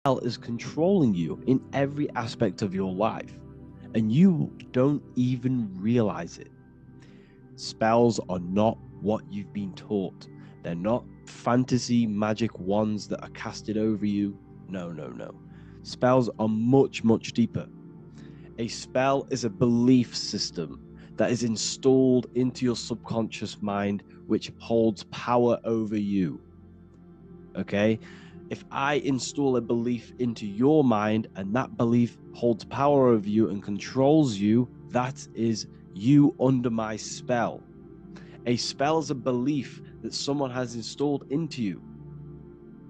spell is controlling you in every aspect of your life, and you don't even realize it. Spells are not what you've been taught. They're not fantasy magic wands that are casted over you. No, no, no. Spells are much, much deeper. A spell is a belief system that is installed into your subconscious mind, which holds power over you. Okay? If I install a belief into your mind and that belief holds power over you and controls you, that is you under my spell. A spell is a belief that someone has installed into you.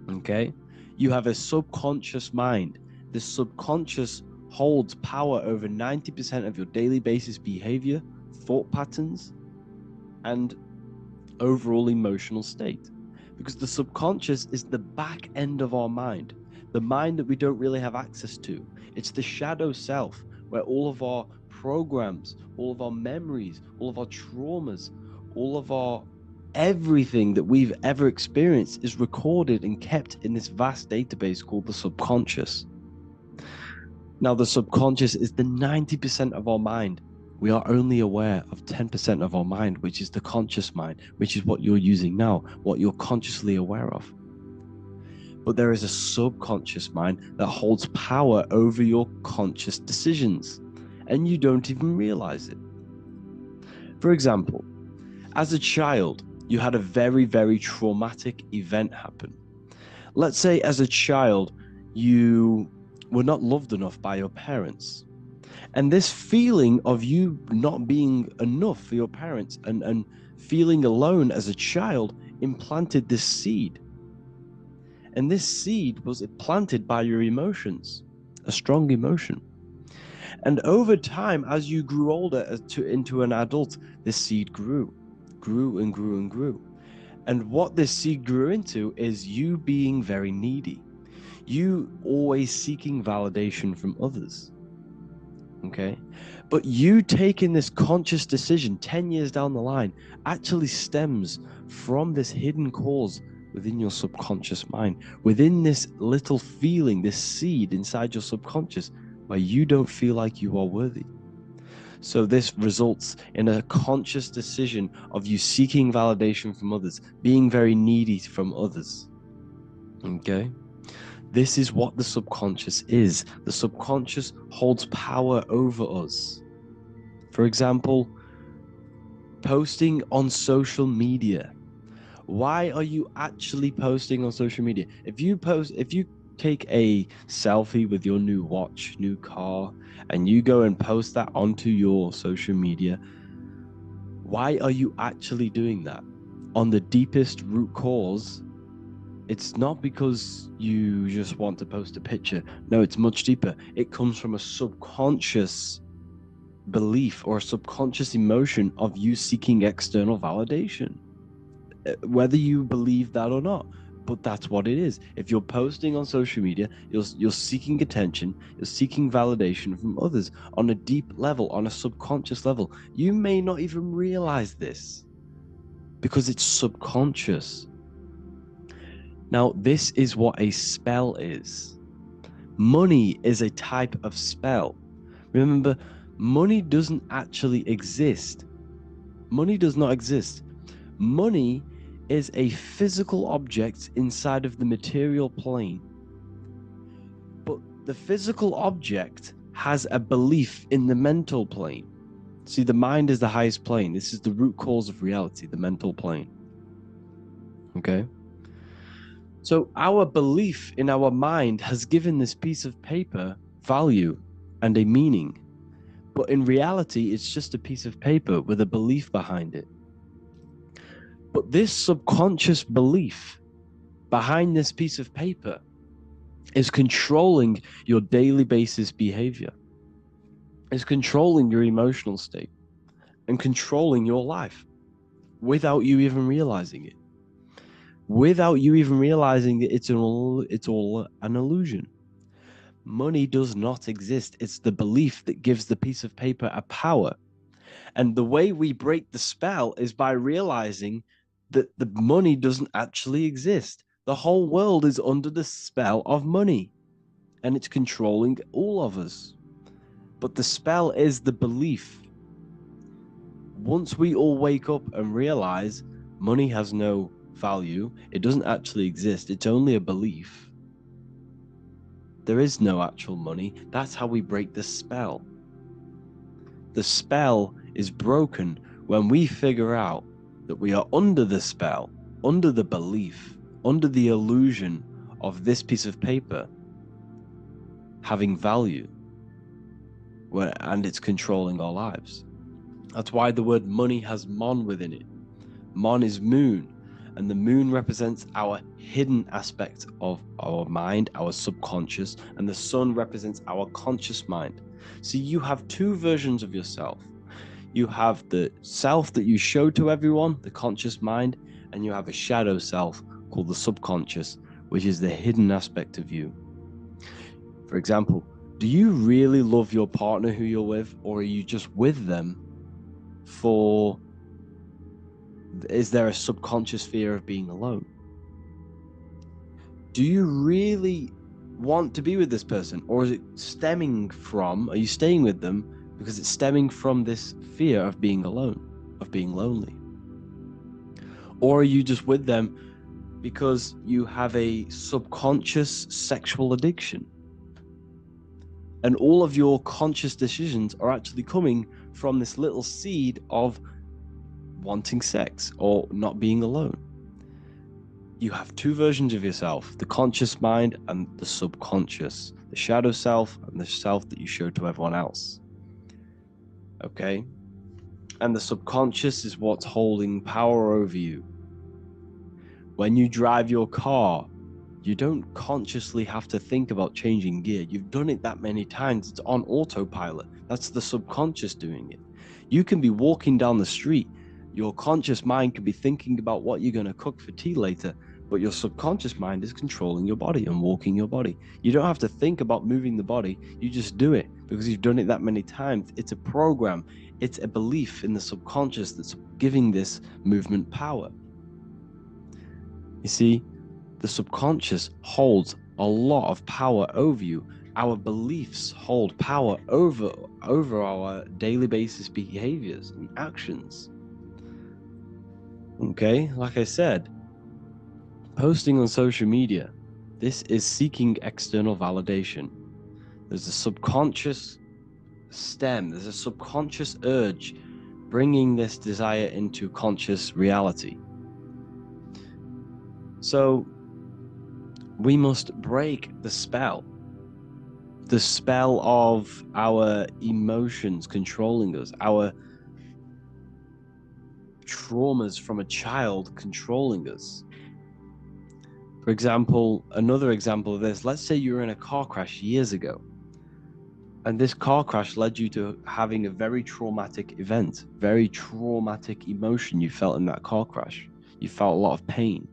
Okay? You have a subconscious mind. The subconscious holds power over 90% of your daily basis behavior, thought patterns, and overall emotional state. Because the subconscious is the back end of our mind, the mind that we don't really have access to. It's the shadow self where all of our programs, all of our memories, all of our traumas, all of our everything that we've ever experienced is recorded and kept in this vast database called the subconscious. Now, the subconscious is the 90% of our mind. We are only aware of 10% of our mind, which is the conscious mind, which is what you're using now, what you're consciously aware of. But there is a subconscious mind that holds power over your conscious decisions, and you don't even realize it. For example, as a child, you had a very, very traumatic event happen. Let's say as a child, you were not loved enough by your parents. And this feeling of you not being enough for your parents and feeling alone as a child implanted this seed. And this seed was planted by your emotions, a strong emotion. And over time, as you grew older into an adult, this seed grew and grew and grew. And what this seed grew into is you being very needy, you always seeking validation from others. Okay. But you taking this conscious decision 10 years down the line actually stems from this hidden cause within your subconscious mind, within this little feeling, this seed inside your subconscious where you don't feel like you are worthy. So this results in a conscious decision of you seeking validation from others, being very needy from others. Okay. This is what the subconscious is. The subconscious holds power over us. For example, posting on social media. Why are you actually posting on social media? If you take a selfie with your new watch, new car, and you go and post that onto your social media, why are you actually doing that? On the deepest root cause, it's not because you just want to post a picture. No, it's much deeper. It comes from a subconscious belief or a subconscious emotion of you seeking external validation, whether you believe that or not. But that's what it is. If you're posting on social media, you're seeking attention, you're seeking validation from others on a deep level, on a subconscious level. You may not even realize this because it's subconscious. Now, this is what a spell is. Money is a type of spell. Remember, money doesn't actually exist. Money does not exist. Money is a physical object inside of the material plane. But the physical object has a belief in the mental plane. See, the mind is the highest plane. This is the root cause of reality, the mental plane. Okay? So our belief in our mind has given this piece of paper value and a meaning. But in reality, it's just a piece of paper with a belief behind it. But this subconscious belief behind this piece of paper is controlling your daily basis behavior, is controlling your emotional state, and controlling your life without you even realizing it. Without you even realizing that it's all an illusion. Money does not exist. It's the belief that gives the piece of paper a power. And the way we break the spell is by realizing that the money doesn't actually exist. The whole world is under the spell of money. and it's controlling all of us. But the spell is the belief. Once we all wake up and realize money has no value, it doesn't actually exist, it's only a belief. There is no actual money. That's how we break the spell. The spell is broken when we figure out that we are under the spell, under the belief, under the illusion of this piece of paper having value, and it's controlling our lives. That's why the word money has Mon within it. Mon is moon, and the moon represents our hidden aspect of our mind, our subconscious, and the sun represents our conscious mind. So you have two versions of yourself. You have the self that you show to everyone, the conscious mind, and you have a shadow self called the subconscious, which is the hidden aspect of you. For example, do you really love your partner who you're with, or are you just with them is there a subconscious fear of being alone? Do you really want to be with this person, or is it are you staying with them because it's stemming from this fear of being alone, of being lonely? Or are you just with them because you have a subconscious sexual addiction? And all of your conscious decisions are actually coming from this little seed of wanting sex or not being alone. You have two versions of yourself, the conscious mind and the subconscious, the shadow self and the self that you show to everyone else. Okay? And the subconscious is what's holding power over you. When you drive your car, you don't consciously have to think about changing gear. You've done it that many times. It's on autopilot. That's the subconscious doing it. You can be walking down the street. Your conscious mind can be thinking about what you're going to cook for tea later, but your subconscious mind is controlling your body and walking your body. You don't have to think about moving the body. You just do it because you've done it that many times. It's a program. It's a belief in the subconscious that's giving this movement power. You see, the subconscious holds a lot of power over you. Our beliefs hold power over our daily basis behaviors and actions. Okay, like I said, posting on social media, this is seeking external validation. There's a subconscious there's a subconscious urge bringing this desire into conscious reality. So we must break the spell of our emotions controlling us, our traumas from a child controlling us. For example, another example of this, let's say you were in a car crash years ago, and this car crash led you to having a very traumatic event, very traumatic emotion you felt in that car crash. You felt a lot of pain.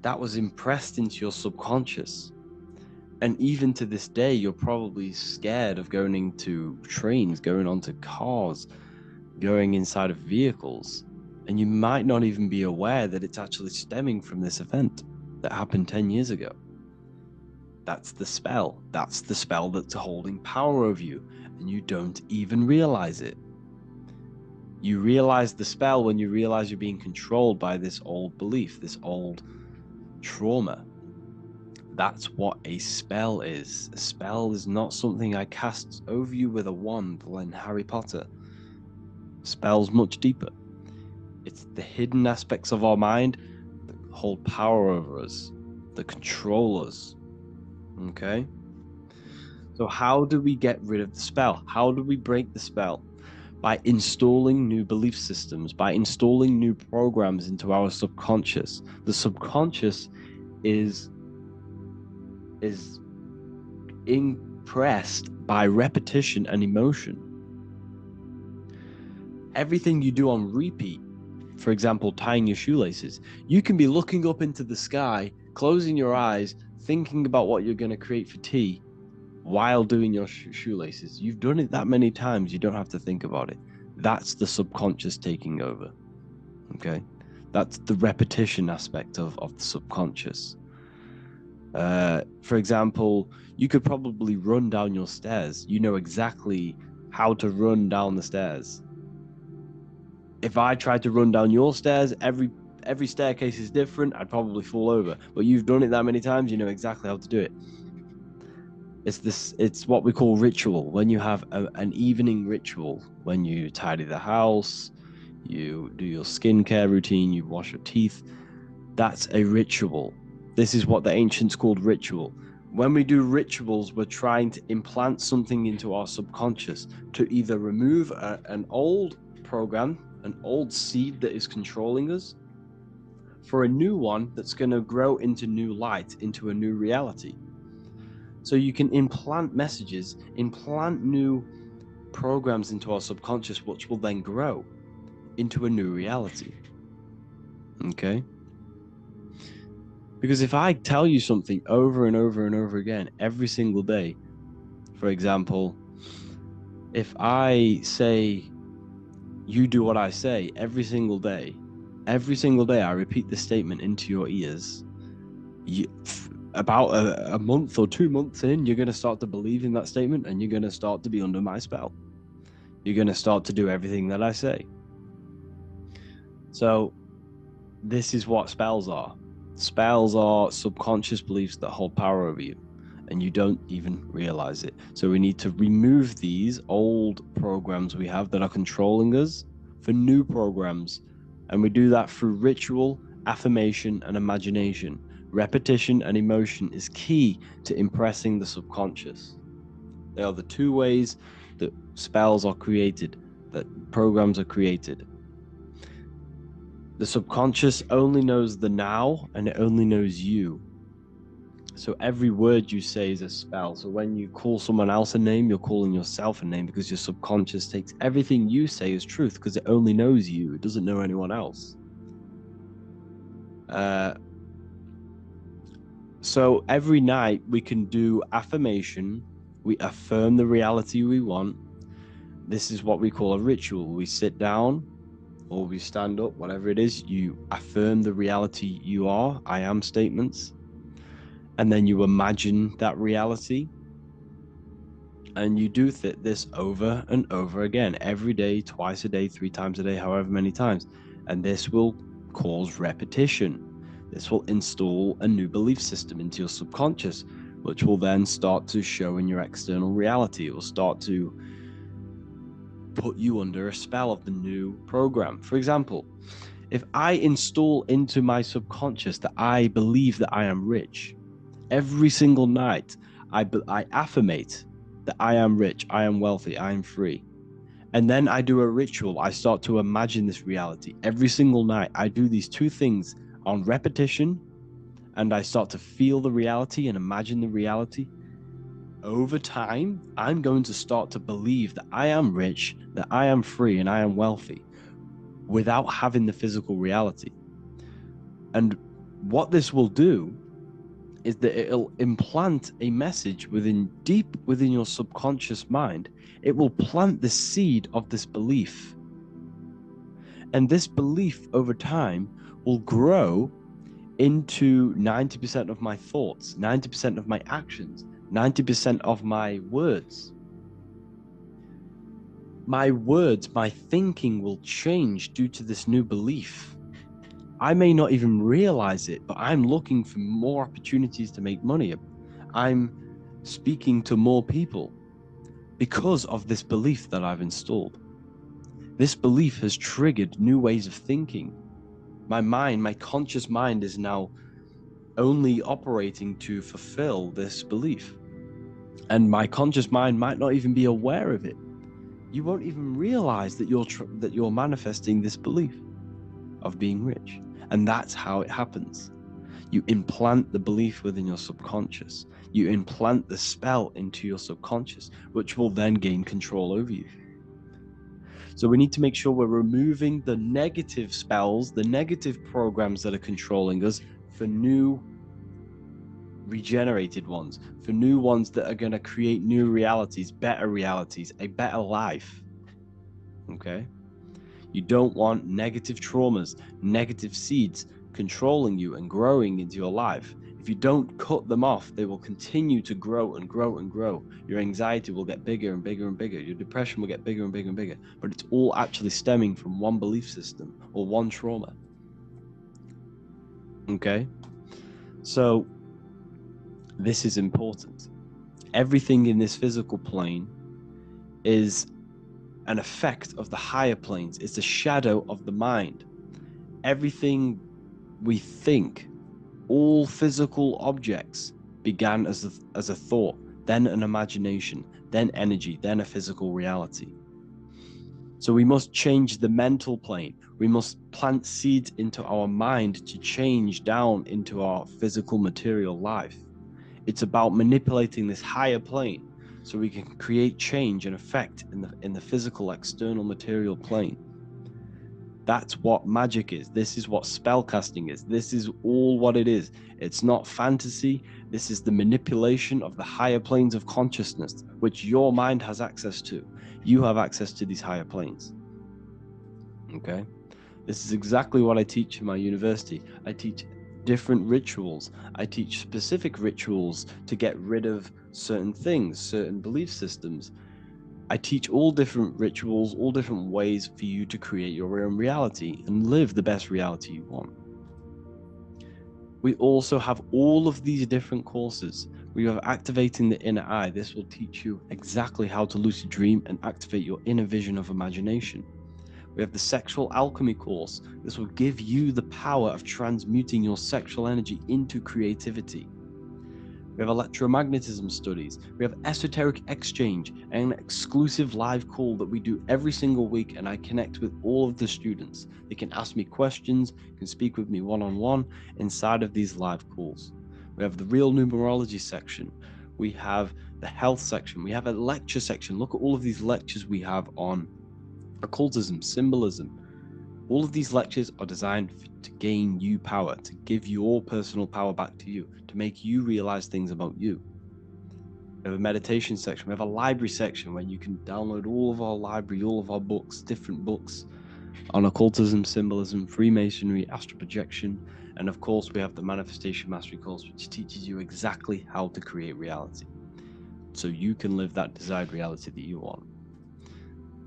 That was impressed into your subconscious. And even to this day, you're probably scared of going into trains, going onto cars, going inside of vehicles. And you might not even be aware that it's actually stemming from this event that happened 10 years ago. That's the spell. That's the spell that's holding power over you, and you don't even realize it. You realize the spell when you realize you're being controlled by this old belief, this old trauma. That's what a spell is. A spell is not something I cast over you with a wand like Harry Potter. Spell's much deeper. It's the hidden aspects of our mind that hold power over us, that control us. Okay? So how do we get rid of the spell? How do we break the spell? By installing new belief systems, by installing new programs into our subconscious. The subconscious is impressed by repetition and emotion. Everything you do on repeat, for example, tying your shoelaces, you can be looking up into the sky, closing your eyes, thinking about what you're going to create for tea while doing your shoelaces. You've done it that many times, you don't have to think about it. That's the subconscious taking over. Okay? That's the repetition aspect of the subconscious. For example, you could probably run down your stairs. You know exactly how to run down the stairs. If I tried to run down your stairs, every staircase is different. I'd probably fall over. But you've done it that many times, you know exactly how to do it. It's what we call ritual. When you have an evening ritual, when you tidy the house, you do your skincare routine, you wash your teeth, that's a ritual. This is what the ancients called ritual. When we do rituals, we're trying to implant something into our subconscious to either remove an old program, an old seed that is controlling us, for a new one that's going to grow into new light, into a new reality. So you can implant messages, implant new programs into our subconscious, which will then grow into a new reality. Okay? Because if I tell you something over and over and over again every single day, for example, if I say, you do what I say every single day I repeat this statement into your ears, about a month or 2 months in, you're going to start to believe in that statement, and you're going to start to be under my spell. You're going to start to do everything that I say. So this is what spells are. Spells are subconscious beliefs that hold power over you, and you don't even realize it. So we need to remove these old programs we have that are controlling us for new programs. And we do that through ritual, affirmation, and imagination. Repetition and emotion is key to impressing the subconscious. They are the two ways that spells are created, that programs are created. The subconscious only knows the now, and it only knows you. So every word you say is a spell. So when you call someone else a name, you're calling yourself a name, because your subconscious takes everything you say as truth, because it only knows you. It doesn't know anyone else. So every night we can do affirmation. We affirm the reality we want. This is what we call a ritual. We sit down or we stand up, whatever it is, you affirm the reality you are, I am statements. And then you imagine that reality. And you do this over and over again, every day, twice a day, 3 times a day, however many times. And this will cause repetition. This will install a new belief system into your subconscious, which will then start to show in your external reality. It will start to put you under a spell of the new program. For example, if I install into my subconscious that I believe that I am rich, every single night I affirmate that I am rich, I am wealthy, I am free. And then I do a ritual. I start to imagine this reality. Every single night I do these two things on repetition, and I start to feel the reality and imagine the reality. Over time, I'm going to start to believe that I am rich, that I am free, and I am wealthy without having the physical reality. And what this will do is that it'll implant a message deep within your subconscious mind. It will plant the seed of this belief. And this belief over time will grow into 90% of my thoughts, 90% of my actions, 90% of my words. My words, my thinking will change due to this new belief. I may not even realize it, but I'm looking for more opportunities to make money. I'm speaking to more people because of this belief that I've installed. This belief has triggered new ways of thinking. My mind, my conscious mind, is now only operating to fulfill this belief. And my conscious mind might not even be aware of it. You won't even realize that you're manifesting this belief of being rich. And that's how it happens. You implant the belief within your subconscious. You implant the spell into your subconscious, which will then gain control over you. So we need to make sure we're removing the negative spells, the negative programs that are controlling us, for new regenerated ones, for new ones that are going to create new realities, a better life. Okay? You don't want negative traumas, negative seeds controlling you and growing into your life. If you don't cut them off, they will continue to grow and grow and grow. Your anxiety will get bigger and bigger and bigger. Your depression will get bigger and bigger and bigger. But it's all actually stemming from one belief system or one trauma. Okay? So this is important. Everything in this physical plane is an effect of the higher planes. It's a shadow of the mind. Everything we think, all physical objects, began as a thought, then an imagination, then energy, then a physical reality. So we must change the mental plane. We must plant seeds into our mind to change down into our physical material life. It's about manipulating this higher plane so we can create change and effect in the physical external material plane. That's what magic is. This is what spellcasting is. This is all what it is. It's not fantasy. This is the manipulation of the higher planes of consciousness, which your mind has access to. You have access to these higher planes. Okay? This is exactly what I teach in my university. I teach different rituals. I teach specific rituals to get rid of certain things, certain belief systems. I teach all different rituals, all different ways for you to create your own reality and live the best reality you want. We also have all of these different courses. We have Activating the Inner Eye. This will teach you exactly how to lucid dream and activate your inner vision of imagination. We have the Sexual Alchemy course. This will give you the power of transmuting your sexual energy into creativity. We have electromagnetism studies. We have esoteric exchange, and an exclusive live call that we do every single week, and I connect with all of the students. They can ask me questions, can speak with me one-on-one inside of these live calls. We have the Real Numerology section. We have the health section. We have a lecture section. Look at all of these lectures we have on occultism, symbolism. All of these lectures are designed to gain you power, to give your personal power back to you, to make you realize things about you. We have a meditation section. We have a library section where you can download all of our library, all of our books, different books on occultism, symbolism, Freemasonry, astral projection, and of course we have the Manifestation Mastery course, which teaches you exactly how to create reality so you can live that desired reality that you want.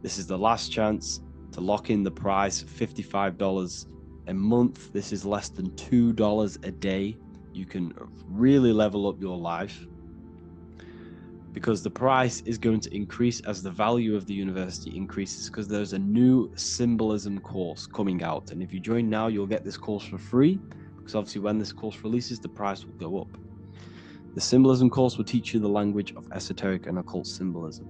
This is the last chance to lock in the price, $55 a month. This is less than $2 a day. You can really level up your life because the price is going to increase as the value of the university increases, because there's a new symbolism course coming out. And if you join now, you'll get this course for free, because obviously when this course releases, the price will go up. The symbolism course will teach you the language of esoteric and occult symbolism.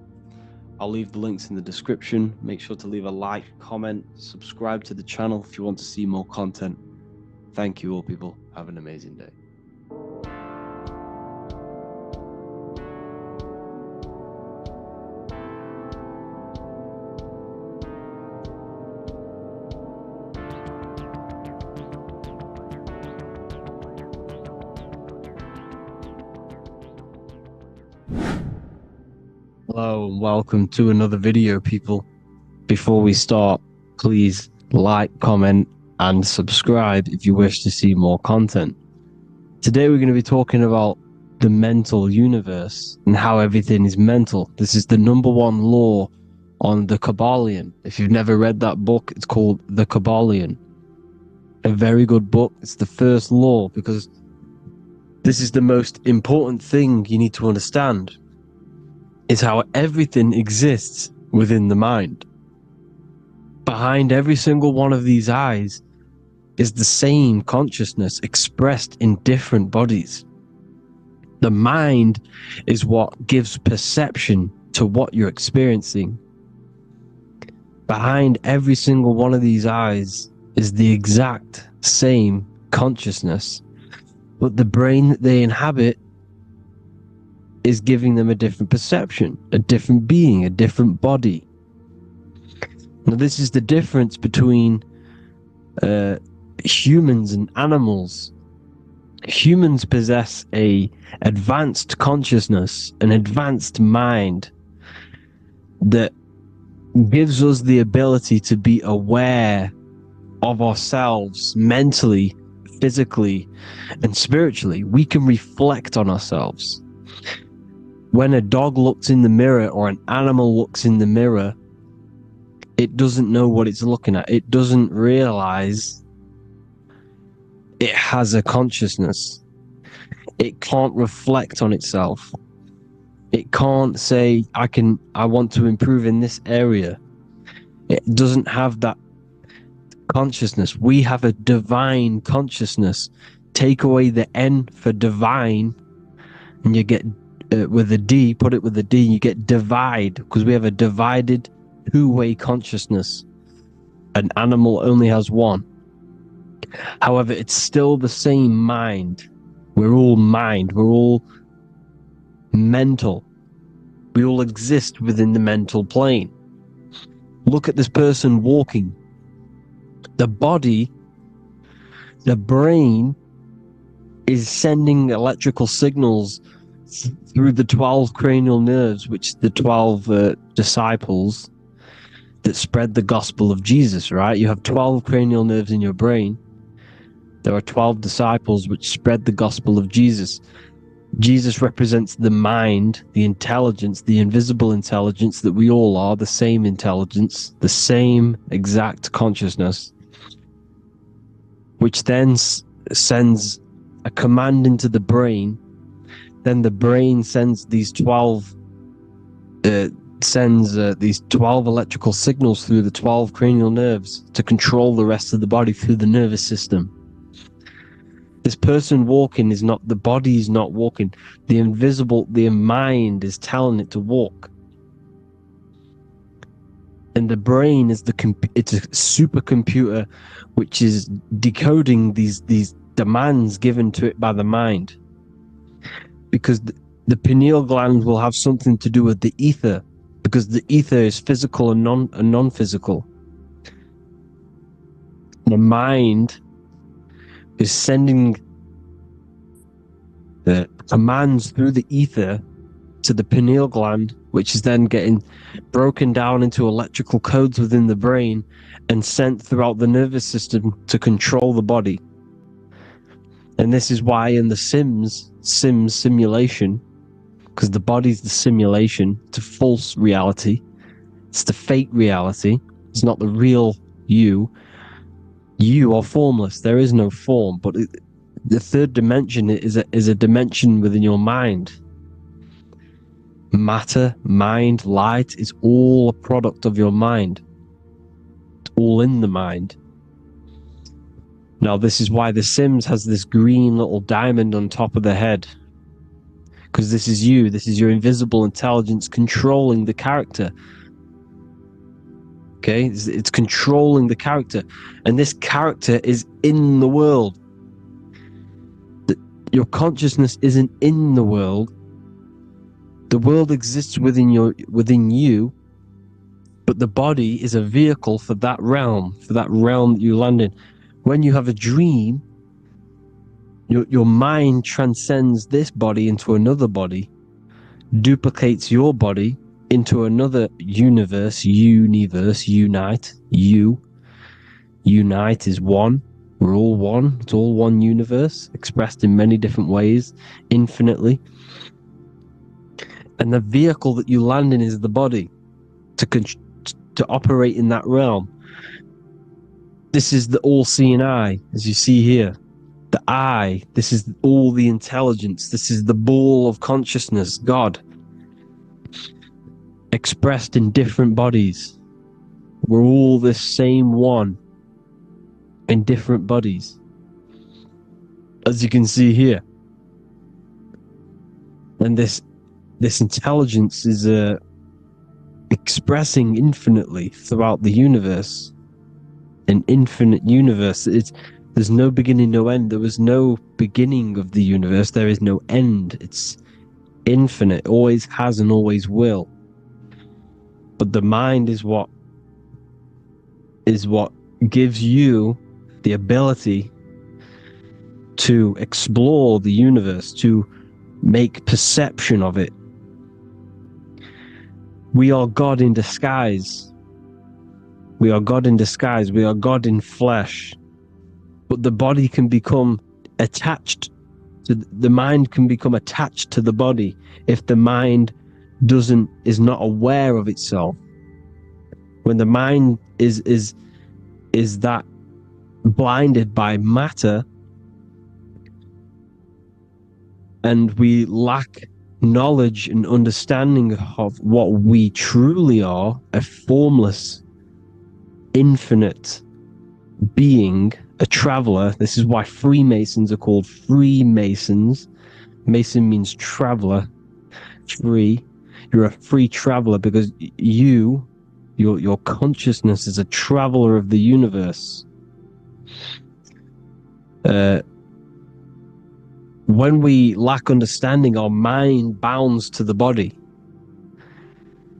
I'll leave the links in the description. Make sure to leave a like, comment, subscribe to the channel if you want to see more content. Thank you all, people. Have an amazing day. Hello and welcome to another video, people. Before we start, please like, comment and subscribe if you wish to see more content. Today we're going to be talking about the mental universe and how everything is mental. This is the #1 law on the Kybalion. If you've never read that book, it's called The Kybalion. A very good book. It's the first law because this is the most important thing you need to understand. Is how everything exists within the mind. Behind every single one of these eyes is the same consciousness expressed in different bodies. The mind is what gives perception to what you're experiencing. Behind every single one of these eyes is the exact same consciousness, but the brain that they inhabit is giving them a different perception, a different being, a different body. Now, this is the difference between humans and animals. Humans possess a advanced consciousness, an advanced mind that gives us the ability to be aware of ourselves mentally physically and spiritually, we can reflect on ourselves. When a dog looks in the mirror or an animal looks in the mirror, it doesn't know what it's looking at. It doesn't realize it has a consciousness. It can't reflect on itself. It can't say, I want to improve in this area. It doesn't have that consciousness. We have a divine consciousness. Take away the N for divine, and you get with a D, put it with a D, you get divide, because we have a divided two-way consciousness. An animal only has one. However, it's still the same mind. We're all mind. We're all mental. We all exist within the mental plane. Look at this person walking. The body, the brain, is sending electrical signals through the 12 cranial nerves, which the 12 disciples that spread the gospel of Jesus, right? You have 12 cranial nerves in your brain. There are 12 disciples which spread the gospel of Jesus. Jesus represents the mind, the intelligence, the invisible intelligence that we all are, the same intelligence, the same exact consciousness, which then sends a command into the brain. Then the brain sends these 12 electrical signals through the 12 cranial nerves to control the rest of the body through the nervous system. This person walking is not, the body is not walking. The mind is telling it to walk. And the brain is it's a supercomputer which is decoding these demands given to it by the mind. Because the pineal gland will have something to do with the ether, because the ether is physical and non-physical. The mind is sending the commands through the ether to the pineal gland, which is then getting broken down into electrical codes within the brain and sent throughout the nervous system to control the body. And this is why in the Sims simulation, because the body's the simulation, it's a false reality, it's the fake reality, it's not the real you. You are formless. There is no form, but the third dimension is a dimension within your mind. Matter, mind, light is all a product of your mind. It's all in the mind. Now, this is why The Sims has this green little diamond on top of the head. Because this is you. This is your invisible intelligence controlling the character. Okay? It's controlling the character. And this character is in the world. Your consciousness isn't in the world. The world exists within you, but the body is a vehicle for that realm that you land in. When you have a dream, your mind transcends this body into another body, duplicates your body into another unite. Unite is one. We're all one. It's all one universe, expressed in many different ways, infinitely. And the vehicle that you land in is the body to operate in that realm. This is the all-seeing eye, as you see here. The eye, this is all the intelligence. This is the ball of consciousness, God, expressed in different bodies. We're all this same one in different bodies, as you can see here. And this intelligence is expressing infinitely throughout the universe. An infinite universe. There's no beginning, no end. There was no beginning of the universe. There is no end. It's infinite. Always has and always will. But the mind is what gives you the ability to explore the universe, to make perception of it. We are God in disguise. We are God in disguise. We are God in flesh. but the body can become attached to the mind can become attached to the body if the mind is not aware of itself. When the mind is that blinded by matter, and we lack knowledge and understanding of what we truly are, a formless, infinite being, a traveler. This is why Freemasons are called Freemasons. Mason means traveler. Free. You're a free traveler because your consciousness is a traveler of the universe. When we lack understanding, our mind bounds to the body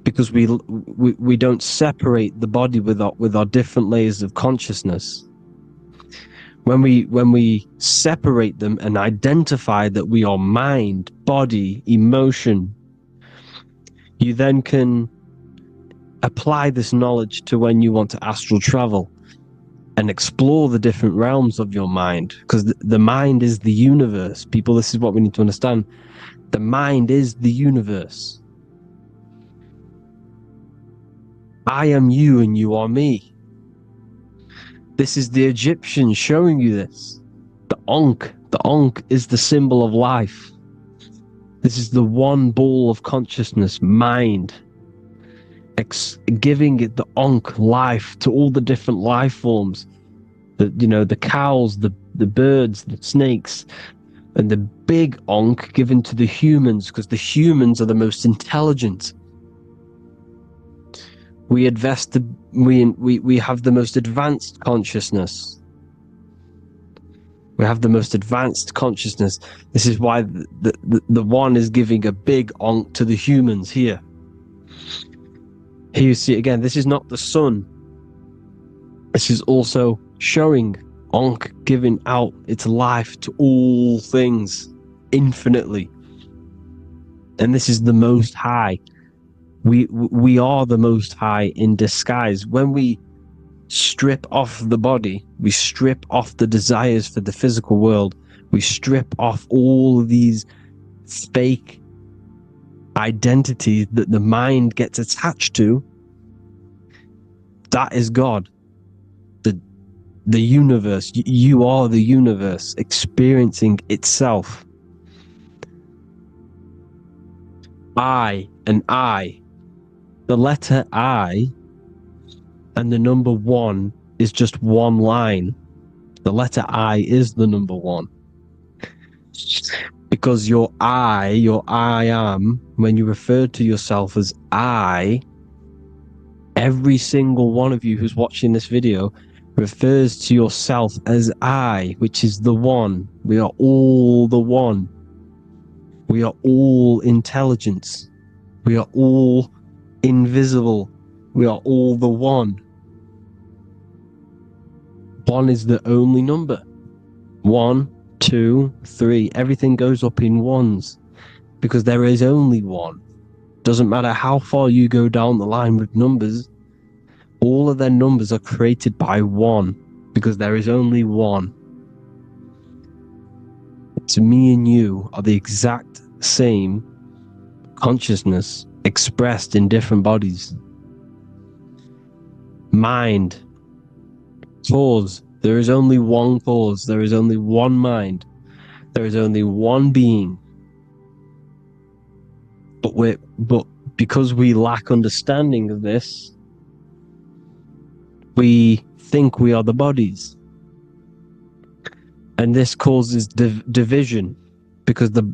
because we don't separate the body with our different layers of consciousness. When we separate them and identify that we are mind, body, emotion, you then can apply this knowledge to when you want to astral travel and explore the different realms of your mind, because the mind is the universe. People, this is what we need to understand. The mind is the universe. I am you and you are me. This is the Egyptians showing you this. The Ankh is the symbol of life. This is the one ball of consciousness, mind, giving it the Ankh life to all the different life forms. The cows, the birds, the snakes, and the big Ankh given to the humans, because the humans are the most intelligent. We have the most advanced consciousness. We have the most advanced consciousness. This is why the one is giving a big Ankh to the humans here. Here you see it again. This is not the sun. This is also showing Ankh giving out its life to all things infinitely. And this is the Most High. We are the Most High in disguise. When we strip off the body, we strip off the desires for the physical world, we strip off all of these fake identities that the mind gets attached to. That is God. The universe. You are the universe experiencing itself. I and I. The letter I and the number 1 is just one line. The letter I is the number 1. Because your I am, when you refer to yourself as I, every single one of you who's watching this video refers to yourself as I, which is the one. We are all the one. We are all intelligence. We are all invisible. We are all the one. 1 is the only number. 1, 2, 3. Everything goes up in ones because there is only one. Doesn't matter how far you go down the line with numbers, all of their numbers are created by 1 because there is only one. So me and you are the exact same consciousness expressed in different bodies. Mind. Cause. There is only one cause. There is only one mind. There is only one being. But because we lack understanding of this, we think we are the bodies. And this causes division, because the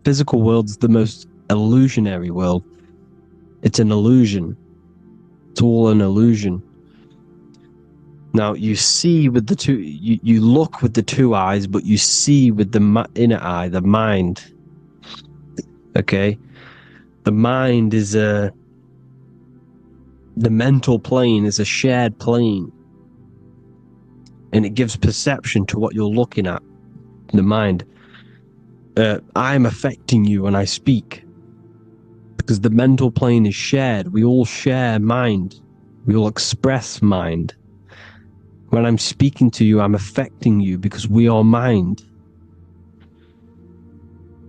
physical world is the most illusionary world. It's an illusion. It's all an illusion. Now you see with the two, you look with the two eyes, but you see with the inner eye, the mind. Okay? The mind is the mental plane is a shared plane. And it gives perception to what you're looking at. The mind. I'm affecting you when I speak. Because the mental plane is shared. We all share mind. We all express mind. When I'm speaking to you, I'm affecting you because we are mind.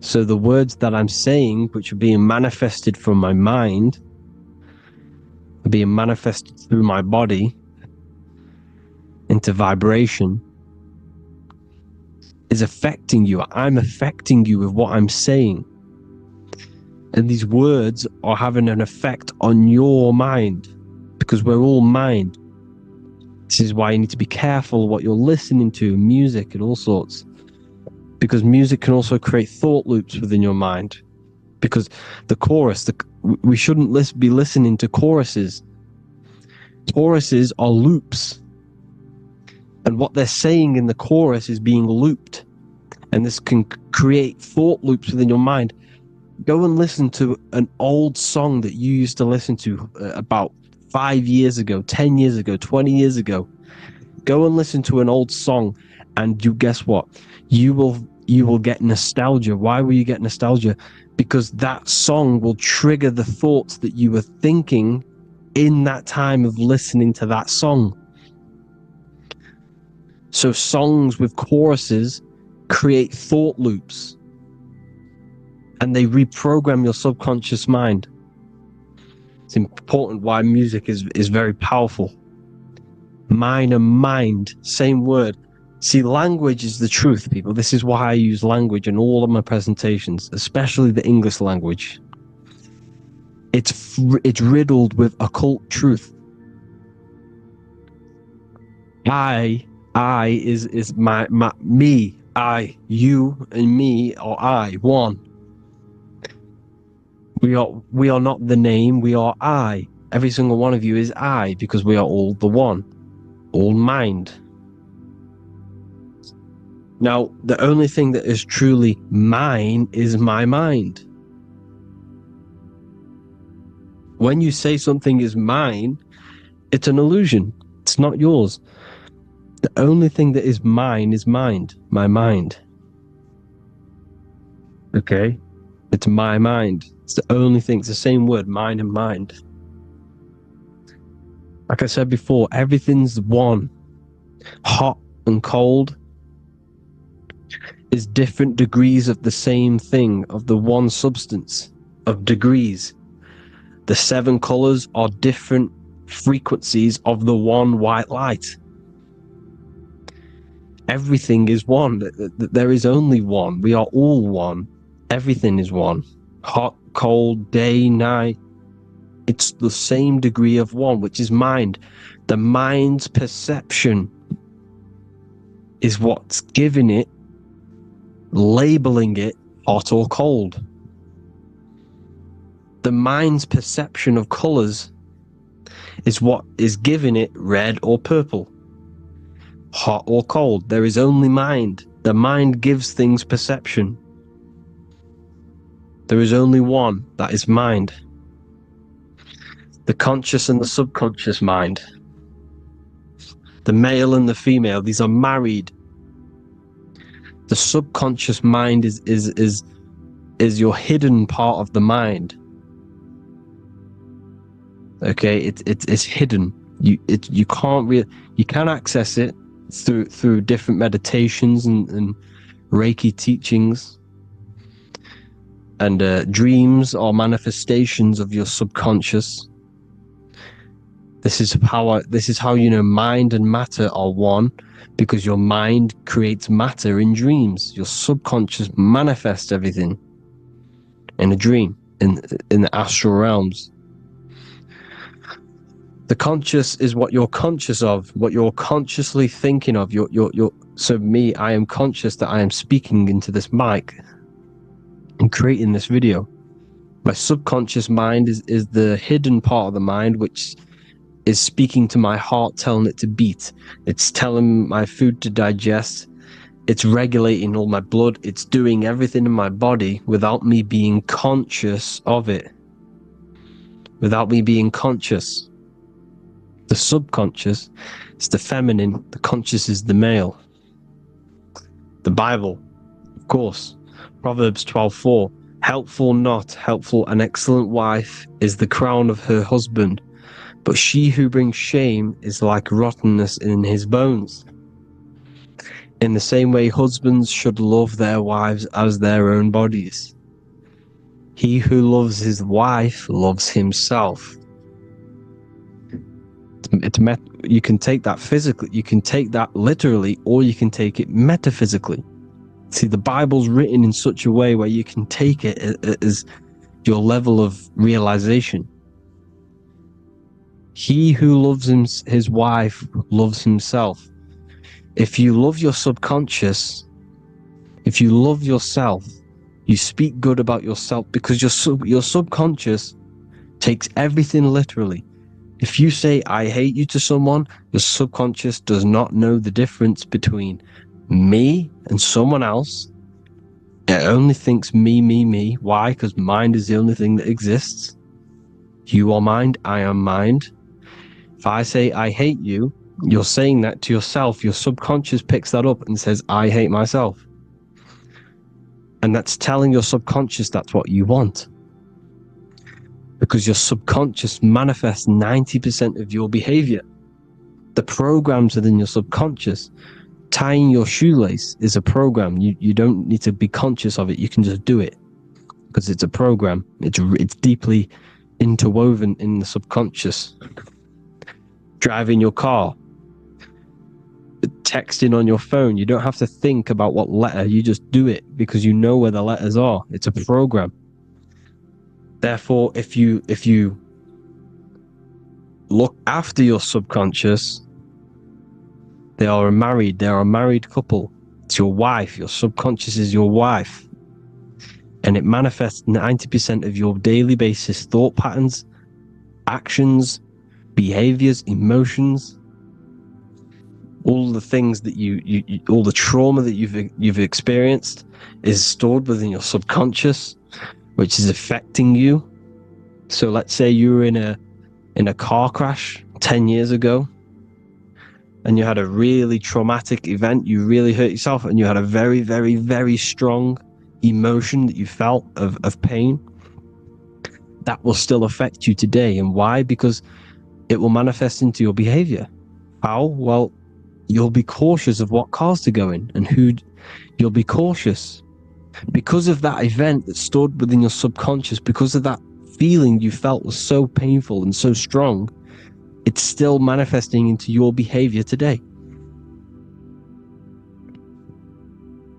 So the words that I'm saying, which are being manifested from my mind, are being manifested through my body into vibration, is affecting you. I'm affecting you with what I'm saying. And these words are having an effect on your mind because we're all mind. This is why you need to be careful what you're listening to, music and all sorts. Because music can also create thought loops within your mind. Because the chorus, we shouldn't be listening to choruses. Choruses are loops. And what they're saying in the chorus is being looped. And this can create thought loops within your mind. Go and listen to an old song that you used to listen to about 5 years ago, 10 years ago, 20 years ago. Go and listen to an old song, and you guess what? You will get nostalgia. Why will you get nostalgia? Because that song will trigger the thoughts that you were thinking in that time of listening to that song. So songs with choruses create thought loops, and they reprogram your subconscious mind. It's important why music is very powerful. Mine and mind, same word. See, language is the truth, people. This is why I use language in all of my presentations, especially the English language. It's riddled with occult truth. I is my me. I, you, and me are I, one. We are not the name. We are I. Every single one of you is I, because we are all the one, all mind. Now, the only thing that is truly mine is my mind. When you say something is mine, it's an illusion. It's not yours. The only thing that is mine is mind, my mind. Okay? It's my mind. It's the only thing. It's the same word, mind and mind. Like I said before, everything's one. Hot and cold is different degrees of the same thing, of the one substance, of degrees. The 7 colors are different frequencies of the one white light. Everything is one. There is only one. We are all one. Everything is one. Hot, cold, day, night. It's the same degree of one, which is mind. The mind's perception is what's giving it, labeling it hot or cold. The mind's perception of colors is what is giving it red or purple, hot or cold. There is only mind. The mind gives things perception. There is only one, that is mind. The conscious and the subconscious mind. The male and the female, these are married. The subconscious mind is your hidden part of the mind. Okay, it's hidden. You can access it through different meditations and Reiki teachings. And dreams are manifestations of your subconscious. This is how you know mind and matter are one, because your mind creates matter in dreams. Your subconscious manifests everything in a dream, in the astral realms. The conscious is what you're conscious of, what you're consciously thinking of. So me, I am conscious that I am speaking into this mic and creating this video. My subconscious mind is the hidden part of the mind, which is speaking to my heart, telling it to beat. It's telling my food to digest. It's regulating all my blood. It's doing everything in my body without me being conscious of it. Without me being conscious. The subconscious is the feminine. The conscious is the male. The Bible, of course. Proverbs 12:4. Helpful, not helpful, an excellent wife is the crown of her husband, But she who brings shame is like rottenness in his bones. In the same way, husbands should love their wives as their own bodies. He who loves his wife loves himself. You can take that physically, you can take that literally, or you can take it metaphysically. See, the Bible's written in such a way where you can take it as your level of realization. He who loves his wife loves himself. If you love your subconscious, if you love yourself, you speak good about yourself, because your subconscious takes everything literally. If you say, I hate you to someone, your subconscious does not know the difference between me and someone else. It only thinks me, me, me. Why? Because mind is the only thing that exists. You are mind, I am mind. If I say, I hate you, you're saying that to yourself. Your subconscious picks that up and says, I hate myself. And that's telling your subconscious that's what you want. Because your subconscious manifests 90% of your behavior. The programs within your subconscious, tying your shoelace is a program. You don't need to be conscious of it. You can just do it because it's a program. It's deeply interwoven in the subconscious. Driving your car, texting on your phone, you don't have to think about what letter. You just do it because you know where the letters are. It's a program. Therefore, if you look after your subconscious, they are a married couple. It's your wife. Your subconscious is your wife. And it manifests 90% of your daily basis thought patterns, actions, behaviors, emotions, all the things that you all the trauma that you've experienced is stored within your subconscious, which is affecting you. So let's say you were in a car crash 10 years ago and you had a really traumatic event, you really hurt yourself, and you had a very, very, very strong emotion that you felt of pain. That will still affect you today. And why? Because it will manifest into your behavior. How? Well, you'll be cautious of what cars to go in and who. You'll be cautious because of that event that's stored within your subconscious, because of that feeling you felt was so painful and so strong. It's still manifesting into your behavior today.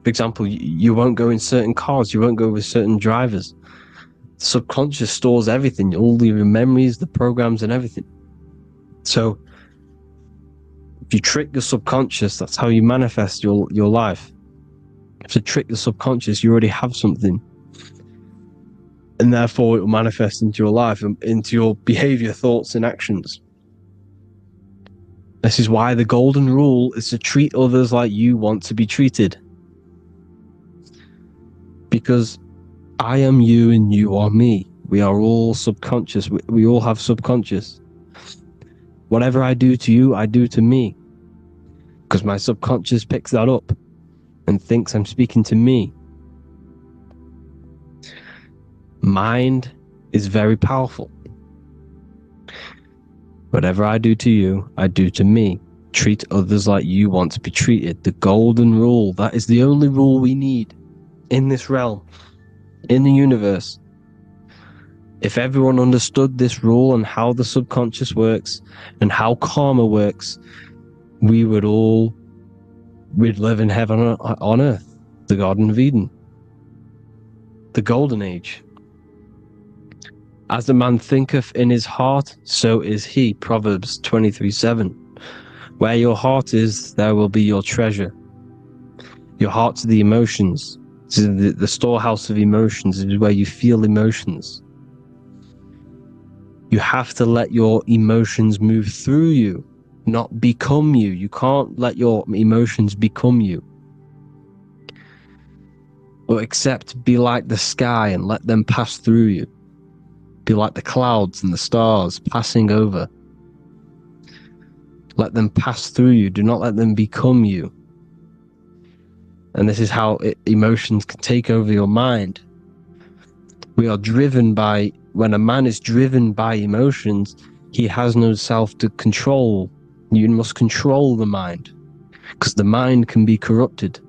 For example, you won't go in certain cars, you won't go with certain drivers. The subconscious stores everything, all your memories, the programs and everything. So if you trick your subconscious, that's how you manifest your life. If you trick the subconscious, you already have something. And therefore it will manifest into your life and into your behavior, thoughts and actions. This is why the golden rule is to treat others like you want to be treated. Because I am you and you are me. We are all subconscious. We all have subconscious. Whatever I do to you, I do to me. Because my subconscious picks that up and thinks I'm speaking to me. Mind is very powerful. Whatever I do to you, I do to me. Treat others like you want to be treated. The golden rule. That is the only rule we need in this realm, in the universe. If everyone understood this rule and how the subconscious works and how karma works, we'd live in heaven on earth, the Garden of Eden, the golden age. As a man thinketh in his heart, so is he. Proverbs 23:7. Where your heart is, there will be your treasure. Your heart's the emotions. This is the storehouse of emotions. It is where you feel emotions. You have to let your emotions move through you, not become you. You can't let your emotions become you. Or except be like the sky and let them pass through you. Be like the clouds and the stars passing over. Let them pass through you. Do not let them become you. And this is how emotions can take over your mind. We are driven by, when a man is driven by emotions, He has no self to control. You must control the mind, because the mind can be corrupted.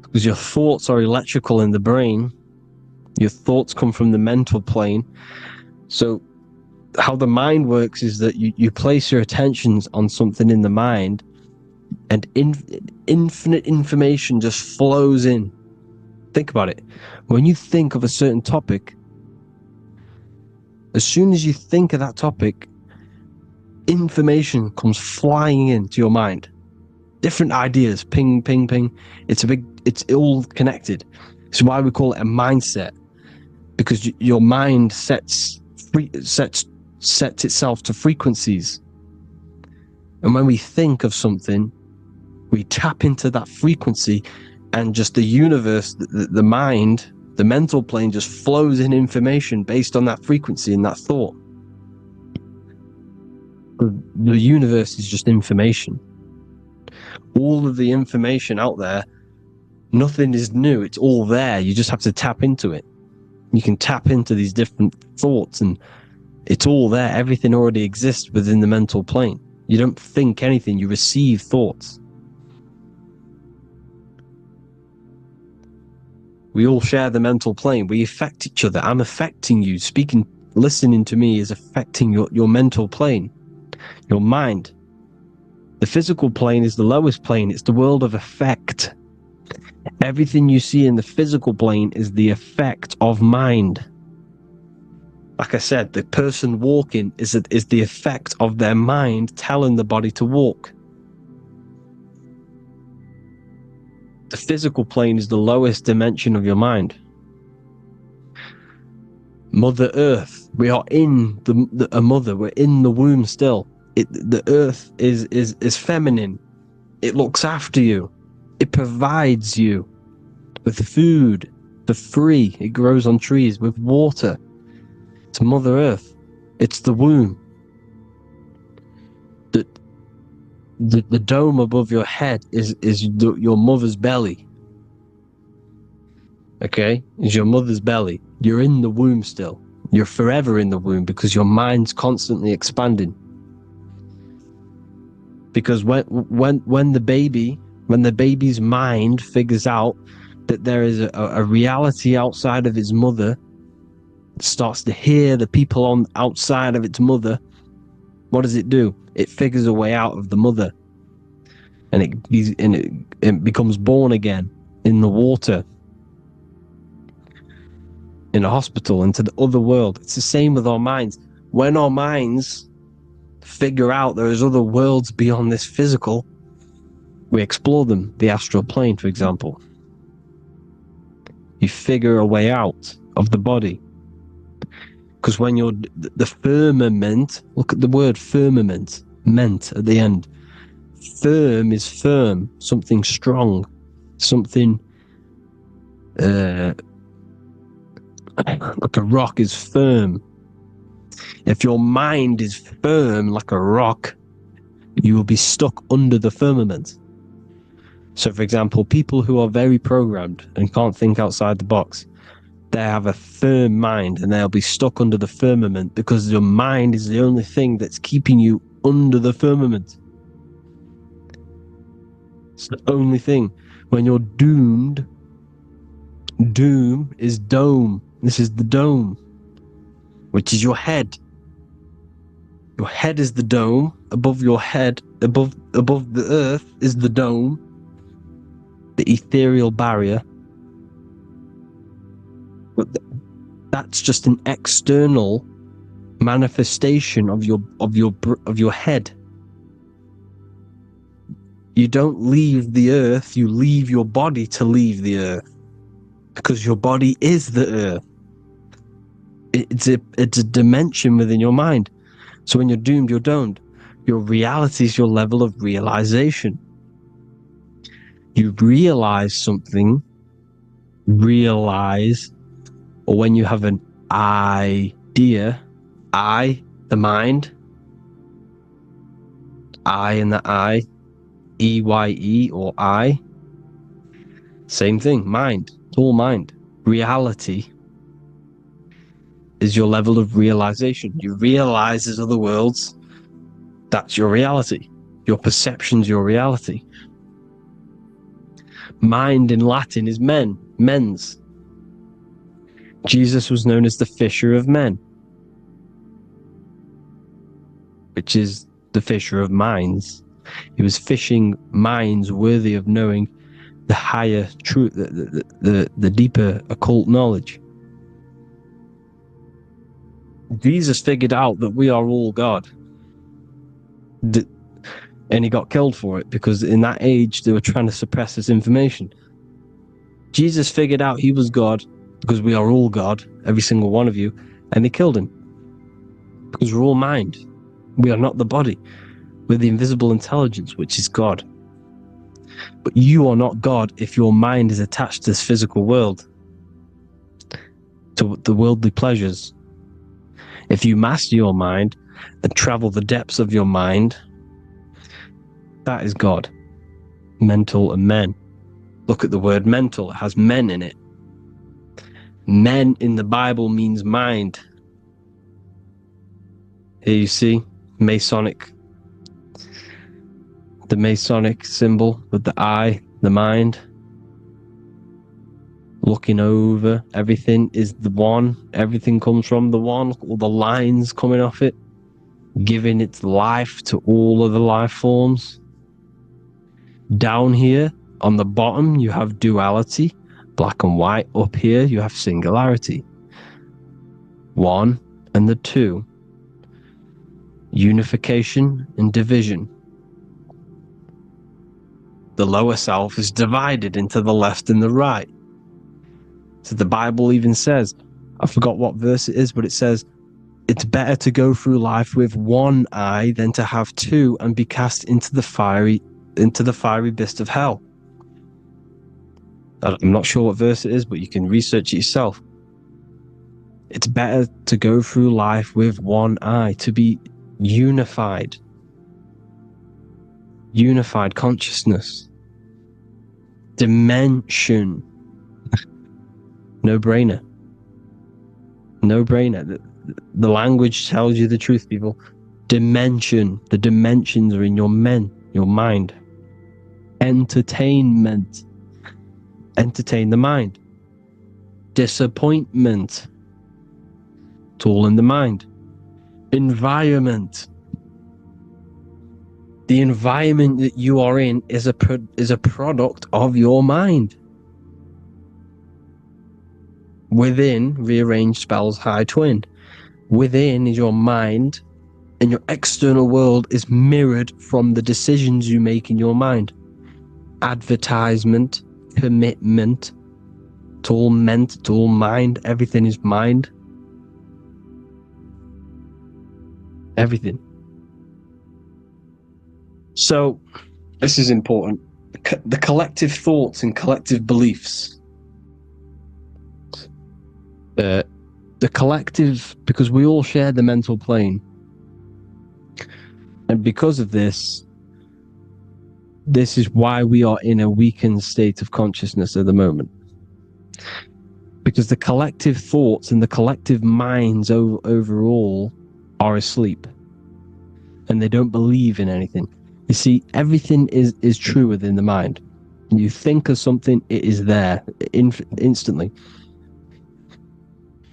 Because your thoughts are electrical in the brain. Your thoughts come from the mental plane. So how the mind works is that you place your attentions on something in the mind, and infinite information just flows in. Think about it. When you think of a certain topic, as soon as you think of that topic, information comes flying into your mind. Different ideas, ping, ping, ping. It's all connected. It's why we call it a mindset, because your mind sets itself to frequencies. And when we think of something, we tap into that frequency, and just the universe, the mind, the mental plane just flows in information based on that frequency and that thought. The universe is just information. All of the information out there, nothing is new. It's all there. You just have to tap into it. You can tap into these different thoughts, and it's all there. Everything already exists within the mental plane. You don't think anything, you receive thoughts. We all share the mental plane. We affect each other. I'm affecting you. Listening to me is affecting your mental plane, your mind. The physical plane is the lowest plane. It's the world of effect. Everything you see in the physical plane is the effect of mind. Like I said, the person walking is the effect of their mind telling the body to walk. The physical plane is the lowest dimension of your mind. Mother Earth, we are in a mother. We're in the womb still. The Earth is feminine. It looks after you. It provides you with food for free. It grows on trees, with water. It's Mother Earth. It's the womb. The dome above your head is your mother's belly. Okay? Is your mother's belly. You're in the womb still. You're forever in the womb, because your mind's constantly expanding. Because when the baby's mind figures out that there is a reality outside of its mother, starts to hear the people outside of its mother, what does it do? It figures a way out of the mother, and it becomes born again in the water, in a hospital, into the other world. It's the same with our minds. When our minds figure out there is other worlds beyond this physical, we explore them. The astral plane, for example. You figure a way out of the body. Because when you're the firmament, look at the word firmament, meant at the end. Firm is firm, something strong, something like a rock is firm. If your mind is firm like a rock, you will be stuck under the firmament. So, for example, people who are very programmed and can't think outside the box, they have a firm mind, and they'll be stuck under the firmament, because your mind is the only thing that's keeping you under the firmament. It's the only thing. When you're doomed, doom is dome. This is the dome, which is your head. Your head is the dome. Above your head, above the earth, is the dome, the ethereal barrier. But that's just an external manifestation of your head. You don't leave the earth, you leave your body to leave the earth, because your body is the earth. It's a dimension within your mind. So when you're doomed, you're domed. Your reality is your level of realization. You realize something, or when you have an idea, the mind, in the eye, EYE or I, same thing, mind, it's all mind. Reality is your level of realization. You realize there's other worlds. That's your reality. Your perception's your reality. Mind in Latin is mens. Jesus was known as the fisher of men, which is the fisher of minds. He was fishing minds worthy of knowing the higher truth, the deeper occult knowledge. Jesus figured out that we are all God. And he got killed for it, because in that age they were trying to suppress this information. Jesus figured out he was God because we are all God, every single one of you, and they killed him because we're all mind. We are not the body. We're the invisible intelligence, which is God. But you are not God if your mind is attached to this physical world, to the worldly pleasures. If you master your mind and travel the depths of your mind, that is God. Mental and men. Look at the word mental. It has men in it. Men in the Bible means mind. Here you see Masonic. The Masonic symbol with the eye, the mind. Looking over everything is the one. Everything comes from the one. All the lines coming off it. Giving its life to all of the life forms. Down here on the bottom you have duality, black and white. Up here you have singularity, one and the two, unification and division. The lower self is divided into the left and the right. So the Bible even says, I forgot what verse it is, but it says, it's better to go through life with one eye than to have two and be cast into the fiery abyss of hell. I'm not sure what verse it is, but you can research it yourself. It's better to go through life with one eye, to be unified. Unified consciousness. Dimension. No brainer. No brainer. The language tells you the truth, people. Dimension. The dimensions are in your mind. Entertainment. Entertain the mind. Disappointment. It's all in the mind. Environment. The environment that you are in is a product of your mind. Within, rearranged spells high twin. Within is your mind, and your external world is mirrored from the decisions you make in your mind. Advertisement, commitment, it's all meant, it's all mind, everything is mind. Everything. So, this is important. The collective thoughts and collective beliefs. The collective, because we all share the mental plane. And because of this is why we are in a weakened state of consciousness at the moment. Because the collective thoughts and the collective minds overall are asleep. And they don't believe in anything. You see, everything is true within the mind. You think of something, it is there instantly.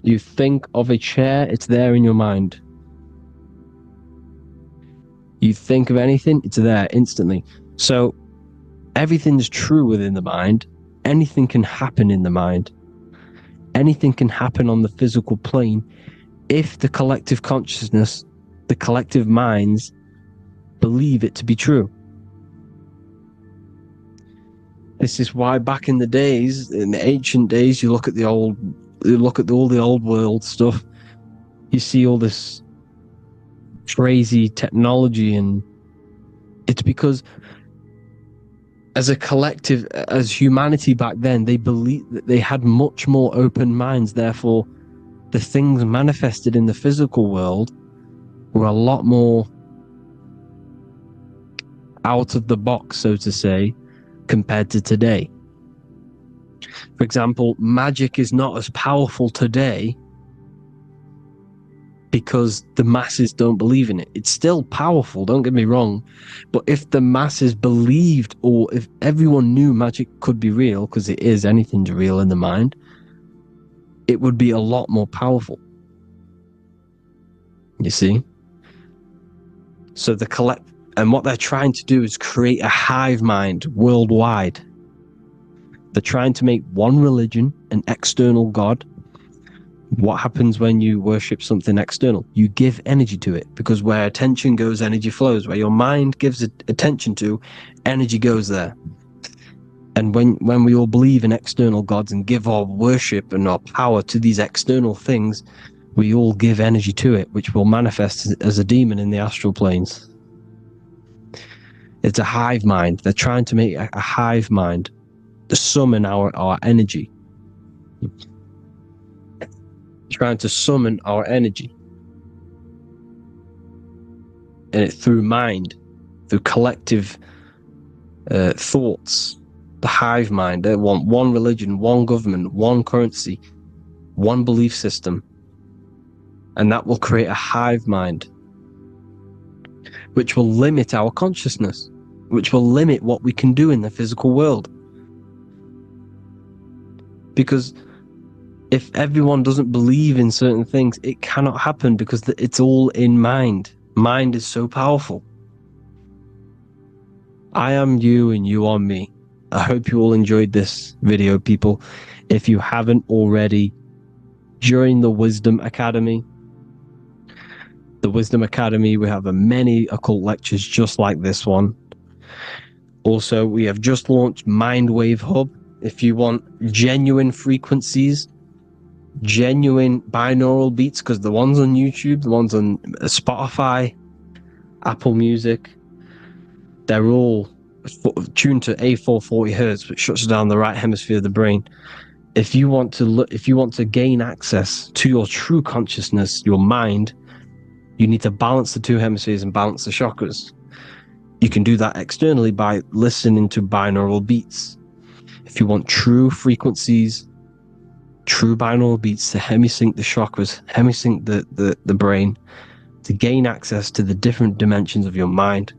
You think of a chair, it's there in your mind. You think of anything, it's there instantly. So everything's true within the mind. Anything can happen in the mind. Anything can happen on the physical plane if the collective consciousness, the collective minds, believe it to be true. This is why back in the days, in the ancient days, you look at all the old world stuff, you see all this crazy technology, and it's because as a collective, as humanity back then, they believed that they had much more open minds. Therefore, the things manifested in the physical world were a lot more out of the box, so to say, compared to today. For example, magic is not as powerful today because the masses don't believe in it. It's still powerful, don't get me wrong, but if the masses believed, or if everyone knew magic could be real, because it is, anything's real in the mind, it would be a lot more powerful. You see? So and what they're trying to do is create a hive mind worldwide. They're trying to make one religion, an external god. What happens when you worship something external? You give energy to it, because where attention goes, energy flows. Where your mind gives attention to, energy goes there. And when we all believe in external gods and give our worship and our power to these external things, we all give energy to it, which will manifest as a demon in the astral planes. It's a hive mind. They're trying to make a hive mind to summon our energy. Trying to summon our energy. And it through mind, through collective thoughts. The hive mind. They want one religion, one government, one currency, one belief system. And that will create a hive mind, which will limit our consciousness, which will limit what we can do in the physical world. Because if everyone doesn't believe in certain things, it cannot happen, because it's all in mind. Mind is so powerful. I am you and you are me. I hope you all enjoyed this video, people. If you haven't already, join the Wisdom Academy. The Wisdom Academy, we have many occult lectures just like this one. Also, we have just launched Mindwave Hub. If you want genuine frequencies, genuine binaural beats, because the ones on YouTube, the ones on Spotify, Apple Music, they're all tuned to A440 hertz, which shuts down the right hemisphere of the brain. If you want to gain access to your true consciousness, your mind, you need to balance the two hemispheres and balance the chakras. You can do that externally by listening to binaural beats. If you want true frequencies, true binaural beats to hemisync the chakras, hemisync the brain, to gain access to the different dimensions of your mind,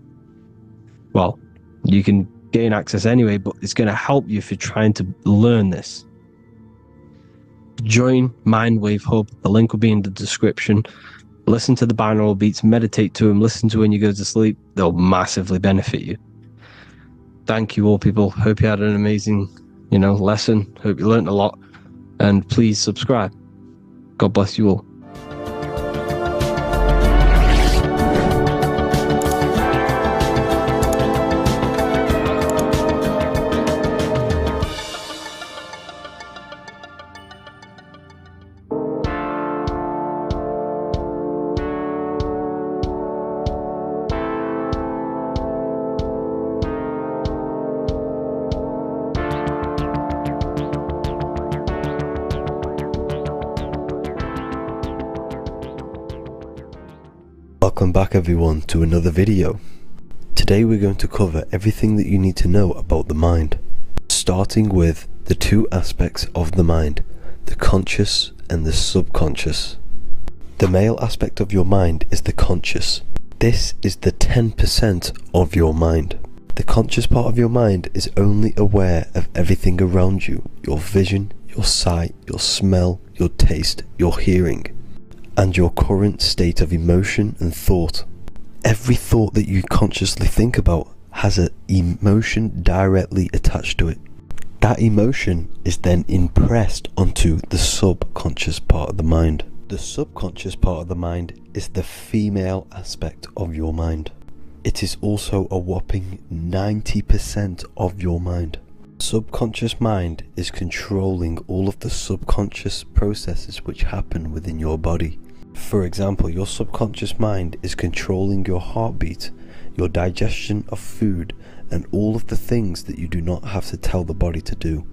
well, you can gain access anyway, but it's going to help you if you're trying to learn this. Join Mindwave Hub. The link will be in the description. Listen to the binaural beats, meditate to them, listen to when you go to sleep. They'll massively benefit you. Thank you all, people. Hope you had an amazing, lesson. Hope you learned a lot. And please subscribe. God bless you all. Welcome back everyone to another video. Today we're going to cover everything that you need to know about the mind, starting with the two aspects of the mind, the conscious and the subconscious. The male aspect of your mind is the conscious. This is the 10% of your mind. The conscious part of your mind is only aware of everything around you, your vision, your sight, your smell, your taste, your hearing, and your current state of emotion and thought. Every thought that you consciously think about has an emotion directly attached to it. That emotion is then impressed onto the subconscious part of the mind. The subconscious part of the mind is the female aspect of your mind. It is also a whopping 90% of your mind. Subconscious mind is controlling all of the subconscious processes which happen within your body. For example, your subconscious mind is controlling your heartbeat, your digestion of food, and all of the things that you do not have to tell the body to do.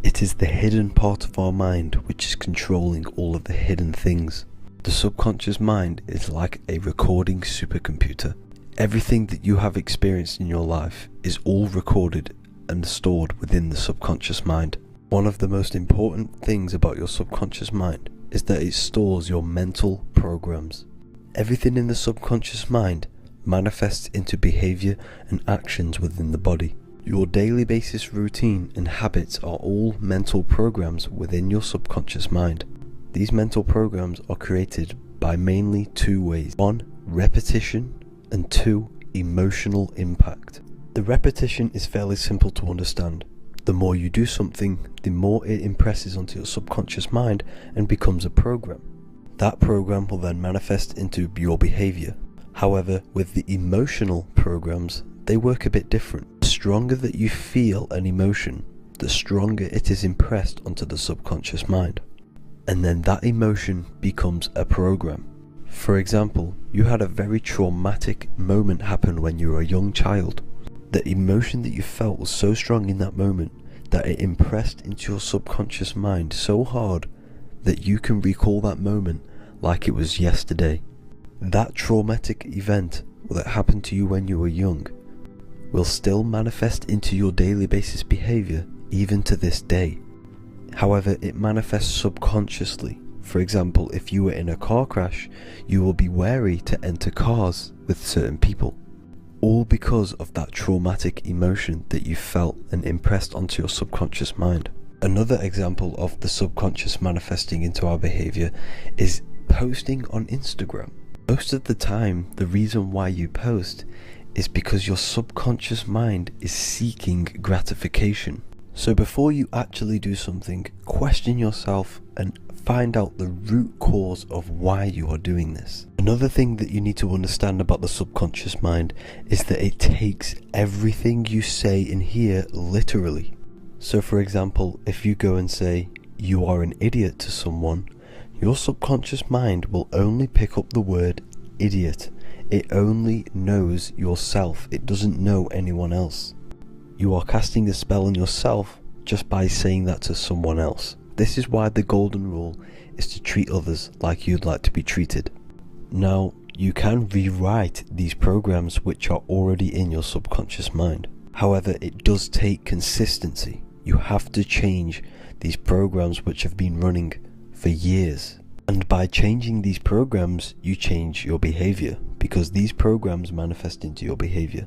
It is the hidden part of our mind which is controlling all of the hidden things. The subconscious mind is like a recording supercomputer. Everything that you have experienced in your life is all recorded and stored within the subconscious mind. One of the most important things about your subconscious mind is that it stores your mental programs. Everything in the subconscious mind manifests into behavior and actions within the body. Your daily basis routine and habits are all mental programs within your subconscious mind. These mental programs are created by mainly two ways. 1. Repetition, and 2. Emotional impact. The repetition is fairly simple to understand. The more you do something, the more it impresses onto your subconscious mind and becomes a program. That program will then manifest into your behavior. However, with the emotional programs, they work a bit different. The stronger that you feel an emotion, the stronger it is impressed onto the subconscious mind. And then that emotion becomes a program. For example, you had a very traumatic moment happen when you were a young child. The emotion that you felt was so strong in that moment that it impressed into your subconscious mind so hard that you can recall that moment like it was yesterday. That traumatic event that happened to you when you were young will still manifest into your daily basis behavior even to this day. However, it manifests subconsciously. For example, if you were in a car crash, you will be wary to enter cars with certain people. All because of that traumatic emotion that you felt and impressed onto your subconscious mind. Another example of the subconscious manifesting into our behavior is posting on Instagram. Most of the time, the reason why you post is because your subconscious mind is seeking gratification. So before you actually do something, question yourself and find out the root cause of why you are doing this. Another thing that you need to understand about the subconscious mind is that it takes everything you say and hear literally. So for example, if you go and say, "You are an idiot" to someone, your subconscious mind will only pick up the word idiot. It only knows yourself. It doesn't know anyone else. You are casting a spell on yourself just by saying that to someone else. This is why the golden rule is to treat others like you'd like to be treated. Now, you can rewrite these programs which are already in your subconscious mind. However, it does take consistency. You have to change these programs which have been running for years. And by changing these programs, you change your behavior, because these programs manifest into your behavior.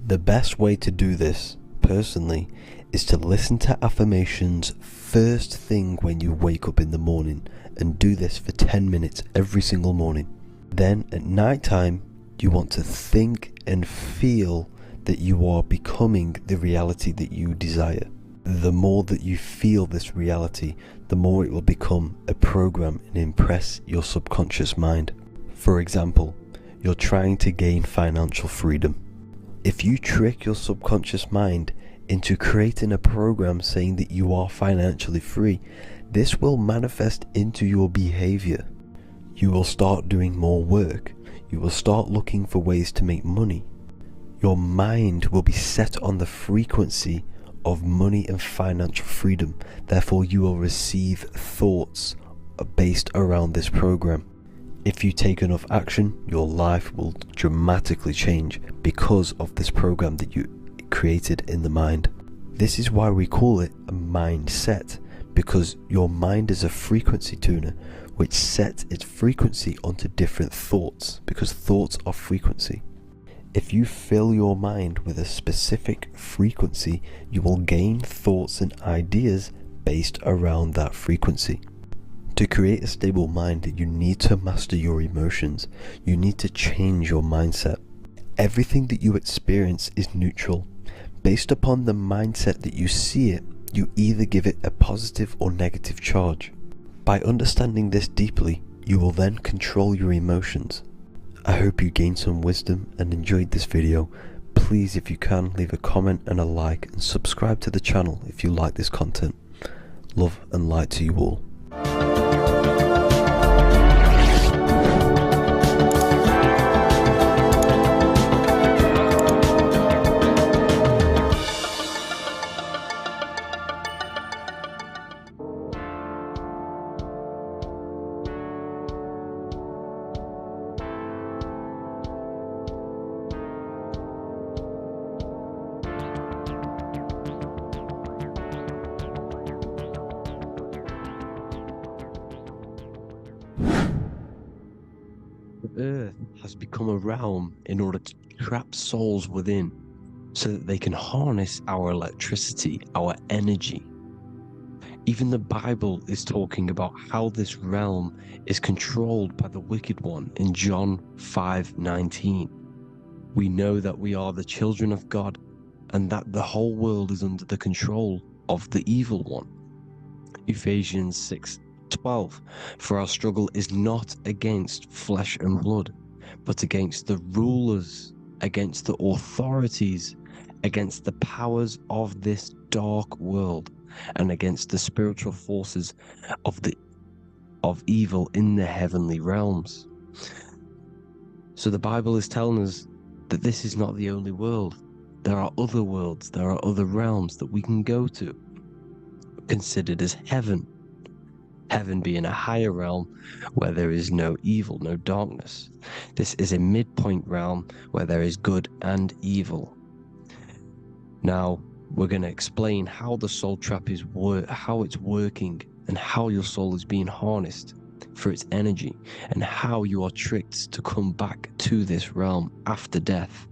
The best way to do this, personally, is to listen to affirmations first thing when you wake up in the morning, and do this for 10 minutes every single morning. Then at night time, you want to think and feel that you are becoming the reality that you desire. The more that you feel this reality, the more it will become a program and impress your subconscious mind. For example, you're trying to gain financial freedom. If you trick your subconscious mind into creating a program saying that you are financially free, this will manifest into your behavior. You will start doing more work. You will start looking for ways to make money. Your mind will be set on the frequency of money and financial freedom. Therefore, you will receive thoughts based around this program. If you take enough action, your life will dramatically change because of this program that you created in the mind. This is why we call it a mindset, because your mind is a frequency tuner which sets its frequency onto different thoughts, because thoughts are frequency. If you fill your mind with a specific frequency, you will gain thoughts and ideas based around that frequency. To create a stable mind, you need to master your emotions. You need to change your mindset. Everything that you experience is neutral. Based upon the mindset that you see it, you either give it a positive or negative charge. By understanding this deeply, you will then control your emotions. I hope you gained some wisdom and enjoyed this video. Please, if you can, leave a comment and a like, and subscribe to the channel if you like this content. Love and light to you all. earth has become a realm in order to trap souls within so that they can harness our electricity, our energy. Even the Bible is talking about how this realm is controlled by the wicked one in John 5:19. We know that we are the children of God and that the whole world is under the control of the evil one. Ephesians 6:12. For our struggle is not against flesh and blood, but against the rulers, against the authorities, against the powers of this dark world, and against the spiritual forces of evil in the heavenly realms. So the Bible is telling us that this is not the only world. There are other worlds, there are other realms that we can go to, considered as heaven. Heaven being a higher realm where there is no evil, no darkness. This is a midpoint realm where there is good and evil. Now, we're going to explain how the soul trap is how it's working and how your soul is being harnessed for its energy and how you are tricked to come back to this realm after death.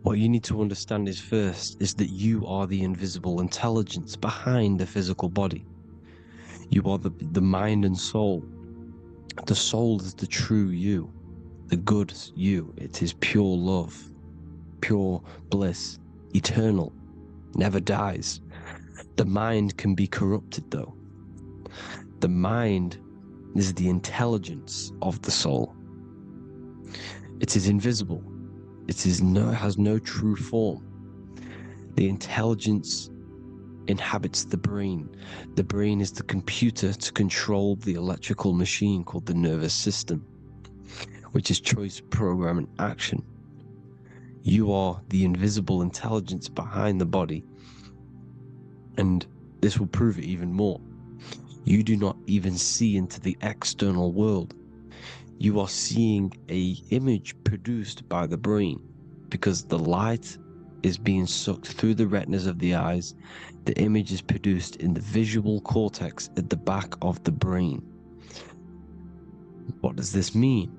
What you need to understand is first is that you are the invisible intelligence behind the physical body. You are the mind and soul. The soul is the true you, the good you. It is pure love, pure bliss, eternal, never dies. The mind can be corrupted though. The mind is the intelligence of the soul. It is invisible. It has no true form. The intelligence inhabits the brain. The brain is the computer to control the electrical machine called the nervous system, which is choice, program, and action. You are the invisible intelligence behind the body, and this will prove it even more. You do not even see into the external world. You are seeing an image produced by the brain because the light is being sucked through the retinas of the eyes. The image is produced in the visual cortex at the back of the brain. What does this mean?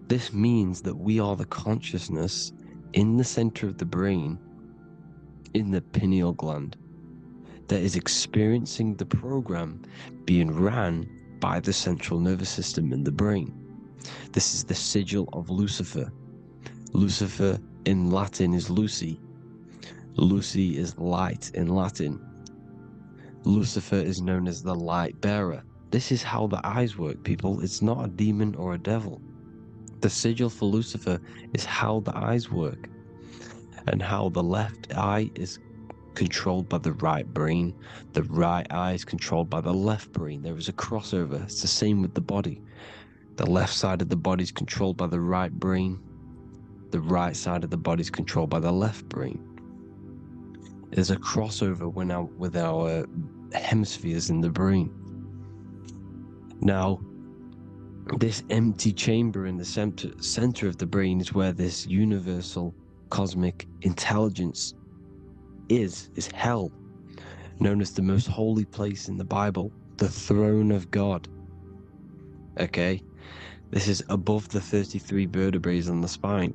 This means that we are the consciousness in the center of the brain, in the pineal gland, that is experiencing the program being ran by the central nervous system in the brain. This is the sigil of Lucifer. Lucifer in Latin is Lucy. Lucy is light in Latin. Lucifer is known as the light bearer. This is how the eyes work, people. It's not a demon or a devil. The sigil for Lucifer is how the eyes work, and how the left eye is controlled by the right brain. The right eye is controlled by the left brain. There is a crossover. It's the same with the body. The left side of the body is controlled by the right brain. The right side of the body is controlled by the left brain. There's a crossover with our hemispheres in the brain. Now, this empty chamber in the center of the brain is where this universal cosmic intelligence is hell, known as the most holy place in the Bible, the throne of God. Okay, this is above the 33 vertebrae on the spine.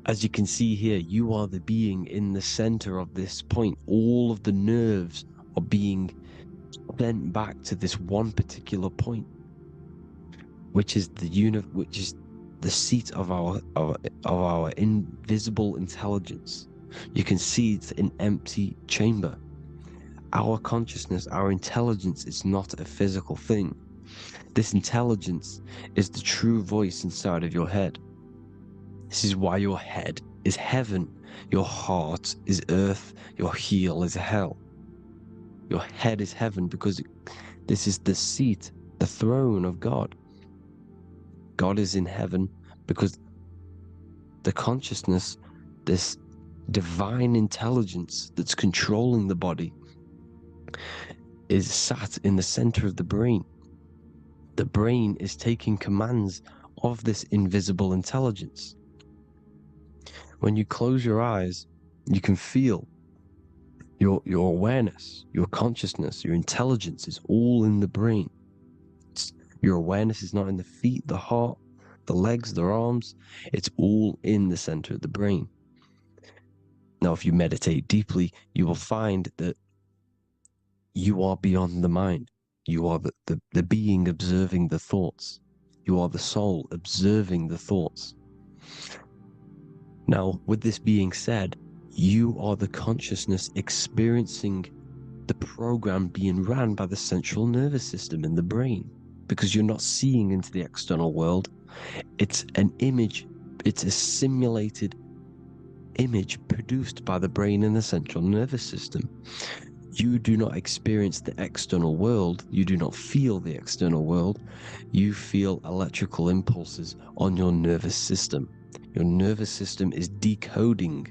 As you can see here, you are the being in the center of this point. All of the nerves are being sent back to this one particular point, which is the seat of our invisible intelligence. You can see it's an empty chamber. Our consciousness, our intelligence is not a physical thing. This intelligence is the true voice inside of your head. This is why your head is heaven, your heart is earth, your heel is hell. Your head is heaven because this is the seat, the throne of God. God is in heaven because the consciousness, this divine intelligence that's controlling the body, is sat in the center of the brain. The brain is taking commands of this invisible intelligence. When you close your eyes, you can feel your awareness, your consciousness, your intelligence is all in the brain. Your awareness is not in the feet, the heart, the legs, the arms. It's all in the center of the brain. Now, if you meditate deeply, you will find that you are beyond the mind. You are the being observing the thoughts. You are the soul observing the thoughts. Now, with this being said, you are the consciousness experiencing the program being ran by the central nervous system in the brain, because you're not seeing into the external world. It's an image, it's a simulated image produced by the brain and the central nervous system. You do not experience the external world. You do not feel the external world. You feel electrical impulses on your nervous system. Your nervous system is decoding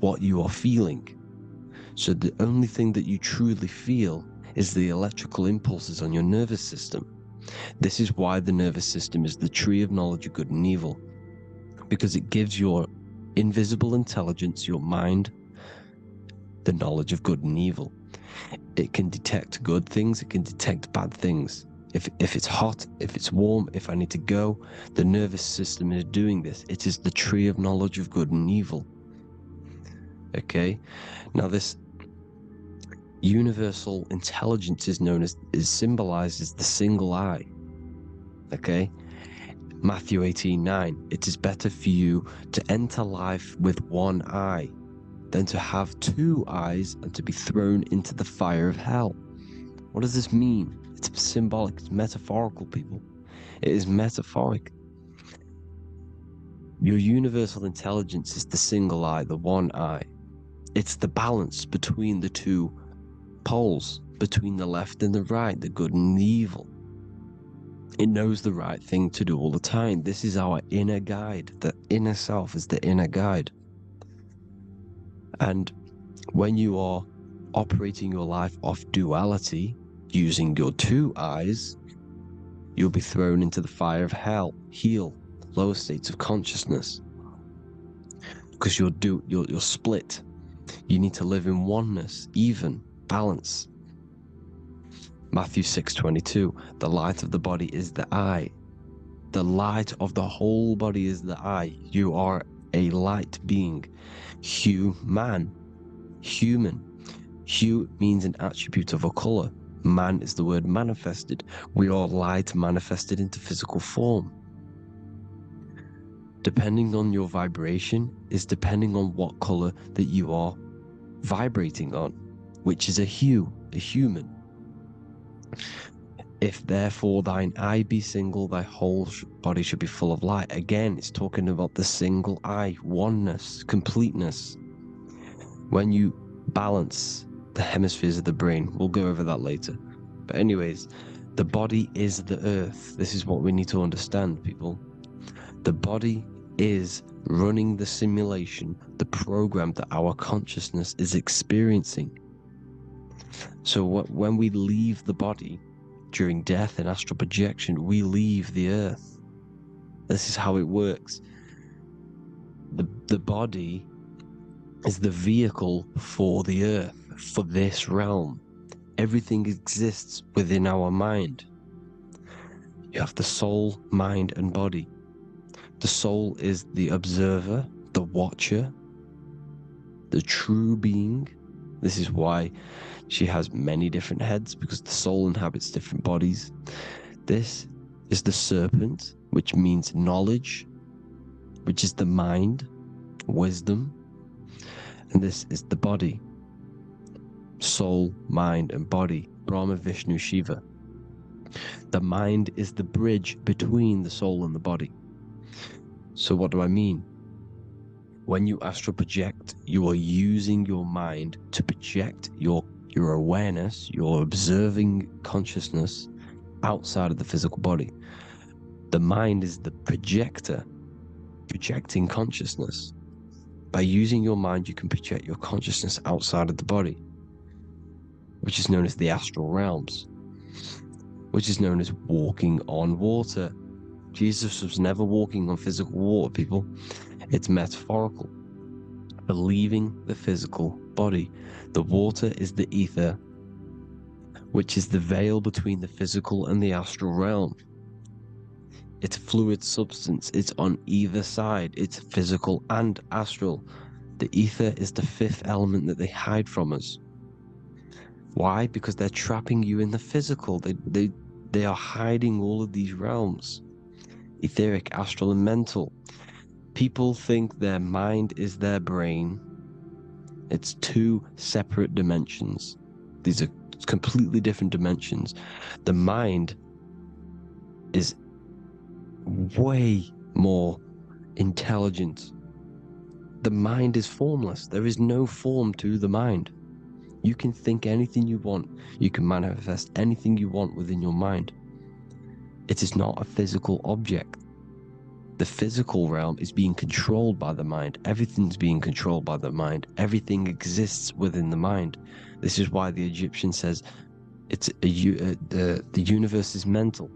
what you are feeling. So the only thing that you truly feel is the electrical impulses on your nervous system. This is why the nervous system is the tree of knowledge of good and evil, because it gives your invisible intelligence, your mind, the knowledge of good and evil. It can detect good things, it can detect bad things. If it's hot, if it's warm, if I need to go, the nervous system is doing this. It is the tree of knowledge of good and evil. Okay, now this universal intelligence is symbolized as the single eye. Okay, Matthew 18:9. It is better for you to enter life with one eye than to have two eyes and to be thrown into the fire of hell. What does this mean? It's symbolic, it's metaphorical, people. It is metaphoric. Your universal intelligence is the single eye, the one eye. It's the balance between the two poles, between the left and the right, the good and the evil. It knows the right thing to do all the time. This is our inner guide. The inner self is the inner guide. And when you are operating your life off duality, using your two eyes, you'll be thrown into the fire of hell, lower states of consciousness. Because you're split. You need to live in oneness, even, balance. Matthew 6:22, the light of the body is the eye. The light of the whole body is the eye. You are a light being. Human. Hue means an attribute of a color. Man is the word manifested. We are light manifested into physical form. Depending on your vibration is depending on what color that you are vibrating on, which is a hue, a human. If therefore thine eye be single, thy whole body should be full of light. Again, it's talking about the single eye, oneness, completeness. When you balance the hemispheres of the brain, we'll go over that later. But anyways, the body is the earth. This is what we need to understand, people. The body is running the simulation, the program that our consciousness is experiencing. So when we leave the body during death and astral projection, we leave the earth. This is how it works. The body is the vehicle for the earth, for this realm. Everything exists within our mind. You have the soul, mind, and body. The soul is the observer, the watcher, the true being. This is why she has many different heads, because the soul inhabits different bodies. This is the serpent, which means knowledge, which is the mind, wisdom. And this is the body, soul, mind, and body, Brahma, Vishnu, Shiva. The mind is the bridge between the soul and the body. So what do I mean? When you astral project, you are using your mind to project your awareness, your observing consciousness outside of the physical body. The mind is the projector, projecting consciousness. By using your mind, you can project your consciousness outside of the body, which is known as the astral realms, which is known as walking on water. Jesus was never walking on physical water, people. It's metaphorical for leaving the physical body. The water is the ether, which is the veil between the physical and the astral realm. It's a fluid substance. It's on either side. It's physical and astral. The ether is the fifth element that they hide from us. Why? Because they're trapping you in the physical. They are hiding all of these realms. Etheric, astral, and mental. People think their mind is their brain. It's two separate dimensions. These are completely different dimensions. The mind is way more intelligent. The mind is formless. There is no form to the mind. You can think anything you want. You can manifest anything you want within your mind. It is not a physical object. The physical realm is being controlled by the mind. Everything's being controlled by the mind. Everything exists within the mind. This is why the Egyptian says the universe is mental.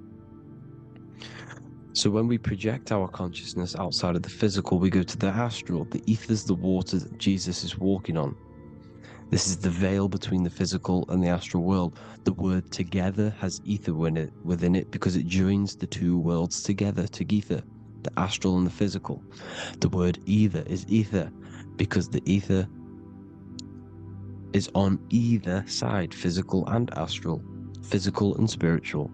So when we project our consciousness outside of the physical, we go to the astral. The ether is the water that Jesus is walking on. This is the veil between the physical and the astral world. The word together has ether within it because it joins the two worlds together, together, the astral and the physical. The word either is ether because the ether is on either side, physical and astral, physical and spiritual,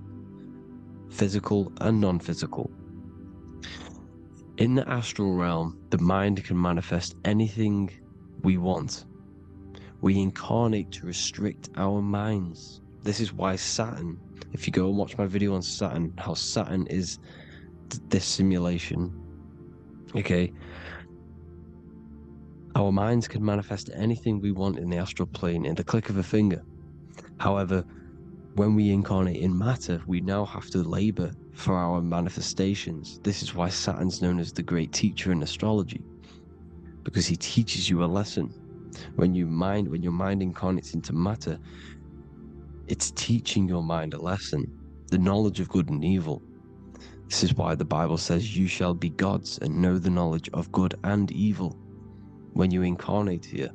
physical and non-physical. In the astral realm, the mind can manifest anything we want. We incarnate to restrict our minds. This is why Saturn, if you go and watch my video on Saturn, how Saturn is this simulation, okay? Our minds can manifest anything we want in the astral plane in the click of a finger. However, when we incarnate in matter, we now have to labor for our manifestations. This is why Saturn's known as the great teacher in astrology, because he teaches you a lesson. When your mind incarnates into matter, it's teaching your mind a lesson, the knowledge of good and evil. This is why the Bible says you shall be gods and know the knowledge of good and evil. When you incarnate here,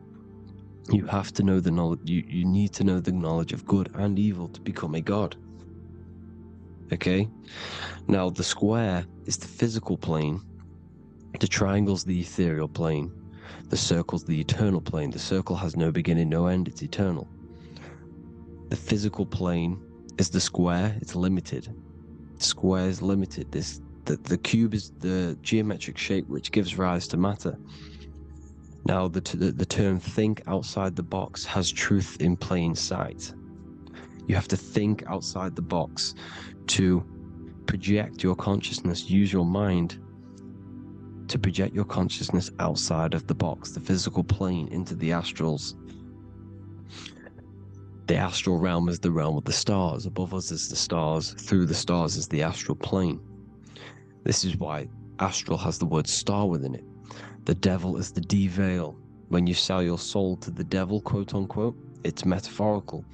you have to know the knowledge, you need to know the knowledge of good and evil to become a god. Okay? Now the square is the physical plane, the triangle's the ethereal plane, the circle's the eternal plane. The circle has no beginning, no end, it's eternal. The physical plane is the square, it's limited. The square is limited. The cube is the geometric shape which gives rise to matter. Now the term think outside the box has truth in plain sight. You have to think outside the box to project your consciousness, use your mind to project your consciousness outside of the box, the physical plane, into the astrals. The astral realm is the realm of the stars. Above us is the stars. Through the stars is the astral plane. This is why astral has the word star within it. The devil is the de-veil. When you sell your soul to the devil, quote unquote, it's metaphorical.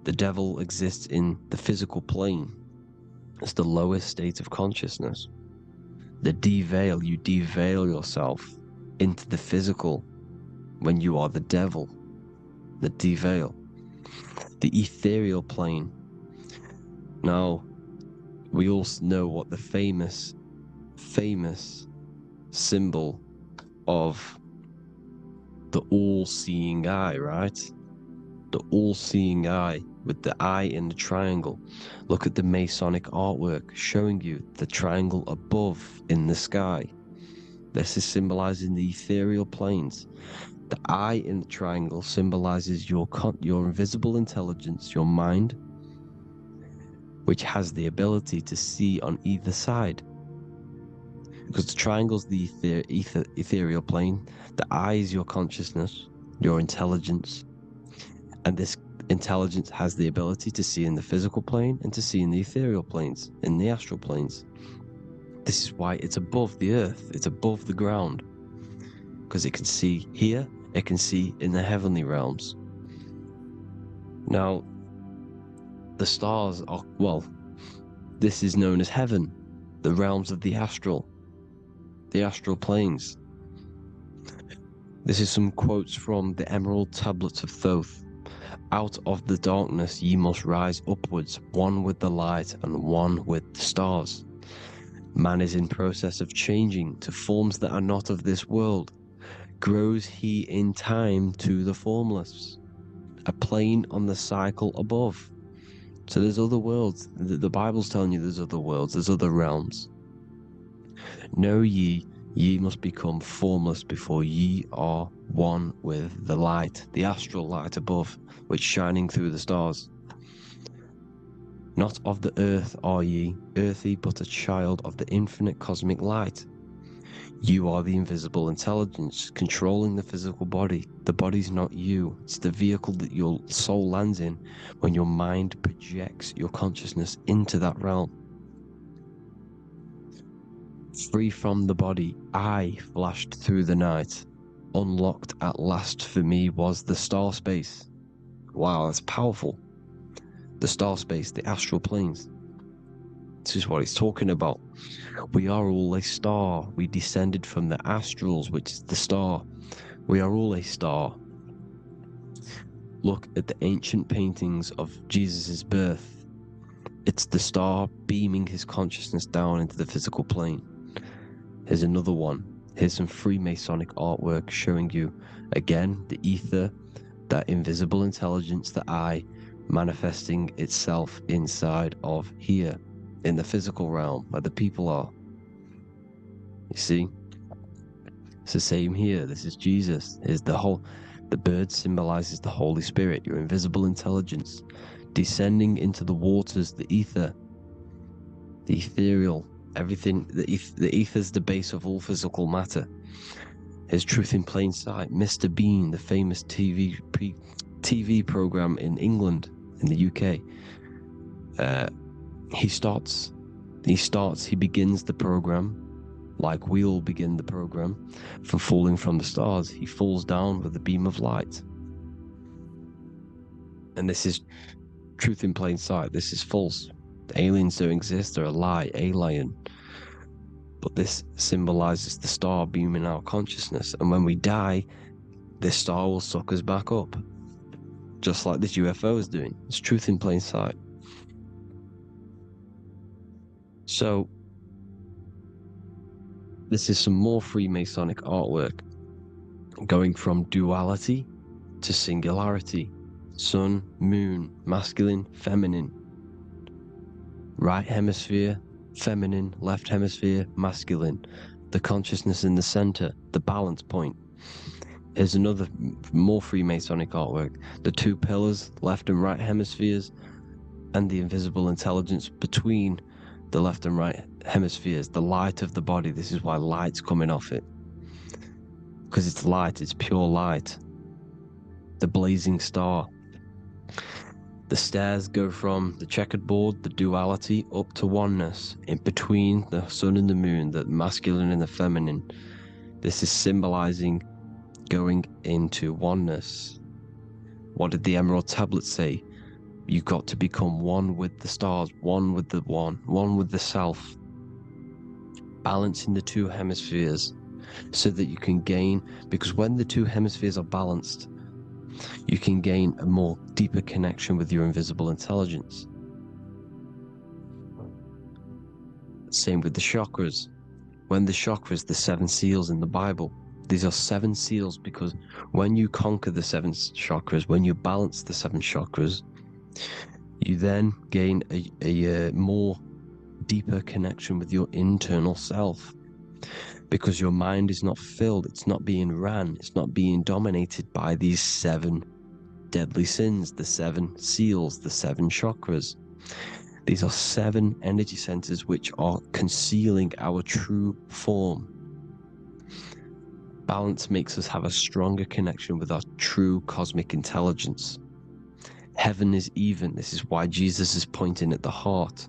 The devil exists in the physical plane. It's the lowest state of consciousness. The de-veil, you de-veil yourself into the physical when you are the devil. The de-veil. The ethereal plane. Now, we all know what the famous symbol of the all-seeing eye, right? The all-seeing eye with the eye in the triangle. Look at the Masonic artwork showing you the triangle above in the sky. This is symbolizing the ethereal planes. The eye in the triangle symbolizes your invisible intelligence, your mind, which has the ability to see on either side. Because the triangle's the ethereal plane, the eye is your consciousness, your intelligence, and this intelligence has the ability to see in the physical plane and to see in the ethereal planes, in the astral planes. This is why it's above the earth, it's above the ground, because it can see here, it can see in the heavenly realms. Now, the stars are, well, this is known as heaven, the realms of the astral planes. This is some quotes from the Emerald Tablets of Thoth. Out of the darkness ye must rise upwards, one with the light and one with the stars. Man is in process of changing to forms that are not of this world. Grows he in time to the formless, a plane on the cycle above. So there's other worlds. The Bible's telling you there's other worlds, there's other realms. Know ye must become formless before ye are one with the light, the astral light above, which shining through the stars. Not of the earth are ye, earthy, but a child of the infinite cosmic light. You are the invisible intelligence controlling the physical body. The body's not you. It's the vehicle that your soul lands in when your mind projects your consciousness into that realm. Free from the body, I flashed through the night. Unlocked at last for me was the star space. Wow, that's powerful. The star space, the astral planes. This is what it's talking about. We are all a star. We descended from the astrals, which is the star. We are all a star. Look at the ancient paintings of Jesus' birth. It's the star beaming his consciousness down into the physical plane. Here's another one. Here's some Freemasonic artwork showing you, again, the ether, that invisible intelligence, the I, manifesting itself inside of here, in the physical realm, where the people are. You see? It's the same here. This is Jesus. Here's the bird symbolizes the Holy Spirit, your invisible intelligence, descending into the waters, the ether, the ethereal, everything. The ether's the base of all physical matter. Here's Truth in Plain Sight. Mr. Bean, the famous TV program in England, in the UK. He begins the program like we all begin the program, for falling from the stars. He falls down with a beam of light. And this is Truth in Plain Sight. This is false. The aliens don't exist. They're a lie, alien. But this symbolizes the star beaming our consciousness. And when we die, this star will suck us back up. Just like this UFO is doing. It's Truth in Plain Sight. So, this is some more Freemasonic artwork, going from duality to singularity. Sun, moon, masculine, feminine. Right hemisphere, feminine, left hemisphere, masculine. The consciousness in the center, the balance point. Here's another more Freemasonic artwork. The two pillars, left and right hemispheres, and the invisible intelligence between the left and right hemispheres, the light of the body. This is why light's coming off it. Because it's light, it's pure light. The blazing star. The stairs go from the checkered board, the duality, up to oneness, in between the sun and the moon, the masculine and the feminine. This is symbolizing going into oneness. What did the Emerald Tablet say? You've got to become one with the stars, one with the one with the self. Balancing the two hemispheres so that you can gain, because when the two hemispheres are balanced, you can gain a more deeper connection with your invisible intelligence. Same with the chakras. When the chakras, the 7 seals in the Bible, these are 7 seals because when you conquer the 7 chakras, when you balance the 7 chakras, you then gain a more deeper connection with your internal self, because your mind is not filled, it's not being ran, it's not being dominated by these 7 deadly sins, the 7 seals, the 7 chakras. These are 7 energy centers which are concealing our true form. Balance makes us have a stronger connection with our true cosmic intelligence. Heaven is even. This is why Jesus is pointing at the heart.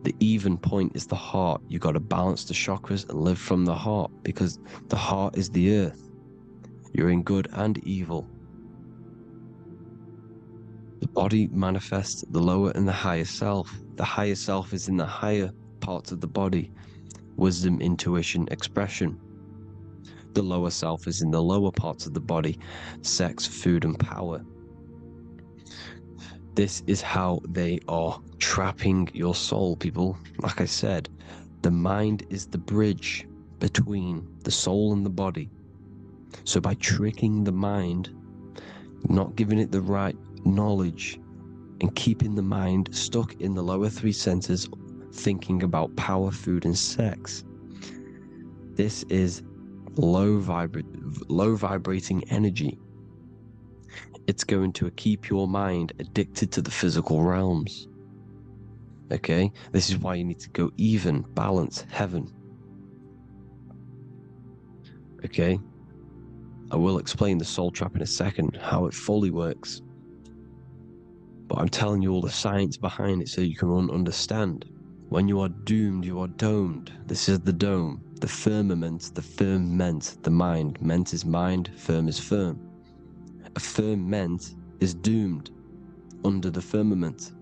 The even point is the heart. You got to balance the chakras and live from the heart, because the heart is the earth. You're in good and evil. The body manifests the lower and the higher self. The higher self is in the higher parts of the body. Wisdom, intuition, expression. The lower self is in the lower parts of the body. Sex, food, and power. This is how they are trapping your soul, people. Like I said, the mind is the bridge between the soul and the body. So by tricking the mind, not giving it the right knowledge, and keeping the mind stuck in the lower three senses, thinking about power, food, and sex, this is low vibrating energy. It's going to keep your mind addicted to the physical realms. Okay? This is why you need to go even, balance, heaven. Okay? I will explain the soul trap in a second, how it fully works. But I'm telling you all the science behind it so you can understand. When you are doomed, you are domed. This is the dome, the firmament, the firmament, the mind. Ment is mind, firm is firm. A firmament is doomed under the firmament.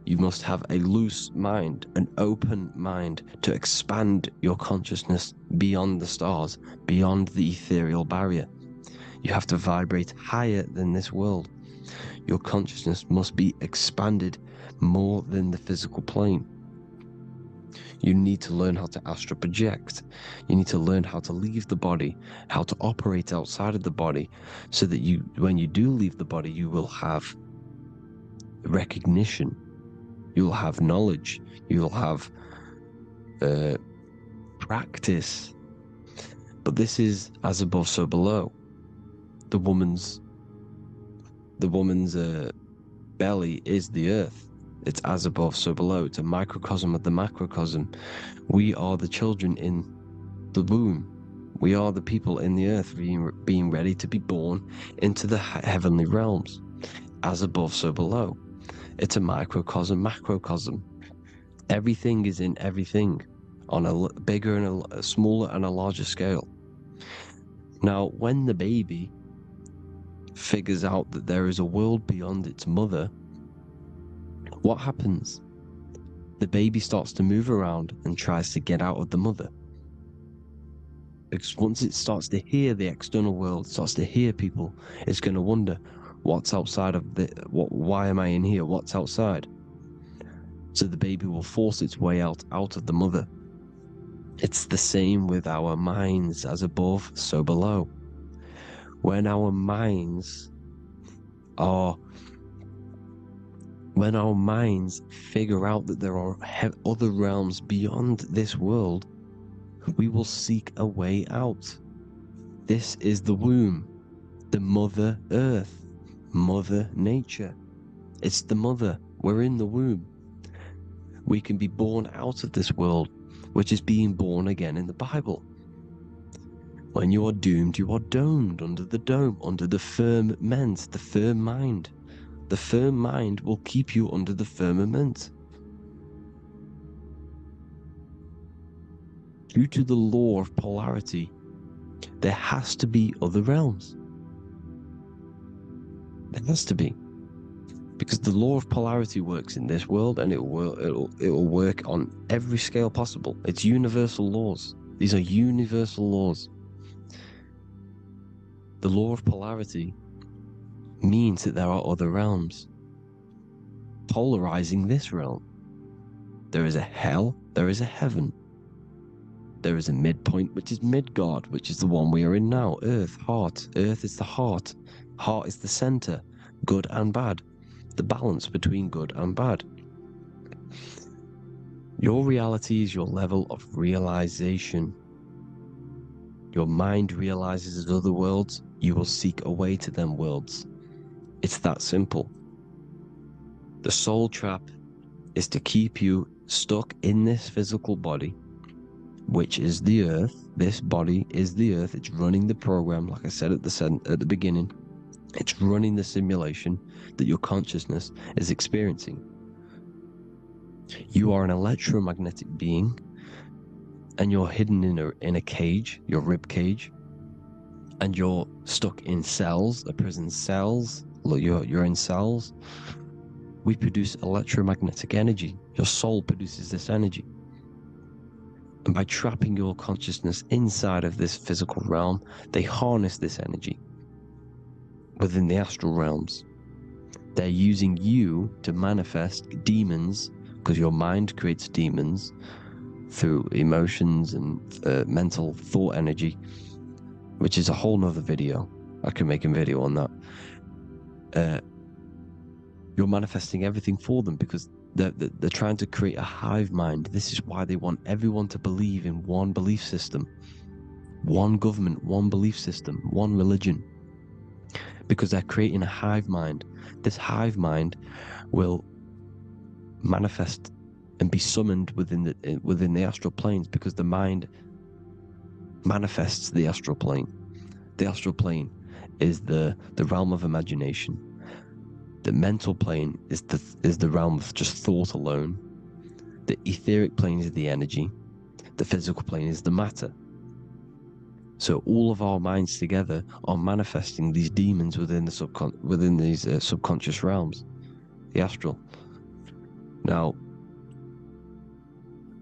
You must have a loose mind, an open mind to expand your consciousness beyond the stars, beyond the ethereal barrier. You have to vibrate higher than this world. Your consciousness must be expanded more than the physical plane. You need to learn how to astral project. You need to learn how to leave the body, how to operate outside of the body, so that you, when you do leave the body, you will have recognition. You'll have knowledge. You'll have practice. But this is as above, so below. The woman's belly is the earth. It's as above, so below. It's a microcosm of the macrocosm. We are the children in the womb. We are the people in the earth being ready to be born into the heavenly realms. As above, so below. It's a microcosm, macrocosm. Everything is in everything on a bigger and a smaller and a larger scale. Now, when the baby figures out that there is a world beyond its mother, what happens? The baby starts to move around and tries to get out of the mother. Because once it starts to hear the external world, starts to hear people, it's going to wonder, what's outside of why am I in here? What's outside? So the baby will force its way out of the mother. It's the same with our minds, as above, so below. When our minds figure out that there are other realms beyond this world, we will seek a way out. This is the womb, the Mother Earth, Mother Nature. It's the mother. We're in the womb. We can be born out of this world, which is being born again in the Bible. When you are doomed, you are domed under the dome, under the firmament, the firm mind. The firm mind will keep you under the firmament. Due to the law of polarity, there has to be other realms. There has to be. Because the law of polarity works in this world, and it will work on every scale possible. It's universal laws. These are universal laws. The law of polarity means that there are other realms polarizing this realm. There is a hell, there is a heaven. There is a midpoint, which is Midgard, which is the one we are in now. Earth, heart. Earth is the heart. Heart is the center, good and bad. The balance between good and bad. Your reality is your level of realization. Your mind realizes other worlds, you will seek a way to them worlds. It's that simple. The soul trap is to keep you stuck in this physical body, which is the earth. This body is the earth. It's running the program, like I said at the beginning. It's running the simulation that your consciousness is experiencing. You are an electromagnetic being, and you're hidden in a cage, your rib cage, and you're stuck in cells, a prison cells. You're in cells. We produce electromagnetic energy. Your soul produces this energy. And by trapping your consciousness inside of this physical realm, they harness this energy within the astral realms. They're using you to manifest demons, because your mind creates demons through emotions and mental thought energy, which is a whole nother video. I can make a video on that. You're manifesting everything for them because they're trying to create a hive mind. This is why they want everyone to believe in one belief system, one government, one belief system, one religion, because they're creating a hive mind. This hive mind will manifest and be summoned within the astral planes, because the mind manifests the astral plane. The astral plane is the realm of imagination. The mental plane is the realm of just thought alone. The etheric plane is the energy. The physical plane is the matter. So all of our minds together are manifesting these demons within these subconscious realms, the astral. Now,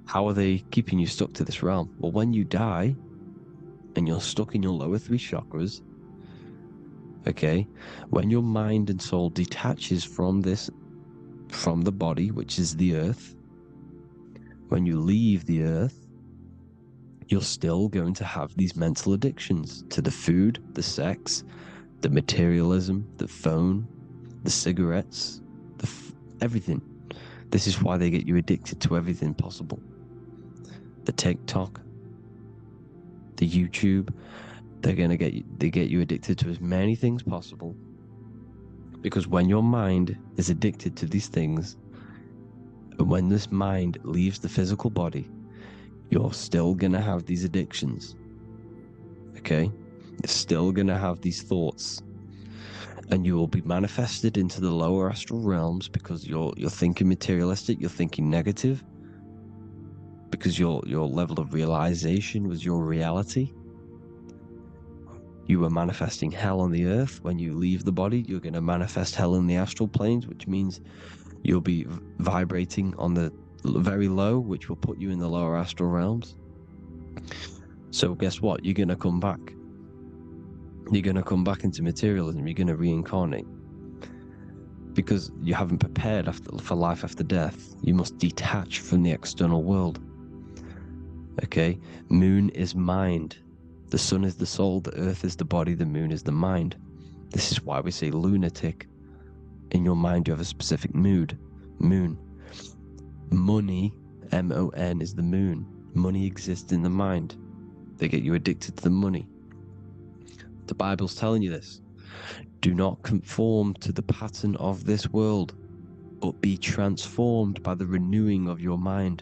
how are they keeping you stuck to this realm? Well, when you die and you're stuck in your lower three chakras, okay, when your mind and soul detaches from the body, which is the earth, when you leave the earth, you're still going to have these mental addictions to the food, the sex, the materialism, the phone, the cigarettes, everything. This is why they get you addicted to everything possible. The TikTok, the YouTube, they get you addicted to as many things possible, because when your mind is addicted to these things, and when this mind leaves the physical body, you're still gonna have these addictions. Okay, you're still gonna have these thoughts, and you will be manifested into the lower astral realms because you're thinking materialistic, you're thinking negative, because your level of realization was your reality. You were manifesting hell on the earth. When you leave the body, you're going to manifest hell in the astral planes, which means you'll be vibrating on the very low, which will put you in the lower astral realms. So guess what? You're going to come back. You're going to come back into materialism. You're going to reincarnate, because you haven't prepared for life after death. You must detach from the external world. Okay? Moon is mind. The sun is the soul, the earth is the body, the moon is the mind. This is why we say lunatic. In your mind, you have a specific mood. Moon. Money, M-O-N, is the moon. Money exists in the mind. They get you addicted to the money. The Bible's telling you this. Do not conform to the pattern of this world, but be transformed by the renewing of your mind.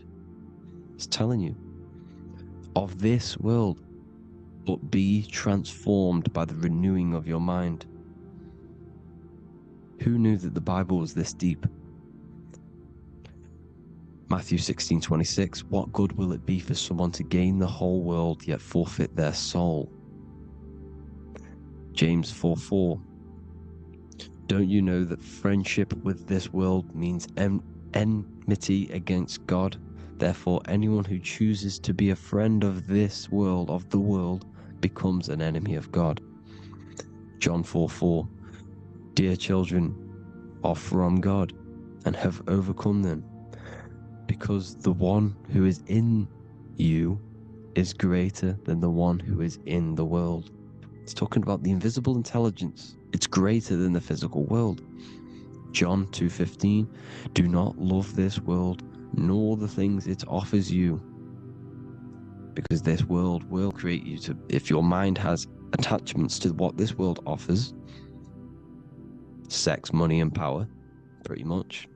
It's telling you. Of this world, but be transformed by the renewing of your mind. Who knew that the Bible was this deep? Matthew 16:26, what good will it be for someone to gain the whole world yet forfeit their soul? James 4:4, don't you know that friendship with this world means enmity against God? Therefore, anyone who chooses to be a friend of this world, of the world, becomes an enemy of God. John 4:4, dear children are from God and have overcome them, because the one who is in you is greater than the one who is in the world. It's talking about the invisible intelligence. It's greater than the physical world. John 2:15, do not love this world, nor the things it offers you, because this world will create you to, if your mind has attachments to what this world offers, sex, money, and power, pretty much,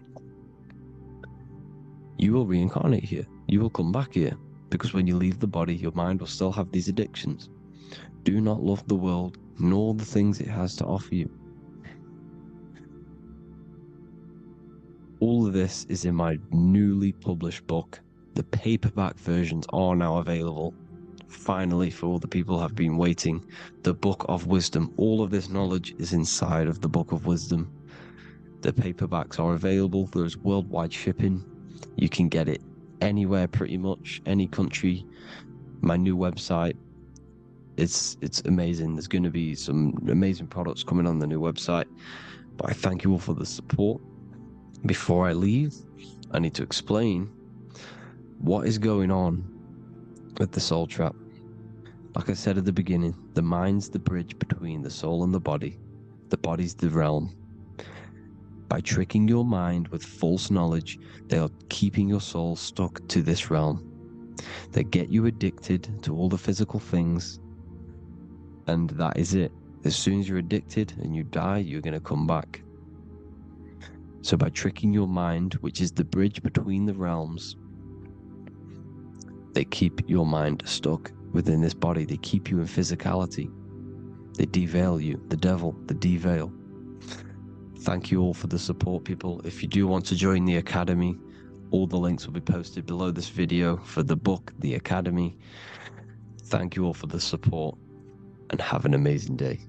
you will reincarnate here. You will come back here, because when you leave the body, your mind will still have these addictions. Do not love the world, nor the things it has to offer you. All of this is in my newly published book. The paperback versions are now available. Finally, for all the people who have been waiting, the Book of Wisdom. All of this knowledge is inside of the Book of Wisdom. The paperbacks are available. There's worldwide shipping. You can get it anywhere, pretty much, any country. My new website, it's amazing. There's going to be some amazing products coming on the new website. But I thank you all for the support. Before I leave, I need to explain what is going on with the soul trap. Like I said at the beginning, the mind's the bridge between the soul and the body. The body's the realm. By tricking your mind with false knowledge, they are keeping your soul stuck to this realm. They get you addicted to all the physical things, and that is it. As soon as you're addicted and you die, you're going to come back. So by tricking your mind, which is the bridge between the realms, they keep your mind stuck within this body. They keep you in physicality. They deveil you, the devil, the deveil. Thank you all for the support, people. If you do want to join the Academy, all the links will be posted below this video for the book, The Academy. Thank you all for the support, and have an amazing day.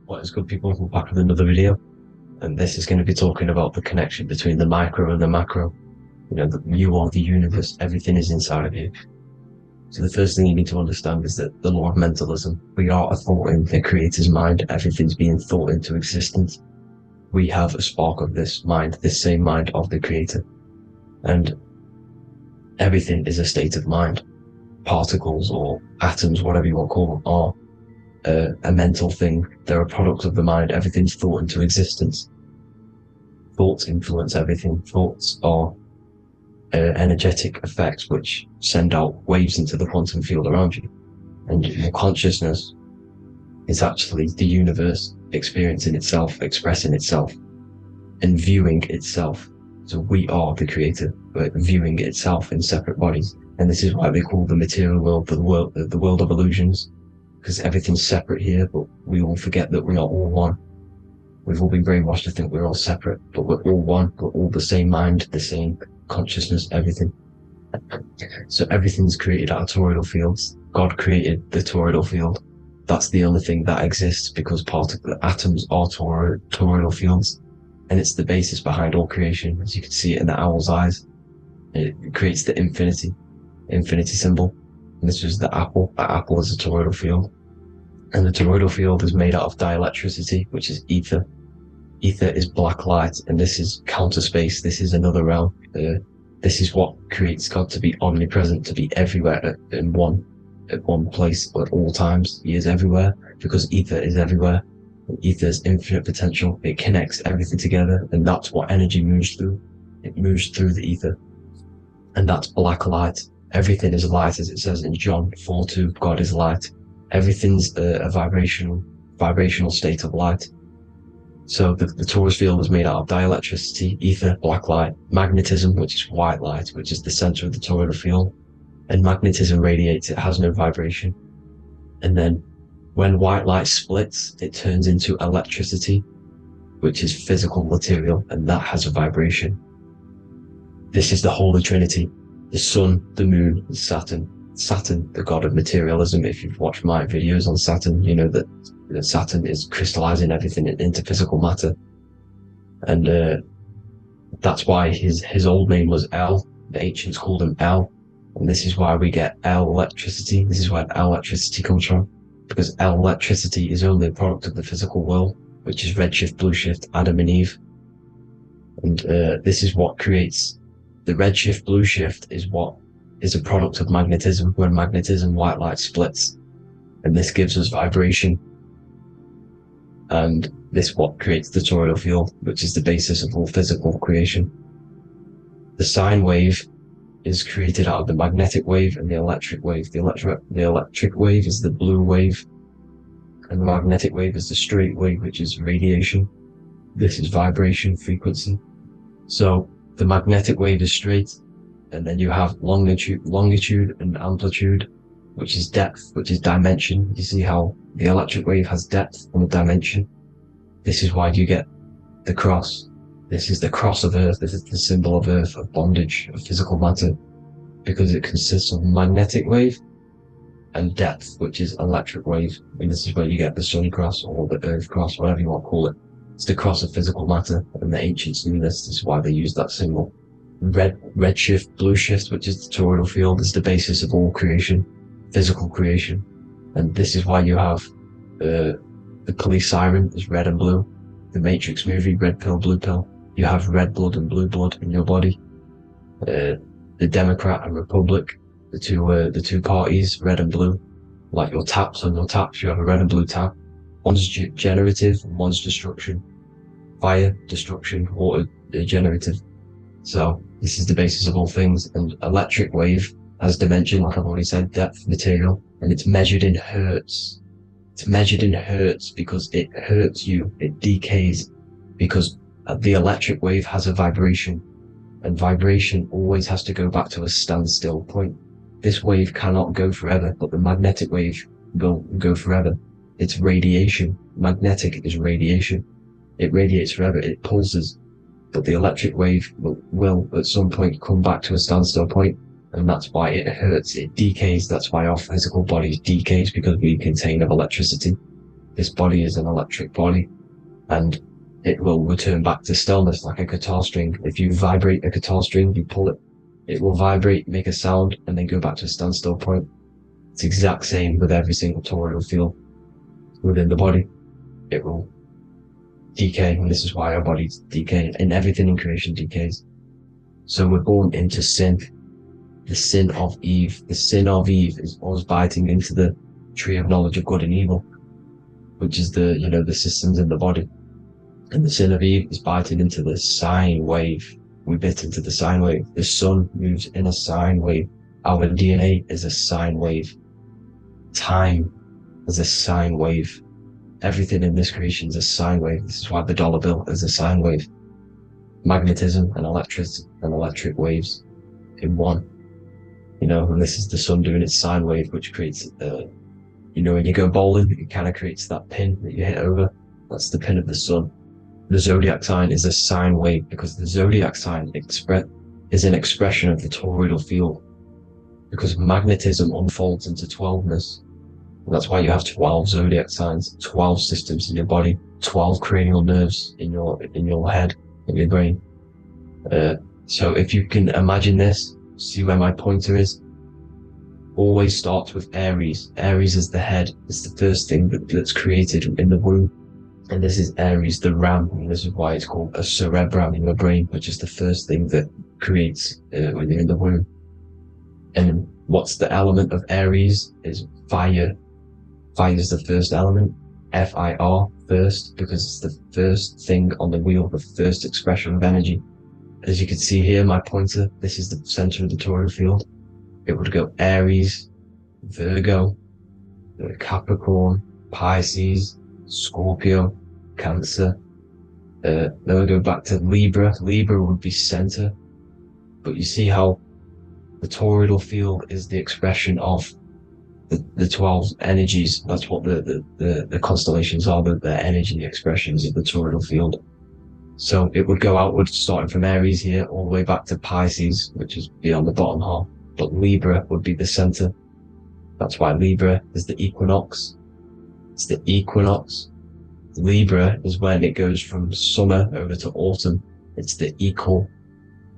What is good, people? We're back with another video, and this is going to be talking about the connection between the micro and the macro. You know, you are the universe, everything is inside of you. So the first thing you need to understand is that the law of mentalism, we are a thought in the creator's mind, everything's being thought into existence. We have a spark of this mind, this same mind of the creator, and everything is a state of mind. Particles or atoms, whatever you want to call them, are a mental thing. They're a product of the mind. Everything's thought into existence. Thoughts influence everything. Thoughts are energetic effects which send out waves into the quantum field around you. And your consciousness is actually the universe experiencing itself, expressing itself, and viewing itself. So we are the creator, but viewing itself in separate bodies. And this is why they call the material world the world of illusions. Because everything's separate here, but we all forget that we are all one. We've all been brainwashed to think we're all separate, but we're all one. We're all the same mind, the same consciousness, everything. So everything's created out of toroidal fields. God created the toroidal field. That's the only thing that exists, because atoms are toroidal fields, and it's the basis behind all creation. As you can see it in the owl's eyes, it creates the infinity symbol. And this is the apple. The apple is a toroidal field. And the toroidal field is made out of dielectricity, which is ether. Ether is black light, and this is counter space. This is another realm. This is what creates God to be omnipresent, to be everywhere at one place at all times. He is everywhere because ether is everywhere. And ether is infinite potential. It connects everything together, and that's what energy moves through. It moves through the ether. And that's black light. Everything is light, as it says in John 4:2. God is light. Everything's a vibrational state of light. So the torus field is made out of dielectricity, ether, black light, magnetism, which is white light, which is the center of the toroidal field. And magnetism radiates, it has no vibration. And then when white light splits, it turns into electricity, which is physical material, and that has a vibration. This is the Holy Trinity. The sun, the moon, and Saturn. Saturn, the god of materialism. If you've watched my videos on Saturn, you know that Saturn is crystallizing everything into physical matter. And that's why his old name was El. The ancients called him El. And this is why we get El electricity. This is where El electricity comes from. Because El electricity is only a product of the physical world, which is redshift, blueshift, Adam and Eve. And this is what creates the redshift, blueshift is what is a product of magnetism. When magnetism, white light splits, and this gives us vibration. And this what creates the toroidal field, which is the basis of all physical creation. The sine wave is created out of the magnetic wave and the electric wave. The electric wave is the blue wave, and the magnetic wave is the straight wave, which is radiation. This is vibration, frequency. So the magnetic wave is straight, and then you have longitude and amplitude, which is depth, which is dimension. You see how the electric wave has depth and a dimension. This is why you get the cross. This is the cross of Earth. This is the symbol of Earth, of bondage, of physical matter, because it consists of magnetic wave and depth, which is electric wave. And this is where you get the sun cross or the earth cross, whatever you want to call it. It's the cross of physical matter, and the ancients knew this. This is why they used that symbol. Red shift, blue shift, which is the toroidal field, is the basis of all creation, physical creation. And this is why you have the police siren is red and blue. The Matrix movie, red pill, blue pill. You have red blood and blue blood in your body. The Democrat and Republic, the two parties, red and blue. Like your taps on your taps, you have a red and blue tap. One's generative, and one's destruction. Fire, destruction, water, generative. So this is the basis of all things. And electric wave has dimension, like I've already said, depth, material, and it's measured in hertz. It's measured in hertz because it hurts you, it decays, because the electric wave has a vibration, and vibration always has to go back to a standstill point. This wave cannot go forever, but the magnetic wave will go forever. It's radiation. Magnetic is radiation. It radiates forever, it pulses. But the electric wave will at some point come back to a standstill point, and that's why it hurts, it decays. That's why our physical body decays, because we contain of electricity. This body is an electric body, and it will return back to stillness like a guitar string. If you vibrate a guitar string, you pull it, it will vibrate, make a sound, and then go back to a standstill point. It's the exact same with every single toroidal field within the body. It will decay, and this is why our bodies decay, and everything in creation decays. So we're born into sin. The sin of Eve. The sin of Eve is us biting into the tree of knowledge of good and evil, which is the systems in the body. And the sin of Eve is biting into the sine wave. We bit into the sine wave. The sun moves in a sine wave. Our DNA is a sine wave. Time is a sine wave. Everything in this creation is a sine wave. This is why the dollar bill is a sine wave. Magnetism and electricity and electric waves in one. And this is the sun doing its sine wave, which creates, when you go bowling, it kind of creates that pin that you hit over. That's the pin of the sun. The zodiac sign is a sine wave, because the zodiac sign is an expression of the toroidal field, because magnetism unfolds into 12ness. And that's why you have 12 zodiac signs, 12 systems in your body, 12 cranial nerves in your head, in your brain. So if you can imagine this, see where my pointer is, always starts with Aries. Aries is the head. It's the first thing that's created in the womb. And this is Aries, the ram, and this is why it's called a cerebrum in your brain, which is the first thing that creates when you're in the womb. And what's the element of Aries is fire. Fire is the first element, F-I-R, first, because it's the first thing on the wheel, the first expression of energy. As you can see here, my pointer, this is the center of the toroidal field. It would go Aries, Virgo, Capricorn, Pisces, Scorpio, Cancer. Then we go back to Libra. Libra would be center. But you see how the toroidal field is the expression of the 12 energies. That's what the constellations are, the energy expressions of the toroidal field. So it would go outwards, starting from Aries here, all the way back to Pisces, which is beyond the bottom half. But Libra would be the center. That's why Libra is the equinox. It's the equinox. Libra is when it goes from summer over to autumn. It's the equal.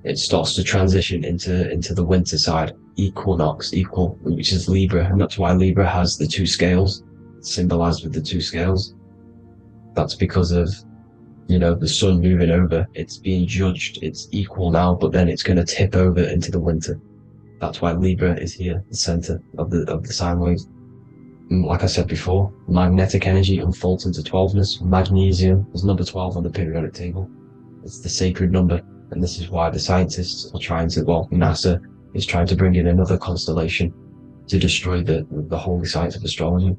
It starts to transition into the winter side. Equinox, equal, which is Libra. And that's why Libra has the two scales, symbolized with the two scales. That's because of, the sun moving over. It's being judged. It's equal now, but then it's going to tip over into the winter. That's why Libra is here, the center of the sine wave. Like I said before, magnetic energy unfolds into 12ness. Magnesium is number 12 on the periodic table. It's the sacred number. And this is why the scientists are trying to, NASA is trying to bring in another constellation to destroy the holy science of astrology.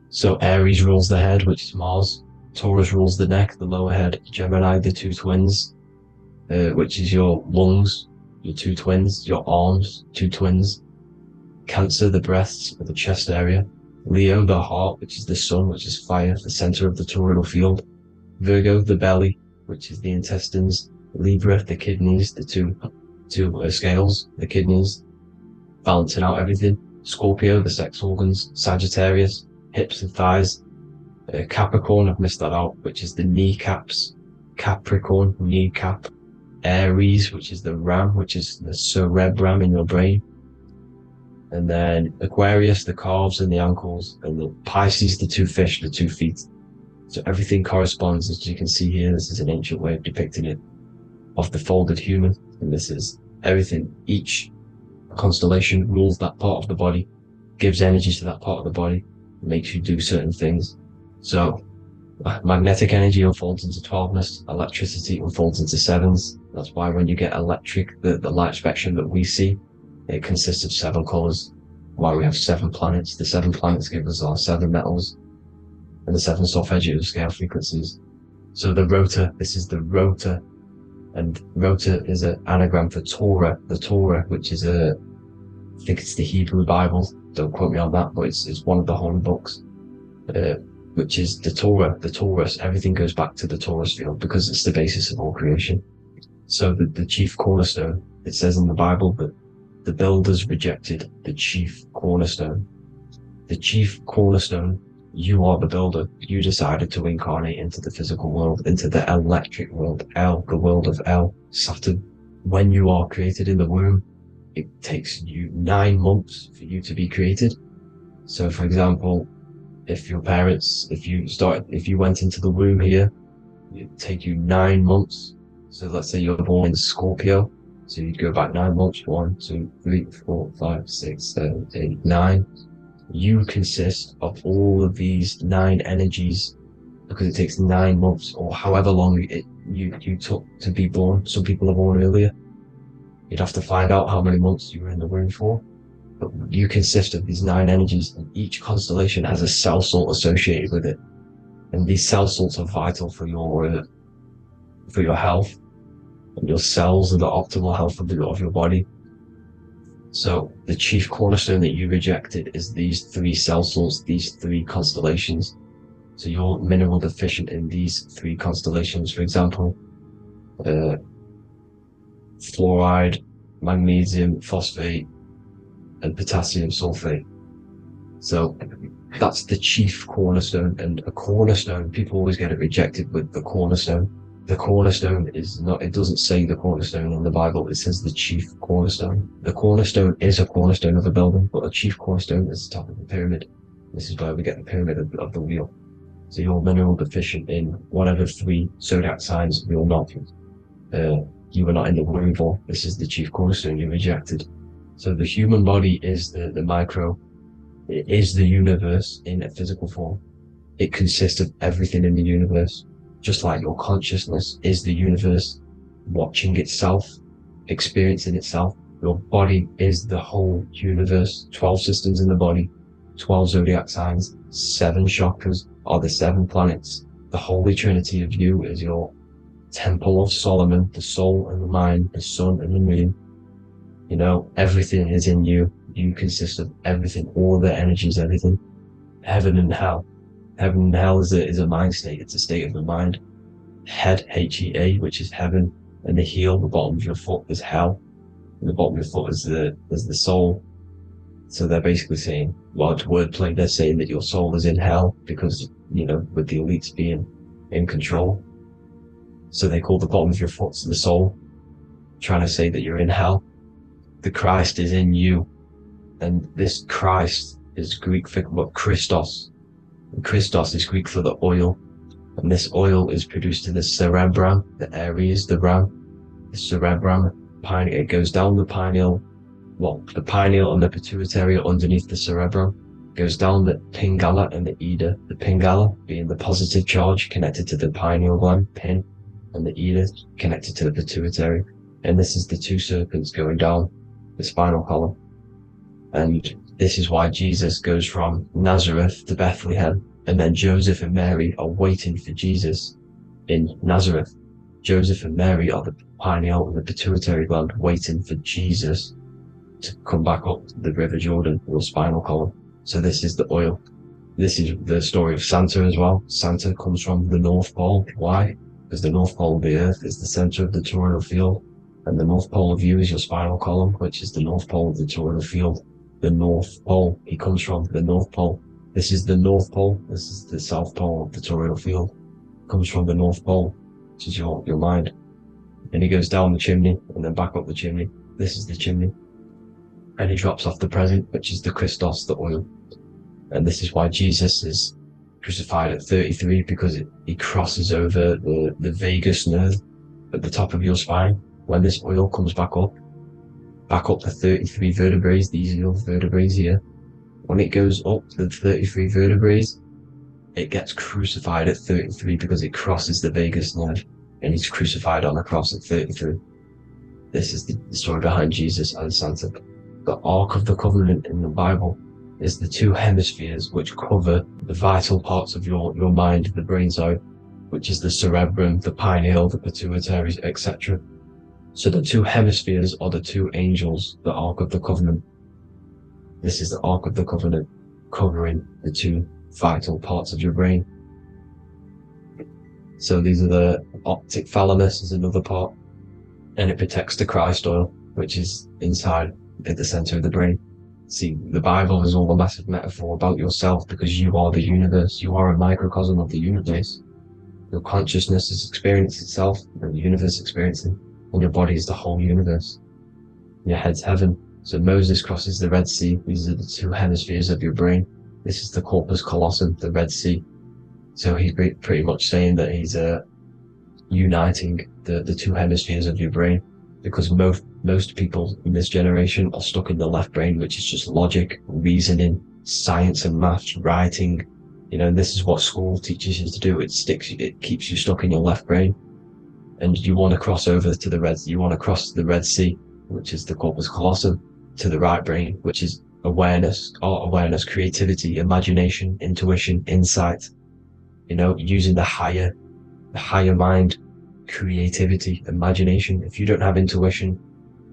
So Aries rules the head, which is Mars. Taurus rules the neck, the lower head. Gemini, the two twins, which is your lungs, your two twins, your arms, two twins. Cancer, the breasts or the chest area. Leo, the heart, which is the sun, which is fire, the center of the toroidal field. Virgo, the belly, which is the intestines. Libra, the kidneys, the two scales, the kidneys, balancing out everything. Scorpio, the sex organs. Sagittarius, hips and thighs. Capricorn, I've missed that out, which is the kneecaps. Capricorn, kneecap. Aries, which is the ram, which is the cerebrum in your brain. And then Aquarius, the calves and the ankles, and the Pisces, the two fish, the 2 feet. So everything corresponds, as you can see here. This is an ancient way of depicting it, of the folded human. And this is everything. Each constellation rules that part of the body, gives energy to that part of the body, makes you do certain things. So magnetic energy unfolds into 12ness, electricity unfolds into 7s. That's why when you get electric, the light spectrum that we see, it consists of 7 colors. Why we have 7 planets. The 7 planets give us our 7 metals and the 7 solfeggio scale frequencies. So the rota, this is the rota, and rota is an anagram for Torah. The Torah, which is I think it's the Hebrew Bible. Don't quote me on that, but it's one of the holy books, which is the Torah, the Taurus. Everything goes back to the Taurus field because it's the basis of all creation. So the chief cornerstone, it says in the Bible that the builders rejected the chief cornerstone. The chief cornerstone, you are the builder. You decided to incarnate into the physical world, into the electric world, El, the world of El, Saturn. When you are created in the womb, it takes you 9 months for you to be created. So for example, if your parents, if you went into the womb here, it'd take you 9 months. So let's say you're born in Scorpio. So you'd go back 9 months, 1, 2, 3, 4, 5, 6, 7, 8, 9. You consist of all of these 9 energies because it takes 9 months or however long you took to be born. Some people are born earlier. You'd have to find out how many months you were in the womb for. But you consist of these 9 energies, and each constellation has a cell salt associated with it. And these cell salts are vital for your health. And your cells and the optimal health of your body. So the chief cornerstone that you rejected is these 3 cell salts, these 3 constellations. So you're mineral deficient in these 3 constellations. For example, fluoride, magnesium, phosphate, and potassium sulfate. So that's the chief cornerstone. And a cornerstone, people always get it rejected with the cornerstone. The cornerstone is not, it doesn't say the cornerstone in the Bible, it says the chief cornerstone. The cornerstone is a cornerstone of a building, but a chief cornerstone is the top of the pyramid. This is where we get the pyramid of the wheel. So you're mineral deficient in whatever 3 zodiac signs you're not. You were not in the womb for. This is the chief cornerstone you rejected. So the human body is the micro. It is the universe in a physical form. It consists of everything in the universe. Just like your consciousness is the universe watching itself, experiencing itself. Your body is the whole universe. 12 systems in the body, 12 zodiac signs, 7 chakras are the 7 planets. The Holy Trinity of you is your Temple of Solomon, the soul and the mind, the sun and the moon. You know, everything is in you. You consist of everything, all the energies, everything. Heaven and hell. Heaven and hell is a mind state. It's a state of the mind. Head, H-E-A, which is heaven, and the heel, the bottom of your foot, is hell. And the bottom of your foot is the soul. So they're basically saying, well, it's wordplay. They're saying that your soul is in hell because, you know, with the elites being in control. So they call the bottom of your foot the soul, trying to say that you're in hell. The Christ is in you. And this Christ is Greek for Christos. Christos is Greek for the oil, and this oil is produced in the cerebrum, the Aries, the ram, the cerebrum, it goes down the pineal, the pineal and the pituitary are underneath the cerebrum, goes down the pingala and the ida, the pingala being the positive charge connected to the pineal gland, pin, and the ida connected to the pituitary, and this is the 2 serpents going down the spinal column. And this is why Jesus goes from Nazareth to Bethlehem, and then Joseph and Mary are waiting for Jesus in Nazareth. Joseph and Mary are the pineal and the pituitary gland waiting for Jesus to come back up the River Jordan, your spinal column. So this is the oil. This is the story of Santa as well. Santa comes from the North Pole. Why? Because the North Pole of the Earth is the center of the toroidal field, and the North Pole of you is your spinal column, which is the North Pole of the toroidal field. The North Pole, he comes from the North Pole. This is the North Pole. This is the South Pole of the toroidal field. Comes from the North Pole, which is your mind. And he goes down the chimney and then back up the chimney. This is the chimney. And he drops off the present, which is the Christos, the oil. And this is why Jesus is crucified at 33, because he crosses over the vagus nerve at the top of your spine. When this oil comes back up the 33 vertebrae, these are your vertebrae here. When it goes up the 33 vertebrae, it gets crucified at 33 because it crosses the vagus nerve, and he's crucified on a cross at 33. This is the story behind Jesus and Santa. The Ark of the Covenant in the Bible is the two hemispheres which cover the vital parts of your mind, the brain side, which is the cerebrum, the pineal, the pituitary, etc. So the two hemispheres are the two angels, the Ark of the Covenant. This is the Ark of the Covenant, covering the two vital parts of your brain. So these are the optic thalamus is another part, and it protects the Christ oil, which is inside at the center of the brain. See, the Bible is all a massive metaphor about yourself, because you are the universe. You are a microcosm of the universe. Your consciousness is experiencing itself, and the universe experiencing, and your body is the whole universe. Your head's heaven. So Moses crosses the Red Sea. These are the two hemispheres of your brain. This is the corpus callosum, the Red Sea. So he's pretty much saying that he's uniting the two hemispheres of your brain, because most people in this generation are stuck in the left brain, which is just logic, reasoning, science and maths, writing. And this is what school teaches you to do. It keeps you stuck in your left brain. And you want to cross over to you want to cross the Red Sea, which is the corpus callosum, to the right brain, which is awareness, art awareness, creativity, imagination, intuition, insight. Using the higher mind, creativity, imagination. If you don't have intuition,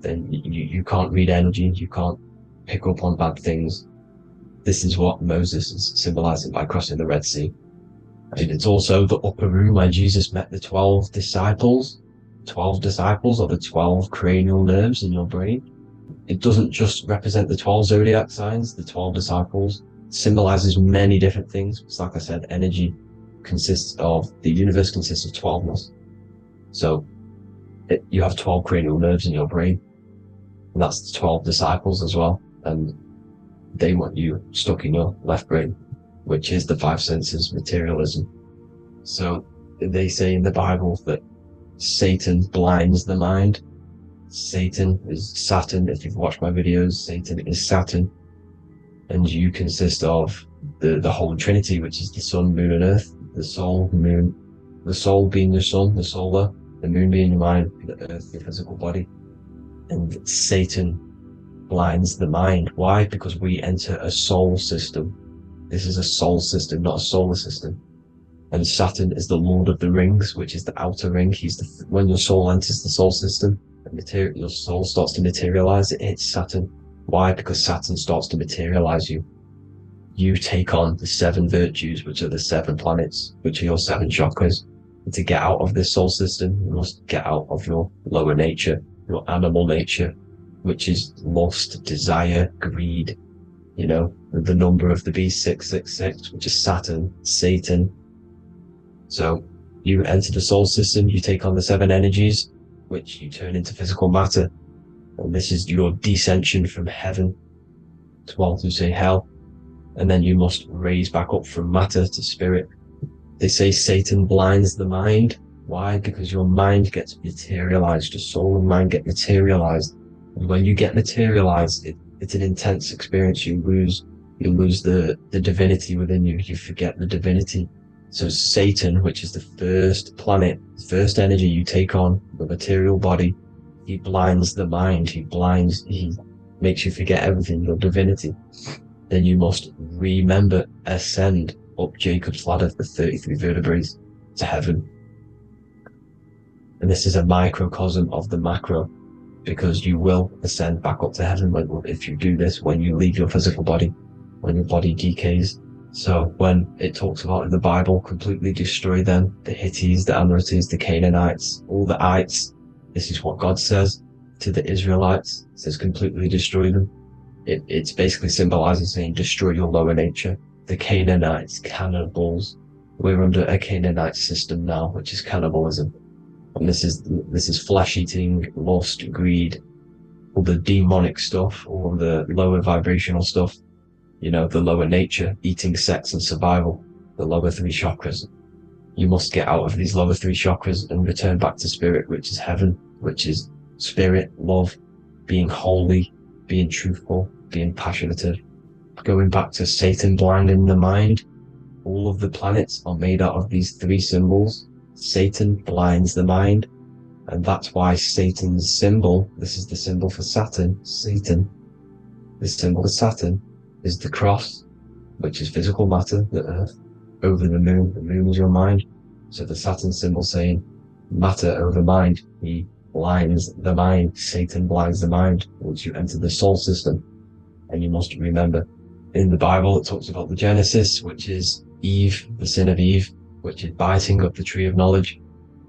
then you can't read energy, you can't pick up on bad things. This is what Moses is symbolizing by crossing the Red Sea. And it's also the upper room where Jesus met the 12 disciples. 12 disciples are the 12 cranial nerves in your brain. It doesn't just represent the 12 zodiac signs. The 12 disciples symbolizes many different things. It's like I said, energy the universe consists of 12ness. So you have 12 cranial nerves in your brain, and that's the 12 disciples as well. And they want you stuck in your left brain, which is the five senses, materialism. So they say in the Bible that Satan blinds the mind. Satan is Saturn. If you've watched my videos, Satan is Saturn. And you consist of the whole Trinity, which is the sun, moon, and earth. The soul, moon, the soul being your sun, the solar, the moon being your mind, the earth, your physical body. And Satan blinds the mind. Why? Because we enter a soul system. This is a soul system, not a solar system. And Saturn is the Lord of the Rings, which is the outer ring. When your soul enters the soul system, your soul starts to materialize, it hits Saturn. Why? Because Saturn starts to materialize you. You take on the 7 virtues, which are the 7 planets, which are your 7 chakras. And to get out of this soul system, you must get out of your lower nature, your animal nature, which is lust, desire, greed. The number of the beast, 666, which is Saturn, Satan. So you enter the soul system, you take on the 7 energies, which you turn into physical matter. And this is your descension from heaven to say hell. And then you must raise back up from matter to spirit. They say Satan blinds the mind. Why? Because your mind gets materialized. Your soul and mind get materialized. And when you get materialized, it's an intense experience. You lose the divinity within you. You forget the divinity. So Satan, which is the first planet, the first energy you take on, the material body, he blinds the mind. He makes you forget everything, your divinity. Then you must ascend up Jacob's ladder, the 33 vertebrae, to heaven. And this is a microcosm of the macro. because you will ascend back up to heaven if you do this, when you leave your physical body, when your body decays. So when it talks about in the Bible, completely destroy them, the Hittites, the Amorites, the Canaanites, all the ites, this is what God says to the Israelites. It says completely destroy them. It's basically symbolizing saying destroy your lower nature. The Canaanites, cannibals. We're under a Canaanite system now, which is cannibalism. And this is flesh eating, lust, greed, all the demonic stuff, all the lower vibrational stuff, you know, the lower nature, eating, sex and survival, the lower three chakras. You must get out of these lower three chakras and return back to spirit, which is heaven, which is spirit, love, being holy, being truthful, being passionate. Going back to Satan blinding the mind, all of the planets are made out of these three symbols. Satan blinds the mind, and that's why Satan's symbol, this is the symbol for Saturn, Satan, this symbol for Saturn is the cross, which is physical matter, the earth, over the moon is your mind. So the Saturn symbol saying matter over mind, he blinds the mind, Satan blinds the mind once you enter the soul system. And you must remember, in the Bible it talks about the Genesis, which is Eve, the sin of Eve, which is biting of the tree of knowledge,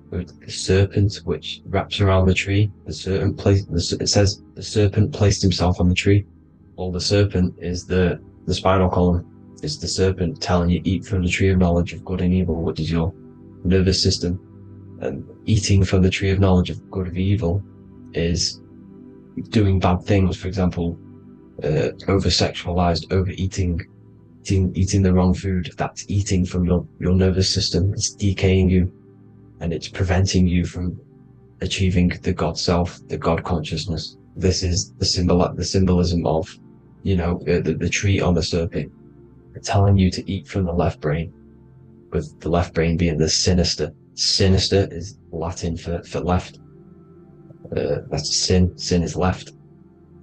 with the serpent which wraps around the tree. It says the serpent placed himself on the tree. Well, the serpent is the spinal column. It's the serpent telling you eat from the tree of knowledge of good and evil, which is your nervous system. And eating from the tree of knowledge of good and evil is doing bad things. For example, over-sexualized, overeating, eating the wrong food. That's eating from your nervous system. It's decaying you, and it's preventing you from achieving the God self, the God consciousness. This is the symbolism of, you know, the tree on the serpent, telling you to eat from the left brain, with the left brain being the sinister. Sinister is Latin for left. That's sin. Sin is left.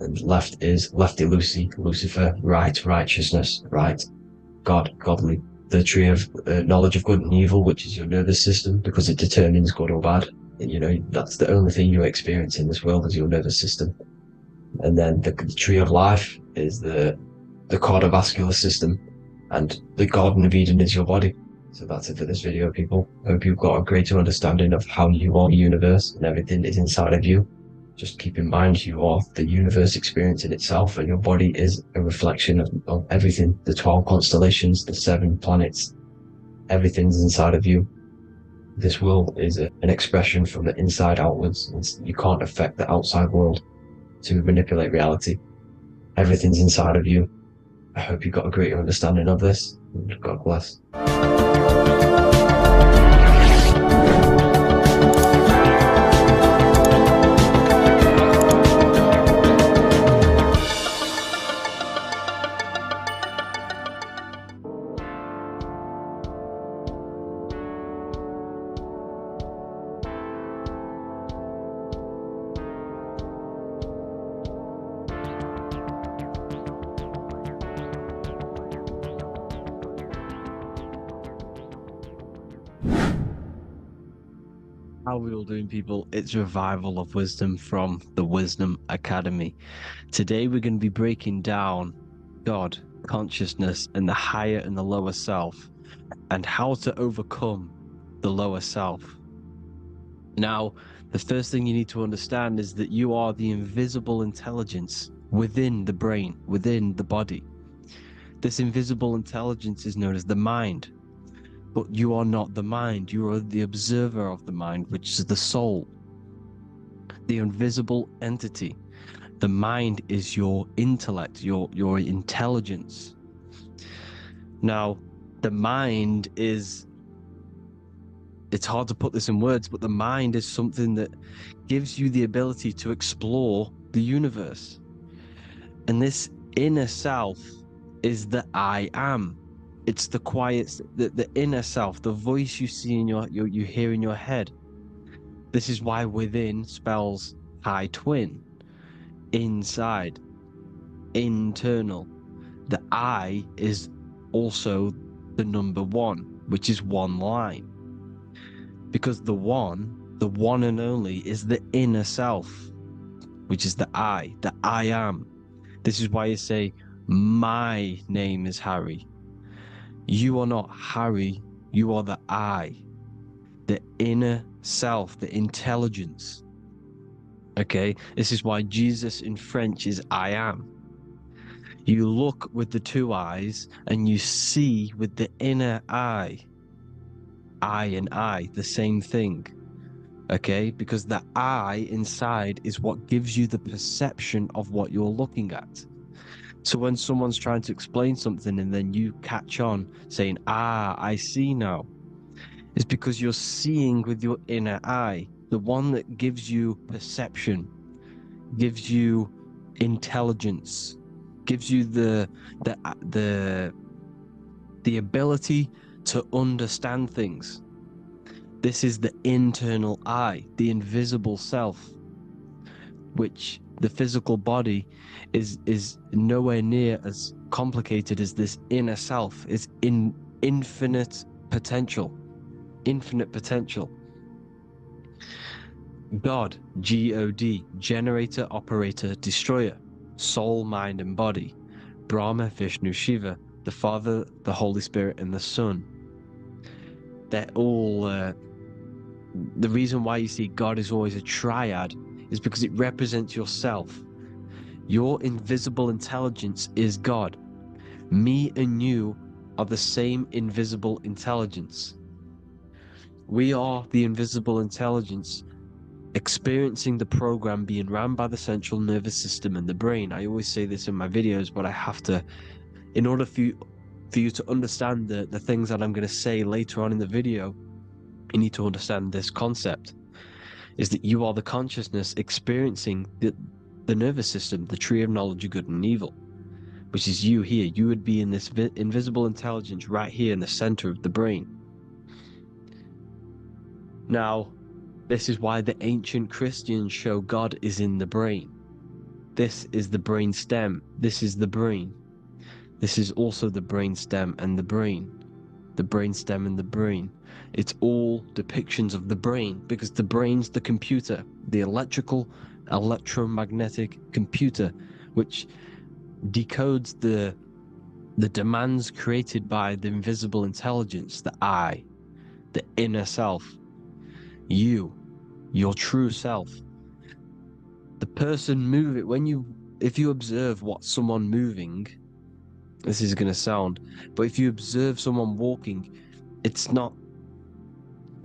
And left is lefty Lucy, Lucifer, right, righteousness, right, God, godly. The tree of knowledge of good and evil, which is your nervous system, because it determines good or bad. And, you know, that's the only thing you experience in this world is your nervous system. And then the tree of life is the cardiovascular system, and the Garden of Eden is your body. So that's it for this video, people. Hope you've got a greater understanding of how you are the universe and everything is inside of you. Just keep in mind you are the universe experience in itself, and your body is a reflection of everything. The 12 constellations, the 7 planets, everything's inside of you. This world is an expression from the inside outwards. You can't affect the outside world to manipulate reality. Everything's inside of you. I hope you got a greater understanding of this. God bless. How are we all doing, people? It's Revival of Wisdom from the Wisdom Academy. Today we're going to be breaking down God, consciousness, and the higher and the lower self, and how to overcome the lower self. Now, the first thing you need to understand is that you are the invisible intelligence within the brain, within the body. This invisible intelligence is known as the mind. But you are not the mind, you are the observer of the mind, which is the soul, the invisible entity. The mind is your intellect, your intelligence. Now, the mind is, it's hard to put this in words, but the mind is something that gives you the ability to explore the universe. And this inner self is the I am. It's the quiet, the inner self, the voice you see in you hear in your head. This is why within spells high twin, inside, internal. The I is also the number 1, which is one line. Because the one and only is the inner self. which is the I am. This is why you say, my name is Harry. You are not Harry, you are the I, the inner self, the intelligence. Okay, this is why Jesus in French is I am. You look with the two eyes and you see with the inner eye. I and I, the same thing. Okay, because the I inside is what gives you the perception of what you're looking at. So when someone's trying to explain something and then you catch on saying, I see now, it's because you're seeing with your inner eye, the one that gives you perception, gives you intelligence, gives you the ability to understand things. This is the internal I, the invisible self, which the physical body is nowhere near as complicated as this inner self. It's in infinite potential. God, G-O-D, generator, operator, destroyer, soul, mind, and body. Brahma, Vishnu, Shiva, the Father, the Holy Spirit, and the Son. They're all... the reason why you see God is always a triad is because it represents yourself. Your invisible intelligence is God. Me and you are the same invisible intelligence. We are the invisible intelligence experiencing the program being run by the central nervous system and the brain. I always say this in my videos, but I have to, in order for you to understand the things that I'm going to say later on in the video, you need to understand this concept, is that you are the consciousness experiencing the nervous system, the tree of knowledge of good and evil, which is you here. You would be in this invisible intelligence right here in the center of the brain. Now, this is why the ancient Christians show God is in the brain. This is the brain stem. This is the brain. This is also the brain stem and the brain. The brain stem and the brain. It's all depictions of the brain, because the brain's the computer, the electromagnetic computer, which decodes the demands created by the invisible intelligence, the I, the inner self, you, your true self. The person if you observe what someone moving, this is going to sound, but if you observe someone walking, it's not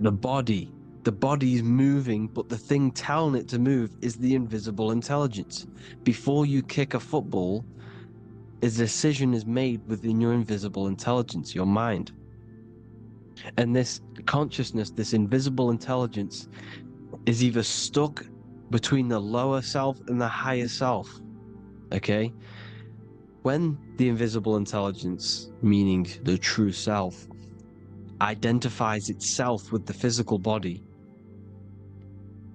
the body. The body is moving, but the thing telling it to move is the invisible intelligence. Before you kick a football, a decision is made within your invisible intelligence, your mind. And this consciousness, this invisible intelligence, is either stuck between the lower self and the higher self. Okay? When the invisible intelligence, meaning the true self, identifies itself with the physical body,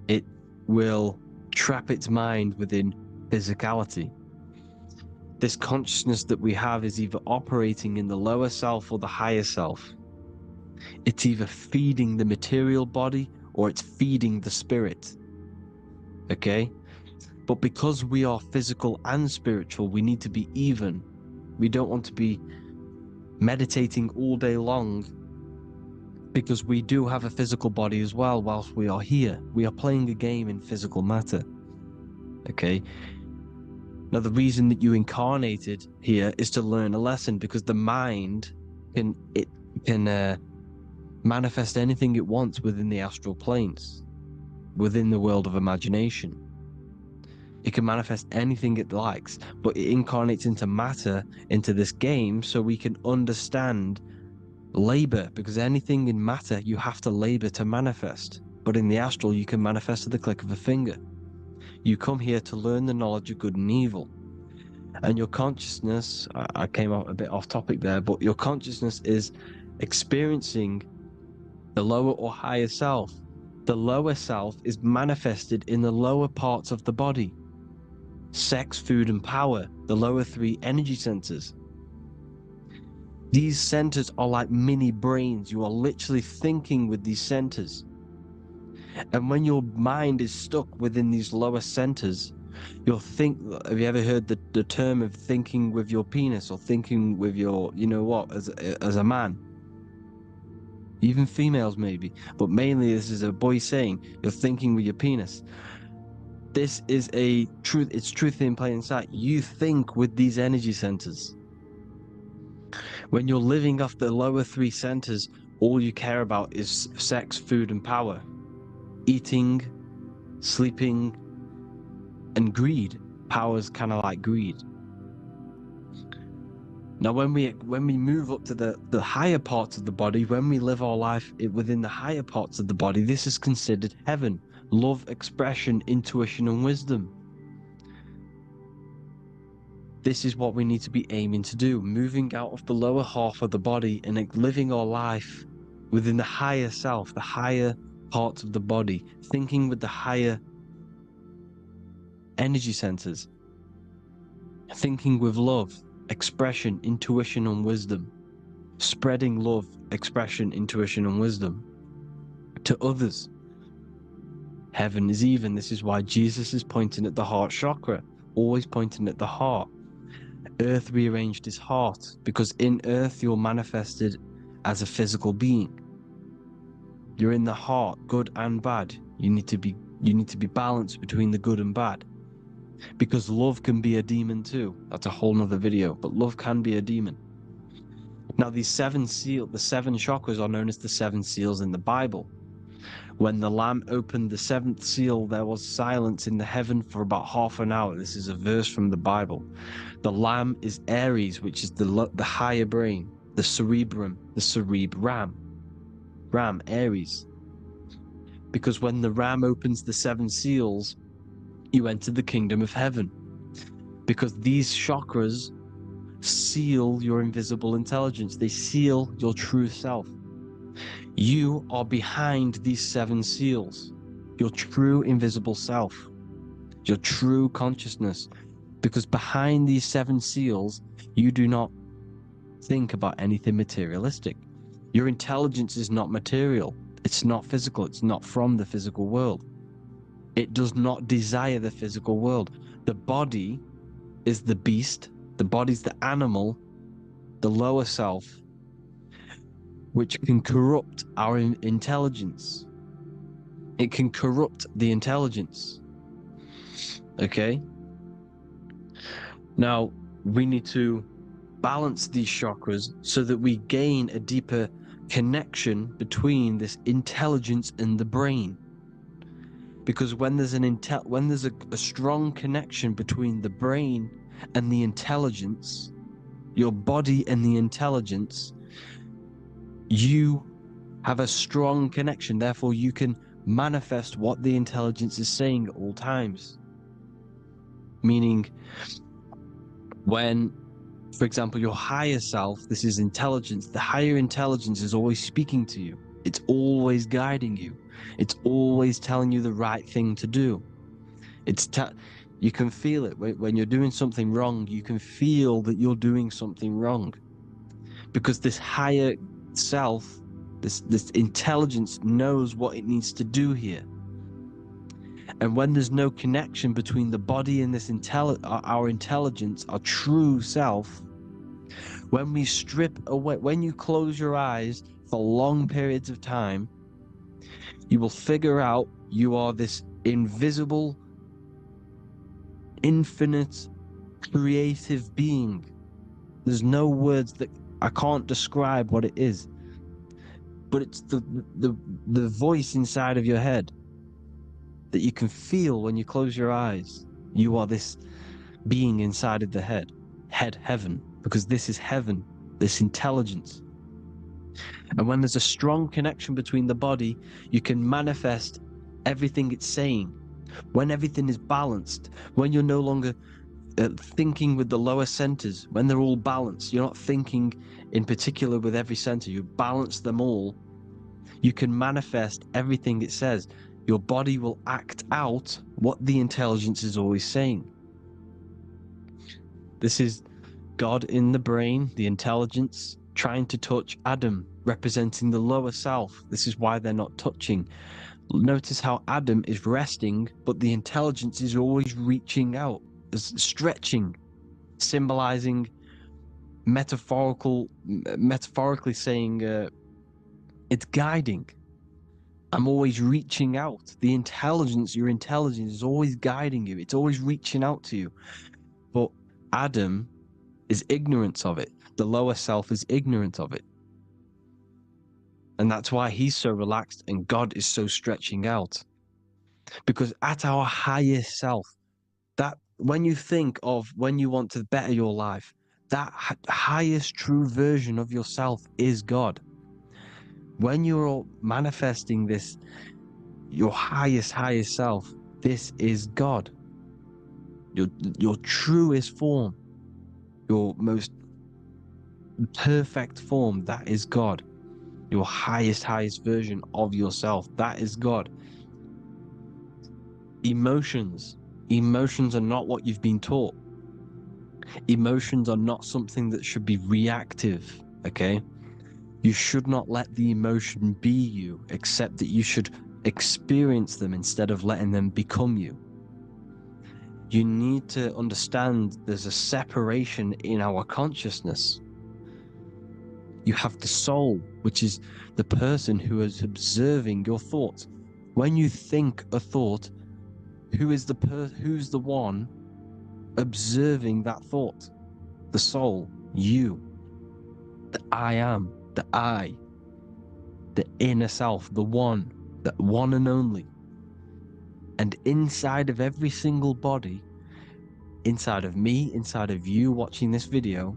it will trap its mind within physicality. This consciousness that we have is either operating in the lower self or the higher self. It's either feeding the material body or it's feeding the spirit. Okay? But because we are physical and spiritual, we need to be even. We don't want to be meditating all day long, because we do have a physical body as well whilst we are here. We are playing a game in physical matter. Okay? Now, the reason that you incarnated here is to learn a lesson, because the mind can manifest anything it wants within the astral planes, within the world of imagination. It can manifest anything it likes, but it incarnates into matter, into this game, so we can understand labor, because anything in matter you have to labor to manifest. But in the astral, you can manifest at the click of a finger. You come here to learn the knowledge of good and evil. And your consciousness, I came out a bit off topic there, but your consciousness is experiencing the lower or higher self. The lower self is manifested in the lower parts of the body. Sex, food, and power, the lower three energy centers. These centers are like mini brains. You are literally thinking with these centers. And when your mind is stuck within these lower centers, You'll think. Have you ever heard the term of thinking with your penis or thinking with your, you know what, as a man? Even females maybe, but mainly this is a boy saying you're thinking with your penis. This is a truth. It's truth in plain sight. You think with these energy centers. When you're living off the lower three centers, all you care about is sex, food, and power. Eating, sleeping, and greed. Power's kind of like greed. Now, when we move up to the higher parts of the body, when we live our life within the higher parts of the body, this is considered heaven. Love, expression, intuition, and wisdom. This is what we need to be aiming to do, moving out of the lower half of the body and living our life within the higher self, the higher parts of the body, thinking with the higher energy centers, thinking with love, expression, intuition, and wisdom, spreading love, expression, intuition, and wisdom to others. Heaven is even. This is why Jesus is pointing at the heart chakra, always pointing at the heart. Earth rearranged his heart because in earth you're manifested as a physical being. You're in the heart, good and bad. You need to be balanced between the good and bad. Because love can be a demon too. That's a whole nother video, but love can be a demon. Now the seven chakras are known as the seven seals in the Bible. When the Lamb opened the seventh seal, there was silence in the heaven for about half an hour. This is a verse from the Bible. The Lamb is Aries, which is the higher brain, the cerebrum, Ram, Aries. Because when the Ram opens the seven seals, you enter the kingdom of heaven. Because these chakras seal your invisible intelligence. They seal your true self. You are behind these seven seals, your true invisible self, your true consciousness. Because behind these seven seals, you do not think about anything materialistic. Your intelligence is not material. It's not physical. It's not from the physical world. It does not desire the physical world. The body is the beast. The body's the animal, the lower self, which can corrupt our intelligence. It can corrupt the intelligence. Okay? Now, we need to balance these chakras so that we gain a deeper connection between this intelligence and the brain. Because when there's a strong connection between the brain and the intelligence, your body and the intelligence, you have a strong connection. Therefore, you can manifest what the intelligence is saying at all times. Meaning, when, for example, your higher self, this is intelligence, the higher intelligence is always speaking to you. It's always guiding you. It's always telling you the right thing to do. You can feel it. When you're doing something wrong, you can feel that you're doing something wrong. Because this higher self, this intelligence knows what it needs to do here. And when there's no connection between the body and this our intelligence, our true self, when we strip away, when you close your eyes for long periods of time, you will figure out you are this invisible, infinite, creative being. There's no words that I can't describe what it is, but it's the voice inside of your head that you can feel when you close your eyes. You are this being inside of the head, heaven, because this is heaven, this intelligence. And when there's a strong connection between the body, you can manifest everything it's saying. When everything is balanced, when you're no longer thinking with the lower centers, when they're all balanced, you're not thinking in particular with every center, you balance them all, you can manifest everything it says. Your body will act out what the intelligence is always saying. This is God in the brain, the intelligence, trying to touch Adam, representing the lower self. This is why they're not touching. Notice how Adam is resting, but the intelligence is always reaching out, stretching, symbolizing metaphorically saying it's guiding. I'm always reaching out. The intelligence, your intelligence is always guiding you. It's always reaching out to you. But Adam is ignorant of it. The lower self is ignorant of it. And that's why he's so relaxed and God is so stretching out. Because at our highest self, that when you think of when you want to better your life, that highest true version of yourself is God. When you're manifesting this, your highest self, this is God. Your truest form, your most perfect form, that is God. Your highest version of yourself, that is God. Emotions are not what you've been taught. Emotions are not something that should be reactive, okay? You should not let the emotion be you, except that you should experience them instead of letting them become you. You need to understand there's a separation in our consciousness. You have the soul, which is the person who is observing your thoughts. When you think a thought, who's the one observing that thought? The soul, you, the I am, the I, the inner self, the one and only. And inside of every single body, inside of me, inside of you watching this video,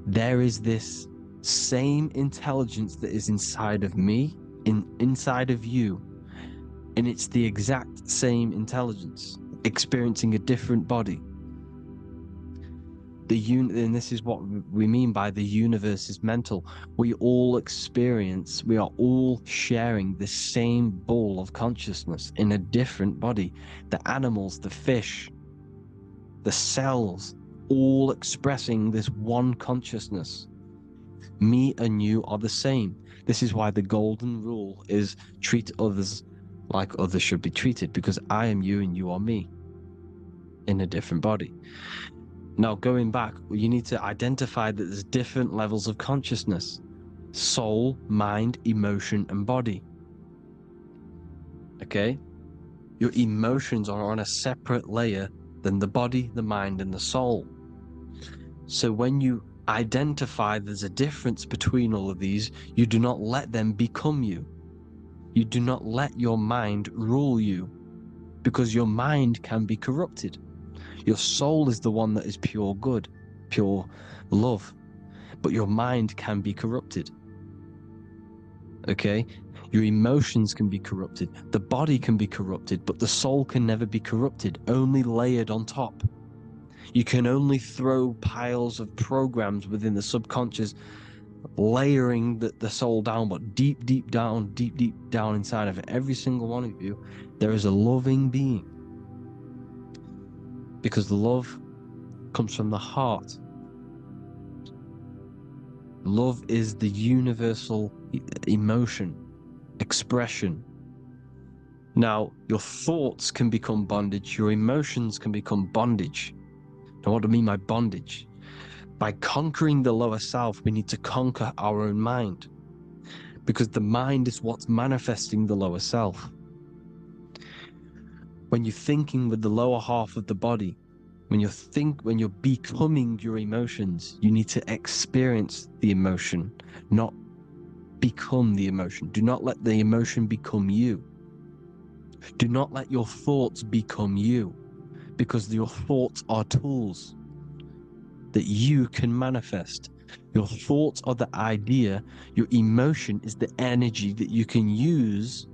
there is this same intelligence that is inside of me, inside of you. And it's the exact same intelligence, experiencing a different body. And this is what we mean by the universe is mental. We are all sharing the same ball of consciousness in a different body. The animals, the fish, the cells, all expressing this one consciousness. Me and you are the same. This is why the golden rule is treat others like others should be treated, because I am you and you are me in a different body. Now, going back, you need to identify that there's different levels of consciousness: soul, mind, emotion, and body. Okay? Your emotions are on a separate layer than the body, the mind, and the soul. So when you identify there's a difference between all of these, you do not let them become you. You do not let your mind rule you, because your mind can be corrupted. Your soul is the one that is pure good, pure love, but your mind can be corrupted. Okay? Your emotions can be corrupted. The body can be corrupted, but the soul can never be corrupted, only layered on top. You can only throw piles of programs within the subconscious, layering the soul down, but deep down inside of every single one of you, there is a loving being. Because love comes from the heart. Love is the universal emotion, expression. Now, your thoughts can become bondage, your emotions can become bondage. Now, what do I mean by bondage? By conquering the lower self, we need to conquer our own mind, because the mind is what's manifesting the lower self. When you're thinking with the lower half of the body, when you're becoming your emotions, you need to experience the emotion, not become the emotion. Do not let the emotion become you. Do not let your thoughts become you, because your thoughts are tools that you can manifest. Your thoughts are the idea. Your emotion is the energy that you can use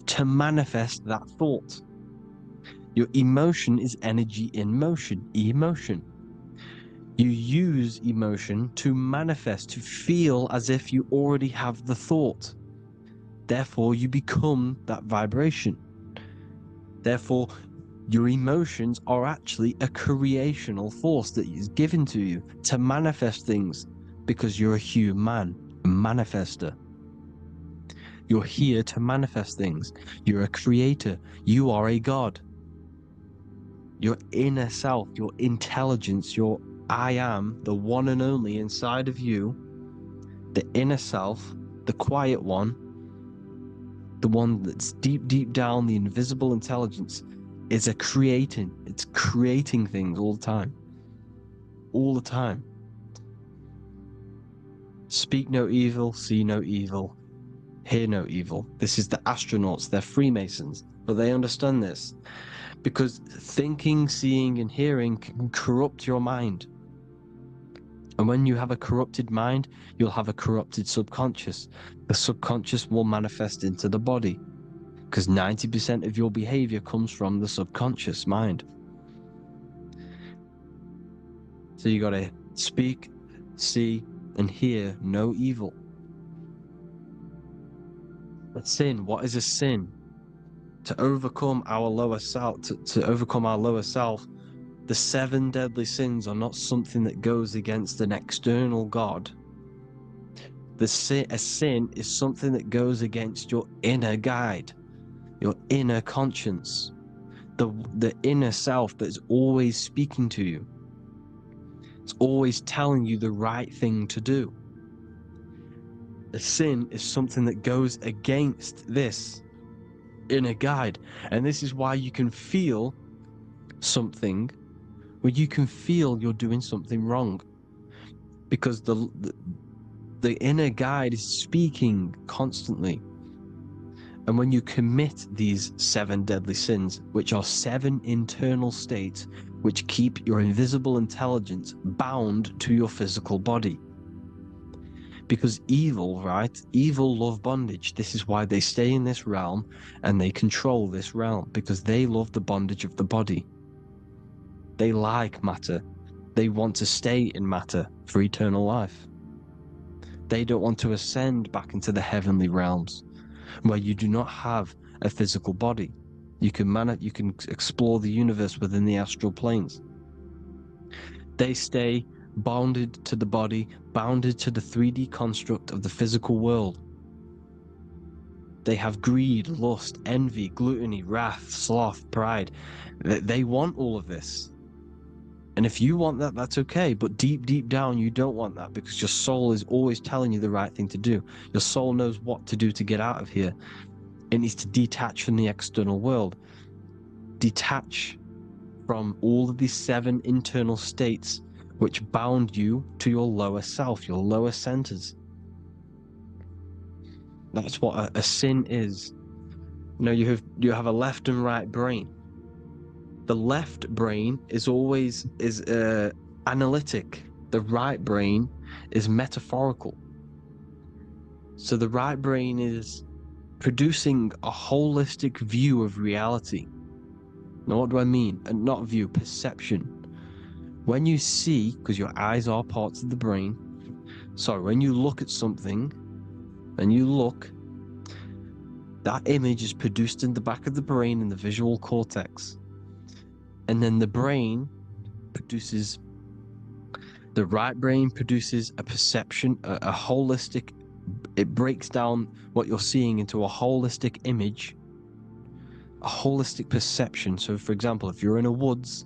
to manifest that thought. Your emotion is energy in motion, emotion. You use emotion to manifest, to feel as if you already have the thought. Therefore, you become that vibration. Therefore, your emotions are actually a creational force that is given to you to manifest things, because you're a human, a manifester. You're here to manifest things. You're a creator. You are a God. Your inner self, your intelligence, your I am, the one and only inside of you, the inner self, the quiet one, the one that's deep, deep down, the invisible intelligence, is it's creating things all the time. All the time. Speak no evil, see no evil, hear no evil. This is the astronauts, they're Freemasons, but they understand this because thinking, seeing, and hearing can corrupt your mind. And when you have a corrupted mind, you'll have a corrupted subconscious. The subconscious will manifest into the body because 90% of your behavior comes from the subconscious mind. So you got to speak, see, and hear no evil. A sin, what is a sin? To overcome our lower self, to overcome our lower self, the 7 deadly sins are not something that goes against an external God. A sin is something that goes against your inner guide, your inner conscience, the inner self that's always speaking to you. It's always telling you the right thing to do. A sin is something that goes against this inner guide. And this is why you can feel something where you can feel you're doing something wrong. Because the inner guide is speaking constantly. And when you commit these 7 deadly sins, which are 7 internal states which keep your invisible intelligence bound to your physical body. Because evil, right? Evil love bondage. This is why they stay in this realm and they control this realm, because they love the bondage of the body. They like matter. They want to stay in matter for eternal life. They don't want to ascend back into the heavenly realms where you do not have a physical body. You can explore the universe within the astral planes. They stay bounded to the body, bounded to the 3D construct of the physical world. They have greed, lust, envy, gluttony, wrath, sloth, pride. They want all of this. And if you want that, that's okay. But deep, deep down, you don't want that because your soul is always telling you the right thing to do. Your soul knows what to do to get out of here. It needs to detach from the external world. Detach from all of these 7 internal states which bound you to your lower self, your lower centers. That's what a sin is. You know, you have a left and right brain. The left brain is always analytic. The right brain is metaphorical. So the right brain is producing a holistic view of reality. Now, what do I mean? And not view, perception. When you see, because your eyes are parts of the brain, when you look at something and you look, that image is produced in the back of the brain in the visual cortex. And then the right brain produces a perception, a holistic, it breaks down what you're seeing into a holistic image, a holistic perception. So for example, if you're in a woods,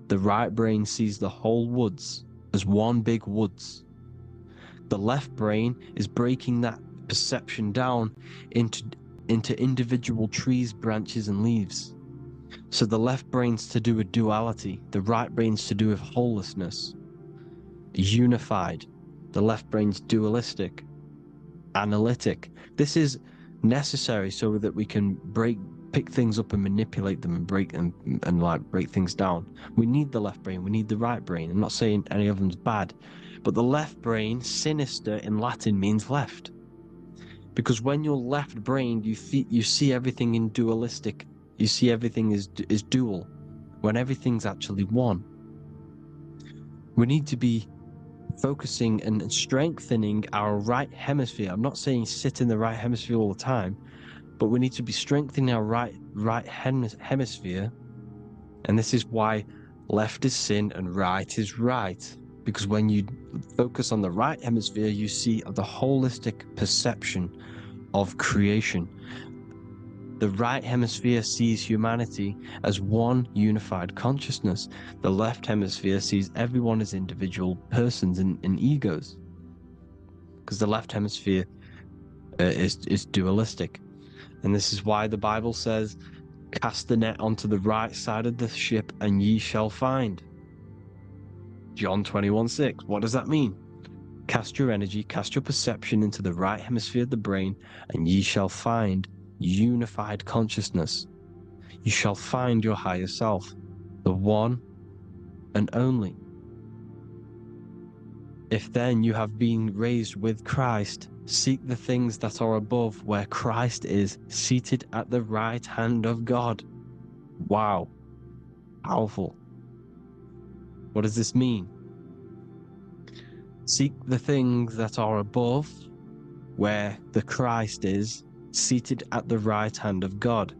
the right brain sees the whole woods as one big woods. The left brain is breaking that perception down into individual trees, branches, and leaves. So the left brain's to do with duality, the right brain's to do with wholeness, unified. The left brain's dualistic, analytic. This is necessary so that we can pick things up and manipulate them and break things down. We need the left brain, we need the right brain. I'm not saying any of them's bad, but the left brain, sinister in Latin, means left. Because when you're left-brained, you see everything in dualistic. You see everything is dual, when everything's actually one. We need to be focusing and strengthening our right hemisphere. I'm not saying sit in the right hemisphere all the time, but we need to be strengthening our right hemisphere. And this is why left is sin and right is right. Because when you focus on the right hemisphere, you see the holistic perception of creation. The right hemisphere sees humanity as one unified consciousness. The left hemisphere sees everyone as individual persons and egos, because the left hemisphere is dualistic. And this is why the Bible says, cast the net onto the right side of the ship and ye shall find. John 21:6. What does that mean? Cast your energy, cast your perception into the right hemisphere of the brain, and ye shall find unified consciousness. You shall find your higher self, the one and only. If then you have been raised with Christ, seek the things that are above, where Christ is seated at the right hand of God. Wow. Powerful. What does this mean? Seek the things that are above, where the Christ is seated at the right hand of God.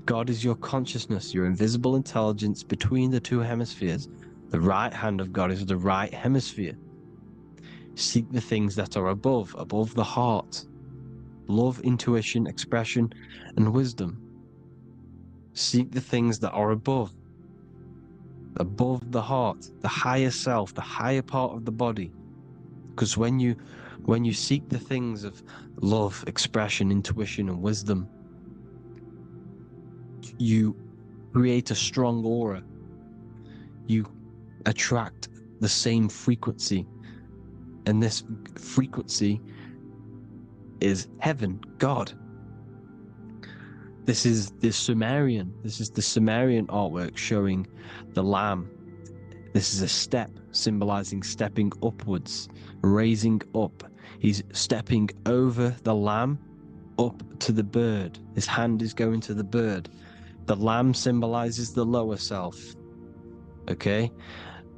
God is your consciousness, your invisible intelligence between the two hemispheres. The right hand of God is the right hemisphere. Seek the things that are above the heart. Love, intuition, expression, and wisdom. Seek the things that are above the heart, the higher self, the higher part of the body. Because when you seek the things of love, expression, intuition, and wisdom, you create a strong aura. You attract the same frequency. And this frequency is heaven, God. This is the Sumerian artwork showing the Lamb. This is a step symbolizing stepping upwards, raising up. He's stepping over the Lamb up to the bird. His hand is going to the bird. The Lamb symbolizes the lower self. Okay?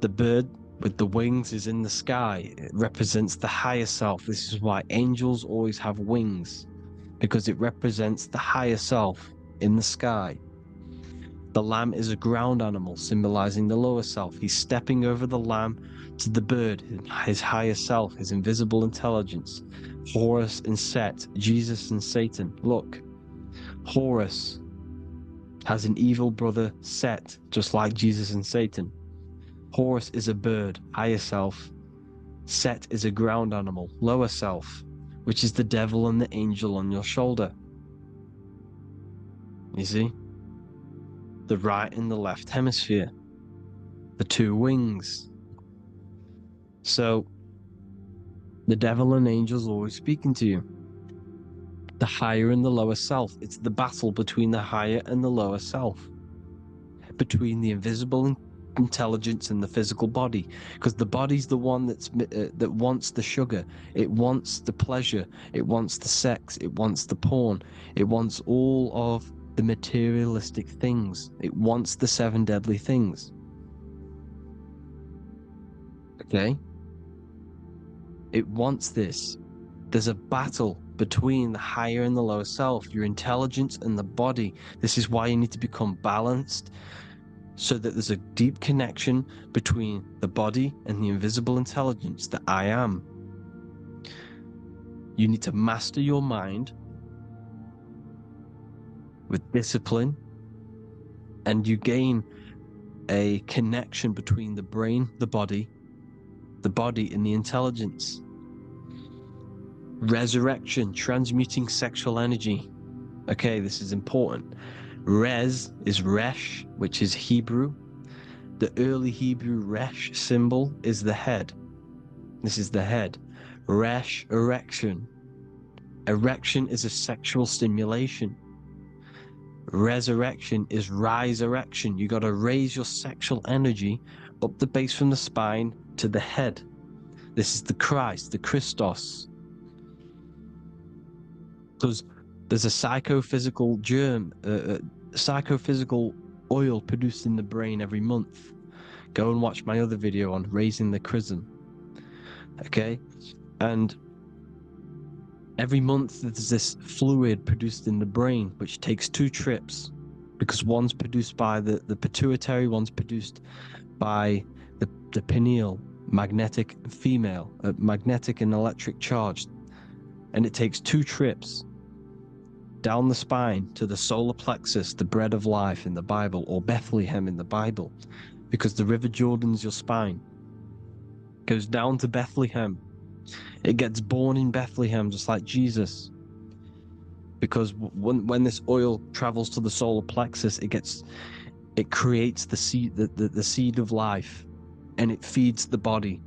The bird with the wings is in the sky. It represents the higher self. This is why angels always have wings, because it represents the higher self in the sky. The lamb is a ground animal, symbolizing the lower self. He's stepping over the lamb to the bird, his higher self, his invisible intelligence. Horus and Set, Jesus and Satan. Look, Horus has an evil brother, Set, just like Jesus and Satan. Horus is a bird, higher self. Set is a ground animal, lower self, which is the devil and the angel on your shoulder. You see? The right and the left hemisphere. The two wings. So, the devil and angels always speaking to you. The higher and the lower self. It's the battle between the higher and the lower self. Between the invisible intelligence and the physical body, because the body's the one that wants the sugar, it wants the pleasure, it wants the sex, it wants the porn, it wants all of the materialistic things, it wants the 7 deadly things. Okay, it wants this. There's a battle between the higher and the lower self, your intelligence and the body. This is why you need to become balanced, so that there's a deep connection between the body and the invisible intelligence, the I am. You need to master your mind with discipline, and you gain a connection between the brain, the body and the intelligence. Resurrection, transmuting sexual energy. Okay, this is important. Res is Resh, which is Hebrew. The early Hebrew Resh symbol is the head. This is the head. Resh, erection. Erection is a sexual stimulation. Resurrection is rise erection. You got to raise your sexual energy up the base from the spine to the head. This is the Christ, the Christos. Because there's a psychophysical germ, psychophysical oil produced in the brain every month. Go and watch my other video on raising the chrism. Okay? And every month there's this fluid produced in the brain, which takes 2 trips, because one's produced by the pituitary, one's produced by the pineal, magnetic female, magnetic and electric charge. And it takes 2 trips. down the spine to the solar plexus, the bread of life in the Bible, or Bethlehem in the Bible, because the River Jordan's your spine. It goes down to Bethlehem. It gets born in Bethlehem, just like Jesus. Because when this oil travels to the solar plexus, it creates the seed of life, and it feeds the body,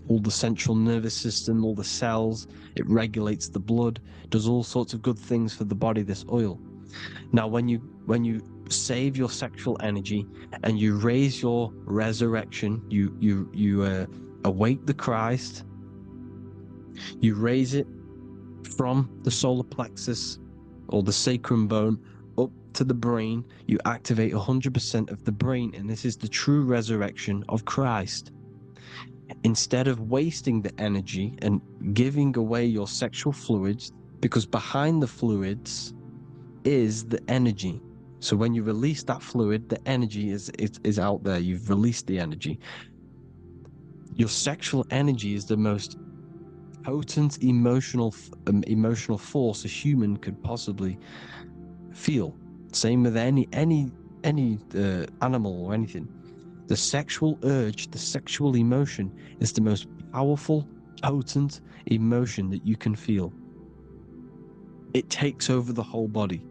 all the central nervous system, all the cells. It regulates the blood, does all sorts of good things for the body, this oil. Now, when you save your sexual energy and you raise your resurrection, you awake the Christ, you raise it from the solar plexus or the sacrum bone up to the brain, you activate 100% of the brain, and this is the true resurrection of Christ. Instead of wasting the energy and giving away your sexual fluids, because behind the fluids is the energy. So when you release that fluid, the energy is out there. You've released the energy. Your sexual energy is the most potent emotional force a human could possibly feel. Same with any animal or anything. The sexual urge, the sexual emotion is the most powerful, potent emotion that you can feel. It takes over the whole body.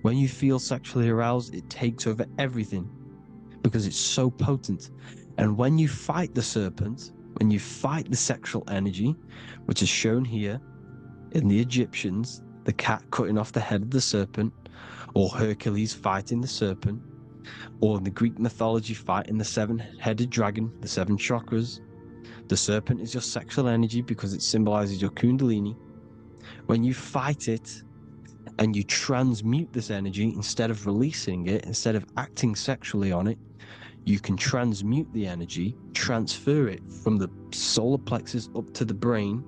When you feel sexually aroused, it takes over everything because it's so potent. And when you fight the serpent, when you fight the sexual energy, which is shown here in the Egyptians, the cat cutting off the head of the serpent, or Hercules fighting the serpent, or in the Greek mythology fighting the seven-headed dragon, the seven chakras. The serpent is your sexual energy because it symbolizes your kundalini. When you fight it and you transmute this energy, instead of releasing it, instead of acting sexually on it, you can transmute the energy, transfer it from the solar plexus up to the brain.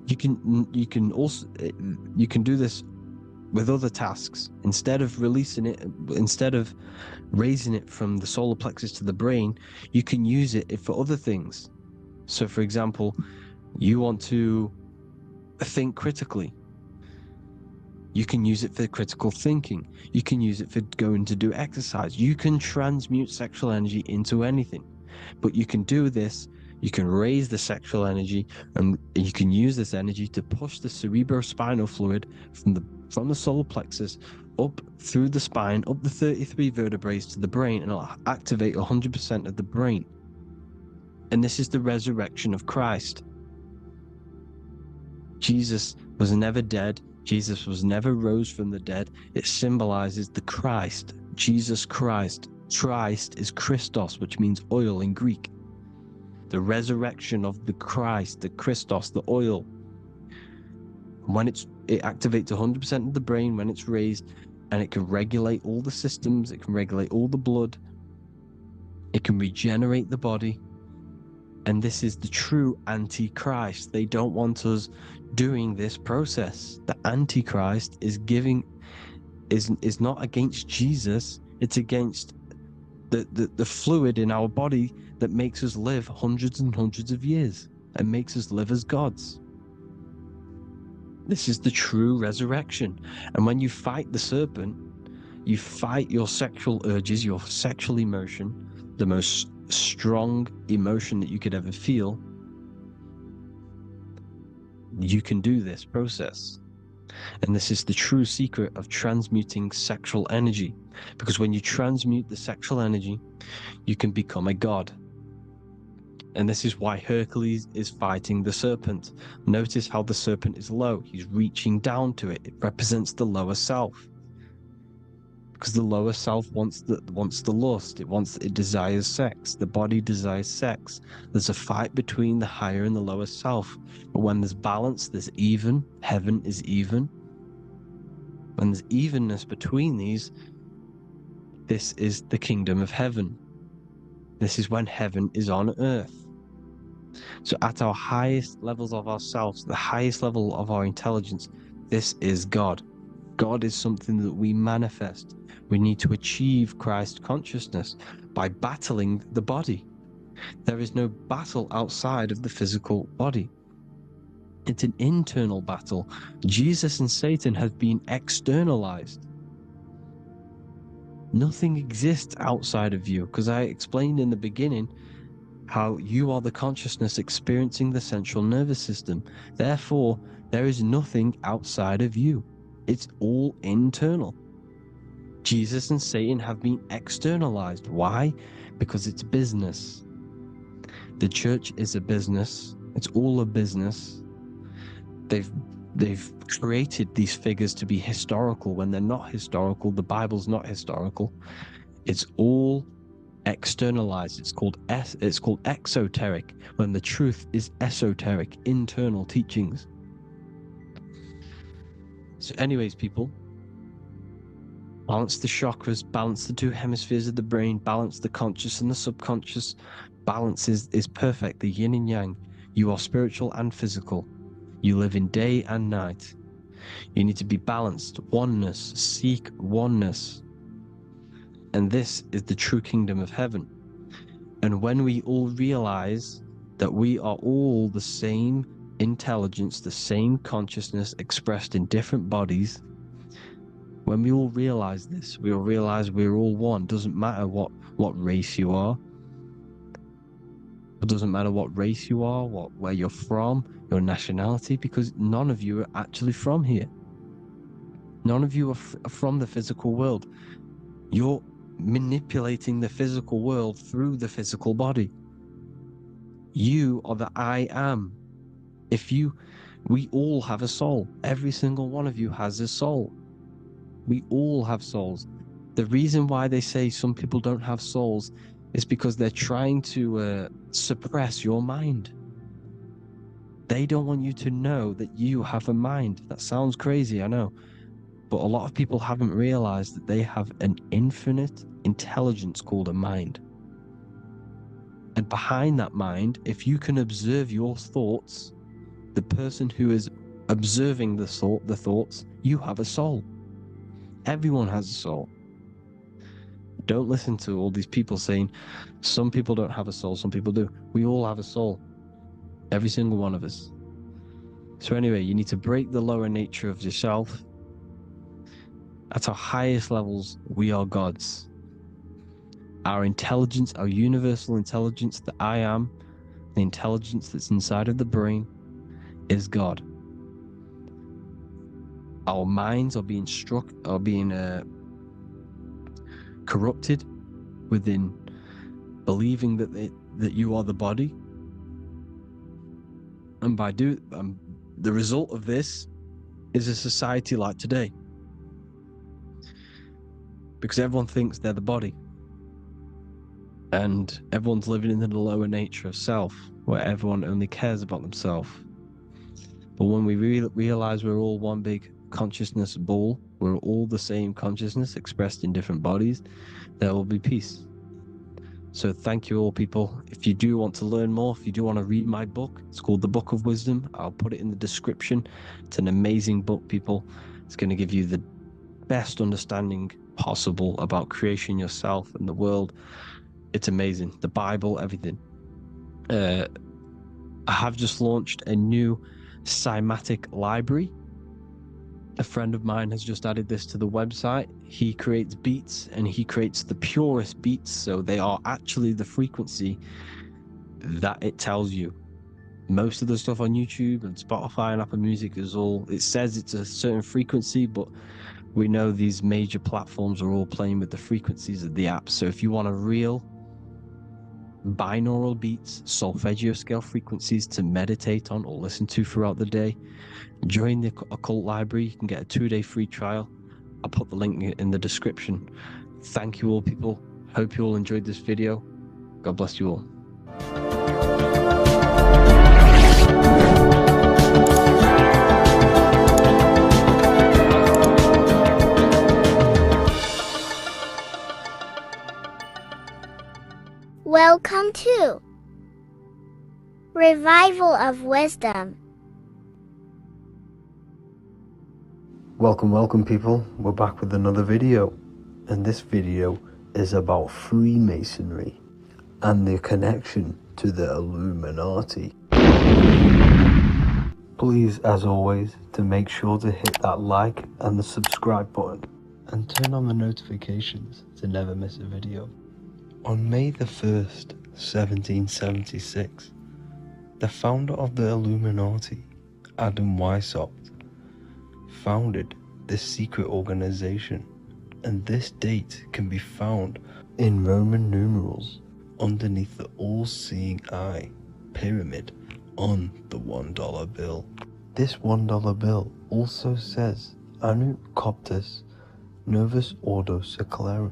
You can do this with other tasks. Instead of releasing it, instead of raising it from the solar plexus to the brain, you can use it for other things. So for example, you want to think critically. You can use it for critical thinking. You can use it for going to do exercise. You can transmute sexual energy into anything. But you can do this, you can raise the sexual energy, and you can use this energy to push the cerebrospinal fluid from the solar plexus up through the spine, up the 33 vertebrae to the brain, and it'll activate 100% of the brain. And this is the resurrection of Christ. Jesus was never dead. Jesus was never rose from the dead. It symbolizes the Christ, Jesus Christ. Christ is Christos, which means oil in Greek. The resurrection of the Christ, the Christos, the oil. When it activates 100% of the brain when it's raised, and it can regulate all the systems, it can regulate all the blood, it can regenerate the body. And this is the true Antichrist. They don't want us doing this process. The Antichrist is not against Jesus, it's against the fluid in our body that makes us live hundreds and hundreds of years and makes us live as gods. This is the true resurrection. And when you fight the serpent, you fight your sexual urges, your sexual emotion, the most strong emotion that you could ever feel. You can do this process. And this is the true secret of transmuting sexual energy. Because when you transmute the sexual energy, you can become a god. And this is why Hercules is fighting the serpent. Notice how the serpent is low. He's reaching down to it. It represents the lower self. Because the lower self wants the lust. It desires sex. The body desires sex. There's a fight between the higher and the lower self. But when there's balance, there's even. Heaven is even. When there's evenness between these, this is the kingdom of heaven. This is when heaven is on earth. So at our highest levels of ourselves, the highest level of our intelligence, this is God. God is something that we manifest. We need to achieve Christ consciousness by battling the body. There is no battle outside of the physical body. It's an internal battle. Jesus and Satan have been externalized. Nothing exists outside of you, because I explained in the beginning how you are the consciousness experiencing the central nervous system. Therefore, there is nothing outside of you. It's all internal. Jesus and Satan have been externalized. Why? Because it's business. The church is a business. It's all a business. They've created these figures to be historical when they're not historical. The Bible's not historical. It's all externalized. It's called exoteric, when the truth is esoteric, internal teachings. So anyways, people, balance the chakras, balance the two hemispheres of the brain, balance the conscious and the subconscious. Balance is perfect, the yin and yang. You are spiritual and physical. You live in day and night. You need to be balanced. Oneness. Seek oneness. And this is the true kingdom of heaven. And when we all realize that we are all the same intelligence, the same consciousness expressed in different bodies, when we all realize this, we all realize we're all one. Doesn't matter what race you are. It doesn't matter what race you are, where you're from, your nationality, because none of you are actually from here. None of you are from the physical world. You're manipulating the physical world through the physical body. You are the I am. We all have a soul. Every single one of you has a soul. We all have souls. The reason why they say some people don't have souls is because they're trying to suppress your mind. They don't want you to know that you have a mind. That sounds crazy, I know. But a lot of people haven't realized that they have an infinite intelligence called a mind. And behind that mind, if you can observe your thoughts, the person who is observing the thoughts, you have a soul. Everyone has a soul. Don't listen to all these people saying some people don't have a soul, some people do. We all have a soul. Every single one of us. So anyway, you need to break the lower nature of yourself. At our highest levels, we are gods. Our intelligence, our universal intelligence, the I am, the intelligence that's inside of the brain, is God. Our minds are being corrupted within believing that you are the body, and by the result of this is a society like today, because everyone thinks they're the body, and everyone's living in the lower nature of self, where everyone only cares about themselves. But when we realize we're all one big consciousness ball, we're all the same consciousness expressed in different bodies, there will be peace. So thank you all, people. If you do want to learn more, if you do want to read my book, it's called The Book of Wisdom. I'll put it in the description. It's an amazing book, people. It's going to give you the best understanding possible about creation, yourself, and the world. It's amazing. The Bible, everything. I have just launched a new cymatic library. A friend of mine has just added this to the website. He creates beats, and he creates the purest beats, so they are actually the frequency that it tells you. Most of the stuff on YouTube and Spotify and Apple Music it says it's a certain frequency, but we know these major platforms are all playing with the frequencies of the apps. So if you want a real binaural beats, solfeggio scale frequencies to meditate on or listen to throughout the day, join the Occult Library. You can get a 2-day free trial. I'll put the link in the description. Thank you all, people. Hope you all enjoyed this video. God bless you all. Welcome to Revival of Wisdom. Welcome people, we're back with another video, and this video is about Freemasonry and the connection to the Illuminati. Please, as always, to make sure to hit that like and the subscribe button and turn on the notifications to never miss a video. On May the 1st, 1776, the founder of the Illuminati, Adam Weishaupt, founded this secret organization, and this date can be found in Roman numerals underneath the all-seeing eye pyramid on the $1 bill. This $1 bill also says Anu Coptus Novus Ordo Secularum.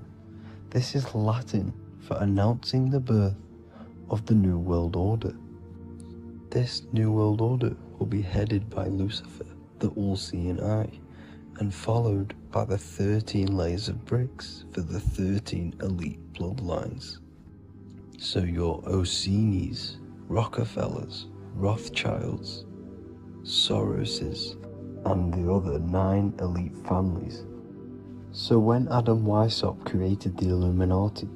This is Latin for announcing the birth of the New World Order. This New World Order will be headed by Lucifer, the all-seeing eye, and followed by the 13 layers of bricks for the 13 elite bloodlines. So your Orsini's, Rockefellers, Rothschilds, Soroses, and the other 9 elite families. So when Adam Weishaupt created the Illuminati,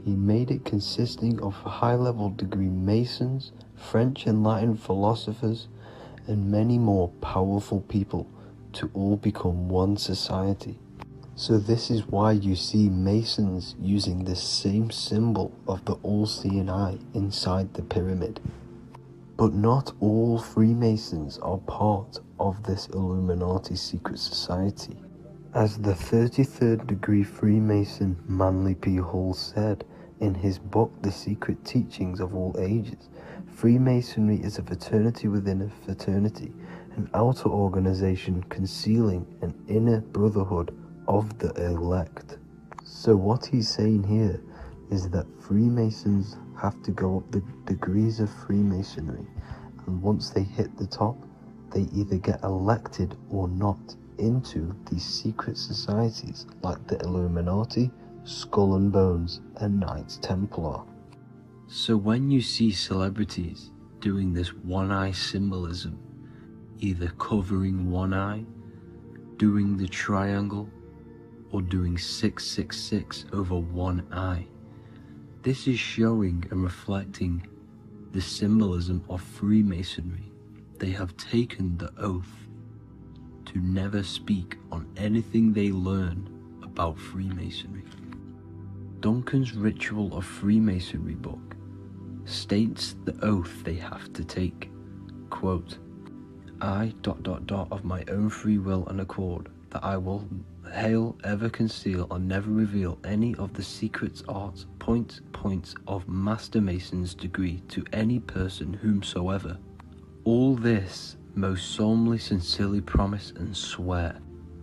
he made it consisting of high-level degree Masons, French and Latin philosophers, and many more powerful people to all become one society. So this is why you see Masons using this same symbol of the all-seeing eye inside the pyramid. But not all Freemasons are part of this Illuminati secret society. As the 33rd degree Freemason Manly P. Hall said in his book The Secret Teachings of All Ages, Freemasonry is a fraternity within a fraternity, an outer organization concealing an inner brotherhood of the elect. So what he's saying here is that Freemasons have to go up the degrees of Freemasonry, and once they hit the top, they either get elected or not into these secret societies like the Illuminati, Skull and Bones, and Knights Templar. So when you see celebrities doing this one-eye symbolism, either covering one eye, doing the triangle, or doing 666 over one eye, this is showing and reflecting the symbolism of Freemasonry. They have taken the oath to never speak on anything they learn about Freemasonry. Duncan's Ritual of Freemasonry book states the oath they have to take. Quote, I ... of my own free will and accord, that I will hail, ever conceal, and never reveal any of the secrets, arts, points of Master Mason's degree to any person whomsoever. All this most solemnly, sincerely promise and swear.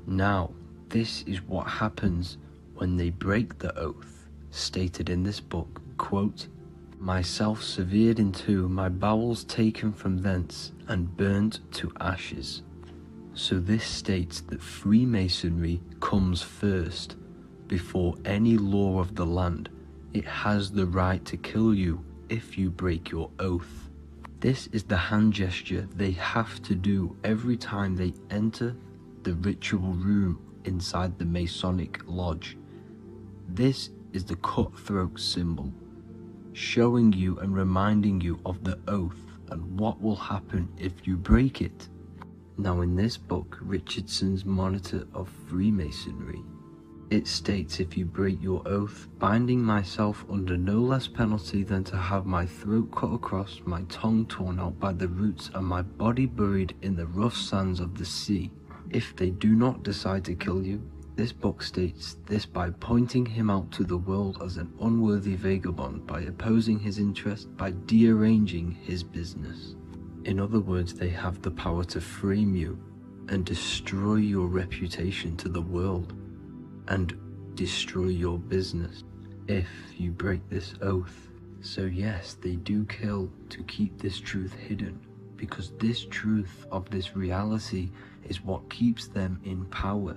Now, this is what happens when they break the oath, stated in this book, quote, myself severed in two, my bowels taken from thence, and burnt to ashes. So this states that Freemasonry comes first, before any law of the land. It has the right to kill you if you break your oath. This is the hand gesture they have to do every time they enter the ritual room inside the Masonic lodge. This is the cutthroat symbol, showing you and reminding you of the oath and what will happen if you break it. Now in this book, Richardson's Monitor of Freemasonry, it states, if you break your oath, binding myself under no less penalty than to have my throat cut across, my tongue torn out by the roots, and my body buried in the rough sands of the sea. If they do not decide to kill you, this book states this by pointing him out to the world as an unworthy vagabond, by opposing his interest, by dearranging his business. In other words, they have the power to frame you and destroy your reputation to the world and destroy your business if you break this oath. So yes, they do kill to keep this truth hidden, because this truth of this reality is what keeps them in power.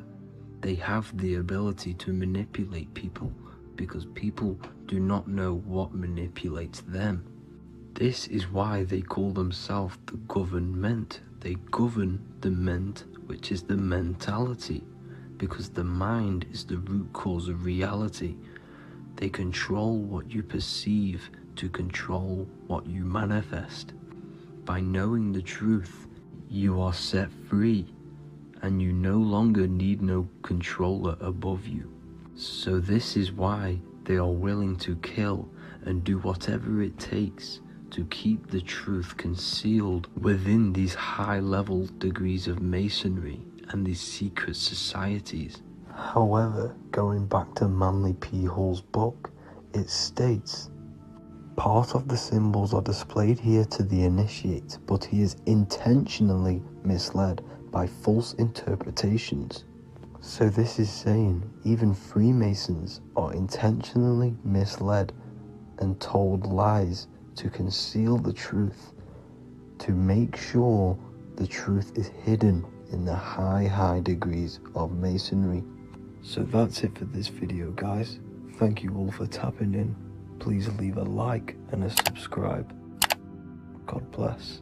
They have the ability to manipulate people because people do not know what manipulates them. This is why they call themselves the government. They govern the ment, which is the mentality, because the mind is the root cause of reality. They control what you perceive to control what you manifest. By knowing the truth, you are set free, and you no longer need no controller above you. So this is why they are willing to kill and do whatever it takes to keep the truth concealed within these high-level degrees of masonry and these secret societies. However, going back to Manly P. Hall's book, it states, part of the symbols are displayed here to the initiate, but he is intentionally misled by false interpretations. So this is saying even Freemasons are intentionally misled and told lies to conceal the truth, to make sure the truth is hidden in the high degrees of Masonry. So that's it for this video, guys. Thank you all for tapping in. Please leave a like and a subscribe. God bless.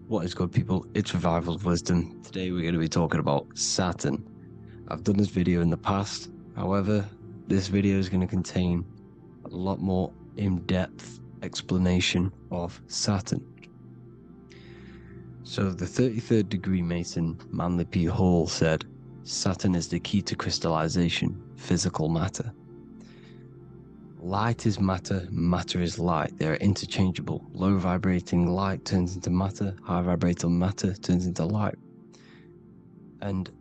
What is good, people? It's Revival of Wisdom. Today we're going to be talking about Saturn. I've done this video in the past, however, this video is going to contain a lot more in-depth explanation of Saturn. So the 33rd degree Mason, Manly P. Hall, said, Saturn is the key to crystallization, physical matter. Light is matter, matter is light. They are interchangeable. Low vibrating light turns into matter, high vibrating matter turns into light. And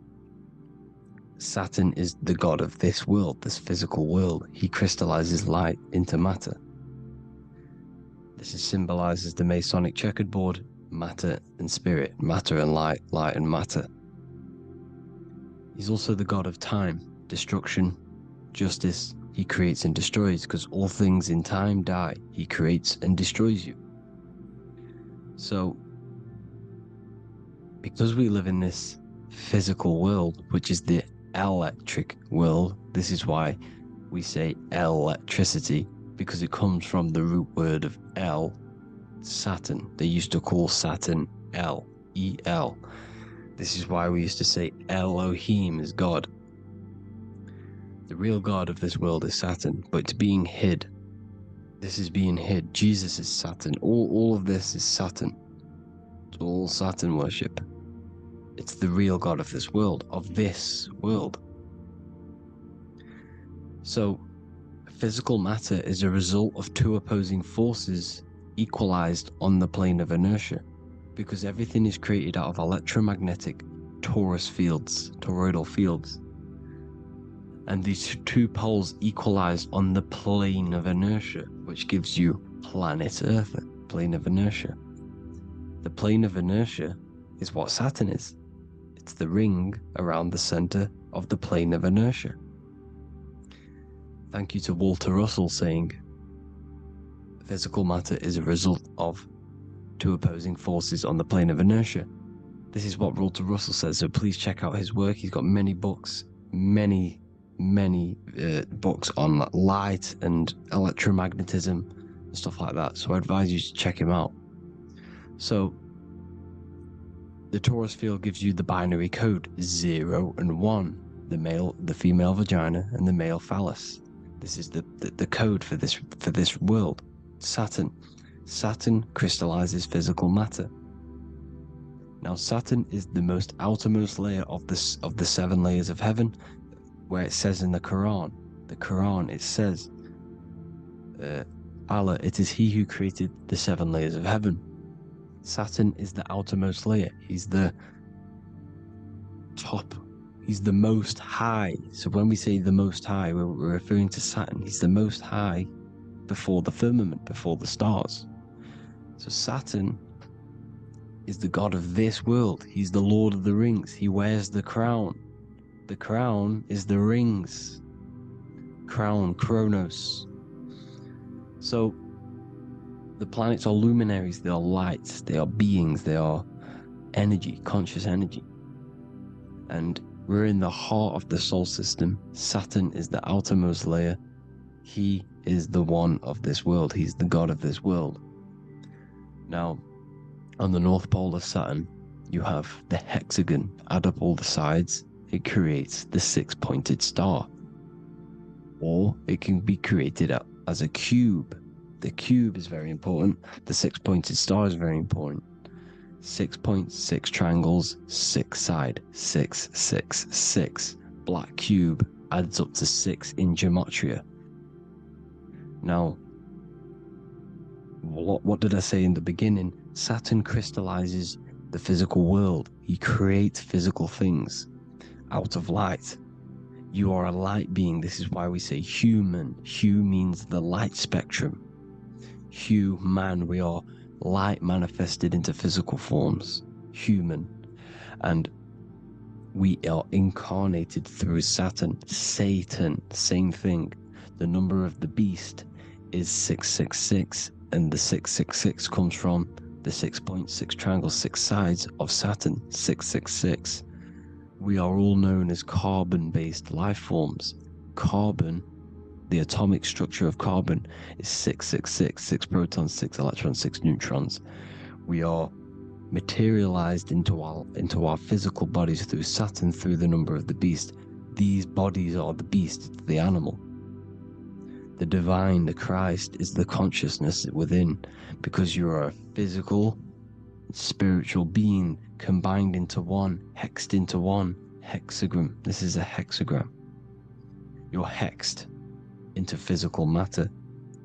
Saturn is the god of this world, this physical world. He crystallizes light into matter. This is symbolized as the Masonic checkerboard, matter and spirit, matter and light, light and matter. He's also the god of time, destruction, justice. He creates and destroys, because all things in time die. He creates and destroys you. So, because we live in this physical world, which is the electric world, this is why we say electricity, because it comes from the root word of El, Saturn. They used to call Saturn El, E-L. This is why we used to say Elohim is God. The real god of this world is Saturn, but it's being hid. This is being hid. Jesus is Saturn. All of this is Saturn. It's all Saturn worship. It's the real god of this world, So, physical matter is a result of two opposing forces equalized on the plane of inertia, because everything is created out of electromagnetic toroidal fields. And these two poles equalize on the plane of inertia, which gives you planet Earth, plane of inertia. The plane of inertia is what Saturn is. It's the ring around the center of the plane of inertia. Thank you to Walter Russell saying, physical matter is a result of two opposing forces on the plane of inertia. This is what Walter Russell says, so please check out his work. He's got many books, many books on light and electromagnetism and stuff like that, so I advise you to check him out. So the torus field gives you the binary code 0 and 1, the female vagina and the male phallus. This is the code for this world. Saturn crystallizes physical matter. Now Saturn is the most outermost layer of the 7 layers of heaven, where it says in the Quran, it says, Allah, it is he who created the 7 layers of heaven. Saturn is the outermost layer. He's the top. He's the most high. So when we say the most high, we're referring to Saturn. He's the most high before the firmament, before the stars. So Saturn is the god of this world. He's the Lord of the Rings. He wears the crown. The crown is the rings. Crown, Kronos. So the planets are luminaries, they are lights, they are beings, they are energy, conscious energy. And we're in the heart of the solar system. Saturn is the outermost layer. He is the one of this world. He's the god of this world. Now, on the north pole of Saturn, you have the hexagon. Add up all the sides, it creates the six-pointed star. Or it can be created as a cube. The cube is very important. The six-pointed star is very important. 6 points, 6 triangles, 6 side, 6, 6, 6. Black cube adds up to 6 in gematria. Now, what did I say in the beginning? Saturn crystallizes the physical world. He creates physical things out of light. You are a light being. This is why we say human. Hue means the light spectrum. Hue, man, we are light manifested into physical forms. Human. And we are incarnated through Saturn. Satan, same thing. The number of the beast is 666, and the 666 comes from the 6.6 triangle, 6 sides of Saturn, 666. We are all known as carbon-based life forms. Carbon, the atomic structure of carbon, is 666, 6 protons, 6 electrons, 6 neutrons. We are materialized into our physical bodies through Saturn, through the number of the beast. These bodies are the beast, the animal. The divine, the Christ, is the consciousness within, because you are a physical, spiritual being combined into one, hexed into one. Hexagram. This is a hexagram. You're hexed into physical matter,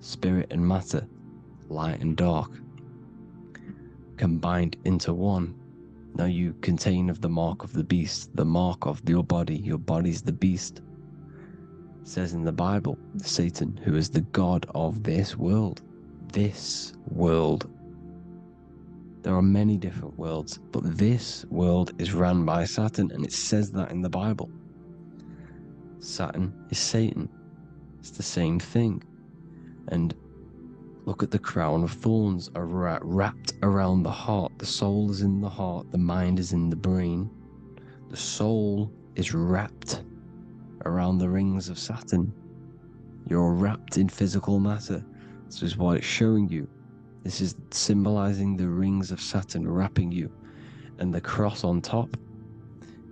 spirit and matter, light and dark, combined into one. Now you contain of the mark of the beast, the mark of your body. Your body's the beast. It says in the Bible, Satan, who is the god of this world. This world. There are many different worlds, but this world is run by Saturn, and it says that in the Bible. Saturn is Satan. It's the same thing. And look at the crown of thorns wrapped around the heart. The soul is in the heart. The mind is in the brain. The soul is wrapped around the rings of Saturn. You're wrapped in physical matter. This is what it's showing you. This is symbolizing the rings of Saturn wrapping you. And the cross on top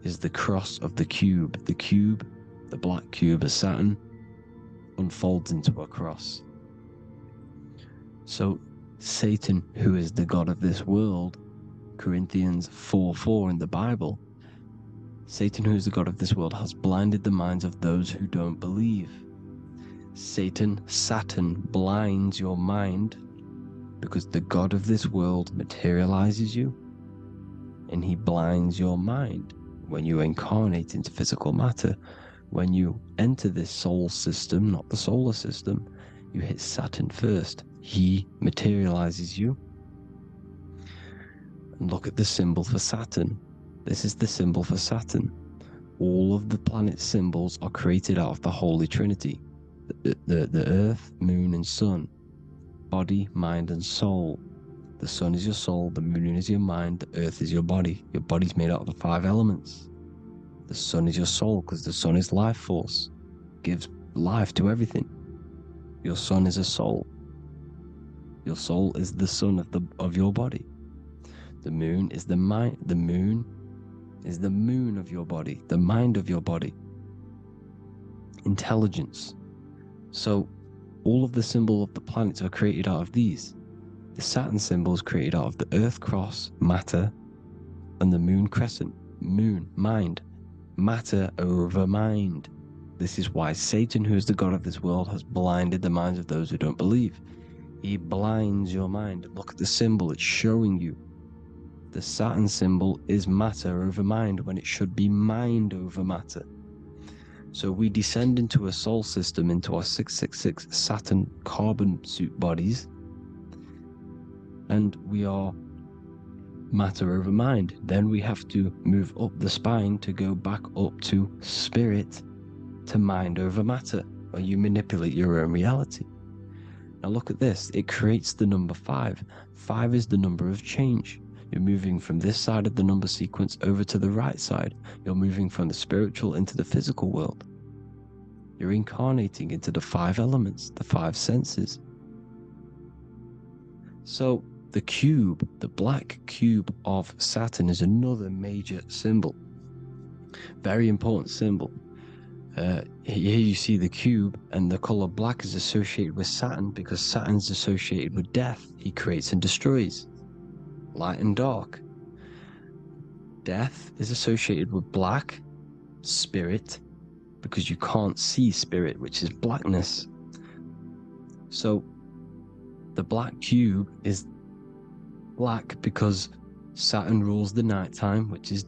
is the cross of the cube. The cube, the black cube of Saturn, unfolds into a cross. So Satan, who is the god of this world, Corinthians 4:4 in the Bible, Satan, who is the god of this world, has blinded the minds of those who don't believe. Saturn blinds your mind, because the god of this world materializes you, and he blinds your mind when you incarnate into physical matter. When you enter this soul system, not the solar system, you hit Saturn first. He materializes you. And look at the symbol for Saturn. This is the symbol for Saturn. All of the planet symbols are created out of the Holy Trinity. The Earth, Moon, and Sun. Body, mind, and soul. The sun is your soul, the moon is your mind, the earth is your body. Your body's made out of the 5 elements. The sun is your soul, because the sun is life force, gives life to everything. Your sun is a soul. Your soul is the sun of your body. The moon is the mind. The moon is the moon of your body, the mind of your body. Intelligence. So all of the symbol of the planets are created out of these. The Saturn symbol is created out of the Earth cross, matter, and the moon crescent, moon, mind, matter over mind. This is why Satan, who is the god of this world, has blinded the minds of those who don't believe. He blinds your mind. Look at the symbol, it's showing you. The Saturn symbol is matter over mind, when it should be mind over matter. So we descend into a soul system, into our 666 Saturn carbon suit bodies, and we are matter over mind. Then we have to move up the spine to go back up to spirit, to mind over matter, where you manipulate your own reality. Now look at this. It creates the number 5. 5 is the number of change. You're moving from this side of the number sequence over to the right side. You're moving from the spiritual into the physical world. You're incarnating into the 5 elements, the 5 senses. So the cube, the black cube of Saturn, is another major symbol. Very important symbol. Here you see the cube, and the color black is associated with Saturn because Saturn is associated with death. He creates and destroys. Light and dark. Death is associated with black, spirit, because you can't see spirit, which is blackness. So the black cube is black because Saturn rules the nighttime, which is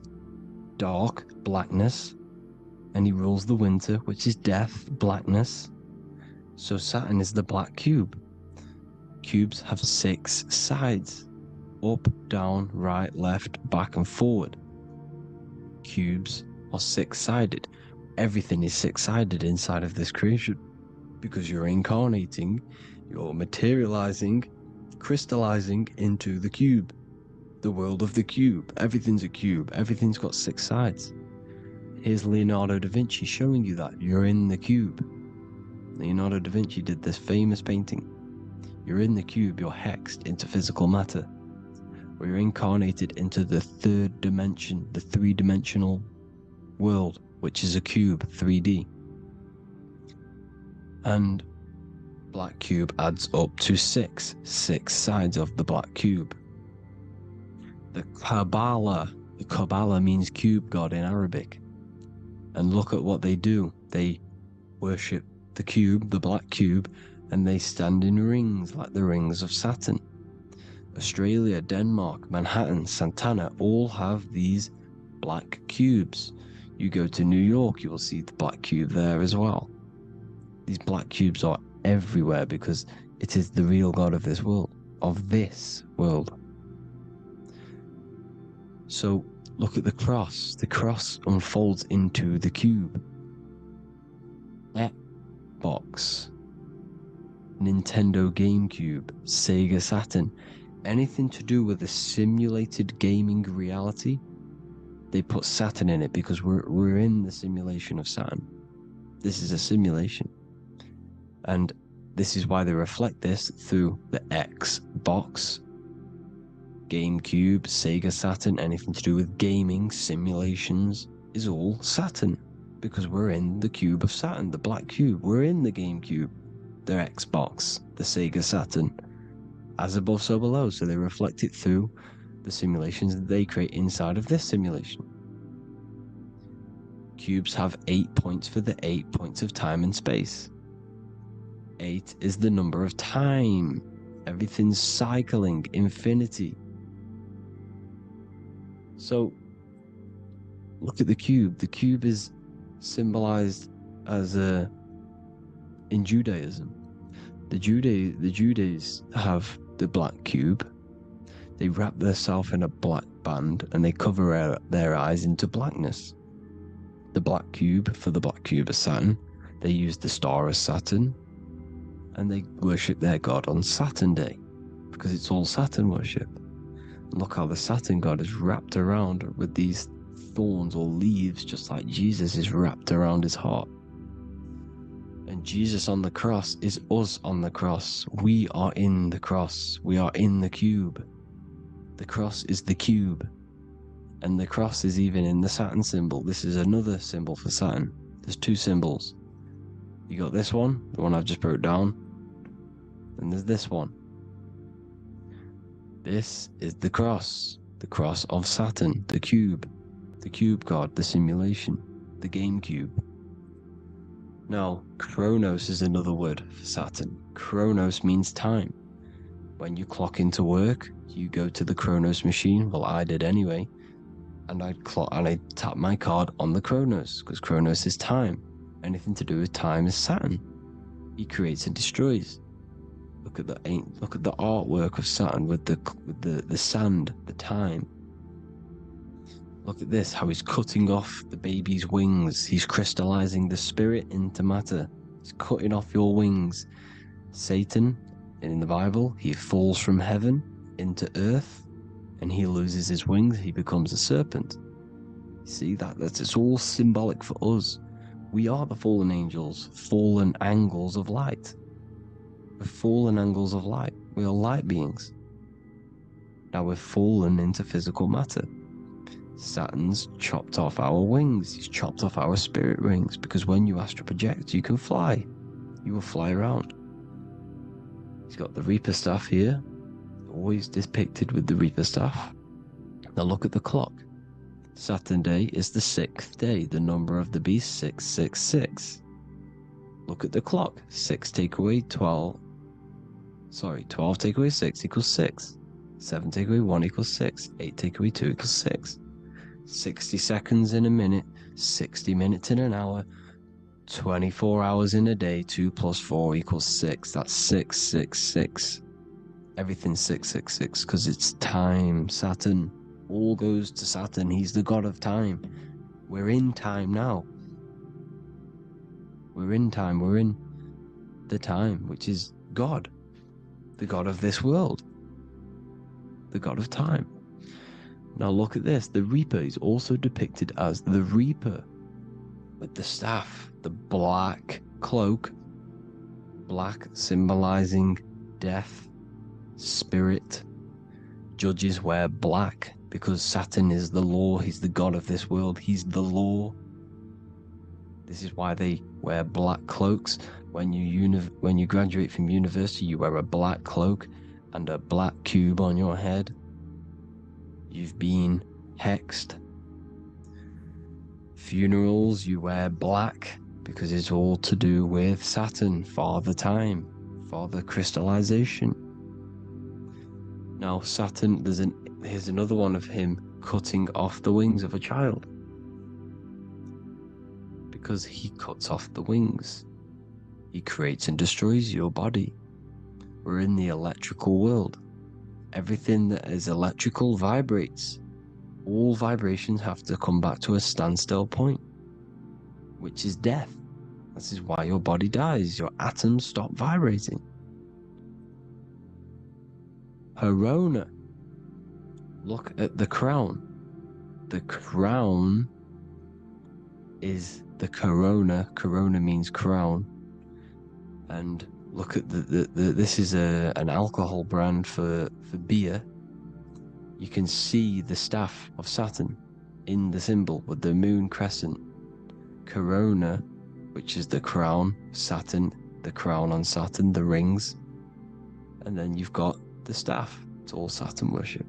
dark, blackness, and he rules the winter, which is death, blackness. So Saturn is the black cube. Cubes have 6 sides: up, down, right, left, back, and forward. Cubes are 6-sided. Everything is 6-sided inside of this creation because you're incarnating, you're materializing, crystallizing into the cube, the world of the cube. Everything's a cube. Everything's got 6 sides. Here's Leonardo da Vinci showing you that you're in the cube. Leonardo da Vinci did this famous painting. You're in the cube, you're hexed into physical matter, where you're incarnated into the 3rd dimension, the 3-dimensional world, which is a cube, 3D. And black cube adds up to 6 sides of the black cube. The Kabbalah means cube god in Arabic. And look at what they do. They worship the cube, the black cube, and they stand in rings like the rings of Saturn. Australia, Denmark, Manhattan, Santana all have these black cubes. You go to New York, you will see the black cube there as well. These black cubes are everywhere because it is the real God of this world, So look at the cross. The cross unfolds into the cube. Xbox, Nintendo GameCube, Sega Saturn, anything to do with a simulated gaming reality, they put Saturn in it because we're in the simulation of Saturn. This is a simulation. And this is why they reflect this through the Xbox, GameCube, Sega Saturn. Anything to do with gaming, simulations is all Saturn because we're in the cube of Saturn, the black cube. We're in the GameCube, the Xbox, the Sega Saturn. As above, so below. So they reflect it through the simulations that they create inside of this simulation. Cubes have 8 points for the 8 points of time and space. 8 is the number of time. Everything's cycling, infinity. So look at the cube. The cube is symbolized as in Judaism. The Judeans have the black cube. They wrap themselves in a black band and they cover their eyes into blackness. The black cube for the black cube of Saturn. They use the star of Saturn and they worship their god on Saturn Day because it's all Saturn worship. Look how the Saturn god is wrapped around with these thorns or leaves, just like Jesus is wrapped around his heart. And Jesus on the cross is us on the cross. We are in the cross. We are in the cube. The cross is the cube. And the cross is even in the Saturn symbol. This is another symbol for Saturn. There's 2 symbols. You got this one, the one I've just broke down. And there's this one. This is the cross of Saturn, the cube god, the simulation, the game cube. Now, Chronos is another word for Saturn. Chronos means time. When you clock into work, you go to the Chronos machine. Well, I did anyway. And I tap my card on the Chronos because Chronos is time. Anything to do with time is Saturn. He creates and destroys. Look at the artwork of Saturn with the sand, the time. Look at this, how he's cutting off the baby's wings. He's crystallizing the spirit into matter. He's cutting off your wings. Satan, in the Bible, he falls from heaven into earth. and he loses his wings, he becomes a serpent. See, that's it's all symbolic for us. We are the fallen angels, fallen angles of light. We're fallen angles of light. We are light beings. Now we're fallen into physical matter. Saturn's chopped off our wings. He's chopped off our spirit rings, because when you astral project, you can fly. You will fly around. He's got the Reaper staff here, always depicted with the Reaper staff. Now look at the clock. Saturn day is the 6th day, the number of the beast 666. Look at the clock. 6 take away 12. 12 take away 6 equals 6. 7 take away 1 equals 6. 8 take away 2 equals 6. 60 seconds in a minute, 60 minutes in an hour, 24 hours in a day, 2 plus 4 equals 6. That's 666. Everything's 666 because it's time. Saturn. All goes to Saturn. He's the god of time. We're in time now. We're in time. We're in the time, which is God. The god of this world. The god of time. Now look at this. The Reaper is also depicted as the Reaper with the staff, the black cloak. Black symbolizing death, spirit. Judges wear black because Saturn is the law. He's the god of this world. He's the law. This is why they wear black cloaks. When you graduate from university, you wear a black cloak and a black cube on your head. You've been hexed. Funerals, you wear black because it's all to do with Saturn, Father Time, Father Crystallization. Now Saturn, here's another one of him cutting off the wings of a child. Because he cuts off the wings. He creates and destroys your body. We're in the electrical world. Everything that is electrical vibrates. All vibrations have to come back to a standstill point, which is death. This is why your body dies. Your atoms stop vibrating. Herona. Look at the crown. The crown is the corona. Corona means crown. And look at this is an alcohol brand for beer. You can see the staff of Saturn in the symbol with the moon crescent. Corona, which is the crown. Saturn, the crown on Saturn, the rings. And then you've got the staff. It's all Saturn worship.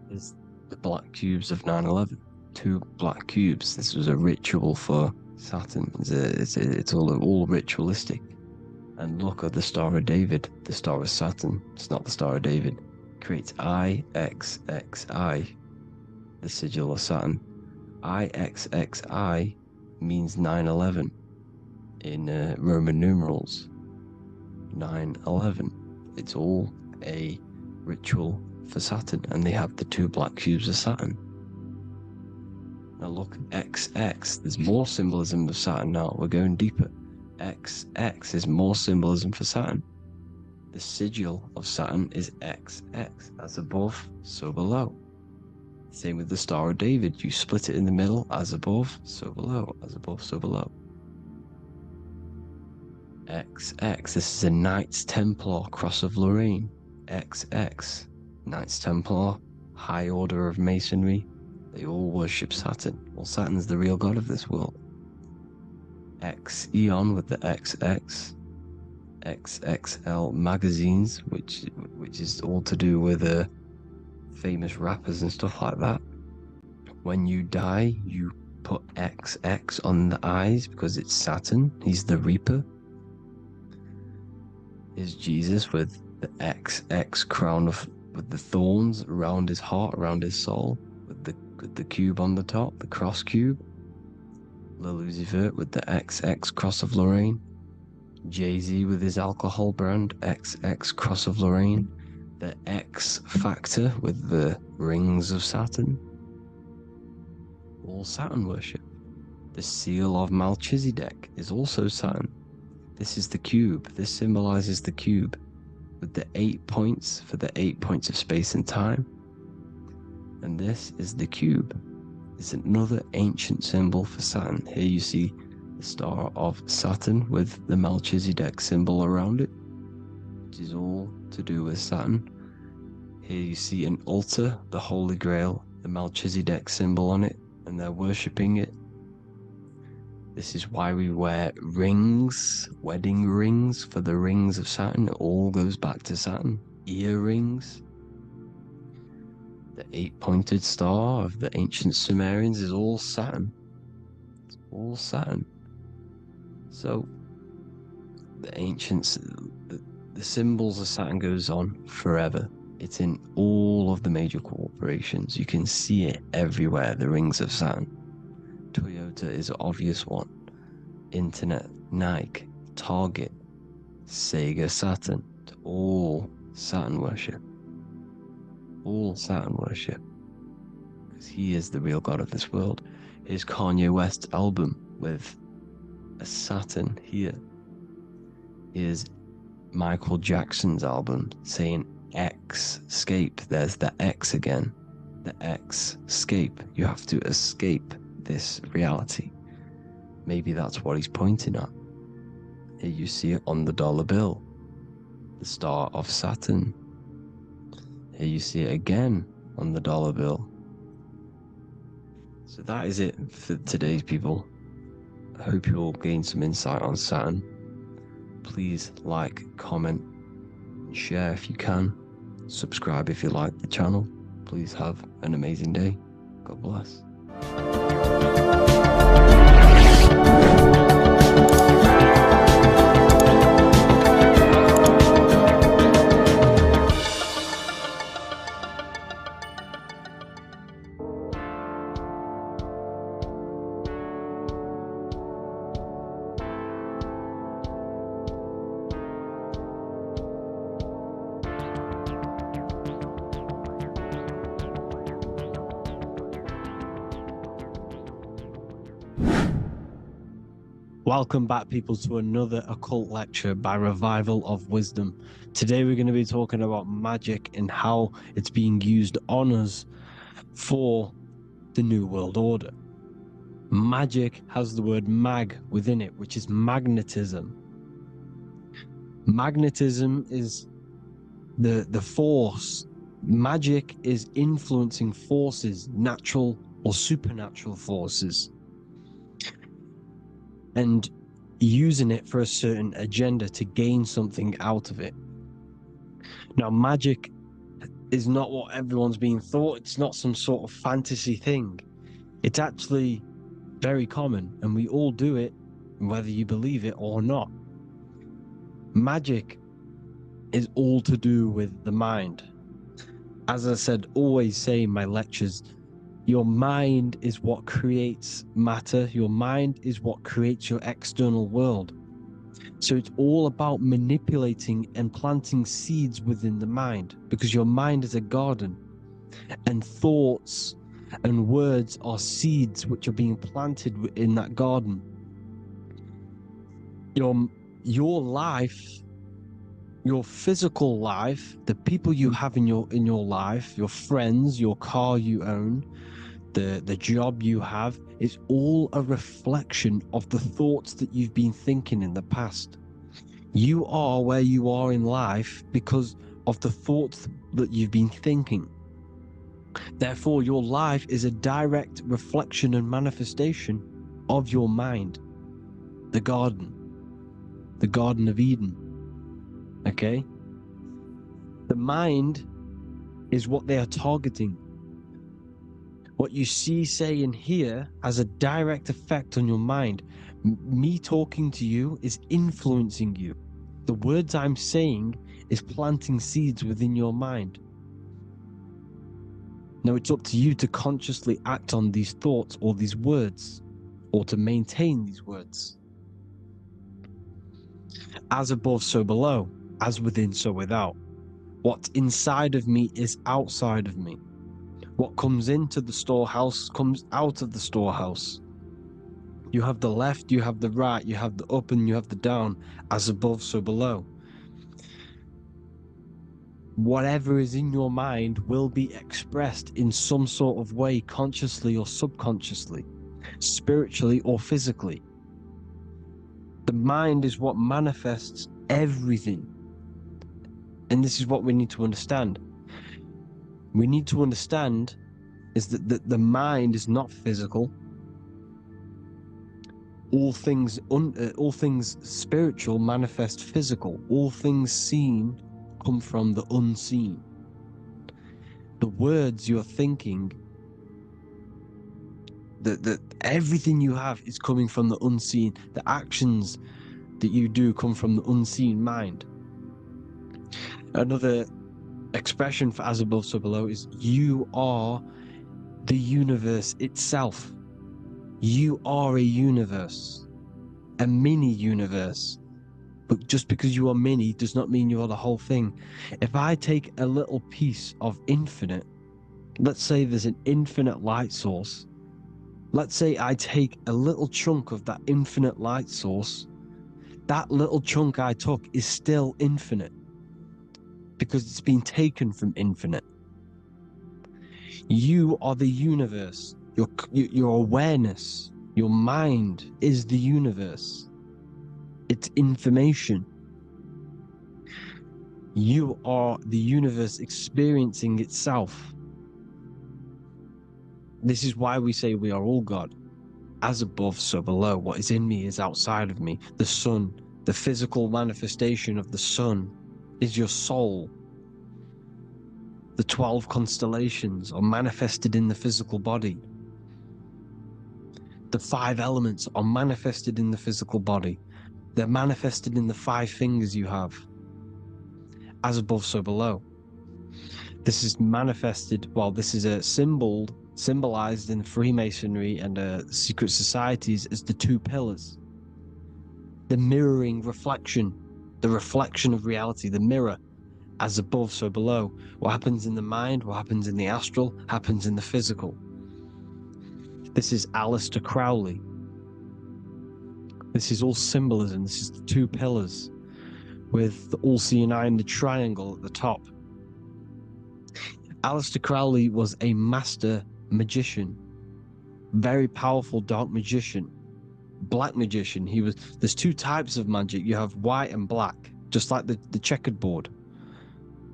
Is the black cubes of 9/11. 2 black cubes. This was a ritual for Saturn. It's all ritualistic. And look at the Star of David, the Star of Saturn. It's not the Star of David. It creates IXXI, the sigil of Saturn. IXXI means 9/11 in Roman numerals. 9/11. It's all a ritual for Saturn, and they have the 2 black cubes of Saturn. Now look, XX, there's more symbolism of Saturn now. We're going deeper. XX is more symbolism for Saturn. The sigil of Saturn is XX. As above, so below. Same with the Star of David. You split it in the middle, as above, so below. As above, so below. XX, this is a Knights Templar, Cross of Lorraine. XX, Knights Templar, High Order of Masonry. They all worship Saturn. Well, Saturn's the real god of this world. X Eon with the XX. XXL magazines, which is all to do with famous rappers and stuff like that. When you die, you put XX on the eyes because it's Saturn. He's the Reaper. Is Jesus with the XX crown with the thorns around his heart, around his soul, with the cube on the top, the cross cube. Lil Uzi Vert with the XX Cross of Lorraine. Jay-Z with his alcohol brand, XX Cross of Lorraine. The X Factor with the rings of Saturn. All Saturn worship. The seal of Melchizedek is also Saturn. This is the cube. This symbolizes the cube with the 8 points for the 8 points of space and time. And this is the cube. It's another ancient symbol for Saturn. Here you see the star of Saturn with the Melchizedek symbol around it, which is all to do with Saturn. Here you see an altar, the Holy Grail, the Melchizedek symbol on it, and they're worshipping it. This is why we wear rings, wedding rings for the rings of Saturn. It all goes back to Saturn. Earrings. The 8-pointed star of the ancient Sumerians is all Saturn. It's all Saturn. So the ancients, the symbols of Saturn goes on forever. It's in all of the major corporations. You can see it everywhere, the rings of Saturn. Toyota is an obvious one. Internet, Nike, Target, Sega Saturn. It's all Saturn worship. All Saturn worship. Because he is the real god of this world. Here's Kanye West's album with a Saturn here. Here's Michael Jackson's album saying X, escape. There's the X again. The X, escape. You have to escape this reality. Maybe that's what he's pointing at. Here you see it on the dollar bill. The star of Saturn. Here you see it again on the dollar bill. So that is it for today's people. I hope you all gain some insight on Saturn. Please like, comment, and share if you can. Subscribe if you like the channel. Please have an amazing day. God bless. Welcome back, people, to another occult lecture by Revival of Wisdom. Today we're going to be talking about magic and how it's being used on us for the New World Order. Magic has the word mag within it, which is magnetism. Magnetism is the force. Magic is influencing forces, natural or supernatural forces, and using it for a certain agenda to gain something out of it. Now, magic is not what everyone's being thought. It's not some sort of fantasy thing. It's actually very common, and we all do it, whether you believe it or not. Magic is all to do with the mind. As I said, always say in my lectures, your mind is what creates matter. Your mind is what creates your external world. So it's all about manipulating and planting seeds within the mind, because your mind is a garden, and thoughts and words are seeds which are being planted in that garden. Your life, your physical life, the people you have in your life, your friends, your car you own, the job you have, is all a reflection of the thoughts that you've been thinking in the past. You are where you are in life because of the thoughts that you've been thinking. Therefore, your life is a direct reflection and manifestation of your mind. The Garden of Eden. Okay? The mind is what they are targeting. What you see, say, and hear has a direct effect on your mind. Me talking to you is influencing you. The words I'm saying is planting seeds within your mind. Now it's up to you to consciously act on these thoughts or these words, or to maintain these words. As above, so below. As within, so without. What's inside of me is outside of me. What comes into the storehouse comes out of the storehouse. You have the left, you have the right, you have the up and you have the down, as above, so below. Whatever is in your mind will be expressed in some sort of way, consciously or subconsciously, spiritually or physically. The mind is what manifests everything. And this is what we need to understand. We need to understand is that the mind is not physical. All things spiritual manifest physical. All things seen come from the unseen. The words you're thinking, that everything you have is coming from the unseen. The actions that you do come from the unseen mind. Another expression for as above, so below is you are the universe itself. You are a universe, a mini universe. But just because you are mini does not mean you are the whole thing. If I take a little piece of infinite, let's say there's an infinite light source. Let's say I take a little chunk of that infinite light source. That little chunk I took is still infinite because it's been taken from infinite. You are the universe. Your awareness, your mind is the universe. It's information. You are the universe experiencing itself. This is why we say we are all God. As above, so below. What is in me is outside of me. The sun, the physical manifestation of the sun, is your soul. The 12 constellations are manifested in the physical body. The 5 elements are manifested in the physical body. They're manifested in the 5 fingers you have. As above, so below. This is manifested, well, this is a symbolized in Freemasonry and secret societies as the 2 pillars. The mirroring reflection, the reflection of reality, the mirror. As above, so below. What happens in the mind, what happens in the astral, happens in the physical. This is Aleister Crowley. This is all symbolism. This is the 2 pillars with the all-seeing eye and the triangle at the top. Aleister Crowley was a master magician, very powerful dark magician, black magician. There's 2 types of magic. You have white and black, just like the checkered board,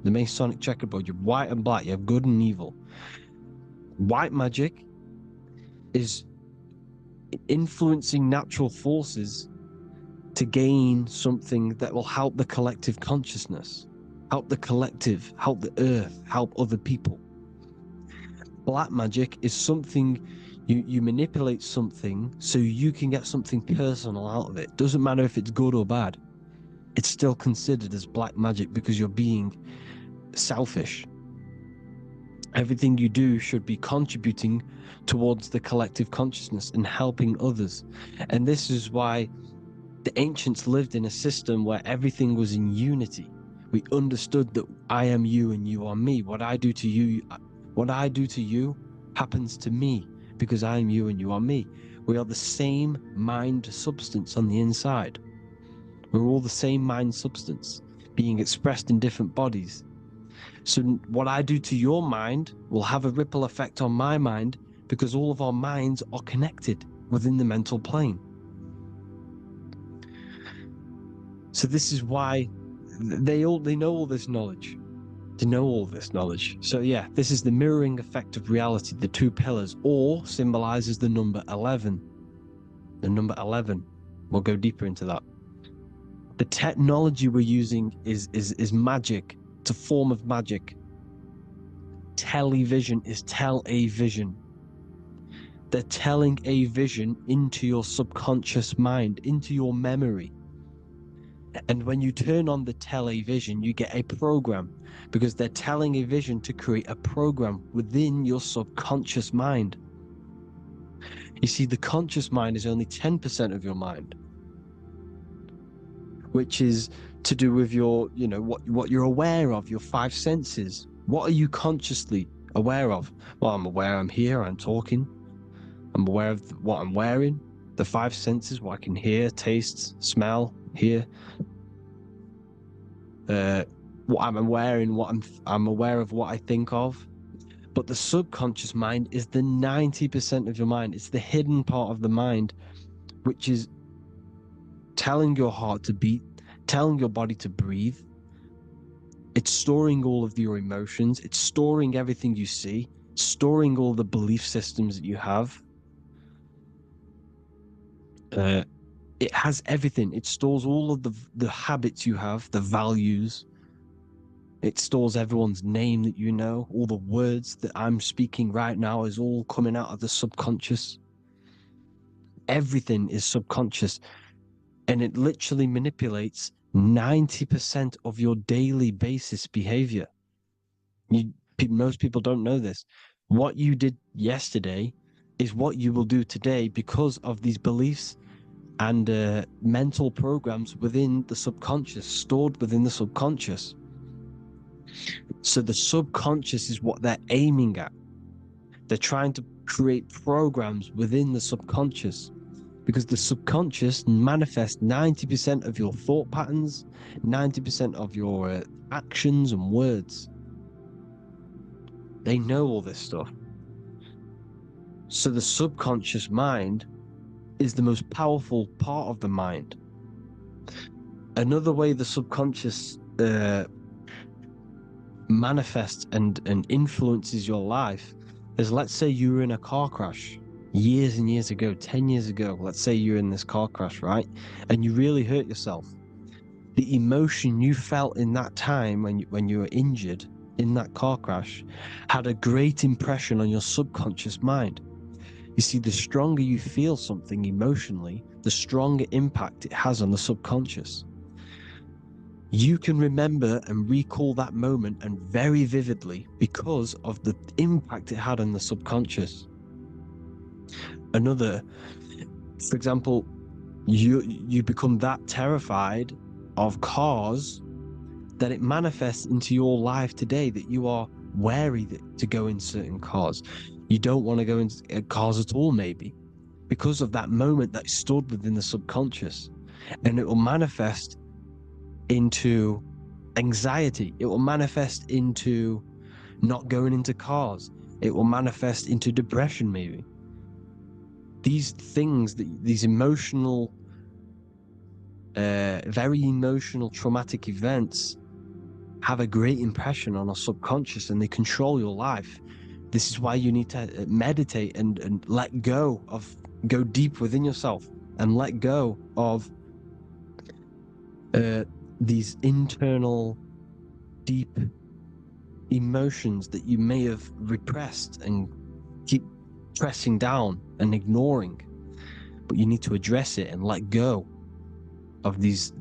the Masonic checkered board. You have white and black. You have good and evil. White magic is influencing natural forces to gain something that will help the collective consciousness, help the collective, help the earth, help other people. Black magic is something you manipulate something so you can get something personal out of it. Doesn't matter if it's good or bad. It's still considered as black magic because you're being selfish. Everything you do should be contributing towards the collective consciousness and helping others. And this is why the ancients lived in a system where everything was in unity. We understood that I am you and you are me. What I do to you happens to me because I am you and you are me. We are the same mind substance on the inside. We're all the same mind substance being expressed in different bodies. So what I do to your mind will have a ripple effect on my mind because all of our minds are connected within the mental plane. So this is why they know all this knowledge. They know all this knowledge. So yeah, this is the mirroring effect of reality, the 2 pillars, or symbolizes the number 11. The number 11. We'll go deeper into that. The technology we're using is magic. It's a form of magic. Television is tell a vision. They're telling a vision into your subconscious mind, into your memory. And when you turn on the television, you get a program because they're telling a vision to create a program within your subconscious mind. You see, the conscious mind is only 10% of your mind, which is to do with your, what you're aware of, your 5 senses. What are you consciously aware of? Well, I'm aware I'm here, I'm talking. I'm aware of what I'm wearing. the five senses, what I can hear, taste, smell, hear, what I'm aware in, I'm aware of what I think of. But the subconscious mind is the 90% of your mind. It's the hidden part of the mind, which is telling your heart to beat, telling your body to breathe. It's storing all of your emotions. It's storing everything you see, storing all the belief systems that you have. It has everything. It stores all of the habits you have, the values. It stores everyone's name that you know. All the words that I'm speaking right now is all coming out of the subconscious. Everything is subconscious, and it literally manipulates 90% of your daily basis behavior. Most people don't know this. What you did yesterday is what you will do today because of these beliefs and mental programs within the subconscious, stored within the subconscious. So the subconscious is what they're aiming at. They're trying to create programs within the subconscious, because the subconscious manifests 90% of your thought patterns, 90% of your actions and words. They know all this stuff. So the subconscious mind is the most powerful part of the mind. Another way the subconscious manifests and influences your life is, let's say you were in a car crash years and years ago, 10 years ago. Let's say you're in this car crash, right? And you really hurt yourself. The emotion you felt in that time when you were injured in that car crash had a great impression on your subconscious mind. You see, the stronger you feel something emotionally, the stronger impact it has on the subconscious. You can remember and recall that moment, and very vividly, because of the impact it had on the subconscious. Another, for example, you become that terrified of cars that it manifests into your life today, that you are wary to go in certain cars. You don't want to go into cars at all, maybe, because of that moment that stored within the subconscious. And it will manifest into anxiety. It will manifest into not going into cars. It will manifest into depression, maybe. These things, these emotional, very emotional, traumatic events have a great impression on our subconscious, and they control your life. This is why you need to meditate and let go deep within yourself and let go of these internal, deep emotions that you may have repressed and keep pressing down and ignoring. But you need to address it and let go of these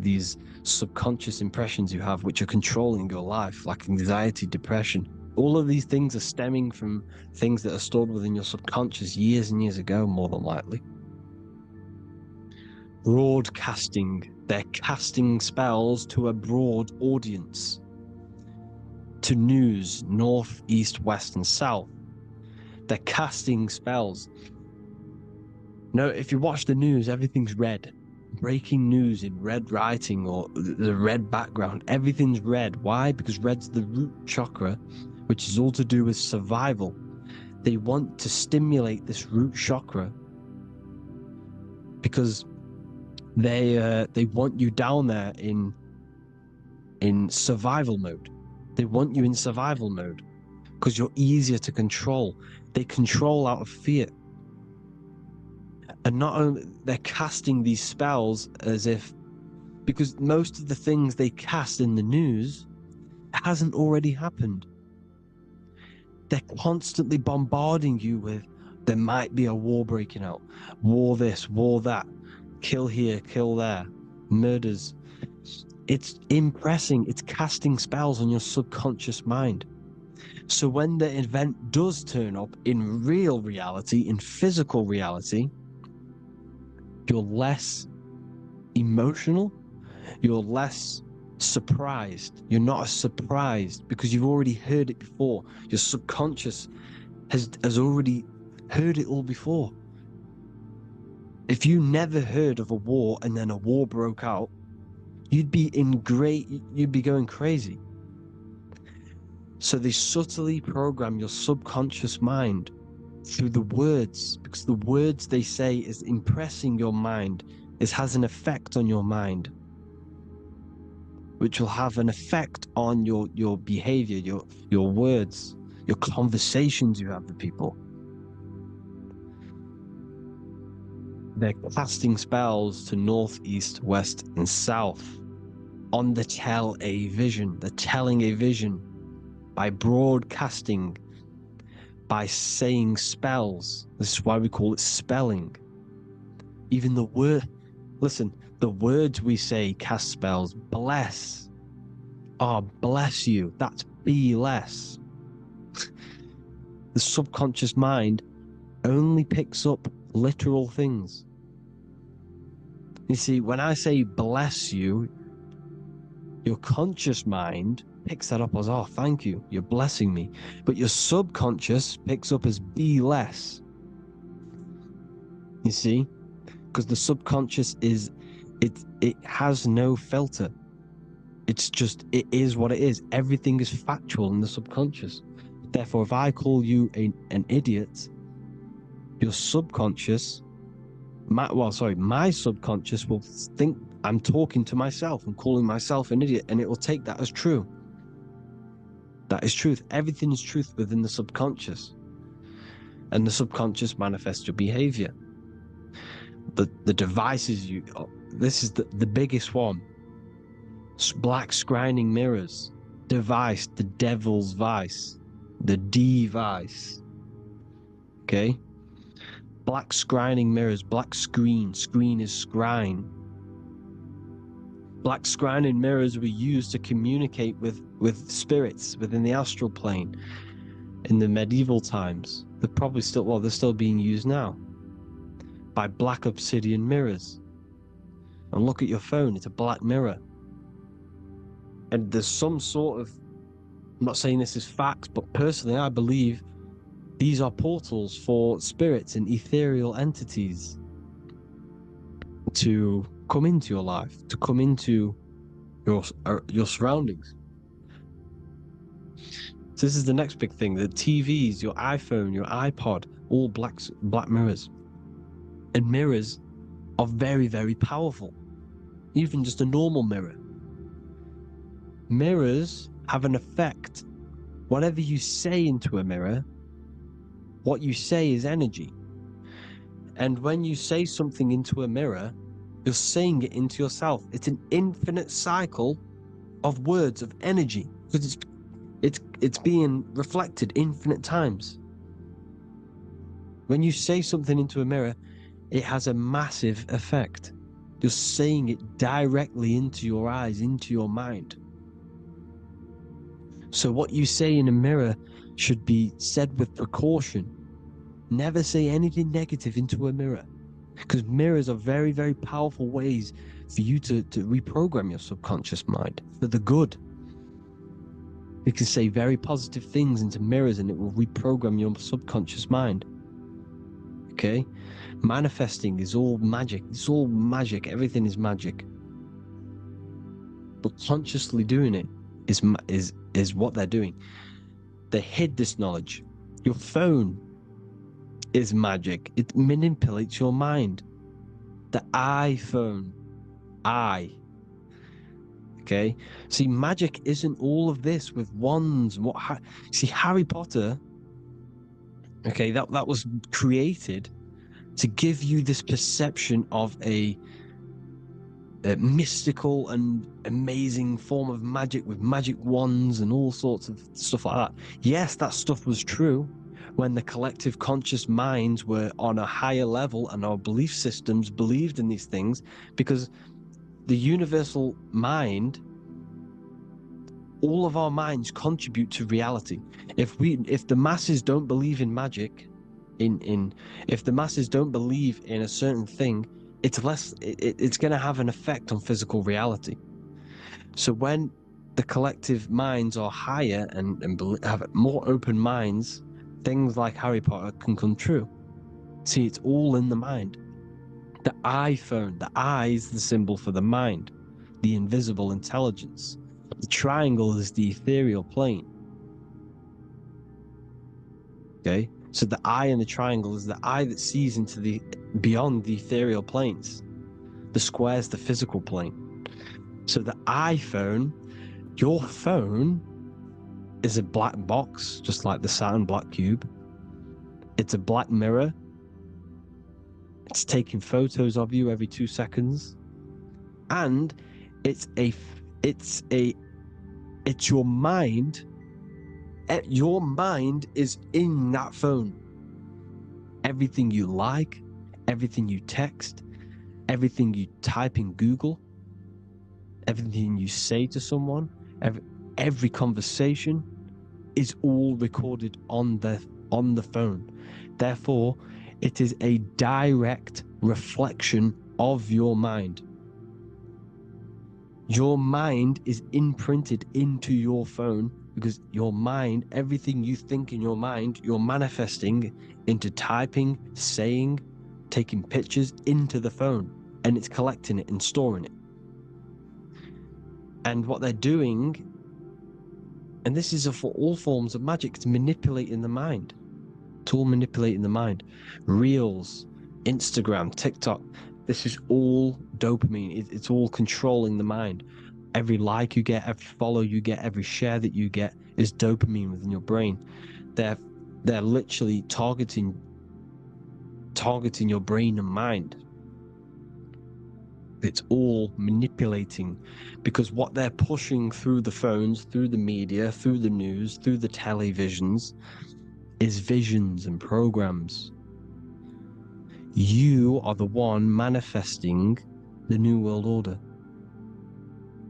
subconscious impressions you have, which are controlling your life, like anxiety, depression. All of these things are stemming from things that are stored within your subconscious years and years ago, more than likely. Broadcasting. They're casting spells to a broad audience, to news, north, east, west, and south. They're casting spells. No, if you watch the news, everything's red. Breaking news in red writing or the red background. Everything's red. Why? Because red's the root chakra, which is all to do with survival. They want to stimulate this root chakra because they want you down there in survival mode. They want you in survival mode because you're easier to control. They control out of fear. And not only they're casting these spells as if, because most of the things they cast in the news hasn't already happened. They're constantly bombarding you with, there might be a war breaking out, war this, war that, kill here, kill there, murders. It's impressing, it's casting spells on your subconscious mind. So when the event does turn up in real reality, in physical reality, you're less emotional, you're less surprised. You're not as surprised because you've already heard it before. Your subconscious has already heard it all before. If you never heard of a war and then a war broke out, you'd be going crazy. So they subtly program your subconscious mind through the words, because the words they say is impressing your mind, has an effect on your mind, which will have an effect on your behavior, your words, your conversations you have with people. They're casting spells to north, east, west, and south on the tell a vision. They're telling a vision by broadcasting, by saying spells. This is why we call it spelling. Even the word, listen, the words we say cast spells. Bless. Oh, bless you. That's be less. The subconscious mind only picks up literal things. You see, when I say bless you, your conscious mind picks that up as, oh, thank you, you're blessing me. But your subconscious picks up as be less. You see? Because the subconscious it has no filter. It's just, it is what it is. Everything is factual in the subconscious. Therefore, if I call you an idiot, your subconscious, my subconscious will think I'm talking to myself and calling myself an idiot, and it will take that as true. That is truth. Everything is truth within the subconscious. And the subconscious manifests your behavior. The devices this is the biggest one. Black scrying mirrors. Device, the devil's vice. The device. Okay? Black scrying mirrors, black screen is scrying. Black scrying mirrors were used to communicate with spirits within the astral plane in the medieval times. They're still being used now by black obsidian mirrors. And look at your phone, it's a black mirror. And there's some sort of, I'm not saying this is facts, but personally I believe these are portals for spirits and ethereal entities to come into your life, to come into your surroundings. So this is the next big thing. The TVs, your iPhone, your iPod, all black mirrors. And mirrors are very, very powerful. Even just a normal mirror. Mirrors have an effect. Whatever you say into a mirror, what you say is energy. And when you say something into a mirror, you're saying it into yourself. It's an infinite cycle of words, of energy, because it's being reflected infinite times. When you say something into a mirror, it has a massive effect. You're saying it directly into your eyes, into your mind. So what you say in a mirror should be said with precaution. Never say anything negative into a mirror, because mirrors are very, very powerful ways for you to reprogram your subconscious mind for the good. You can say very positive things into mirrors and it will reprogram your subconscious mind. Okay? Manifesting is all magic. It's all magic. Everything is magic. But consciously doing it is what they're doing. They hid this knowledge. Your phone is magic. It manipulates your mind. The iPhone. Okay? See, magic isn't all of this with wands. See, Harry Potter, okay, that was created to give you this perception of a mystical and amazing form of magic with magic wands and all sorts of stuff like that. Yes, that stuff was true when the collective conscious minds were on a higher level and our belief systems believed in these things, because the universal mind, all of our minds contribute to reality. If the masses don't believe in magic, if the masses don't believe in a certain thing, it's going to have an effect on physical reality. So when the collective minds are higher and have more open minds, things like Harry Potter can come true. See, it's all in the mind. The iPhone, the I is the symbol for the mind, the invisible intelligence. The triangle is the ethereal plane. Okay, so the eye in the triangle is the eye that sees into the beyond the ethereal planes. The square is the physical plane. So the iPhone, your phone, is a black box, just like the Saturn black cube. It's a black mirror. It's taking photos of you every 2 seconds, and it's your mind. Your mind is in that phone. Everything you like, everything you text, everything you type in Google, everything you say to someone, every conversation is all recorded on the phone. Therefore, it is a direct reflection of your mind. Your mind is imprinted into your phone because your mind, everything you think in your mind, you're manifesting into typing, saying, taking pictures into the phone, and it's collecting it and storing it. And what they're doing, and this is for all forms of magic, it's manipulating the mind. It's all manipulating the mind. Reels, Instagram, TikTok, this is all dopamine. It's all controlling the mind. Every like you get, every follow you get, every share that you get is dopamine within your brain. They're literally targeting your brain and mind. It's all manipulating, because what they're pushing through the phones, through the media, through the news, through the televisions, is visions and programs. You are the one manifesting the New World Order.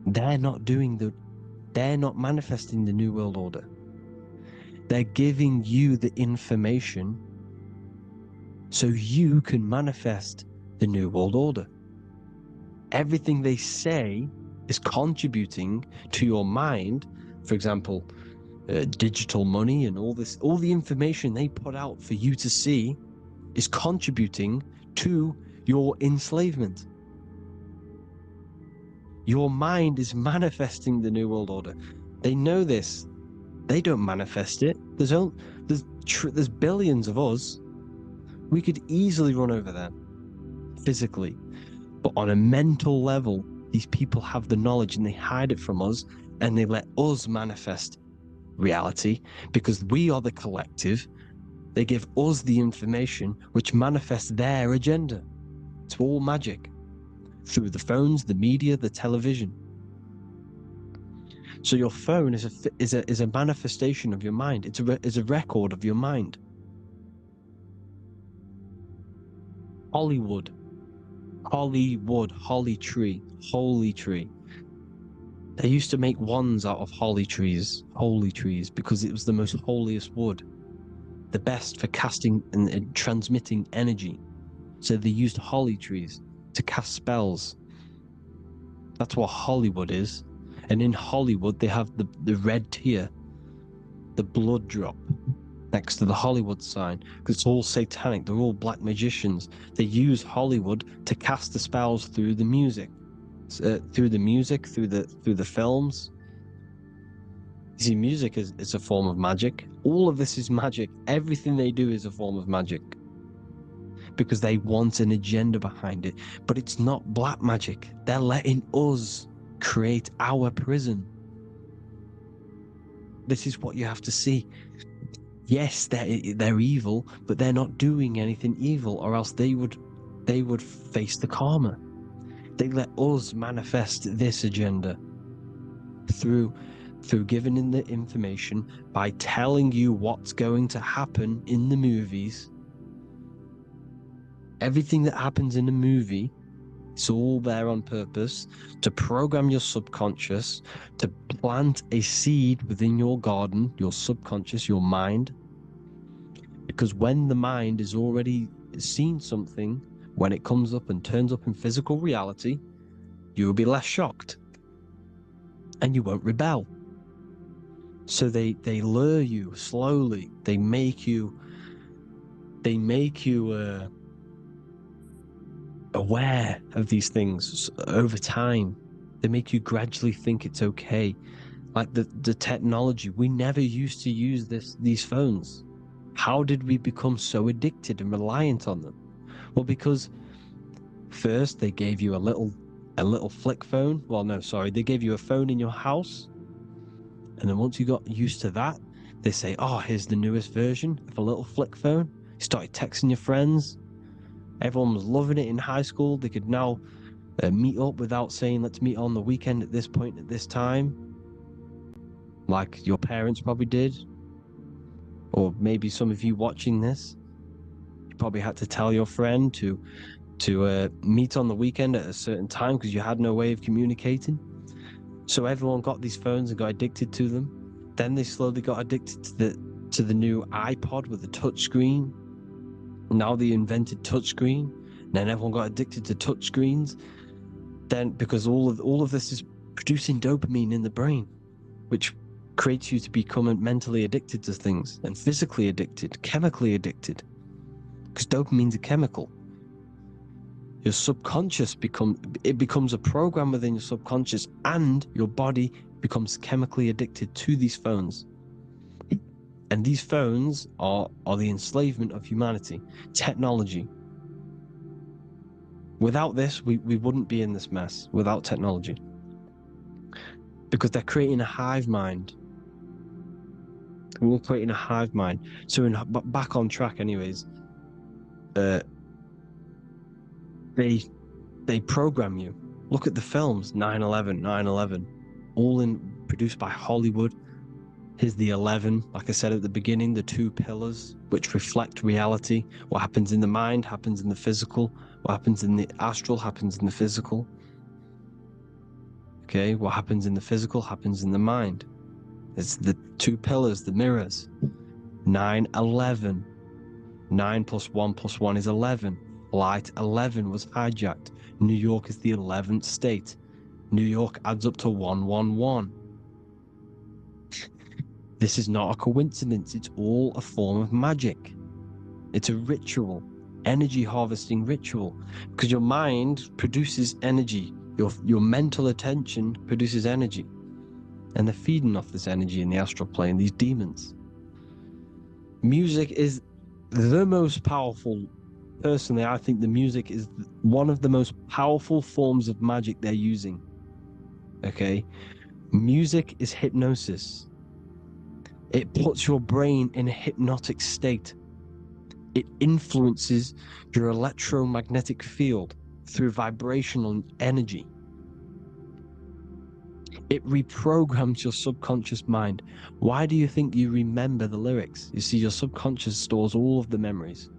They're not manifesting the New World Order. They're giving you the information so you can manifest the New World Order. Everything they say is contributing to your mind. For example, digital money and all the information they put out for you to see is contributing to your enslavement. Your mind is manifesting the New World Order. They know this. They don't manifest it. There's billions of us. We could easily run over them physically. But on a mental level, these people have the knowledge and they hide it from us, and they let us manifest reality because we are the collective. They give us the information which manifests their agenda. It's all magic through the phones, the media, the television. So your phone is a manifestation of your mind. It's a record of your mind. Hollywood, holly tree, holy tree. They used to make wands out of holy trees, because it was the most holiest wood, the best for casting and transmitting energy. So they used holly trees to cast spells. That's what Hollywood is. And in Hollywood, they have the red tear, the blood drop next to the Hollywood sign, because it's all satanic. They're all black magicians. They use Hollywood to cast the spells through the music, through the films. You see, music is a form of magic. All of this is magic. Everything they do is a form of magic, because they want an agenda behind it. But it's not black magic. They're letting us create our prison. This is what you have to see. Yes, they're evil, but they're not doing anything evil, or else they would face the karma. They let us manifest this agenda through giving in the information, by telling you what's going to happen in the movies. Everything that happens in a movie, it's all there on purpose to program your subconscious, to plant a seed within your garden, your subconscious, your mind. Because when the mind has already seen something, when it comes up and turns up in physical reality, you will be less shocked and you won't rebel. So they lure you slowly. They make you aware of these things over time. They make you gradually think it's okay. Like the technology, we never used to use these phones. How did we become so addicted and reliant on them? Well, because first they gave you a little flick phone. Well, no, sorry, they gave you a phone in your house, and then once you got used to that, they say, "Oh, here's the newest version of a little flick phone." You started texting your friends. Everyone was loving it in high school. They could now meet up without saying, "Let's meet on the weekend at this point at this time," like your parents probably did, or maybe some of you watching this, you probably had to tell your friend to meet on the weekend at a certain time because you had no way of communicating. So everyone got these phones and got addicted to them. Then they slowly got addicted to the new iPod with a touch screen. Now they invented touchscreen. Then everyone got addicted to touchscreens. Then because all of this is producing dopamine in the brain, which creates you to become mentally addicted to things and physically addicted, chemically addicted. Because dopamine's a chemical. Your subconscious becomes a program within your subconscious, and your body becomes chemically addicted to these phones. And these phones are the enslavement of humanity, technology. Without this, we wouldn't be in this mess without technology. Because they're creating a hive mind. We're creating a hive mind. So back on track anyways, they program you. Look at the films, 9/11, all produced by Hollywood. Here's the 11, like I said at the beginning, the two pillars which reflect reality. What happens in the mind happens in the physical. What happens in the astral happens in the physical. Okay, what happens in the physical happens in the mind. It's the two pillars, the mirrors. 9/11. 9 + 1 + 1 is 11. Flight 11 was hijacked. New York is the 11th state. New York adds up to 111. This is not a coincidence. It's all a form of magic. It's a ritual, energy harvesting ritual, because your mind produces energy. Your mental attention produces energy, and they're feeding off this energy in the astral plane, these demons. Music is the most powerful. Personally, I think the music is one of the most powerful forms of magic they're using. Okay? Music is hypnosis. It puts your brain in a hypnotic state. It influences your electromagnetic field through vibrational energy. It reprograms your subconscious mind. Why do you think you remember the lyrics? You see, your subconscious stores all of the memories.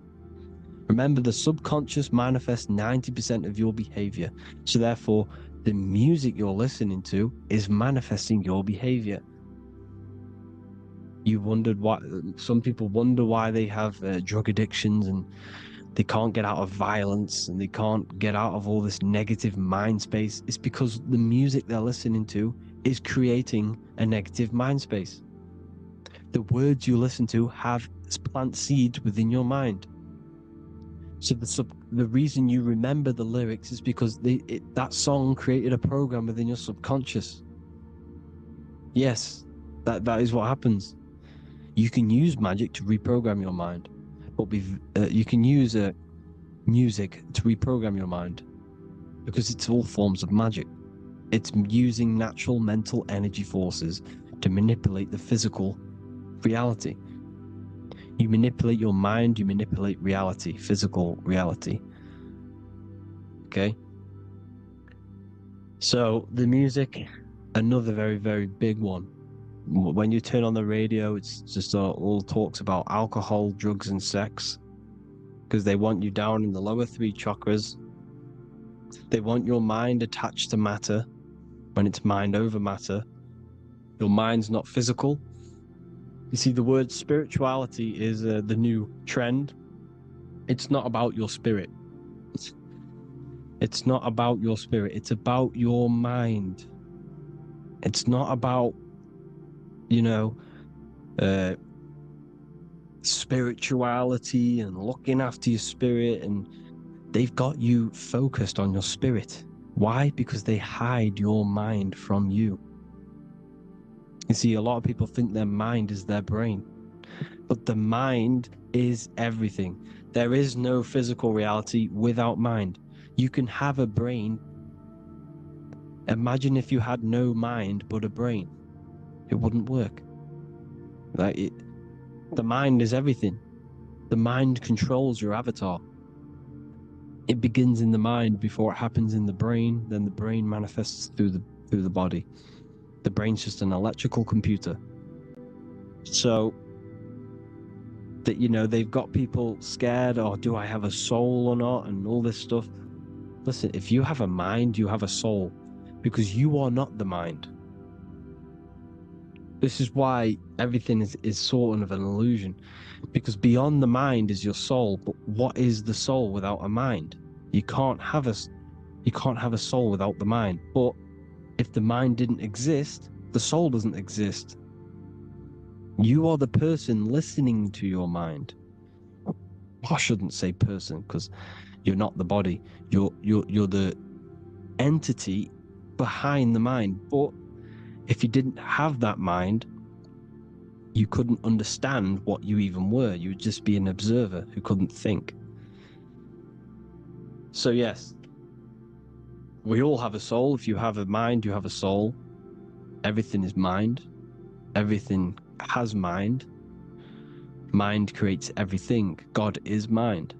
Remember, the subconscious manifests 90% of your behavior. So therefore, the music you're listening to is manifesting your behavior. You wondered why some people wonder why they have drug addictions and they can't get out of violence and they can't get out of all this negative mind space. It's because the music they're listening to is creating a negative mind space. The words you listen to have plant seeds within your mind. So the reason you remember the lyrics is because that song created a program within your subconscious. Yes, that is what happens. You can use magic to reprogram your mind, but you can use music to reprogram your mind because it's all forms of magic. It's using natural mental energy forces to manipulate the physical reality. You manipulate your mind, you manipulate reality, physical reality. Okay? So the music, another very, very big one. When you turn on the radio, it's just all talks about alcohol, drugs, and sex, because they want you down in the lower three chakras. They want your mind attached to matter when it's mind over matter. Your mind's not physical. You see, the word spirituality is the new trend. It's not about your spirit. It's not about your spirit. It's about your mind. It's not about spirituality and looking after your spirit and they've got you focused on your spirit. Why? Because they hide your mind from you. You see, a lot of people think their mind is their brain, but the mind is everything. There is no physical reality without mind. You can have a brain. Imagine if you had no mind but a brain. It wouldn't work. The mind is everything. The mind controls your avatar. It begins in the mind before it happens in the brain, then the brain manifests through the body. The brain's just an electrical computer. So that, you know, they've got people scared, or do I have a soul or not, and all this stuff. Listen, if you have a mind, you have a soul, because you are not the mind. This is why everything is sort of an illusion, because beyond the mind is your soul. But what is the soul without a mind? You can't have a soul without the mind. But if the mind didn't exist, the soul doesn't exist. You are the person listening to your mind. I shouldn't say person, because you're not the body. You're the entity behind the mind. But if you didn't have that mind, you couldn't understand what you even were. You would just be an observer who couldn't think. So yes, we all have a soul. If you have a mind, you have a soul. Everything is mind. Everything has mind. Mind creates everything. God is mind.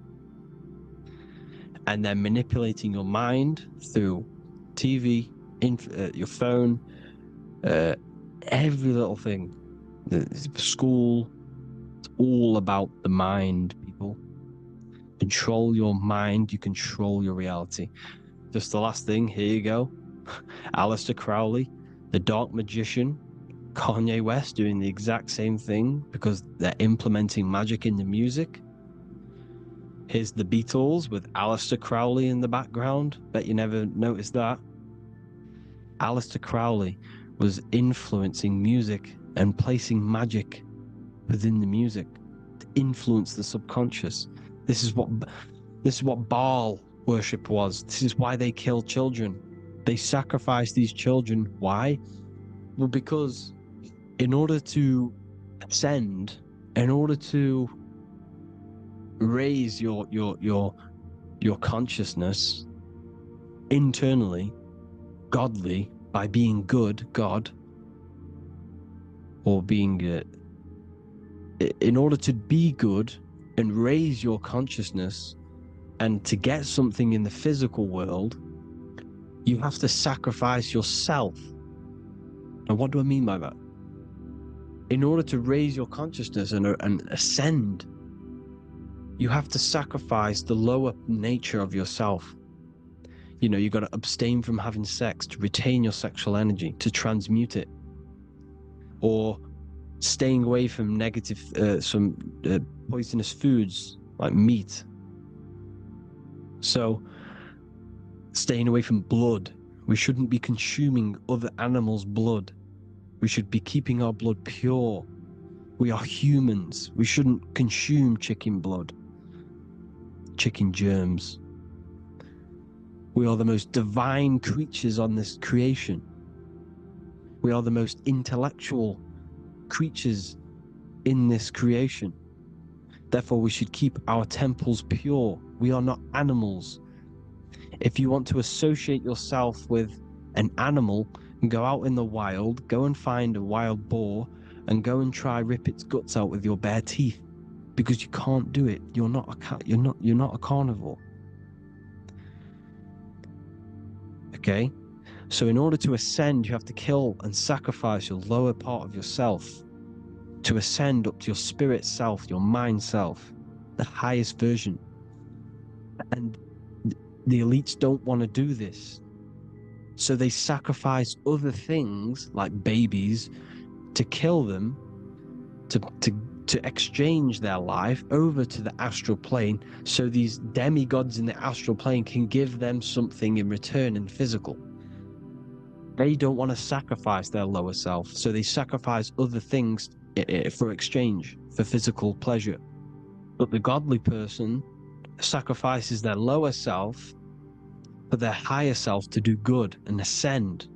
And they're manipulating your mind through TV, your phone, every little thing. The school. It's all about the mind, people. Control your mind, you control your reality. Just the last thing, here you go. Aleister Crowley, the dark magician, Kanye West doing the exact same thing because they're implementing magic in the music. Here's the Beatles with Aleister Crowley in the background. Bet you never noticed that. Aleister Crowley was influencing music and placing magic within the music to influence the subconscious. This is what Baal worship was. This is why they killed children. They sacrificed these children. Why? Well, because in order to ascend, in order to raise your consciousness internally, godly, by being good, God, or being in order to be good and raise your consciousness and to get something in the physical world, you have to sacrifice yourself. And what do I mean by that? In order to raise your consciousness and ascend, you have to sacrifice the lower nature of yourself. You know, you've got to abstain from having sex to retain your sexual energy, to transmute it. Or staying away from negative, poisonous foods like meat. So, staying away from blood. We shouldn't be consuming other animals' blood. We should be keeping our blood pure. We are humans. We shouldn't consume chicken blood, chicken germs. We are the most divine creatures on this creation. We are the most intellectual creatures in this creation. Therefore, we should keep our temples pure. We are not animals. If you want to associate yourself with an animal, go out in the wild, go and find a wild boar, and go and try rip its guts out with your bare teeth, because you can't do it. You're not a carnivore. Okay? So in order to ascend, you have to kill and sacrifice your lower part of yourself to ascend up to your spirit self, your mind self, the highest version. And the elites don't want to do this. So they sacrifice other things like babies to kill them, to exchange their life over to the astral plane, so these demigods in the astral plane can give them something in return in physical. They don't want to sacrifice their lower self, so they sacrifice other things for exchange, for physical pleasure. But the godly person sacrifices their lower self for their higher self to do good and ascend.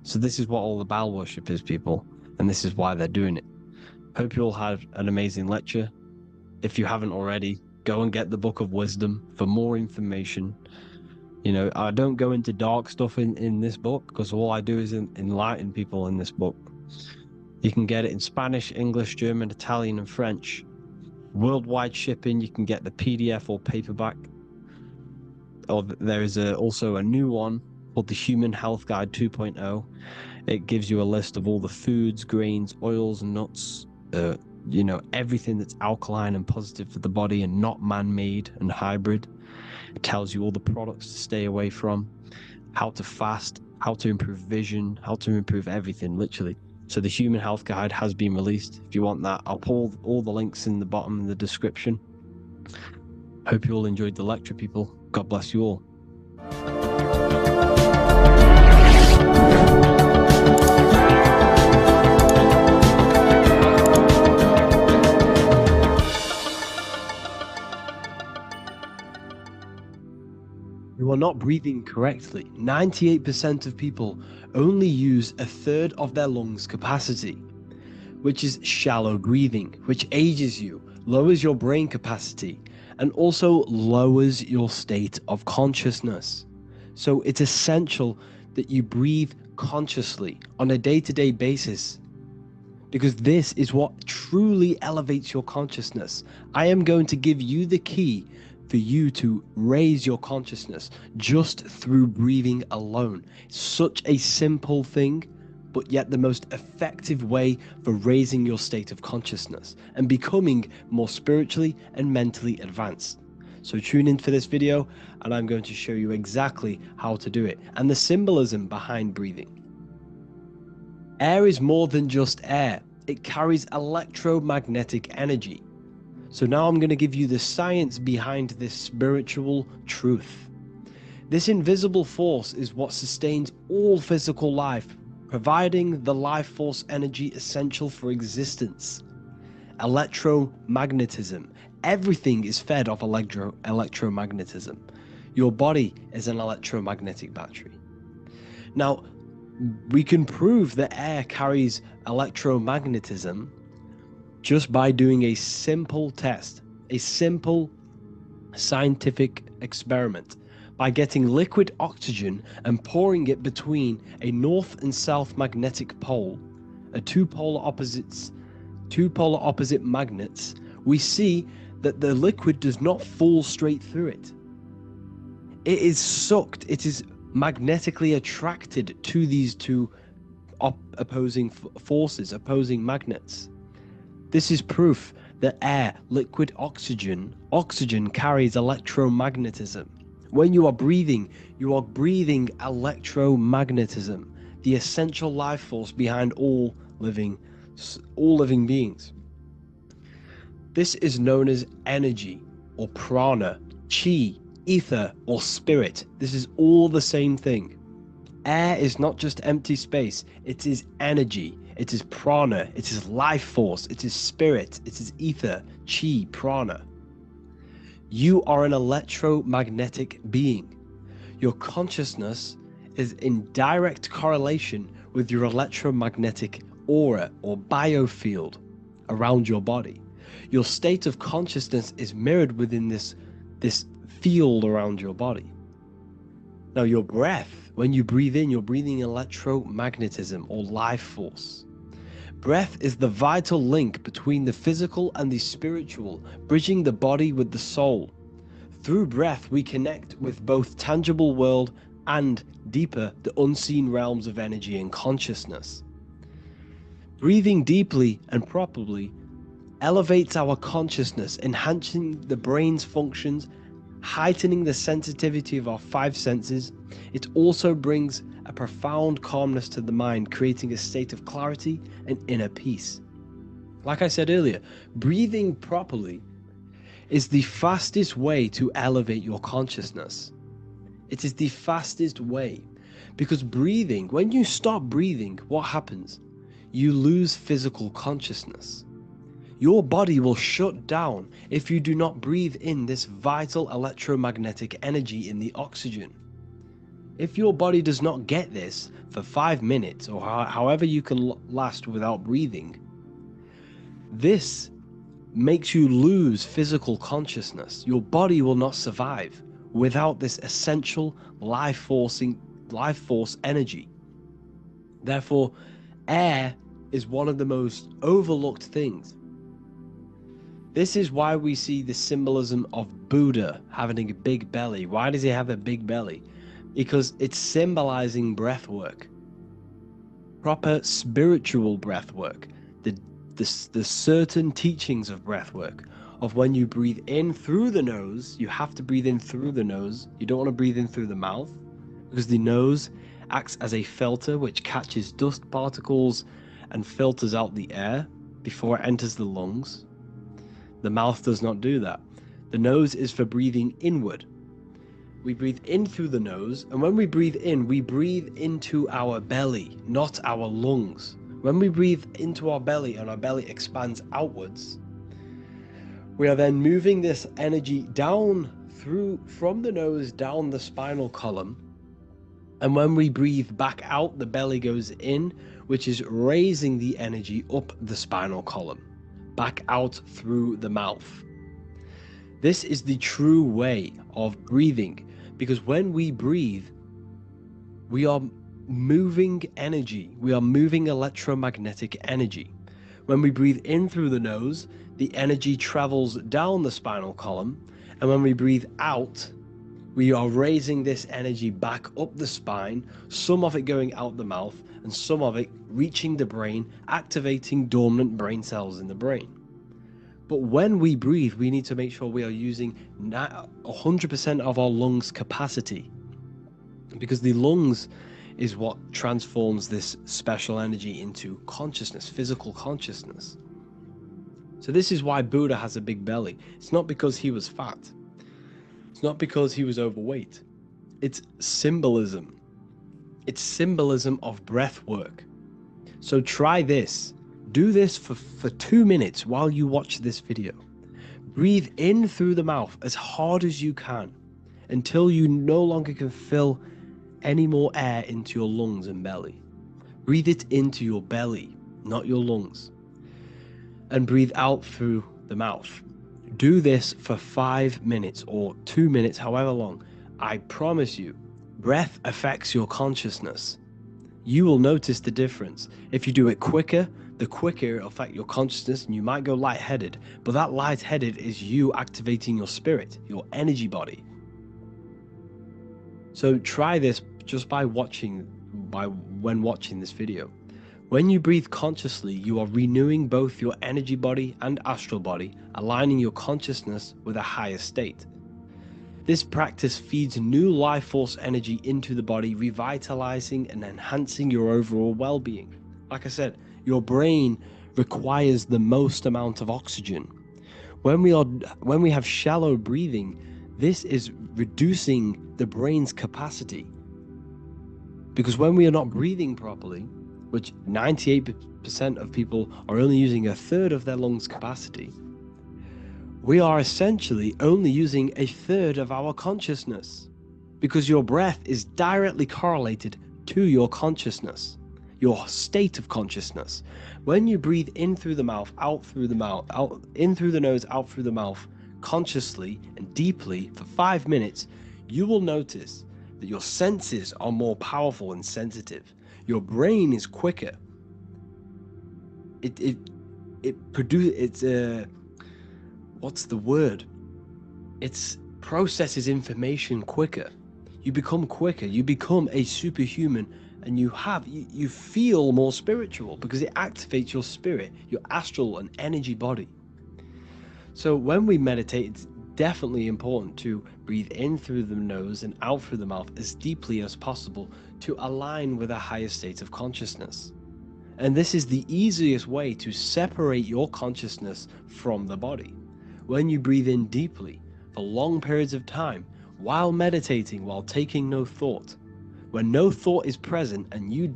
So this is what all the Baal worship is, people, and this is why they're doing it. Hope you all had an amazing lecture. If you haven't already, go and get the Book of Wisdom for more information. You know, I don't go into dark stuff in this book, because all I do is enlighten people in this book. You can get it in Spanish, English, German, Italian, and French. Worldwide shipping. You can get the PDF or paperback. Or there is also a new one called the Human Health Guide 2.0. It gives you a list of all the foods, grains, oils, and nuts, you know, everything that's alkaline and positive for the body and not man-made and hybrid. It tells you all the products to stay away from, how to fast, how to improve vision, how to improve everything, literally. So the Human Health Guide has been released. If you want that, I'll put all the links in the bottom in the description. Hope you all enjoyed the lecture, people. God bless you all. You are not breathing correctly. 98% of people only use a third of their lungs capacity, which is shallow breathing, which ages you, lowers your brain capacity, and also lowers your state of consciousness. So it's essential that you breathe consciously on a day-to-day basis, because this is what truly elevates your consciousness. I am going to give you the key for you to raise your consciousness just through breathing alone. Such a simple thing, but yet the most effective way for raising your state of consciousness and becoming more spiritually and mentally advanced. So tune in for this video, and I'm going to show you exactly how to do it and the symbolism behind breathing. Air is more than just air. It carries electromagnetic energy. So now I'm going to give you the science behind this spiritual truth. This invisible force is what sustains all physical life, providing the life force energy essential for existence. Electromagnetism. Everything is fed off electromagnetism. Your body is an electromagnetic battery. Now, we can prove that air carries electromagnetism just by doing a simple test, a simple scientific experiment, by getting liquid oxygen and pouring it between a north and south magnetic pole, two polar opposite magnets. We see that the liquid does not fall straight through it. It is sucked, it is magnetically attracted to these two opposing forces, opposing magnets. This is proof that air, liquid oxygen carries electromagnetism. When you are breathing electromagnetism, the essential life force behind all living beings. This is known as energy or prana, chi, ether, or spirit. This is all the same thing. Air is not just empty space, it is energy. It is prana, it is life force, it is spirit, it is ether, chi, prana. You are an electromagnetic being. Your consciousness is in direct correlation with your electromagnetic aura or biofield around your body. Your state of consciousness is mirrored within this field around your body. Now, your breath, when you breathe in, you're breathing electromagnetism or life force. Breath is the vital link between the physical and the spiritual, bridging the body with the soul. Through breath, we connect with both tangible world and deeper, the unseen realms of energy and consciousness. Breathing deeply and properly elevates our consciousness, enhancing the brain's functions, heightening the sensitivity of our five senses. It also brings a profound calmness to the mind, creating a state of clarity and inner peace. Like I said earlier, breathing properly is the fastest way to elevate your consciousness. It is the fastest way, because breathing, when you stop breathing, what happens? You lose physical consciousness. Your body will shut down if you do not breathe in this vital electromagnetic energy in the oxygen. If your body does not get this for 5 minutes or however you can last without breathing, this makes you lose physical consciousness. Your body will not survive without this essential life force energy. Therefore, air is one of the most overlooked things. This is why we see the symbolism of Buddha having a big belly. Why does he have a big belly? Because it's symbolizing breath work, proper spiritual breath work, the certain teachings of breath work, of when you breathe in through the nose, you have to breathe in through the nose. You don't want to breathe in through the mouth, because the nose acts as a filter which catches dust particles and filters out the air before it enters the lungs. The mouth does not do that. The nose is for breathing inward. We breathe in through the nose, and when we breathe in, we breathe into our belly, not our lungs. When we breathe into our belly and our belly expands outwards, we are then moving this energy down from the nose down the spinal column. And when we breathe back out, the belly goes in, which is raising the energy up the spinal column, back out through the mouth. This is the true way of breathing, because when we breathe, we are moving energy. We are moving electromagnetic energy. When we breathe in through the nose, the energy travels down the spinal column. And when we breathe out, we are raising this energy back up the spine, some of it going out the mouth and some of it reaching the brain, activating dormant brain cells in the brain. But when we breathe, we need to make sure we are using 100% of our lungs capacity, because the lungs is what transforms this special energy into consciousness, physical consciousness. So this is why Buddha has a big belly. It's not because he was fat. It's not because he was overweight. It's symbolism. It's symbolism of breath work. So try this. Do this for 2 minutes while you watch this video. Breathe in through the mouth as hard as you can until you no longer can fill any more air into your lungs and belly. Breathe it into your belly, not your lungs. And breathe out through the mouth. Do this for 5 minutes or 2 minutes, however long. I promise you, breath affects your consciousness. You will notice the difference. If you do it quicker, the quicker it'll affect your consciousness, and you might go lightheaded. But that lightheaded is you activating your spirit, your energy body. So try this just when watching this video. When you breathe consciously, you are renewing both your energy body and astral body, aligning your consciousness with a higher state. This practice feeds new life force energy into the body, revitalizing and enhancing your overall well-being. Like I said, your brain requires the most amount of oxygen. When we have shallow breathing, this is reducing the brain's capacity. Because when we are not breathing properly, which 98% of people are only using a third of their lungs capacity, we are essentially only using a third of our consciousness, because your breath is directly correlated to your consciousness, your state of consciousness. When you breathe in through the mouth, out through the mouth, out in through the nose, out through the mouth, consciously and deeply for 5 minutes, you will notice that your senses are more powerful and sensitive. Your brain is quicker. What's the word? It processes information quicker. You become quicker. You become a superhuman, and you feel more spiritual because it activates your spirit, your astral and energy body. So when we meditate, it's definitely important to breathe in through the nose and out through the mouth as deeply as possible to align with a higher state of consciousness. And this is the easiest way to separate your consciousness from the body. When you breathe in deeply for long periods of time, while meditating, while taking no thought, when no thought is present and you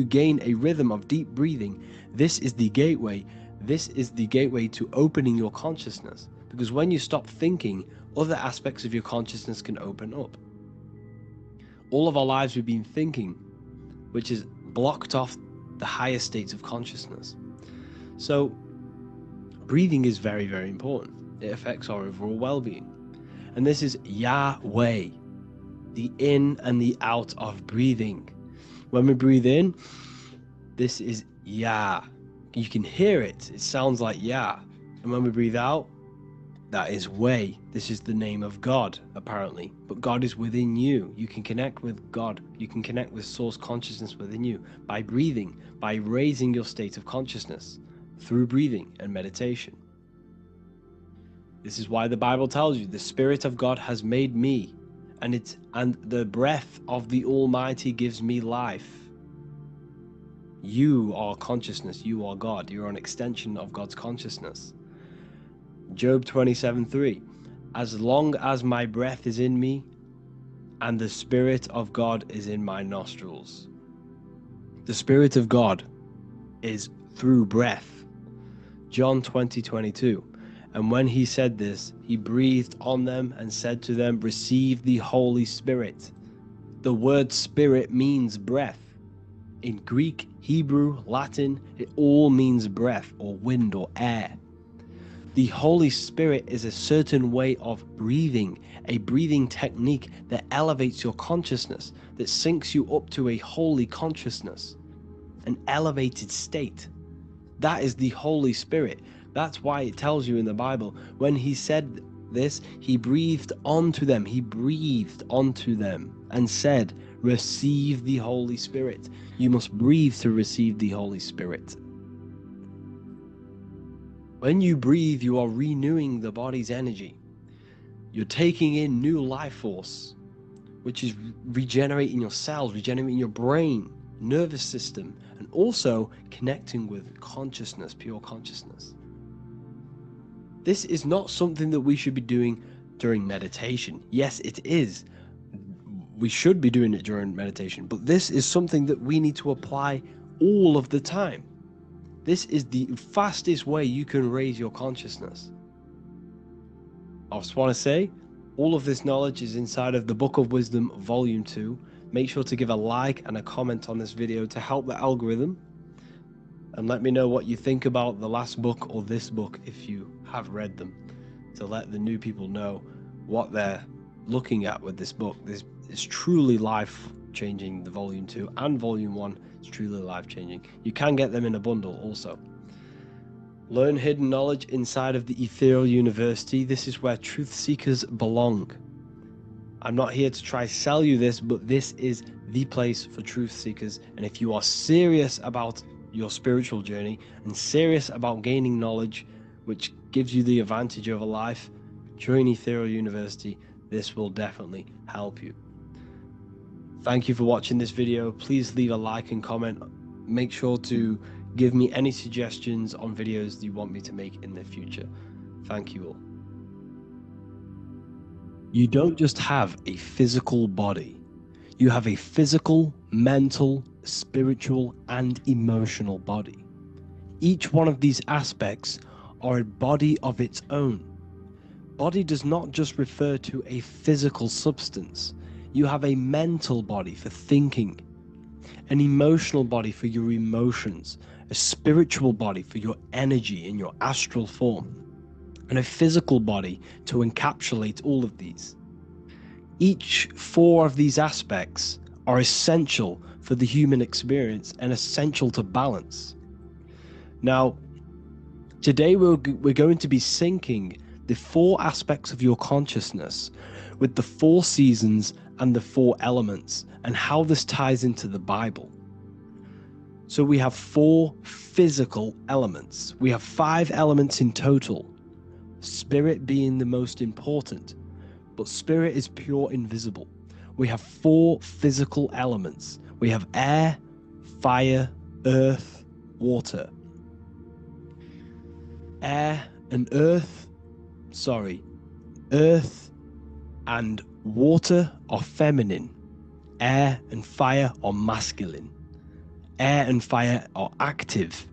gain a rhythm of deep breathing, this is the gateway. this is the gateway to opening your consciousness, because when you stop thinking, other aspects of your consciousness can open up. All of our lives we've been thinking, which has blocked off the higher states of consciousness. So breathing is very, very important. It affects our overall well-being. And this is Yahweh, the in and the out of breathing. When we breathe in, this is Yah. You can hear it. It sounds like Yah. And when we breathe out, that is Way. This is the name of God, apparently. But God is within you. You can connect with God. You can connect with source consciousness within you by breathing, by raising your state of consciousness through breathing and meditation. This is why the Bible tells you the Spirit of God has made me, and the breath of the Almighty gives me life. You are consciousness. You are God. You're an extension of God's consciousness. Job 27:3. As long as my breath is in me, and the Spirit of God is in my nostrils. The Spirit of God is through breath. John 20:22. And when he said this, he breathed on them and said to them, receive the Holy Spirit. The word spirit means breath. In Greek, Hebrew, Latin, it all means breath or wind or air. The Holy Spirit is a certain way of breathing, a breathing technique that elevates your consciousness, that syncs you up to a holy consciousness, an elevated state. That is the Holy Spirit. That's why it tells you in the Bible, when he said this, he breathed onto them. He breathed onto them and said, receive the Holy Spirit. You must breathe to receive the Holy Spirit. When you breathe, you are renewing the body's energy. You're taking in new life force, which is regenerating your cells, regenerating your brain, nervous system, and also connecting with consciousness, pure consciousness. This is not something that we should be doing during meditation. Yes, it is. We should be doing it during meditation, but this is something that we need to apply all of the time. This is the fastest way you can raise your consciousness. I just want to say, all of this knowledge is inside of the Book of Wisdom, Volume 2. Make sure to give a like and a comment on this video to help the algorithm. And let me know what you think about the last book or this book if you have read them, to let the new people know what they're looking at with this book. This is truly life-changing, the Volume 2 and Volume 1 is truly life-changing. You can get them in a bundle also. Learn hidden knowledge inside of the Ethereal University. This is where truth seekers belong. I'm not here to try sell you this, but this is the place for truth seekers. And if you are serious about your spiritual journey and serious about gaining knowledge, which gives you the advantage over life, join Ethereal University. This will definitely help you. Thank you for watching this video. Please leave a like and comment. Make sure to give me any suggestions on videos that you want me to make in the future. Thank you all. You don't just have a physical body. You have a physical, mental, spiritual, and emotional body. Each one of these aspects are a body of its own. Body does not just refer to a physical substance. You have a mental body for thinking, an emotional body for your emotions, a spiritual body for your energy in your astral form, and a physical body to encapsulate all of these. Each four of these aspects are essential for the human experience and essential to balance. Now, today we're going to be syncing the four aspects of your consciousness with the four seasons and the four elements, and how this ties into the Bible. So we have four physical elements. We have 5 elements in total, spirit being the most important, but spirit is pure invisible. We have 4 physical elements. We have air, fire, earth, water. Earth and water are feminine. Air and fire are masculine. Air and fire are active.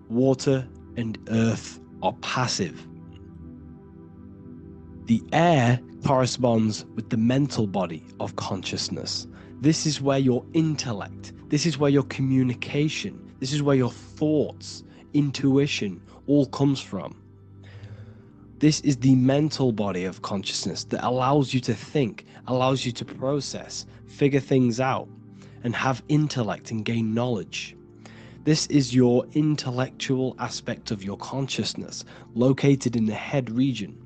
Water and earth are passive. The air corresponds with the mental body of consciousness. This is where your intellect, this is where your communication, this is where your thoughts, intuition all comes from. This is the mental body of consciousness that allows you to think, allows you to process, figure things out, and have intellect and gain knowledge. This is your intellectual aspect of your consciousness, located in the head region.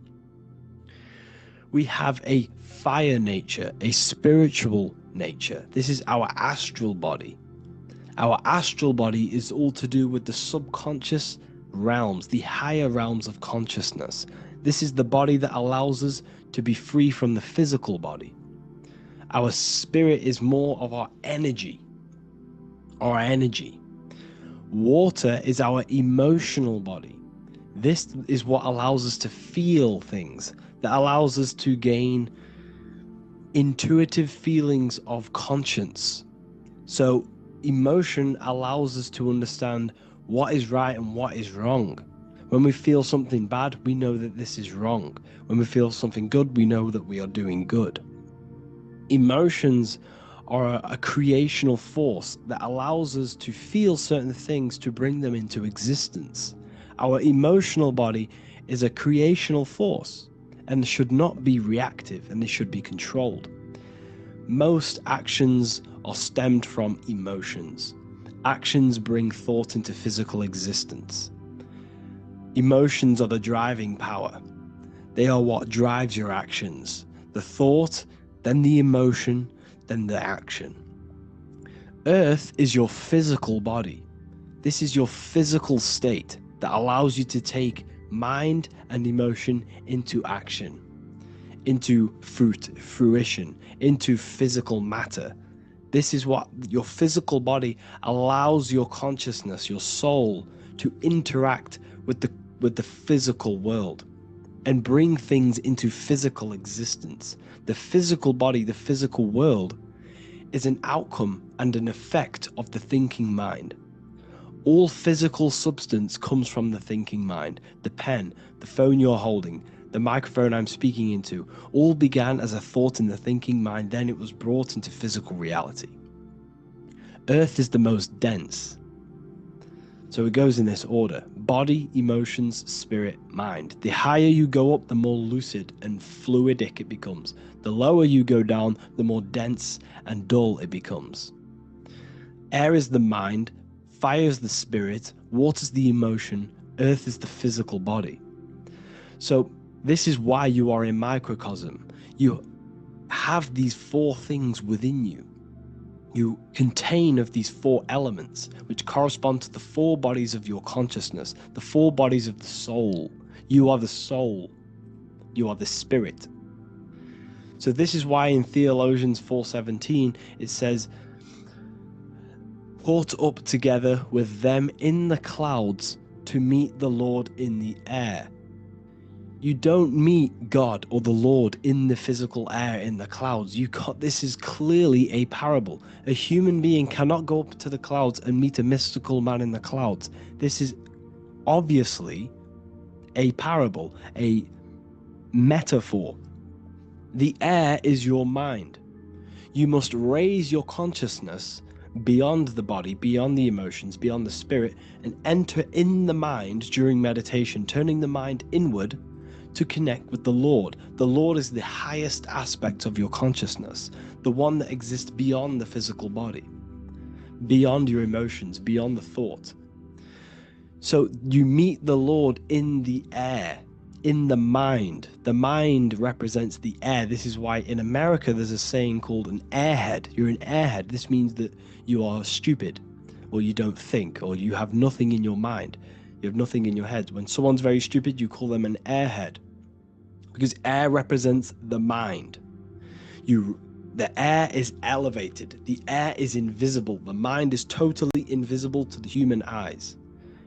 We have a fire nature, a spiritual nature. This is our astral body. Our astral body is all to do with the subconscious realms, the higher realms of consciousness. This is the body that allows us to be free from the physical body. Our spirit is more of our energy. Water is our emotional body. This is what allows us to feel things, that allows us to gain intuitive feelings of conscience. So emotion allows us to understand what is right and what is wrong. When we feel something bad, we know that this is wrong. When we feel something good, we know that we are doing good. Emotions are a creational force that allows us to feel certain things to bring them into existence. Our emotional body is a creational force and should not be reactive, and they should be controlled. Most actions are stemmed from emotions. Actions bring thought into physical existence. Emotions are the driving power. They are what drives your actions. The thought, then the emotion, then the action. Earth is your physical body. This is your physical state that allows you to take mind and emotion into action, into fruition, into physical matter. This is what your physical body allows your consciousness, your soul, to interact with the physical world and bring things into physical existence. The physical body, the physical world, is an outcome and an effect of the thinking mind. All physical substance comes from the thinking mind. The pen, the phone you're holding, the microphone I'm speaking into, all began as a thought in the thinking mind, then it was brought into physical reality. Earth is the most dense. So it goes in this order: body, emotions, spirit, mind. The higher you go up, the more lucid and fluidic it becomes. The lower you go down, the more dense and dull it becomes. Air is the mind, fire is the spirit, water is the emotion, earth is the physical body. So this is why you are a microcosm. You have these four things within you. You contain of these four elements, which correspond to the four bodies of your consciousness, the four bodies of the soul. You are the soul. You are the spirit. So this is why in Theologians 4:17 it says, caught up together with them in the clouds to meet the Lord in the air. You don't meet God or the Lord in the physical air, in the clouds. This is clearly a parable. A human being cannot go up to the clouds and meet a mystical man in the clouds. This is obviously a parable, a metaphor. The air is your mind. You must raise your consciousness beyond the body, beyond the emotions, beyond the spirit, and enter in the mind during meditation, turning the mind inward to connect with the Lord. The Lord is the highest aspect of your consciousness, the one that exists beyond the physical body, beyond your emotions, beyond the thought. So you meet the Lord in the air, in the mind. The mind represents the air. This is why in America there's a saying called an airhead. You're an airhead. This means that you are stupid, or you don't think, or you have nothing in your mind. You have nothing in your head. When someone's very stupid, you call them an airhead, because air represents the mind. The air is elevated. The air is invisible. The mind is totally invisible to the human eyes.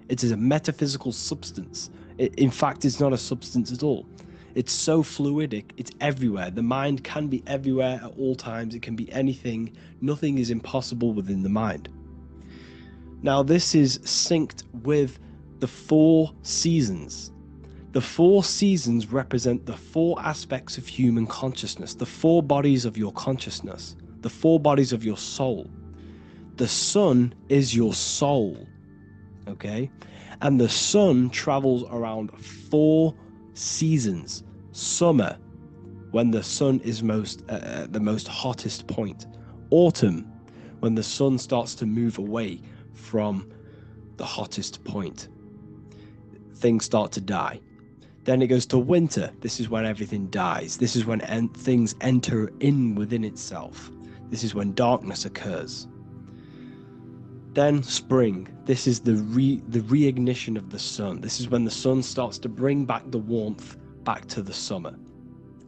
It is a metaphysical substance. In fact, it's not a substance at all. It's so fluidic. It's everywhere. The mind can be everywhere at all times. It can be anything. Nothing is impossible within the mind. Now, this is synced with the 4 seasons. The 4 seasons represent the 4 aspects of human consciousness, the 4 bodies of your consciousness, the 4 bodies of your soul. The sun is your soul, okay? And the sun travels around 4 seasons. Summer, when the sun is the most hottest point. Autumn, when the sun starts to move away from the hottest point. Things start to die. Then it goes to winter. This is when everything dies. This is when things enter in within itself. This is when darkness occurs. Then spring. This is the reignition of the sun. This is when the sun starts to bring back the warmth back to the summer.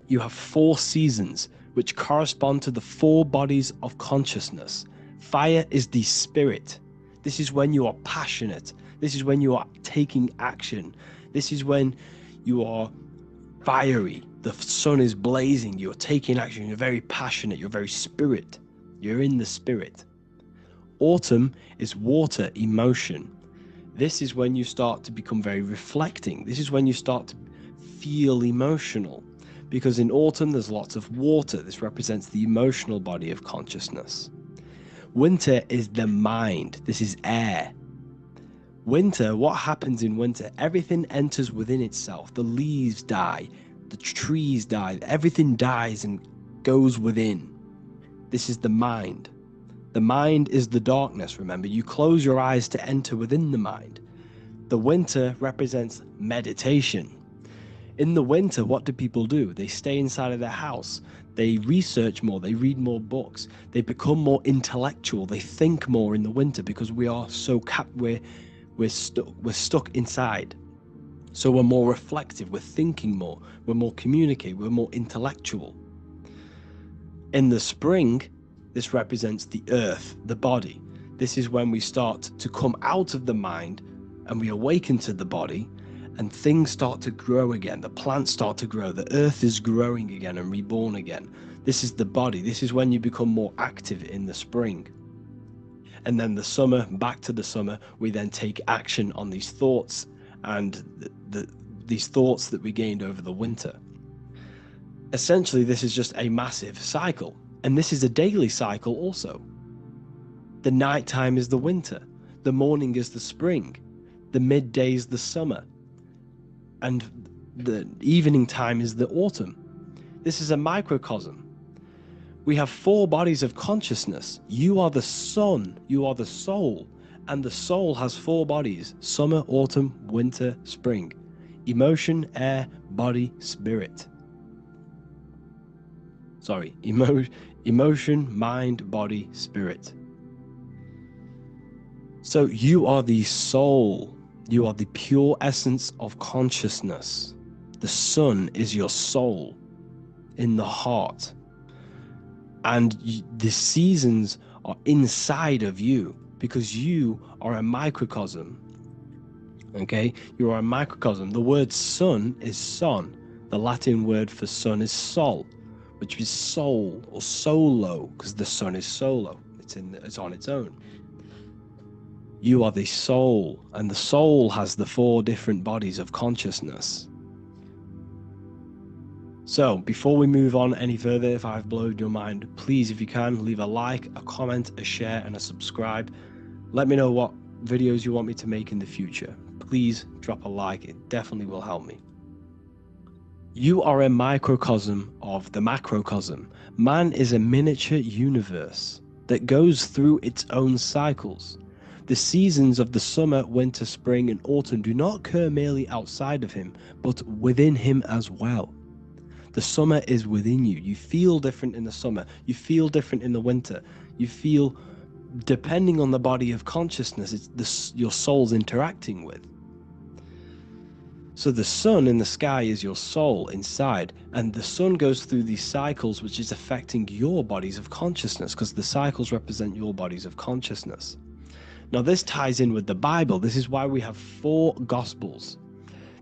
You have 4 seasons which correspond to the 4 bodies of consciousness. Fire is the spirit. This is when you are passionate. This is when you are taking action. This is when you are fiery. The sun is blazing. You're taking action. You're very passionate. You're very spirit. You're in the spirit. Autumn is water, emotion. This is when you start to become very reflecting. This is when you start to feel emotional. Because in autumn, there's lots of water. This represents the emotional body of consciousness. Winter is the mind. This is air. Winter, what happens in winter? Everything enters within itself. The leaves die. The trees die. Everything dies and goes within. This is the mind. The mind is the darkness, remember. You close your eyes to enter within the mind. The winter represents meditation. In the winter, what do people do? They stay inside of their house. They research more. They read more books. They become more intellectual. They think more in the winter because we are so we're stuck inside. So we're more reflective. We're thinking more. We're more communicative. We're more intellectual. In the spring, this represents the earth, the body. This is when we start to come out of the mind and we awaken to the body, and things start to grow again. The plants start to grow. The earth is growing again and reborn again. This is the body. This is when you become more active in the spring. And then the summer, back to the summer, we then take action on these thoughts and these thoughts that we gained over the winter. Essentially, this is just a massive cycle. And this is a daily cycle also. The nighttime is the winter. The morning is the spring. The midday is the summer. And the evening time is the autumn. This is a microcosm. We have 4 bodies of consciousness. You are the sun. You are the soul. And the soul has 4 bodies: summer, autumn, winter, spring. Emotion, air, body, spirit. Sorry, emotion, mind, body, spirit. So you are the soul. You are the pure essence of consciousness. The sun is your soul in the heart. And the seasons are inside of you because you are a microcosm. Okay? You are a microcosm. The word sun is son. The Latin word for sun is sol, which is soul or solo, because the sun is solo. It's on its own. You are the soul, and the soul has the 4 different bodies of consciousness. So, before we move on any further, if I've blown your mind, please, if you can, leave a like, a comment, a share, and a subscribe. Let me know what videos you want me to make in the future. Please drop a like. It definitely will help me. You are a microcosm of the macrocosm. Man is a miniature universe that goes through its own cycles. The seasons of the summer, winter, spring, and autumn do not occur merely outside of him, but within him as well. The summer is within you. You feel different in the summer. You feel different in the winter. You feel, depending on the body of consciousness, it's your soul's interacting with. So the sun in the sky is your soul inside, and the sun goes through these cycles, which is affecting your bodies of consciousness, because the cycles represent your bodies of consciousness. Now this ties in with the Bible. This is why we have 4 Gospels.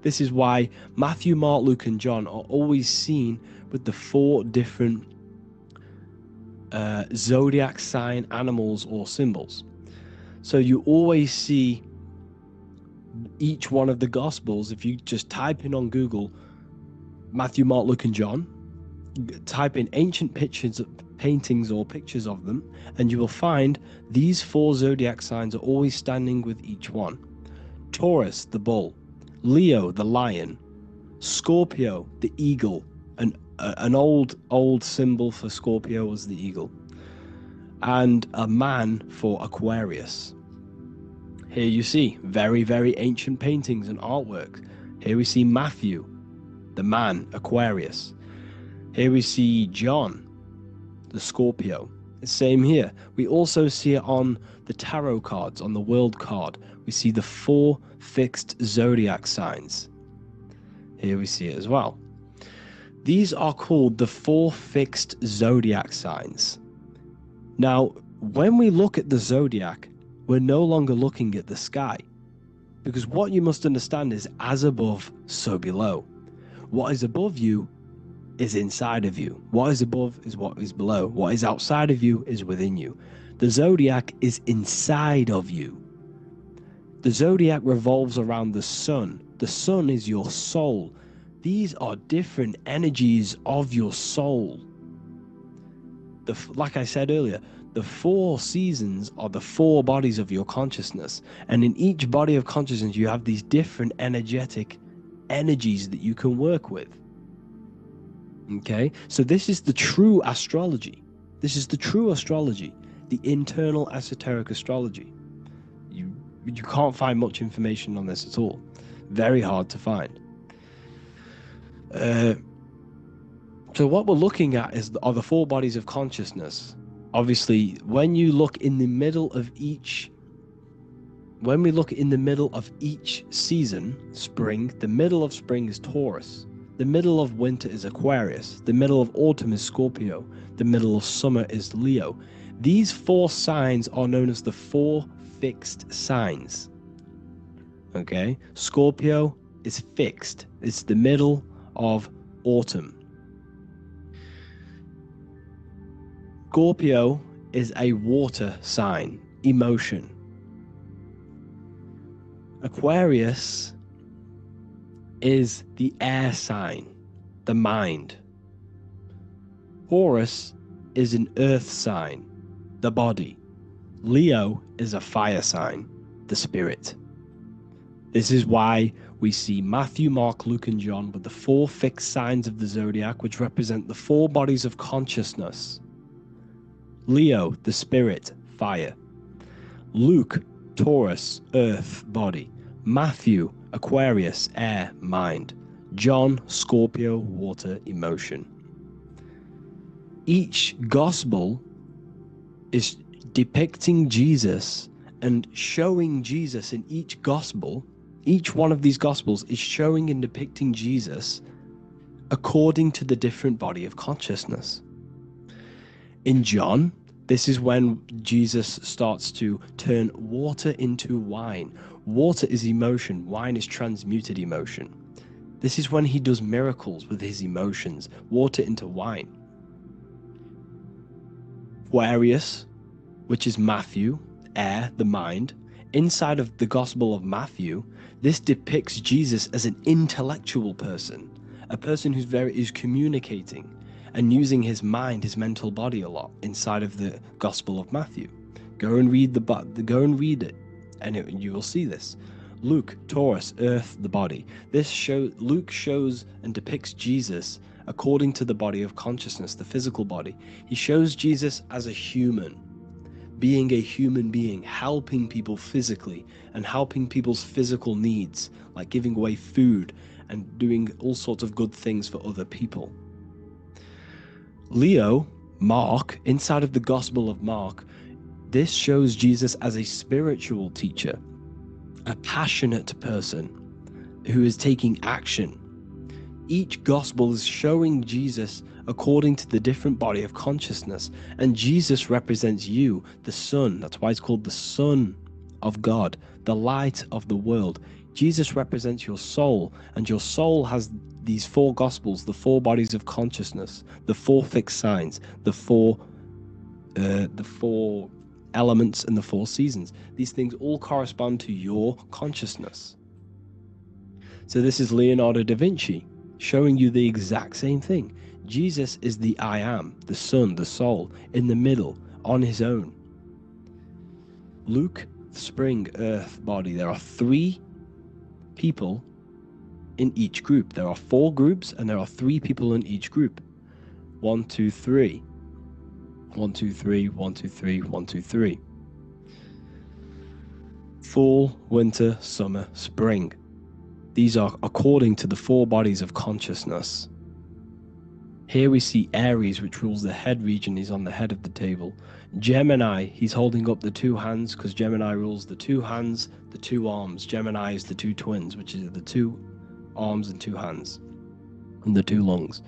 This is why Matthew, Mark, Luke, and John are always seen with the 4 different zodiac sign animals or symbols. So you always see each one of the Gospels, if you just type in on Google Matthew, Mark, Luke, and John, type in ancient pictures, paintings or pictures of them, and you will find these 4 zodiac signs are always standing with each one. Taurus, the bull; Leo, the lion; Scorpio, the eagle. An old symbol for Scorpio was the eagle, and a man for Aquarius. Here you see very, very ancient paintings and artwork. Here we see Matthew, the man, Aquarius. Here we see John, the Scorpio. Same here. We also see it on the tarot cards, on the world card. We see the 4 fixed zodiac signs. Here we see it as well. These are called the 4 fixed zodiac signs. Now, when we look at the zodiac, we're no longer looking at the sky, because what you must understand is as above, so below. What is above you is inside of you. What is above is what is below. What is outside of you is within you. The zodiac is inside of you. The zodiac revolves around the sun. The sun is your soul. These are different energies of your soul. Like I said earlier, the 4 seasons are the 4 bodies of your consciousness. And in each body of consciousness, you have these different energetic energies that you can work with. Okay, so this is the true astrology. This is the true astrology, the internal esoteric astrology. You can't find much information on this at all. Very hard to find. So what we're looking at are the 4 bodies of consciousness. Obviously, when we look in the middle of each season, spring, the middle of spring is Taurus. The middle of winter is Aquarius. The middle of autumn is Scorpio. The middle of summer is Leo. These 4 signs are known as the 4 fixed signs. Okay? Scorpio is fixed. It's the middle of autumn. Scorpio is a water sign, emotion. Aquarius is the air sign, the mind. Taurus is an earth sign, the body. Leo is a fire sign, the spirit. This is why we see Matthew, Mark, Luke, and John with the 4 fixed signs of the zodiac, which represent the 4 bodies of consciousness. Leo, the spirit, fire. Luke, Taurus, earth, body. Matthew, Aquarius, air, mind. John, Scorpio, water, emotion. Each gospel is depicting Jesus and showing Jesus in each gospel. Each one of these gospels is showing and depicting Jesus according to the different body of consciousness. In John, this is when Jesus starts to turn water into wine. Water is emotion, wine is transmuted emotion. This is when he does miracles with his emotions, water into wine. Aquarius, which is Matthew, air, the mind. Inside of the Gospel of Matthew, this depicts Jesus as an intellectual person, a person who's communicating and using his mind, his mental body a lot inside of the Gospel of Matthew. Go and read it, and you will see this. Luke, Taurus, earth, the body. Luke shows and depicts Jesus according to the body of consciousness, the physical body. He shows Jesus as a human, being a human being, helping people physically and helping people's physical needs, like giving away food and doing all sorts of good things for other people. Leo, Mark, inside of the Gospel of Mark, this shows Jesus as a spiritual teacher, a passionate person who is taking action. Each gospel is showing Jesus according to the different body of consciousness, and Jesus represents you, the sun. That's why it's called the Son of God, the light of the world. Jesus represents your soul, and your soul has these 4 gospels, the 4 bodies of consciousness, the 4 fixed signs, the four elements and the 4 seasons. These things all correspond to your consciousness. So this is Leonardo da Vinci showing you the exact same thing. Jesus is the I am, the sun, the soul, in the middle, on his own. Luke, spring, earth, body. There are 3 people in each group. There are 4 groups and there are 3 people in each group. 1, 2, 3. 1, 2, 3, 1, 2, 3, 1, 2, 3. Fall, winter, summer, spring. These are according to the 4 bodies of consciousness. Here we see Aries, which rules the head region. He's on the head of the table. Gemini, he's holding up the 2 hands because Gemini rules the 2 hands, the 2 arms. Gemini is the 2 twins, which is the 2 arms and 2 hands, and the 2 lungs.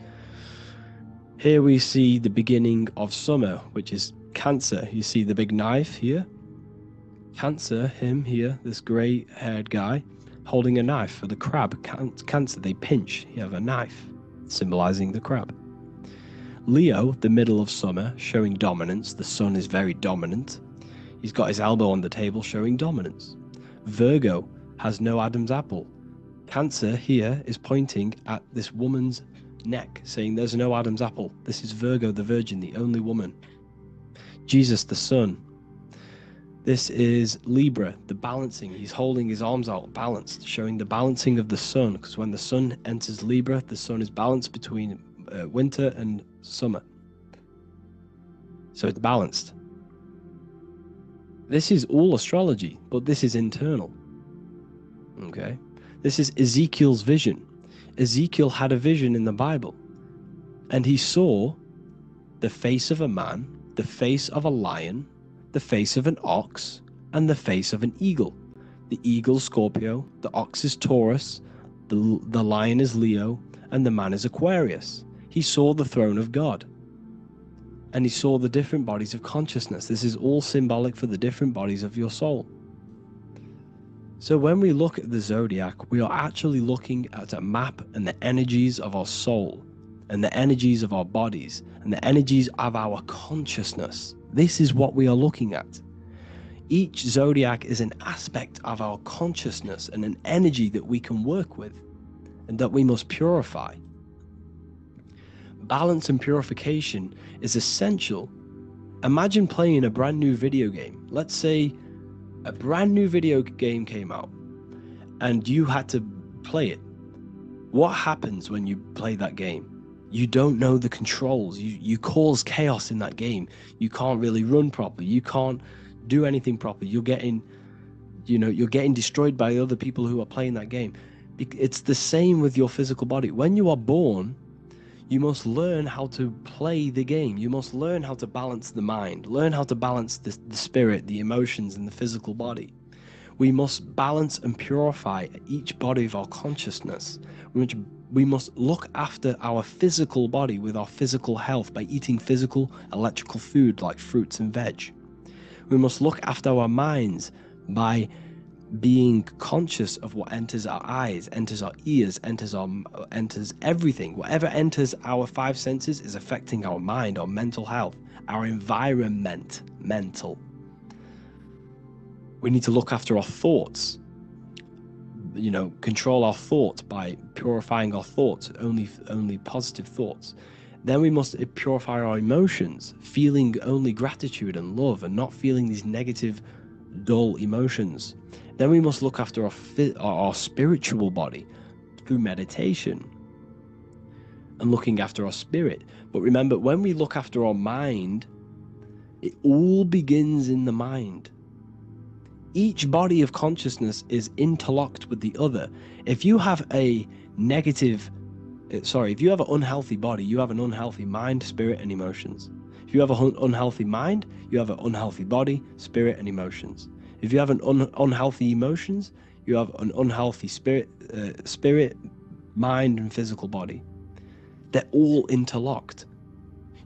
Here we see the beginning of summer, which is Cancer. You see the big knife here. Cancer, him here, this grey-haired guy, holding a knife for the crab. Cancer, they pinch. You have a knife, symbolizing the crab. Leo, the middle of summer, showing dominance. The sun is very dominant. He's got his elbow on the table, showing dominance. Virgo has no Adam's apple. Cancer here is pointing at this woman's neck, saying there's no Adam's apple. This is Virgo, the virgin, the only woman. Jesus, the sun. This is Libra, the balancing. He's holding his arms out, balanced, showing the balancing of the sun, because when the sun enters Libra, the sun is balanced between winter and summer. So it's balanced. This is all astrology, but this is internal. Okay? This is Ezekiel's vision. Ezekiel had a vision in the Bible, and he saw the face of a man, the face of a lion, the face of an ox, and the face of an eagle. The eagle, Scorpio, the ox is Taurus, the lion is Leo, and the man is Aquarius. He saw the throne of God, and he saw the different bodies of consciousness. This is all symbolic for the different bodies of your soul. So when we look at the zodiac, we are actually looking at a map and the energies of our soul, and the energies of our bodies, and the energies of our consciousness. This is what we are looking at. Each zodiac is an aspect of our consciousness and an energy that we can work with and that we must purify. Balance and purification is essential. Imagine playing a brand new video game. Let's say a brand new video game came out and you had to play it. What happens when you play that game? You don't know the controls. You cause chaos in that game. You can't really run properly. You can't do anything properly. You're getting destroyed by other people who are playing that game. It's the same with your physical body. When you are born, you must learn how to play the game. You must learn how to balance the mind, learn how to balance the spirit, the emotions, and the physical body. We must balance and purify each body of our consciousness. We must look after our physical body with our physical health by eating physical, electrical food like fruits and veg. We must look after our minds by being conscious of what enters our eyes, enters our ears, enters everything. Whatever enters our 5 senses is affecting our mind, our mental health, our environment, mental. We need to look after our thoughts. Control our thoughts by purifying our thoughts, only positive thoughts. Then we must purify our emotions, feeling only gratitude and love and not feeling these negative, dull emotions. Then we must look after our spiritual body through meditation and looking after our spirit. But remember, when we look after our mind, it all begins in the mind. Each body of consciousness is interlocked with the other. If you have an unhealthy body, you have an unhealthy mind, spirit, and emotions. If you have an unhealthy mind, you have an unhealthy body, spirit, and emotions. If you have an unhealthy emotions, you have an unhealthy spirit, mind, and physical body. They're all interlocked.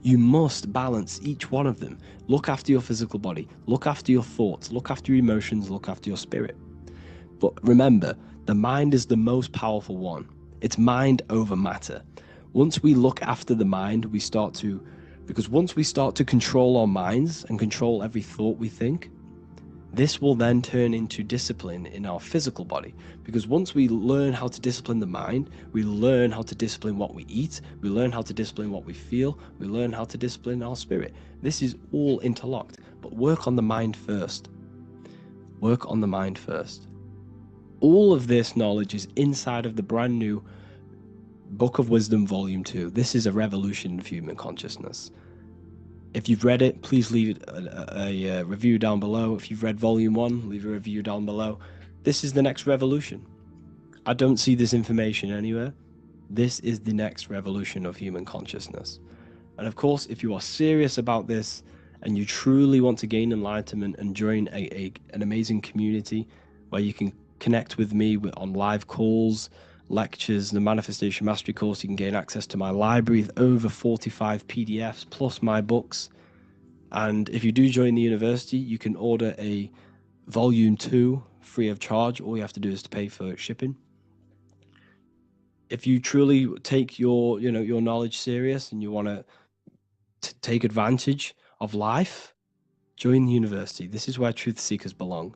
You must balance each one of them. Look after your physical body, look after your thoughts, look after your emotions, look after your spirit. But remember, the mind is the most powerful one. It's mind over matter. Once we look after the mind, once we start to control our minds and control every thought we think, This will then turn into discipline in our physical body, because once we learn how to discipline the mind, we learn how to discipline what we eat, we learn how to discipline what we feel, we learn how to discipline our spirit. This is all interlocked, but work on the mind first. Work on the mind first. All of this knowledge is inside of the brand new Book of Wisdom, Volume 2. This is a revolution of human consciousness. If you've read it, please leave a review down below. If you've read Volume 1, leave a review down below. This is the next revolution. I don't see this information anywhere. This is the next revolution of human consciousness. And of course, if you are serious about this and you truly want to gain enlightenment and join an amazing community where you can connect with me on live calls, lectures, the Manifestation Mastery course, you can gain access to my library with over 45 PDFs plus my books. And if you do join the university, you can order a Volume 2 free of charge. All you have to do is to pay for shipping. If you truly take your knowledge serious and you want to take advantage of life, join the university. This is where truth seekers belong.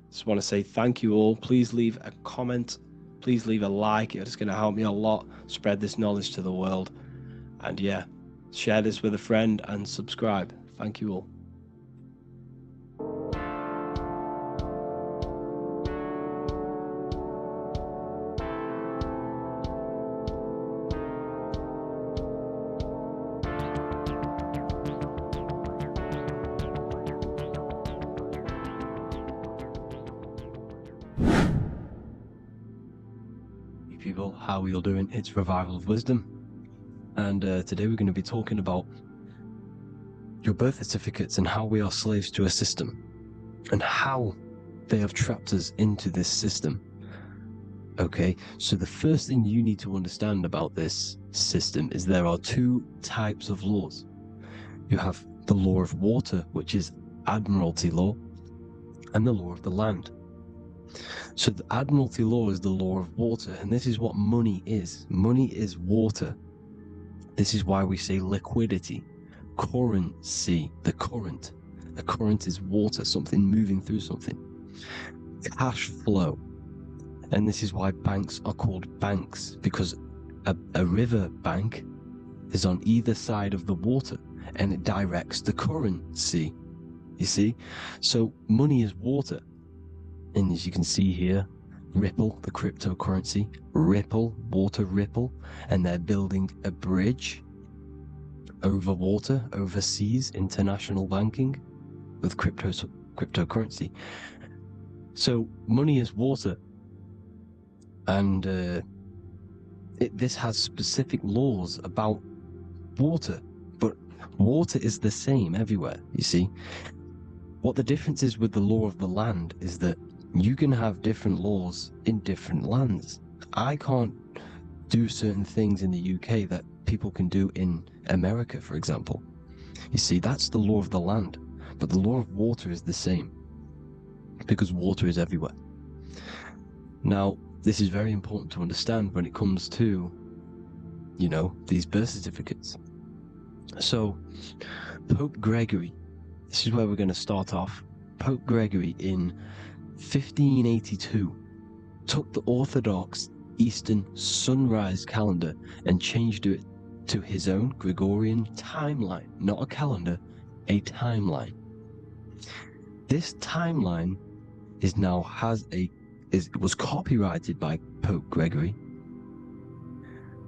Just want to say thank you all. Please leave a comment. Please leave a like. It's going to help me a lot spread this knowledge to the world. And yeah, share this with a friend and subscribe. Thank you all. People, how are you all doing? It's Revival of Wisdom, and today we're going to be talking about your birth certificates and how we are slaves to a system and how they have trapped us into this system. Okay, so the first thing you need to understand about this system is there are two types of laws. You have the law of water, which is Admiralty law, and the law of the land. So the Admiralty law is the law of water, and this is what money is. Money is water. This is why we say liquidity, currency, the current. A current is water, something moving through something. Cash flow. And this is why banks are called banks, because a river bank is on either side of the water, and it directs the currency. You see? So money is water. And as you can see here, Ripple, the cryptocurrency, Ripple, water Ripple, and they're building a bridge over water, overseas, international banking with cryptocurrency. So money is water, and this has specific laws about water, but water is the same everywhere, you see. What the difference is with the law of the land is that you can have different laws in different lands. I can't do certain things in the UK that people can do in America, for example. You see, that's the law of the land, but the law of water is the same because water is everywhere. Now, this is very important to understand when it comes to, these birth certificates. So, Pope Gregory, this is where we're going to start off. Pope Gregory in 1582 took the Orthodox Eastern sunrise calendar and changed it to his own Gregorian timeline, not a calendar, a timeline. This timeline was copyrighted by Pope Gregory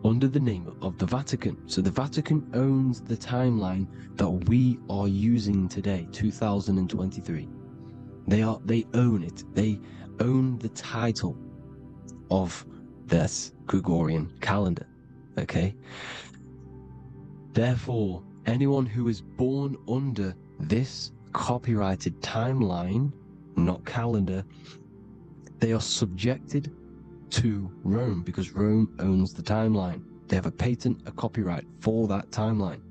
under the name of the Vatican. So the Vatican owns the timeline that we are using today, 2023. They own it. They own the title of this Gregorian calendar. Okay? Therefore, anyone who is born under this copyrighted timeline, not calendar, they are subjected to Rome because Rome owns the timeline. They have a patent, a copyright for that timeline.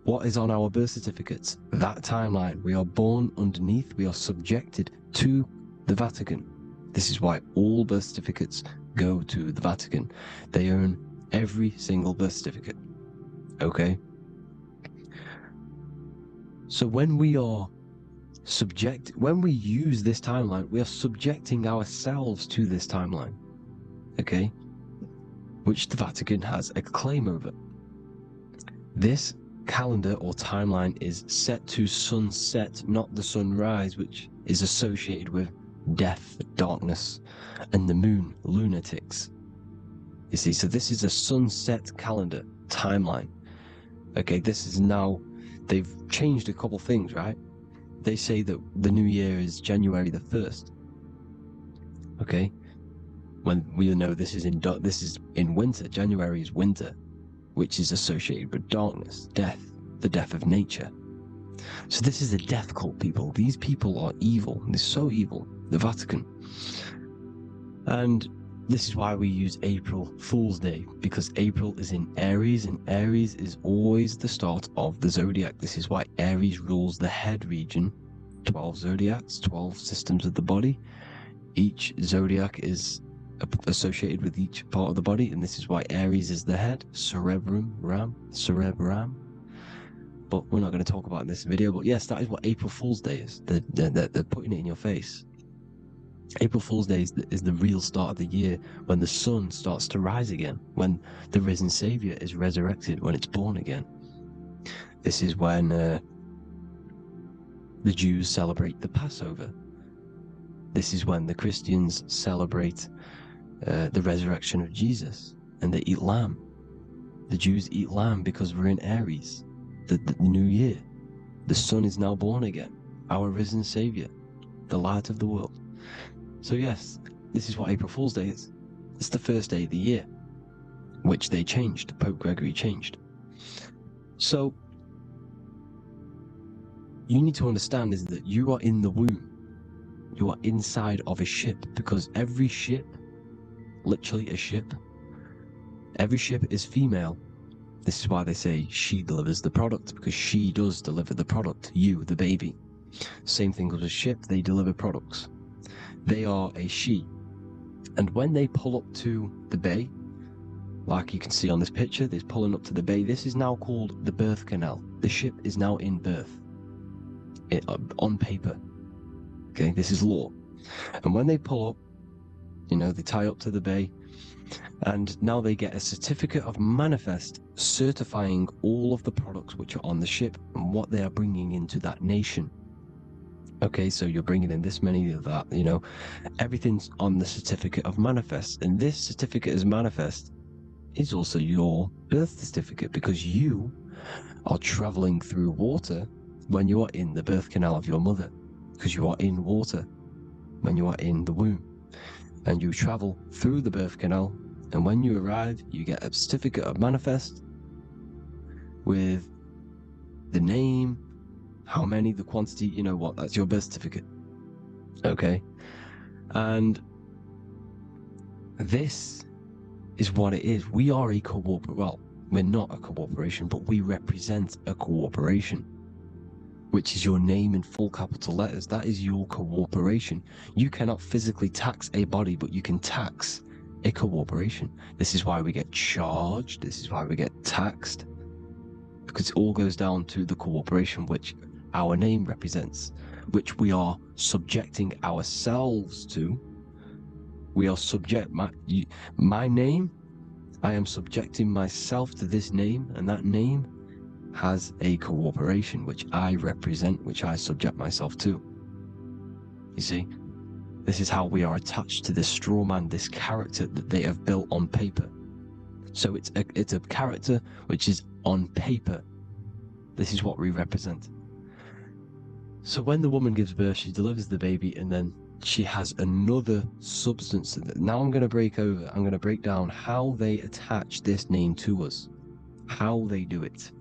What is on our birth certificates? That timeline. We are born underneath, we are subjected to the Vatican. This is why all birth certificates go to the Vatican. They own every single birth certificate. Okay? So when we are when we use this timeline, we are subjecting ourselves to this timeline, okay, which the Vatican has a claim over. This calendar or timeline is set to sunset, not the sunrise, which is associated with death, darkness, and the moon, lunatics. You see, so this is a sunset calendar timeline. Okay, this is now, they've changed a couple things, right? They say that the new year is January the 1st. Okay, when we know this is in winter. January is winter, which is associated with darkness, death, the death of nature. So this is a death cult, people. These people are evil. They're so evil, the Vatican. And this is why we use April Fool's Day, because April is in Aries, and Aries is always the start of the zodiac. This is why Aries rules the head region. 12 zodiacs, 12 systems of the body. Each zodiac is associated with each part of the body, and this is why Aries is the head, cerebrum. But we're not going to talk about it in this video. But yes, that is what April Fool's Day is. They're putting it in your face. April Fool's Day is the real start of the year, when the sun starts to rise again, when the risen Savior is resurrected, when it's born again. This is when the Jews celebrate the Passover. This is when the Christians celebrate the resurrection of Jesus, and they eat lamb. The Jews eat lamb because we're in Aries, the new year. The sun is now born again, our risen Savior, the light of the world. So yes, this is what April Fool's Day is. It's the first day of the year, which they changed. Pope Gregory changed. So you need to understand is that you are in the womb. You are inside of a ship, because every ship, literally a ship, every ship is female. This is why they say she delivers the product, because she does deliver the product. You, the baby. Same thing with a ship, they deliver products. They are a she. And when they pull up to the bay, like you can see on this picture, they're pulling up to the bay. This is now called the birth canal. The ship is now in birth. On paper. Okay, this is law. And when they pull up, they tie up to the bay, and now they get a certificate of manifest certifying all of the products which are on the ship and what they are bringing into that nation. Okay, so you're bringing in this many of that, everything's on the certificate of manifest. And this certificate as manifest is also your birth certificate, because you are traveling through water when you are in the birth canal of your mother, because you are in water when you are in the womb. And you travel through the birth canal, and when you arrive, you get a certificate of manifest with the name, how many, the quantity, that's your birth certificate. Okay? And this is what it is. We are a we're not a corporation, but we represent a corporation, which is your name in full capital letters. That is your corporation. You cannot physically tax a body, but you can tax a corporation. This is why we get charged. This is why we get taxed, because it all goes down to the corporation which our name represents, which we are subjecting ourselves to. We are my name, I am subjecting myself to this name, and that name has a corporation which I represent, which I subject myself to. You see, this is how we are attached to this straw man, this character that they have built on paper. So it's a character which is on paper. This is what we represent. So when the woman gives birth, she delivers the baby, and then she has another substance. Now I'm going to break down how they attach this name to us, how they do it.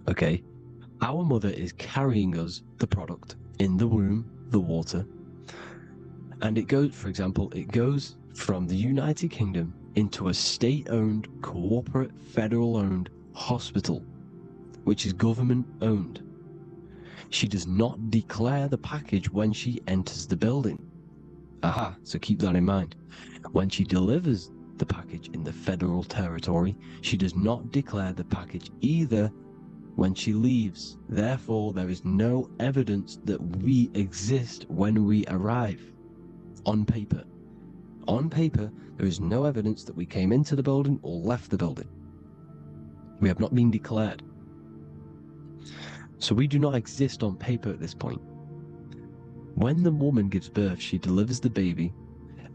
Okay, our mother is carrying us the product in the womb, the water, and it goes, for example, it goes from the United Kingdom into a state-owned, corporate, federal-owned hospital, which is government-owned. She does not declare the package when she enters the building. Aha, so keep that in mind. When she delivers the package in the federal territory, she does not declare the package either when she leaves. Therefore, there is no evidence that we exist when we arrive. On paper. On paper, there is no evidence that we came into the building or left the building. We have not been declared. So we do not exist on paper at this point. When the woman gives birth, she delivers the baby,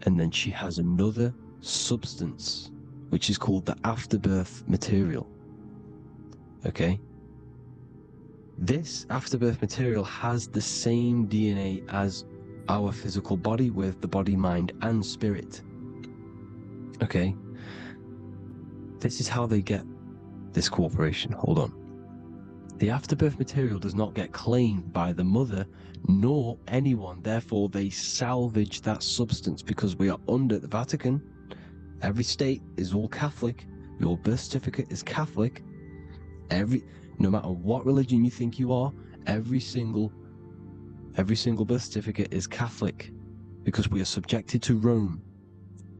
and then she has another substance, which is called the afterbirth material. Okay? This afterbirth material has the same DNA as our physical body, with the body, mind, and spirit. Okay? This is how they get this cooperation. Hold on. The afterbirth material does not get claimed by the mother nor anyone. Therefore, they salvage that substance because we are under the Vatican. Every state is all Catholic. Your birth certificate is Catholic. No matter what religion you think you are, every single birth certificate is Catholic because we are subjected to Rome.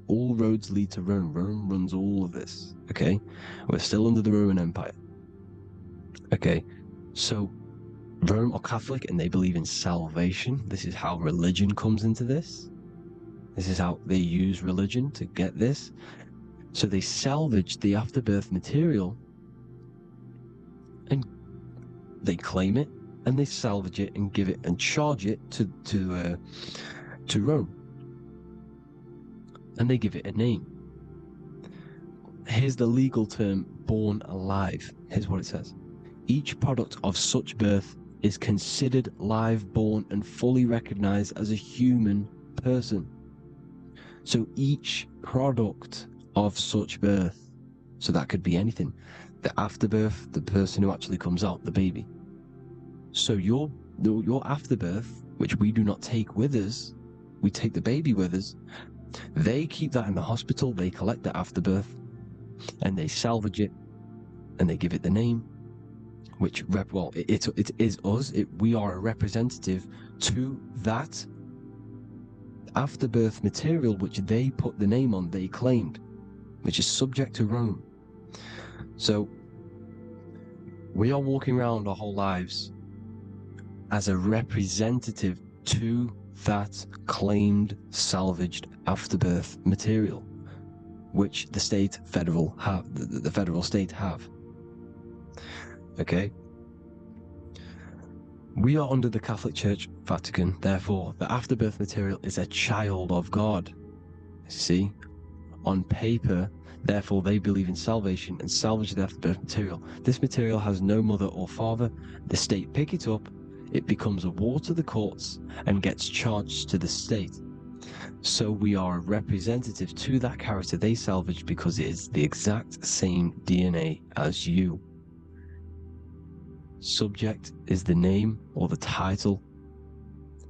All roads lead to Rome. Rome runs all of this. Okay? We're still under the Roman Empire. Okay, so Rome are Catholic and they believe in salvation. This is how religion comes into this. This is how they use religion to get this. So they salvage the afterbirth material and they claim it and they salvage it and give it and charge it to Rome. And they give it a name. Here's the legal term, born alive. Here's what it says. Each product of such birth is considered live, born, and fully recognized as a human person. So each product of such birth, so that could be anything, the afterbirth, the person who actually comes out, the baby. So your afterbirth, which we do not take with us, we take the baby with us, they keep that in the hospital, they collect the afterbirth, and they salvage it, and they give it the name, which, it is us. We are a representative to that afterbirth material, which they put the name on, they claimed, which is subject to Rome. So we are walking around our whole lives as a representative to that claimed salvaged afterbirth material, which the federal state have. Okay? We are under the Catholic Church, Vatican, therefore the afterbirth material is a child of God. See? On paper, therefore they believe in salvation and salvage the afterbirth material. This material has no mother or father. The state pick it up, it becomes a war to the courts and gets charged to the state. So we are a representative to that character they salvaged because it is the exact same DNA as you. Subject is the name or the title,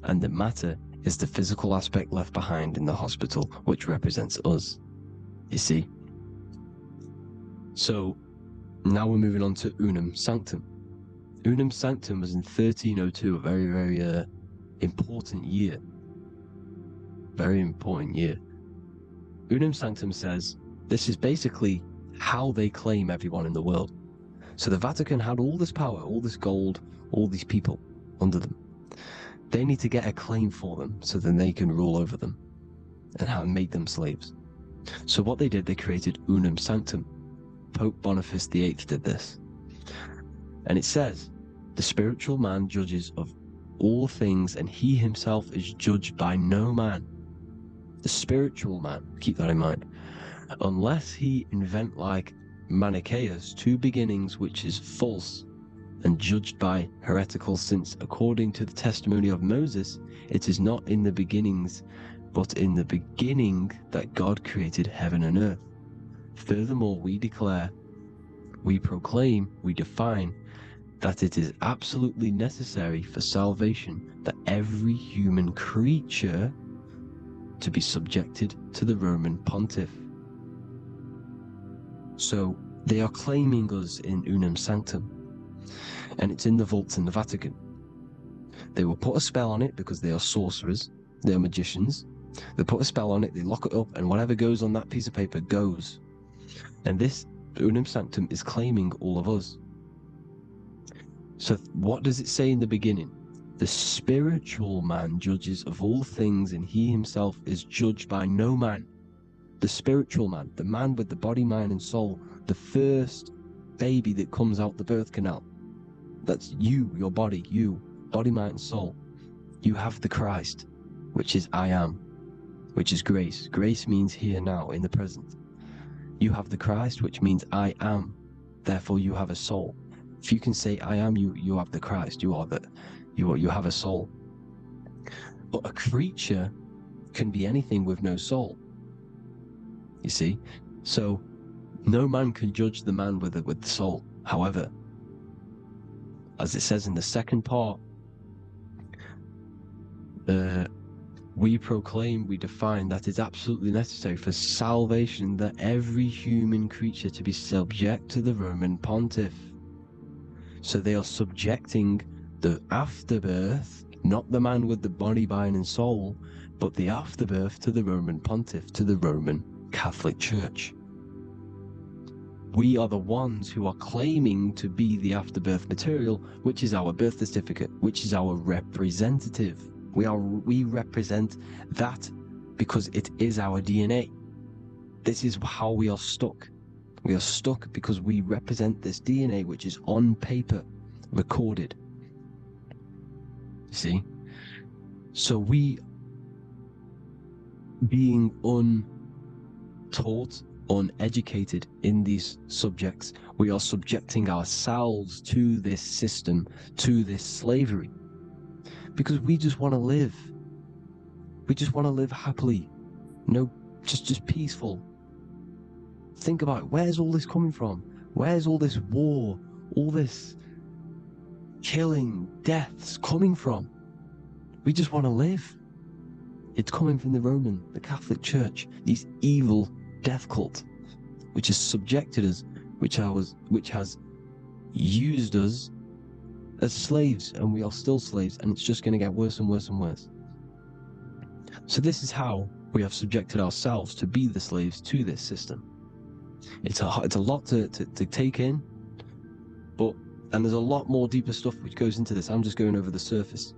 and the matter is the physical aspect left behind in the hospital, which represents us. You see? So now we're moving on to Unum Sanctum. Unum Sanctum was in 1302, a very, very important year. Very important year. Unum Sanctum says this is basically how they claim everyone in the world. So the Vatican had all this power, all this gold, all these people under them. They need to get a claim for them so then they can rule over them and make them slaves. So what they did, they created Unum Sanctum. Pope Boniface VIII did this. And it says, the spiritual man judges of all things and he himself is judged by no man. The spiritual man, keep that in mind, unless he invent like Manichaeus, two beginnings, which is false and judged by heretical, since according to the testimony of Moses, it is not in the beginnings, but in the beginning that God created heaven and earth. Furthermore, we declare, we proclaim, we define that it is absolutely necessary for salvation that every human creature to be subjected to the Roman pontiff. So they are claiming us in Unum Sanctum, and it's in the vaults in the Vatican. They will put a spell on it because they are sorcerers, they are magicians. They put a spell on it, they lock it up, and whatever goes on that piece of paper goes. And this Unum Sanctum is claiming all of us. So what does it say in the beginning? The spiritual man judges of all things, and he himself is judged by no man. The spiritual man, the man with the body, mind, and soul, the first baby that comes out the birth canal. That's you, your body, body, mind, and soul. You have the Christ, which is I am, which is grace. Grace means here now, in the present. You have the Christ, which means I am. Therefore, you have a soul. If you can say I am, you have the Christ. You have a soul. But a creature can be anything with no soul. You see, so no man can judge the man with the soul. However, as it says in the second part, we proclaim, we define that it's absolutely necessary for salvation that every human creature to be subject to the Roman pontiff. So they are subjecting the afterbirth, not the man with the body, mind, and soul, but the afterbirth to the Roman pontiff, to the Roman Catholic Church. We are the ones who are claiming to be the afterbirth material, which is our birth certificate, which is our representative. We represent that because it is our DNA. This is how we are stuck. We are stuck because we represent this DNA, which is on paper, recorded. See? So we, being untaught, uneducated in these subjects, we are subjecting ourselves to this system, to this slavery, because we just want to live. We just want to live happily, just peaceful. Think about it. Where's all this coming from? Where's all this war, all this killing, deaths coming from? We just want to live. It's coming from the Catholic Church, these evil death cult, which has subjected us, which has used us as slaves, and we are still slaves, and it's just going to get worse and worse and worse. So this is how we have subjected ourselves to be the slaves to this system. It's a lot to take in, and there's a lot more deeper stuff which goes into this. I'm just going over the surface.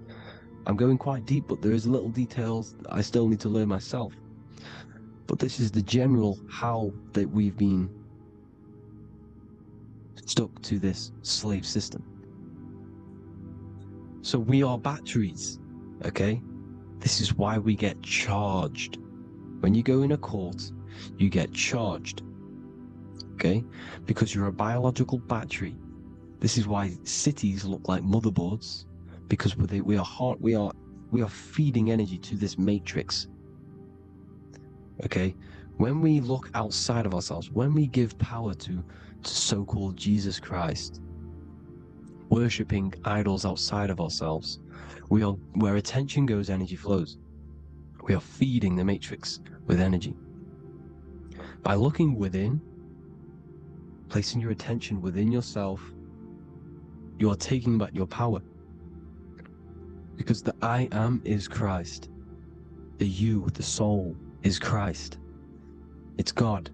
I'm going quite deep, but there is little details that I still need to learn myself. But this is the general how that we've been stuck to this slave system. So we are batteries, okay? This is why we get charged. When you go in a court, you get charged, okay? Because you're a biological battery. This is why cities look like motherboards, because we are feeding energy to this matrix. Okay, when we look outside of ourselves, when we give power to so-called Jesus Christ, worshipping idols outside of ourselves, where attention goes, energy flows. We are feeding the matrix with energy. By looking within, placing your attention within yourself, you are taking back your power. Because the I am is Christ. The you, the soul, is Christ. It's God.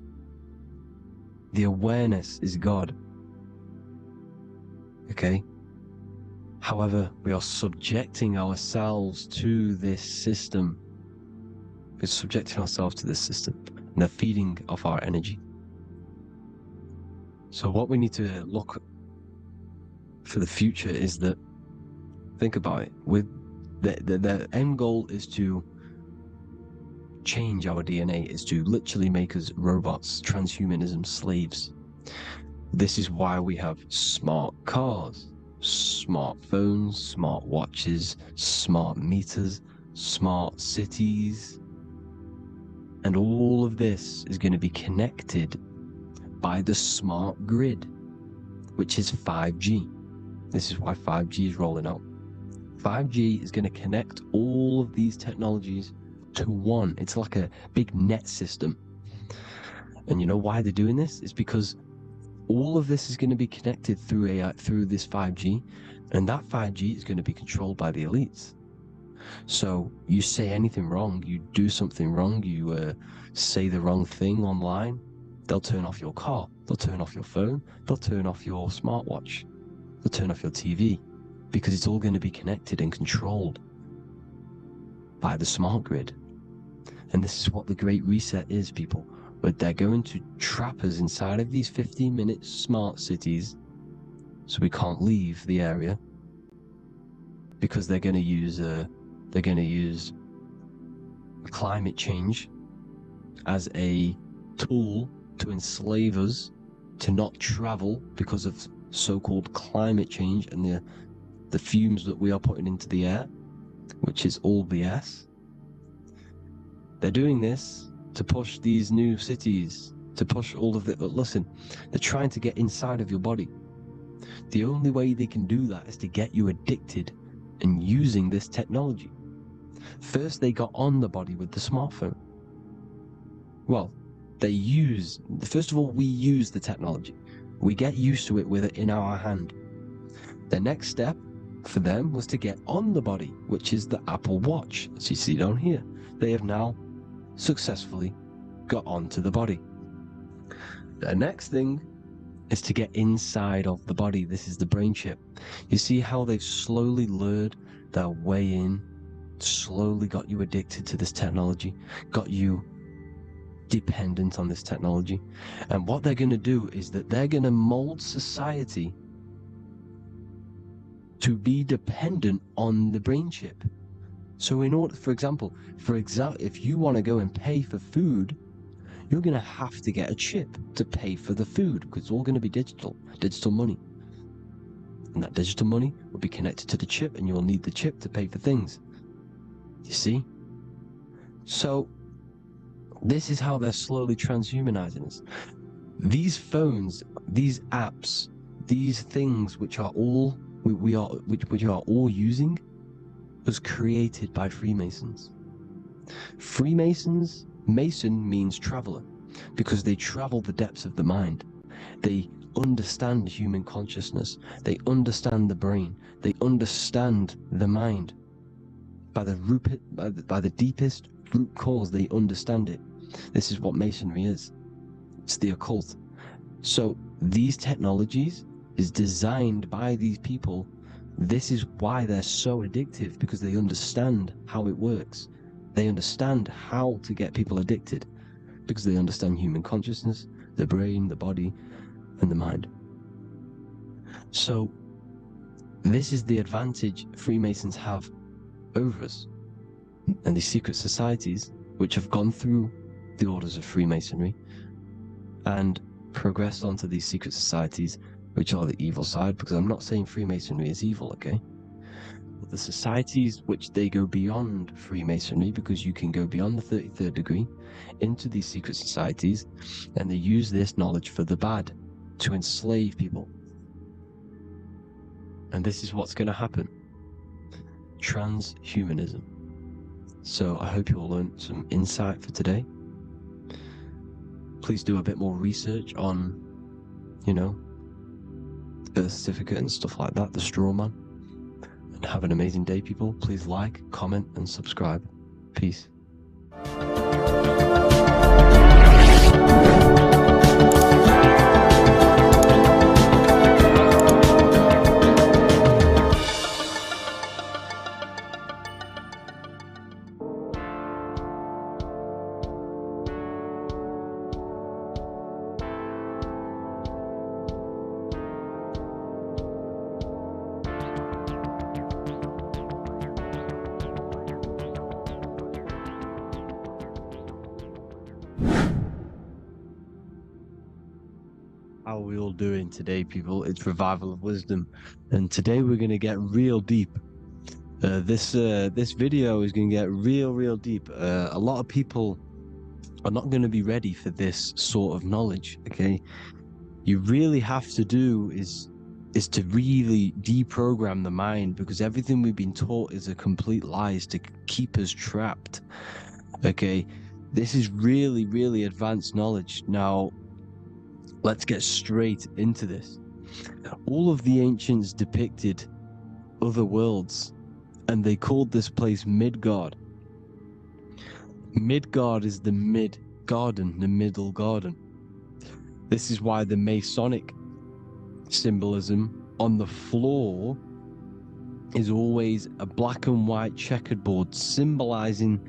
The awareness is God. Okay? However, we are subjecting ourselves to this system. We're subjecting ourselves to this system and the feeding of our energy. So what we need to look for the future is that, think about it, with the end goal is to change our DNA, is to literally make us robots, transhumanism, slaves. This is why we have smart cars, smartphones, smart watches, smart meters, smart cities, and all of this is going to be connected by the smart grid, which is 5G. This is why 5G is rolling out. 5G is going to connect all of these technologies to one. It's like a big net system. And you know why they're doing this? It's because all of this is going to be connected through AI, through this 5G, and that 5G is going to be controlled by the elites. So you say anything wrong, you do something wrong, you say the wrong thing online, they'll turn off your car, they'll turn off your phone, they'll turn off your smartwatch. to turn off your TV, because it's all going to be connected and controlled by the smart grid. And this is what the Great Reset is, people. But they're going to trap us inside of these 15-minute smart cities, so we can't leave the area, because they're going to use climate change as a tool to enslave us to not travel because of so-called climate change and the fumes that we are putting into the air, which is all BS. They're doing this to push these new cities, to push all of it. But listen, they're trying to get inside of your body. The only way they can do that is to get you addicted and using this technology. First, they got on the body with the smartphone. Well, first of all, we use the technology. We get used to it with it in our hand. The next step for them was to get on the body, which is the Apple Watch, as you see down here. They have now successfully got onto the body. The next thing is to get inside of the body. This is the brain chip. You see how they've slowly lured their way in, slowly got you addicted to this technology, got you dependent on this technology. And what they're going to do is that they're going to mold society to be dependent on the brain chip. So in order, for example, if you want to go and pay for food, you're going to have to get a chip to pay for the food, because it's all going to be digital money. And that digital money will be connected to the chip, and you'll need the chip to pay for things. You see? So this is how they're slowly transhumanizing us. These phones, these apps, these things which are all which are all using, was created by Freemasons. Mason means traveler, because they travel the depths of the mind. They understand human consciousness. They understand the brain. They understand the mind. By the deepest root cause, they understand it. This is what Masonry is. It's the occult. So these technologies is designed by these people. This is why they're so addictive, because they understand how it works. They understand how to get people addicted, because they understand human consciousness, the brain, the body, and the mind. So this is the advantage Freemasons have over us. And these secret societies, which have gone through the orders of Freemasonry and progressed onto these secret societies, which are the evil side, because I'm not saying Freemasonry is evil, okay? But the societies which they go beyond Freemasonry, because you can go beyond the 33rd degree into these secret societies, and they use this knowledge for the bad, to enslave people. And this is what's going to happen. Transhumanism. So I hope you all learned some insight for today. Please do a bit more research on, birth certificate and stuff like that, the straw man. And have an amazing day, people. Please like, comment, and subscribe. Peace. How are we all doing today, people? It's Revival of Wisdom, and today we're going to get real deep. This video is going to get real deep. A lot of people are not going to be ready for this sort of knowledge, okay? You really have to do is to really deprogram the mind, because everything we've been taught is a complete lie, is to keep us trapped, okay? This is really advanced knowledge. Now, let's get straight into this. All of the ancients depicted other worlds, and they called this place Midgard. Midgard is the mid-garden, the middle garden. This is why the Masonic symbolism on the floor is always a black and white checkered board symbolizing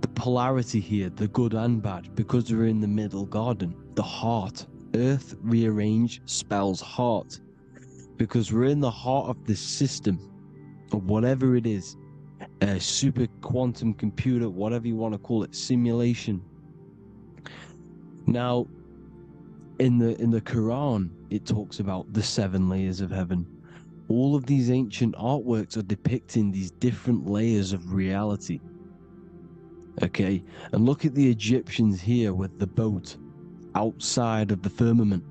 the polarity here, the good and bad, because we're in the middle garden, the heart. Earth rearranged spells heart, because we're in the heart of this system, or whatever it is, a super quantum computer, whatever you want to call it, simulation. Now, in the Quran, it talks about the 7 layers of heaven. All of these ancient artworks are depicting these different layers of reality. Okay, and look at the Egyptians here with the boat outside of the firmament.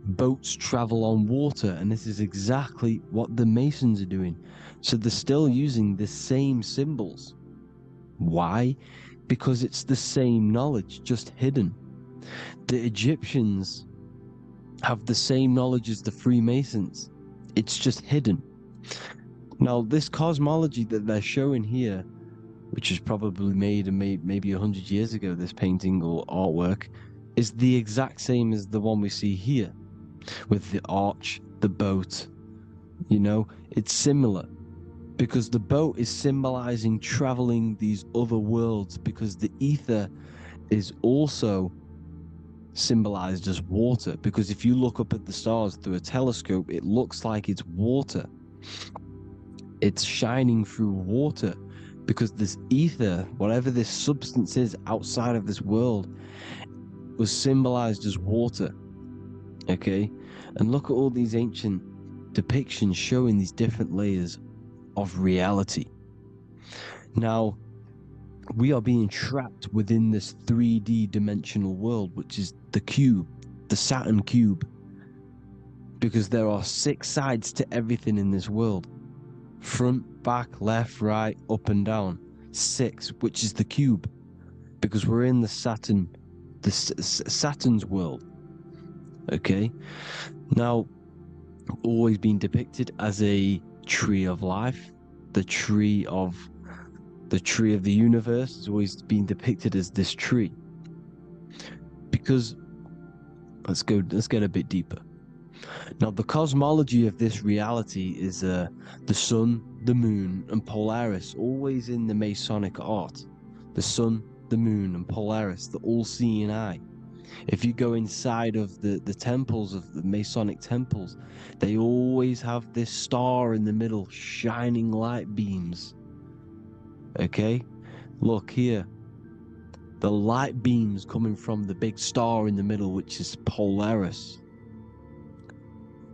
Boats travel on water, and this is exactly what the Masons are doing. So they're still using the same symbols. Why? Because it's the same knowledge, just hidden. The Egyptians have the same knowledge as the Freemasons. It's just hidden. Now, this cosmology that they're showing here, which is probably made maybe 100 years ago, this painting or artwork, is the exact same as the one we see here, with the arch, the boat. You know, it's similar, because the boat is symbolizing traveling these other worlds, because the ether is also symbolized as water, because if you look up at the stars through a telescope, it looks like it's water. It's shining through water, because this ether, whatever this substance is outside of this world, was symbolized as water. Okay, and look at all these ancient depictions showing these different layers of reality. Now, we are being trapped within this 3D dimensional world, which is the cube, the Saturn cube, because there are 6 sides to everything in this world: front, back, left, right, up and down. 6, which is the cube, because we're in the Saturn's world. Okay, now, always been depicted as a tree of life, the tree of the universe has always been depicted as this tree. Because let's get a bit deeper. Now, the cosmology of this reality is the sun, the moon, and Polaris, always in the Masonic art. The sun, the moon, and Polaris, the all-seeing eye. If you go inside of the temples, of the Masonic temples, they always have this star in the middle, shining light beams. Okay, look here. The light beams coming from the big star in the middle, which is Polaris.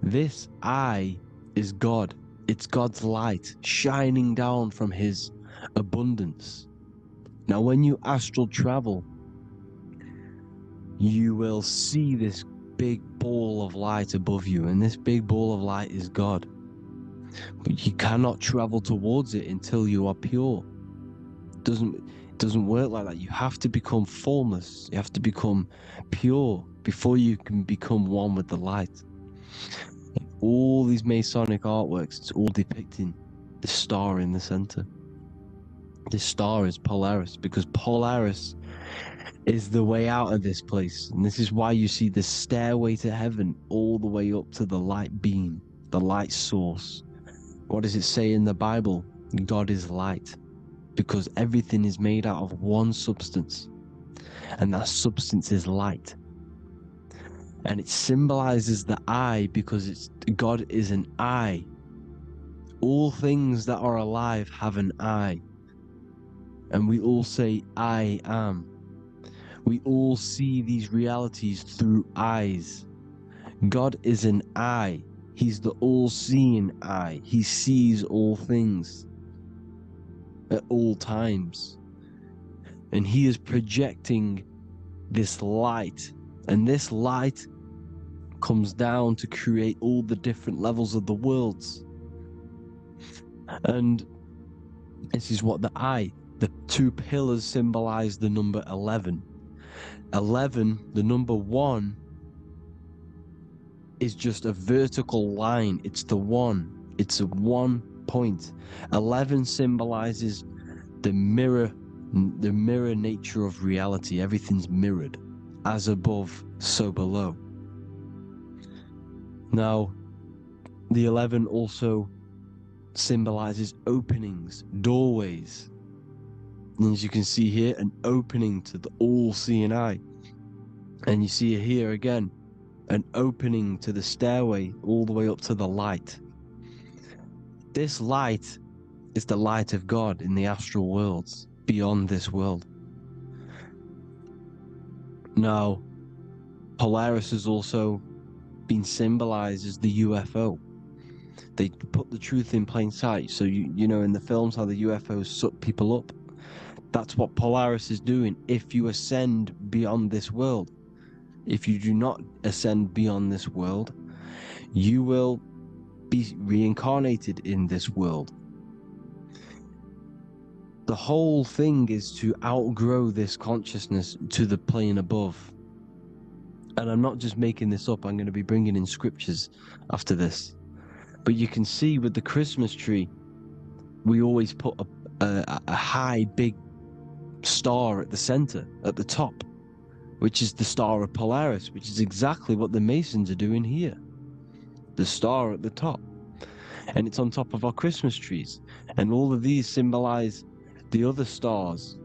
This eye is God. It's God's light shining down from his abundance. Now, when you astral travel, you will see this big ball of light above you, and this big ball of light is God. But you cannot travel towards it until you are pure. It doesn't work like that. You have to become formless. You have to become pure before you can become one with the light. All these Masonic artworks, it's all depicting the star in the center. This star is Polaris, because Polaris is the way out of this place. And this is why you see the stairway to heaven all the way up to the light beam, the light source. What does it say in the Bible? God is light, because everything is made out of one substance, and that substance is light. And it symbolizes the eye, because God is an eye. All things that are alive have an eye. And we all say, I am. We all see these realities through eyes. God is an eye. He's the all-seeing eye. He sees all things at all times. And he is projecting this light. And this light comes down to create all the different levels of the worlds. And this is what the 2 pillars symbolize the number 11. 11, the number 1, is just a vertical line. It's the 1. It's a 1 point. 11 symbolizes the mirror nature of reality. Everything's mirrored. As above, so below. Now, The 11 also symbolizes openings, doorways. And as you can see here, an opening to the all-seeing eye. And you see here again, an opening to the stairway all the way up to the light. This light is the light of God in the astral worlds, beyond this world. Now, Polaris has also been symbolized as the UFO. They put the truth in plain sight. So you know in the films how the UFOs suck people up. That's what Polaris is doing. If you ascend beyond this world, if you do not ascend beyond this world, you will be reincarnated in this world. The whole thing is to outgrow this consciousness to the plane above. And I'm not just making this up, I'm going to be bringing in scriptures after this. But you can see with the Christmas tree, we always put a high, big star at the center, at the top, which is the star of Polaris, which is exactly what the Masons are doing here. The star at the top. And it's on top of our Christmas trees. And all of these symbolize the other stars,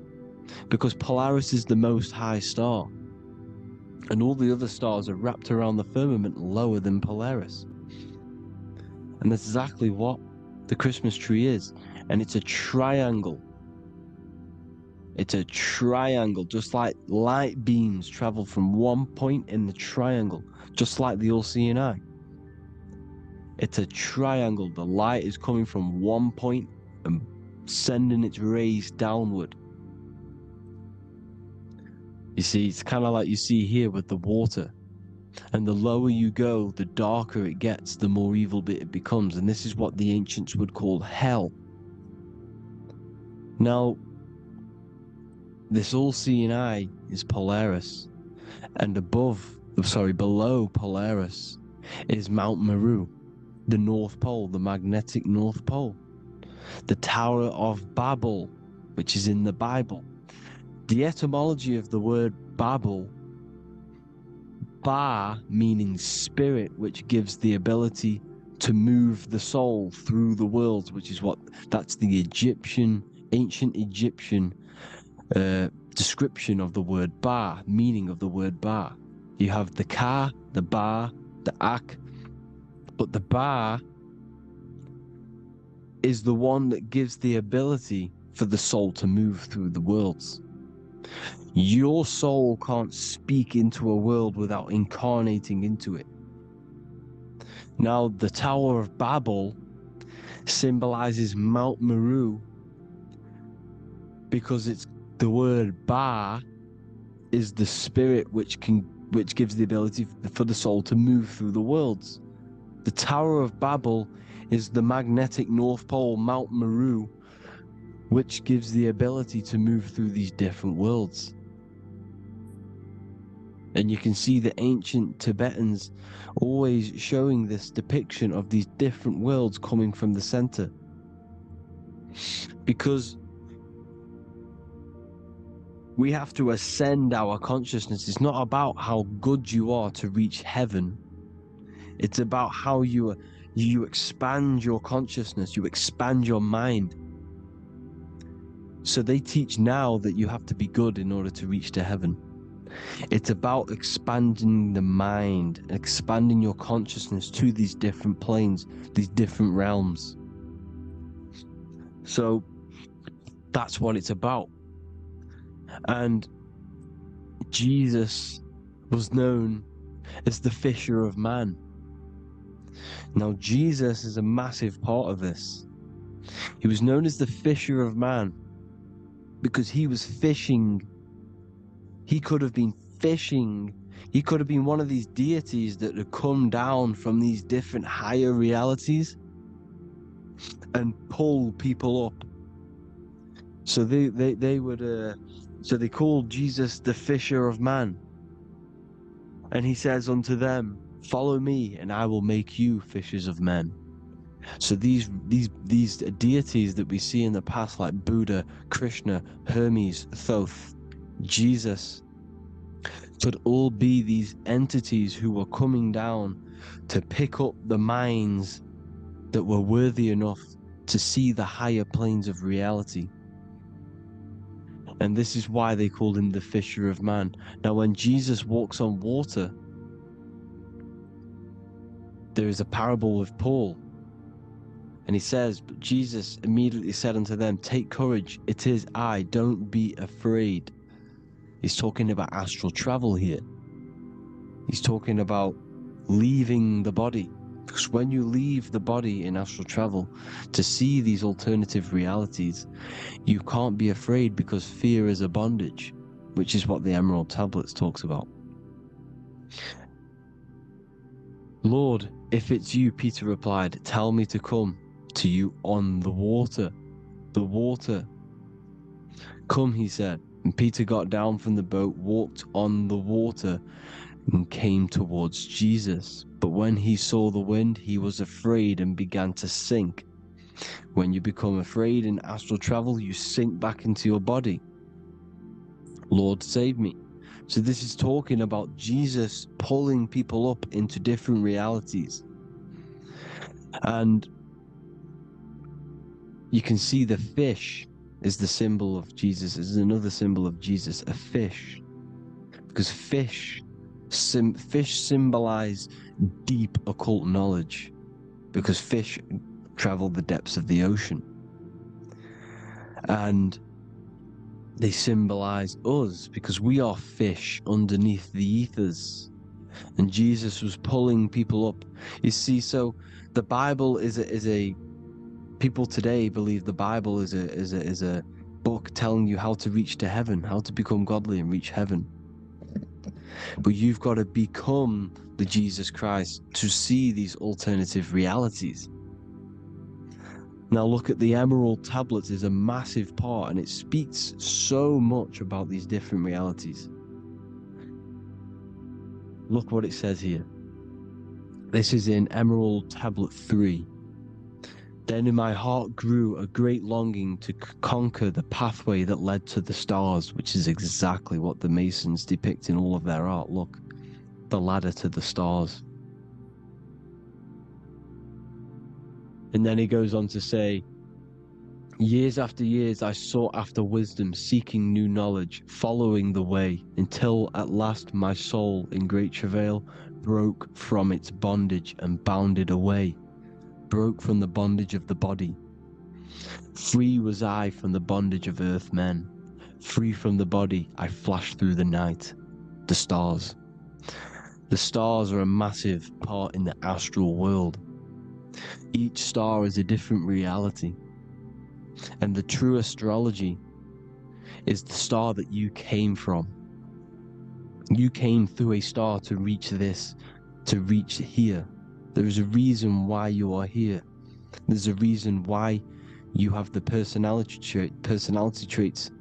because Polaris is the most high star. And all the other stars are wrapped around the firmament lower than Polaris. And that's exactly what the Christmas tree is. And it's a triangle. It's a triangle, just like light beams travel from one point in the triangle, just like the all-seeing eye. It's a triangle. The light is coming from one point and sending its rays downward. You see, it's kind of like you see here with the water. And the lower you go, the darker it gets, the more evil it becomes. And this is what the ancients would call hell. Now, this all-seeing eye is Polaris. And below Polaris is Mount Meru, the North Pole, the magnetic North Pole. The Tower of Babel, which is in the Bible. The etymology of the word Babel, Ba meaning spirit, which gives the ability to move the soul through the worlds, which is that's the ancient Egyptian description of the word Ba, meaning of the word Ba. You have the Ka, the Ba, the Ak, but the Ba is the one that gives the ability for the soul to move through the worlds. Your soul can't speak into a world without incarnating into it. Now, the Tower of Babel symbolizes Mount Meru because it's the word Ba is the spirit which gives the ability for the soul to move through the worlds. The Tower of Babel is the magnetic North Pole, Mount Meru, which gives the ability to move through these different worlds. And you can see the ancient Tibetans always showing this depiction of these different worlds coming from the center. Because we have to ascend our consciousness. It's not about how good you are to reach heaven. It's about how you expand your consciousness, you expand your mind. So they teach now that you have to be good in order to reach to heaven. It's about expanding the mind, expanding your consciousness to these different planes, these different realms. So that's what it's about. And Jesus was known as the fisher of man. Now, Jesus is a massive part of this. He was known as the fisher of man because he was fishing. He could have been fishing. He could have been one of these deities that had come down from these different higher realities and pull people up. So they called Jesus the fisher of man. And he says unto them, "Follow me, and I will make you fishers of men." So these deities that we see in the past, like Buddha, Krishna, Hermes, Thoth, Jesus, could all be these entities who were coming down to pick up the minds that were worthy enough to see the higher planes of reality. And this is why they called him the fisher of man. Now, when Jesus walks on water, there is a parable with Paul. And he says, but Jesus immediately said unto them, take courage, it is I, don't be afraid. He's talking about astral travel here. He's talking about leaving the body. Because when you leave the body in astral travel to see these alternative realities, you can't be afraid because fear is a bondage, which is what the Emerald Tablets talks about. Lord, if it's you, Peter replied, tell me to come to you on the water. The water. Come, he said. And Peter got down from the boat, walked on the water, and came towards Jesus. But when he saw the wind, he was afraid and began to sink. When you become afraid in astral travel, you sink back into your body. Lord, save me. So this is talking about Jesus pulling people up into different realities. And you can see the fish is the symbol of Jesus. Is another symbol of Jesus, a fish. Because fish symbolize deep occult knowledge. Because fish travel the depths of the ocean. And they symbolize us because we are fish underneath the ethers. And Jesus was pulling people up. You see, so the Bible is a people today believe the Bible is a book telling you how to reach to heaven, how to become godly and reach heaven. But you've got to become the Jesus Christ to see these alternative realities. Now look at the Emerald Tablets is a massive part, and it speaks so much about these different realities. Look what it says here. This is in Emerald Tablet 3. Then in my heart grew a great longing to conquer the pathway that led to the stars, which is exactly what the Masons depict in all of their art. Look, the ladder to the stars. And then he goes on to say, years after years I sought after wisdom, seeking new knowledge, following the way, until at last my soul in great travail broke from its bondage and bounded away, broke from the bondage of the body. Free was I from the bondage of earth men, free from the body I flashed through the night. The stars. The stars are a massive part in the astral world. Each star is a different reality. And the true astrology is the star that you came from. You came through a star to reach this, to reach here. There is a reason why you are here. There's a reason why you have the personality traits,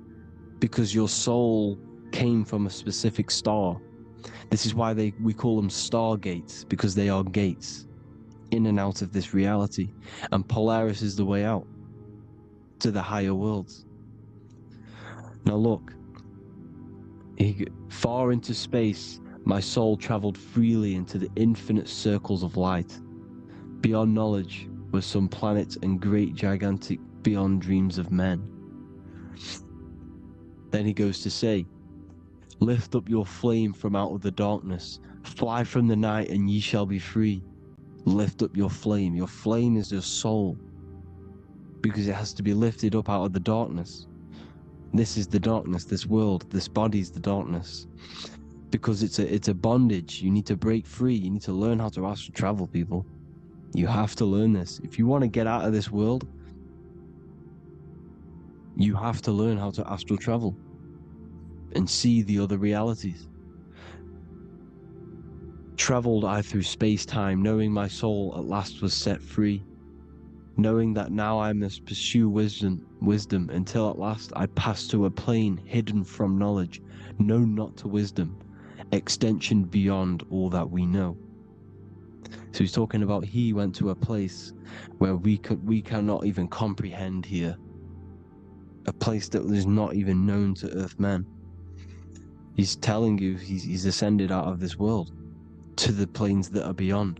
because your soul came from a specific star. This is why we call them stargates, because they are gates in and out of this reality, and Polaris is the way out to the higher worlds. Now look, far into space, my soul traveled freely into the infinite circles of light. Beyond knowledge were some planets and great gigantic beyond dreams of men. Then he goes to say, lift up your flame from out of the darkness, fly from the night and ye shall be free. Lift up your flame. Your flame is your soul, because it has to be lifted up out of the darkness. This is the darkness, this world, this body is the darkness, because it's a bondage. You need to break free. You need to learn how to astral travel, people. You have to learn this. If you want to get out of this world, you have to learn how to astral travel and see the other realities. Traveled I through space-time, knowing my soul at last was set free, knowing that now I must pursue wisdom until at last I pass to a plane hidden from knowledge, known not to wisdom, extension beyond all that we know. So he's talking about he went to a place where we cannot even comprehend here, a place that is not even known to Earthmen. He's telling you he's ascended out of this world to the planes that are beyond.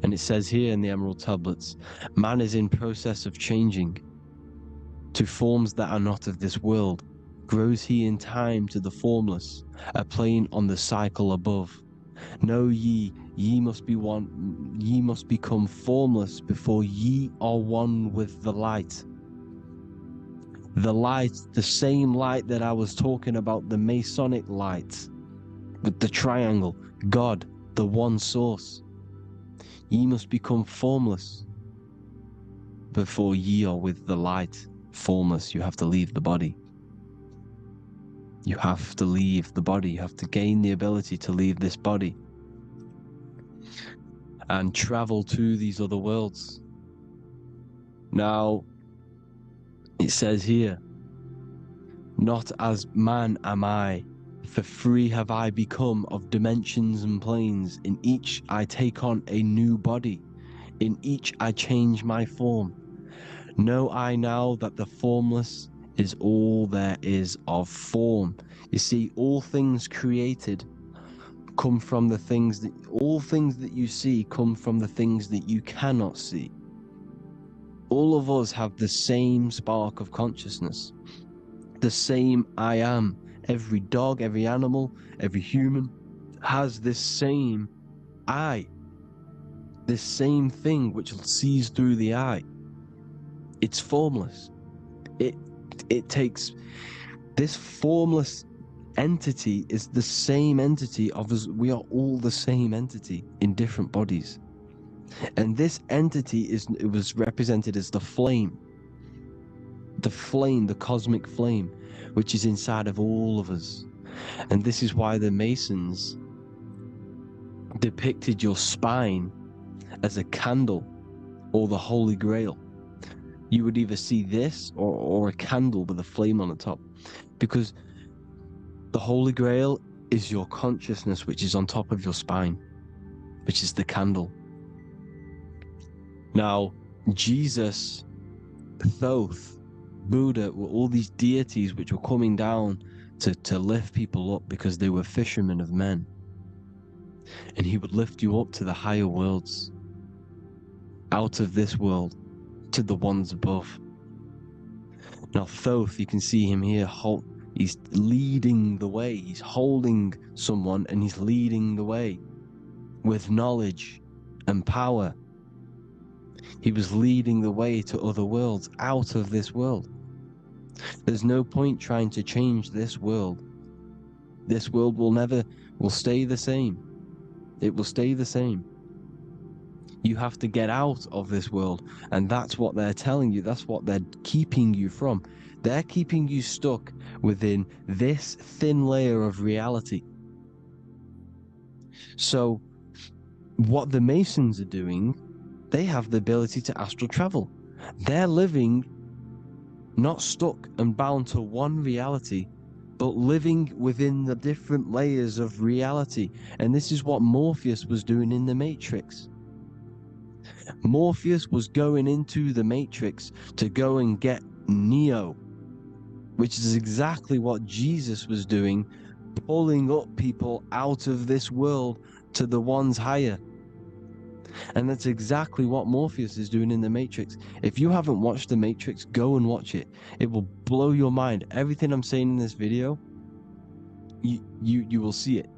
And it says here in the Emerald Tablets, man is in process of changing to forms that are not of this world. Grows he in time to the formless, a plane on the cycle above. Know ye, ye must be one, ye must become formless before ye are one with the light. The light, the same light that I was talking about, the Masonic light, with the triangle, God, the one source. Ye must become formless before ye are with the light. Formless, you have to leave the body. You have to leave the body. You have to gain the ability to leave this body and travel to these other worlds. Now, it says here, not as man am I, for free have I become of dimensions and planes. In each I take on a new body. In each I change my form. Know I now that the formless is all there is of form. You see, all things created come from the things that, all things that you see come from the things that you cannot see. All of us have the same spark of consciousness, the same I am. Every dog, every animal, every human has this same I, this same thing which sees through the eye. It's formless. It takes this formless entity is the same entity of us. We are all the same entity in different bodies. And this entity it was represented as the flame, the cosmic flame, which is inside of all of us. And this is why the Masons depicted your spine as a candle or the Holy Grail. You would either see this or a candle with a flame on the top, because the Holy Grail is your consciousness, which is on top of your spine, which is the candle. Now, Jesus, Thoth, Buddha were all these deities which were coming down to lift people up because they were fishermen of men. And he would lift you up to the higher worlds, out of this world, to the ones above. Now Thoth, you can see him here, he's leading the way. He's holding someone and he's leading the way with knowledge and power. He was leading the way to other worlds, out of this world. There's no point trying to change this world. This world will stay the same. It will stay the same. You have to get out of this world, and that's what they're telling you. That's what they're keeping you from. They're keeping you stuck within this thin layer of reality. So what the Masons are doing, they have the ability to astral travel. They're living not stuck and bound to one reality, but living within the different layers of reality. And this is what Morpheus was doing in the Matrix. Morpheus was going into the Matrix to go and get Neo, which is exactly what Jesus was doing, pulling up people out of this world to the ones higher. And that's exactly what Morpheus is doing in the Matrix. If you haven't watched the Matrix, go and watch it. It will blow your mind. Everything I'm saying in this video, you will see it.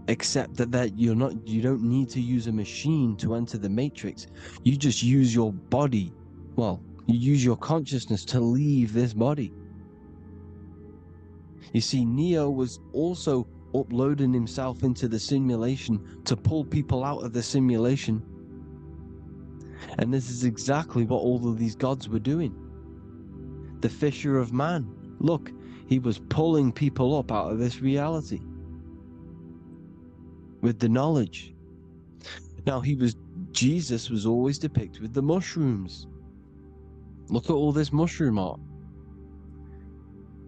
Except that you don't need to use a machine to enter the Matrix. You just use your body. Well, you use your consciousness to leave this body. You see, Neo was also uploading himself into the simulation to pull people out of the simulation. And this is exactly what all of these gods were doing. The Fisher of Man. Look, he was pulling people up out of this reality with the knowledge. Now Jesus was always depicted with the mushrooms. Look at all this mushroom art.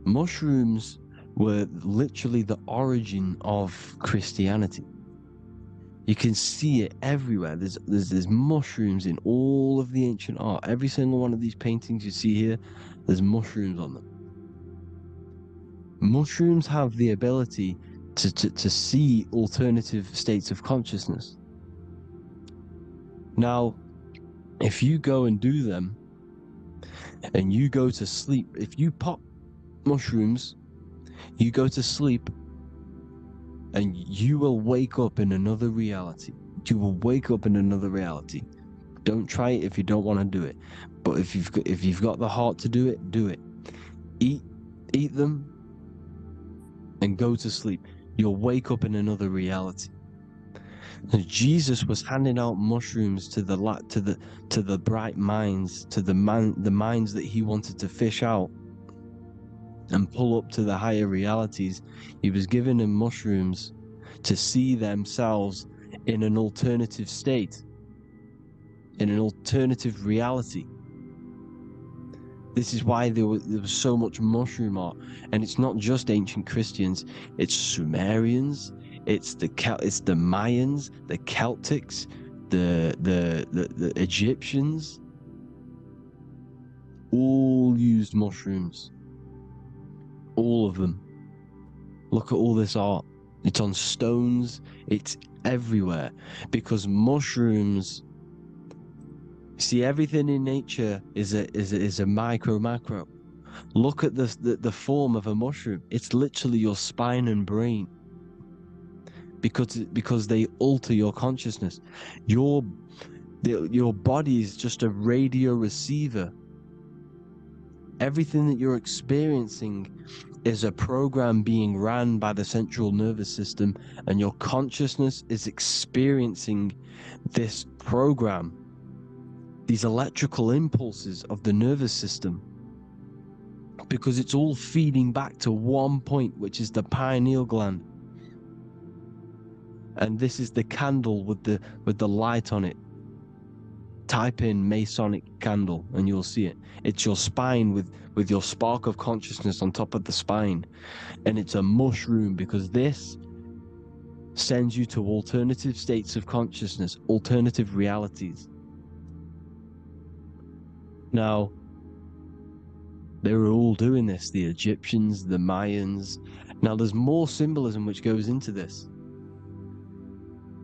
Mushrooms were literally the origin of Christianity. You can see it everywhere. There's mushrooms in all of the ancient art. Every single one of these paintings you see here, there's mushrooms on them. Mushrooms have the ability to see alternative states of consciousness. Now, if you go and do them and you go to sleep, if you pop mushrooms, you go to sleep and you will wake up in another reality. You will wake up in another reality. Don't try it if you don't want to do it. But if you've got the heart to do it, do it. Eat them and go to sleep. You'll wake up in another reality. And Jesus was handing out mushrooms to the bright minds, to the minds that he wanted to fish out and pull up to the higher realities. He was giving them mushrooms to see themselves in an alternative state, in an alternative reality. This is why there was so much mushroom art, and it's not just ancient Christians. It's Sumerians, it's the Mayans, the Celtics, the Egyptians. All used mushrooms. All of them. Look at all this art. It's on stones. It's everywhere, because mushrooms. See, everything in nature is a macro. Look at the form of a mushroom. It's literally your spine and brain, because they alter your consciousness. Your body is just a radio receiver. Everything that you're experiencing is a program being ran by the central nervous system, and your consciousness is experiencing this program, these electrical impulses of the nervous system, because it's all feeding back to one point, which is the pineal gland. And this is the candle with the light on it. Type in Masonic candle and you'll see it. It's your spine with your spark of consciousness on top of the spine. And it's a mushroom, because this sends you to alternative states of consciousness, alternative realities. Now, they were all doing this, the Egyptians, the Mayans. Now, there's more symbolism which goes into this.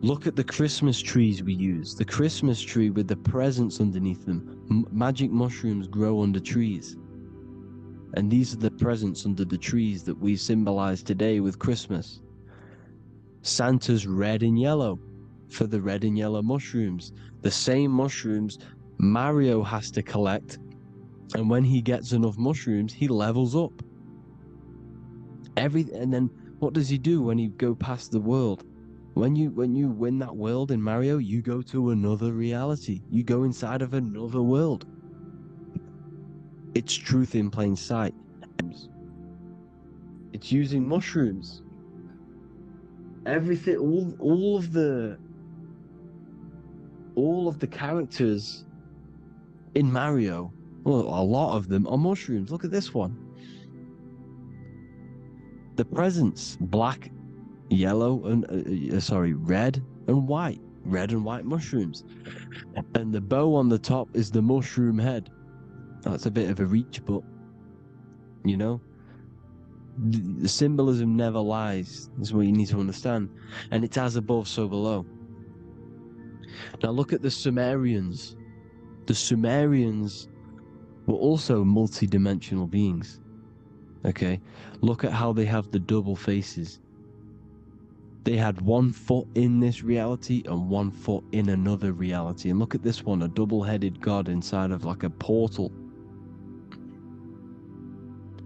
Look at the Christmas trees we use. The Christmas tree with the presents underneath them. Magic mushrooms grow under trees. And these are the presents under the trees that we symbolize today with Christmas. Santa's red and yellow for the red and yellow mushrooms. The same mushrooms Mario has to collect, and when he gets enough mushrooms, he levels up. And then what does he do when he go past the world? When you win that world in Mario, you go to another reality. You go inside of another world. It's truth in plain sight. It's using mushrooms. Everything, all of the characters in Mario, well, a lot of them are mushrooms. Look at this one. The presents, black, yellow, and red and white. Red and white mushrooms. And the bow on the top is the mushroom head. That's a bit of a reach, but you know, the symbolism never lies. This is what you need to understand. And it's as above, so below. Now look at the Sumerians. The Sumerians were also multi-dimensional beings. Okay, look at how they have the double faces. They had 1 foot in this reality and 1 foot in another reality. And look at this one, a double-headed god inside of like a portal.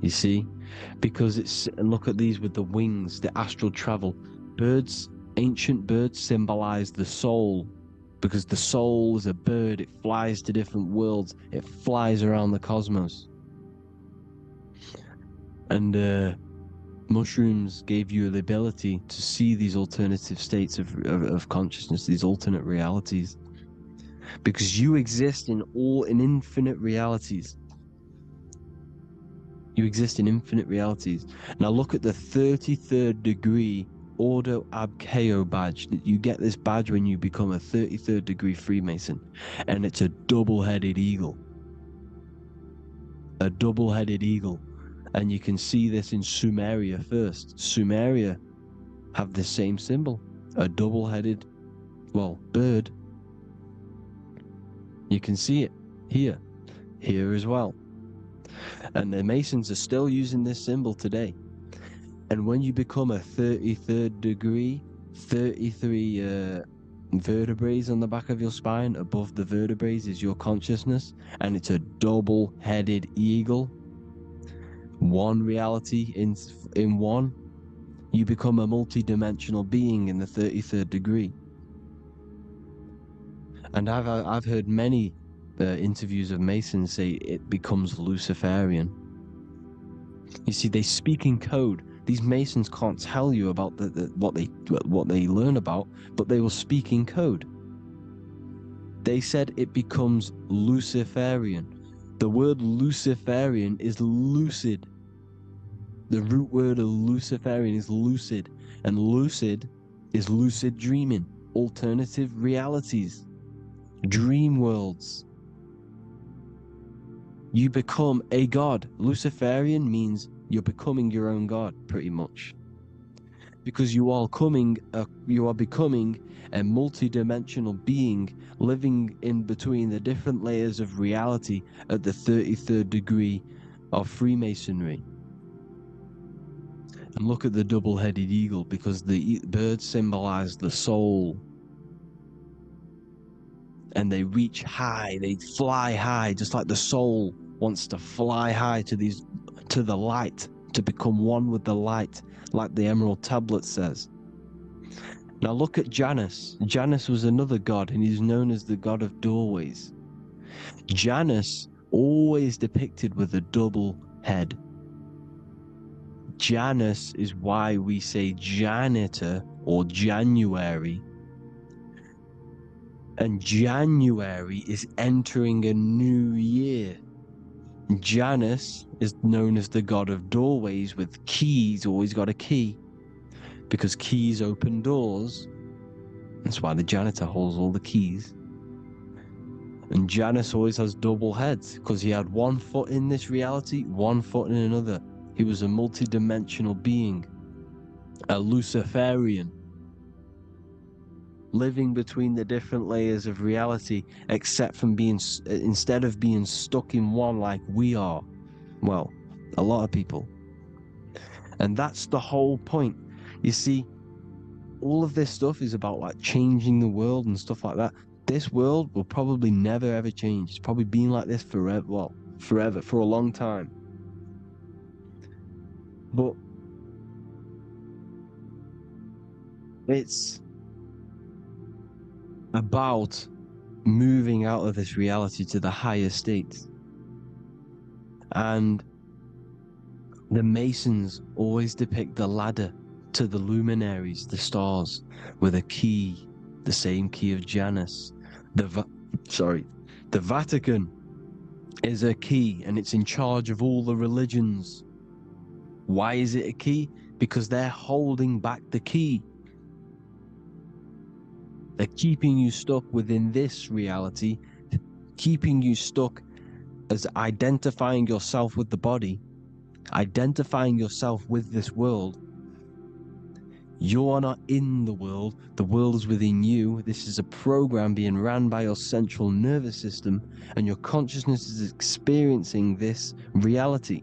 You see? Because and look at these with the wings, the astral travel. Birds, ancient birds symbolize the soul. Because the soul is a bird, it flies to different worlds, it flies around the cosmos. And mushrooms gave you the ability to see these alternative states of consciousness, these alternate realities. Because you exist in infinite realities. You exist in infinite realities. Now look at the 33rd degree Ordo Ab Chao badge. You get this badge when you become a 33rd degree Freemason, and it's a double-headed eagle. A double-headed eagle. And you can see this in Sumeria first. Sumeria have the same symbol, a double-headed, well, bird. You can see it here as well. And the Masons are still using this symbol today. And when you become a 33rd degree, 33 vertebrae on the back of your spine, above the vertebrae is your consciousness, and it's a double-headed eagle. One reality in one. You become a multi-dimensional being in the 33rd degree. And I've heard many interviews of Masons say it becomes Luciferian. You see, they speak in code. These Masons can't tell you about what they learn about, but they will speak in code. They said it becomes Luciferian. The word Luciferian is lucid. The root word of Luciferian is lucid, and lucid is lucid dreaming, alternative realities, dream worlds. You become a god. Luciferian means you're becoming your own god, pretty much, because you are becoming a multi-dimensional being living in between the different layers of reality at the 33rd degree of Freemasonry. And look at the double-headed eagle, because the birds symbolize the soul. And they reach high, they fly high, just like the soul wants to fly high to the light, to become one with the light, like the Emerald Tablet says. Now look at Janus. Janus was another god, and he's known as the god of doorways. Janus always depicted with a double head. Janus is why we say janitor or January. And January is entering a new year. Janus is known as the god of doorways with keys, always got a key, because keys open doors. That's why the janitor holds all the keys. And Janus always has double heads, because he had one foot in this reality, one foot in another. He was a multi-dimensional being, a Luciferian, living between the different layers of reality, except from instead of being stuck in one like we are. Well, a lot of people. And that's the whole point. You see, all of this stuff is about like changing the world and stuff like that. This world will probably never ever change. It's probably been like this forever. Well, forever, for a long time. But it's about moving out of this reality to the higher states. And the Masons always depict the ladder to the luminaries, the stars, with a key, the same key of Janus. The Vatican is a key, and it's in charge of all the religions. Why is it a key? Because they're holding back the key. They're keeping you stuck within this reality, keeping you stuck as identifying yourself with the body, identifying yourself with this world. You are not in the world is within you. This is a program being ran by your central nervous system, and your consciousness is experiencing this reality.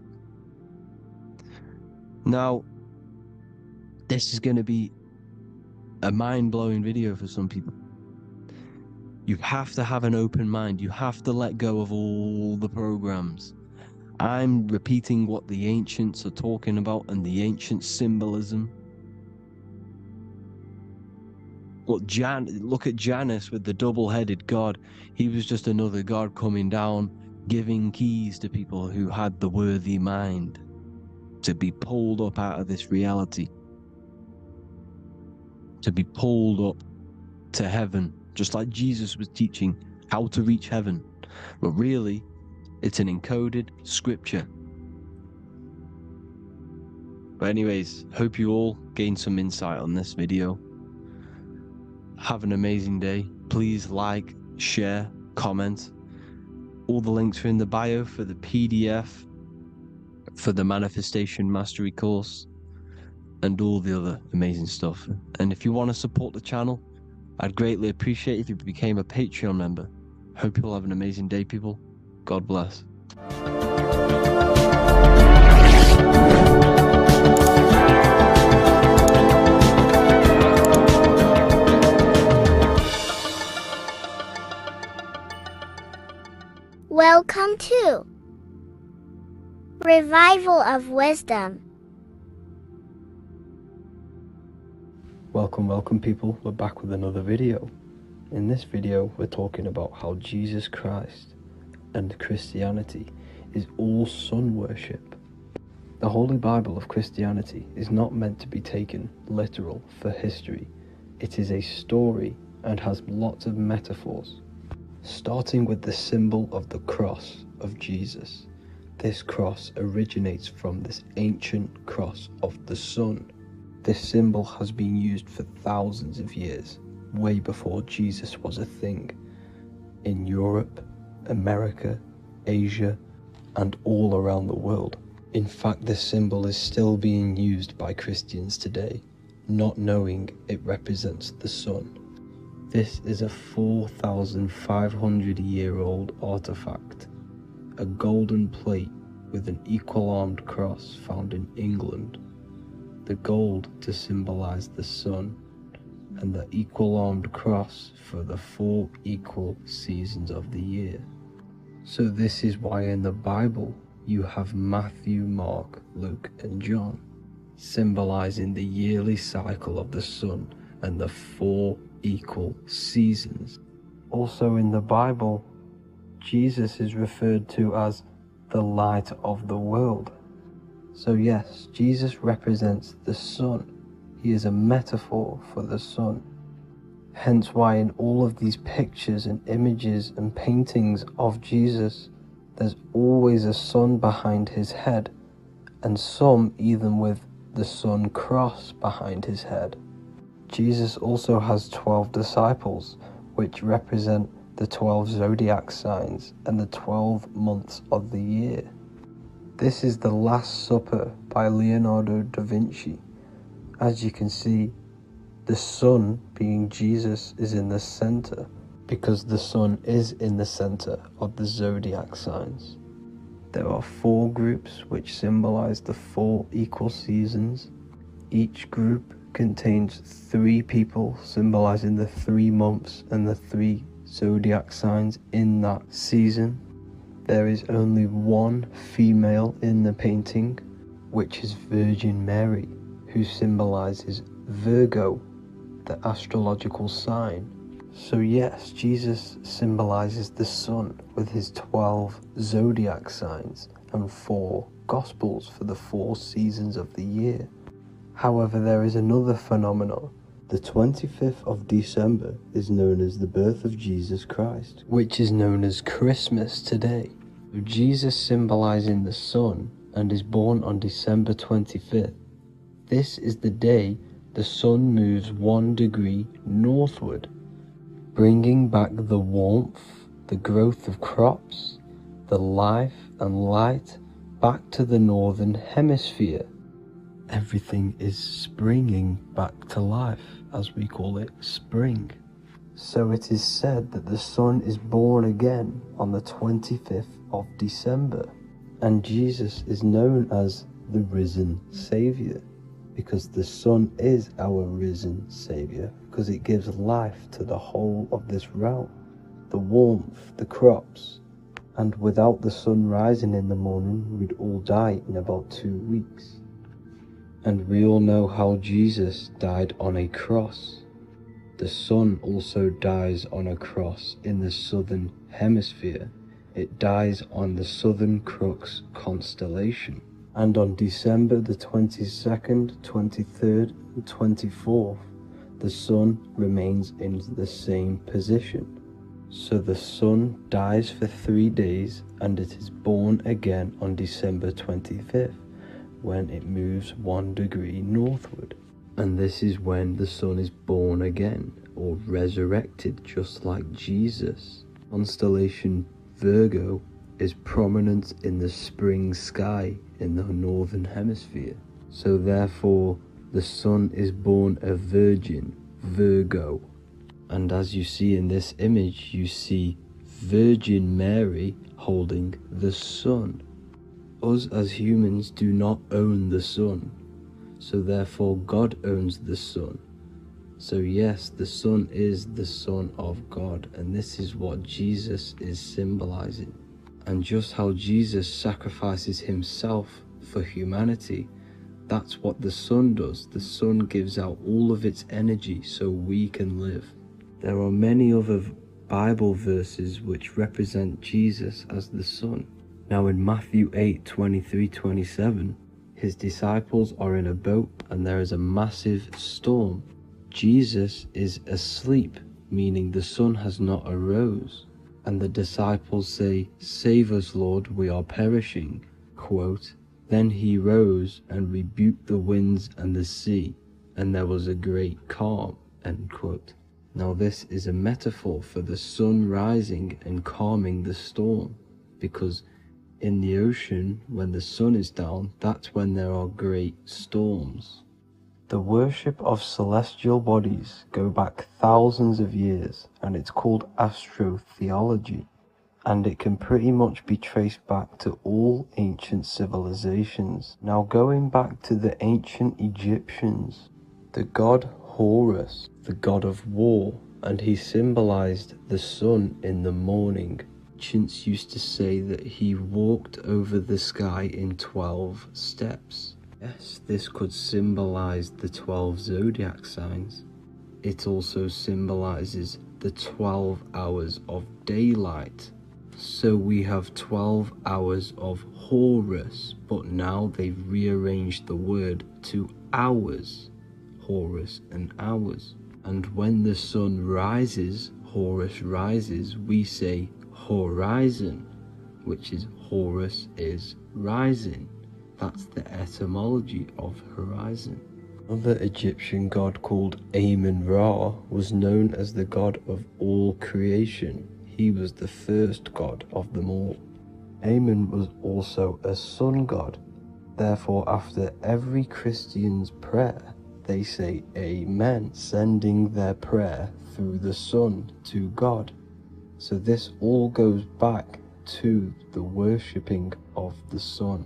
Now, this is going to be a mind-blowing video for some people. You have to have an open mind. You have to let go of all the programs. I'm repeating what the ancients are talking about and the ancient symbolism. Look at Janus with the double-headed god. He was just another god coming down, giving keys to people who had the worthy mind to be pulled up out of this reality, to be pulled up to heaven, just like Jesus was teaching how to reach heaven. But really, it's an encoded scripture. But anyways, hope you all gained some insight on this video. Have an amazing day. Please like, share, comment. All the links are in the bio for the PDF, for the Manifestation Mastery course, and all the other amazing stuff. And if you want to support the channel, I'd greatly appreciate if you became a Patreon member. Hope you'll have an amazing day, people. God bless. Welcome to Revival of Wisdom. Welcome people, we're back with another video. In this video we're talking about how Jesus Christ and Christianity is all sun worship. The Holy Bible of Christianity is not meant to be taken literal for history. It is a story and has lots of metaphors. Starting with the symbol of the cross of Jesus. This cross originates from this ancient cross of the sun. This symbol has been used for thousands of years, way before Jesus was a thing, in Europe, America, Asia, and all around the world. In fact, this symbol is still being used by Christians today, not knowing it represents the sun. This is a 4,500-year-old artifact, a golden plate with an equal-armed cross found in England. The gold to symbolize the sun, and the equal-armed cross for the 4 equal seasons of the year. So this is why in the Bible you have Matthew, Mark, Luke, and John, symbolizing the yearly cycle of the sun and the 4 equal seasons. Also in the Bible, Jesus is referred to as the light of the world. So yes, Jesus represents the sun. He is a metaphor for the sun. Hence why in all of these pictures and images and paintings of Jesus, there's always a sun behind his head, and some even with the sun cross behind his head. Jesus also has 12 disciples, which represent the 12 zodiac signs and the 12 months of the year. This is the Last Supper by Leonardo da Vinci. As you can see, the sun, being Jesus, is in the center, because the sun is in the center of the zodiac signs. There are 4 groups which symbolize the 4 equal seasons. Each group contains 3 people symbolizing the 3 months and the 3 zodiac signs in that season. There is only 1 female in the painting, which is Virgin Mary, who symbolizes Virgo, the astrological sign. So yes, Jesus symbolizes the sun with his 12 zodiac signs and 4 gospels for the 4 seasons of the year. However, there is another phenomenon. The 25th of December is known as the birth of Jesus Christ, which is known as Christmas today. Jesus symbolizing the sun and is born on December 25th. This is the day the sun moves 1 degree northward, bringing back the warmth, the growth of crops, the life and light back to the northern hemisphere. Everything is springing back to life, as we call it, spring. So it is said that the sun is born again on the 25th of December, and Jesus is known as the risen Savior, because the sun is our risen Savior, because it gives life to the whole of this realm, the warmth, the crops, and without the sun rising in the morning, we'd all die in about 2 weeks. And we all know how Jesus died on a cross. The sun also dies on a cross in the southern hemisphere. It dies on the Southern Crux constellation. And on December the 22nd, 23rd, and 24th, the sun remains in the same position. So the sun dies for 3 days and it is born again on December 25th. When it moves 1 degree northward. And this is when the sun is born again, or resurrected, just like Jesus. Constellation Virgo is prominent in the spring sky in the northern hemisphere. So therefore, the sun is born a virgin, Virgo. And as you see in this image, you see Virgin Mary holding the sun. Us as humans do not own the sun, so therefore God owns the sun. So yes, the Son is the Son of God, and this is what Jesus is symbolizing. And just how Jesus sacrifices himself for humanity, that's what the Son does. The Son gives out all of its energy so we can live. There are many other Bible verses which represent Jesus as the Son. Now in Matthew 8:23-27, his disciples are in a boat and there is a massive storm. Jesus is asleep, meaning the sun has not arose. And the disciples say, "Save us, Lord, we are perishing." Quote, "Then he rose and rebuked the winds and the sea, and there was a great calm." End quote. Now this is a metaphor for the sun rising and calming the storm, because in the ocean, when the sun is down, that's when there are great storms. The worship of celestial bodies go back thousands of years, and it's called astrotheology, and it can pretty much be traced back to all ancient civilizations. Now going back to the ancient Egyptians, the god Horus, the god of war, and he symbolized the sun in the morning. Ancients used to say that he walked over the sky in 12 steps. Yes, this could symbolize the 12 zodiac signs. It also symbolizes the 12 hours of daylight. So we have 12 hours of Horus, but now they've rearranged the word to hours. Horus and hours. And when the sun rises, Horus rises, we say horizon, which is Horus is rising. That's the etymology of horizon. Another Egyptian god called Amun-Ra was known as the god of all creation. He was the first god of them all. Amun was also a sun god. Therefore, after every Christian's prayer, they say Amen, sending their prayer through the sun to God. So this all goes back to the worshipping of the sun.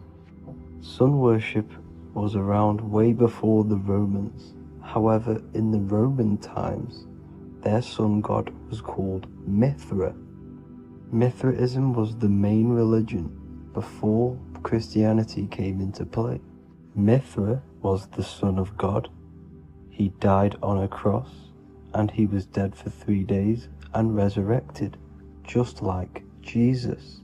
Sun worship was around way before the Romans. However, in the Roman times, their sun god was called Mithra. Mithraism was the main religion before Christianity came into play. Mithra was the son of God. He died on a cross, and he was dead for 3 days and resurrected, just like Jesus.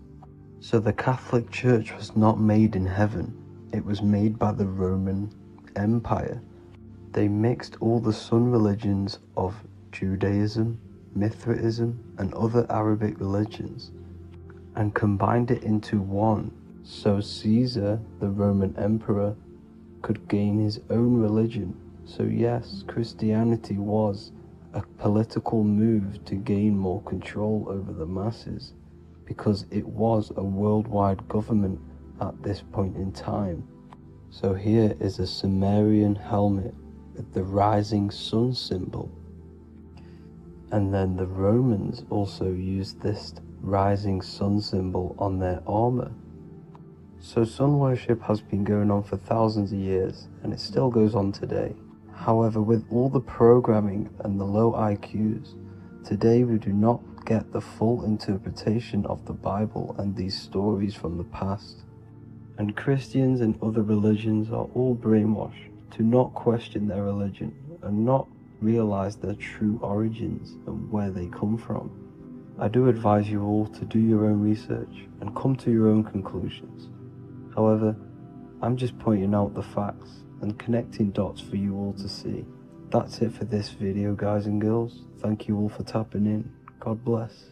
So the Catholic Church was not made in heaven. It was made by the Roman Empire. They mixed all the sun religions of Judaism, Mithraism, and other Arabic religions and combined it into one, so Caesar, the Roman emperor, could gain his own religion. So yes, Christianity was a political move to gain more control over the masses, because it was a worldwide government at this point in time. So here is a Sumerian helmet with the rising sun symbol. And then the Romans also used this rising sun symbol on their armor. So sun worship has been going on for thousands of years, and it still goes on today. However, with all the programming and the low IQs, today we do not get the full interpretation of the Bible and these stories from the past. And Christians and other religions are all brainwashed to not question their religion and not realize their true origins and where they come from. I do advise you all to do your own research and come to your own conclusions. However, I'm just pointing out the facts and connecting dots for you all to see. That's it for this video, guys and girls. Thank you all for tapping in. God bless.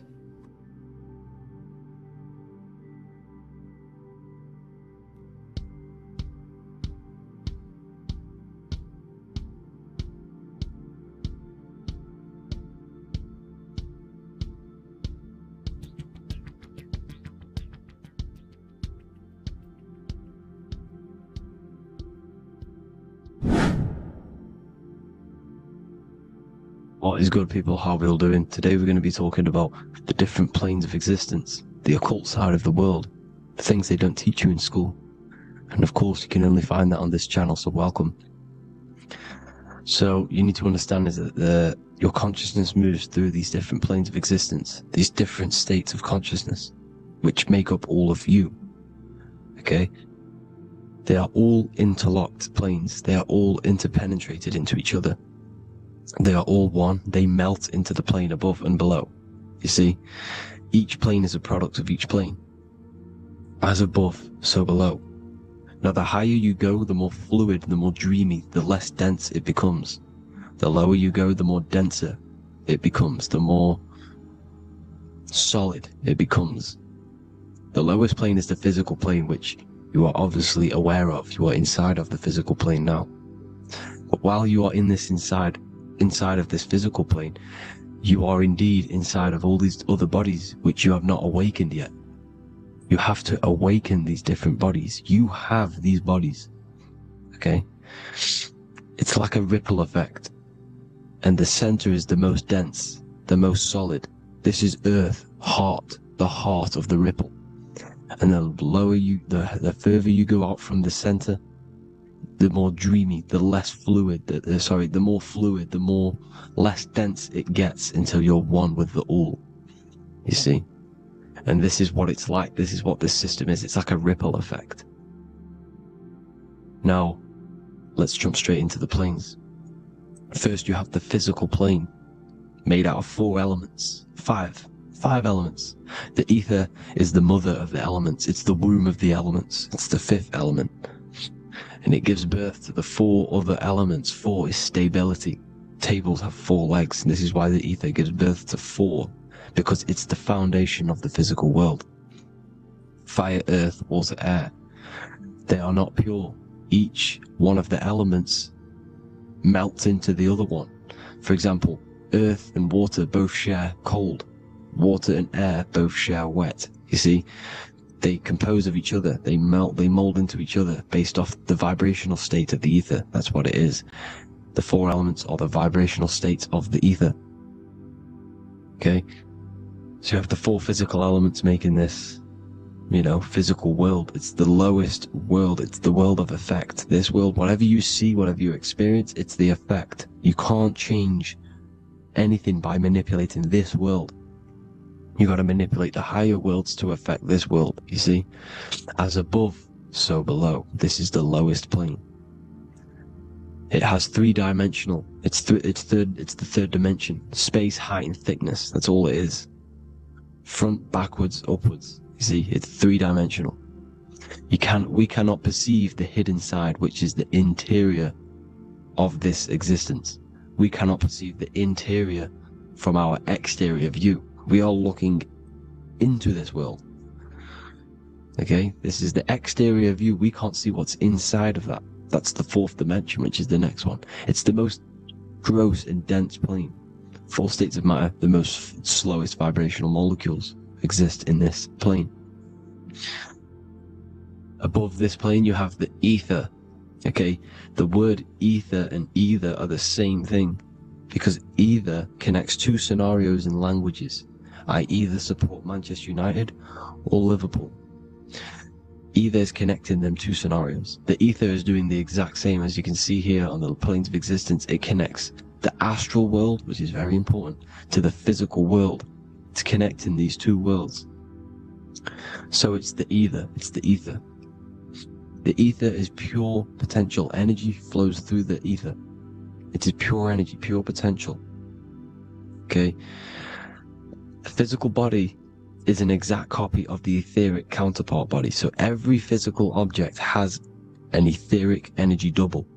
What is good, people? How are we all doing? Today we're going to be talking about the different planes of existence, the occult side of the world, the things they don't teach you in school. And of course, you can only find that on this channel, so welcome. So you need to understand is that your consciousness moves through these different planes of existence, these different states of consciousness, which make up all of you. Okay? They are all interlocked planes. They are all interpenetrated into each other. They are all one. They melt into the plane above and below. You see, each plane is a product of each plane. As above, so below. Now, the higher you go, the more fluid, the more dreamy, the less dense it becomes. The lower you go, the more denser it becomes, the more solid it becomes. The lowest plane is the physical plane, which you are obviously aware of. You are inside of the physical plane now. But while you are in this inside of this physical plane, you are indeed inside of all these other bodies which you have not awakened yet. You have to awaken these different bodies. You have these bodies. Okay? It's like a ripple effect. And the center is the most dense, the most solid. This is Earth, heart, the heart of the ripple. And the lower you, the further you go out from the center, the more dreamy, the less fluid, the more fluid, the more less dense it gets until you're one with the all. You see? And this is what it's like. This is what this system is. It's like a ripple effect. Now, let's jump straight into the planes. First, you have the physical plane, made out of 4 elements. Five elements. The ether is the mother of the elements. It's the womb of the elements. It's the 5th element. And it gives birth to the 4 other elements. 4 is stability. Tables have 4 legs, and this is why the ether gives birth to 4, because it's the foundation of the physical world. Fire, earth, water, air. They are not pure. Each one of the elements melts into the other one. For example, earth and water both share cold. Water and air both share wet. You see? They compose of each other. They melt, they mold into each other based off the vibrational state of the ether. That's what it is. The 4 elements are the vibrational states of the ether. Okay? So you have the 4 physical elements making this, physical world. It's the lowest world. It's the world of effect. This world, whatever you see, whatever you experience, it's the effect. You can't change anything by manipulating this world. You got to manipulate the higher worlds to affect this world, you see? As above, so below. This is the lowest plane. It has 3-dimensional. It's the 3rd dimension. Space, height, and thickness. That's all it is. Front, backwards, upwards. You see, it's 3-dimensional. We cannot perceive the hidden side, which is the interior of this existence. We cannot perceive the interior from our exterior view. We are looking into this world. Okay, this is the exterior view. We can't see what's inside of that. That's the 4th dimension, which is the next one. It's the most gross and dense plane. 4 states of matter, the most slowest vibrational molecules, exist in this plane. Above this plane, you have the ether. Okay, the word ether and either are the same thing, because either connects 2 scenarios in languages. I either support Manchester United or Liverpool. Either is connecting them 2 scenarios. The ether is doing the exact same, as you can see here on the planes of existence. It connects the astral world, which is very important, to the physical world. It's connecting these 2 worlds. So it's the ether. It's the ether. The ether is pure potential. Energy flows through the ether. It is pure energy, pure potential. Okay? The physical body is an exact copy of the etheric counterpart body. So every physical object has an etheric energy double.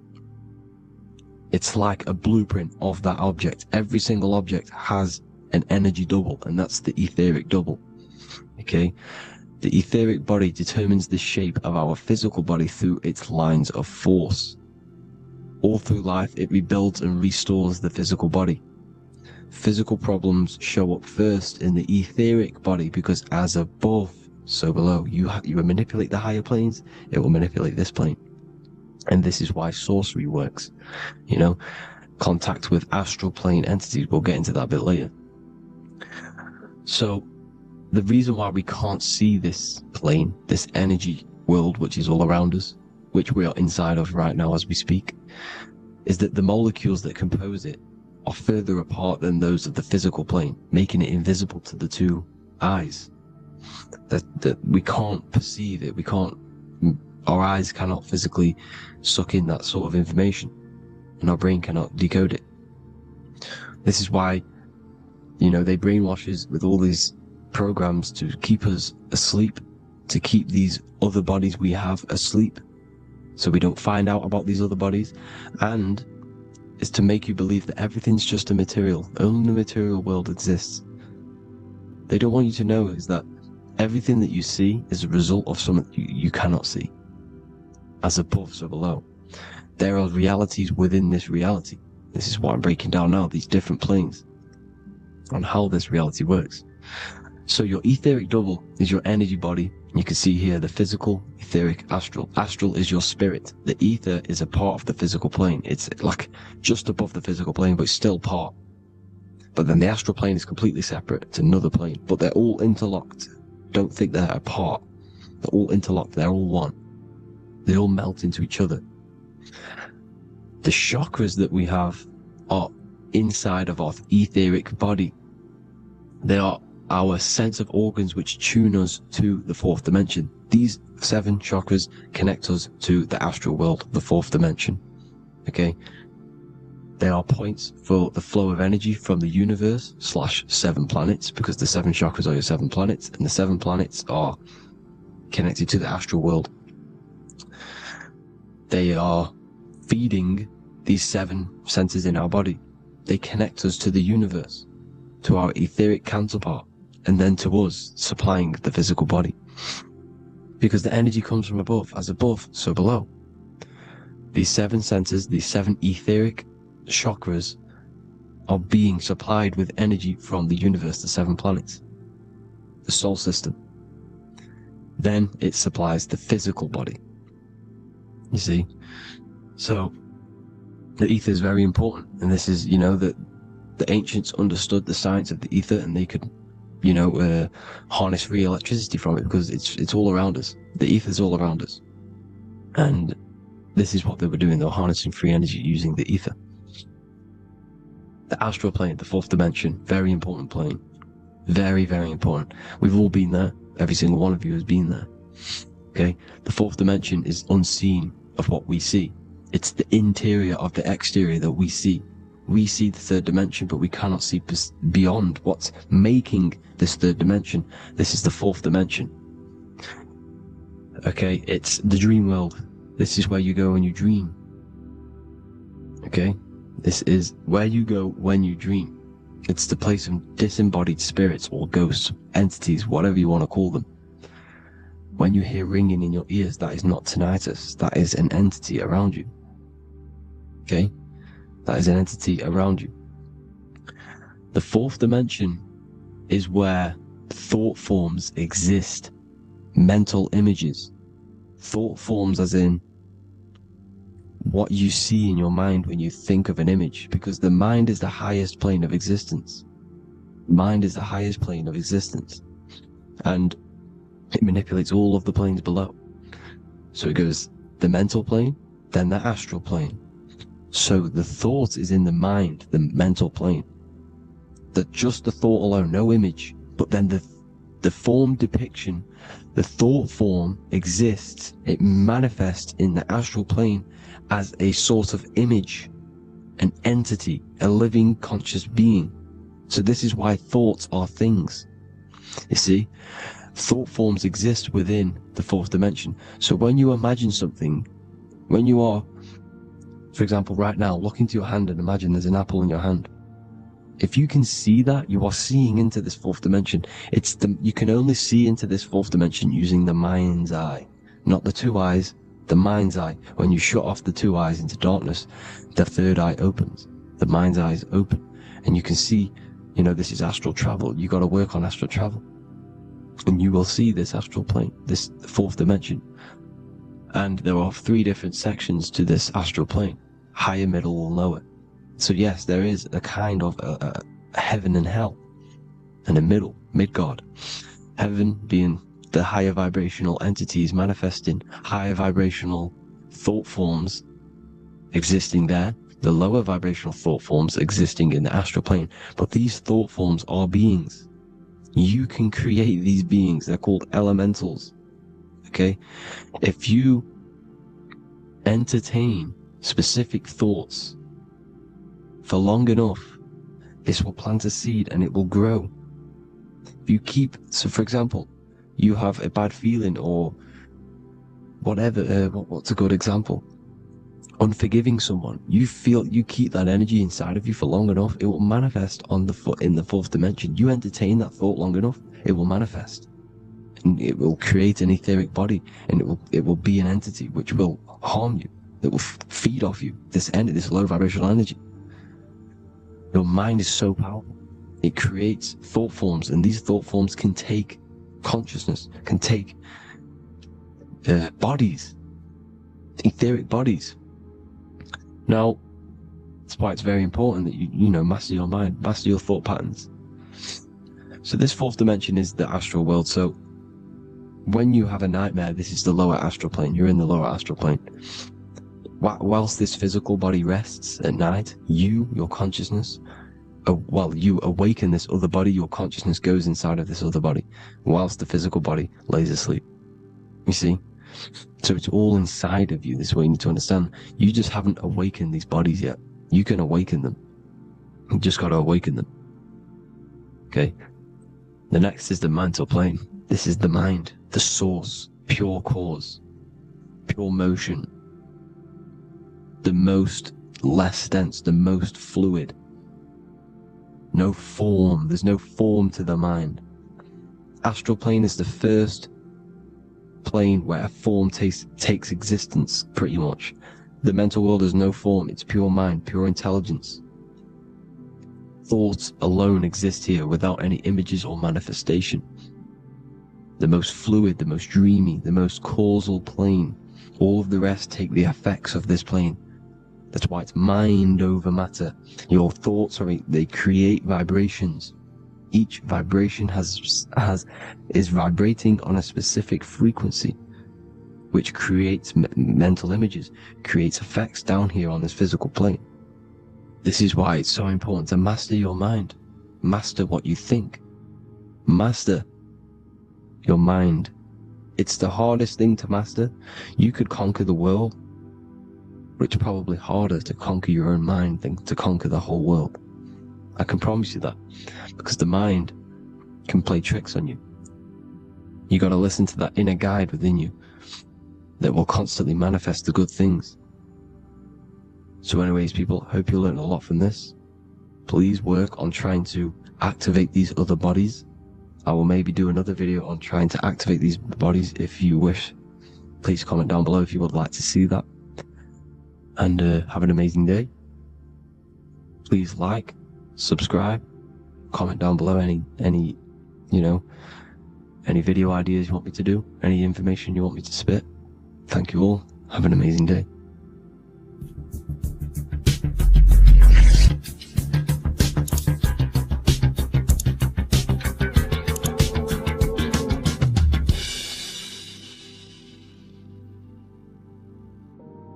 It's like a blueprint of that object. Every single object has an energy double, and that's the etheric double. Okay? The etheric body determines the shape of our physical body through its lines of force. All through life, it rebuilds and restores the physical body. Physical problems show up first in the etheric body, because as above, so below. You manipulate the higher planes, it will manipulate this plane. And this is why sorcery works. contact with astral plane entities. We'll get into that a bit later. So the reason why we can't see this plane, this energy world which is all around us, which we are inside of right now as we speak, is that the molecules that compose it are further apart than those of the physical plane, making it invisible to the two eyes. That we can't perceive it. Our eyes cannot physically suck in that sort of information, and our brain cannot decode it. This is why, they brainwash us with all these programs to keep us asleep, to keep these other bodies we have asleep, so we don't find out about these other bodies, and is to make you believe that everything's just a material. Only the material world exists. They don't want you to know is that everything that you see is a result of something you cannot see. As above, so below. There are realities within this reality. This is what I'm breaking down now, these different planes, on how this reality works. So your etheric double is your energy body. You can see here the physical, etheric, astral. Astral is your spirit. The ether is a part of the physical plane. It's like just above the physical plane, but it's still part. But then the astral plane is completely separate. It's another plane, but they're all interlocked. Don't think they're apart. They're all interlocked. They're all one. They all melt into each other. The chakras that we have are inside of our etheric body. They are our sense of organs which tune us to the fourth dimension. These 7 chakras connect us to the astral world, the fourth dimension. Okay? They are points for the flow of energy from the universe / 7 planets, because the 7 chakras are your 7 planets, and the 7 planets are connected to the astral world. They are feeding these 7 centers in our body. They connect us to the universe, to our etheric counterpart, and then to us, supplying the physical body. Because the energy comes from above. As above, so below. These 7 centers, these 7 etheric chakras, are being supplied with energy from the universe, the 7 planets, the solar system. Then it supplies the physical body. You see? So the ether is very important, and this is, that the ancients understood the science of the ether, and they could, harness free electricity from it, because it's all around us. The ether is all around us, and this is what they were doing. They were harnessing free energy using the ether. The astral plane, the fourth dimension, very important plane, very, very important. We've all been there. Every single one of you has been there. Okay, the fourth dimension is unseen of what we see. It's the interior of the exterior that we see. We see the third dimension, but we cannot see beyond what's making this third dimension. This is the fourth dimension. Okay, it's the dream world. This is where you go when you dream. Okay, this is where you go when you dream. It's the place of disembodied spirits or ghosts, entities, whatever you want to call them. When you hear ringing in your ears, that is not tinnitus. That is an entity around you. Okay? That is an entity around you. The fourth dimension is where thought forms exist. Mental images. Thought forms as in what you see in your mind when you think of an image, because the mind is the highest plane of existence. Mind is the highest plane of existence. And it manipulates all of the planes below. So it goes the mental plane, then the astral plane. So the thought is in the mind, the mental plane. That just the thought alone, no image, but then the form depiction, the thought form exists. It manifests in the astral plane as a sort of image, an entity, a living conscious being. So this is why thoughts are things. You see? Thought forms exist within the fourth dimension. So when you imagine something, when you are, for example, right now, look into your hand and imagine there's an apple in your hand. If you can see that, you are seeing into this fourth dimension. You can only see into this fourth dimension using the mind's eye, not the 2 eyes, the mind's eye. When you shut off the 2 eyes into darkness, the third eye opens. The mind's eye is open, and you can see, this is astral travel. You got to work on astral travel. And you will see this astral plane, this fourth dimension. And there are 3 different sections to this astral plane: higher, middle, or lower. So yes, there is a kind of a heaven and hell, and a Midgard. Heaven being the higher vibrational entities manifesting higher vibrational thought forms existing there, the lower vibrational thought forms existing in the astral plane. But these thought forms are beings. You can create these beings. They're called elementals. Okay? If you entertain specific thoughts for long enough, this will plant a seed and it will grow. If you keep, so for example, you have a bad feeling or whatever, what's a good example? Unforgiving someone. You keep that energy inside of you for long enough, it will manifest in the fourth dimension. You entertain that thought long enough, it will manifest. And it will create an etheric body, and it will be an entity which will harm you, that will feed off you, this low vibrational energy. Your mind is so powerful. It creates thought forms, and these thought forms can take consciousness, can take bodies, etheric bodies. Now, that's why it's very important that you master your mind, master your thought patterns. So this fourth dimension is the astral world. So when you have a nightmare, this is the lower astral plane. You're in the lower astral plane. Whilst this physical body rests at night, your consciousness, you awaken this other body, your consciousness goes inside of this other body, whilst the physical body lays asleep. You see? So it's all inside of you. This is what you need to understand. You just haven't awakened these bodies yet. You can awaken them. You just got to awaken them. Okay? The next is the mental plane. This is the mind, the source, pure cause, pure motion, the most less dense, the most fluid. No form. There's no form to the mind. Astral plane is the first plane where a form takes existence, pretty much. The mental world has no form. It's pure mind, pure intelligence. Thoughts alone exist here without any images or manifestation. The most fluid, the most dreamy, the most causal plane. All of the rest take the effects of this plane. That's why it's mind over matter. Your thoughts they create vibrations. Each vibration is vibrating on a specific frequency, which creates mental images, creates effects down here on this physical plane. This is why it's so important to master your mind, master what you think, master your mind. It's the hardest thing to master. You could conquer the world, but it's probably harder to conquer your own mind than to conquer the whole world. I can promise you that, because the mind can play tricks on you. You got to listen to that inner guide within you that will constantly manifest the good things. So anyways, people, hope you learned a lot from this. Please work on trying to activate these other bodies. I will maybe do another video on trying to activate these bodies if you wish. Please comment down below if you would like to see that. And have an amazing day. Please like, subscribe, comment down below any video ideas you want me to do, any information you want me to spit. Thank you all. Have an amazing day.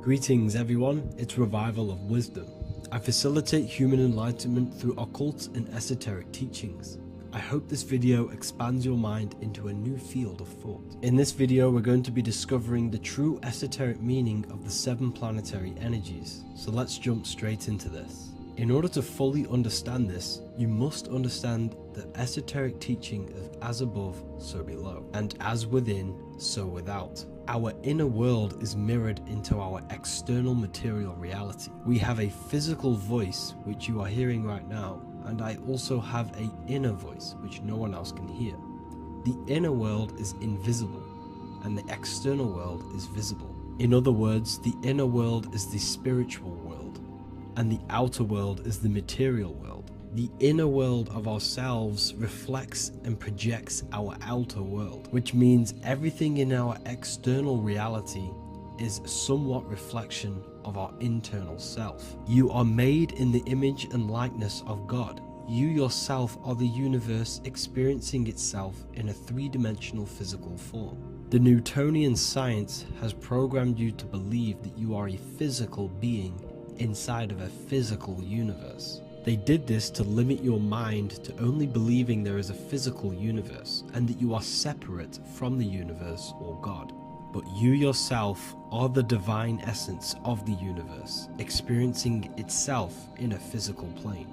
Greetings everyone, it's Revival of Wisdom. I facilitate human enlightenment through occult and esoteric teachings. I hope this video expands your mind into a new field of thought. In this video, we're going to be discovering the true esoteric meaning of the 7 planetary energies. So let's jump straight into this. In order to fully understand this, you must understand the esoteric teaching of as above, so below, and as within, so without. Our inner world is mirrored into our external material reality. We have a physical voice, which you are hearing right now, and I also have an inner voice, which no one else can hear. The inner world is invisible, and the external world is visible. In other words, the inner world is the spiritual world, and the outer world is the material world. The inner world of ourselves reflects and projects our outer world, which means everything in our external reality is somewhat reflection of our internal self. You are made in the image and likeness of God. You yourself are the universe experiencing itself in a three-dimensional physical form. The Newtonian science has programmed you to believe that you are a physical being inside of a physical universe. They did this to limit your mind to only believing there is a physical universe and that you are separate from the universe or God. But you yourself are the divine essence of the universe, experiencing itself in a physical plane,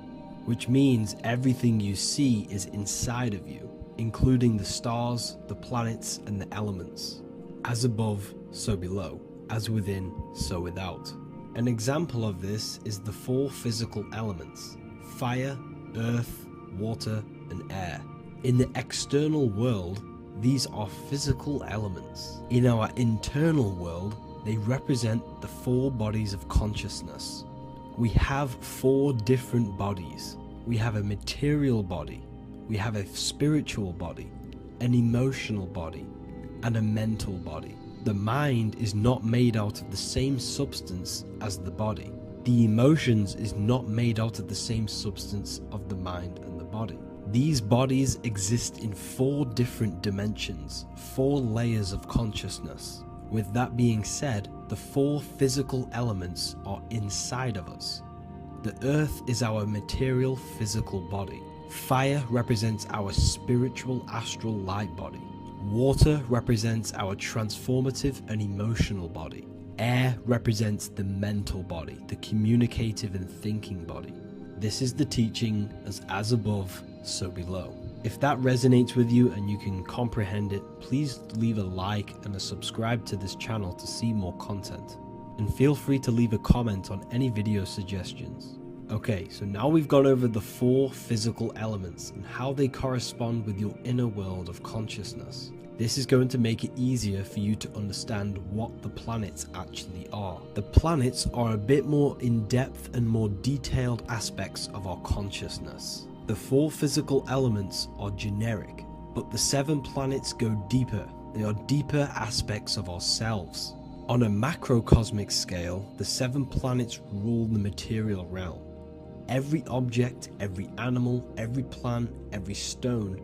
which means everything you see is inside of you, including the stars, the planets, and the elements. As above, so below. As within, so without. An example of this is the four physical elements: fire, earth, water, and air. In the external world, these are physical elements. In our internal world, they represent the four bodies of consciousness. We have four different bodies. We have a material body, we have a spiritual body, an emotional body, and a mental body. The mind is not made out of the same substance as the body. The emotions is not made out of the same substance of the mind and the body. These bodies exist in four different dimensions, four layers of consciousness. With that being said, the four physical elements are inside of us. The earth is our material physical body. Fire represents our spiritual astral light body. Water represents our transformative and emotional body. Air represents the mental body, the communicative and thinking body. This is the teaching as above, so below. If that resonates with you and you can comprehend it, please leave a like and a subscribe to this channel to see more content. And feel free to leave a comment on any video suggestions. Okay, so now we've gone over the four physical elements and how they correspond with your inner world of consciousness. This is going to make it easier for you to understand what the planets actually are. The planets are a bit more in-depth and more detailed aspects of our consciousness. The four physical elements are generic, but the 7 planets go deeper. They are deeper aspects of ourselves. On a macrocosmic scale, the 7 planets rule the material realm. Every object, every animal, every plant, every stone,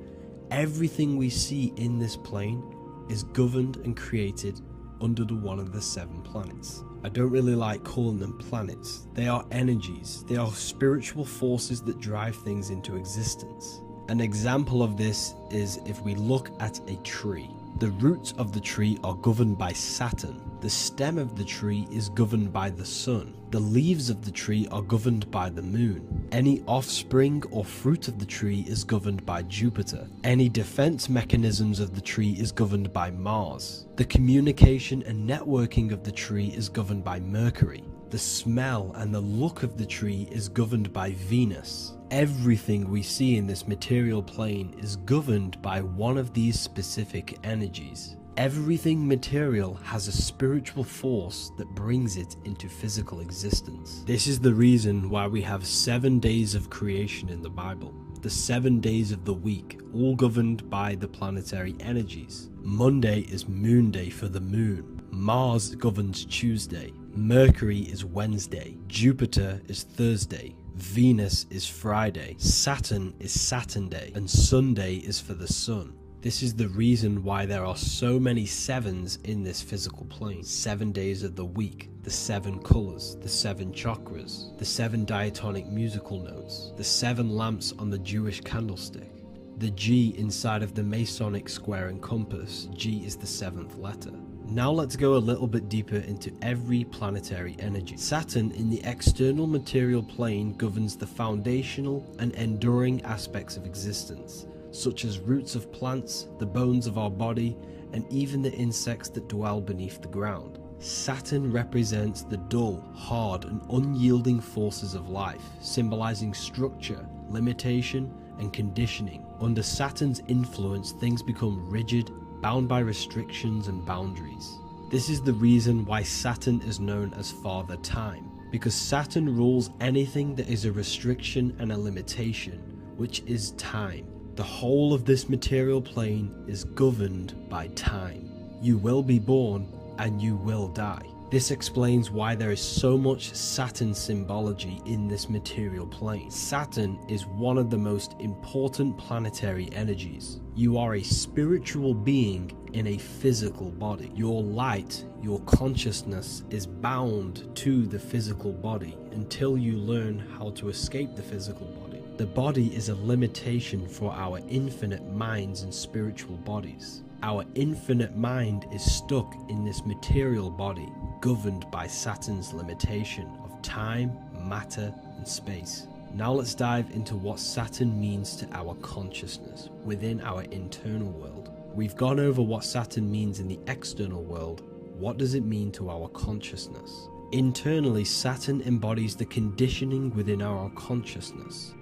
everything we see in this plane is governed and created under one of the 7 planets. I don't really like calling them planets. They are energies. They are spiritual forces that drive things into existence. An example of this is if we look at a tree. The roots of the tree are governed by Saturn. The stem of the tree is governed by the sun. The leaves of the tree are governed by the moon. Any offspring or fruit of the tree is governed by Jupiter. Any defense mechanisms of the tree is governed by Mars. The communication and networking of the tree is governed by Mercury. The smell and the look of the tree is governed by Venus. Everything we see in this material plane is governed by one of these specific energies. Everything material has a spiritual force that brings it into physical existence. This is the reason why we have 7 days of creation in the Bible. The 7 days of the week, all governed by the planetary energies. Monday is moon day for the moon. Mars governs Tuesday. Mercury is Wednesday. Jupiter is Thursday. Venus is Friday. Saturn is Saturn Day. And Sunday is for the sun. This is the reason why there are so many 7s in this physical plane. 7 days of the week, the 7 colors, the 7 chakras, the 7 diatonic musical notes, the 7 lamps on the Jewish candlestick, the G inside of the Masonic square and compass. G is the 7th letter. Now let's go a little bit deeper into every planetary energy. Saturn in the external material plane governs the foundational and enduring aspects of existence, such as roots of plants, the bones of our body, and even the insects that dwell beneath the ground. Saturn represents the dull, hard, and unyielding forces of life, symbolizing structure, limitation, and conditioning. Under Saturn's influence, things become rigid, bound by restrictions and boundaries. This is the reason why Saturn is known as Father Time, because Saturn rules anything that is a restriction and a limitation, which is time. The whole of this material plane is governed by time. You will be born and you will die. This explains why there is so much Saturn symbology in this material plane. Saturn is one of the most important planetary energies. You are a spiritual being in a physical body. Your light, your consciousness is bound to the physical body until you learn how to escape the physical body. The body is a limitation for our infinite minds and spiritual bodies. Our infinite mind is stuck in this material body, governed by Saturn's limitation of time, matter, and space. Now let's dive into what Saturn means to our consciousness within our internal world. We've gone over what Saturn means in the external world. What does it mean to our consciousness? Internally, Saturn embodies the conditioning within our consciousness.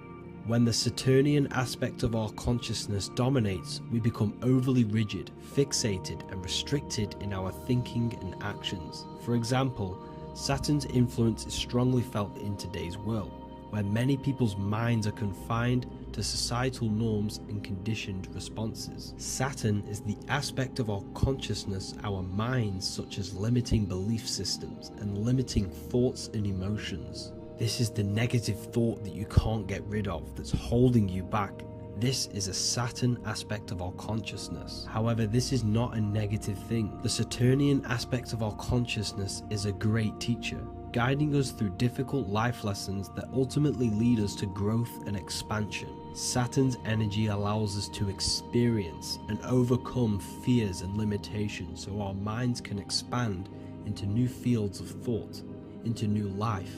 When the Saturnian aspect of our consciousness dominates, we become overly rigid, fixated, and restricted in our thinking and actions. For example, Saturn's influence is strongly felt in today's world, where many people's minds are confined to societal norms and conditioned responses. Saturn is the aspect of our consciousness, our minds, such as limiting belief systems and limiting thoughts and emotions. This is the negative thought that you can't get rid of, that's holding you back. This is a Saturn aspect of our consciousness. However, this is not a negative thing. The Saturnian aspect of our consciousness is a great teacher, guiding us through difficult life lessons that ultimately lead us to growth and expansion. Saturn's energy allows us to experience and overcome fears and limitations so our minds can expand into new fields of thought, into new life.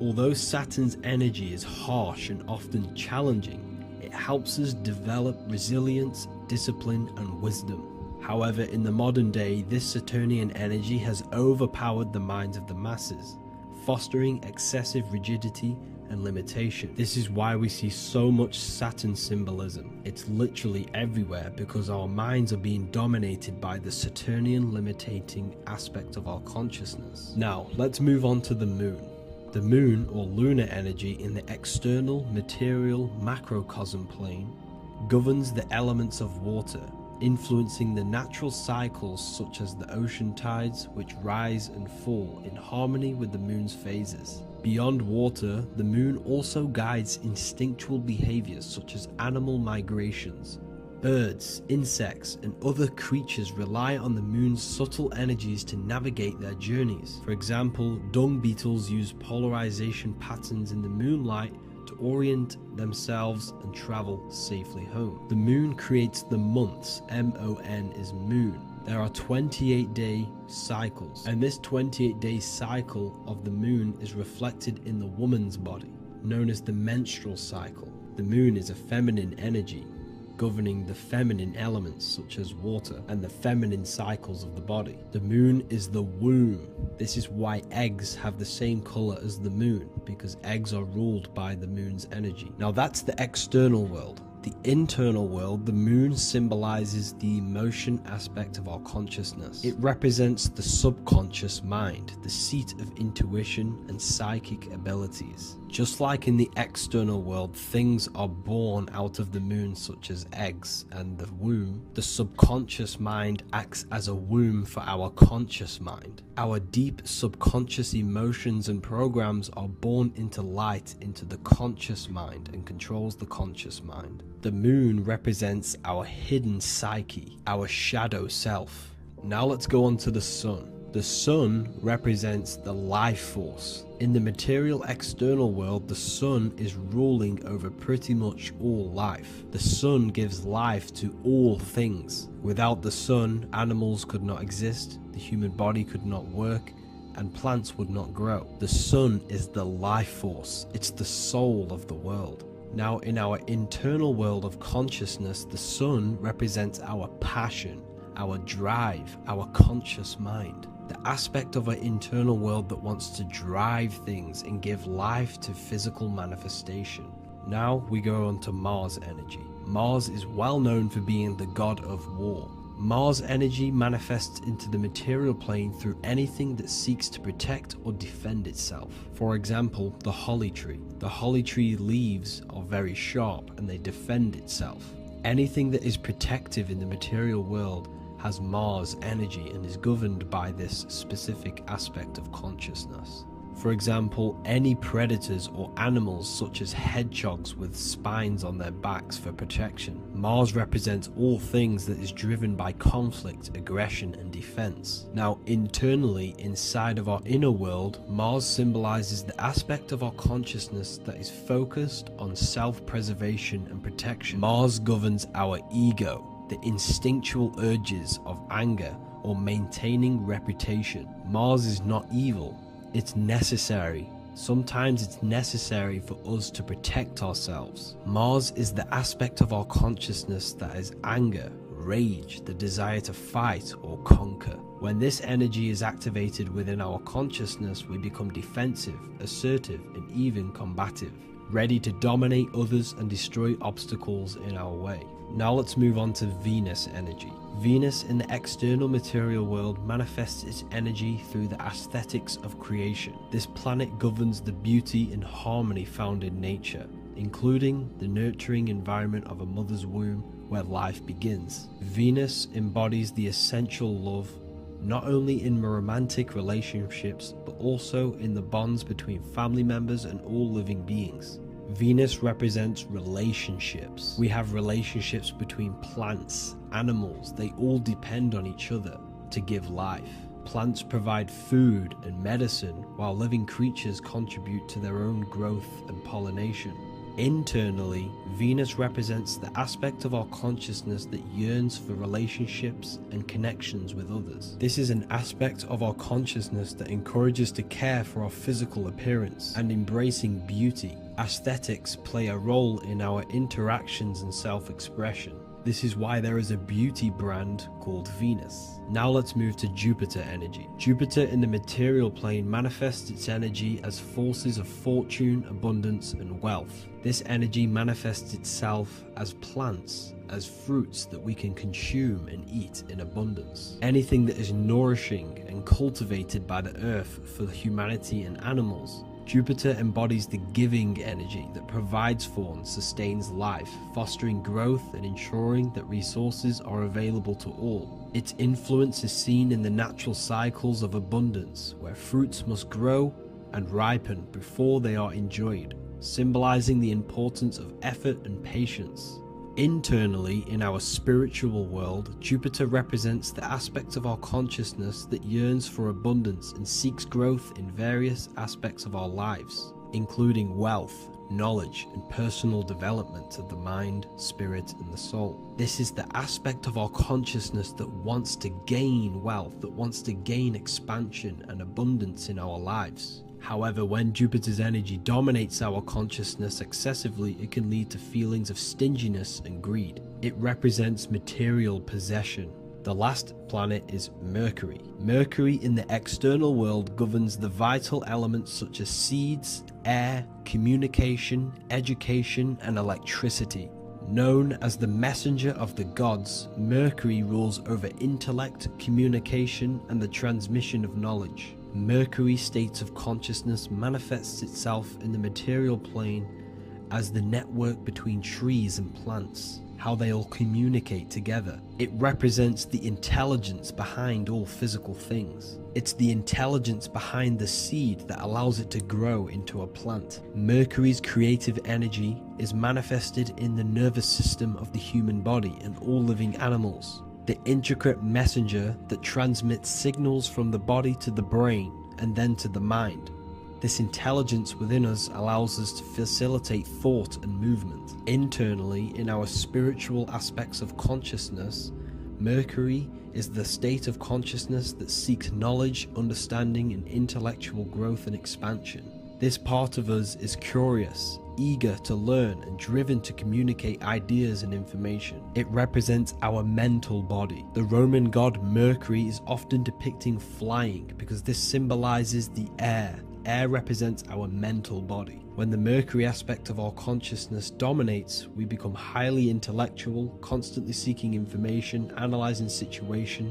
Although Saturn's energy is harsh and often challenging, it helps us develop resilience, discipline, and wisdom. However, in the modern day, this Saturnian energy has overpowered the minds of the masses, fostering excessive rigidity and limitation. This is why we see so much Saturn symbolism. It's literally everywhere because our minds are being dominated by the Saturnian limiting aspect of our consciousness. Now, let's move on to the moon. The moon, or lunar energy, in the external material macrocosm plane governs the elements of water, influencing the natural cycles such as the ocean tides, which rise and fall in harmony with the moon's phases. Beyond water, the moon also guides instinctual behaviors such as animal migrations. Birds, insects, and other creatures rely on the moon's subtle energies to navigate their journeys. For example, dung beetles use polarization patterns in the moonlight to orient themselves and travel safely home. The moon creates the months. M-O-N is moon. There are 28-day cycles, and this 28-day cycle of the moon is reflected in the woman's body, known as the menstrual cycle. The moon is a feminine energy, governing the feminine elements such as water and the feminine cycles of the body. The moon is the womb. This is why eggs have the same color as the moon, because eggs are ruled by the moon's energy. Now that's the external world. The internal world, the moon symbolizes the emotion aspect of our consciousness. It represents the subconscious mind, the seat of intuition and psychic abilities. Just like in the external world, things are born out of the moon, such as eggs and the womb. The subconscious mind acts as a womb for our conscious mind. Our deep subconscious emotions and programs are born into light into the conscious mind and controls the conscious mind. The moon represents our hidden psyche, our shadow self. Now let's go on to the sun. The sun represents the life force. In the material external world, the sun is ruling over pretty much all life. The sun gives life to all things. Without the sun, animals could not exist, the human body could not work, and plants would not grow. The sun is the life force. It's the soul of the world. Now, in our internal world of consciousness, the sun represents our passion, our drive, our conscious mind. The aspect of our internal world that wants to drive things and give life to physical manifestation. Now we go on to Mars energy. Mars is well known for being the god of war. Mars energy manifests into the material plane through anything that seeks to protect or defend itself. For example, the holly tree. The holly tree leaves are very sharp and they defend itself. Anything that is protective in the material world has Mars energy and is governed by this specific aspect of consciousness. For example, any predators or animals such as hedgehogs with spines on their backs for protection. Mars represents all things that is driven by conflict, aggression and defense. Now internally, inside of our inner world, Mars symbolizes the aspect of our consciousness that is focused on self-preservation and protection. Mars governs our ego, the instinctual urges of anger or maintaining reputation. Mars is not evil. It's necessary. Sometimes it's necessary for us to protect ourselves. Mars is the aspect of our consciousness that is anger, rage, the desire to fight or conquer. When this energy is activated within our consciousness, we become defensive, assertive, and even combative, ready to dominate others and destroy obstacles in our way. Now let's move on to Venus energy. Venus in the external material world manifests its energy through the aesthetics of creation. This planet governs the beauty and harmony found in nature, including the nurturing environment of a mother's womb where life begins. Venus embodies the essential love, not only in romantic relationships, but also in the bonds between family members and all living beings. Venus represents relationships. We have relationships between plants, animals. They all depend on each other to give life. Plants provide food and medicine, while living creatures contribute to their own growth and pollination. Internally, Venus represents the aspect of our consciousness that yearns for relationships and connections with others. This is an aspect of our consciousness that encourages to care for our physical appearance and embracing beauty. Aesthetics play a role in our interactions and self-expression. This is why there is a beauty brand called Venus. Now let's move to Jupiter energy. Jupiter in the material plane manifests its energy as forces of fortune, abundance, and wealth. This energy manifests itself as plants, as fruits that we can consume and eat in abundance. Anything that is nourishing and cultivated by the earth for humanity and animals. Jupiter embodies the giving energy that provides for and sustains life, fostering growth and ensuring that resources are available to all. Its influence is seen in the natural cycles of abundance, where fruits must grow and ripen before they are enjoyed, symbolizing the importance of effort and patience. Internally, in our spiritual world, Jupiter represents the aspect of our consciousness that yearns for abundance and seeks growth in various aspects of our lives, including wealth, knowledge, and personal development of the mind, spirit, and the soul. This is the aspect of our consciousness that wants to gain wealth, that wants to gain expansion and abundance in our lives. However, when Jupiter's energy dominates our consciousness excessively, it can lead to feelings of stinginess and greed. It represents material possession. The last planet is Mercury. Mercury in the external world governs the vital elements such as seeds, air, communication, education, and electricity. Known as the messenger of the gods, Mercury rules over intellect, communication, and the transmission of knowledge. Mercury's state of consciousness manifests itself in the material plane as the network between trees and plants, how they all communicate together. It represents the intelligence behind all physical things. It's the intelligence behind the seed that allows it to grow into a plant. Mercury's creative energy is manifested in the nervous system of the human body and all living animals. The intricate messenger that transmits signals from the body to the brain and then to the mind. This intelligence within us allows us to facilitate thought and movement. Internally, in our spiritual aspects of consciousness, Mercury is the state of consciousness that seeks knowledge, understanding, and intellectual growth and expansion. This part of us is curious, eager to learn, and driven to communicate ideas and information. It represents our mental body. The Roman god Mercury is often depicting flying because this symbolizes the air. Air represents our mental body. When the Mercury aspect of our consciousness dominates, we become highly intellectual, constantly seeking information, analyzing situation,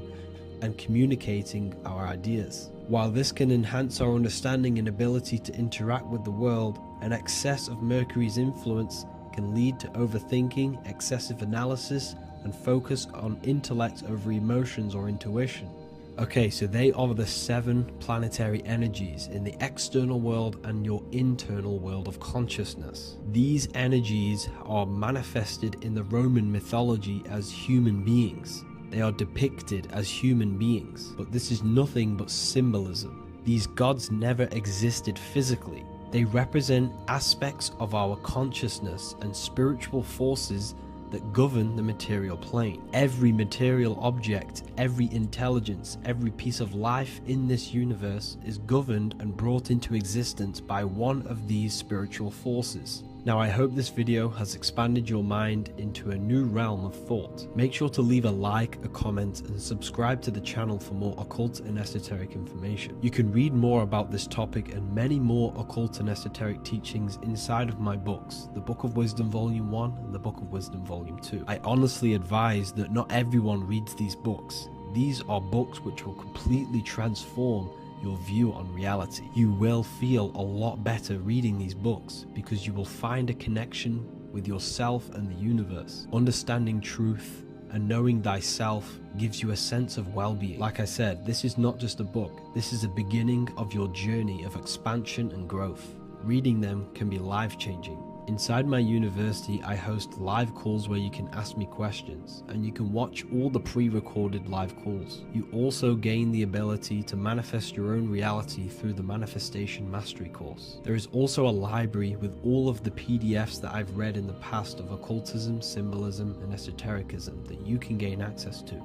and communicating our ideas. While this can enhance our understanding and ability to interact with the world, an excess of Mercury's influence can lead to overthinking, excessive analysis, and focus on intellect over emotions or intuition. Okay, so they are the 7 planetary energies in the external world and your internal world of consciousness. These energies are manifested in the Roman mythology as human beings. They are depicted as human beings, but this is nothing but symbolism. These gods never existed physically. They represent aspects of our consciousness and spiritual forces that govern the material plane. Every material object, every intelligence, every piece of life in this universe is governed and brought into existence by one of these spiritual forces. Now, I hope this video has expanded your mind into a new realm of thought. Make sure to leave a like, a comment, and subscribe to the channel for more occult and esoteric information. You can read more about this topic and many more occult and esoteric teachings inside of my books, the Book of Wisdom Volume 1 and the Book of Wisdom Volume 2. I honestly advise that not everyone reads these books. These are books which will completely transform your view on reality. You will feel a lot better reading these books because you will find a connection with yourself and the universe. Understanding truth and knowing thyself gives you a sense of well-being. Like I said, this is not just a book. This is a beginning of your journey of expansion and growth. Reading them can be life-changing. Inside my university, I host live calls where you can ask me questions, and you can watch all the pre-recorded live calls. You also gain the ability to manifest your own reality through the Manifestation Mastery course. There is also a library with all of the PDFs that I've read in the past of occultism, symbolism, and esotericism that you can gain access to.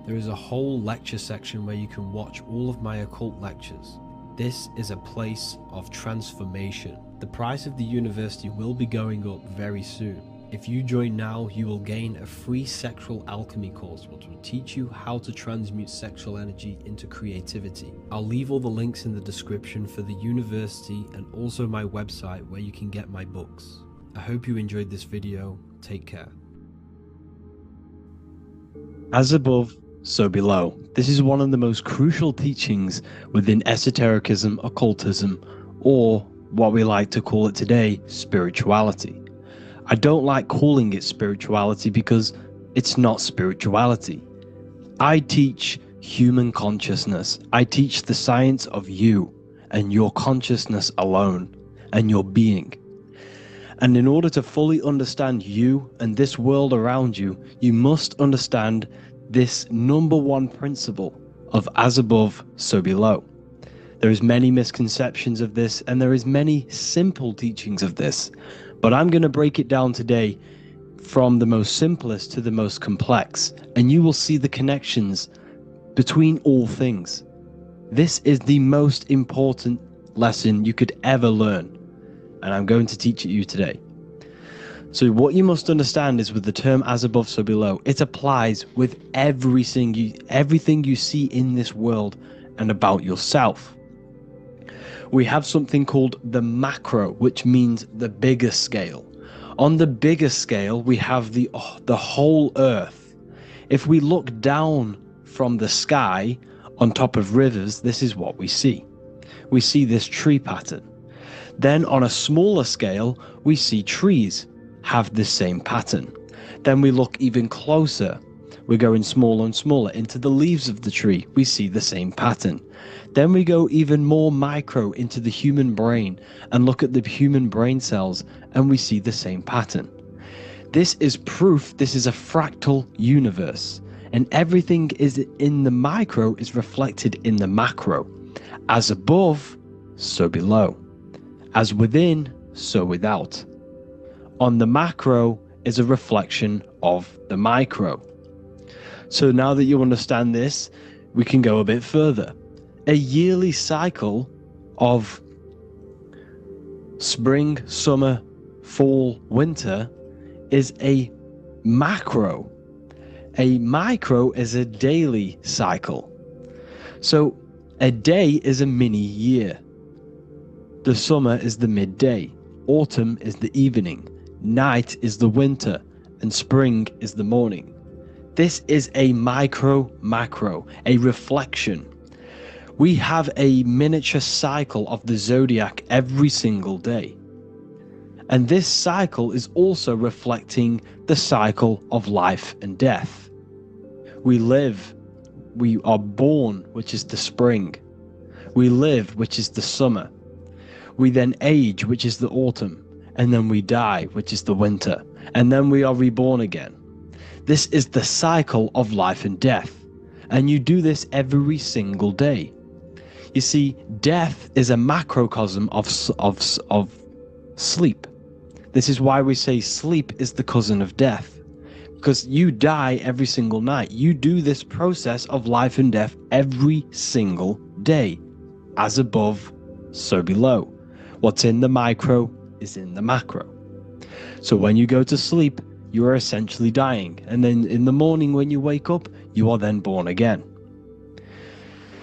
There is a whole lecture section where you can watch all of my occult lectures. This is a place of transformation. The price of the university will be going up very soon. If you join now, you will gain a free sexual alchemy course which will teach you how to transmute sexual energy into creativity. I'll leave all the links in the description for the university and also my website where you can get my books. I hope you enjoyed this video. Take care. As above, so below. This is one of the most crucial teachings within esotericism, occultism, or what we like to call it today, spirituality. I don't like calling it spirituality because it's not spirituality. I teach human consciousness. I teach the science of you and your consciousness alone and your being. And in order to fully understand you and this world around you, you must understand this number one principle of as above, so below. There is many misconceptions of this, and there is many simple teachings of this, but I'm going to break it down today from the most simplest to the most complex, and you will see the connections between all things. This is the most important lesson you could ever learn, and I'm going to teach it you today. So what you must understand is with the term as above, so below, it applies with everything you see in this world and about yourself. We have something called the macro, which means the bigger scale. On the bigger scale, we have the whole earth. If we look down from the sky on top of rivers, this is what we see. We see this tree pattern. Then on a smaller scale, we see trees have the same pattern. Then we look even closer. We're going smaller and smaller into the leaves of the tree. We see the same pattern. Then we go even more micro into the human brain and look at the human brain cells, and we see the same pattern. This is proof this is a fractal universe, and everything is in the micro is reflected in the macro. As above, so below. As within, so without. On the macro is a reflection of the micro. So now that you understand this, we can go a bit further. A yearly cycle of spring, summer, fall, winter is a macro. A micro is a daily cycle. So a day is a mini year. The summer is the midday. Autumn is the evening. Night is the winter. And spring is the morning. This is a macro, a reflection. We have a miniature cycle of the zodiac every single day. And this cycle is also reflecting the cycle of life and death. We live, we are born, which is the spring. We live, which is the summer. We then age, which is the autumn. And then we die, which is the winter. And then we are reborn again. This is the cycle of life and death. And you do this every single day. You see, death is a macrocosm of sleep. This is why we say sleep is the cousin of death. Because you die every single night. You do this process of life and death every single day. As above, so below. What's in the micro is in the macro. So when you go to sleep, you are essentially dying. And then in the morning when you wake up, you are then born again.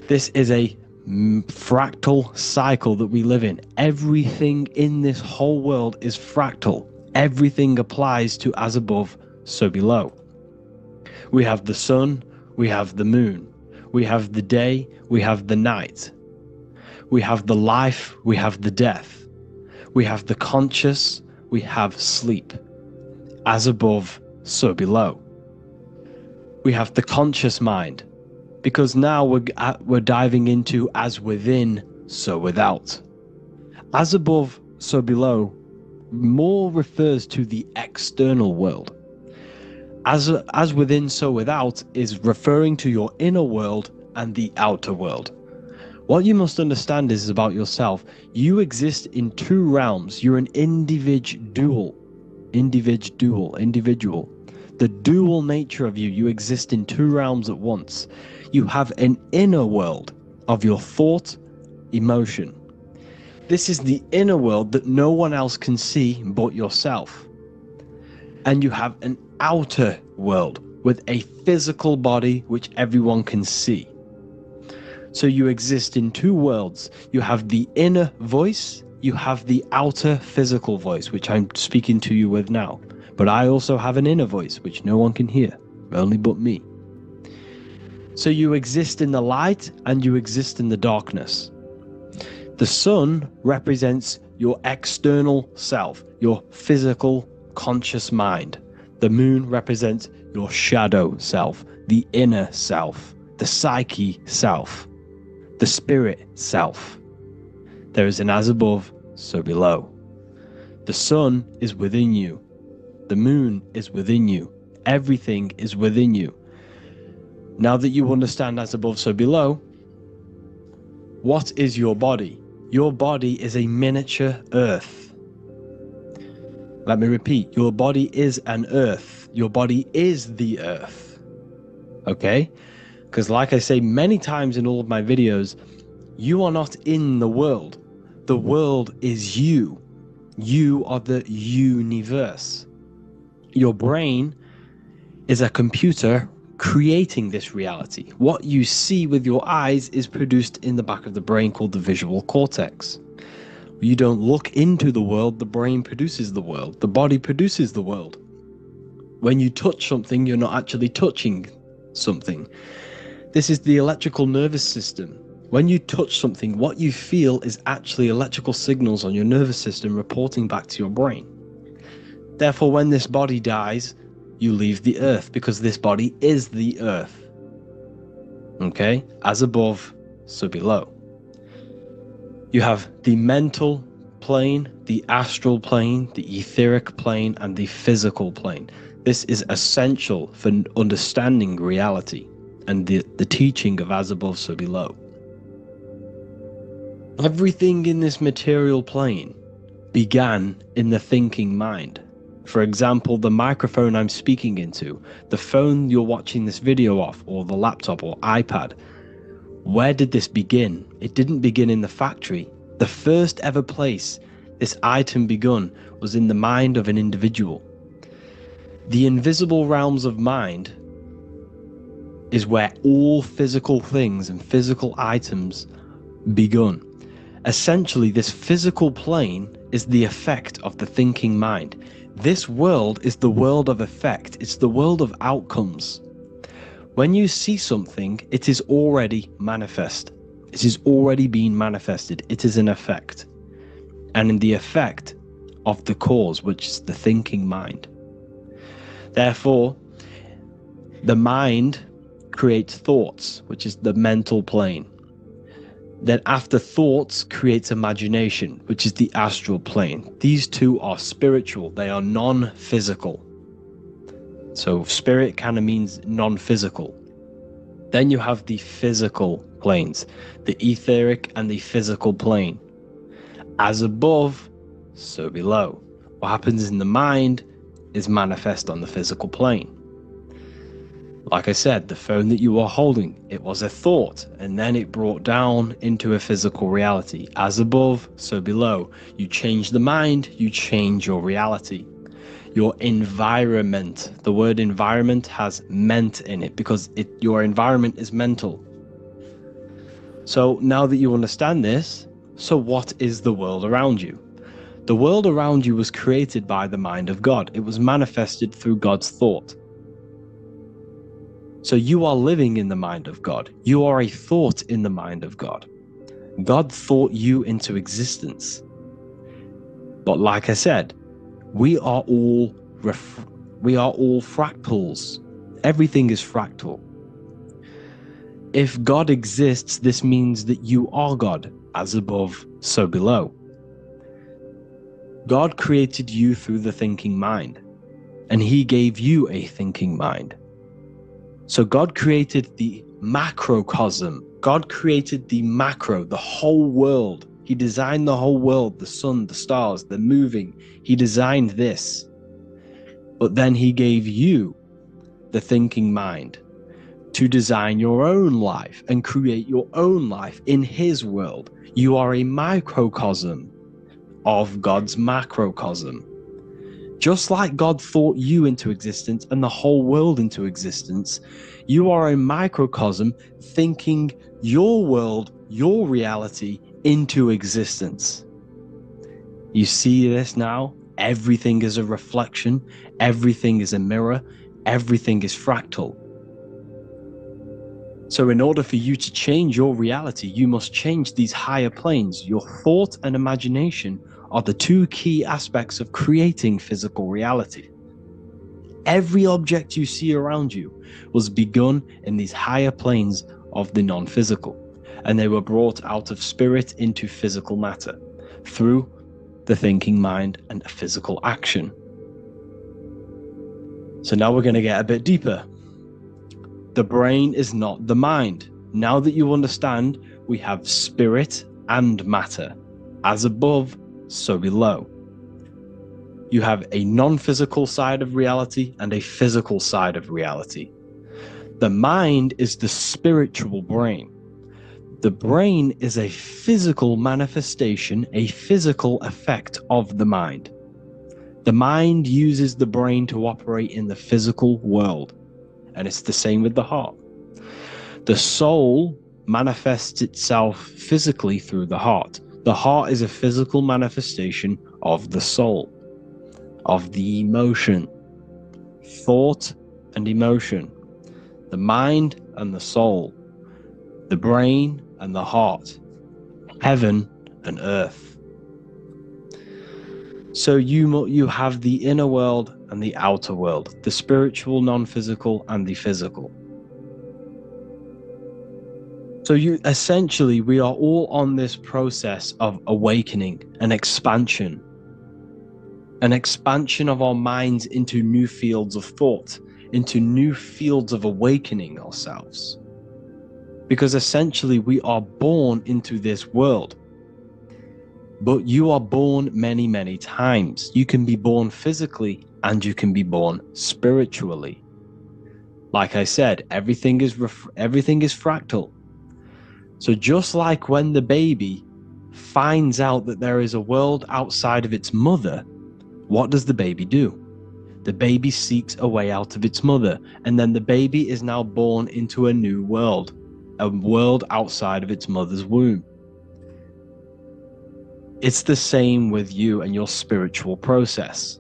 This is a fractal cycle that we live in. Everything in this whole world is fractal. Everything applies to as above, so below. We have the sun, we have the moon, we have the day, we have the night. We have the life, we have the death. We have the conscious, we have sleep. As above, so below. We have the conscious mind, because now we're diving into as within, so without. As above, so below more refers to the external world. As within, so without is referring to your inner world and the outer world. What you must understand is about yourself. You exist in two realms. You're an individual. The dual nature of you. You exist in two realms at once. You have an inner world of your thought, emotion. This is the inner world that no one else can see but yourself. And you have an outer world with a physical body which everyone can see. So you exist in two worlds. You have the inner voice, you have the outer physical voice, which I'm speaking to you with now. But I also have an inner voice, which no one can hear, only but me. So you exist in the light and you exist in the darkness. The sun represents your external self, your physical, conscious mind. The moon represents your shadow self, the inner self, the psyche self. The spirit self. There is an as above, so below. The sun is within you. The moon is within you. Everything is within you. Now that you understand as above, so below, what is your body? Your body is a miniature earth. Let me repeat, your body is an earth. Your body is the earth. Okay? Because like I say many times in all of my videos, you are not in the world. The world is you. You are the universe. Your brain is a computer creating this reality. What you see with your eyes is produced in the back of the brain called the visual cortex. You don't look into the world, the brain produces the world. The body produces the world. When you touch something, you're not actually touching something. This is the electrical nervous system. When you touch something, what you feel is actually electrical signals on your nervous system reporting back to your brain. Therefore, when this body dies, you leave the earth because this body is the earth. Okay? As above, so below. You have the mental plane, the astral plane, the etheric plane, and the physical plane. This is essential for understanding reality and the teaching of as above, so below. Everything in this material plane began in the thinking mind. For example, the microphone I'm speaking into, the phone you're watching this video off, or the laptop or iPad. Where did this begin? It didn't begin in the factory. The first ever place this item begun was in the mind of an individual. The invisible realms of mind is where all physical things and physical items begun. Essentially, this physical plane is the effect of the thinking mind. This world is the world of effect. It's the world of outcomes. When you see something, it is already manifest. It is already being manifested. It is an effect. And in the effect of the cause, which is the thinking mind. Therefore, the mind creates thoughts, which is the mental plane. Then after thoughts creates imagination, which is the astral plane. These two are spiritual, they are non-physical. So spirit kind of means non-physical. Then you have the physical planes, the etheric and the physical plane. As above, so below. What happens in the mind is manifest on the physical plane. Like I said, the phone that you are holding, it was a thought, and then it brought down into a physical reality. As above, so below. You change the mind, you change your reality. Your environment, the word environment has ment in it because your environment is mental. So now that you understand this, so what is the world around you? The world around you was created by the mind of God. It was manifested through God's thought. So you are living in the mind of God. You are a thought in the mind of God. God thought you into existence. But like I said, we are all fractals. Everything is fractal. If God exists, this means that you are God. As above, so below. God created you through the thinking mind, and he gave you a thinking mind. So God created the macrocosm. God created the macro, the whole world. He designed the whole world, the sun, the stars, the moving. He designed this. But then he gave you the thinking mind to design your own life and create your own life in his world. You are a microcosm of God's macrocosm. Just like God thought you into existence and the whole world into existence, you are a microcosm thinking your world, your reality into existence. You see this now? Everything is a reflection, everything is a mirror, everything is fractal. So in order for you to change your reality, you must change these higher planes. Your thought and imagination are the two key aspects of creating physical reality. Every object you see around you was begun in these higher planes of the non-physical, and they were brought out of spirit into physical matter through the thinking mind and physical action. So now we're going to get a bit deeper. The brain is not the mind. Now that you understand, we have spirit and matter. As above, so below. You have a non-physical side of reality and a physical side of reality. The mind is the spiritual brain. The brain is a physical manifestation, a physical effect of the mind. The mind uses the brain to operate in the physical world, and it's the same with the heart. The soul manifests itself physically through the heart. The heart is a physical manifestation of the soul, of the emotion, thought and emotion, the mind and the soul, the brain and the heart, heaven and earth. So you have the inner world and the outer world, the spiritual, non-physical, and the physical. So essentially, we are all on this process of awakening, an expansion of our minds into new fields of thought, into new fields of awakening ourselves. Because essentially, we are born into this world. But you are born many, many times. You can be born physically and you can be born spiritually. Like I said, everything is fractal. So just like when the baby finds out that there is a world outside of its mother, what does the baby do? The baby seeks a way out of its mother, and then the baby is now born into a new world, a world outside of its mother's womb. It's the same with you and your spiritual process.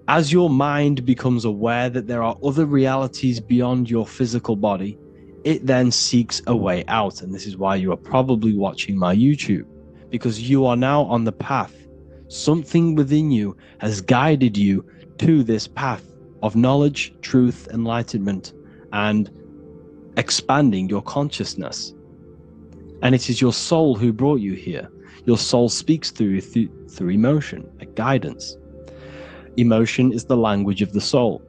As your mind becomes aware that there are other realities beyond your physical body, it then seeks a way out. And this is why you are probably watching my YouTube, because you are now on the path Something within you has guided you to this path of knowledge, truth, enlightenment, and expanding your consciousness. And it is your soul who brought you here. Your soul speaks through emotion, like guidance. Emotion is the language of the soul.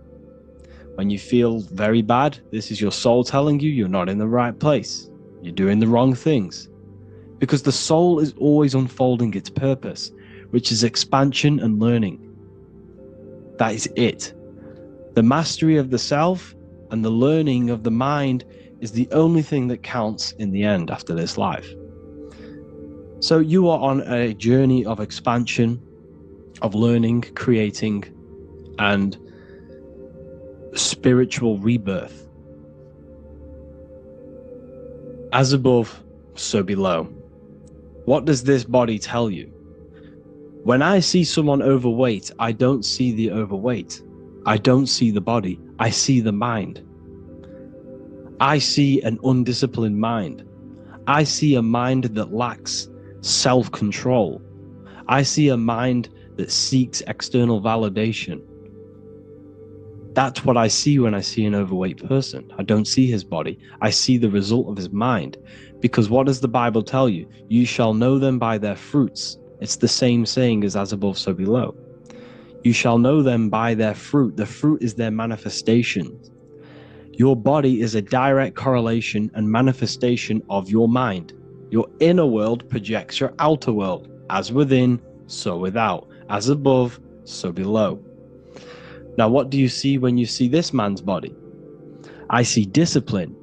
When you feel very bad, this is your soul telling you you're not in the right place. You're doing the wrong things. Because the soul is always unfolding its purpose, which is expansion and learning. That is it. The mastery of the self and the learning of the mind is the only thing that counts in the end after this life. So you are on a journey of expansion, of learning, creating, and spiritual rebirth. As above, so below. What does this body tell you? When I see someone overweight, I don't see the overweight. I don't see the body. I see the mind. I see an undisciplined mind. I see a mind that lacks self-control. I see a mind that seeks external validation. That's what I see when I see an overweight person. I don't see his body. I see the result of his mind. Because what does the Bible tell you? You shall know them by their fruits. It's the same saying as above, so below. You shall know them by their fruit. The fruit is their manifestation. Your body is a direct correlation and manifestation of your mind. Your inner world projects your outer world. As within, so without. As above, so below. Now, what do you see when you see this man's body? I see discipline.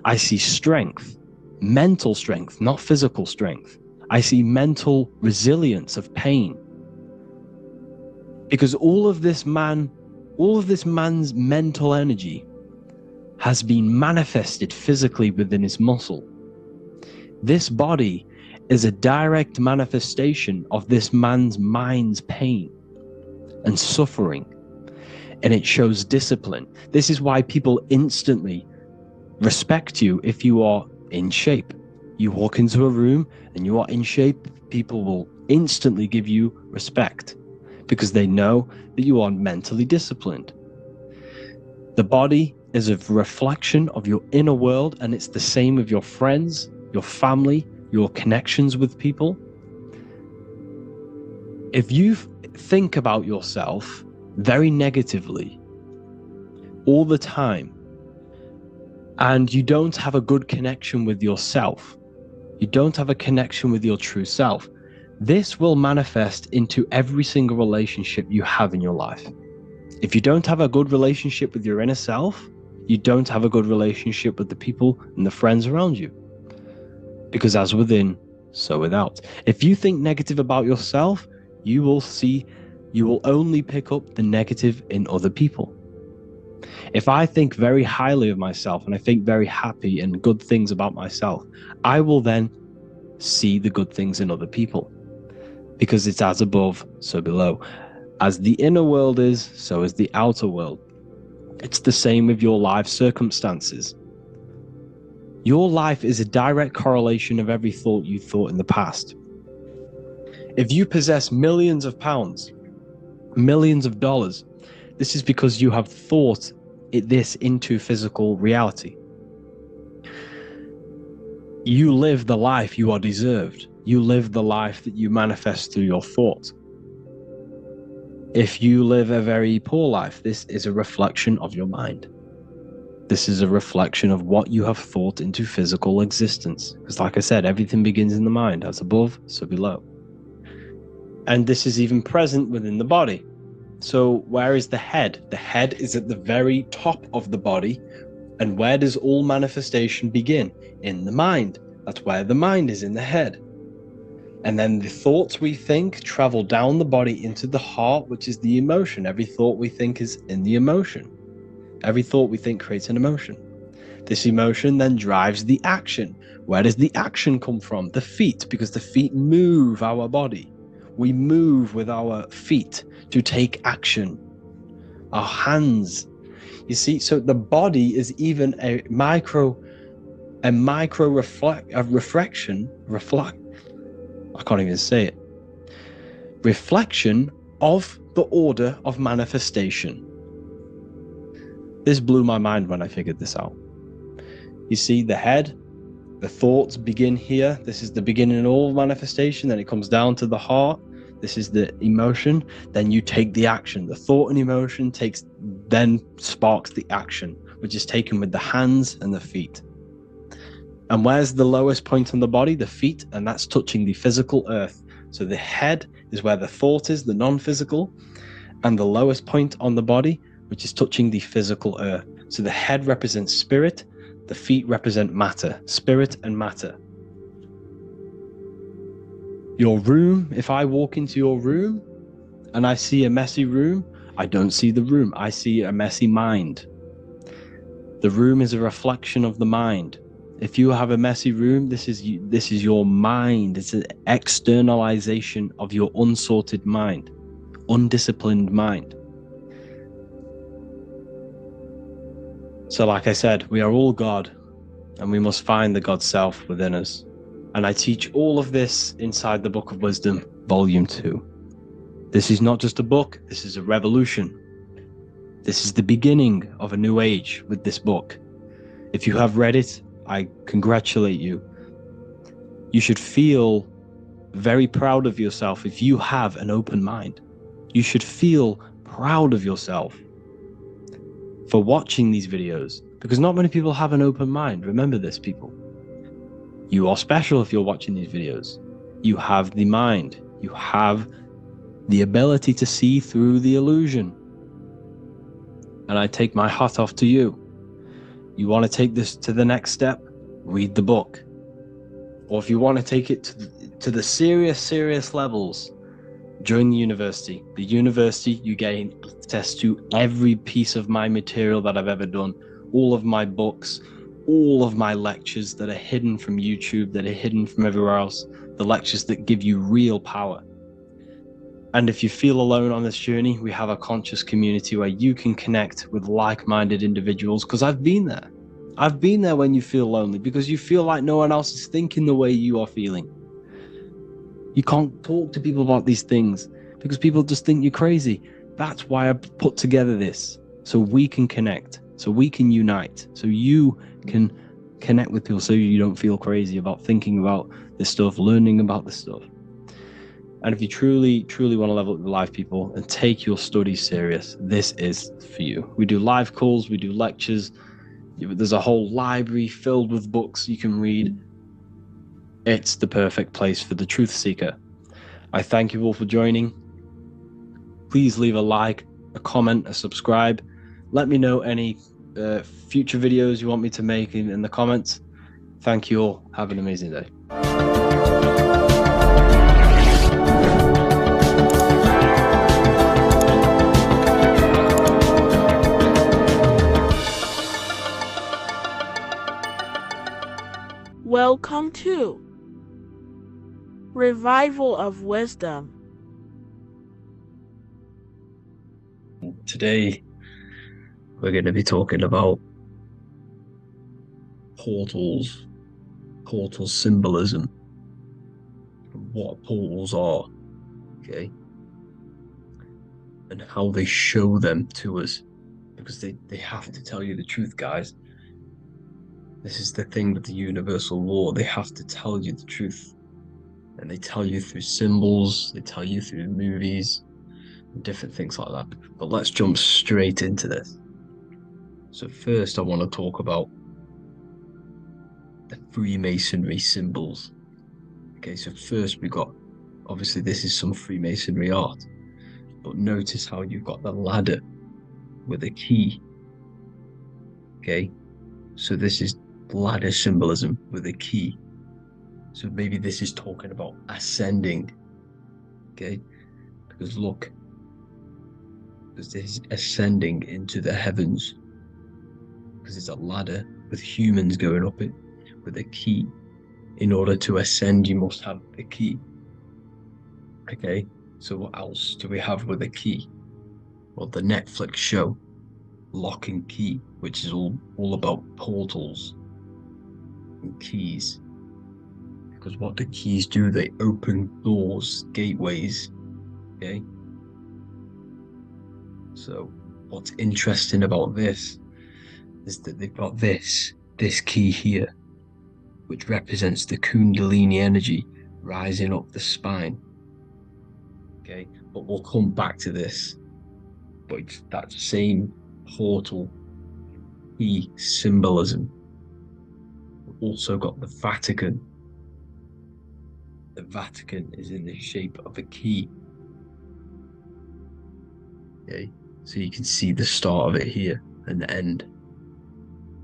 I see strength. Mental strength, not physical strength. I see mental resilience of pain. Because all of this man's mental energy has been manifested physically within his muscle. This body is a direct manifestation of this man's mind's pain and suffering, and it shows discipline. This is why people instantly respect you if you are in shape. You walk into a room and you are in shape, people will instantly give you respect because they know that you are mentally disciplined. The body is a reflection of your inner world, and it's the same with your friends, your family, your connections with people. If you think about yourself very negatively all the time, and you don't have a good connection with yourself, you don't have a connection with your true self, this will manifest into every single relationship you have in your life. If you don't have a good relationship with your inner self, you don't have a good relationship with the people and the friends around you. Because as within, so without. If you think negative about yourself, you will only pick up the negative in other people. If I think very highly of myself and I think very happy and good things about myself, I will then see the good things in other people. Because it's as above, so below. As the inner world is, so is the outer world. It's the same with your life circumstances. Your life is a direct correlation of every thought you thought in the past. If you possess millions of pounds, millions of dollars, this is because you have thought this into physical reality. You live the life you are deserved. You live the life that you manifest through your thought. If you live a very poor life, this is a reflection of your mind. This is a reflection of what you have thought into physical existence. Because like I said, everything begins in the mind. As above, so below. And this is even present within the body. So where is the head? The head is at the very top of the body. And where does all manifestation begin? In the mind. That's where the mind is, in the head. And then the thoughts we think travel down the body into the heart, which is the emotion. Every thought we think is in the emotion. Every thought we think creates an emotion. This emotion then drives the action. Where does the action come from? The feet, because the feet move our body. We move with our feet to take action. Our hands. You see, so the body is even a reflection. I can't even say it. reflection of the order of manifestation. This blew my mind when I figured this out. You see, the head, the thoughts begin here. This is the beginning of all manifestation. Then it comes down to the heart. This is the emotion. Then you take the action. The thought and emotion then sparks the action, which is taken with the hands and the feet. And where's the lowest point on the body? The feet, and that's touching the physical earth. So the head is where the thought is, the non-physical, and the lowest point on the body, which is touching the physical earth. So the head represents spirit, the feet represent matter, spirit and matter. Your room, if I walk into your room and I see a messy room, I don't see the room, I see a messy mind. The room is a reflection of the mind. If you have a messy room, this is your mind. It's an externalization of your unsorted mind, undisciplined mind. So like I said, we are all God, and we must find the God self within us. And I teach all of this inside the Book of Wisdom, Volume 2. This is not just a book, this is a revolution. This is the beginning of a new age with this book. If you have read it, I congratulate you. You should feel very proud of yourself if you have an open mind. You should feel proud of yourself for watching these videos, because not many people have an open mind. Remember this, people. You are special if you're watching these videos. You have the mind. You have the ability to see through the illusion. And I take my hat off to you. You want to take this to the next step? Read the book. Or if you want to take it to the serious levels, join the university. The university, you gain access to every piece of my material that I've ever done, all of my books, all of my lectures that are hidden from YouTube, that are hidden from everywhere else, the lectures that give you real power. And if you feel alone on this journey, we have a conscious community where you can connect with like-minded individuals, because I've been there. I've been there when you feel lonely, because you feel like no one else is thinking the way you are feeling. You can't talk to people about these things because people just think you're crazy. That's why I put together this, so we can connect, so we can unite, so you can connect with people, so you don't feel crazy about thinking about this stuff, learning about this stuff. And if you truly want to level up your life, people, and take your studies serious, this is for you. We do live calls, we do lectures. There's a whole library filled with books you can read. It's the perfect place for the truth seeker. I thank you all for joining. Please leave a like, a comment, a subscribe. Let me know any future videos you want me to make in the comments. Thank you all. Have an amazing day. Welcome to Revival of Wisdom. Today, we're going to be talking about portals, portal symbolism, what portals are, okay, and how they show them to us, because they have to tell you the truth, guys. This is the thing with the universal law. They have to tell you the truth. And they tell you through symbols, they tell you through movies, and different things like that. But let's jump straight into this. So first I want to talk about the Freemasonry symbols. Okay, so first we got, obviously this is some Freemasonry art. But notice how you've got the ladder with a key. Okay, so this is ladder symbolism with a key. So maybe this is talking about ascending. Okay, because look, because this is ascending into the heavens, because it's a ladder with humans going up it with a key. In order to ascend, you must have a key. Okay, so what else do we have with a key? Well, the Netflix show Lock and Key, which is all about portals and keys. Because what the keys do, they open doors, gateways Okay. So what's interesting about this is that they've got this key here, which represents the Kundalini energy rising up the spine. Okay, but we'll come back to this. But it's that same portal key symbolism. We've also got the Vatican. The Vatican is in the shape of a key. Okay, so you can see the start of it here and the end.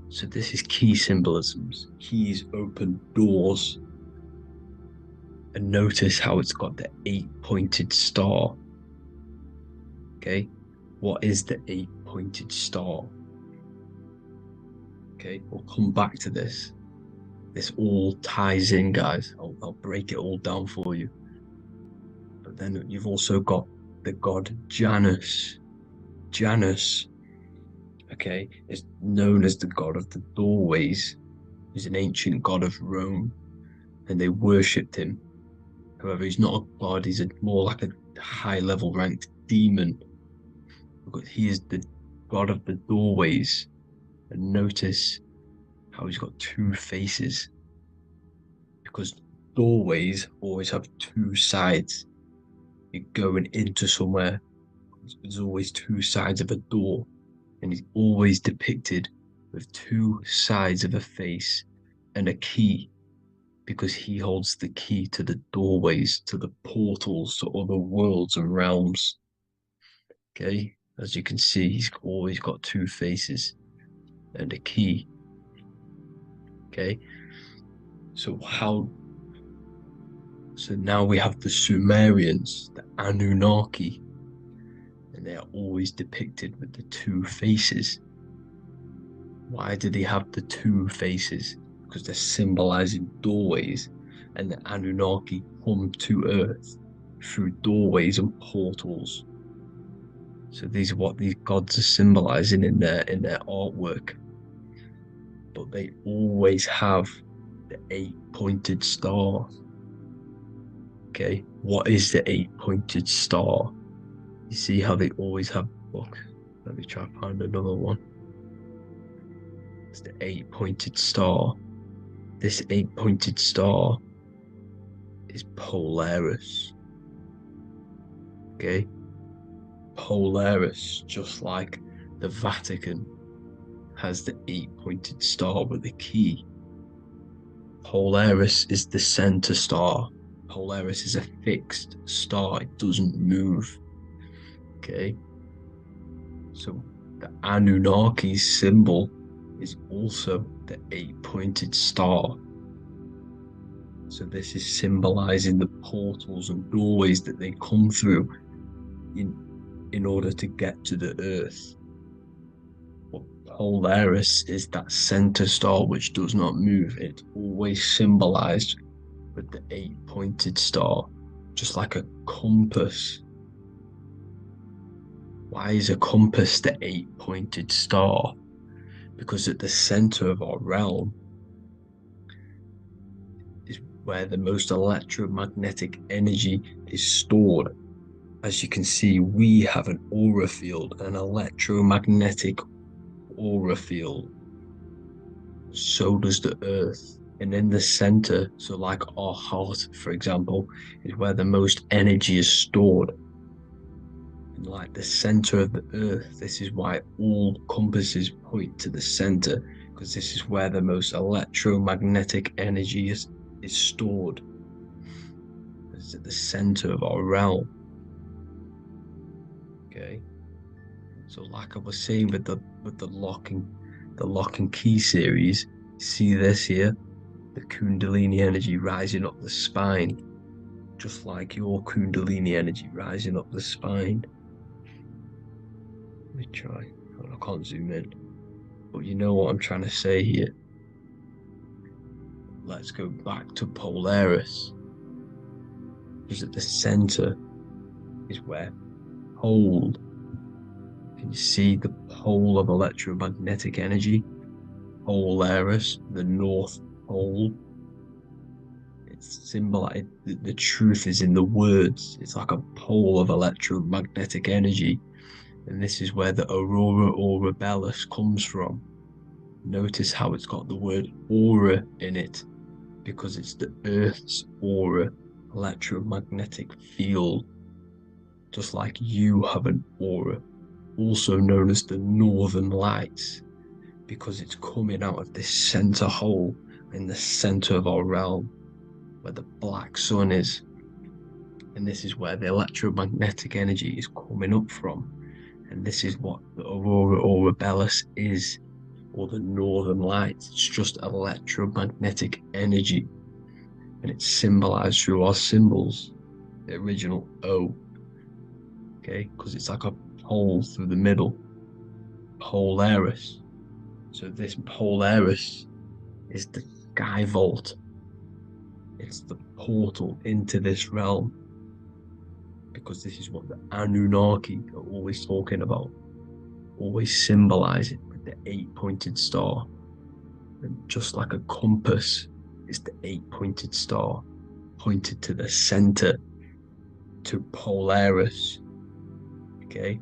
So this is key symbolisms. Keys open doors. And notice how it's got the 8-pointed star. Okay, what is the 8-pointed star? Okay, we'll come back to this. This all ties in, guys. I'll break it all down for you. But then you've also got the god Janus. Janus, okay, is known as the god of the doorways. He's an ancient god of Rome, and they worshipped him. However, he's not a god, he's more like a high-level ranked demon. Because he is the god of the doorways. And notice how he's got 2 faces. Because doorways always have 2 sides. You're going into somewhere. There's always 2 sides of a door. And he's always depicted with 2 sides of a face and a key. Because he holds the key to the doorways, to the portals, to other worlds and realms. Okay, as you can see, he's always got 2 faces and a key. Okay, so now we have the Sumerians, the Anunnaki, and they are always depicted with the 2 faces. Why do they have the 2 faces? Because they're symbolizing doorways, and the Anunnaki come to Earth through doorways and portals. So these are what these gods are symbolizing in their artwork. But they always have the 8-pointed star. Okay, what is the 8-pointed star? You see how they always have. Look, let me try to find another one. It's the 8-pointed star. This 8-pointed star is Polaris. Okay? Polaris, just like the Vatican, has the 8-pointed star with the key. Polaris is the center star. Polaris is a fixed star, it doesn't move. Okay? So the Anunnaki's symbol is also the 8-pointed star. So this is symbolizing the portals and doorways that they come through in order to get to the Earth. But Polaris is that center star which does not move. It's always symbolized with the 8-pointed star, just like a compass. Why is a compass the 8-pointed star? Because at the center of our realm is where the most electromagnetic energy is stored. As you can see, we have an aura field, an electromagnetic aura field. So does the Earth. And in the center, so like our heart, for example, is where the most energy is stored. And like the center of the Earth, this is why all compasses point to the center, because this is where the most electromagnetic energy is stored. It's at the center of our realm. Okay. So like I was saying with the lock and key series, see this here? The Kundalini energy rising up the spine, just like your Kundalini energy rising up the spine. Let me try. I can't zoom in, but you know what I'm trying to say here. Let's go back to Polaris, because at the center is where pole. Can you see the pole of electromagnetic energy? Polaris, the North Pole. it's symbolized. The truth is in the words. It's like a pole of electromagnetic energy, and this is where the aurora aureolis comes from. Notice how it's got the word aura in it, because it's the Earth's aura, electromagnetic field, just like you have an aura, also known as the northern lights, because it's coming out of this center hole in the center of our realm, where the black sun is. And this is where the electromagnetic energy is coming up from. And this is what the aurora aureolis is, or the northern lights. It's just electromagnetic energy. And it's symbolized through our symbols, the original O. Okay, because it's like a hole through the middle. Polaris. So this Polaris is the sky vault. It's the portal into this realm, because this is what the Anunnaki are always talking about, always symbolize it with the 8-pointed star. And just like a compass, it's the 8-pointed star pointed to the center, to Polaris. Okay,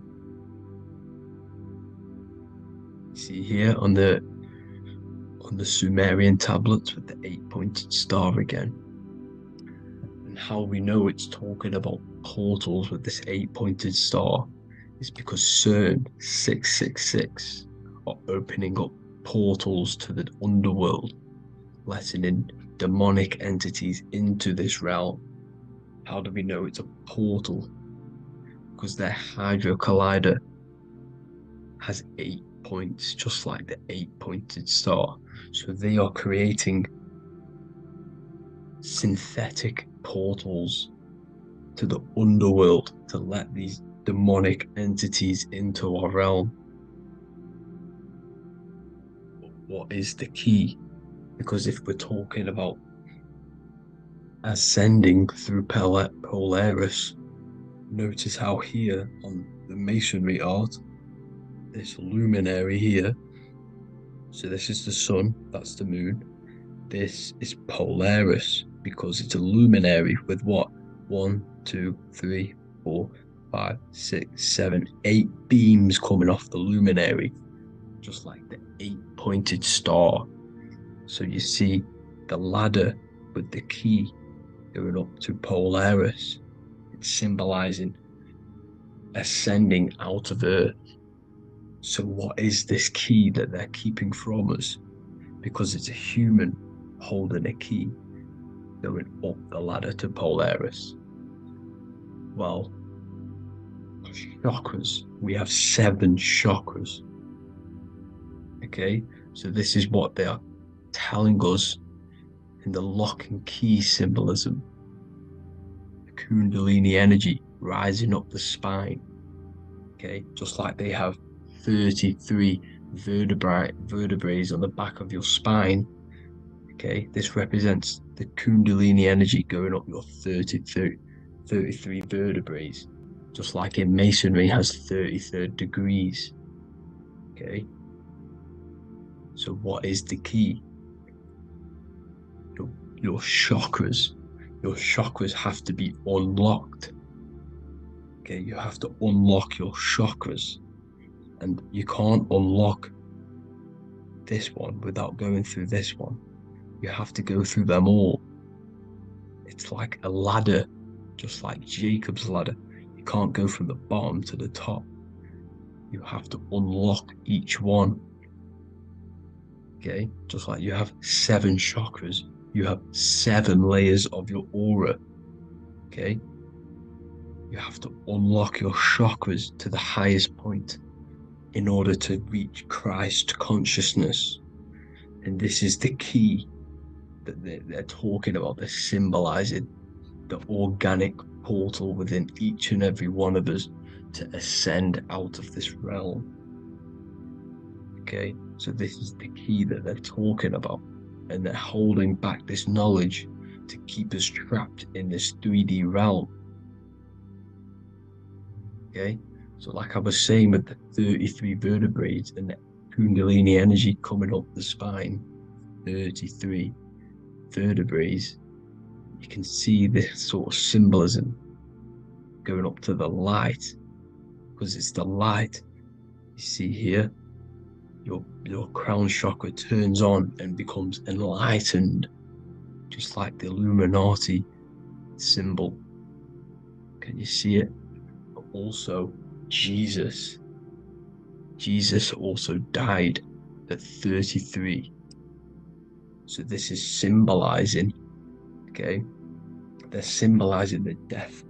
see here on the Sumerian tablets with the 8-pointed star again. And how we know it's talking about portals with this 8-pointed star is because CERN 666 are opening up portals to the underworld, letting in demonic entities into this realm. How do we know it's a portal? Because their Hydra Collider has 8 points, just like the 8-pointed star. So they are creating synthetic portals to the underworld to let these demonic entities into our realm. What is the key? Because if we're talking about ascending through Polaris, notice how here on the masonry art, this luminary here, so this is the sun, that's the moon, this is Polaris, because it's a luminary with what? 1, 2, 3, 4, 5, 6, 7, 8 beams coming off the luminary, just like the 8-pointed star. So you see the ladder with the key going up to Polaris. It's symbolizing ascending out of Earth. So what is this key that they're keeping from us? Because it's a human holding a key going up the ladder to Polaris. Well, chakras. We have 7 chakras. Okay, so this is what they are telling us in the lock and key symbolism. The Kundalini energy rising up the spine. Okay, just like they have 33 vertebrae on the back of your spine. Okay, this represents the Kundalini energy going up your 33 vertebrae, just like in masonry has 33rd degrees. Okay, so what is the key? Your chakras. Your chakras have to be unlocked. Okay, you have to unlock your chakras, and you can't unlock this one without going through this one. You have to go through them all. It's like a ladder, just like Jacob's ladder. You can't go from the bottom to the top. You have to unlock each one. Okay, just like you have 7 chakras, you have 7 layers of your aura. Okay, you have to unlock your chakras to the highest point in order to reach Christ consciousness. And this is the key that they're talking about. They're symbolizing the organic portal within each and every one of us to ascend out of this realm. Okay, so this is the key that they're talking about, and they're holding back this knowledge to keep us trapped in this 3D realm. Okay, so like I was saying with the 33 vertebrae and the Kundalini energy coming up the spine, 33 vertebrae, you can see this sort of symbolism going up to the light, because it's the light. You see here, your crown chakra turns on and becomes enlightened, just like the Illuminati symbol. Can you see it? But also Jesus also died at 33. So this is symbolizing, okay? They're symbolizing the death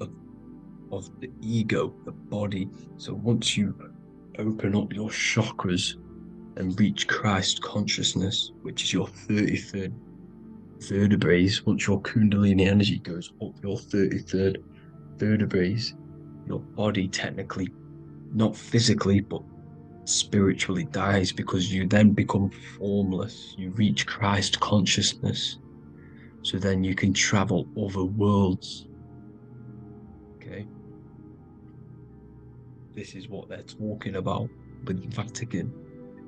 of the ego, the body. So once you open up your chakras and reach Christ consciousness, which is your 33rd vertebrae, once your Kundalini energy goes up your 33rd vertebrae, your body technically, not physically, but spiritually dies, because you then become formless. You reach Christ consciousness. So then you can travel other worlds. Okay? This is what they're talking about with the Vatican,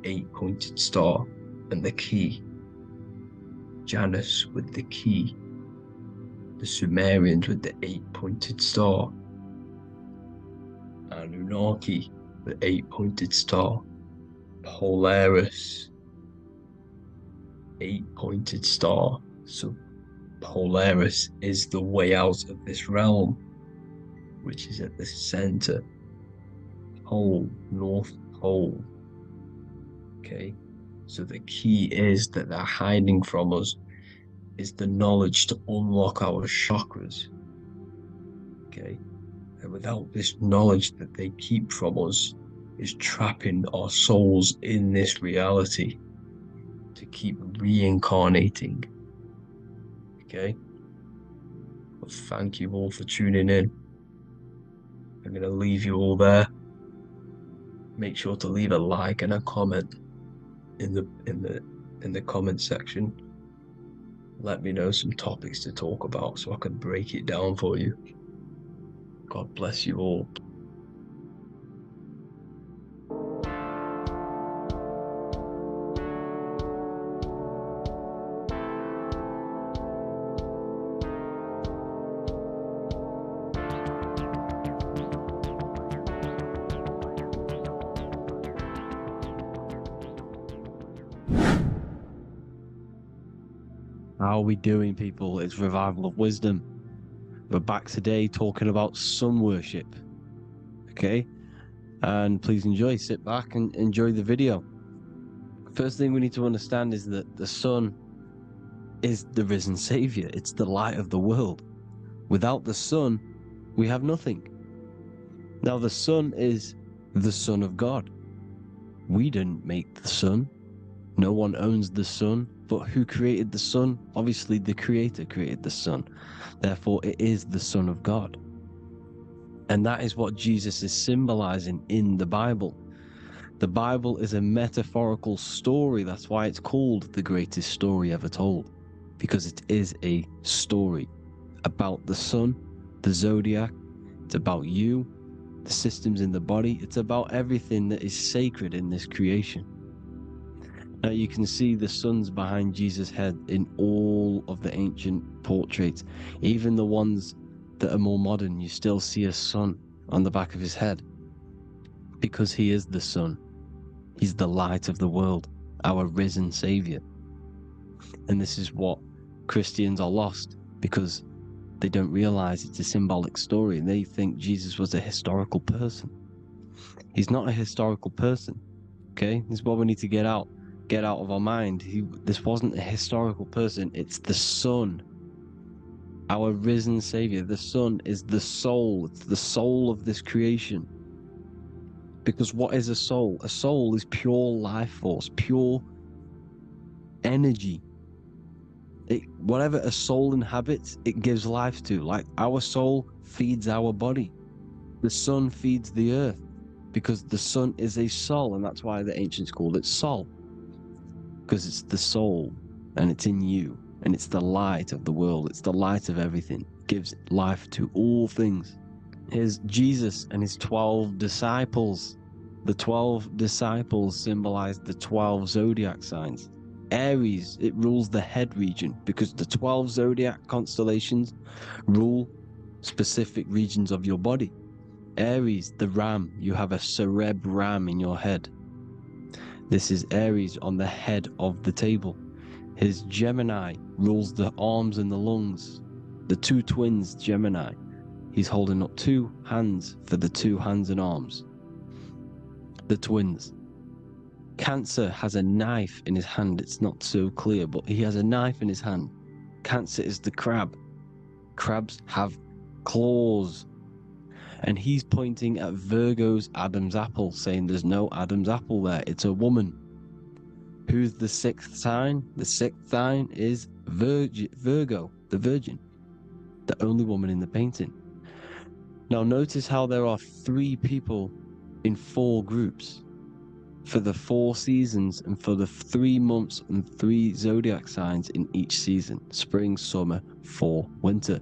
8-pointed star, and the key. Janus with the key. The Sumerians with the 8-pointed star. Anunnaki, the 8-pointed star. Polaris, 8-pointed star. So Polaris is the way out of this realm, which is at the center. Pole, North Pole. Okay, so the key is that they're hiding from us is the knowledge to unlock our chakras. Okay, and without this knowledge that they keep from us, is trapping our souls in this reality to keep reincarnating. Okay, well, thank you all for tuning in. I'm going to leave you all there. Make sure to leave a like and a comment in the comment section. Let me know some topics to talk about so I can break it down for you. God bless you all. How are we doing, people? It's Revival of Wisdom. We're back today talking about sun worship. Okay? And please enjoy, sit back and enjoy the video. First thing we need to understand is that the sun is the risen savior. It's the light of the world. Without the sun, we have nothing. Now, the sun is the Son of God. We didn't make the sun. No one owns the sun. But who created the sun? Obviously, the Creator created the sun. Therefore, it is the Son of God. And that is what Jesus is symbolizing in the Bible. The Bible is a metaphorical story. That's why it's called the greatest story ever told. Because it is a story about the sun, the zodiac. It's about you, the systems in the body. It's about everything that is sacred in this creation. Now you can see the suns behind Jesus' head in all of the ancient portraits. Even the ones that are more modern, you still see a sun on the back of his head. Because he is the sun. He's the light of the world, our risen savior. And this is what Christians are lost, because they don't realize it's a symbolic story. They think Jesus was a historical person. He's not a historical person. Okay? This is what we need to get out of our mind. This wasn't a historical person. It's the Son, our risen savior. The Son is the soul. It's the soul of this creation. Because what is a soul? A soul is pure life force, pure energy. Whatever a soul inhabits, it gives life to. Like our soul feeds our body. The sun feeds the earth, because the sun is a soul, and that's why the ancients called it Sol. Because it's the soul, and it's in you, and it's the light of the world. It's the light of everything. It gives life to all things. Here's Jesus and his 12 disciples. The 12 disciples symbolize the 12 zodiac signs. Aries, it rules the head region because the 12 zodiac constellations rule specific regions of your body. Aries, the ram, you have a cerebrum in your head. This is Aries on the head of the table. His Gemini rules the arms and the lungs. The two twins, Gemini, he's holding up two hands for the two hands and arms. The twins. Cancer has a knife in his hand. It's not so clear, but he has a knife in his hand. Cancer is the crab. Crabs have claws. And he's pointing at Virgo's Adam's apple, saying there's no Adam's apple there. It's a woman. Who's the sixth sign? The sixth sign is Virgo, the Virgin, the only woman in the painting. Now notice how there are 3 people in 4 groups for the 4 seasons and for the 3 months and 3 zodiac signs in each season: spring, summer, fall, winter.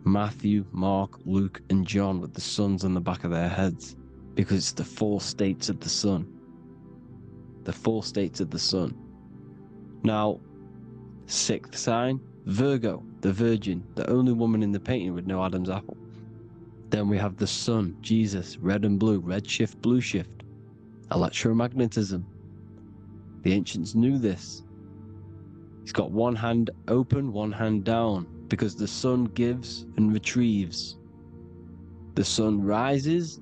Matthew, Mark, Luke, and John with the suns on the back of their heads, because it's the 4 states of the sun. The 4 states of the sun. Now, 6th sign, Virgo, the Virgin, the only woman in the painting with no Adam's apple. Then we have the sun, Jesus, red and blue, red shift, blue shift, electromagnetism. The ancients knew this. He's got one hand open, one hand down, because the sun gives and retrieves. The sun rises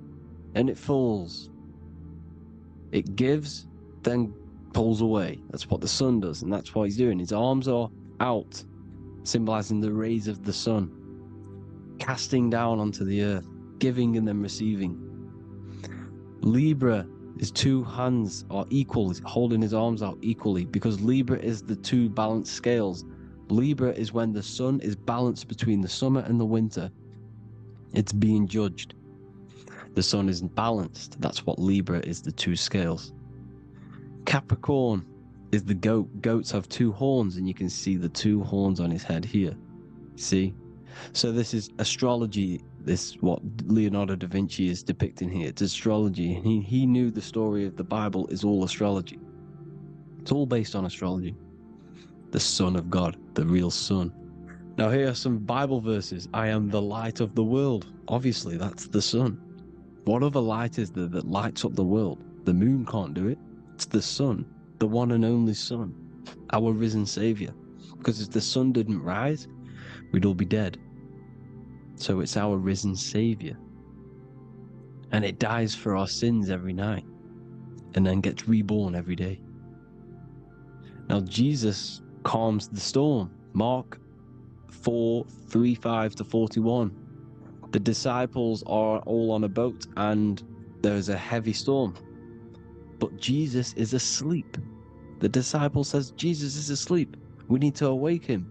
and it falls. It gives, then pulls away. That's what the sun does, and that's what he's doing. His arms are out, symbolizing the rays of the sun, casting down onto the earth, giving and then receiving. Libra, his 2 hands are equal, he's holding his arms out equally, because Libra is the 2 balanced scales. Libra is when the sun is balanced between the summer and the winter. It's being judged. The sun isn't balanced. That's what Libra is, the 2 scales. Capricorn is the goat. Goats have 2 horns, and you can see the 2 horns on his head here. See? So this is astrology. This what Leonardo da Vinci is depicting here. It's astrology. He knew the story of the Bible is all astrology. It's all based on astrology. The Son of God, the real Son. Now here are some Bible verses. I am the light of the world. Obviously, that's the sun. What other light is there that lights up the world? The moon can't do it. It's the sun, the one and only Son, our risen Savior. Because if the sun didn't rise, we'd all be dead. So it's our risen Savior. And it dies for our sins every night and then gets reborn every day. Now Jesus calms the storm. Mark 4:35-41. The disciples are all on a boat and there's a heavy storm, but Jesus is asleep. The disciple says, Jesus is asleep, we need to awake him.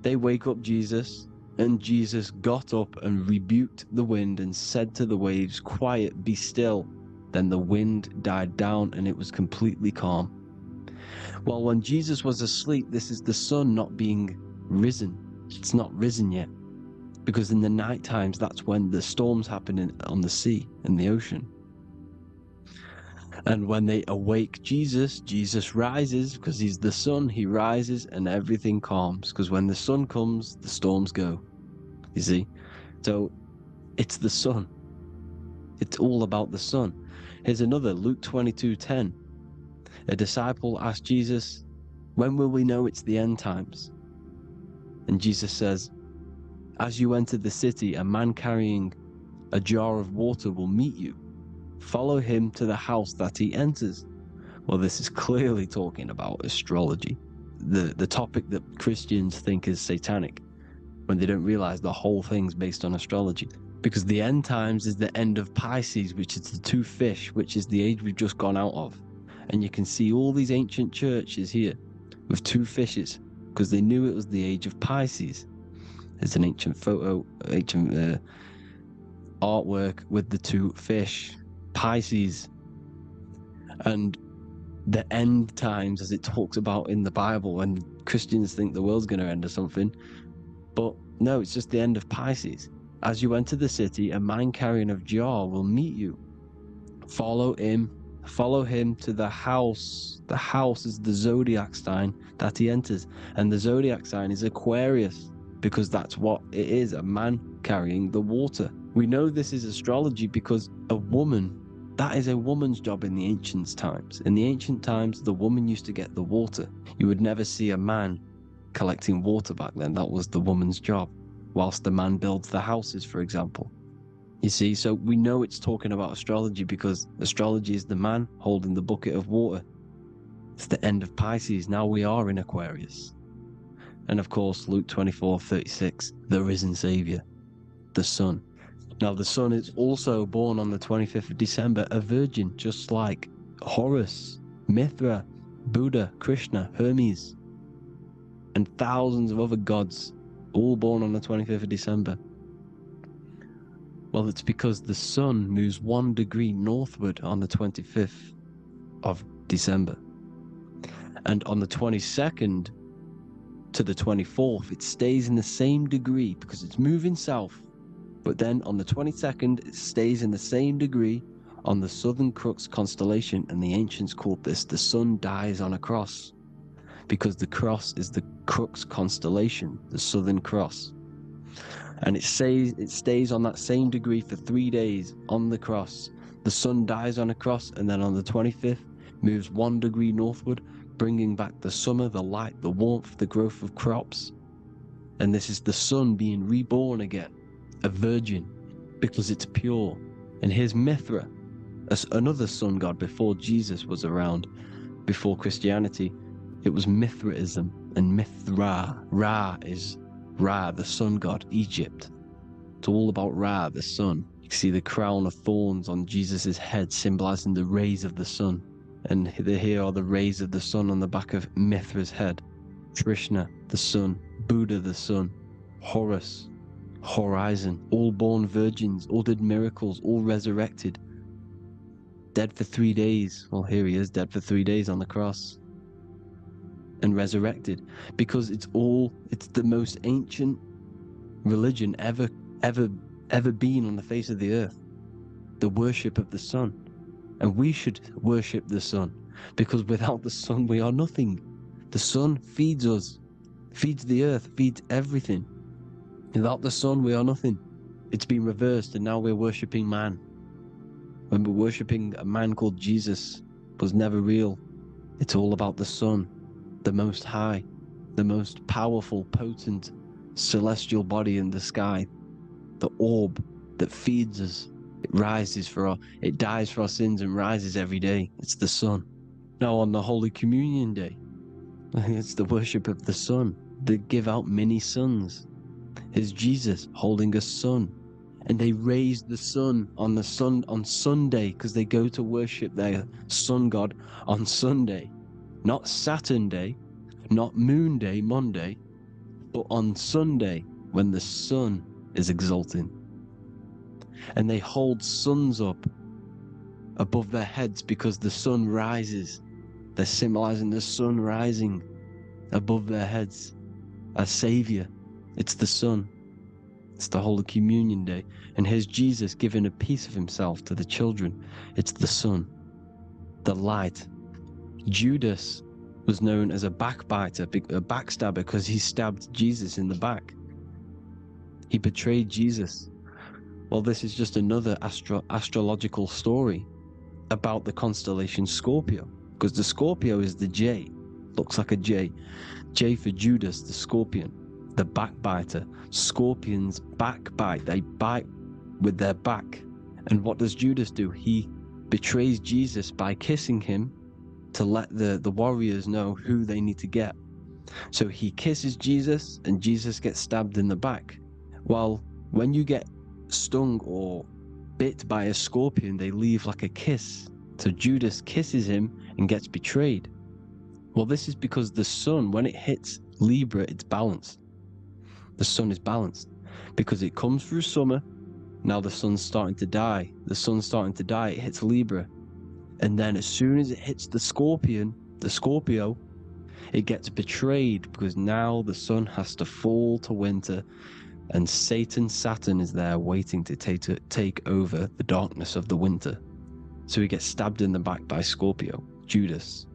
They wake up Jesus, and Jesus got up and rebuked the wind and said to the waves, quiet, be still. Then the wind died down and it was completely calm. Well, when Jesus was asleep, this is the sun not being risen. It's not risen yet, because in the night times, that's when the storms happen on the sea, in the ocean. And when they awake Jesus, Jesus rises, because he's the sun. He rises and everything calms, because when the sun comes, the storms go. You see? So it's the sun. It's all about the sun. Here's another, Luke 22:10. A disciple asked Jesus, when will we know it's the end times? And Jesus says, as you enter the city, a man carrying a jar of water will meet you. Follow him to the house that he enters. Well, this is clearly talking about astrology, the topic that Christians think is satanic, when they don't realize the whole thing's based on astrology. Because the end times is the end of Pisces, which is the 2 fish, which is the age we've just gone out of. And you can see all these ancient churches here with 2 fishes, because they knew it was the age of Pisces. There's an ancient photo, artwork with the 2 fish, Pisces. And the end times, as it talks about in the Bible, when Christians think the world's going to end or something. But no, it's just the end of Pisces. As you enter the city, a man carrying a jar will meet you. Follow him Follow him to the house. The house is the zodiac sign that he enters. And the zodiac sign is Aquarius, because that's what it is, a man carrying the water. We know this is astrology because a woman, that is a woman's job in the ancient times. In the ancient times, the woman used to get the water. You would never see a man collecting water back then. That was the woman's job, whilst the man builds the houses, for example. You see, so we know it's talking about astrology because astrology is the man holding the bucket of water. It's the end of Pisces. Now we are in Aquarius. And of course, Luke 24:36, the risen Savior, the Son. Now the Son is also born on the 25th of December, a virgin, just like Horus, Mithra, Buddha, Krishna, Hermes, and thousands of other gods, all born on the 25th of December. Well, it's because the sun moves 1 degree northward on the 25th of December. And on the 22nd to the 24th, it stays in the same degree because it's moving south. But then on the 22nd, it stays in the same degree on the Southern Crux constellation. And the ancients called this the sun dies on a cross, because the cross is the Crux constellation, the Southern Cross. And it stays on that same degree for 3 days on the cross. The sun dies on a cross, and then on the 25th moves 1 degree northward, bringing back the summer, the light, the warmth, the growth of crops. And this is the sun being reborn again, a virgin, because it's pure. And here's Mithra, another sun god before Jesus was around, before Christianity. It was Mithraism, and Mithra, Ra is Ra, the sun god, Egypt. It's all about Ra, the sun. You see the crown of thorns on Jesus' head, symbolizing the rays of the sun. And here are the rays of the sun on the back of Mithra's head. Krishna, the sun. Buddha, the sun. Horus, horizon. All born virgins, all did miracles, all resurrected. Dead for 3 days. Well, here he is, dead for 3 days on the cross. And resurrected, because it's the most ancient religion ever been on the face of the earth, the worship of the sun. And we should worship the sun, because without the sun we are nothing. The sun feeds us, feeds the earth, feeds everything. Without the sun we are nothing. It's been reversed, and now we're worshipping man. When we're worshipping a man called Jesus, was never real. It's all about the sun, the most high, the most powerful, potent, celestial body in the sky, the orb that feeds us. It dies for our sins and rises every day. It's the sun. Now on the Holy Communion Day, it's the worship of the sun. They give out mini suns. It's Jesus holding a sun. And they raise the sun on Sunday, because they go to worship their sun god on Sunday. Not Saturn Day, not Moon Day, Monday, but on Sunday when the sun is exalting. And they hold suns up above their heads because the sun rises. They're symbolizing the sun rising above their heads as Savior. It's the sun. It's the Holy Communion Day. And here's Jesus giving a piece of himself to the children. It's the sun, the light. Judas was known as a backbiter, a backstabber, because he stabbed Jesus in the back. He betrayed Jesus. Well, this is just another astrological story about the constellation Scorpio, because the Scorpio is the J, looks like a J. J for Judas, the scorpion, the backbiter. Scorpions backbite, they bite with their back. And what does Judas do? He betrays Jesus by kissing him to let the warriors know who they need to get. So he kisses Jesus, and Jesus gets stabbed in the back. Well, when you get stung or bit by a scorpion, they leave like a kiss. So Judas kisses him and gets betrayed. Well, this is because the sun, when it hits Libra, it's balanced. The sun is balanced because it comes through summer. Now the sun's starting to die. The sun's starting to die. It hits Libra. And then as soon as it hits the Scorpio, it gets betrayed, because now the sun has to fall to winter, and Saturn is there waiting to take over the darkness of the winter. So he gets stabbed in the back by Scorpio. Judas,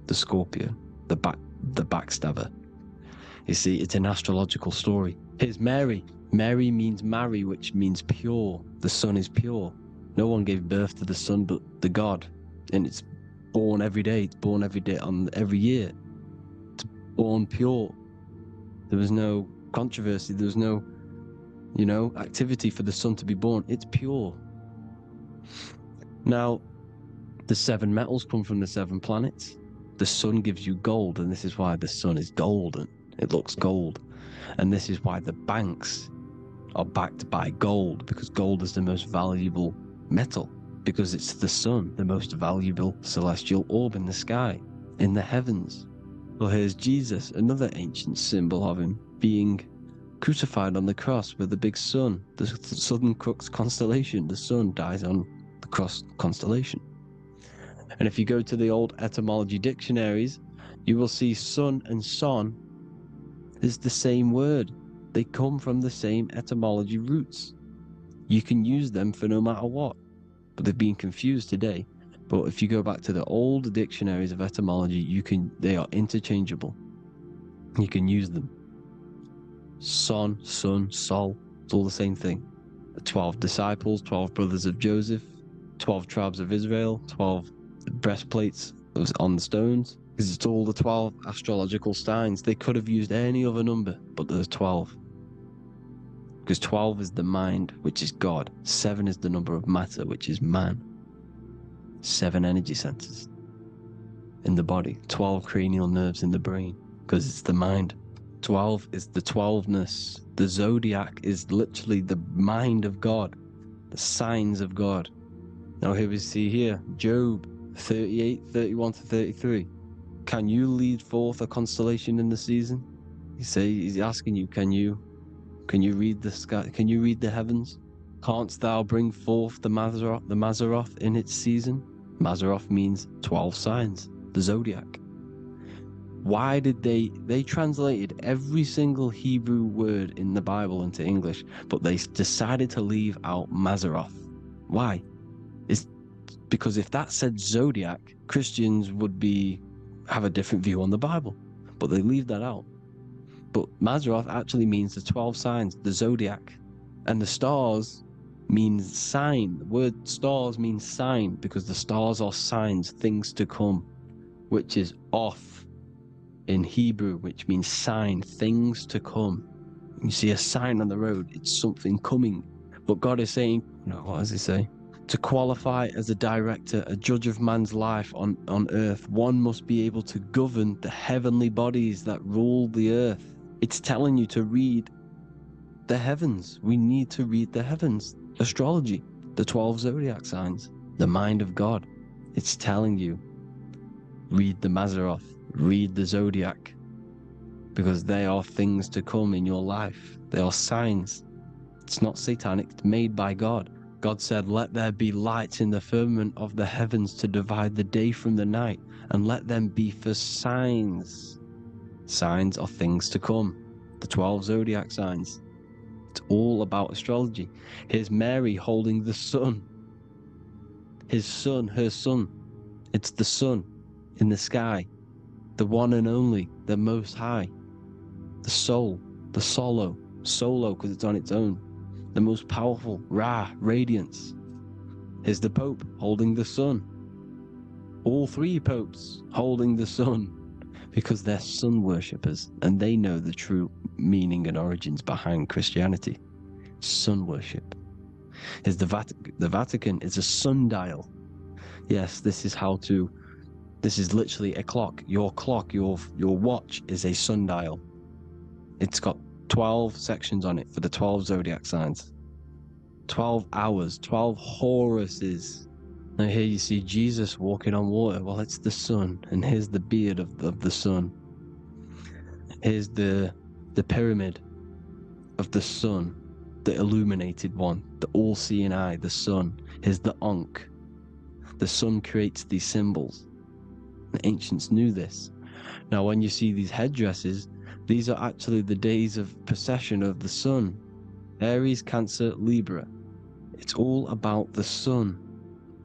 the Scorpio, the backstabber. You see, it's an astrological story. Here's Mary. Mary means marry, which means pure. The sun is pure. No one gave birth to the sun but the God. And it's born every day. It's born every day on every year. It's born pure. There was no controversy. There was no, activity for the sun to be born. It's pure. Now, the 7 metals come from the 7 planets. The sun gives you gold, and this is why the sun is golden. It looks gold. And this is why the banks are backed by gold, because gold is the most valuable metal, because it's the sun, the most valuable celestial orb in the sky, in the heavens. Well, here's Jesus, another ancient symbol of him being crucified on the cross with the big sun, the Southern Crux constellation. The sun dies on the cross constellation. And if you go to the old etymology dictionaries, you will see sun and son is the same word. They come from the same etymology roots. You can use them for no matter what, but they've been confused today. But if you go back to the old dictionaries of etymology, they are interchangeable. You can use them. Son, sun, sol, it's all the same thing. The 12 disciples, 12 brothers of Joseph, 12 tribes of Israel, 12 breastplates that was on the stones, because it's all the 12 astrological signs. They could have used any other number, but there's 12. Because 12 is the mind, which is God. 7 is the number of matter, which is man. 7 energy centers in the body. 12 cranial nerves in the brain, because it's the mind. 12 is the 12ness. The zodiac is literally the mind of God, the signs of God. Now here we see here, Job 38, 31 to 33. Can you lead forth a constellation in the season? He's asking you, can you read the sky? Can you read the heavens? Canst thou bring forth the Mazzaroth in its season? Mazzaroth means 12 signs, the zodiac. Why did they translated every single Hebrew word in the Bible into English, but they decided to leave out Mazzaroth? Why? It's because if that said zodiac, Christians would have a different view on the Bible, but they leave that out. But Mazzaroth actually means the 12 signs, the zodiac, and the stars means sign. The word stars means sign because the stars are signs, things to come, which is off in Hebrew, which means sign, things to come. You see a sign on the road, it's something coming. But God is saying, what does he say? To qualify as a director, a judge of man's life on earth, one must be able to govern the heavenly bodies that rule the earth. It's telling you to read the heavens. We need to read the heavens. Astrology, the 12 zodiac signs, the mind of God. It's telling you, read the Mazzaroth, read the zodiac, because they are things to come in your life. They are signs. It's not satanic, it's made by God. God said, let there be lights in the firmament of the heavens to divide the day from the night, and let them be for signs. Signs are things to come. The 12 zodiac signs. It's all about astrology. Here's Mary holding the sun. His son, her son. It's the sun in the sky. The one and only, the most high. The soul, the solo because it's on its own. The most powerful, Ra, radiance. Here's the Pope holding the sun. All 3 popes holding the sun, because they're sun worshippers and they know the true meaning and origins behind Christianity. Sun worship. Here's the Vatican is a sundial. Yes, this is literally a clock. Your clock, your watch is a sundial. It's got 12 sections on it for the 12 zodiac signs. 12 hours, 12 Horuses. Now here you see Jesus walking on water. Well, it's the sun, and here's the beard of the sun. Here's the pyramid of the sun, the illuminated one, the all-seeing eye, the sun. Here's the Ankh. The sun creates these symbols. The ancients knew this. Now, when you see these headdresses, these are actually the days of precession of the sun. Aries, Cancer, Libra. It's all about the sun.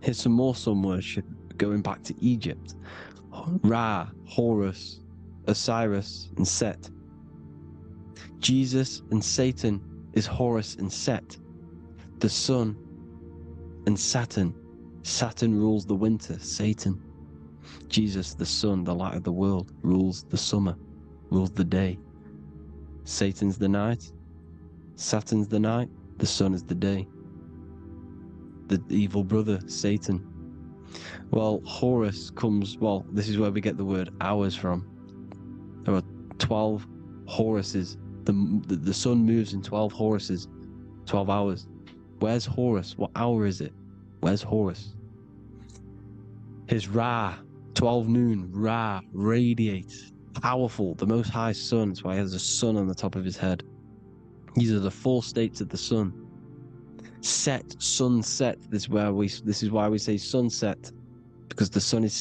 Here's some more sun worship going back to Egypt. Ra, Horus, Osiris, and Set. Jesus and Satan is Horus and Set. The sun and Saturn. Saturn rules the winter, Satan. Jesus, the sun, the light of the world, rules the summer, rules the day. Satan's the night, Saturn's the night, the sun is the day. The evil brother, Satan. Well, Horus comes, well, this is where we get the word hours from. There are 12 Horuses. The sun moves in 12 Horuses, 12 hours. Where's Horus? What hour is it? Where's Horus? His Ra, 12 noon, Ra, radiates, powerful, the most high sun. That's why he has a sun on the top of his head. These are the 4 states of the sun. Set, sunset. This is why we say sunset, because the sun is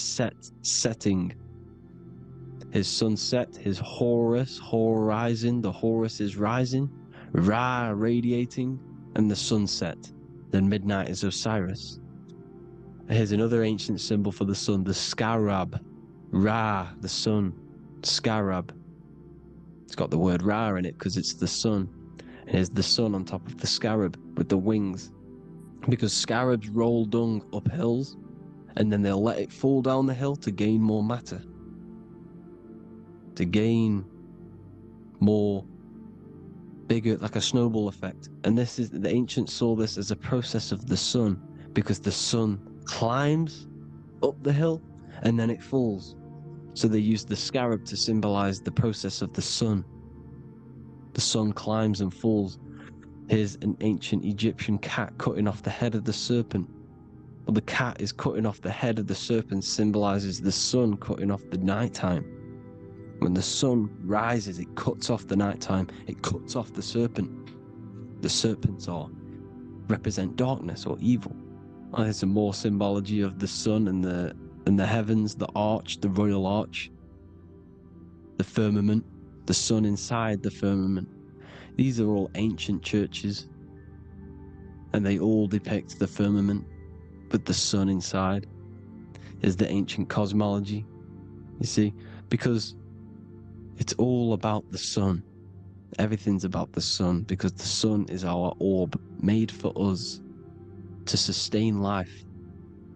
setting. His sunset, his Horus, horizon. The Horus is rising, Ra radiating, and the sunset. Then midnight is Osiris. Here's another ancient symbol for the sun, the scarab. Ra, the sun, scarab. It's got the word Ra in it because it's the sun. And here's the sun on top of the scarab with the wings. Because scarabs roll dung up hills, and then they'll let it fall down the hill to gain more matter. To gain more, bigger, like a snowball effect. And this is, the ancients saw this as a process of the sun, because the sun climbs up the hill and then it falls. So they used the scarab to symbolize the process of the sun. The sun climbs and falls. Here's an ancient Egyptian cat cutting off the head of the serpent. Well, the cat is cutting off the head of the serpent, symbolizes the sun cutting off the nighttime. When the sun rises, it cuts off the nighttime. It cuts off the serpent. The serpents represent darkness or evil. Well, there's some more symbology of the sun and the heavens, the arch, the royal arch, the firmament, the sun inside the firmament. These are all ancient churches, and they all depict the firmament with the sun inside. Is the ancient cosmology, you see, because it's all about the sun. Everything's about the sun, because the sun is our orb made for us to sustain life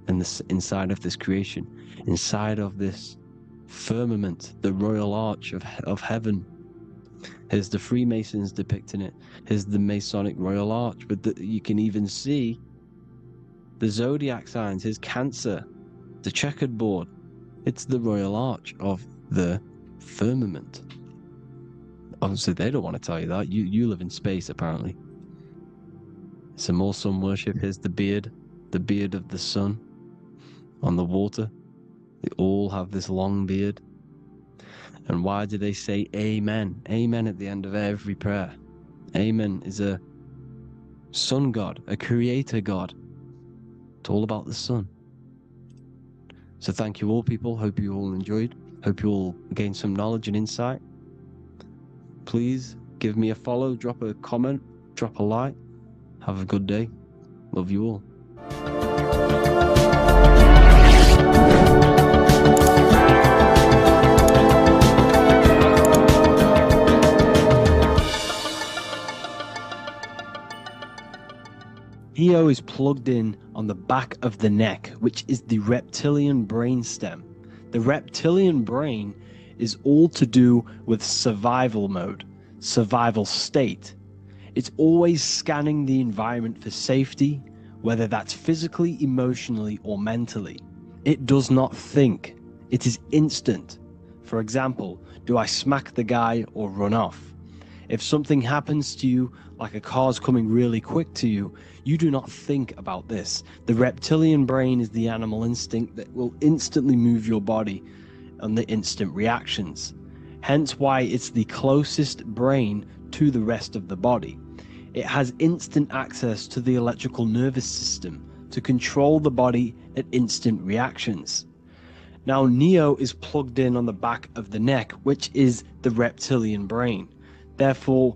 and this inside of this creation, inside of this firmament, the royal arch of heaven. Here's the Freemasons depicting it. Here's the Masonic royal arch, but you can even see the zodiac signs. Here's Cancer, the checkered board. It's the royal arch of the firmament. Obviously, they don't want to tell you that. You live in space, apparently. Some more sun worship. Here's the beard of the sun on the water. They all have this long beard. And why do they say amen? Amen at the end of every prayer. Amen is a sun god, a creator god. It's all about the sun. So thank you all, people. Hope you all enjoyed. Hope you all gained some knowledge and insight. Please give me a follow, drop a comment, drop a like. Have a good day. Love you all. Neo is plugged in on the back of the neck, which is the reptilian brain stem. The reptilian brain is all to do with survival mode, survival state. It's always scanning the environment for safety, whether that's physically, emotionally, or mentally. It does not think. It is instant. For example, do I smack the guy or run off? If something happens to you, like a car's coming really quick to you, you do not think about this. The reptilian brain is the animal instinct that will instantly move your body on the instant reactions. Hence why it's the closest brain to the rest of the body. It has instant access to the electrical nervous system to control the body at instant reactions. Now, Neo is plugged in on the back of the neck, which is the reptilian brain. Therefore,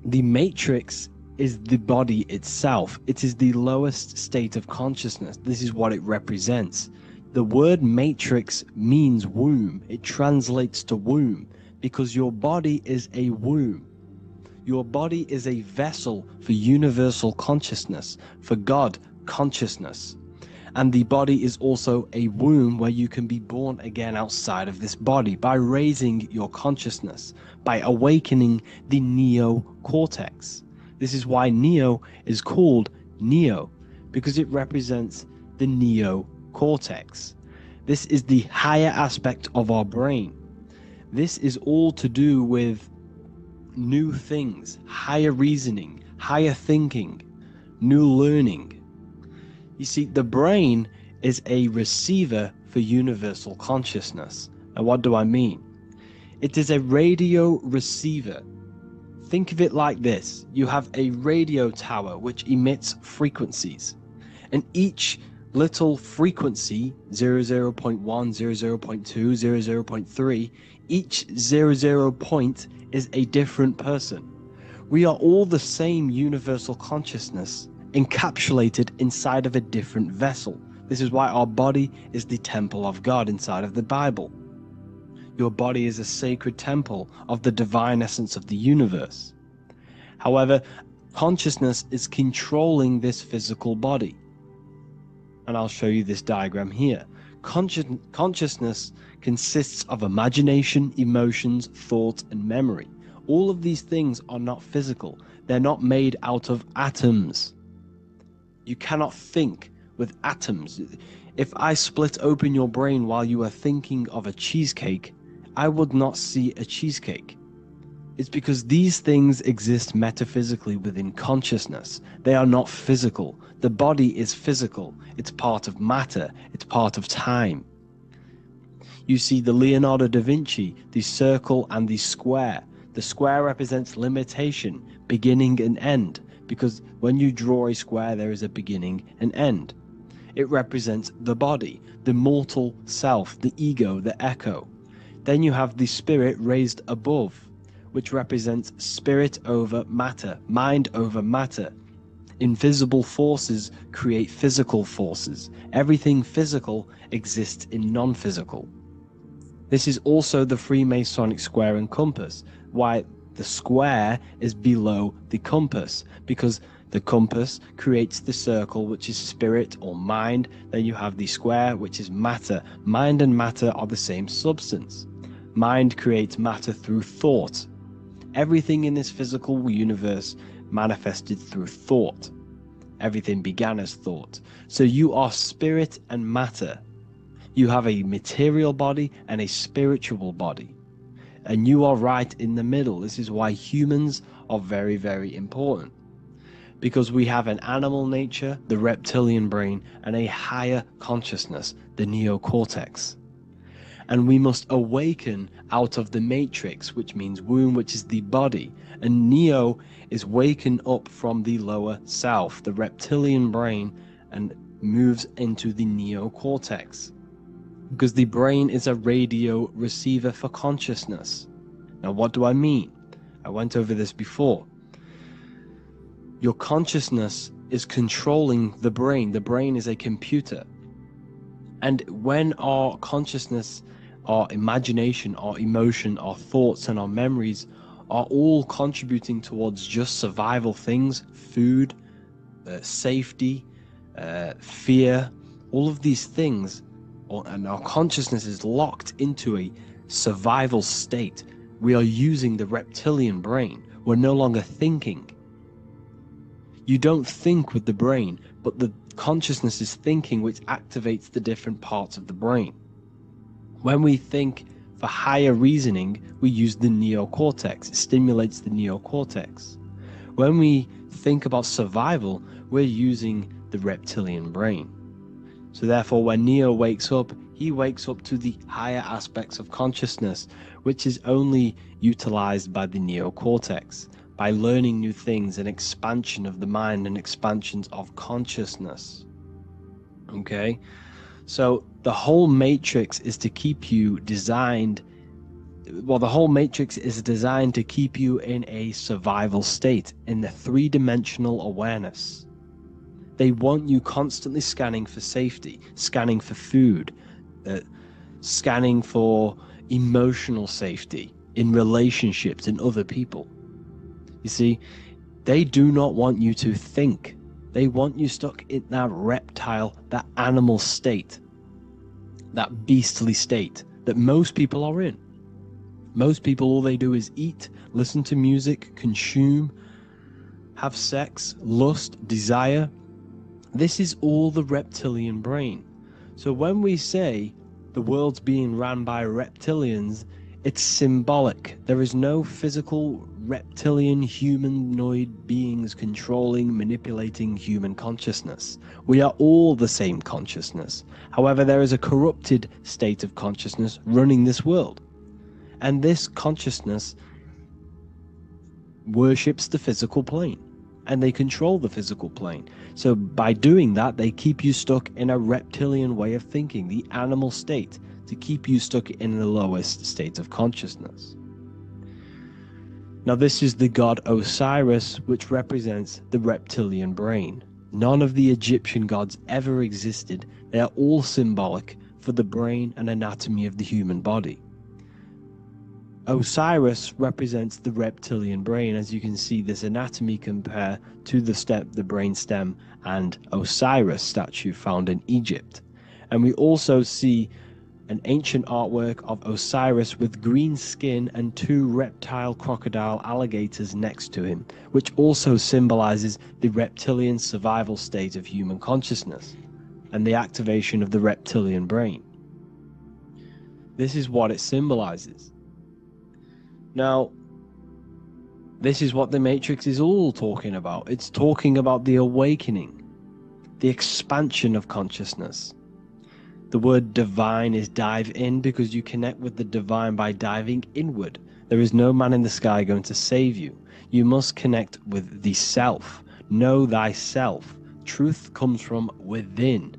the Matrix is the body itself. It is the lowest state of consciousness. This is what it represents. The word matrix means womb. It translates to womb because your body is a womb. Your body is a vessel for universal consciousness, for God consciousness. And the body is also a womb where you can be born again outside of this body by raising your consciousness, by awakening the neocortex. This is why Neo is called Neo, because it represents the neocortex. This is the higher aspect of our brain. This is all to do with new things, higher reasoning, higher thinking, new learning. You see, the brain is a receiver for universal consciousness. And what do I mean? It is a radio receiver. Think of it like this. You have a radio tower which emits frequencies. And each little frequency, 00.1, 00.2, 00.3, each 00 point is a different person. We are all the same universal consciousness encapsulated inside of a different vessel. This is why our body is the temple of God inside of the Bible. Your body is a sacred temple of the divine essence of the universe. However, consciousness is controlling this physical body. And I'll show you this diagram here. Consciousness consists of imagination, emotions, thought, and memory. All of these things are not physical. They're not made out of atoms. You cannot think with atoms. If I split open your brain while you are thinking of a cheesecake, I would not see a cheesecake. It's because these things exist metaphysically within consciousness. They are not physical. The body is physical. It's part of matter. It's part of time. You see the Leonardo da Vinci, the circle and the square. The square represents limitation, beginning and end, because when you draw a square, there is a beginning and end. It represents the body, the mortal self, the ego, the echo. Then you have the spirit raised above, which represents spirit over matter, mind over matter. Invisible forces create physical forces. Everything physical exists in non-physical. This is also the Freemasonic square and compass, why the square is below the compass, because the compass creates the circle, which is spirit or mind. Then you have the square, which is matter. Mind and matter are the same substance. Mind creates matter through thought. Everything in this physical universe manifested through thought. Everything began as thought. So you are spirit and matter. You have a material body and a spiritual body. And you are right in the middle. This is why humans are very, very important. Because we have an animal nature, the reptilian brain, and a higher consciousness, the neocortex. And we must awaken out of the matrix, which means womb, which is the body. And Neo is waken up from the lower self, the reptilian brain, and moves into the neocortex. Because the brain is a radio receiver for consciousness. Now, what do I mean? I went over this before. Your consciousness is controlling the brain. The brain is a computer. And when our consciousness, our imagination, our emotion, our thoughts, and our memories are all contributing towards just survival things, food, safety, fear, all of these things, and our consciousness is locked into a survival state, we are using the reptilian brain. We're no longer thinking. You don't think with the brain, but the consciousness is thinking, which activates the different parts of the brain. When we think for higher reasoning, we use the neocortex. It stimulates the neocortex. When we think about survival, we're using the reptilian brain. So therefore, when Neo wakes up, he wakes up to the higher aspects of consciousness, which is only utilized by the neocortex, by learning new things and expansion of the mind and expansions of consciousness. Okay? So the whole matrix is to keep you designed well, the whole matrix is designed to keep you in a survival state, in the three-dimensional awareness. They want you constantly scanning for safety, scanning for food, scanning for emotional safety in relationships and other people. You see, they do not want you to think. They want you stuck in that reptile, that animal state, that beastly state that most people are in. Most people, all they do is eat, listen to music, consume, have sex, lust, desire. This is all the reptilian brain. So when we say the world's being ran by reptilians, it's symbolic. There is no physical reptilian humanoid beings controlling, manipulating human consciousness. We are all the same consciousness. However, there is a corrupted state of consciousness running this world. And this consciousness worships the physical plane, and they control the physical plane. So by doing that, they keep you stuck in a reptilian way of thinking, the animal state, to keep you stuck in the lowest state of consciousness. Now, this is the god Osiris, which represents the reptilian brain. None of the Egyptian gods ever existed. They are all symbolic for the brain and anatomy of the human body. Osiris represents the reptilian brain. As you can see, this anatomy compare to the brain stem and Osiris statue found in Egypt. And we also see an ancient artwork of Osiris with green skin and two reptile crocodile alligators next to him, which also symbolizes the reptilian survival state of human consciousness and the activation of the reptilian brain. This is what it symbolizes. Now, this is what the Matrix is all talking about. It's talking about the awakening, the expansion of consciousness. The word divine is dive in because you connect with the divine by diving inward. There is no man in the sky going to save you. You must connect with the self. Know thyself. Truth comes from within.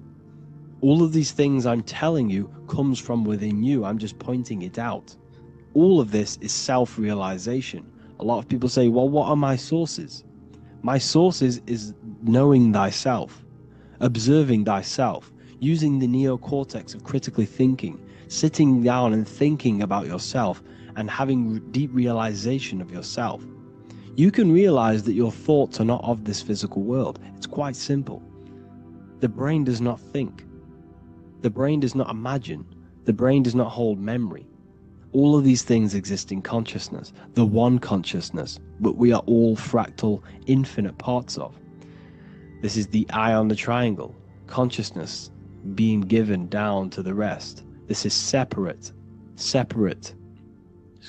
All of these things I'm telling you comes from within you. I'm just pointing it out. All of this is self-realization. A lot of people say, well, what are my sources? My sources is knowing thyself, observing thyself, using the neocortex of critically thinking, sitting down and thinking about yourself and having deep realization of yourself. You can realize that your thoughts are not of this physical world. It's quite simple. The brain does not think. The brain does not imagine. The brain does not hold memory. All of these things exist in consciousness, the one consciousness, but we are all fractal, infinite parts of. This is the eye on the triangle, consciousness being given down to the rest. This is separate.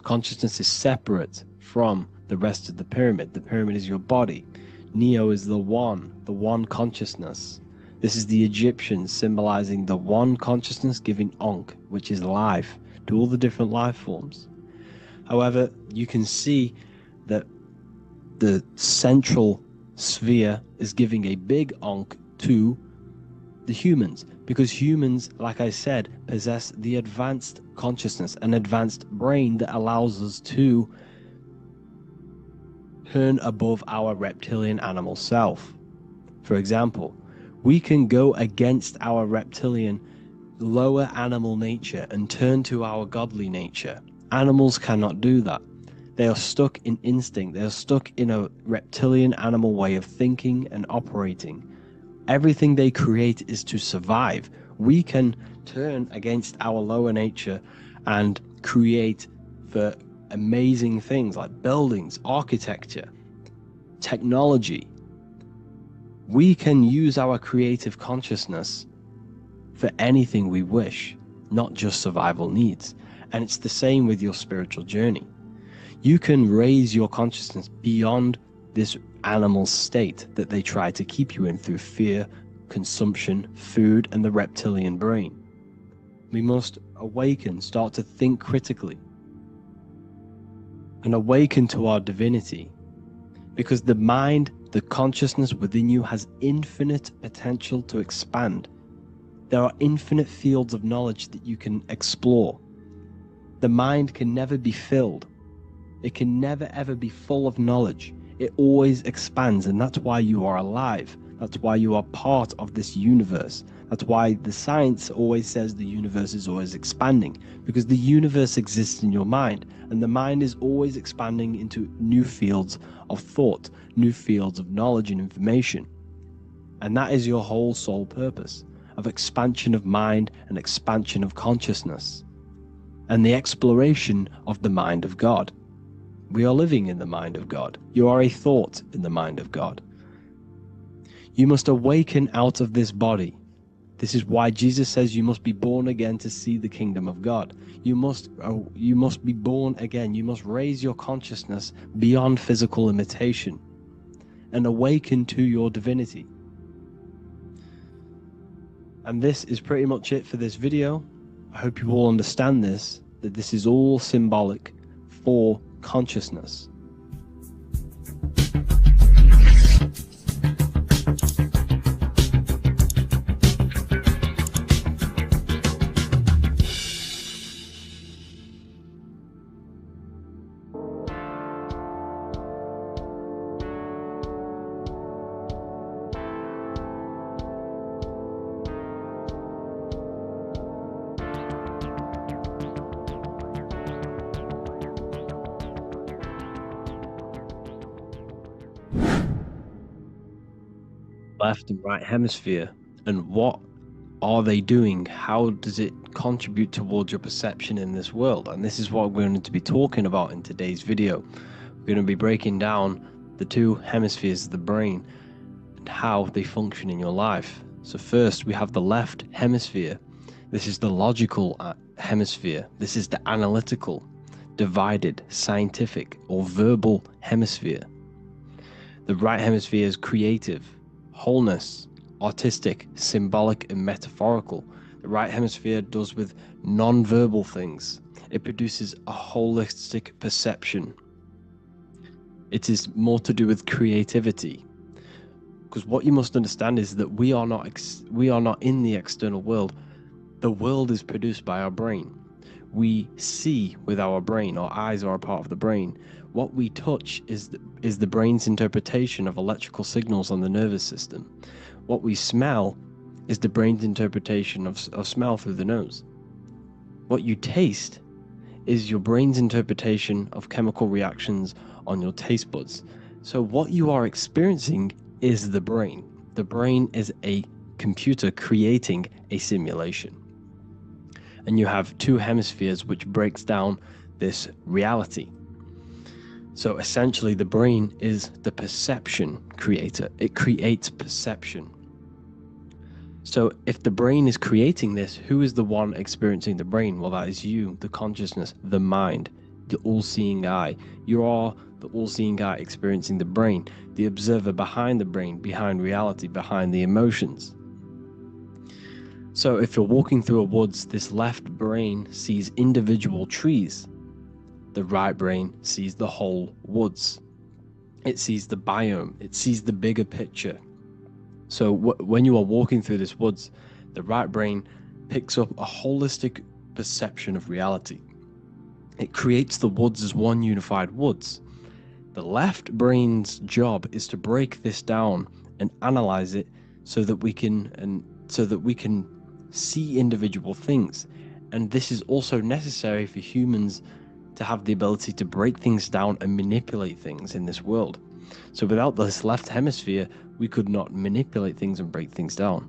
Consciousness is separate from the rest of the pyramid. The pyramid is your body. Neo is the one consciousness. This is the Egyptians symbolizing the one consciousness giving Ankh, which is life, to all the different life forms. However, you can see that the central sphere is giving a big Ankh to the humans, because humans, like I said, possess the advanced consciousness, an advanced brain that allows us to turn above our reptilian animal self. For example, we can go against our reptilian lower animal nature and turn to our godly nature. Animals cannot do that. They are stuck in instinct. They are stuck in a reptilian animal way of thinking and operating. Everything they create is to survive. We can turn against our lower nature and create for amazing things like buildings, architecture, technology. We can use our creative consciousness for anything we wish, not just survival needs. And it's the same with your spiritual journey. You can raise your consciousness beyond this animal state that they try to keep you in through fear, consumption, food, and the reptilian brain. We must awaken, start to think critically, and awaken to our divinity, because the mind, the consciousness within you has infinite potential to expand. There are infinite fields of knowledge that you can explore. The mind can never be filled. It can never ever be full of knowledge. It always expands, and that's why you are alive. That's why you are part of this universe. That's why the science always says the universe is always expanding, because the universe exists in your mind, and the mind is always expanding into new fields of thought, new fields of knowledge and information. And that is your whole sole purpose, of expansion of mind and expansion of consciousness, and the exploration of the mind of God. We are living in the mind of God. You are a thought in the mind of God. You must awaken out of this body. This is why Jesus says you must be born again to see the kingdom of God. You must be born again. You must raise your consciousness beyond physical limitation and awaken to your divinity. And this is pretty much it for this video. I hope you all understand this, that this is all symbolic for consciousness. Left and right hemisphere, and what are they doing? How does it contribute towards your perception in this world? And this is what we're going to be talking about in today's video. We're going to be breaking down the two hemispheres of the brain and how they function in your life. So first we have the left hemisphere. This is the logical hemisphere. This is the analytical, divided, scientific, or verbal hemisphere. The right hemisphere is creative, wholeness, artistic, symbolic, and metaphorical. The right hemisphere does with non-verbal things. It produces a holistic perception. It is more to do with creativity. Because what you must understand is that we are not in the external world. The world is produced by our brain. We see with our brain. Our eyes are a part of the brain. What we touch is the brain's interpretation of electrical signals on the nervous system. What we smell is the brain's interpretation of smell through the nose. What you taste is your brain's interpretation of chemical reactions on your taste buds. So what you are experiencing is the brain. The brain is a computer creating a simulation. And you have two hemispheres which breaks down this reality. So essentially the brain is the perception creator. It creates perception. So if the brain is creating this, who is the one experiencing the brain? Well, that is you, the consciousness, the mind, the all-seeing eye. You are the all-seeing eye experiencing the brain, the observer behind the brain, behind reality, behind the emotions. So if you're walking through a woods, this left brain sees individual trees. The right brain sees the whole woods. It sees the biome. It sees the bigger picture. So when you are walking through this woods, the right brain picks up a holistic perception of reality. It creates the woods as one unified woods. The left brain's job is to break this down and analyze it so that we can see individual things. And this is also necessary for humans to have the ability to break things down and manipulate things in this world. So without this left hemisphere, we could not manipulate things and break things down.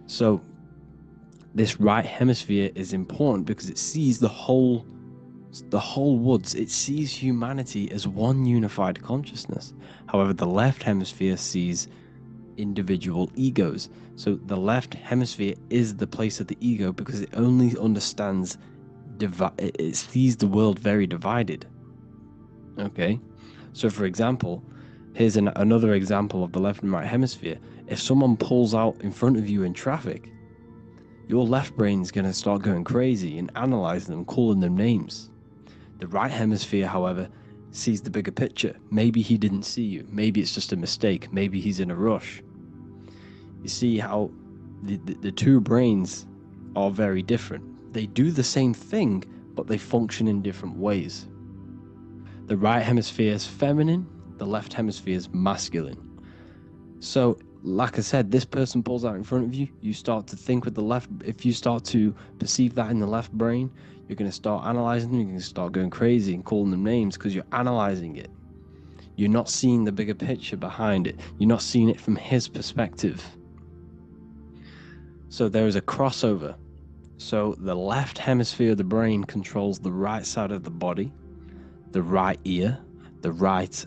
So this right hemisphere is important because it sees the whole woods. It sees humanity as one unified consciousness. However, the left hemisphere sees individual egos. So the left hemisphere is the place of the ego because it only understands it sees the world very divided. Okay, so for example, here's another example of the left and right hemisphere. If someone pulls out in front of you in traffic, your left brain is going to start going crazy and analyze them, calling them names. The right hemisphere, however, sees the bigger picture. Maybe he didn't see you. Maybe it's just a mistake. Maybe he's in a rush. You see how the two brains are very different. they do the same thing, but they function in different ways. The right hemisphere is feminine, the left hemisphere is masculine. So, like I said, this person pulls out in front of you, you start to think with the left. If you start to perceive that in the left brain, you're going to start analyzing them, you're going to start going crazy and calling them names because you're analyzing it. You're not seeing the bigger picture behind it. You're not seeing it from his perspective. So there is a crossover. So the left hemisphere of the brain controls the right side of the body, the right ear, the right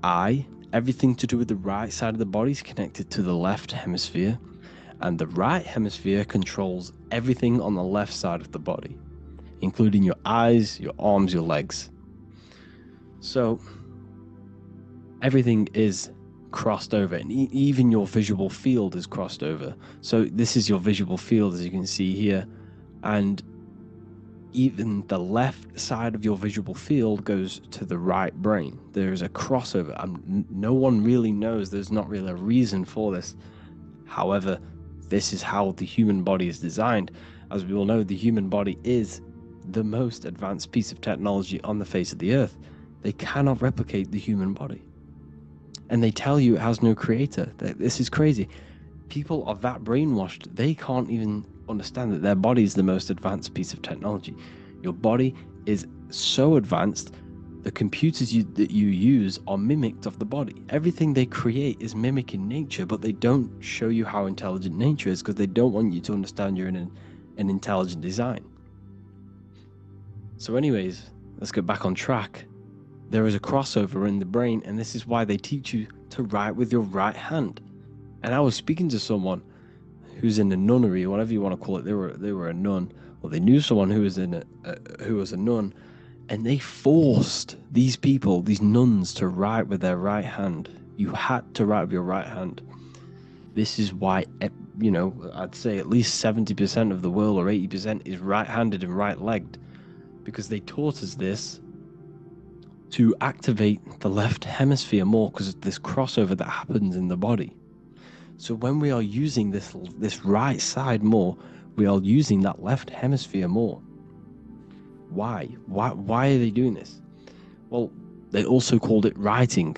eye. Everything to do with the right side of the body is connected to the left hemisphere, and the right hemisphere controls everything on the left side of the body, including your eyes, your arms, your legs. So everything is crossed over, and even your visual field is crossed over. So this is your visual field, as you can see here, and even the left side of your visual field goes to the right brain. There is a crossover. No one really knows. There's not really a reason for this. However, this is how the human body is designed. As we all know, the human body is the most advanced piece of technology on the face of the earth. They cannot replicate the human body. And they tell you it has no creator. This is crazy. People are that brainwashed, they can't even understand that their body is the most advanced piece of technology. Your body is so advanced, the computers that you use are mimicked of the body. Everything they create is mimicking nature, but they don't show you how intelligent nature is because they don't want you to understand you're in an intelligent design. So anyways, let's get back on track. There is a crossover in the brain, and this is why they teach you to write with your right hand. And I was speaking to someone who's in a nunnery, or whatever you want to call it. They were a nun, or they knew someone who was a nun, and they forced these people, these nuns, to write with their right hand. You had to write with your right hand. This is why, I'd say at least 70% of the world, or 80%, is right-handed and right-legged, because they taught us this to activate the left hemisphere more, because of this crossover that happens in the body. So when we are using this right side more, we are using that left hemisphere more. Why are they doing this? Well, they also called it writing.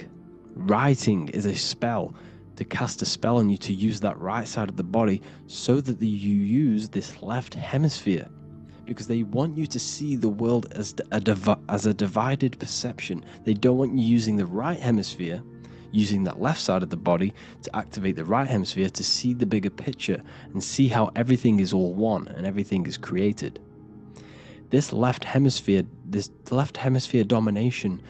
Writing is a spell, to cast a spell on you, to use that right side of the body so that you use this left hemisphere, because they want you to see the world as a divided perception. They don't want you using the right hemisphere, using that left side of the body to activate the right hemisphere to see the bigger picture and see how everything is all one and everything is created. This left hemisphere domination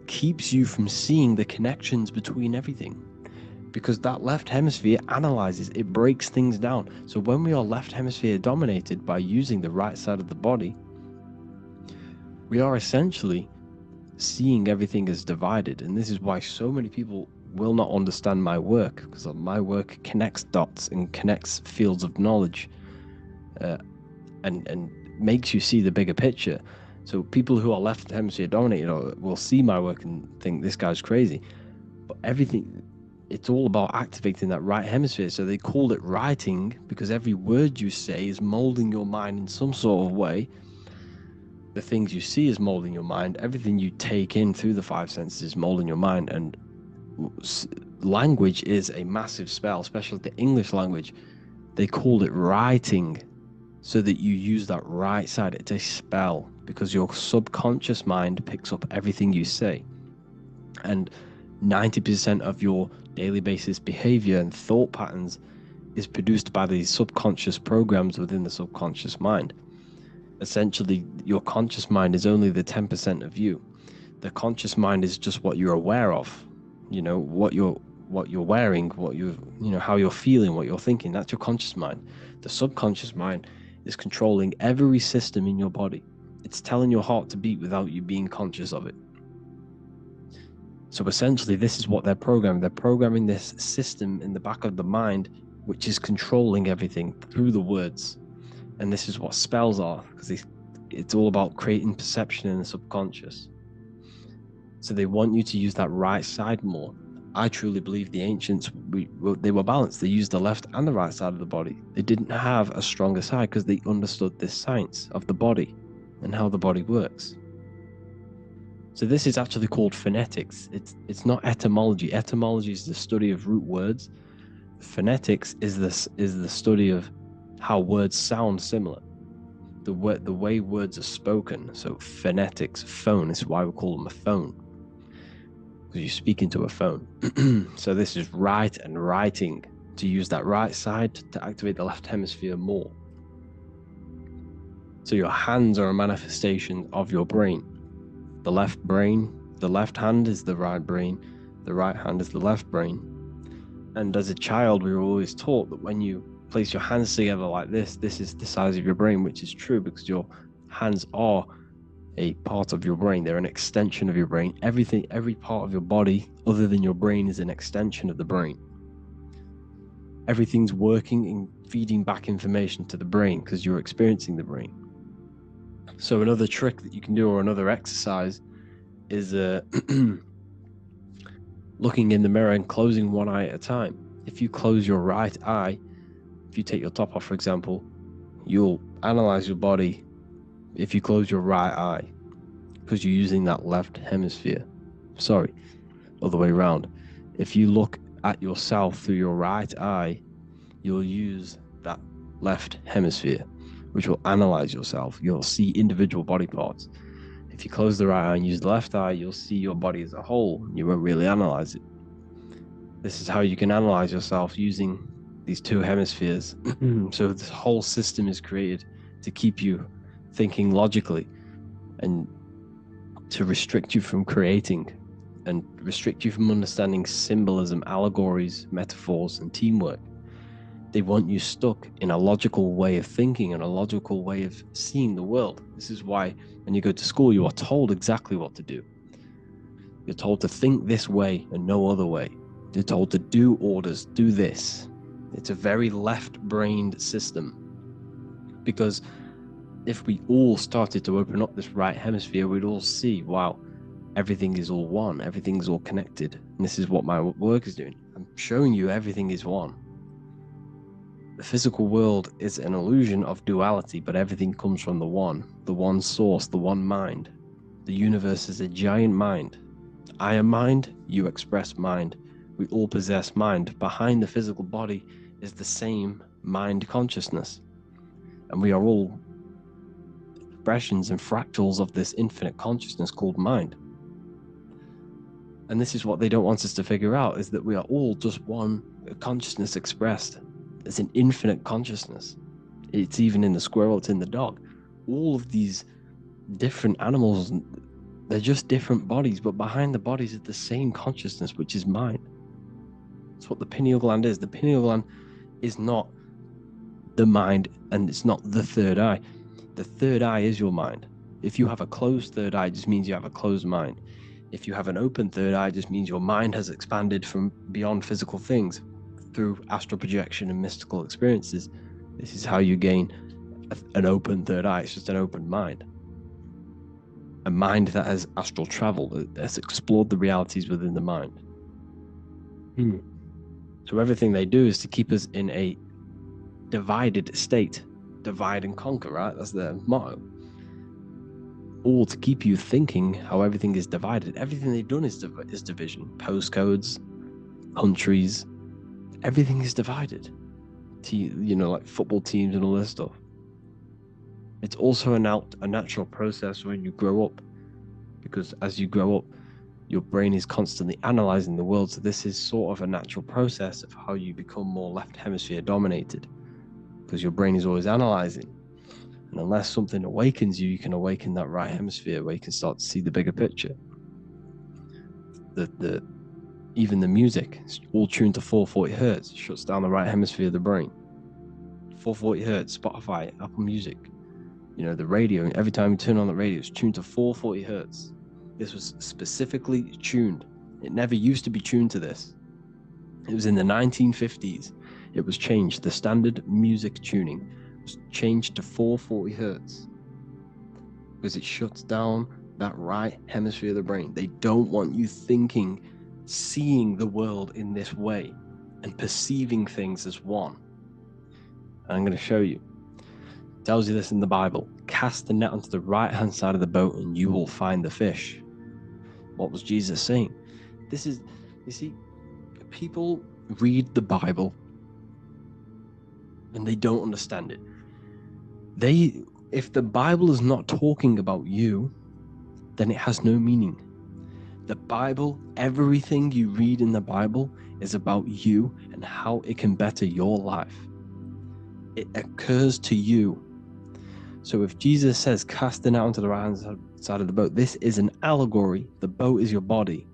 keeps you from seeing the connections between everything, because that left hemisphere analyzes, it breaks things down. So when we are left hemisphere dominated by using the right side of the body, we are essentially seeing everything as divided. And this is why so many people will not understand my work, because my work connects dots and connects fields of knowledge, and makes you see the bigger picture. So people who are left hemisphere dominated will see my work and think this guy's crazy, but it's all about activating that right hemisphere. So they called it writing, because every word you say is molding your mind in some sort of way. The things you see is molding your mind. Everything you take in through the five senses is molding your mind. And language is a massive spell, especially the English language. They called it writing so that you use that right side. It's a spell, because your subconscious mind picks up everything you say. And 90% of your daily basis behavior and thought patterns is produced by these subconscious programs within the subconscious mind. Essentially, your conscious mind is only the 10% of you. The conscious mind is just what you're aware of, what you're wearing, how you're feeling, what you're thinking. That's your conscious mind. The subconscious mind is controlling every system in your body. It's telling your heart to beat without you being conscious of it. So essentially, this is what they're programming. They're programming this system in the back of the mind, which is controlling everything through the words. And this is what spells are, because it's all about creating perception in the subconscious. So they want you to use that right side more. I truly believe the ancients, they were balanced. They used the left and the right side of the body. They didn't have a stronger side because they understood this science of the body and how the body works. So this is actually called phonetics. It's not etymology. Etymology is the study of root words. Phonetics is the study of how words sound similar. The way words are spoken. So phonetics, phone, is why we call them a phone. Because you speak into a phone. So this is write and writing, to use that right side to activate the left hemisphere more. So your hands are a manifestation of your brain. The left hand is the right brain, the right hand is the left brain. And as a child, we were always taught that when you place your hands together like this is the size of your brain, which is true because your hands are a part of your brain. They're an extension of your brain. Every part of your body other than your brain is an extension of the brain. Everything's working and feeding back information to the brain because you're experiencing the brain. So another trick that you can do, or another exercise, is looking in the mirror and closing one eye at a time. If you close your right eye, if you take your top off, for example, you'll analyze your body if you close your right eye, because you're using that left hemisphere. Sorry, other way around. If you look at yourself through your right eye, you'll use that left hemisphere, which will analyze yourself. You'll see individual body parts. If you close the right eye and use the left eye, you'll see your body as a whole. You won't really analyze it. This is how you can analyze yourself using these two hemispheres. So this whole system is created to keep you thinking logically and to restrict you from creating and restrict you from understanding symbolism, allegories, metaphors, and teamwork. They want you stuck in a logical way of thinking and a logical way of seeing the world. This is why when you go to school, you are told exactly what to do. You're told to think this way and no other way. You're told to do orders, do this. It's a very left-brained system. Because if we all started to open up this right hemisphere, we'd all see, wow, everything is all one, everything's all connected. And this is what my work is doing. I'm showing you everything is one. The physical world is an illusion of duality, but everything comes from the one source, the one mind. The universe is a giant mind. I am mind, you express mind. We all possess mind. Behind the physical body is the same mind consciousness. And we are all expressions and fractals of this infinite consciousness called mind. And this is what they don't want us to figure out, is that we are all just one consciousness expressed. It's an infinite consciousness. It's even in the squirrel, it's in the dog. All of these different animals, they're just different bodies, but behind the bodies is the same consciousness, which is mind. That's what the pineal gland is. The pineal gland is not the mind, and it's not the third eye. The third eye is your mind. If you have a closed third eye, it just means you have a closed mind. If you have an open third eye, it just means your mind has expanded from beyond physical things through astral projection and mystical experiences. This is how you gain an open third eye. It's just an open mind. A mind that has astral travel, that has explored the realities within the mind. So everything they do is to keep us in a divided state. Divide and conquer, right? That's their motto. All to keep you thinking how everything is divided. Everything they've done is division. Postcodes, countries, everything is divided. Like football teams and all this stuff. It's also a natural process when you grow up, because as you grow up, your brain is constantly analyzing the world. So this is sort of a natural process of how you become more left hemisphere dominated, because your brain is always analyzing. And unless something awakens you, you can awaken that right hemisphere where you can start to see the bigger picture. Even the music is all tuned to 440 hertz. It shuts down the right hemisphere of the brain. 440 hertz, Spotify, Apple Music, the radio. Every time you turn on the radio, it's tuned to 440 hertz. This was specifically tuned. It never used to be tuned to this. It was in the 1950s. It was changed. The standard music tuning was changed to 440 hertz because it shuts down that right hemisphere of the brain. They don't want you thinking seeing the world in this way and perceiving things as one. And I'm going to show you. It tells you this in the Bible. Cast the net onto the right-hand side of the boat and you will find the fish. What was Jesus saying? This is, you see, people read the Bible and they don't understand it. If the Bible is not talking about you, then it has no meaning. The Bible, everything you read in the Bible is about you and how it can better your life. It occurs to you. So if Jesus says, cast the net onto the right-hand side of the boat, this is an allegory. The boat is your body.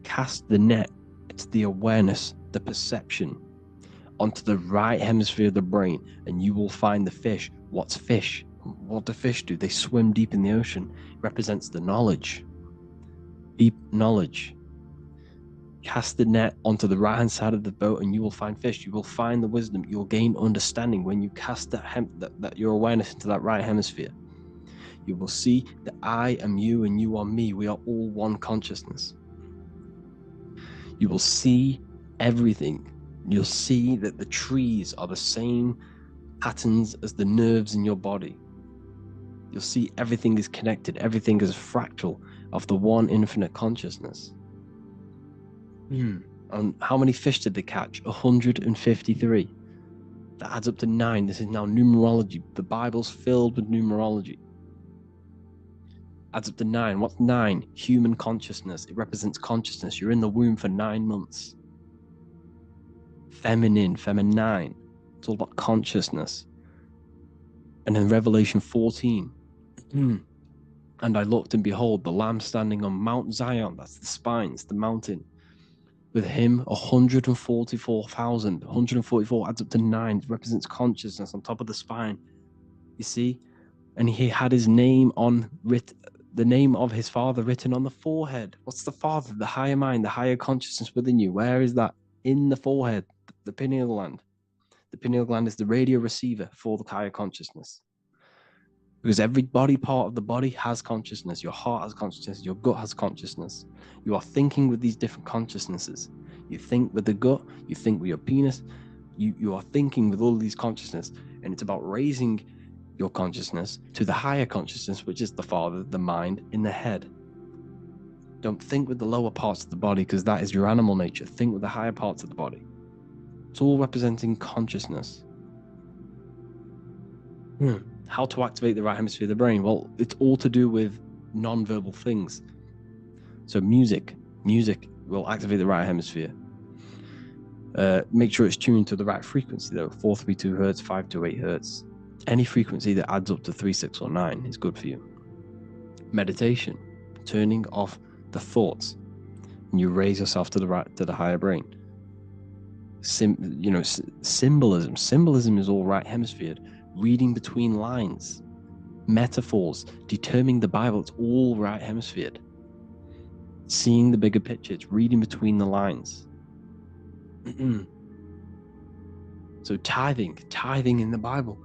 Cast the net, it's the awareness, the perception, onto the right hemisphere of the brain, and you will find the fish. What's fish? What do fish do? They swim deep in the ocean. It represents the knowledge. Deep knowledge. Cast the net onto the right-hand side of the boat and you will find fish. You will find the wisdom. You'll gain understanding when you cast that your awareness into that right hemisphere. You will see that I am you and you are me. We are all one consciousness. You will see everything. You'll see that the trees are the same patterns as the nerves in your body. You'll see everything is connected. Everything is a fractal of the one infinite consciousness. And how many fish did they catch? 153. That adds up to 9. This is now numerology. The Bible's filled with numerology. Adds up to 9. What's 9? Human consciousness. It represents consciousness. You're in the womb for 9 months. Feminine. It's all about consciousness. And in Revelation 14, and I looked and behold, the Lamb standing on Mount Zion, that's the spines, the mountain. With him, 144,000. 144 adds up to 9. It represents consciousness on top of the spine. You see? And he had his name the name of his Father written on the forehead. What's the Father? The higher mind, the higher consciousness within you. Where is that? In the forehead, the pineal gland. The pineal gland is the radio receiver for the higher consciousness. Because every body part of the body has consciousness. Your heart has consciousness. Your gut has consciousness. You are thinking with these different consciousnesses. You think with the gut. You think with your penis. You are thinking with all of these consciousness. And it's about raising your consciousness to the higher consciousness, which is the Father, the mind, in the head. Don't think with the lower parts of the body, because that is your animal nature. Think with the higher parts of the body. It's all representing consciousness. How to activate the right hemisphere of the brain? Well, it's all to do with non-verbal things. So music will activate the right hemisphere. Make sure it's tuned to the right frequency though. 432 hertz, 528 hertz. Any frequency that adds up to 3, 6, or 9 is good for you. Meditation, turning off the thoughts, and you raise yourself to the higher brain. Symbolism. Symbolism is all right hemisphered. Reading between lines, metaphors, determining the Bible, it's all right hemisphered. Seeing the bigger picture, it's reading between the lines. So tithing in the Bible.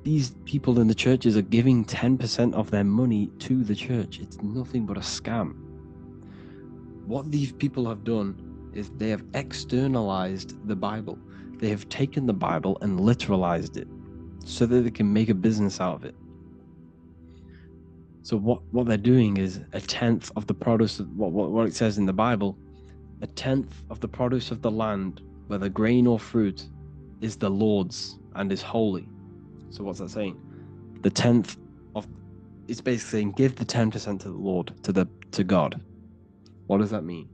These people in the churches are giving 10% of their money to the church. It's nothing but a scam. What these people have done is they have externalized the Bible. They have taken the Bible and literalized it so that they can make a business out of it. So what they're doing is 1/10 of the produce of what it says in the Bible, 1/10 of the produce of the land, whether grain or fruit, is the Lord's and is holy. So what's that saying? The 10th of, it's basically saying give the 10% to the Lord, to God. What does that mean?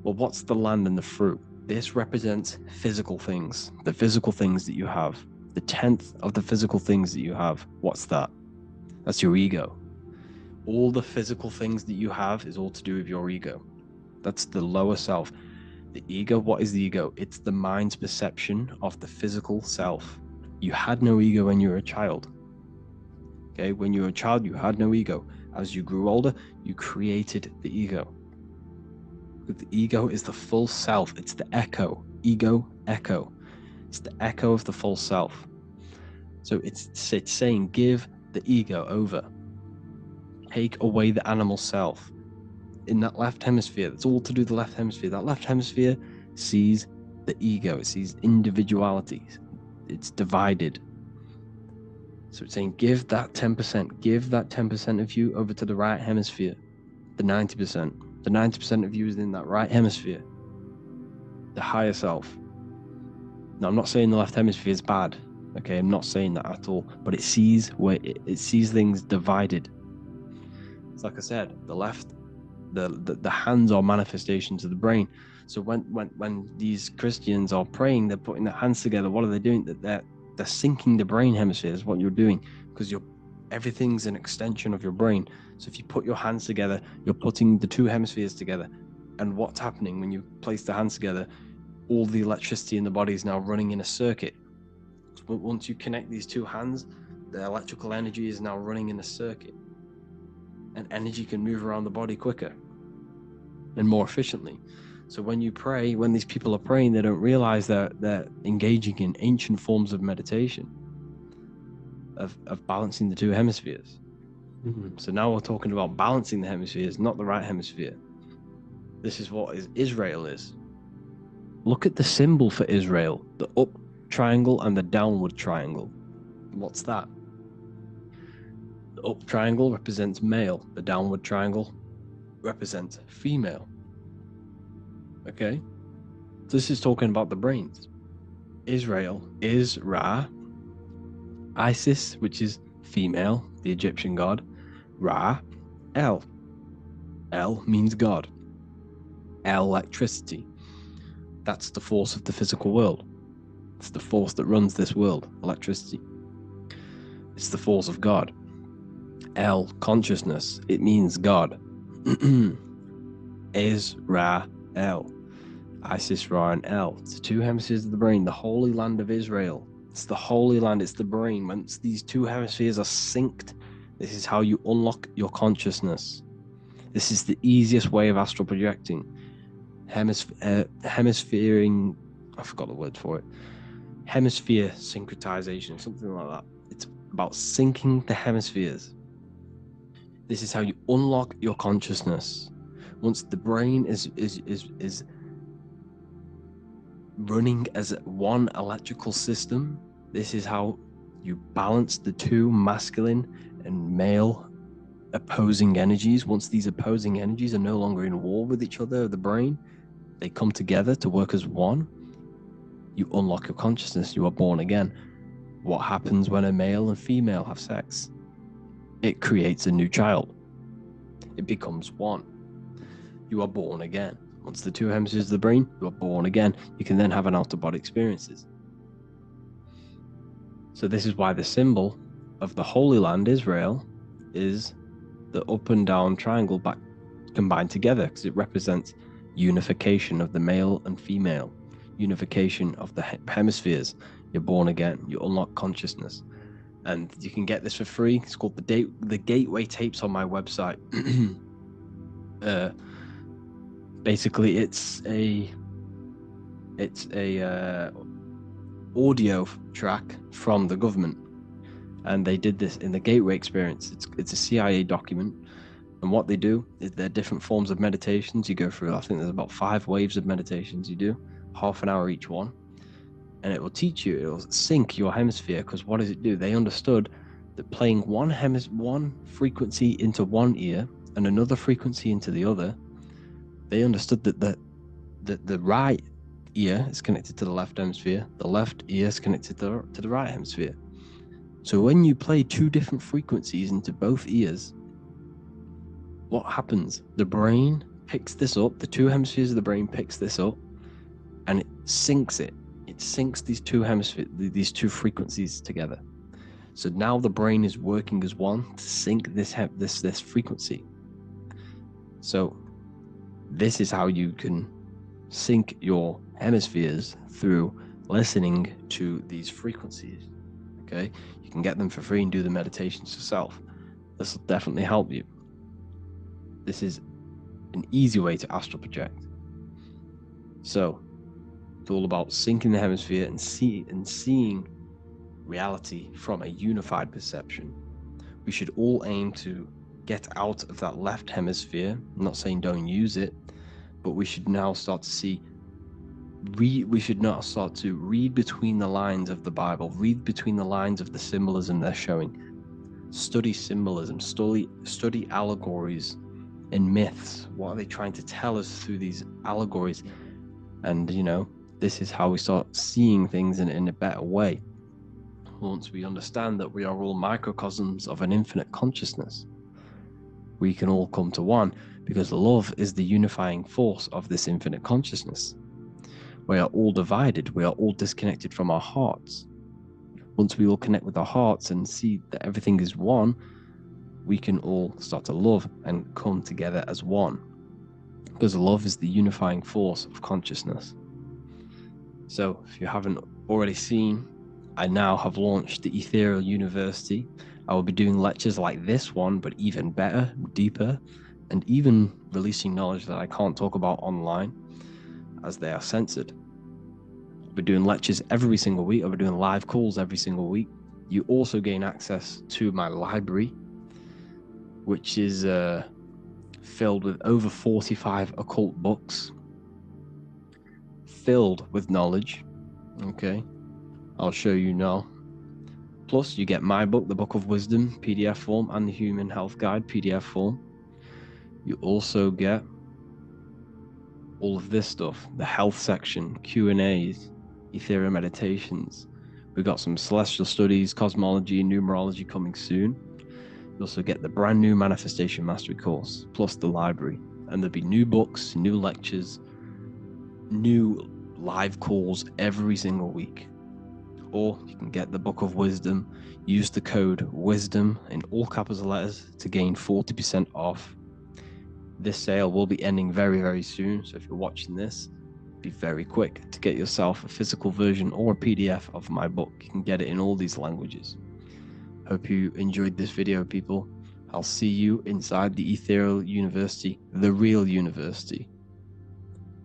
Well, what's the land and the fruit? This represents physical things, the physical things that you have. The 10th of the physical things that you have, what's that? That's your ego. All the physical things that you have is all to do with your ego. That's the lower self. The ego, what is the ego? It's the mind's perception of the physical self. You had no ego when you were a child. Okay, when you were a child, you had no ego. As you grew older, you created the ego. The ego is the full self. It's the echo. Ego, echo. It's the echo of the full self. So it's saying give the ego over. Take away the animal self. in that left hemisphere. That's all to do with the left hemisphere. That left hemisphere sees the ego, it sees individuality. It's divided. So it's saying, give that 10% of you over to the right hemisphere, the 90%. The 90% of you is in that right hemisphere, the higher self. Now, I'm not saying the left hemisphere is bad. Okay, I'm not saying that at all. But it sees it sees things divided. It's like I said, the left, the hands are manifestations of the brain. So when these Christians are praying, they're putting their hands together. What are they doing? They're syncing the brain hemisphere is what you're doing, because everything's an extension of your brain. So if you put your hands together, you're putting the two hemispheres together. And what's happening when you place the hands together? All the electricity in the body is now running in a circuit. But once you connect these two hands, the electrical energy is now running in a circuit. And energy can move around the body quicker and more efficiently. So when you pray, when these people are praying, they don't realize that they're engaging in ancient forms of meditation, of balancing the two hemispheres. So now we're talking about balancing the hemispheres, not the right hemisphere. This is what Israel is. Look at the symbol for Israel, the up triangle and the downward triangle. What's that? The up triangle represents male, the downward triangle represents female. Okay? So this is talking about the brains. Israel is Ra, Isis, which is female, the Egyptian god, Ra, El. El means God. Electricity. That's the force of the physical world. It's the force that runs this world, electricity. It's the force of God. El, consciousness. It means God. Israel. Isis, Ra, and El. It's the two hemispheres of the brain, the holy land of Israel. It's the holy land, it's the brain. Once these two hemispheres are synced, this is how you unlock your consciousness. This is the easiest way of astral projecting. Hemisphering, I forgot the word for it. Hemisphere syncretization, something like that. It's about syncing the hemispheres. This is how you unlock your consciousness. Once the brain is running as one electrical system, this is how you balance the two masculine and male opposing energies. Once these opposing energies are no longer in war with each other, the brain, they come together to work as one. You unlock your consciousness. You are born again. What happens when a male and female have sex? It creates a new child. It becomes one. You are born again. Once the two hemispheres of the brain, you are born again. You can then have an out-of-body experiences. So this is why the symbol of the Holy Land, Israel, is the up and down triangle back combined together, because it represents unification of the male and female, unification of the hemispheres. You're born again. You unlock consciousness. And you can get this for free. It's called the Gateway Tapes on my website. Basically, it's a audio track from the government, and they did this in the Gateway Experience. It's a CIA document, and what they do is there are different forms of meditations you go through. I think there's about 5 waves of meditations you do, half an hour each one. And it will teach you, it will sync your hemisphere, because what does it do? They understood that playing one frequency into one ear and another frequency into the other, they understood that the right ear is connected to the left hemisphere, the left ear is connected to the right hemisphere. So when you play 2 different frequencies into both ears, what happens? The brain picks this up, the 2 hemispheres of the brain picks this up, and it syncs it. It syncs these 2 hemispheres, these 2 frequencies together. So now the brain is working as one to sync this frequency. So this is how you can sync your hemispheres, through listening to these frequencies. Okay, you can get them for free and do the meditations yourself. This will definitely help you. This is an easy way to astral project. So it's all about syncing the hemisphere and seeing reality from a unified perception. We should all aim to get out of that left hemisphere. I'm not saying don't use it, but we should now start to see, we should now start to read between the lines of the Bible, read between the lines of the symbolism they're showing. Study symbolism, study allegories and myths. What are they trying to tell us through these allegories? And, you know, this is how we start seeing things in a better way. Once we understand that we are all microcosms of an infinite consciousness, we can all come to one, because love is the unifying force of this infinite consciousness. We are all divided. We are all disconnected from our hearts. Once we all connect with our hearts and see that everything is one, we can all start to love and come together as one, because love is the unifying force of consciousness. So if you haven't already seen, I now have launched the Ethereal University. I will be doing lectures like this one, but even better, deeper, and even releasing knowledge that I can't talk about online, as they are censored. I'll be doing lectures every single week. I'll be doing live calls every single week. You also gain access to my library, which is filled with over 45 occult books, filled with knowledge. Okay, I'll show you now. Plus, you get my book, The Book of Wisdom, PDF form, and the Human Health Guide, PDF form. You also get all of this stuff, the health section, Q&As, Ethereal meditations. We've got some celestial studies, cosmology, and numerology coming soon. You also get the brand new Manifestation Mastery course, plus the library. And there'll be new books, new lectures, new live calls every single week. Or you can get the Book of Wisdom, use the code WISDOM in all capital letters to gain 40% off. This sale will be ending very, very soon, so if you're watching this, be very quick to get yourself a physical version or a PDF of my book. You can get it in all these languages. Hope you enjoyed this video, people. I'll see you inside the Ethereal University, the real university.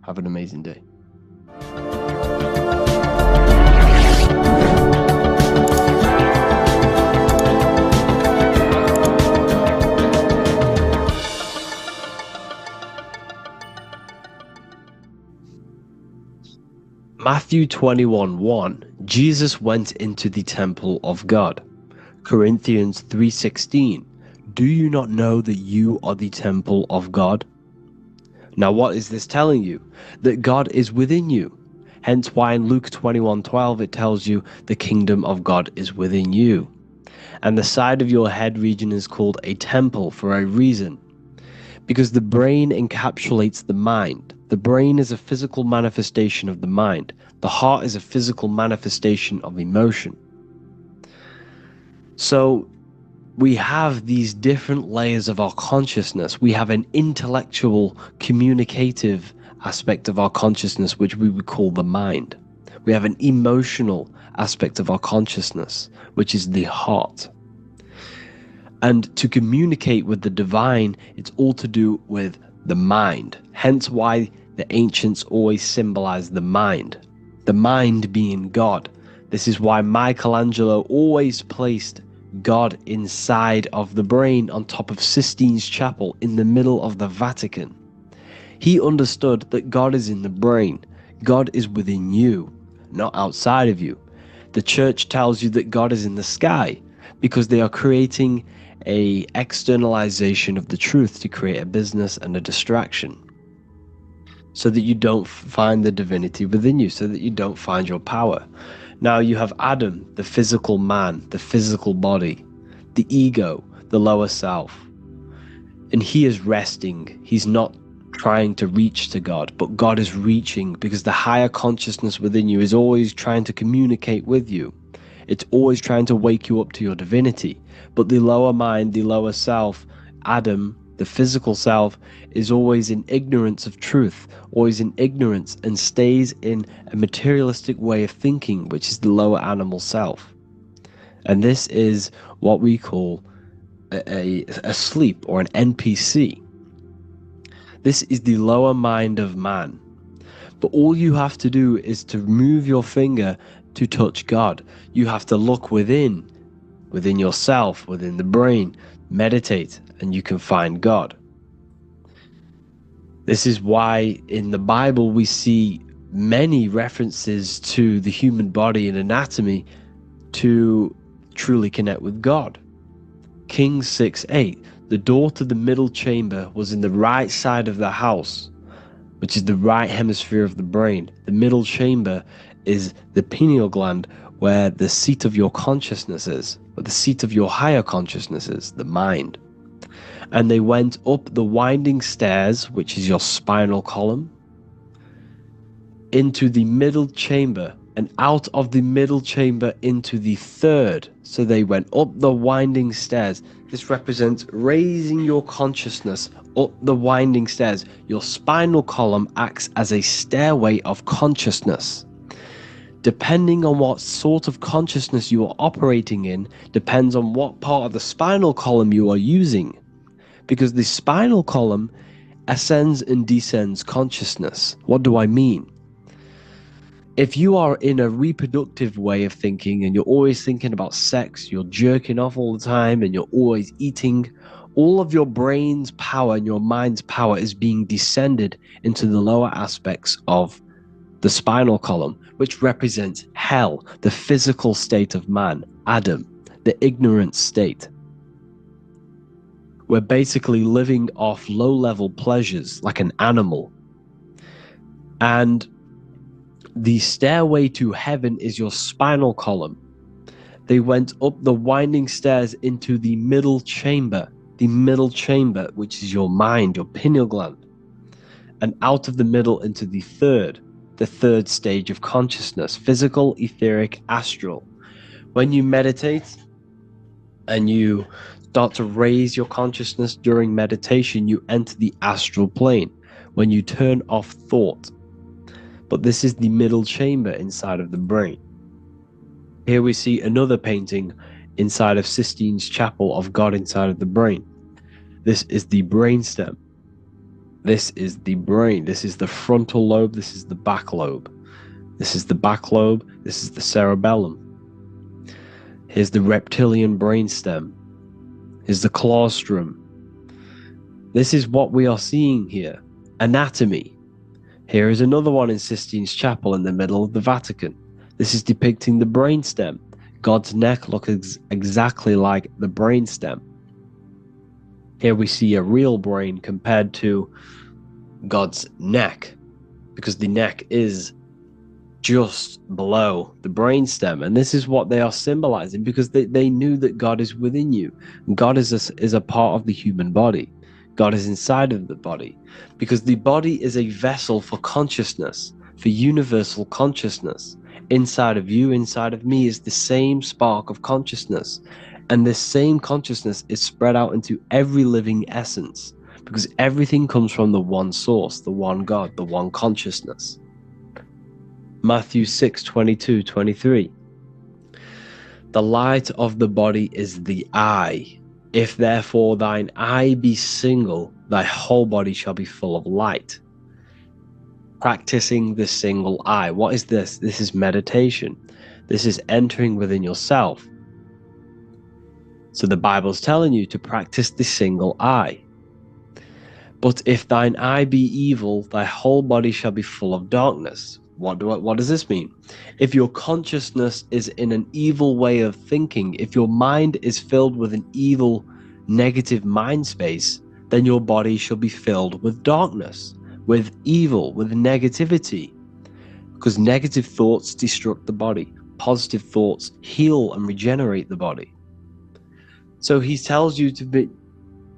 Have an amazing day. Matthew 21:1, Jesus went into the temple of God. Corinthians 3:16, do you not know that you are the temple of God? Now what is this telling you? That God is within you. Hence why in Luke 21:12 it tells you the kingdom of God is within you. And the side of your head region is called a temple for a reason. Because the brain encapsulates the mind. The brain is a physical manifestation of the mind. The heart is a physical manifestation of emotion. So we have these different layers of our consciousness. We have an intellectual, communicative aspect of our consciousness, which we would call the mind. We have an emotional aspect of our consciousness, which is the heart. And to communicate with the divine, it's all to do with the mind. Hence why the ancients always symbolize the mind being God. This is why Michelangelo always placed God inside of the brain on top of Sistine Chapel in the middle of the Vatican. He understood that God is in the brain. God is within you, not outside of you. The church tells you that God is in the sky because they are creating a externalization of the truth to create a business and a distraction, so that you don't find the divinity within you, so that you don't find your power. Now you have Adam, the physical man, the physical body, the ego, the lower self, and he is resting. He's not trying to reach to God, but God is reaching, because the higher consciousness within you is always trying to communicate with you. It's always trying to wake you up to your divinity. But the lower mind, the lower self, Adam, the physical self, is always in ignorance of truth, always in ignorance, and stays in a materialistic way of thinking, which is the lower animal self. And this is what we call a sleep, or an NPC. This is the lower mind of man. But all you have to do is to move your finger to touch God. You have to look within yourself, within the brain, meditate, and you can find God. This is why in the Bible we see many references to the human body and anatomy to truly connect with God. Kings 6:8, the door to the middle chamber was in the right side of the house, which is the right hemisphere of the brain. The middle chamber is the pineal gland, where the seat of your consciousness is, where the seat of your higher consciousness is, the mind. And they went up the winding stairs, which is your spinal column, into the middle chamber, and out of the middle chamber into the third. So they went up the winding stairs. This represents raising your consciousness up the winding stairs. Your spinal column acts as a stairway of consciousness. Depending on what sort of consciousness you are operating in, depends on what part of the spinal column you are using. Because the spinal column ascends and descends consciousness. What do I mean? If you are in a reproductive way of thinking and you're always thinking about sex, you're jerking off all the time and you're always eating, all of your brain's power and your mind's power is being descended into the lower aspects of the spinal column, which represents hell, the physical state of man, Adam, the ignorant state. We're basically living off low-level pleasures like an animal. And the stairway to heaven is your spinal column. They went up the winding stairs into the middle chamber, which is your mind, your pineal gland, and out of the middle into the third stage of consciousness, physical, etheric, astral. When you meditate and you start to raise your consciousness during meditation, you enter the astral plane when you turn off thought. But this is the middle chamber inside of the brain. Here we see another painting inside of Sistine's chapel of God inside of the brain. This is the brainstem. This is the brain. This is the frontal lobe. This is the back lobe. This is the back lobe. This is the cerebellum. Here's the reptilian brainstem. Here's the claustrum. This is what we are seeing here. Anatomy. Here is another one in Sistine's chapel in the middle of the Vatican. This is depicting the brainstem. God's neck looks exactly like the brainstem. Here we see a real brain compared to God's neck, because the neck is just below the brainstem. And this is what they are symbolizing, because they knew that God is within you. God is a part of the human body. God is inside of the body, because the body is a vessel for consciousness, for universal consciousness. Inside of you, inside of me is the same spark of consciousness. And this same consciousness is spread out into every living essence, because everything comes from the one source, the one God, the one consciousness. Matthew 6:22-23. The light of the body is the eye. If therefore thine eye be single, thy whole body shall be full of light. Practicing the single eye. What is this? This is meditation. This is entering within yourself. So the Bible's telling you to practice the single eye. But if thine eye be evil, thy whole body shall be full of darkness. What does this mean? If your consciousness is in an evil way of thinking, if your mind is filled with an evil, negative mind space, then your body shall be filled with darkness, with evil, with negativity. Because negative thoughts destruct the body. Positive thoughts heal and regenerate the body. So he tells you to be,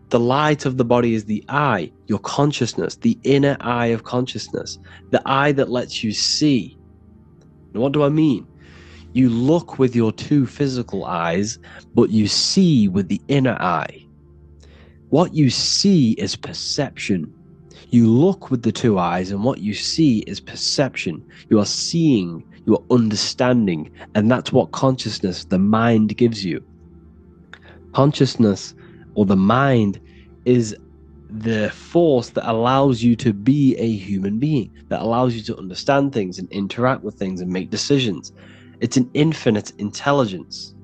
the light of the body is the eye, your consciousness, the inner eye of consciousness, the eye that lets you see. And what do I mean? You look with your two physical eyes, but you see with the inner eye. What you see is perception. You look with the two eyes, and what you see is perception. You are seeing, you are understanding, and that's what consciousness, the mind, gives you. Consciousness, or the mind, is the force that allows you to be a human being, that allows you to understand things and interact with things and make decisions. It's an infinite intelligence.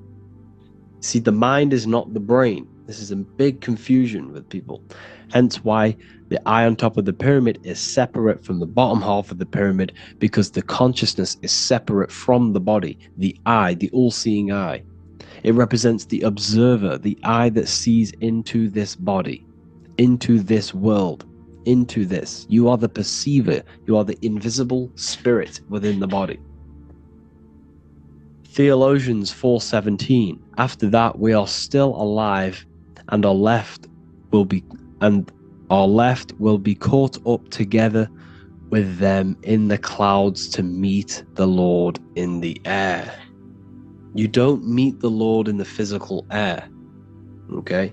See, the mind is not the brain. This is a big confusion with people. Hence why the eye on top of the pyramid is separate from the bottom half of the pyramid, because the consciousness is separate from the body, the eye, the all-seeing eye. It represents the observer, the eye that sees into this body, into this world, into this. You are the perceiver. You are the invisible spirit within the body. Theologians 4:17. After that, we are still alive, and our left will be caught up together with them in the clouds to meet the Lord in the air. You don't meet the Lord in the physical air. Okay?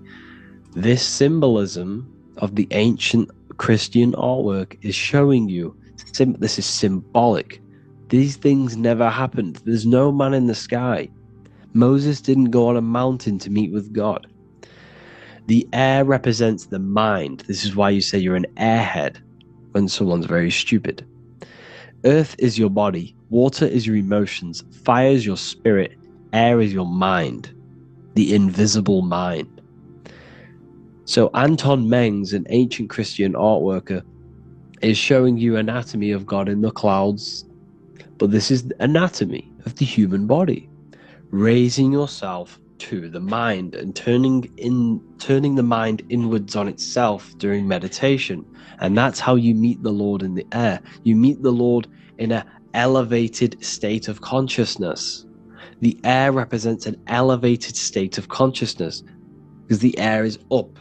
This symbolism of the ancient Christian artwork is showing you this is symbolic. These things never happened. There's no man in the sky. Moses didn't go on a mountain to meet with God. The air represents the mind. This is why you say you're an airhead when someone's very stupid. Earth is your body. Water is your emotions. Fire is your spirit. Air is your mind. The invisible mind. So Anton Mengs, an ancient Christian art worker, is showing you anatomy of God in the clouds. But this is the anatomy of the human body. Raising yourself to the mind and turning the mind inwards on itself during meditation. And that's how you meet the Lord in the air. You meet the Lord in an elevated state of consciousness. The air represents an elevated state of consciousness because the air is up.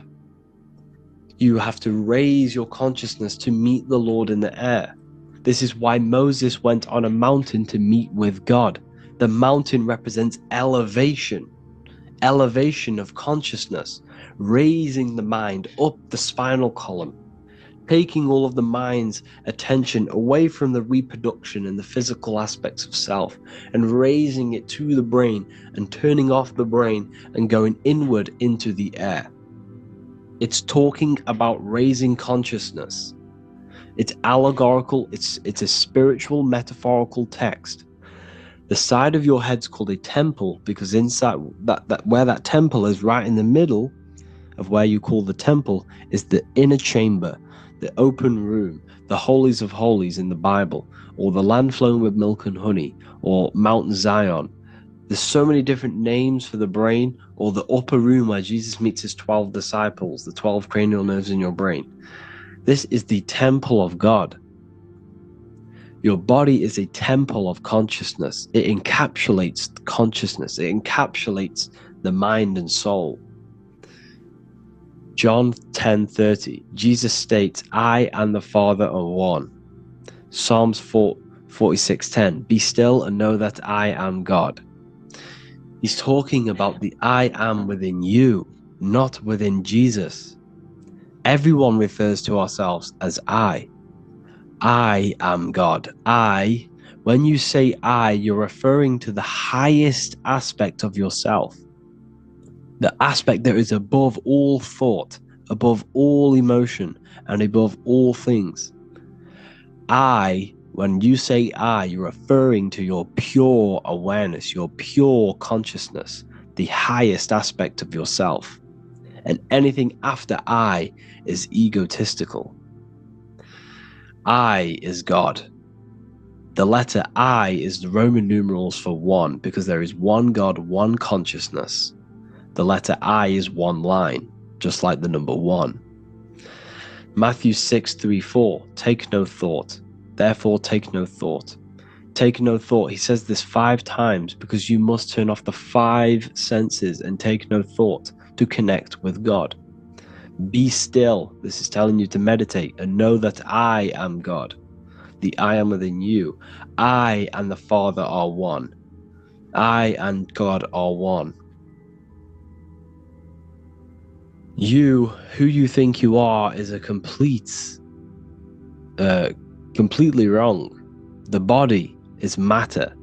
You have to raise your consciousness to meet the Lord in the air. This is why Moses went on a mountain to meet with God. The mountain represents elevation of consciousness, raising the mind up the spinal column, taking all of the mind's attention away from the reproduction and the physical aspects of self and raising it to the brain and turning off the brain and going inward into the air. It's talking about raising consciousness. It's allegorical, it's a spiritual metaphorical text. The side of your head's called a temple because inside that where that temple is, right in the middle of where you call the temple, is the inner chamber, the open room, the holies of holies in the Bible, or the land flowing with milk and honey, or Mount Zion. There's so many different names for the brain, or the upper room where Jesus meets his 12 disciples, the 12 cranial nerves in your brain. This is the temple of God. Your body is a temple of consciousness. It encapsulates consciousness. It encapsulates the mind and soul. John 10:30, Jesus states, I and the Father are one. Psalms 46:10, be still and know that I am God. He's talking about the I am within you, not within Jesus. Everyone refers to ourselves as I. I am God. When you say I, you're referring to the highest aspect of yourself. The aspect that is above all thought, above all emotion, and above all things. When you say I, you're referring to your pure awareness, your pure consciousness, the highest aspect of yourself. And anything after I is egotistical. I is God. The letter I is the Roman numerals for one, because there is one God, one consciousness. The letter I is one line, just like the number 1. Matthew 6:3-4, take no thought. Therefore take no thought. Take no thought. He says this 5 times because you must turn off the 5 senses and take no thought to connect with God. Be still. This is telling you to meditate and know that I am God. The I am within you. I and the Father are one. I and God are one. You, who you think you are, is a completely wrong. The body is matter.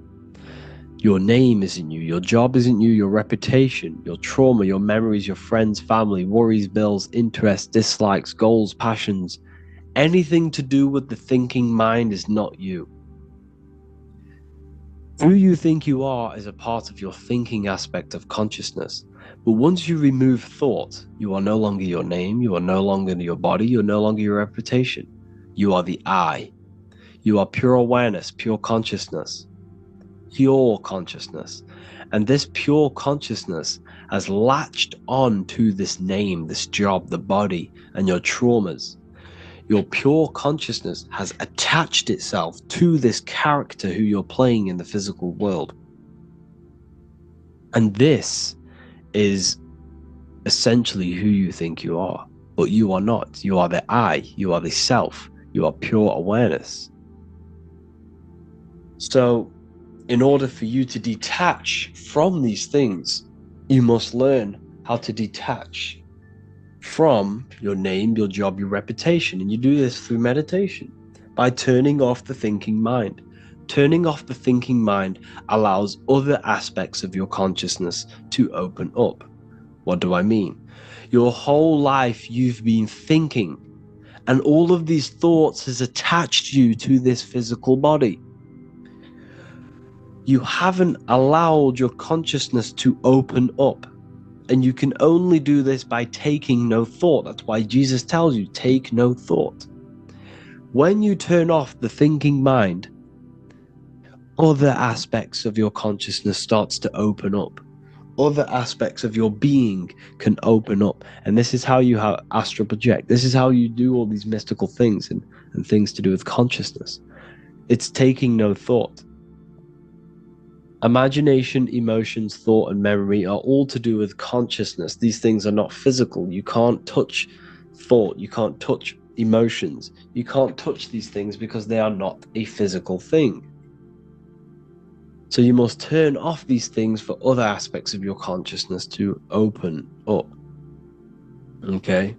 Your name isn't you. Your job isn't you. Your reputation, your trauma, your memories, your friends, family, worries, bills, interests, dislikes, goals, passions. Anything to do with the thinking mind is not you. Who you think you are is a part of your thinking aspect of consciousness. But once you remove thought, you are no longer your name, you are no longer your body, you're no longer your reputation. You are the I. You are pure awareness, pure consciousness. Pure consciousness. And this pure consciousness has latched on to this name, this job, the body, and your traumas. Your pure consciousness has attached itself to this character who you're playing in the physical world. And this is essentially who you think you are, but you are not. You are the I, you are the self, you are pure awareness. So, in order for you to detach from these things, you must learn how to detach from your name, your job, your reputation. And you do this through meditation, by turning off the thinking mind. Turning off the thinking mind allows other aspects of your consciousness to open up. What do I mean? Your whole life you've been thinking, and all of these thoughts has attached you to this physical body. You haven't allowed your consciousness to open up. And you can only do this by taking no thought. That's why Jesus tells you, take no thought. When you turn off the thinking mind, other aspects of your consciousness starts to open up. Other aspects of your being can open up. And this is how you astral project. This is how you do all these mystical things and things to do with consciousness. It's taking no thought. Imagination, emotions, thought, and memory are all to do with consciousness. These things are not physical. You can't touch thought. You can't touch emotions. You can't touch these things because they are not a physical thing. So you must turn off these things for other aspects of your consciousness to open up. Okay?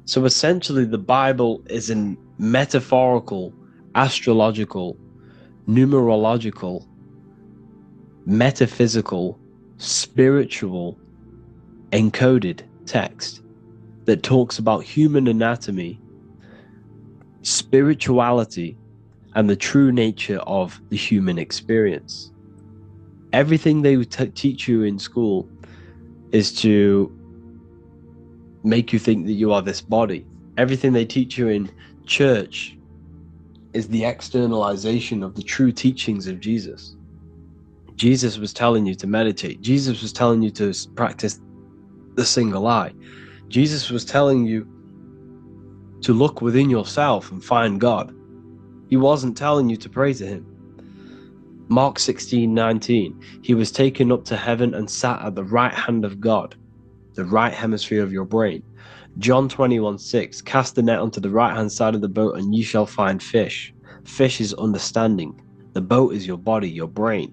So essentially, the Bible is a metaphorical, astrological, numerological, metaphysical, spiritual, encoded text that talks about human anatomy, spirituality, and the true nature of the human experience. Everything they teach you in school is to make you think that you are this body. Everything they teach you in church is the externalization of the true teachings of Jesus. Jesus was telling you to meditate. Jesus was telling you to practice the single eye. Jesus was telling you to look within yourself and find God. He wasn't telling you to pray to him. Mark 16:19, he was taken up to heaven and sat at the right hand of God, the right hemisphere of your brain. John 21:6, cast the net onto the right hand side of the boat and ye shall find fish. Fish is understanding. The boat is your body, your brain.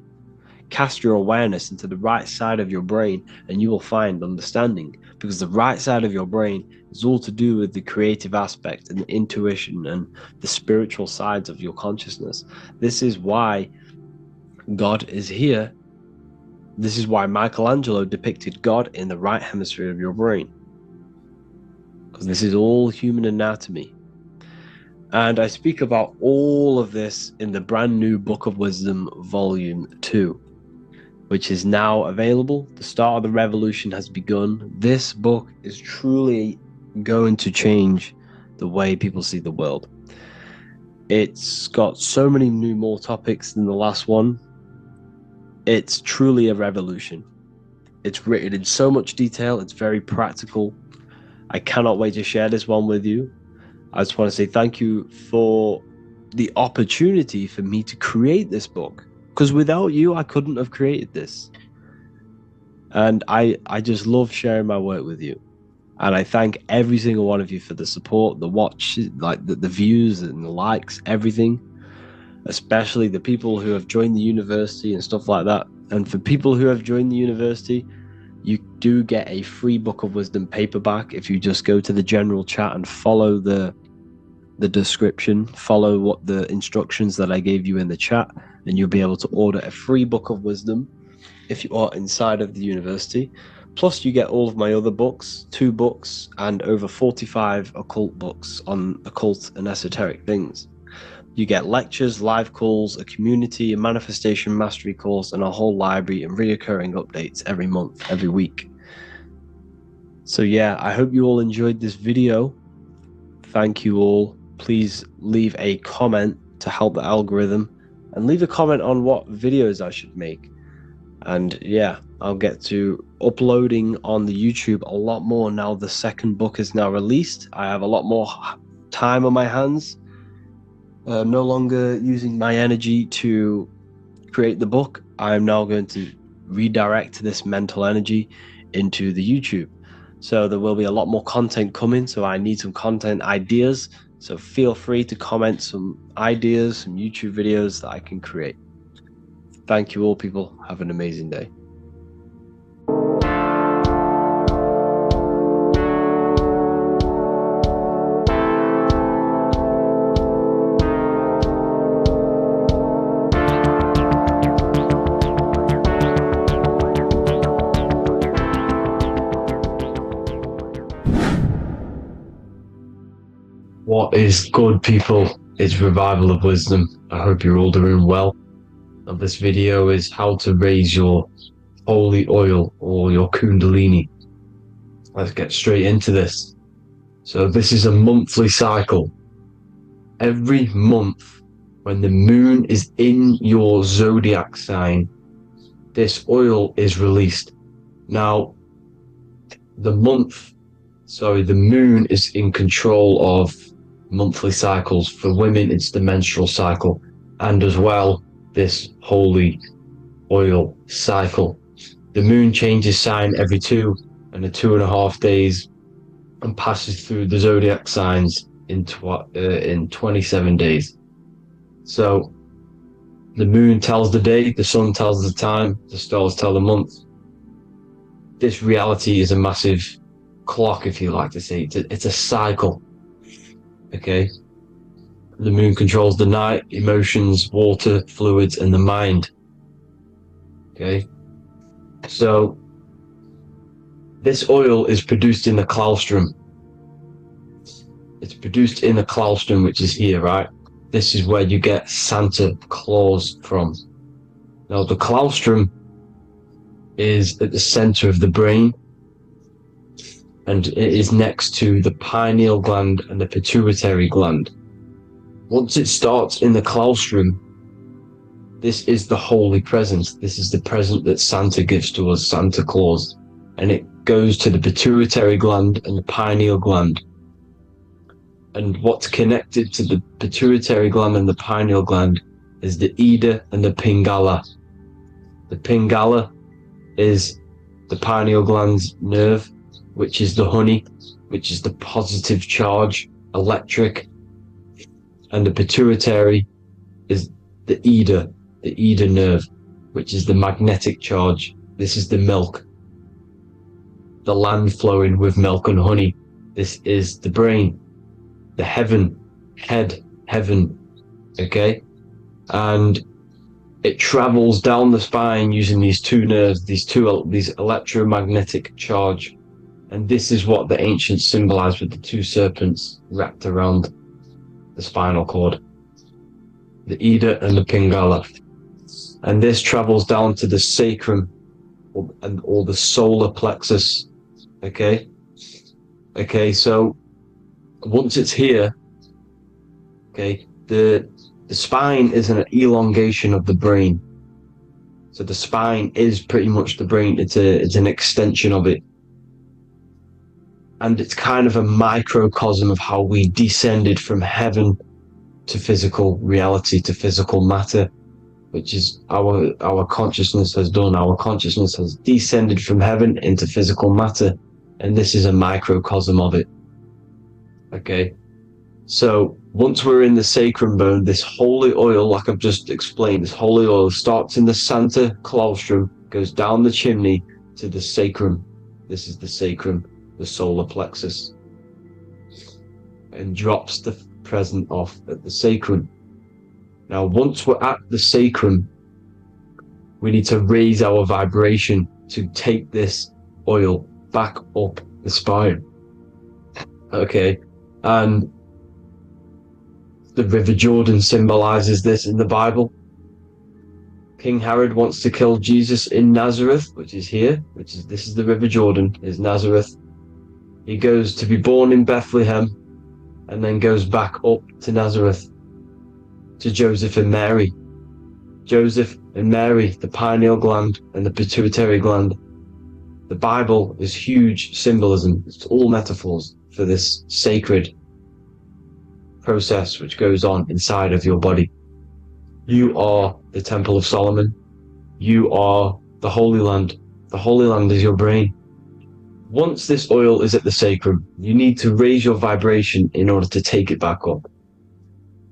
Cast your awareness into the right side of your brain and you will find understanding, because the right side of your brain is all to do with the creative aspect and the intuition and the spiritual sides of your consciousness. This is why God is here. This is why Michelangelo depicted God in the right hemisphere of your brain, because this is all human anatomy. And I speak about all of this in the brand new Book of Wisdom, Volume 2. Which is now available. The start of the revolution has begun. This book is truly going to change the way people see the world. It's got so many more topics than the last one. It's truly a revolution. It's written in so much detail. It's very practical. I cannot wait to share this one with you. I just want to say thank you for the opportunity for me to create this book. Because without you, I couldn't have created this. And I just love sharing my work with you. And I thank every single one of you for the support, the watch, like the views and the likes, everything. Especially the people who have joined the university and stuff like that. And for people who have joined the university, you do get a free Book of Wisdom paperback if you just go to the general chat and follow the description, follow what the instructions that I gave you in the chat, and you'll be able to order a free Book of Wisdom if you are inside of the university. Plus you get all of my other books, 2 books, and over 45 occult books on occult and esoteric things. You get lectures, live calls, a community, a manifestation mastery course, and a whole library and reoccurring updates every month, every week. So yeah, I hope you all enjoyed this video. Thank you all. Please leave a comment to help the algorithm, and leave a comment on what videos I should make. And yeah, I'll get to uploading on the YouTube a lot more now the second book is now released. I have a lot more time on my hands. No longer using my energy to create the book. I'm now going to redirect this mental energy into the YouTube. So there will be a lot more content coming. So I need some content ideas. So feel free to comment some ideas, some YouTube videos that I can create. Thank you all, people. Have an amazing day. What is good, people? It's Revival of Wisdom. I hope you're all doing well. And this video is how to raise your holy oil or your kundalini. Let's get straight into this. So this is a monthly cycle. Every month, when the moon is in your zodiac sign, this oil is released. Now, the moon is in control of monthly cycles. For women, it's the menstrual cycle, and as well this holy oil cycle. The moon changes sign every 2.5 days and passes through the zodiac signs in 27 days. So the moon tells the day, the sun tells the time, the stars tell the month. This reality is a massive clock, if you like to say. It's a cycle. Okay, the moon controls the night, emotions, water, fluids, and the mind. Okay, so this oil is produced in the claustrum. It's produced in the claustrum, which is here, right? This is where you get Santa Claus from. Now, the claustrum is at the center of the brain, and it is next to the pineal gland and the pituitary gland. Once it starts in the claustrum, this is the holy present. This is the present that Santa gives to us, Santa Claus. And it goes to the pituitary gland and the pineal gland. And what's connected to the pituitary gland and the pineal gland is the Ida and the Pingala. The Pingala is the pineal gland's nerve, which is the honey, which is the positive charge, electric. And the pituitary is the Ida nerve, which is the magnetic charge. This is the milk, the land flowing with milk and honey. This is the brain, the heaven, okay? And it travels down the spine using these two nerves, these electromagnetic charge. And this is what the ancients symbolized with the two serpents wrapped around the spinal cord, the Ida and the Pingala. And this travels down to the sacrum or the solar plexus. Okay, so once it's here, okay, the spine is an elongation of the brain. So the spine is pretty much the brain. It's an extension of it. And it's kind of a microcosm of how we descended from heaven to physical reality, to physical matter, which is our consciousness has done. Our consciousness has descended from heaven into physical matter, and this is a microcosm of it. Okay, so once we're in the sacrum bone, this holy oil, like I've just explained, this holy oil starts in the Santa Claustrum, goes down the chimney to the sacrum. This is the sacrum, the solar plexus, and drops the present off at the sacrum. Now, once we're at the sacrum, we need to raise our vibration to take this oil back up the spine. Okay, and The River Jordan symbolizes this in the Bible. King Herod wants to kill Jesus in Nazareth, which is here, this is the River Jordan, is Nazareth. He goes to be born in Bethlehem and then goes back up to Nazareth to Joseph and Mary. Joseph and Mary, the pineal gland and the pituitary gland. The Bible is huge symbolism. It's all metaphors for this sacred process which goes on inside of your body. You are the Temple of Solomon. You are the Holy Land. The Holy Land is your brain. Once this oil is at the sacrum, you need to raise your vibration in order to take it back up.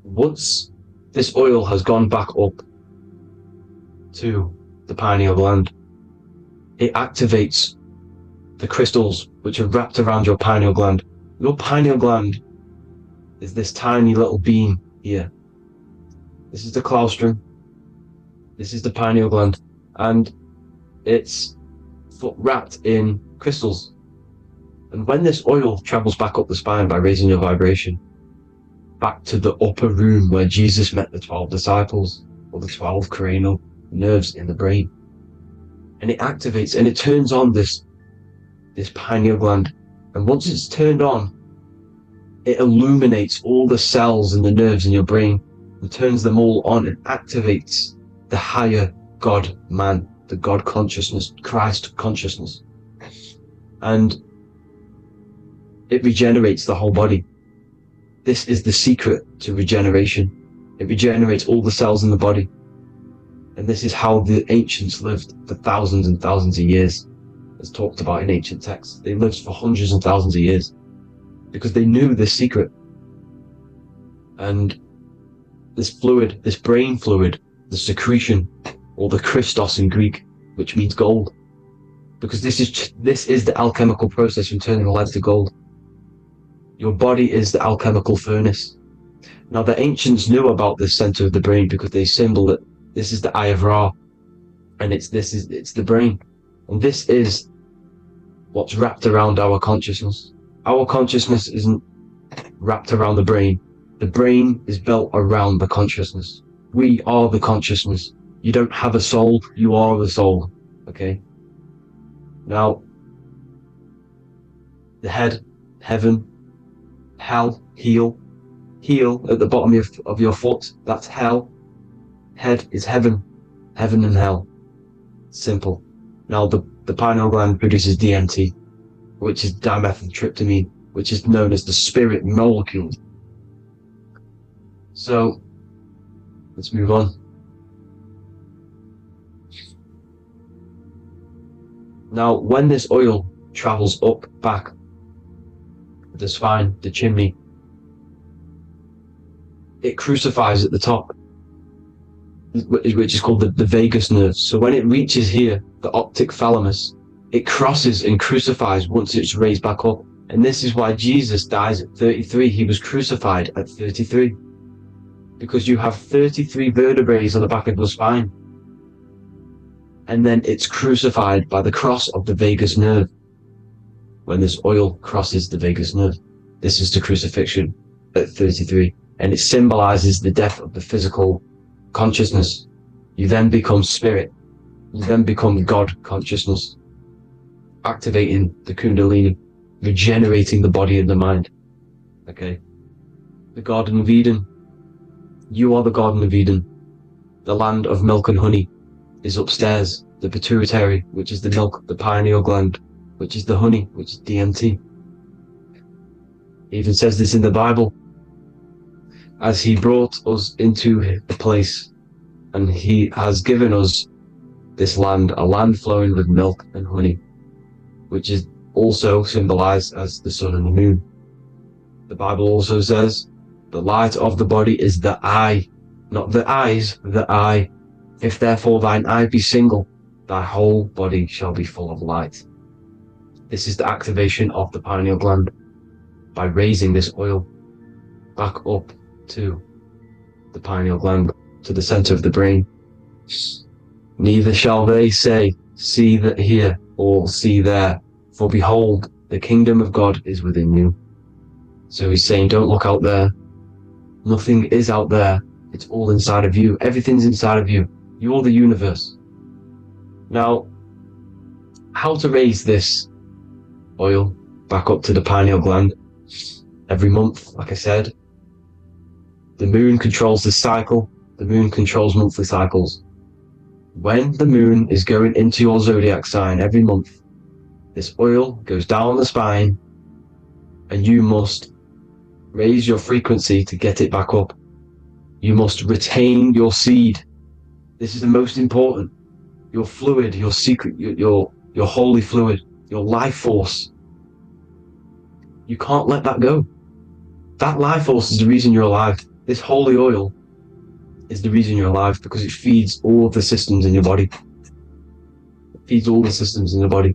Once this oil has gone back up to the pineal gland, it activates the crystals which are wrapped around your pineal gland. Your pineal gland is this tiny little beam here. This is the claustrum. This is the pineal gland, and it's wrapped in crystals. And when this oil travels back up the spine by raising your vibration, back to the upper room where Jesus met the 12 disciples, or the 12 cranial nerves in the brain, and it activates and it turns on this pineal gland. And once it's turned on, it illuminates all the cells and the nerves in your brain and turns them all on and activates the higher God man, the God consciousness, Christ consciousness. And it regenerates the whole body. This is the secret to regeneration. It regenerates all the cells in the body. And this is how the ancients lived for thousands and thousands of years, as talked about in ancient texts. They lived for hundreds and thousands of years because they knew this secret. And this fluid, this brain fluid, the secretion, or the Christos in Greek, which means gold, because this is the alchemical process from turning lead to gold. Your body is the alchemical furnace. Now the ancients knew about this center of the brain because they symboled it. This is the Eye of Ra, and it's the brain, and this is what's wrapped around our consciousness. Our consciousness isn't wrapped around the brain. The brain is built around the consciousness. We are the consciousness. You don't have a soul, you are the soul. Okay? Now, the head, heaven, hell, heel at the bottom of your foot, that's hell. Head is heaven and hell. Simple. Now, the pineal gland produces DMT, which is dimethyltryptamine, which is known as the spirit molecule. So, let's move on. Now, when this oil travels up, back, the spine, the chimney, it crucifies at the top, which is called the vagus nerve. So when it reaches here, the optic thalamus, it crosses and crucifies once it's raised back up. And this is why Jesus dies at 33. He was crucified at 33. Because you have 33 vertebrae on the back of the spine. And then it's crucified by the cross of the vagus nerve. When this oil crosses the vagus nerve, this is the crucifixion at 33. And it symbolizes the death of the physical consciousness. You then become spirit. You then become God consciousness, activating the Kundalini, regenerating the body and the mind. Okay. The Garden of Eden. You are the Garden of Eden. The land of milk and honey is upstairs. The pituitary, which is the milk, the pineal gland, which is the honey, which is DMT. It even says this in the Bible. As he brought us into the place, and he has given us this land, a land flowing with milk and honey, which is also symbolized as the sun and the moon. The Bible also says, the light of the body is the eye, not the eyes, the eye. If therefore thine eye be single, thy whole body shall be full of light. This is the activation of the pineal gland by raising this oil back up to the pineal gland, to the center of the brain. Neither shall they say, see that here, or see there, for behold, the kingdom of God is within you. So he's saying, don't look out there, Nothing is out there. It's all inside of you. Everything's inside of you. You're the universe. Now, how to raise this oil back up to the pineal gland? Every month, like I said, the moon controls this cycle. The moon controls monthly cycles. When the moon is going into your zodiac sign every month, this oil goes down the spine, and you must raise your frequency to get it back up. You must retain your seed. This is the most important. Your fluid, your secret, your holy fluid, your life force. You can't let that go. That life force is the reason you're alive. This holy oil is the reason you're alive, because it feeds all of the systems in your body. It feeds all the systems in your body.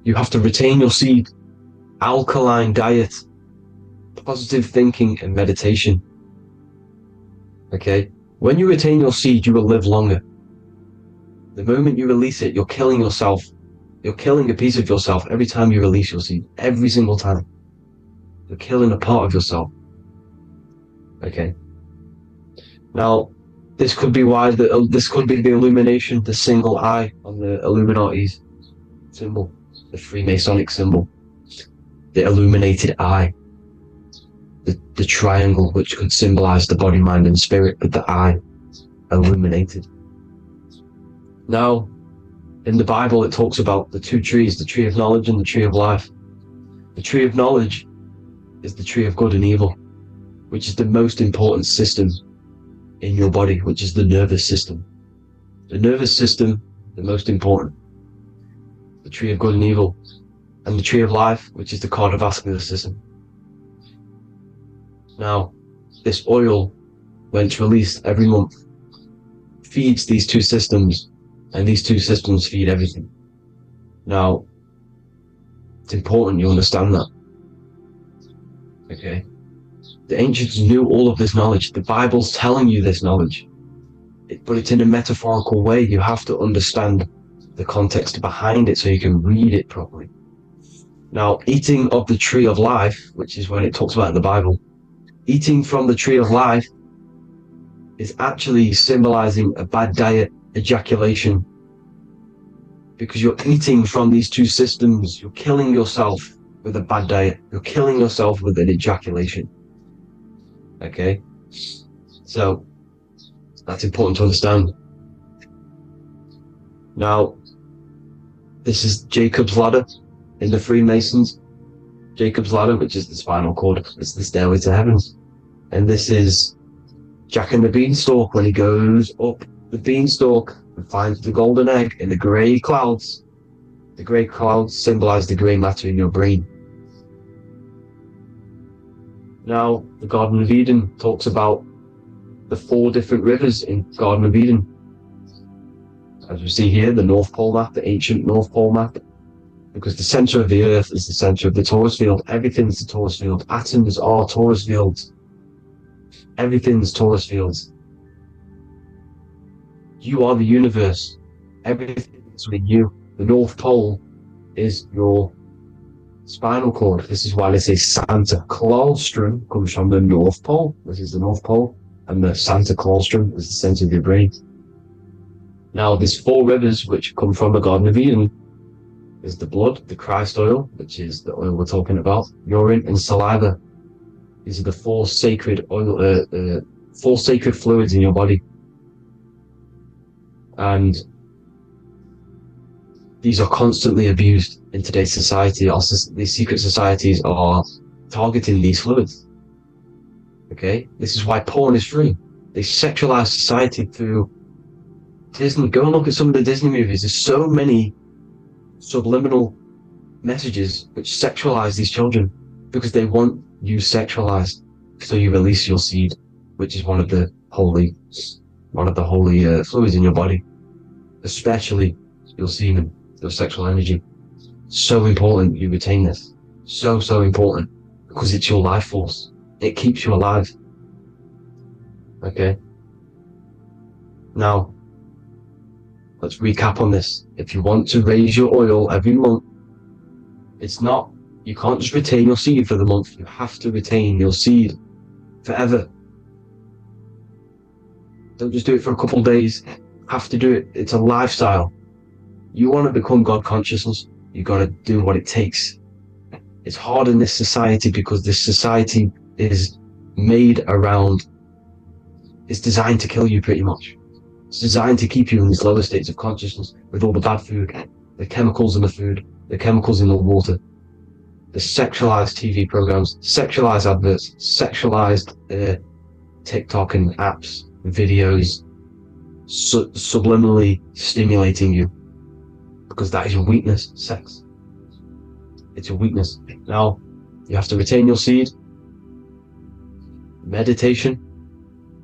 You have to retain your seed. Alkaline diet, positive thinking, and meditation. Okay? When you retain your seed, you will live longer. The moment you release it, you're killing yourself. You're killing a piece of yourself every time you release your seed. Every single time. You're killing a part of yourself. Okay? Now, this could be why this could be the illumination, the single eye on the Illuminati's symbol, the Freemasonic symbol, the illuminated eye, the triangle, which could symbolize the body, mind, and spirit, but the eye illuminated. Now, in the Bible, it talks about the two trees, the tree of knowledge and the tree of life. The tree of knowledge is the tree of good and evil, which is the most important system in your body, which is the nervous system. The nervous system, the most important. The tree of good and evil. And the tree of life, which is the cardiovascular system. Now, this oil, when it's released every month, feeds these two systems, and these two systems feed everything. Now, it's important you understand that. Okay? The ancients knew all of this knowledge. The Bible's telling you this knowledge. But it's in a metaphorical way. You have to understand the context behind it so you can read it properly. Now, eating of the tree of life, which is when it talks about in the Bible, eating from the tree of life is actually symbolizing a bad diet, ejaculation. Because you're eating from these two systems, you're killing yourself with a bad diet. You're killing yourself with an ejaculation. Okay? So, that's important to understand. Now, this is Jacob's ladder in the Freemasons. Jacob's ladder, which is the spinal cord, it's the stairway to heaven. And this is Jack and the Beanstalk when he goes up the beanstalk and finds the golden egg in the grey clouds. The grey clouds symbolize the grey matter in your brain. Now, the Garden of Eden talks about the 4 different rivers in Garden of Eden. As we see here, the North Pole map, the ancient North Pole map. Because the center of the earth is the center of the torus field. Everything's the torus field. Atoms are torus fields. Everything's torus fields. You are the universe. Everything's within you. The North Pole is your spinal cord. This is why they say Santa Claustrum comes from the North Pole. This is the North Pole. And the Santa Claustrum is the center of your brain. Now, there's 4 rivers which come from the Garden of Eden. Is the blood, the Christ oil, which is the oil we're talking about, urine, and saliva. These are the 4 sacred oil, 4 sacred fluids in your body. And these are constantly abused in today's society. These secret societies are targeting these fluids. Okay? This is why porn is free. They sexualize society through Disney. Go and look at some of the Disney movies. There's so many subliminal messages which sexualize these children because they want you sexualized. So you release your seed, which is one of the holy fluids in your body, especially your semen, your sexual energy. So important you retain this. So important, because it's your life force. It keeps you alive. Okay? Now, let's recap on this. If you want to raise your oil every month, you can't just retain your seed for the month. You have to retain your seed forever. Don't just do it for a couple of days. Have to do it. It's a lifestyle. You want to become God consciousness, you got to do what it takes. It's hard in this society because this society is made around, it's designed to kill you pretty much. It's designed to keep you in these lower states of consciousness with all the bad food, the chemicals in the food, the chemicals in the water, the sexualized TV programs, sexualized adverts, sexualized TikTok and apps, videos, subliminally stimulating you. Because that is your weakness, sex. It's your weakness. Now, you have to retain your seed, meditation,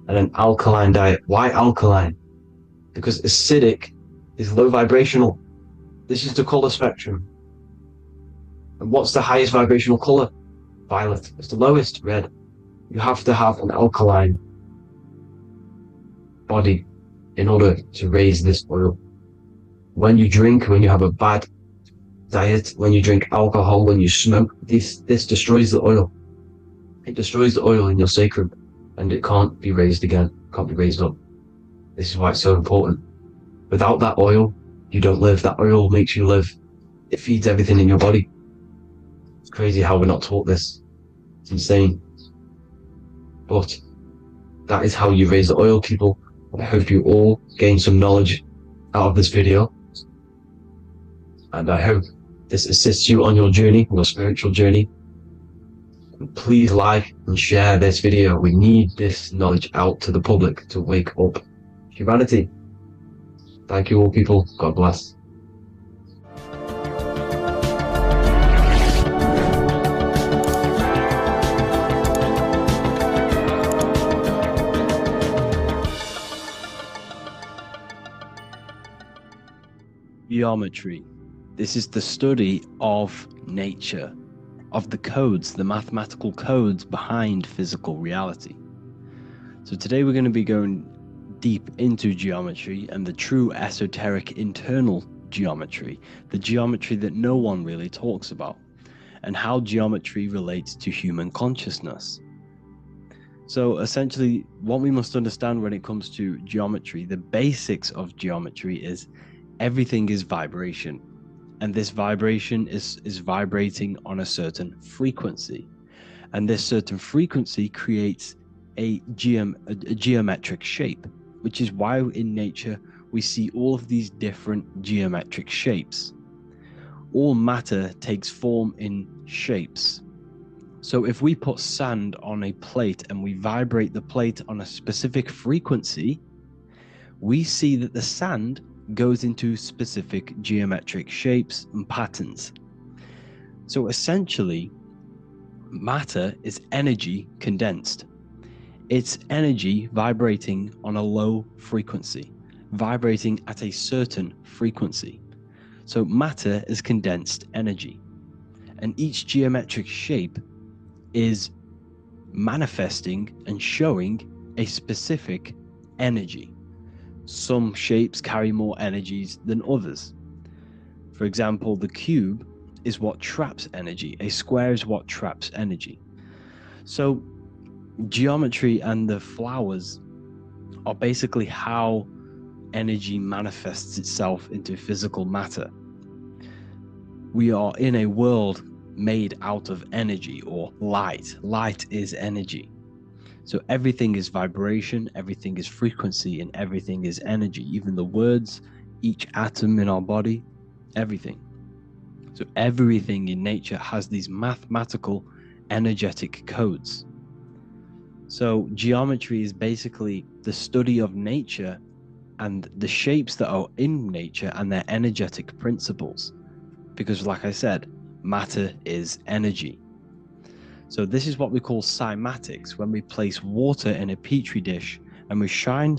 and an alkaline diet. Why alkaline? Because acidic is low vibrational. This is the color spectrum. And what's the highest vibrational color? Violet. It's the lowest, red. You have to have an alkaline body in order to raise this oil. When you drink, when you have a bad diet, when you drink alcohol, when you smoke, this destroys the oil. It destroys the oil in your sacrum, and it can't be raised again, can't be raised up. This is why it's so important. Without that oil, you don't live. That oil makes you live. It feeds everything in your body. It's crazy how we're not taught this. It's insane. But that is how you raise the oil, people. I hope you all gain some knowledge out of this video. And I hope this assists you on your journey, your spiritual journey. And please like and share this video. We need this knowledge out to the public to wake up humanity. Thank you all, people. God bless. Geometry. This is the study of nature, of the codes, the mathematical codes behind physical reality. So today we're going to be going deep into geometry and the true esoteric internal geometry, the geometry that no one really talks about, and how geometry relates to human consciousness. So essentially, what we must understand when it comes to geometry, the basics of geometry is everything is vibration. And this vibration is vibrating on a certain frequency. And this certain frequency creates a geometric shape, which is why in nature we see all of these different geometric shapes. All matter takes form in shapes. So if we put sand on a plate and we vibrate the plate on a specific frequency, we see that the sand goes into specific geometric shapes and patterns. So essentially, matter is energy condensed. It's energy vibrating on a low frequency, vibrating at a certain frequency. So matter is condensed energy, and each geometric shape is manifesting and showing a specific energy. Some shapes carry more energies than others. For example, the cube is what traps energy. A square is what traps energy. So geometry and the flowers are basically how energy manifests itself into physical matter. We are in a world made out of energy or light. Light is energy. So everything is vibration, everything is frequency, and everything is energy. Even the words, each atom in our body, everything. So everything in nature has these mathematical, energetic codes. So geometry is basically the study of nature and the shapes that are in nature and their energetic principles. Because like I said, matter is energy. So this is what we call cymatics, when we place water in a petri dish and we shine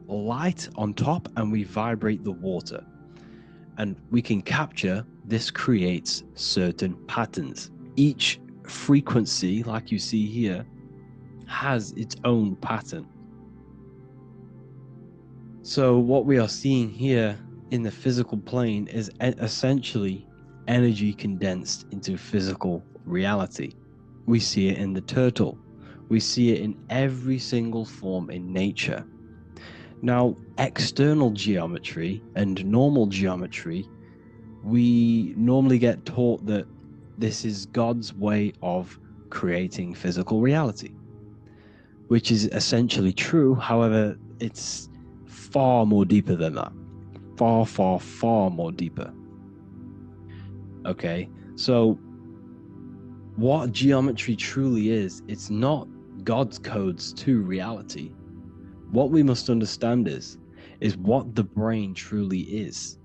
light on top and we vibrate the water. And we can capture, this creates certain patterns. Each frequency, like you see here, has its own pattern. So what we are seeing here in the physical plane is essentially energy condensed into physical reality, We see it in the turtle. We see it in every single form in nature. Now, external geometry and normal geometry, we normally get taught that this is God's way of creating physical reality, which is essentially true. However, it's far more deeper than that. Far, far, far more deeper. Okay, so what geometry truly is, it's not God's codes to reality. What we must understand is what the brain truly is.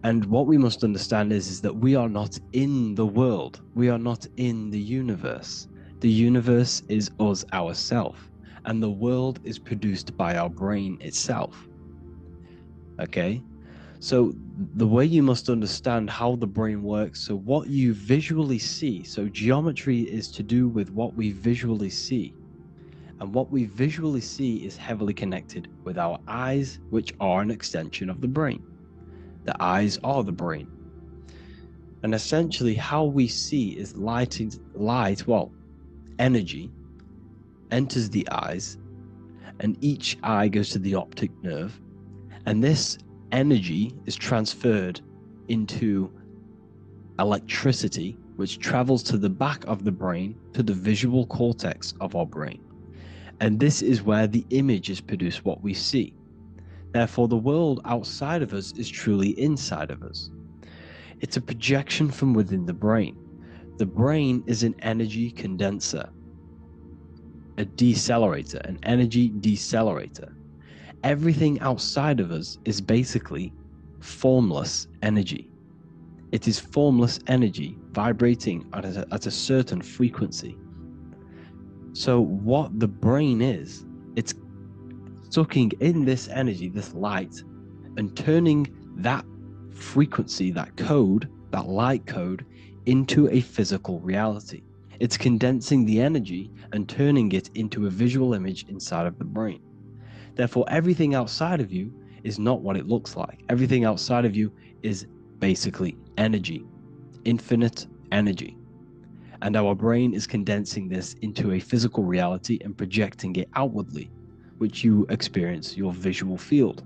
And what we must understand is that we are not in the world. We are not in the universe. The universe is us ourselves, and the world is produced by our brain itself. Okay? So the way you must understand how the brain works, so what you visually see, so geometry is to do with what we visually see. And what we visually see is heavily connected with our eyes, which are an extension of the brain. The eyes are the brain. And essentially how we see is energy enters the eyes, and each eye goes to the optic nerve, and this energy is transferred into electricity, which travels to the back of the brain, to the visual cortex of our brain. And this is where the image is produced, what we see. Therefore, the world outside of us is truly inside of us. It's a projection from within the brain. The brain is an energy condenser, a decelerator, an energy decelerator. Everything outside of us is basically formless energy. It is formless energy vibrating at a certain frequency. So what the brain is, it's sucking in this energy, this light, and turning that frequency, that code, that light code, into a physical reality. It's condensing the energy and turning it into a visual image inside of the brain. Therefore, everything outside of you is not what it looks like. Everything outside of you is basically energy, infinite energy. And our brain is condensing this into a physical reality and projecting it outwardly, which you experience your visual field.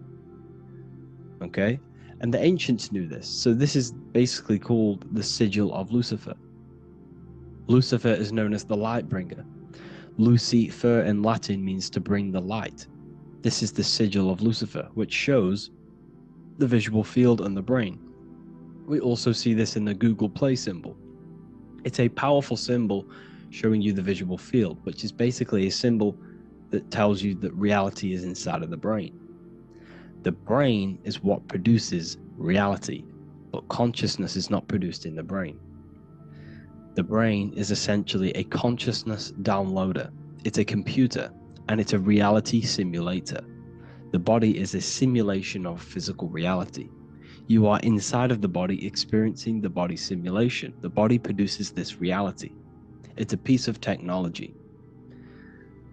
Okay? And the ancients knew this. So this is basically called the sigil of Lucifer. Lucifer is known as the light bringer. Lucifer in Latin means to bring the light. This is the sigil of Lucifer, which shows the visual field and the brain. We also see this in the Google Play symbol. It's a powerful symbol showing you the visual field, which is basically a symbol that tells you that reality is inside of the brain. The brain is what produces reality, but consciousness is not produced in the brain. The brain is essentially a consciousness downloader. It's a computer, and it's a reality simulator. The body is a simulation of physical reality. You are inside of the body experiencing the body simulation. The body produces this reality. It's a piece of technology.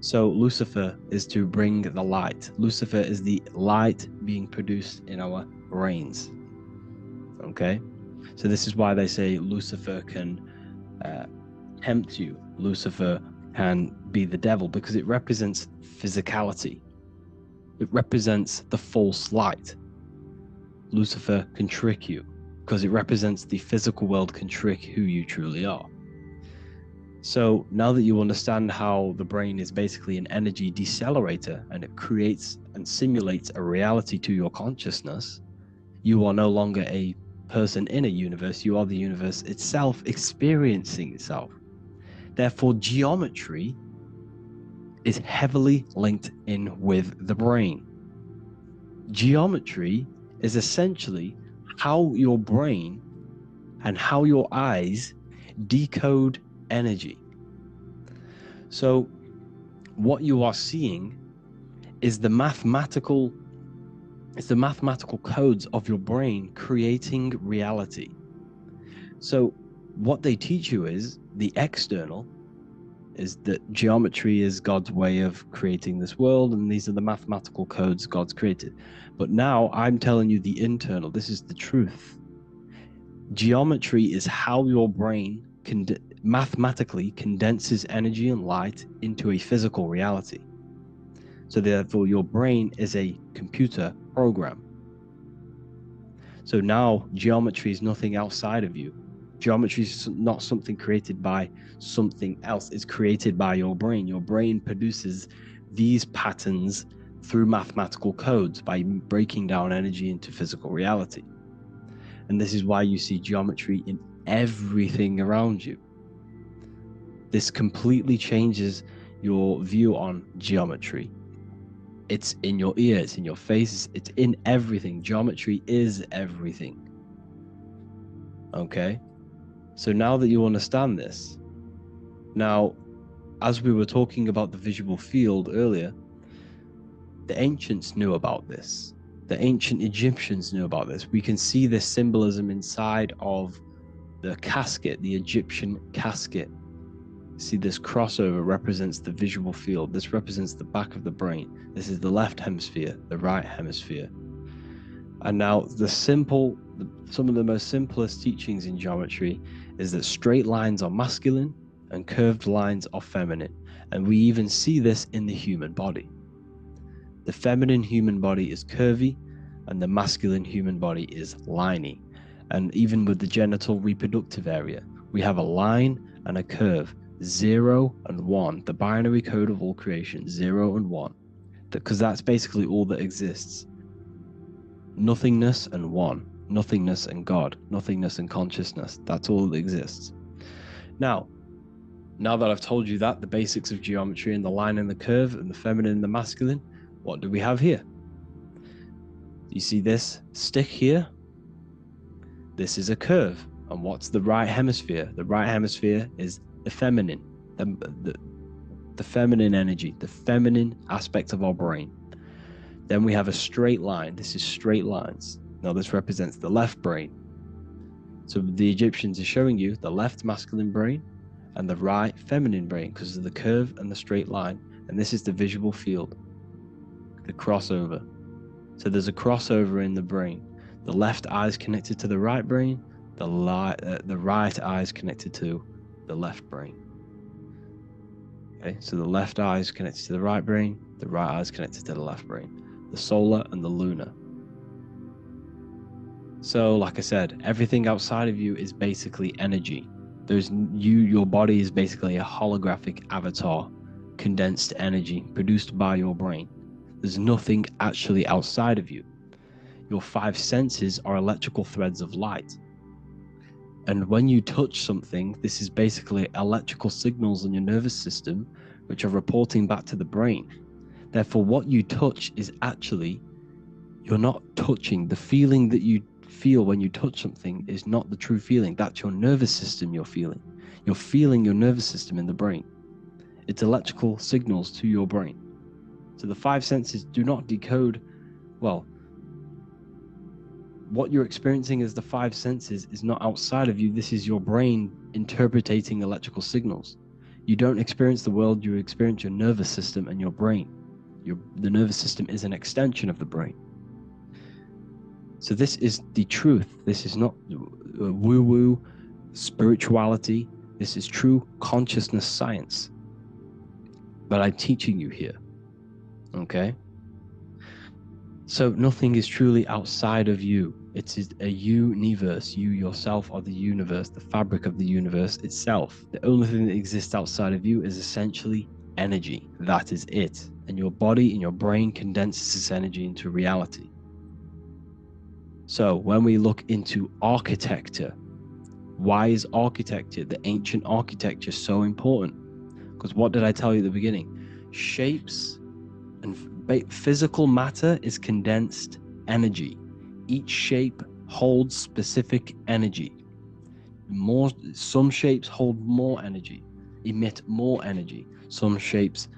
So Lucifer is to bring the light. Lucifer is the light being produced in our brains. Okay? So this is why they say Lucifer can tempt you. Lucifer can be the devil, because it represents physicality. It represents the false light. Lucifer can trick you because it represents the physical world can trick who you truly are. So now that you understand how the brain is basically an energy decelerator and it creates and simulates a reality to your consciousness, you are no longer a person in a universe. You are the universe itself experiencing itself. Therefore, geometry is heavily linked in with the brain. Geometry is essentially how your brain and how your eyes decode energy. So what you are seeing is the mathematical codes of your brain creating reality. So what they teach you is the external is that geometry is God's way of creating this world, and these are the mathematical codes God's created. But now I'm telling you the internal. This is the truth. Geometry is how your brain mathematically condenses energy and light into a physical reality. So therefore, your brain is a computer program. So now geometry is nothing outside of you. Geometry is not something created by something else. It's created by your brain. Your brain produces these patterns through mathematical codes by breaking down energy into physical reality. And this is why you see geometry in everything around you. This completely changes your view on geometry. It's in your ear, it's in your face, it's in everything. Geometry is everything. Okay? So now that you understand this, now, as we were talking about the visual field earlier, the ancients knew about this. The ancient Egyptians knew about this. We can see this symbolism inside of the casket, the Egyptian casket. See, this crossover represents the visual field. This represents the back of the brain. This is the left hemisphere, the right hemisphere. And now some of the most simplest teachings in geometry is that straight lines are masculine and curved lines are feminine. And we even see this in the human body. The feminine human body is curvy and the masculine human body is liney. And even with the genital reproductive area, we have a line and a curve, 0 and 1, the binary code of all creation, 0 and 1, because that's basically all that exists. Nothingness and one, nothingness and God, nothingness and consciousness, that's all that exists. Now that I've told you that, the basics of geometry and the line and the curve and the feminine and the masculine, what do we have here? You see this stick here? This is a curve. And what's the right hemisphere? The right hemisphere is the feminine, the feminine energy, the feminine aspect of our brain. Then we have a straight line. This is straight lines. Now this represents the left brain. So the Egyptians are showing you the left masculine brain and the right feminine brain because of the curve and the straight line. And this is the visual field, the crossover. So there's a crossover in the brain. The left eye is connected to the right brain. The right eye is connected to the left brain. Okay, so the left eye is connected to the right brain. The right eye is connected to the left brain. The solar and the lunar. So, like I said, everything outside of you is basically energy. Your body is basically a holographic avatar, condensed energy produced by your brain. There's nothing actually outside of you. Your 5 senses are electrical threads of light. And when you touch something, this is basically electrical signals in your nervous system, which are reporting back to the brain. Therefore, what you touch is actually, you're not touching. The feeling that you feel when you touch something is not the true feeling. That's your nervous system you're feeling. You're feeling your nervous system in the brain. It's electrical signals to your brain. So the 5 senses do not decode, well, what you're experiencing as the 5 senses is not outside of you. This is your brain interpreting electrical signals. You don't experience the world, you experience your nervous system and your brain. The nervous system is an extension of the brain. So this is the truth. This is not woo-woo spirituality. This is true consciousness science. But I'm teaching you here. Okay? So nothing is truly outside of you. It is a universe. You yourself are the universe, the fabric of the universe itself. The only thing that exists outside of you is essentially energy. That is it. And your body and your brain condenses this energy into reality. So when we look into architecture, why is architecture, the ancient architecture, so important? Because what did I tell you at the beginning? Shapes and physical matter is condensed energy. Each shape holds specific energy. Some shapes hold more energy, emit more energy. Some shapes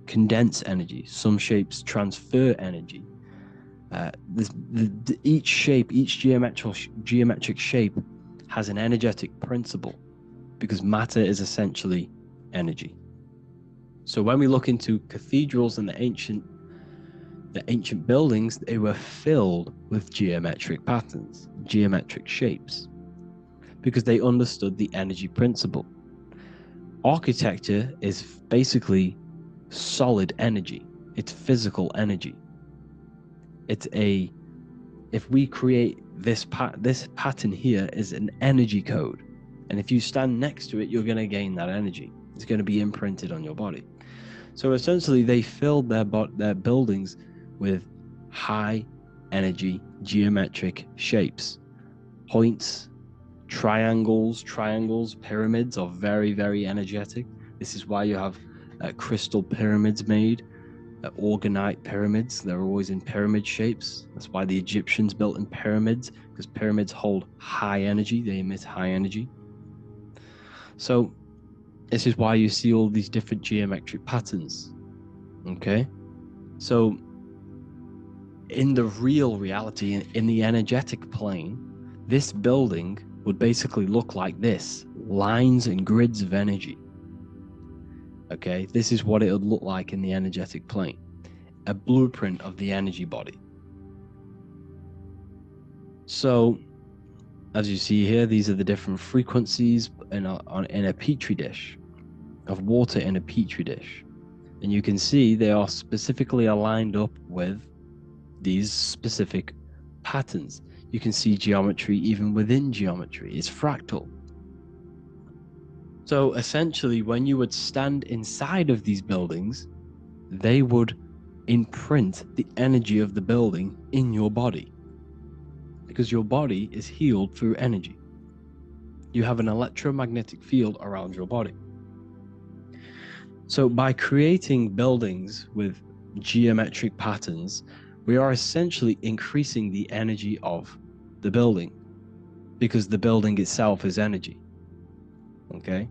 condense energy. Some shapes transfer energy. Each shape, each geometric shape has an energetic principle because matter is essentially energy. So when we look into cathedrals and the ancient buildings, they were filled with geometric patterns, geometric shapes, because they understood the energy principle. Architecture is basically solid energy. It's physical energy. If we create this pattern here is an energy code. And if you stand next to it, you're going to gain that energy. It's going to be imprinted on your body. So essentially, they filled their buildings with high energy geometric shapes. Points, triangles, pyramids are very, very energetic. This is why you have crystal pyramids made, organite pyramids. They're always in pyramid shapes. That's why the Egyptians built in pyramids, because pyramids hold high energy. They emit high energy. So this is why you see all these different geometric patterns. Okay? So in the real reality, in the energetic plane, this building would basically look like this: lines and grids of energy. Okay, this is what it would look like in the energetic plane, a blueprint of the energy body. So, as you see here, these are the different frequencies in a petri dish, of water in a petri dish. And you can see they are specifically aligned up with these specific patterns. You can see geometry even within geometry. It's fractal. So essentially, when you would stand inside of these buildings, they would imprint the energy of the building in your body, because your body is healed through energy. You have an electromagnetic field around your body. So by creating buildings with geometric patterns, we are essentially increasing the energy of the building, because the building itself is energy. Okay?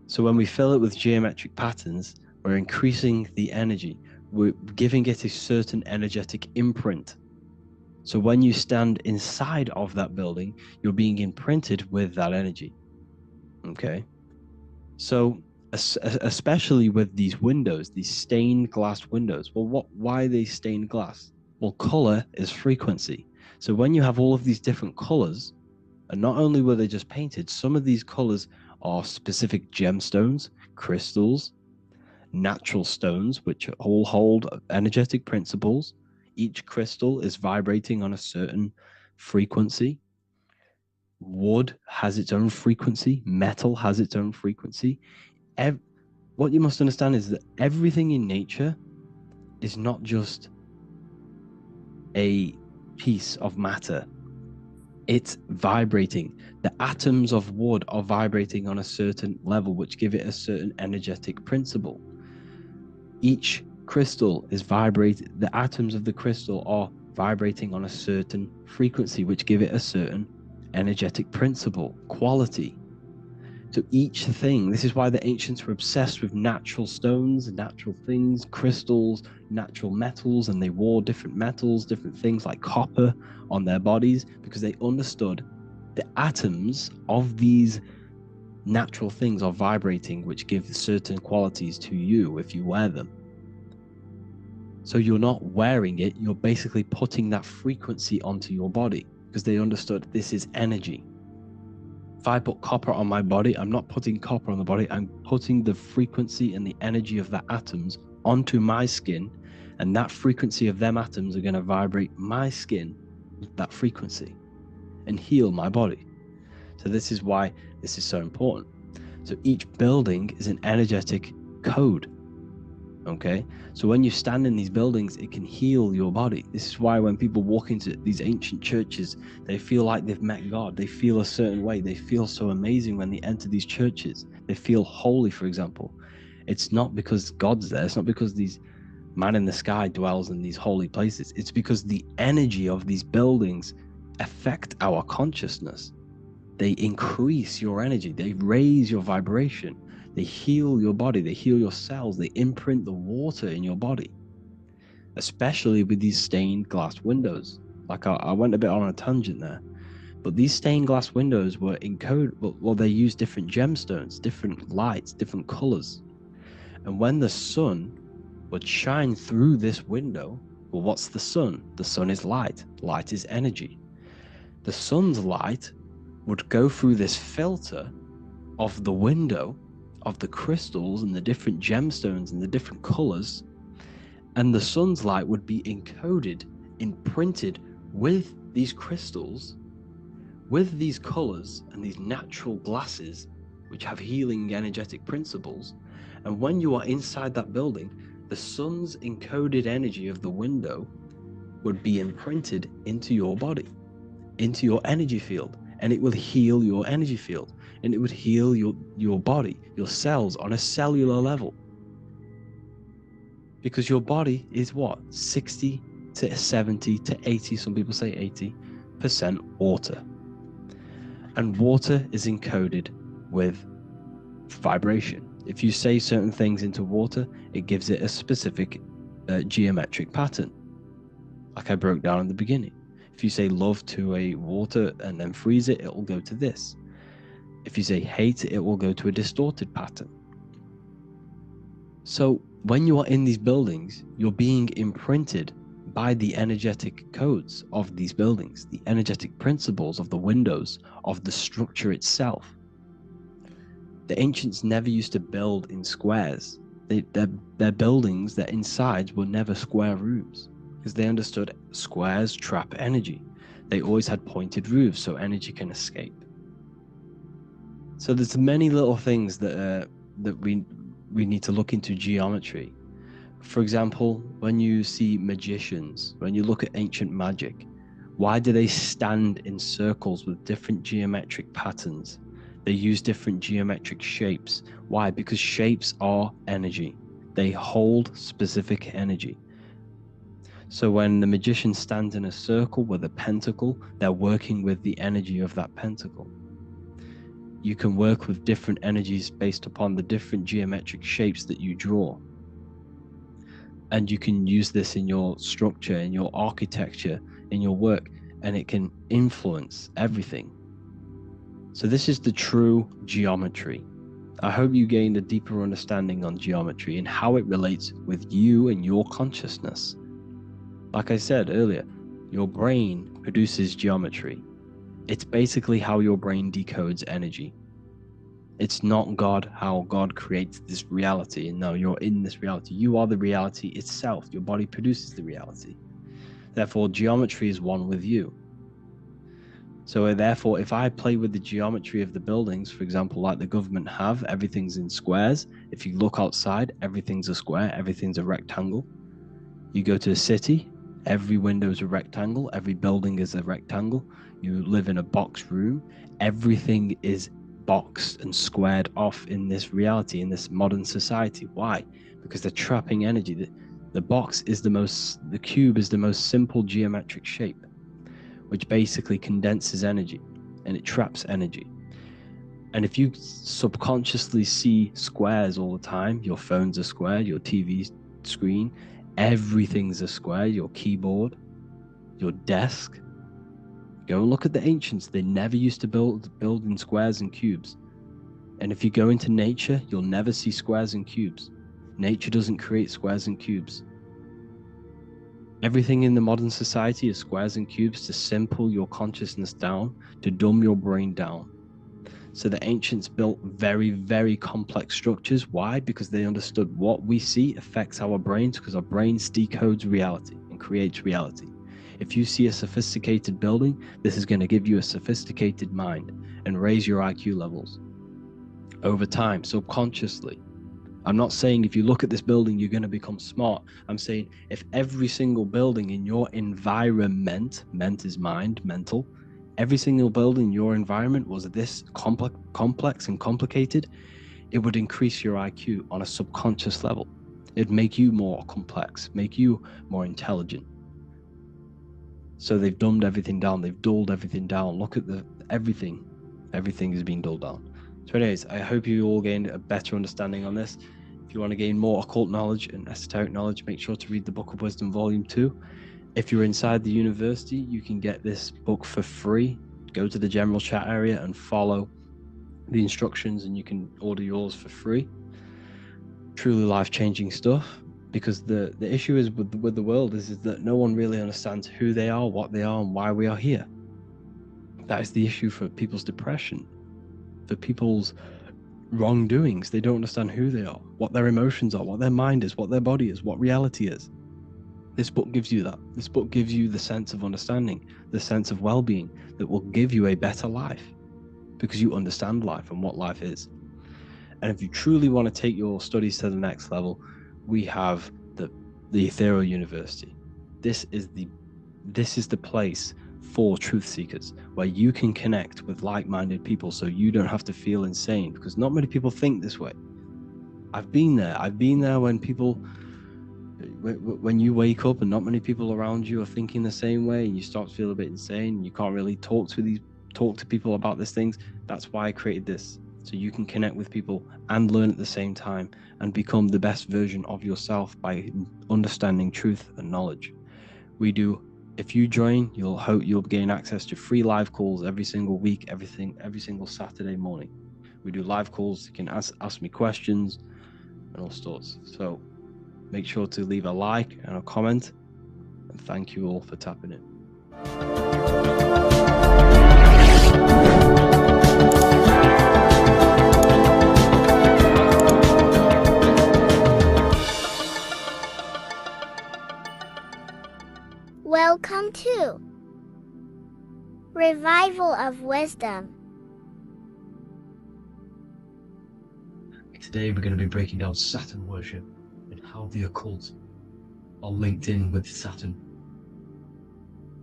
So when we fill it with geometric patterns, we're increasing the energy. We're giving it a certain energetic imprint. So when you stand inside of that building, you're being imprinted with that energy. Okay? So especially with these windows, these stained glass windows. Well, why are they stained glass? Well, color is frequency. So when you have all of these different colors, and not only were they just painted, some of these colors are specific gemstones, crystals, natural stones, which all hold energetic principles. Each crystal is vibrating on a certain frequency. Wood has its own frequency. Metal has its own frequency. What you must understand is that everything in nature is not just a piece of matter. It's vibrating. The atoms of wood are vibrating on a certain level, which give it a certain energetic principle. Each crystal is vibrating. The atoms of the crystal are vibrating on a certain frequency, which give it a certain energetic principle, quality. So each thing, this is why the ancients were obsessed with natural stones, natural things, crystals, natural metals, and they wore different metals, different things like copper on their bodies, because they understood the atoms of these natural things are vibrating, which give certain qualities to you if you wear them. So you're not wearing it, you're basically putting that frequency onto your body, because they understood this is energy. If I put copper on my body, I'm not putting copper on the body, I'm putting the frequency and the energy of the atoms onto my skin, and that frequency of them atoms are going to vibrate my skin with that frequency and heal my body. So this is why this is so important. So each building is an energetic code. Okay, so when you stand in these buildings, it can heal your body. This is why when people walk into these ancient churches, they feel like they've met God. They feel a certain way. They feel so amazing when they enter these churches. They feel holy, for example. It's not because God's there. It's not because these man in the sky dwells in these holy places. It's because the energy of these buildings affect our consciousness. They increase your energy. They raise your vibration. They heal your body, they heal your cells, they imprint the water in your body, especially with these stained glass windows. Like I went a bit on a tangent there, but these stained glass windows were encoded, well, they use different gemstones, different lights, different colors. And when the sun would shine through this window, well, what's the sun? The sun is light. Light is energy. The sun's light would go through this filter of the window of the crystals and the different gemstones and the different colors, and the sun's light would be encoded, imprinted with these crystals, with these colors and these natural glasses which have healing energetic principles. And when you are inside that building, the sun's encoded energy of the window would be imprinted into your body, into your energy field, and it will heal your energy field, and it would heal your body, your cells on a cellular level. Because your body is what? 60 to 70 to 80, some people say 80% water. And water is encoded with vibration. If you say certain things into water, it gives it a specific geometric pattern, like I broke down in the beginning. If you say love to a water and then freeze it, it will go to this. If you say hate, it will go to a distorted pattern. So when you are in these buildings, you're being imprinted by the energetic codes of these buildings, the energetic principles of the windows, of the structure itself. The ancients never used to build in squares. Their buildings, their insides were never square rooms, because they understood squares trap energy. They always had pointed roofs so energy can escape. So there's many little things that we need to look into geometry. For example, when you see magicians, when you look at ancient magic, why do they stand in circles with different geometric patterns? They use different geometric shapes. Why? Because shapes are energy. They hold specific energy. So when the magician stands in a circle with a pentacle, they're working with the energy of that pentacle. You can work with different energies based upon the different geometric shapes that you draw. And you can use this in your structure, in your architecture, in your work, and it can influence everything. So this is the true geometry. I hope you gained a deeper understanding on geometry and how it relates with you and your consciousness. Like I said earlier, your brain produces geometry. It's basically how your brain decodes energy. It's not God, how God creates this reality. And no, you're in this reality. You are the reality itself. Your body produces the reality. Therefore, geometry is one with you. So therefore, if I play with the geometry of the buildings, for example, like the government have, everything's in squares. If you look outside, everything's a square, everything's a rectangle. You go to a city, every window is a rectangle, every building is a rectangle. You live in a box room, everything is boxed and squared off in this reality, in this modern society. Why? Because they're trapping energy. The box is the cube is the most simple geometric shape, which basically condenses energy and it traps energy. And if you subconsciously see squares all the time, your phone's a square, your TV screen, everything's a square, your keyboard, your desk. Go and look at the ancients. They never used to build in squares and cubes. And if you go into nature, you'll never see squares and cubes. Nature doesn't create squares and cubes. Everything in the modern society is squares and cubes to simple your consciousness down, to dumb your brain down. So the ancients built very, very complex structures. Why? Because they understood what we see affects our brains, because our brains decodes reality and creates reality. If you see a sophisticated building, this is going to give you a sophisticated mind and raise your IQ levels over time, subconsciously. I'm not saying if you look at this building, you're going to become smart. I'm saying if every single building in your environment, ment is mind, mental, every single building in your environment was this complex and complicated, it would increase your IQ on a subconscious level. It'd make you more complex, make you more intelligent. So they've dumbed everything down. They've dulled everything down. Look at everything. Everything is being dulled down. So anyways, I hope you all gained a better understanding on this. If you want to gain more occult knowledge and esoteric knowledge, make sure to read the Book of Wisdom Volume 2. If you're inside the university, you can get this book for free. Go to the general chat area and follow the instructions and you can order yours for free. Truly life-changing stuff. Because the issue is with the world is that no one really understands who they are, what they are, and why we are here. That is the issue for people's depression, for people's wrongdoings. They don't understand who they are, what their emotions are, what their mind is, what their body is, what reality is. This book gives you that. This book gives you the sense of understanding, the sense of well-being that will give you a better life because you understand life and what life is. And if you truly want to take your studies to the next level, we have the Ethereal University. This is the place for truth seekers, where you can connect with like-minded people so you don't have to feel insane, because not many people think this way. I've been there when you wake up and not many people around you are thinking the same way, and you start to feel a bit insane and you can't really talk to people about these things. That's why I created this, so you can connect with people and learn at the same time and become the best version of yourself by understanding truth and knowledge. If you join, you'll gain access to free live calls every single week, every single Saturday morning. We do live calls. You can ask me questions and all sorts. So make sure to leave a like and a comment, and thank you all for tapping in. Welcome to Revival of Wisdom. Today we're going to be breaking down Saturn worship and how the occult are linked in with Saturn.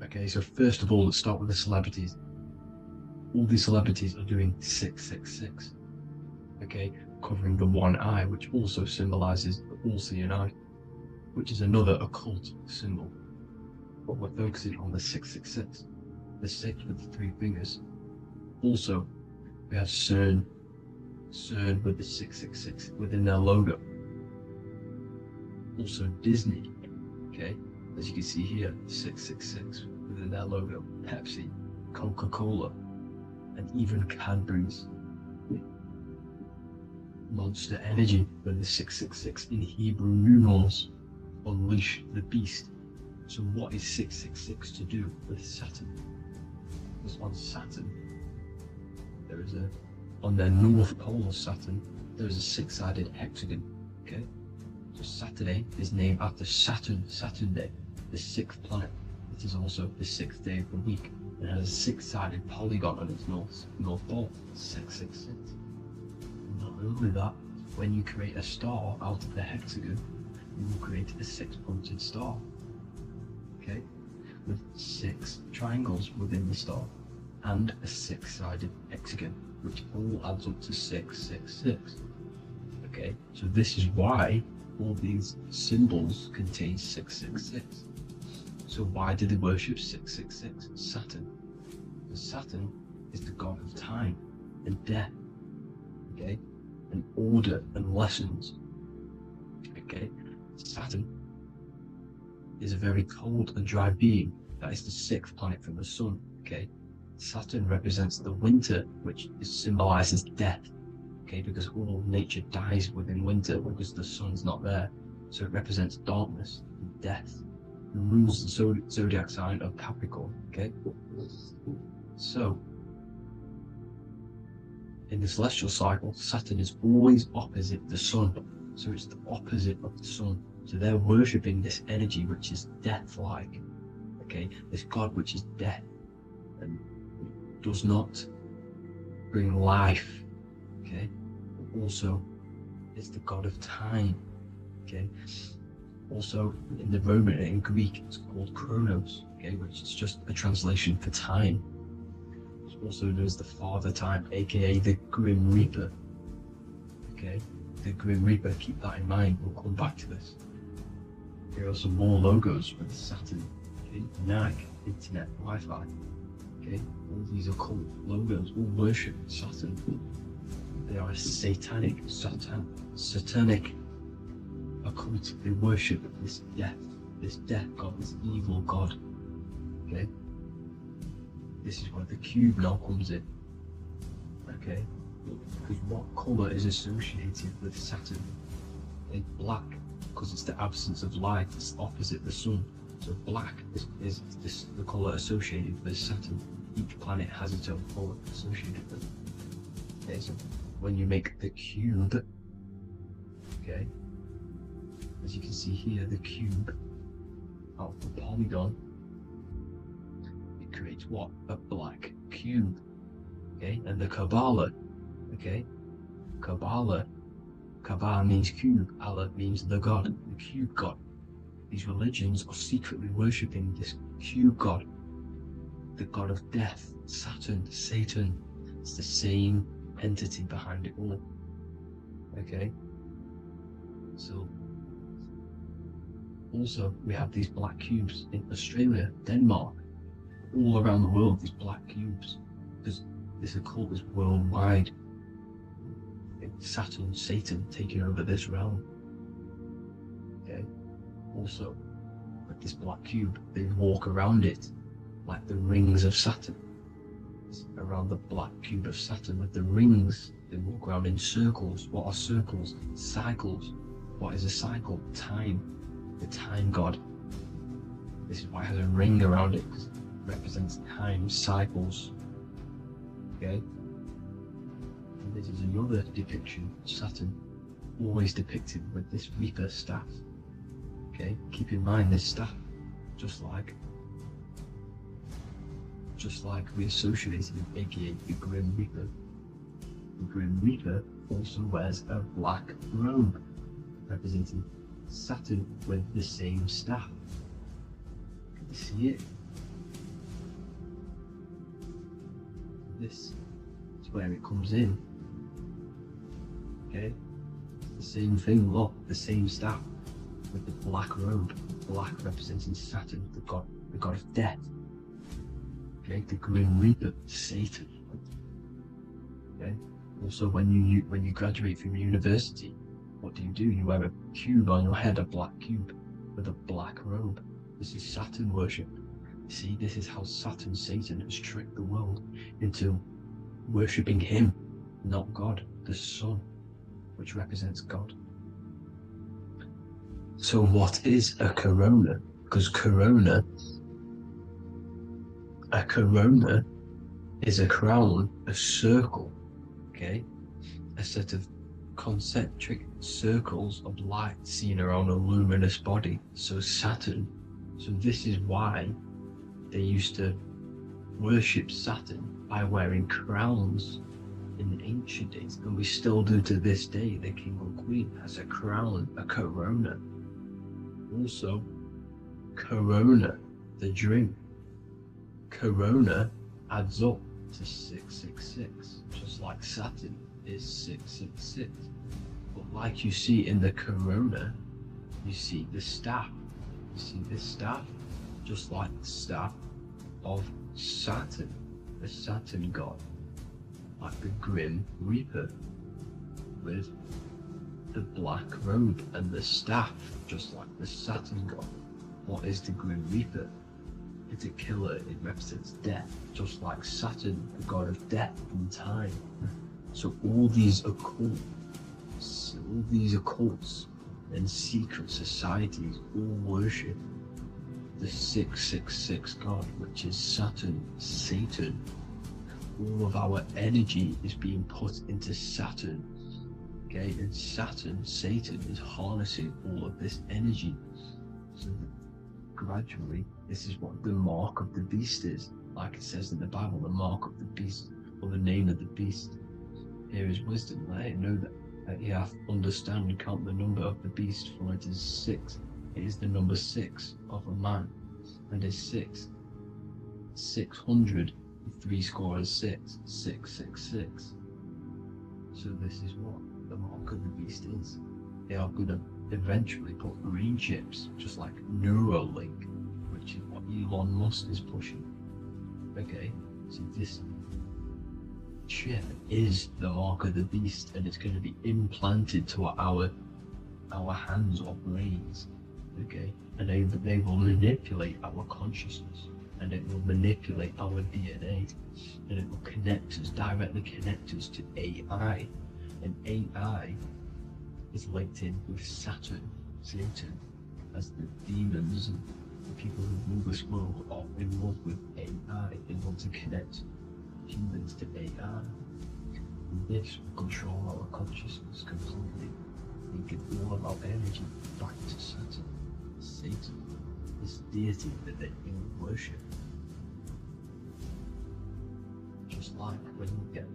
Okay, so first of all, let's start with the celebrities. All these celebrities are doing 666. Okay, covering the one eye, which also symbolizes the all-seeing eye, which is another occult symbol. But we're focusing on the 666, the 6 with the 3 fingers. Also, we have CERN with the 666 within their logo. Also Disney, okay, as you can see here, 666 within their logo. Pepsi, Coca-Cola, and even Cadbury's. Monster Energy with the 666 in Hebrew numerals. Unleash the beast. So what is 666 to do with Saturn? Because on Saturn, on their north pole of Saturn, there is a 6-sided hexagon, okay? So Saturday is named after Saturn Day, the 6th planet. It is also the 6th day of the week. It has a 6-sided polygon on its north pole, 666. Not only that, when you create a star out of the hexagon, you will create a 6-pointed star. Okay, with 6 triangles within the star and a 6-sided hexagon, which all adds up to 666. Okay, so this is why all these symbols contain 666. So why do they worship 666? Saturn. Because Saturn is the god of time and death. Okay, and order and lessons. Okay, Saturn is a very cold and dry being. That is the 6th planet from the sun. Okay, Saturn represents the winter, which symbolizes death. Okay, because all nature dies within winter because the sun's not there. So it represents darkness and death. It rules the zodiac sign of Capricorn. Okay, so in the celestial cycle, Saturn is always opposite the sun. So it's the opposite of the sun. So they're worshipping this energy which is death-like, okay? This god which is death and does not bring life, okay? But also is the god of time, okay? Also in the Roman and in Greek it's called Chronos, okay? Which is just a translation for time. It's also known as the Father Time, aka the Grim Reaper, okay? The Grim Reaper, keep that in mind, we'll come back to this. Here are some more logos with Saturn, okay? NAG, Internet, Wi-Fi, okay? All these occult logos all worship Saturn. They are a satanic occult. They worship this death god, this evil god, okay? This is where the cube now comes in, okay? Because what colour is associated with Saturn? It's black, because it's the absence of light, it's opposite the sun. So black is the colour associated with Saturn. Each planet has its own colour associated with it. Okay, so when you make the cube, okay, as you can see here, the cube out of the polygon, it creates what? A black cube, okay? And the Kabbalah, okay? Kabbalah means cube, Allah means the God, the cube God. These religions are secretly worshipping this cube God, the God of death, Saturn, Satan. It's the same entity behind it all, okay? So, also, we have these black cubes in Australia, Denmark, all around the world, these black cubes, because this occult is worldwide. Saturn, Satan taking over this realm. Okay. Also, with this black cube, they walk around it like the rings of Saturn. It's around the black cube of Saturn with the rings, they walk around in circles. What are circles? Cycles. What is a cycle? Time. The time god. This is why it has a ring around it, because it represents time, cycles. Okay? And this is another depiction of Saturn, always depicted with this Reaper staff. Okay? Keep in mind this staff, just like we associated with aka the Grim Reaper. The Grim Reaper also wears a black robe, representing Saturn with the same staff. Can you see it? This is where it comes in. Okay? The same thing, look, the same staff with the black robe, black representing Saturn, the god of death. Okay, the Grim Reaper, Satan. Okay? Also, when you graduate from university, what do? You wear a cube on your head, a black cube with a black robe. This is Saturn worship. See, this is how Saturn, Satan, has tricked the world into worshipping him, not God, the sun, which represents God. So what is a corona? Because a corona is a crown, a circle, okay? A set of concentric circles of light seen around a luminous body. So Saturn. So this is why they used to worship Saturn by wearing crowns in the ancient days, and we still do to this day. The king or queen has a crown, a corona. Also, corona, the drink. Corona adds up to 666, just like Saturn is 666. But like you see in the corona, you see the staff. You see this staff, just like the staff of Saturn, the Saturn god, like the Grim Reaper, with the black robe and the staff, just like the Saturn god. What is the Grim Reaper? It's a killer. It represents death, just like Saturn, the god of death and time. So all these occults and secret societies all worship the 666 god, which is Saturn, Satan. All of our energy is being put into Saturn, okay? And Saturn, Satan, is harnessing all of this energy. So gradually, this is what the mark of the beast is. Like it says in the Bible, the mark of the beast, or the name of the beast. Here is wisdom, let it know that you have to understand and count the number of the beast, for it is 6. It is the number 6 of a man, and is 600, 3 score is 6, 666. So this is what the mark of the beast is. They are going to eventually put green chips, just like Neuralink, which is what Elon Musk is pushing. Okay, so this chip is the mark of the beast, and it's going to be implanted to our hands or brains. Okay, and they will manipulate our consciousness, and it will manipulate our DNA, and it will directly connect us to AI, and AI is linked in with Saturn, Satan, as the demons and the people who rule this world are in love with AI and want to connect humans to AI. And this will control our consciousness completely, make it all about energy back to Saturn, Satan, this deity that they worship. Just like when you get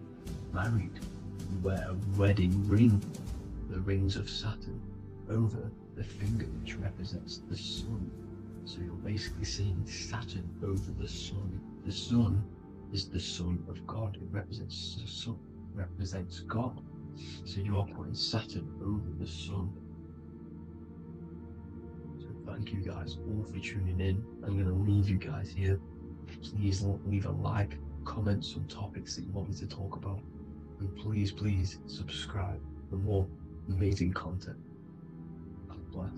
married, you wear a wedding ring, the rings of Saturn, over the finger, which represents the sun. So you're basically seeing Saturn over the sun. The sun is the son of God. It represents the sun, represents God. So you're putting Saturn over the sun. So thank you guys all for tuning in. I'm going to leave you guys here. Please leave a like, comment some topics that you want me to talk about. And please subscribe for more amazing content. God bless.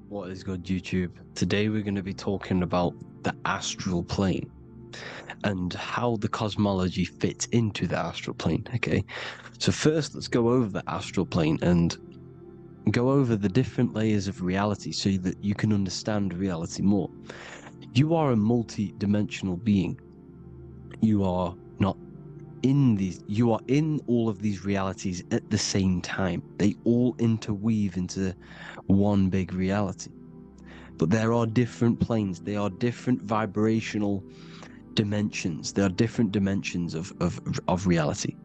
What is good, YouTube? Today we're going to be talking about the astral plane and how the cosmology fits into the astral plane. Okay, so first let's go over the astral plane and go over the different layers of reality so that you can understand reality more. You are a multi-dimensional being. You are not in these, you are in all of these realities at the same time. They all interweave into one big reality. But there are different planes, they are different vibrational dimensions, there are different dimensions of reality.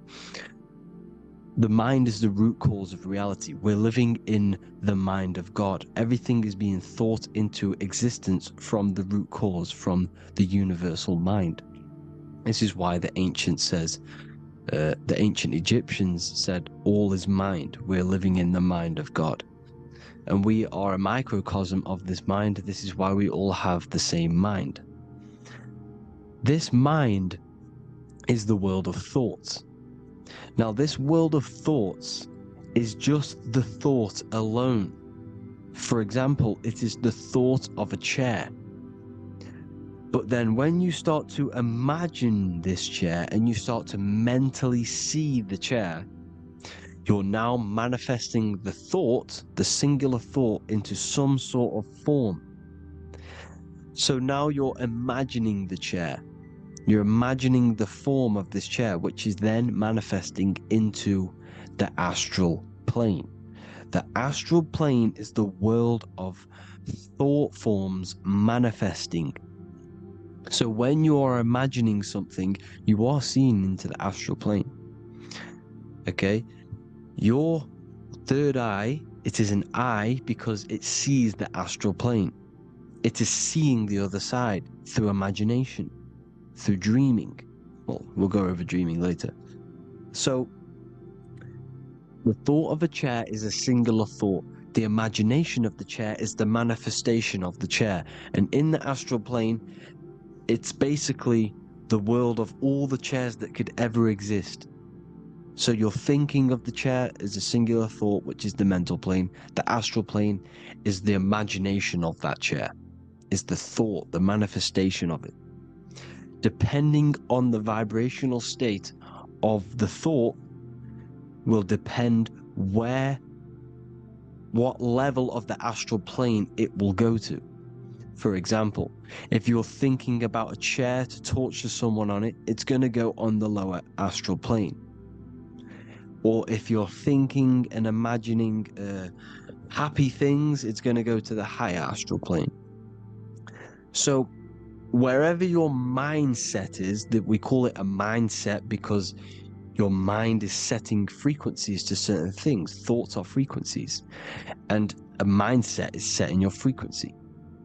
The mind is the root cause of reality. We're living in the mind of God. Everything is being thought into existence from the root cause, from the universal mind. This is why the ancient Egyptians said, all is mind. We're living in the mind of God. And we are a microcosm of this mind. This is why we all have the same mind. This mind is the world of thoughts. Now, this world of thoughts is just the thought alone. For example, it is the thought of a chair. But then when you start to imagine this chair and you start to mentally see the chair, you're now manifesting the thought, the singular thought, into some sort of form. So now you're imagining the chair. You're imagining the form of this chair, which is then manifesting into the astral plane. The astral plane is the world of thought forms manifesting. So when you are imagining something, you are seeing into the astral plane. Okay? Your third eye, it is an eye because it sees the astral plane. It is seeing the other side through imagination, through dreaming. Well, we'll go over dreaming later. So, the thought of a chair is a singular thought. The imagination of the chair is the manifestation of the chair. And in the astral plane, it's basically the world of all the chairs that could ever exist. So you're thinking of the chair as a singular thought, which is the mental plane. The astral plane is the imagination of that chair, is the thought, the manifestation of it. Depending on the vibrational state of the thought will depend what level of the astral plane it will go to. For example, if you're thinking about a chair to torture someone on it, it's going to go on the lower astral plane. Or if you're thinking and imagining happy things, it's going to go to the higher astral plane. So wherever your mindset is, that we call it a mindset because your mind is setting frequencies to certain things. Thoughts are frequencies. And a mindset is setting your frequency,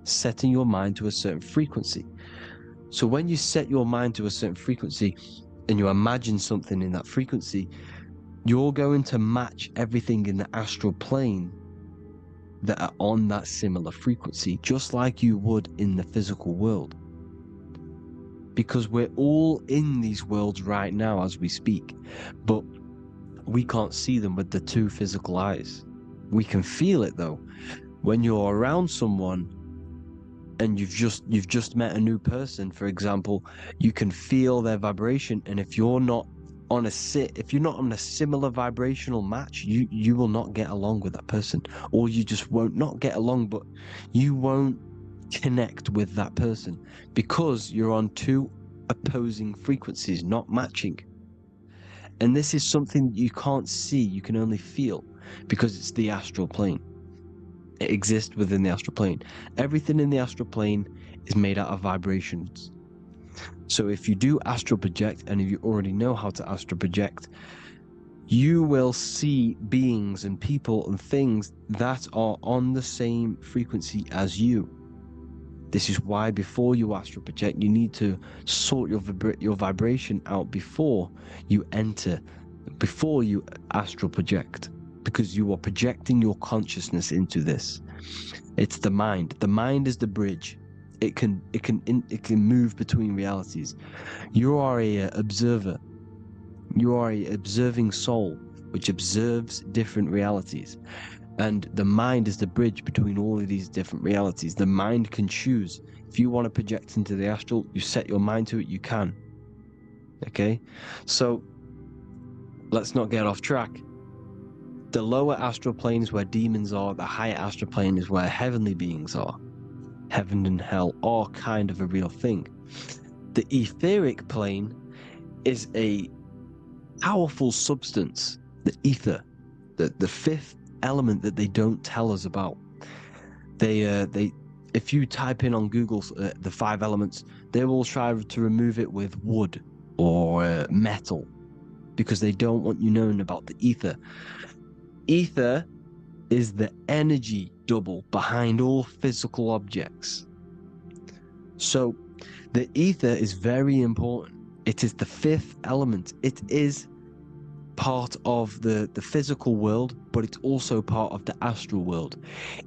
setting your mind to a certain frequency. So when you set your mind to a certain frequency and you imagine something in that frequency, you're going to match everything in the astral plane that are on that similar frequency, just like you would in the physical world. Because we're all in these worlds right now as we speak, but we can't see them with the two physical eyes. We can feel it though. When you're around someone and you've just met a new person, for example, you can feel their vibration, and if you're not on a similar vibrational match, you will not get along with that person, or you just won't not get along, but you won't connect with that person because you're on two opposing frequencies, not matching. And this is something you can't see, you can only feel, because it's the astral plane. It exists within the astral plane. Everything in the astral plane is made out of vibrations. So if you do astral project, and if you already know how to astral project, you will see beings and people and things that are on the same frequency as you. This is why before you astral project, you need to sort your vibration out before you astral project, because you are projecting your consciousness into this. It's the mind. The mind is the bridge. It can move between realities. You are a observer. You are a observing soul which observes different realities. And the mind is the bridge between all of these different realities. The mind can choose. If you want to project into the astral, you set your mind to it, you can. Okay? So, let's not get off track. The lower astral plane is where demons are. The higher astral plane is where heavenly beings are. Heaven and hell are kind of a real thing. The etheric plane is a powerful substance, the ether, the fifth element that they don't tell us about. If you type in on Google the 5 elements, they will try to remove it with wood or metal, because they don't want you knowing about the ether. Ether is the energy double behind all physical objects. So the ether is very important. It is the 5th element. It is part of the physical world, but it's also part of the astral world.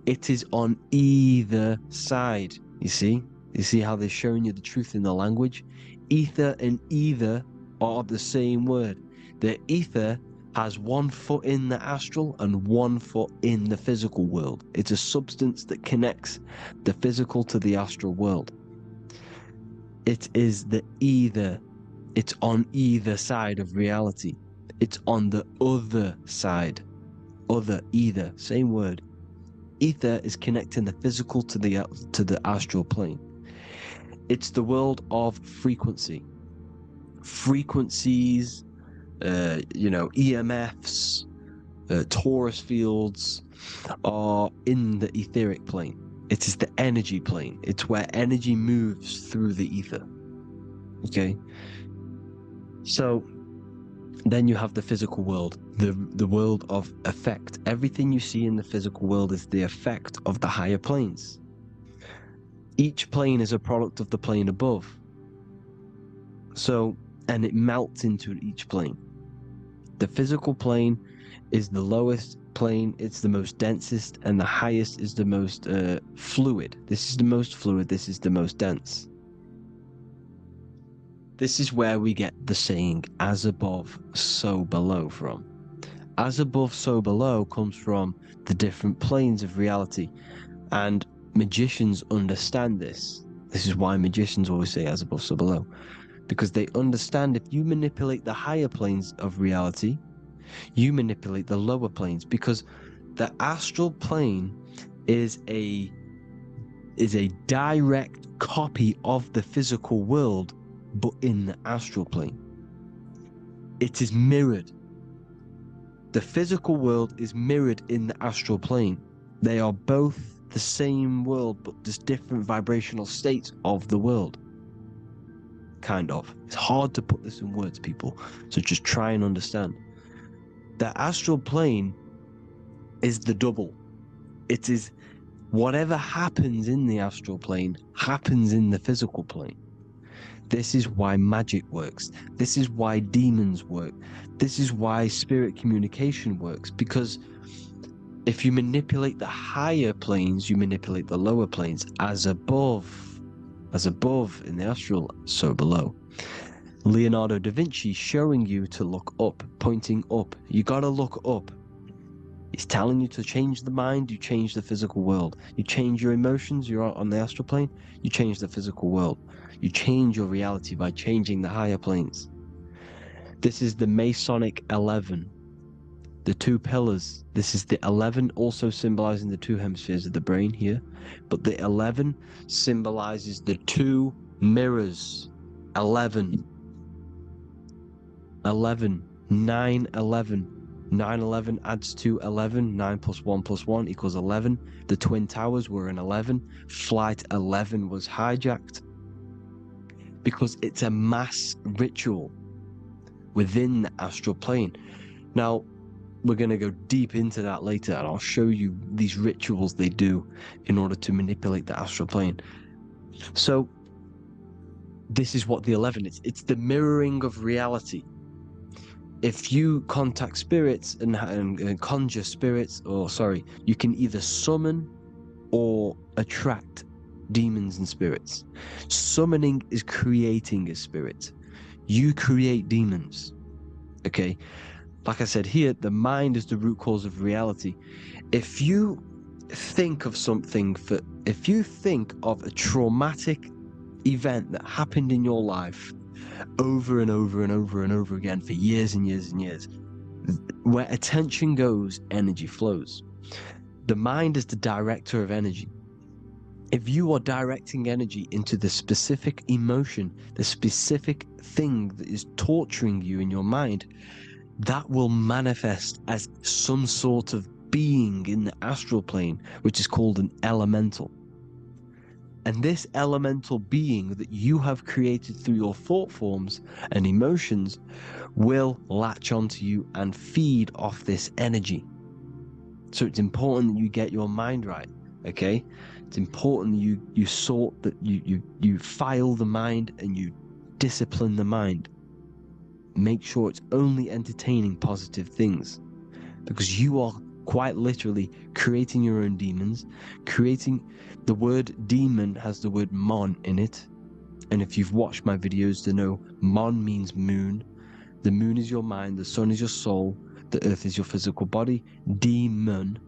It is on either side. You see how they're showing you the truth in the language? Ether and either are the same word. The ether has 1 foot in the astral and 1 foot in the physical world. It's a substance that connects the physical to the astral world. It is the either. It's on either side of reality. It's on the other side. Other, either, same word. Ether is connecting the physical to the astral plane. It's the world of frequency. Frequencies, EMFs, torus fields are in the etheric plane. It is the energy plane. It's where energy moves through the ether. Okay? So then you have the physical world, the world of effect. Everything you see in the physical world is the effect of the higher planes. Each plane is a product of the plane above. So, and it melts into each plane. The physical plane is the lowest plane, it's the most densest, and the highest is the most fluid. This is the most fluid, this is the most dense. This is where we get the saying, as above, so below from. As above, so below comes from the different planes of reality. And magicians understand this. This is why magicians always say as above, so below. Because they understand if you manipulate the higher planes of reality, you manipulate the lower planes, because the astral plane is a direct copy of the physical world, but in the astral plane. It is mirrored. The physical world is mirrored in the astral plane. They are both the same world, but just different vibrational states of the world. Kind of. It's hard to put this in words, people, so just try and understand. The astral plane is the double. It is whatever happens in the astral plane happens in the physical plane. This is why magic works. This is why demons work. This is why spirit communication works, because if you manipulate the higher planes, you manipulate the lower planes. As above in the astral, so below. Leonardo da Vinci showing you to look up, pointing up. You gotta look up. You It's telling you to change the mind, you change the physical world. You change your emotions, you're on the astral plane, you change the physical world. You change your reality by changing the higher planes. This is the Masonic 11. The two pillars. This is the 11, also symbolizing the two hemispheres of the brain here. But the 11 symbolizes the two mirrors. 11. 11. 9, 11. 9, 11 adds to 11. 9 plus 1 plus 1 equals 11. The Twin Towers were an 11. Flight 11 was hijacked. Because it's a mass ritual within the astral plane. Now, we're going to go deep into that later, and I'll show you these rituals they do in order to manipulate the astral plane. So, this is what the 11 is. It's the mirroring of reality. If you contact spirits and conjure spirits, you can either summon or attract demons and spirits. Summoning is creating a spirit. You create demons. Okay? Like I said here, the mind is the root cause of reality. If you think of if you think of a traumatic event that happened in your life over and over and over and over again for years and years and years, where attention goes, energy flows. The mind is the director of energy. If you are directing energy into the specific emotion, the specific thing that is torturing you in your mind, that will manifest as some sort of being in the astral plane, which is called an elemental. And this elemental being that you have created through your thought forms and emotions will latch onto you and feed off this energy. So it's important that you get your mind right, okay? It's important that you sort that you file the mind and you discipline the mind. Make sure it's only entertaining positive things, because you are quite literally creating your own demons. The word demon has the word mon in it, and if you've watched my videos to know, mon means moon. The moon is your mind, the sun is your soul, the earth is your physical body. Demon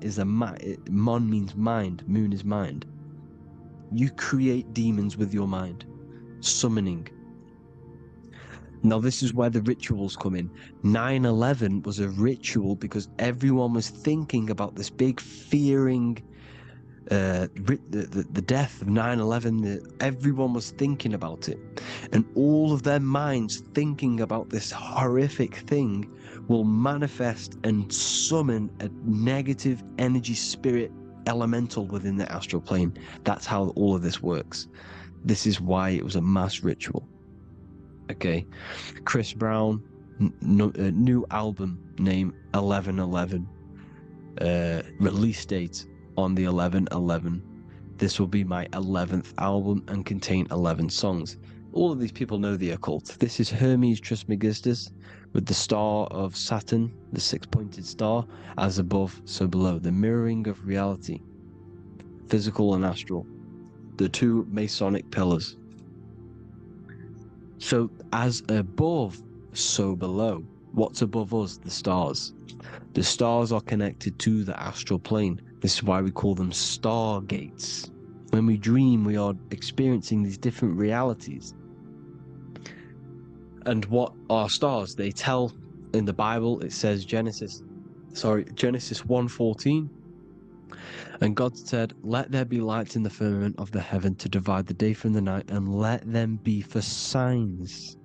is mon means mind, moon is mind. You create demons with your mind. Summoning. Now, this is where the rituals come in. 9/11 was a ritual because everyone was thinking about this big fearing, the death of 9/11. Everyone was thinking about it. And all of their minds thinking about this horrific thing will manifest and summon a negative energy spirit elemental within the astral plane. That's how all of this works. This is why it was a mass ritual. Okay, Chris Brown, new album name 11/11, release date on the 11/11. This will be my 11th album and contain 11 songs. All of these people know the occult. This is Hermes Trismegistus with the star of Saturn, the six-pointed star, as above, so below. The mirroring of reality, physical and astral, the two Masonic pillars. So as above, so below. What's above us? The stars. The stars are connected to the astral plane. This is why we call them stargates. When we dream, we are experiencing these different realities. And what are stars? They tell in the Bible, it says Genesis 1:14. And God said, "Let there be lights in the firmament of the heaven to divide the day from the night, and let them be for signs."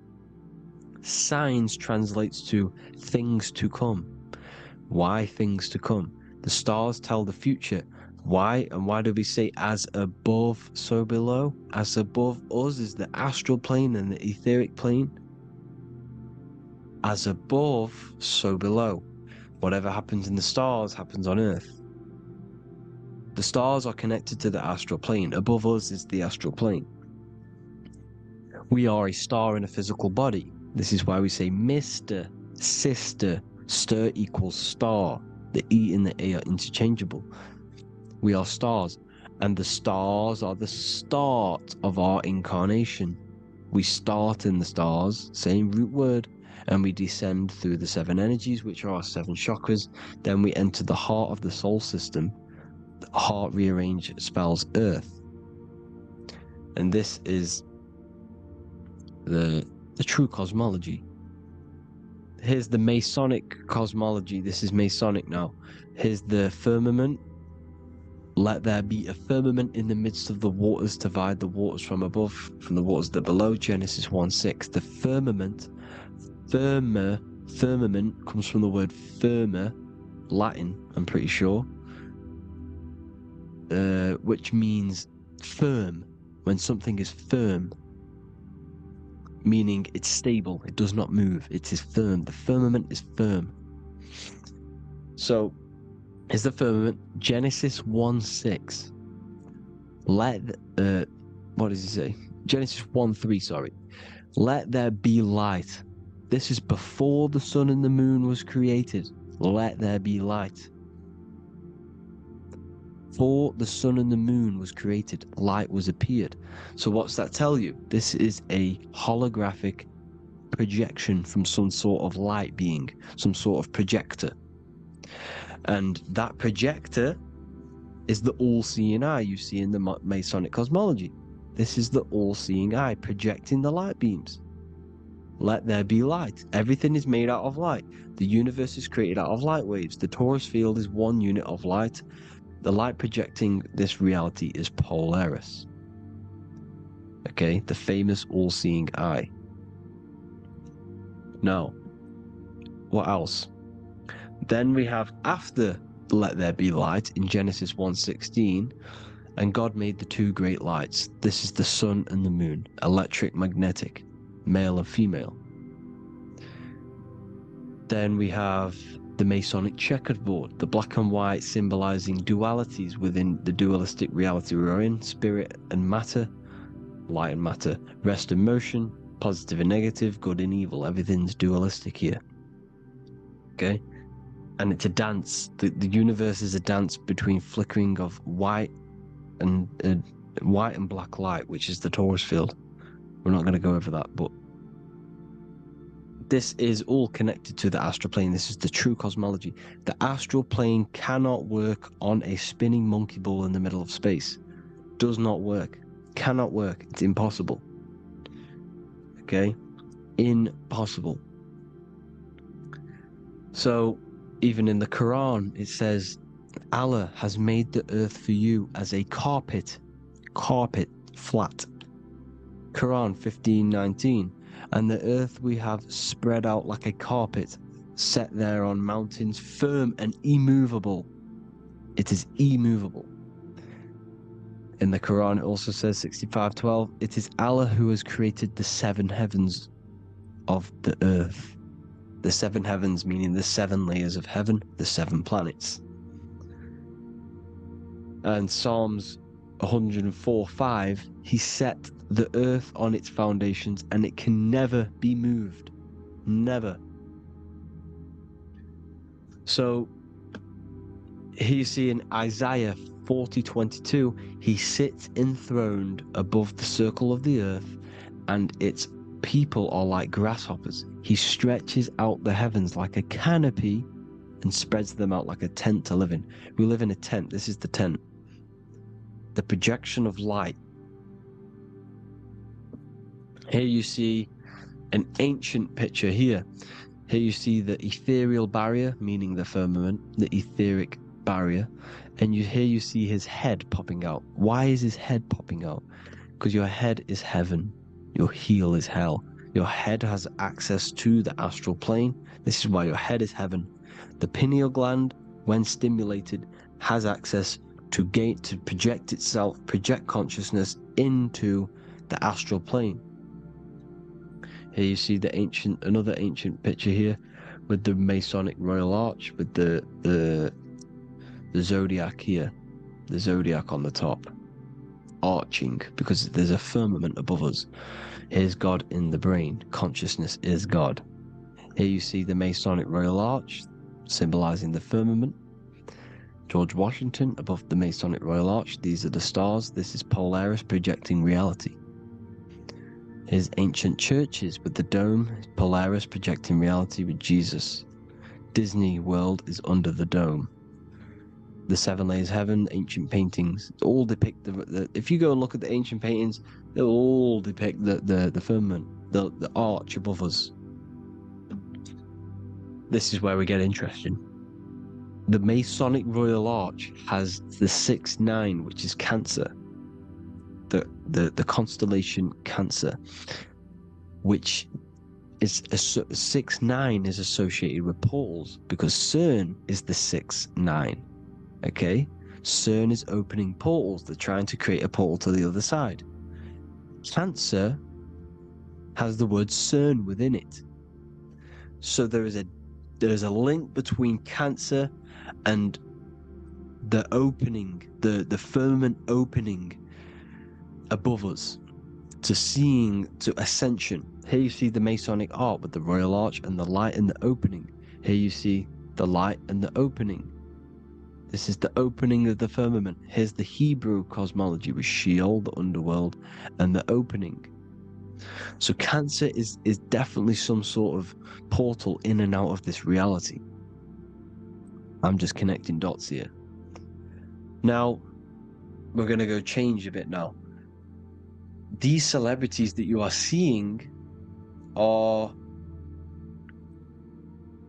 Signs translates to things to come. Why things to come? The stars tell the future. Why? And why do we say as above, so below? As above us is the astral plane and the etheric plane. As above, so below. Whatever happens in the stars happens on Earth. The stars are connected to the astral plane. Above us is the astral plane. We are a star in a physical body. This is why we say Mr., sister, stir equals star. The E and the A are interchangeable. We are stars, and the stars are the start of our incarnation. We start in the stars, same root word, and we descend through the 7 energies, which are our 7 chakras. Then we enter the heart of the soul system. The heart rearranged spells earth. And this is the true cosmology. Here's the Masonic cosmology. This is Masonic now. Here's the firmament. Let there be a firmament in the midst of the waters to divide the waters from above from the waters that below. Genesis 1:6. The firmament, firmament comes from the word firma, Latin, I'm pretty sure, which means firm. When something is firm, meaning it's stable, it does not move, it is firm. The firmament is firm. So, is the firmament. Genesis 1:6. What does he say? Genesis 1:3, sorry. Let there be light. This is before the sun and the moon was created. Let there be light. Before the sun and the moon was created, light was appeared. So what's that tell you? This is a holographic projection from some sort of light being, some sort of projector. And that projector is the all-seeing eye you see in the Masonic cosmology. This is the all-seeing eye projecting the light beams. Let there be light. Everything is made out of light. The universe is created out of light waves. The torus field is one unit of light. The light projecting this reality is Polaris. Okay, the famous all-seeing eye. Now, what else? Then we have, after let there be light, in Genesis 1:16, and God made the 2 great lights. This is the sun and the moon, electric, magnetic, male and female. Then we have the Masonic checkerboard, the black and white symbolizing dualities within the dualistic reality we're in, spirit and matter, light and matter, rest and motion, positive and negative, good and evil. Everything's dualistic here. Okay? And it's a dance. The universe is a dance between flickering of white and black light, which is the torus field. We're not going to go over that, but this is all connected to the astral plane. This is the true cosmology. The astral plane cannot work on a spinning monkey ball in the middle of space. Does not work. Cannot work. It's impossible. Okay? Impossible. So, even in the Quran, it says, Allah has made the earth for you as a carpet, flat. Quran 15:19. And the earth we have spread out like a carpet, set there on mountains, firm and immovable. It is immovable. In the Quran, it also says 65:12, it is Allah who has created the 7 heavens of the earth. The 7 heavens meaning the 7 layers of heaven, the 7 planets. And Psalms 104:5, he set the earth on its foundations and it can never be moved. Never. So here you see in Isaiah 40:22, he sits enthroned above the circle of the earth and its people are like grasshoppers. He stretches out the heavens like a canopy and spreads them out like a tent to live in. We live in a tent. This is the tent. The projection of light. Here you see an ancient picture here. Here you see the ethereal barrier, meaning the firmament, the etheric barrier. And here you see his head popping out. Why is his head popping out? Because your head is heaven. Your heel is hell. Your head has access to the astral plane. This is why your head is heaven. The pineal gland, when stimulated, has access to project itself, project consciousness into the astral plane. Here you see another ancient picture here with the Masonic Royal Arch, with the zodiac here, the zodiac on the top, arching because there's a firmament above us. Here's God in the brain. Consciousness is God. Here you see the Masonic Royal Arch, symbolizing the firmament. George Washington above the Masonic Royal Arch. These are the stars. This is Polaris projecting reality. Here's ancient churches with the dome. Polaris projecting reality with Jesus. Disney World is under the dome. The Seven Layers of Heaven, ancient paintings, all depict if you go and look at the ancient paintings, they'll all depict the firmament, the arch above us. This is where we get interesting. The Masonic Royal Arch has the 6-9, which is Cancer. The constellation Cancer, which is 6-9 is associated with portals because CERN is the 6-9. Okay, CERN is opening portals. They're trying to create a portal to the other side. Cancer has the word CERN within it, so there is a link between Cancer and the opening, the firmament opening above us to ascension. Here you see the Masonic art with the Royal Arch and the light and the opening. Here you see the light and the opening. This is the opening of the firmament. Here's the Hebrew cosmology with Sheol, the underworld, and the opening. So Cancer is definitely some sort of portal in and out of this reality. I'm just connecting dots here. Now, we're going to go change a bit now. These celebrities that you are seeing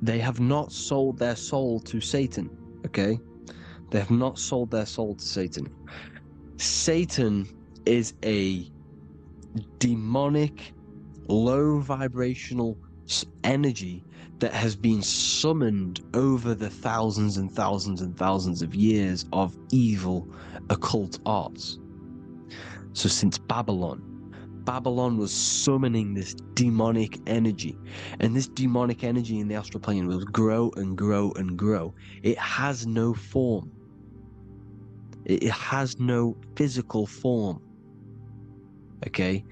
they have not sold their soul to Satan, okay? They have not sold their soul to Satan. Satan is a demonic, low vibrational energy that has been summoned over the thousands and thousands and thousands of years of evil occult arts. So since Babylon was summoning this demonic energy, and this demonic energy in the astral plane will grow and grow and grow. It has no form. It has no physical form. Okay?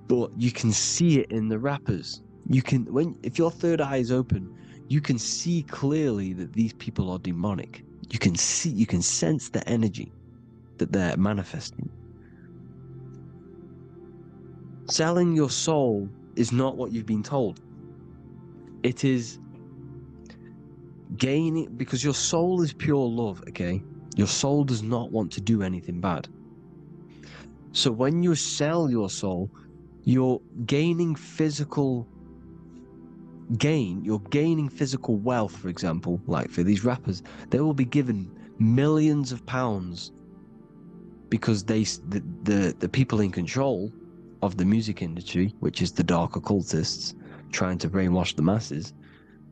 But you can see it in the rappers. If your third eye is open, you can see clearly that these people are demonic. You can sense the energy that they're manifesting. Selling your soul is not what you've been told. It is gaining, because your soul is pure love, okay? Your soul does not want to do anything bad. So when you sell your soul, you're gaining physical gain. You're gaining physical wealth, for example. Like for these rappers, they will be given millions of pounds because the people in control of the music industry, which is the dark occultists trying to brainwash the masses,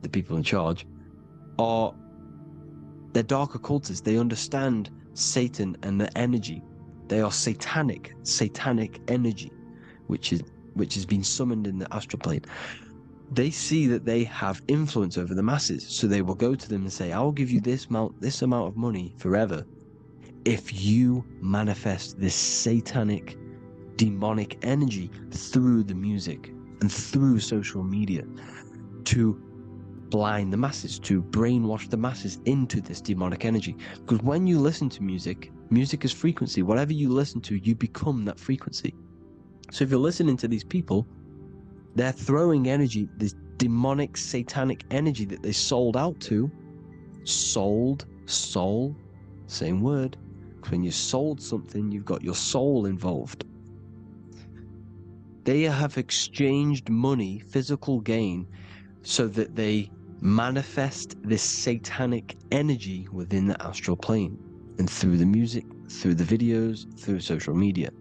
the people in charge, they're dark occultists. They understand Satan and the energy. They are satanic energy, which has been summoned in the astral plane. They see that they have influence over the masses, so they will go to them and say, "I will give you this amount of money forever if you manifest this satanic, demonic energy through the music and through social media to blind the masses, to brainwash the masses into this demonic energy." Because when you listen to music is frequency. Whatever you listen to, you become that frequency. So if you're listening to these people, they're throwing energy, this demonic, satanic energy that they sold out to. Soul, same word. When you sold something, you've got your soul involved. They have exchanged money, physical gain, so that they manifest this satanic energy within the astral plane and through the music, through the videos, through social media,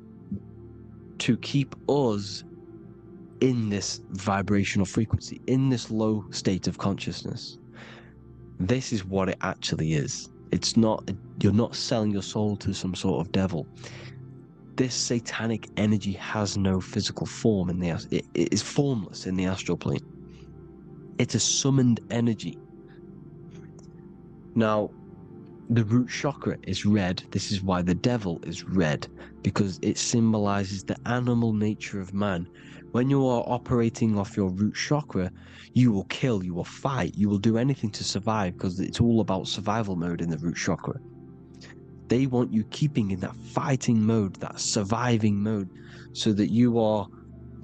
to keep us in this vibrational frequency, in this low state of consciousness. This is what it actually is. It's not, you're not selling your soul to some sort of devil. This satanic energy has no physical form it is formless in the astral plane. It's a summoned energy. Now, the root chakra is red. This is why the devil is red, because it symbolizes the animal nature of man. When you are operating off your root chakra, you will kill, you will fight, you will do anything to survive, because it's all about survival mode in the root chakra. They want you keeping in that fighting mode, that surviving mode, so that you are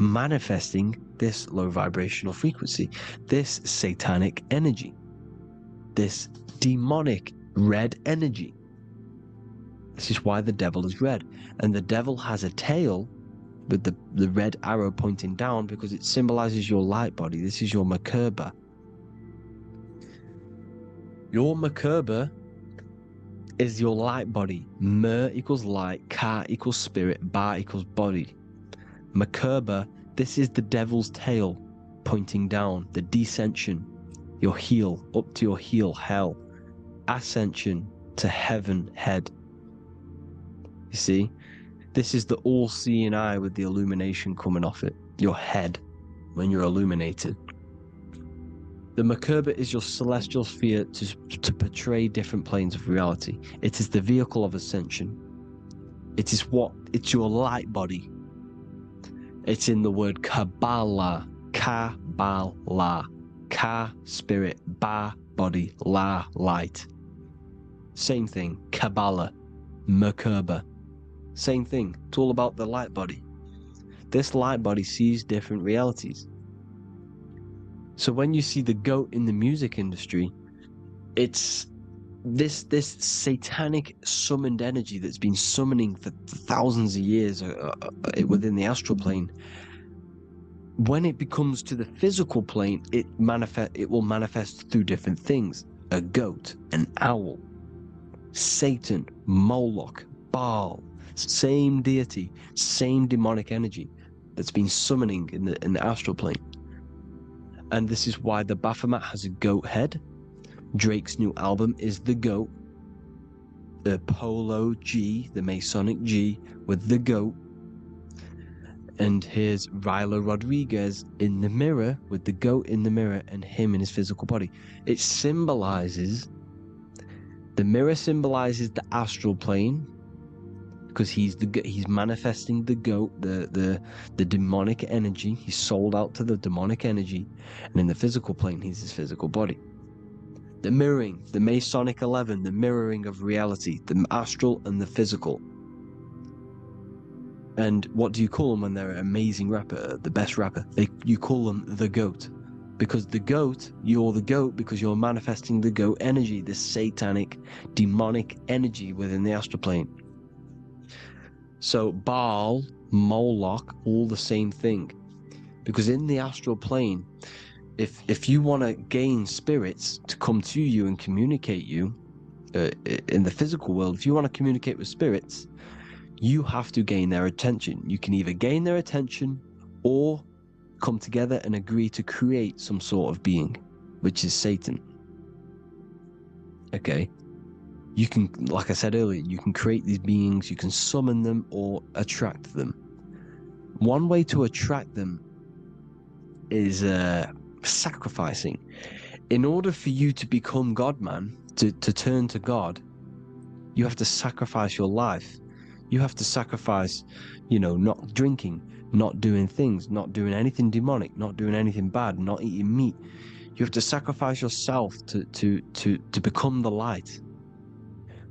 manifesting this low vibrational frequency, this satanic energy, this demonic red energy. This is why the devil is red. And the devil has a tail with the red arrow pointing down because it symbolizes your light body. This is your Merkaba. Your Merkaba is your light body. Mer equals light, Ka equals spirit, Ba equals body. Merkaba, this is the devil's tail pointing down, the descension, your heel, up to your heel, hell. Ascension to heaven, head. You see, this is the all-seeing eye with the illumination coming off it, your head, when you're illuminated. The Merkaba is your celestial sphere to portray different planes of reality. It is the vehicle of ascension. It's your light body. It's in the word Kabbalah, Kabbalah, Ka, spirit, Ba, body, La, light. Same thing, Kabbalah, Merkaba. Same thing, it's all about the light body. This light body sees different realities. So when you see the goat in the music industry, it's this satanic summoned energy that's been summoning for thousands of years within the astral plane. When it becomes to the physical plane, it will manifest through different things. A goat, an owl, Satan, Moloch, Baal, same deity, same demonic energy that's been summoning in the astral plane. And this is why the Baphomet has a goat head. Drake's new album is the goat. The Polo G, the Masonic G, with the goat. And here's Ryla Rodriguez in the mirror with the goat in the mirror and him in his physical body. It symbolizes, the mirror symbolizes the astral plane because he's manifesting the goat, the demonic energy. He's sold out to the demonic energy, and in the physical plane, he's his physical body. The mirroring, the Masonic 11, the mirroring of reality, the astral and the physical. And what do you call them when they're an amazing rapper, the best rapper? You call them the goat. Because the goat, you're the goat because you're manifesting the goat energy, this satanic, demonic energy within the astral plane. So Baal, Moloch, all the same thing. Because in the astral plane, if you want to gain spirits to come to you and communicate you, in the physical world, if you want to communicate with spirits, you have to gain their attention. You can either gain their attention or come together and agree to create some sort of being, which is Satan. Okay. You can, like I said earlier, you can create these beings, you can summon them or attract them. One way to attract them is sacrificing. In order for you to become God-man, to turn to God, you have to sacrifice your life. You have to sacrifice, not drinking, not doing things, not doing anything demonic, not doing anything bad, not eating meat. You have to sacrifice yourself to become the light.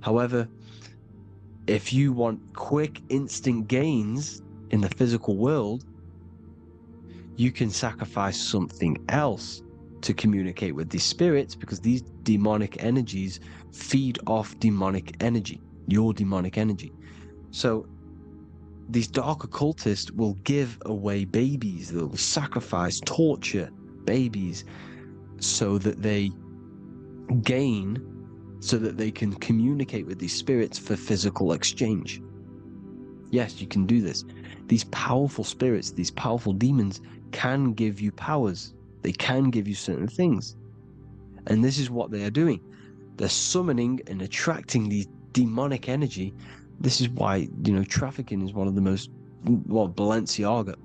However, if you want quick, instant gains in the physical world, you can sacrifice something else to communicate with these spirits, because these demonic energies feed off demonic energy, your demonic energy. So these dark occultists will give away babies, they'll sacrifice, torture babies so that they gain, so that they can communicate with these spirits for physical exchange. Yes, you can do this. These powerful spirits, these powerful demons can give you powers. They can give you certain things. And this is what they are doing. They're summoning and attracting these demonic energy. This is why, trafficking is one of the most, Balenciaga.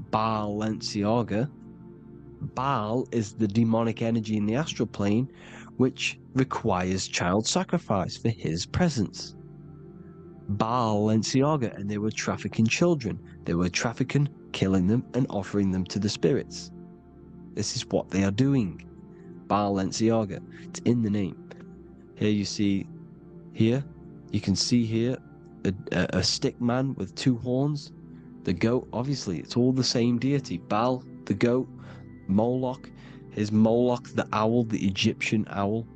Baal is the demonic energy in the astral plane, which requires child sacrifice for his presence. Balenciaga, and they were trafficking children. They were trafficking, killing them, and offering them to the spirits. This is what they are doing. Balenciaga. It's in the name. Here you see, you can see here a stick man with two horns. The goat, obviously, it's all the same deity. Baal, the goat, Moloch, is Moloch the owl, the Egyptian owl?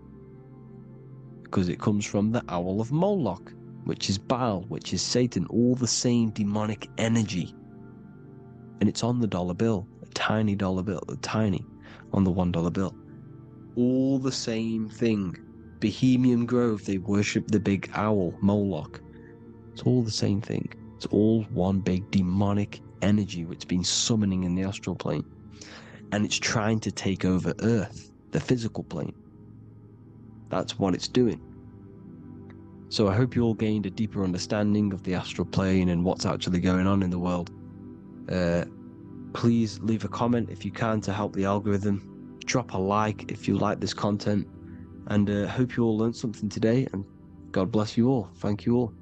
Because it comes from the owl of Moloch, which is Baal, which is Satan, all the same demonic energy. And it's on the dollar bill, a tiny dollar bill, tiny, on the $1 bill. All the same thing. Bohemian Grove, they worship the big owl, Moloch. It's all the same thing. It's all one big demonic energy which has been summoning in the astral plane. And it's trying to take over Earth, the physical plane. That's what it's doing. So I hope you all gained a deeper understanding of the astral plane and what's actually going on in the world. Please leave a comment if you can to help the algorithm. Drop a like if you like this content. And hope you all learned something today. And God bless you all. Thank you all.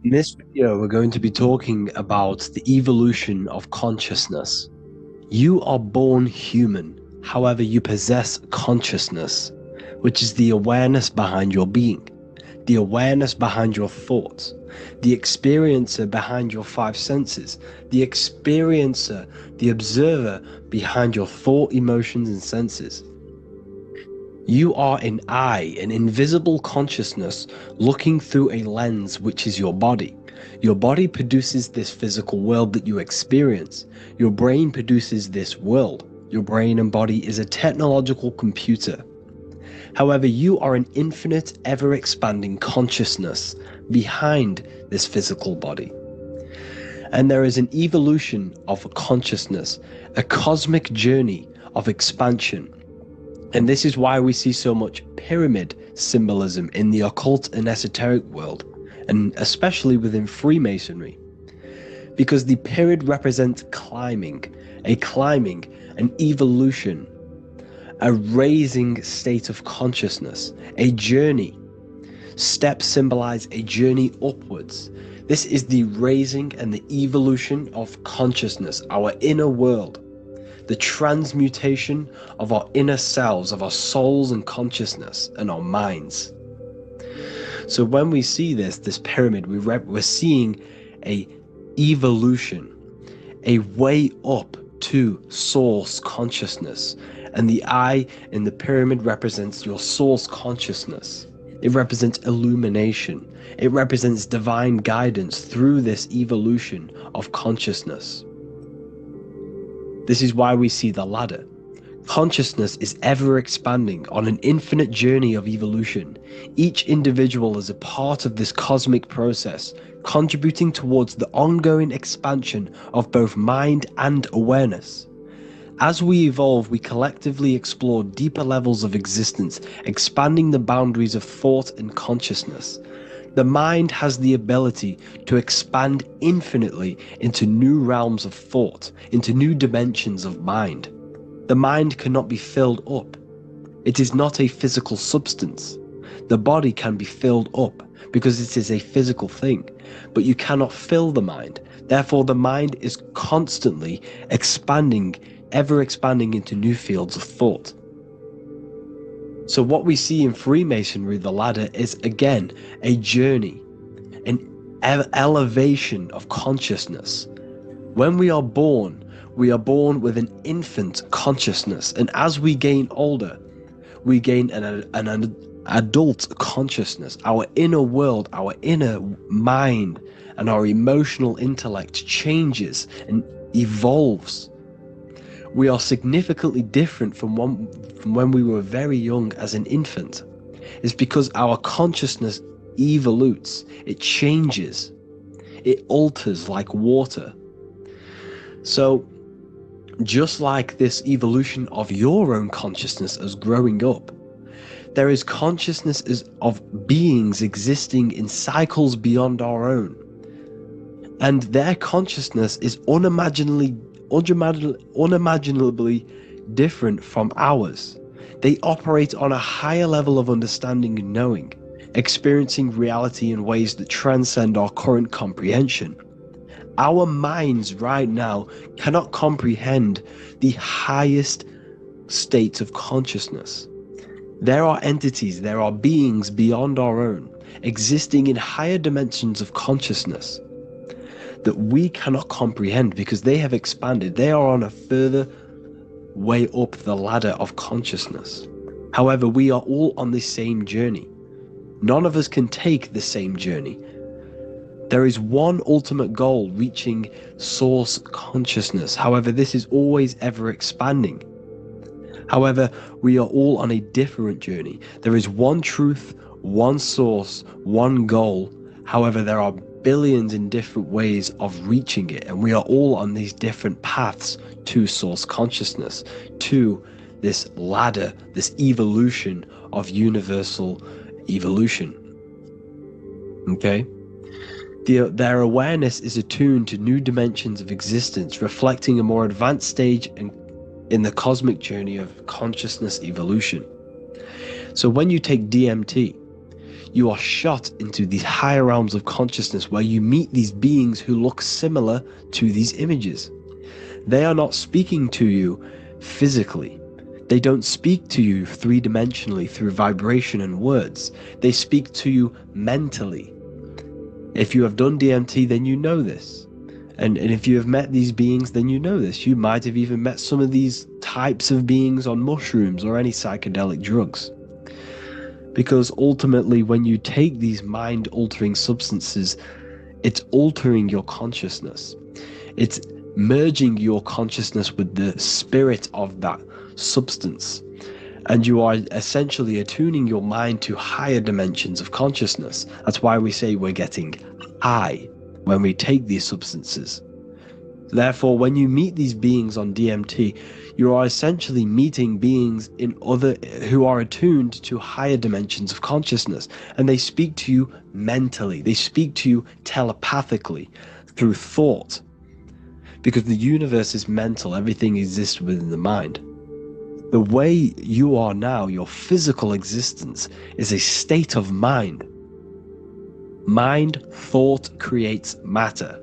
In this video, we're going to be talking about the evolution of consciousness. You are born human, however you possess consciousness, which is the awareness behind your being, the awareness behind your thoughts, the experiencer behind your five senses, the experiencer, the observer behind your thought, emotions, and senses. You are an eye, an invisible consciousness looking through a lens which is your body. Your body produces this physical world that you experience. Your brain produces this world. Your brain and body is a technological computer. However, you are an infinite, ever-expanding consciousness behind this physical body. And there is an evolution of consciousness, a cosmic journey of expansion. And this is why we see so much pyramid symbolism in the occult and esoteric world, and especially within Freemasonry. Because the pyramid represents climbing, an evolution, a raising state of consciousness, a journey. Steps symbolize a journey upwards. This is the raising and the evolution of consciousness, our inner world. The transmutation of our inner selves, of our souls and consciousness and our minds. So when we see this pyramid, we're seeing a evolution, a way up to source consciousness. And the eye in the pyramid represents your source consciousness. It represents illumination. It represents divine guidance through this evolution of consciousness. This is why we see the ladder. Consciousness is ever expanding on an infinite journey of evolution. Each individual is a part of this cosmic process, contributing towards the ongoing expansion of both mind and awareness. As we evolve, we collectively explore deeper levels of existence, expanding the boundaries of thought and consciousness. The mind has the ability to expand infinitely into new realms of thought, into new dimensions of mind. The mind cannot be filled up. It is not a physical substance. The body can be filled up because it is a physical thing, but you cannot fill the mind. Therefore, the mind is constantly expanding, ever expanding into new fields of thought. So what we see in Freemasonry, the ladder, is again a journey, an elevation of consciousness. When we are born with an infant consciousness, and as we gain older, we gain an adult consciousness. Our inner world, our inner mind, and our emotional intellect changes and evolves. We are significantly different from when we were very young as an infant. It's because our consciousness evolutes, it changes, it alters like water. So just like this evolution of your own consciousness as growing up, there is consciousness of beings existing in cycles beyond our own. And their consciousness is unimaginably different from ours. They operate on a higher level of understanding and knowing, experiencing reality in ways that transcend our current comprehension. Our minds right now cannot comprehend the highest states of consciousness. There are entities, there are beings beyond our own, existing in higher dimensions of consciousness that we cannot comprehend because they have expanded. They are on a further way up the ladder of consciousness. However, we are all on the same journey. None of us can take the same journey. There is one ultimate goal, reaching source consciousness. However, this is always ever expanding. However, we are all on a different journey. There is one truth, one source, one goal. However, there are billions in different ways of reaching it, and we are all on these different paths to source consciousness, to this ladder, this evolution of universal evolution. Okay? Their awareness is attuned to new dimensions of existence, reflecting a more advanced stage in the cosmic journey of consciousness evolution. So when you take DMT, you are shot into these higher realms of consciousness where you meet these beings who look similar to these images. They are not speaking to you physically. They don't speak to you three-dimensionally through vibration and words. They speak to you mentally. If you have done DMT, then you know this. And if you have met these beings, then you know this. You might have even met some of these types of beings on mushrooms or any psychedelic drugs. Because ultimately, when you take these mind-altering substances, it's altering your consciousness. It's merging your consciousness with the spirit of that substance. And you are essentially attuning your mind to higher dimensions of consciousness. That's why we say we're getting high when we take these substances. Therefore, when you meet these beings on DMT, you are essentially meeting beings who are attuned to higher dimensions of consciousness, and they speak to you mentally. They speak to you telepathically through thought, because the universe is mental. Everything exists within the mind. The way you are now, your physical existence, is a state of mind. Mind, thought creates matter.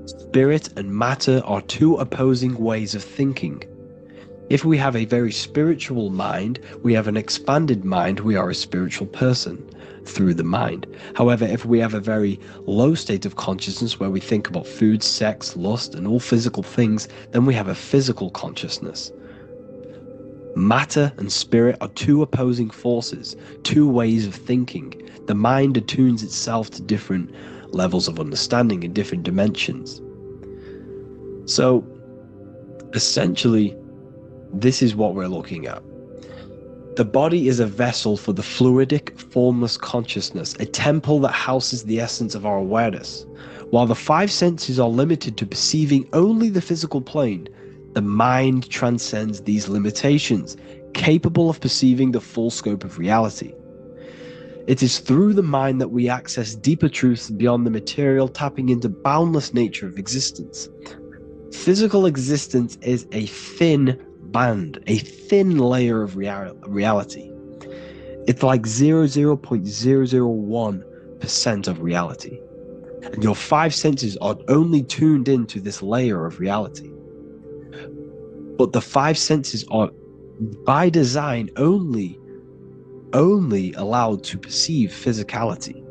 Spirit and matter are two opposing ways of thinking. If we have a very spiritual mind, we have an expanded mind, we are a spiritual person through the mind. However, if we have a very low state of consciousness where we think about food, sex, lust, and all physical things, then we have a physical consciousness. Matter and spirit are two opposing forces, two ways of thinking. The mind attunes itself to different levels of understanding in different dimensions. So, essentially, this is what we're looking at. The body is a vessel for the fluidic, formless consciousness, a temple that houses the essence of our awareness. While the five senses are limited to perceiving only the physical plane, the mind transcends these limitations, capable of perceiving the full scope of reality. It is through the mind that we access deeper truths beyond the material, tapping into boundless nature of existence. Physical existence is a thin band, a thin layer of reality. It's like 0.001% of reality. And your five senses are only tuned into this layer of reality. But the five senses are, by design, only allowed to perceive physicality.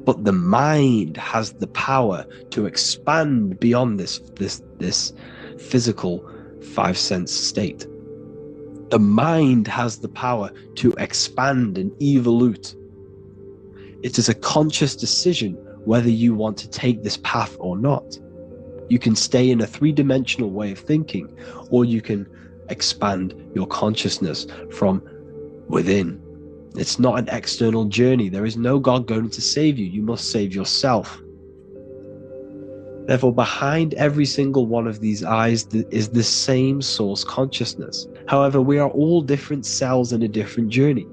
But the mind has the power to expand beyond this physical five sense state. The mind has the power to expand and evolute. It is a conscious decision whether you want to take this path or not. You can stay in a three-dimensional way of thinking, or you can expand your consciousness from within. It's not an external journey. There is no God going to save you. You must save yourself. Therefore, behind every single one of these eyes is the same source consciousness. However, we are all different cells in a different journey.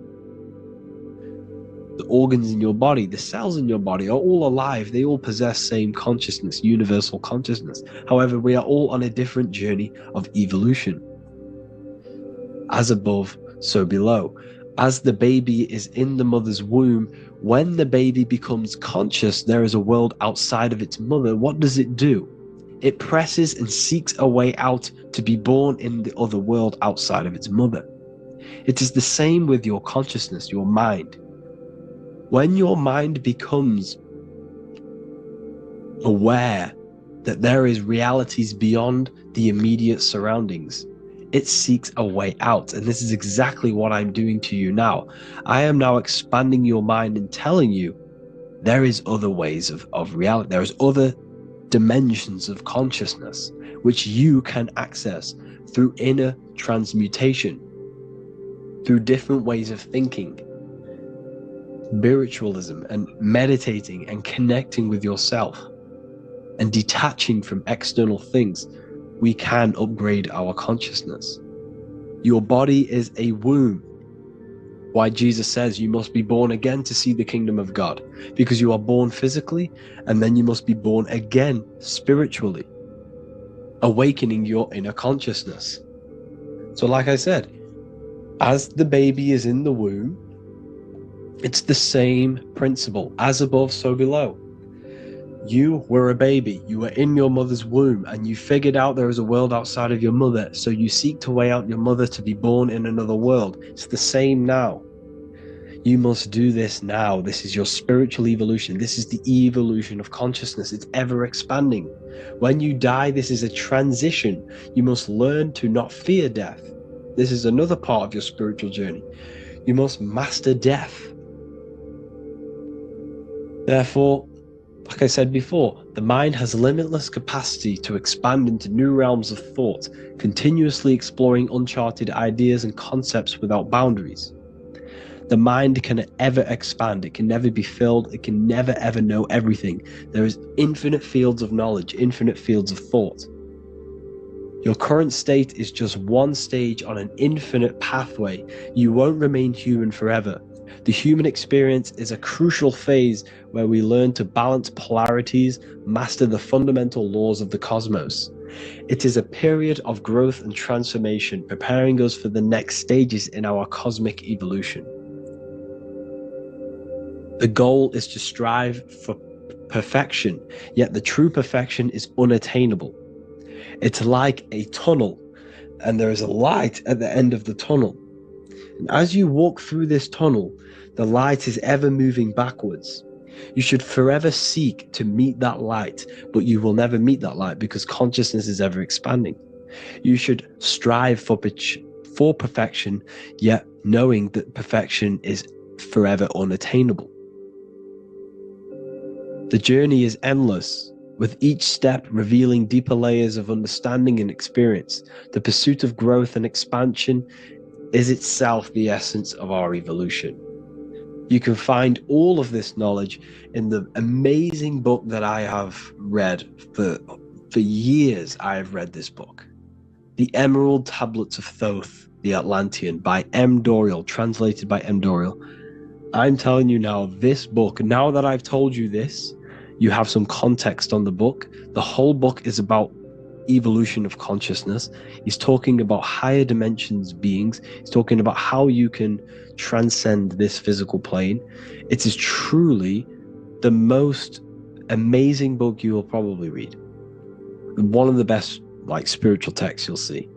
The organs in your body, the cells in your body are all alive. They all possess same consciousness, universal consciousness. However, we are all on a different journey of evolution. As above, so below. As the baby is in the mother's womb, when the baby becomes conscious there is a world outside of its mother, what does it do? It presses and seeks a way out to be born in the other world outside of its mother. It is the same with your consciousness, your mind. When your mind becomes aware that there is realities beyond the immediate surroundings, it seeks a way out. And this is exactly what I'm doing to you now. I am now expanding your mind and telling you there is other ways of reality. There's other dimensions of consciousness which you can access through inner transmutation, through different ways of thinking, spiritualism, and meditating and connecting with yourself and detaching from external things. We can upgrade our consciousness. Your body is a womb. Why Jesus says you must be born again to see the kingdom of God, because you are born physically and then you must be born again spiritually, awakening your inner consciousness. So like I said, as the baby is in the womb, it's the same principle. As above, so below. You were a baby, you were in your mother's womb, and you figured out there is a world outside of your mother, so you seek to weigh out your mother to be born in another world. It's the same now. You must do this now. This is your spiritual evolution. This is the evolution of consciousness. It's ever expanding. When you die, this is a transition. You must learn to not fear death. This is another part of your spiritual journey. You must master death. Therefore, like I said before, the mind has limitless capacity to expand into new realms of thought, continuously exploring uncharted ideas and concepts without boundaries. The mind can ever expand. It can never be filled. It can never ever know everything. There is infinite fields of knowledge, infinite fields of thought. Your current state is just one stage on an infinite pathway. You won't remain human forever. The human experience is a crucial phase where we learn to balance polarities, master the fundamental laws of the cosmos. It is a period of growth and transformation, preparing us for the next stages in our cosmic evolution. The goal is to strive for perfection, yet the true perfection is unattainable. It's like a tunnel, and there is a light at the end of the tunnel. And as you walk through this tunnel, the light is ever moving backwards. You should forever seek to meet that light, but you will never meet that light because consciousness is ever expanding. You should strive for perfection, yet knowing that perfection is forever unattainable. The journey is endless, with each step revealing deeper layers of understanding and experience. The pursuit of growth and expansion is itself the essence of our evolution. You can find all of this knowledge in the amazing book that I have read for years. I have read this book, The Emerald Tablets of Thoth, the Atlantean, by M. Dorial, translated by M. Dorial. I'm telling you now, this book, now that I've told you this, you have some context on the book. The whole book is about evolution of consciousness. He's talking about higher dimensions beings. He's talking about how you can transcend this physical plane. It is truly the most amazing book you will probably read. One of the best spiritual texts you'll see.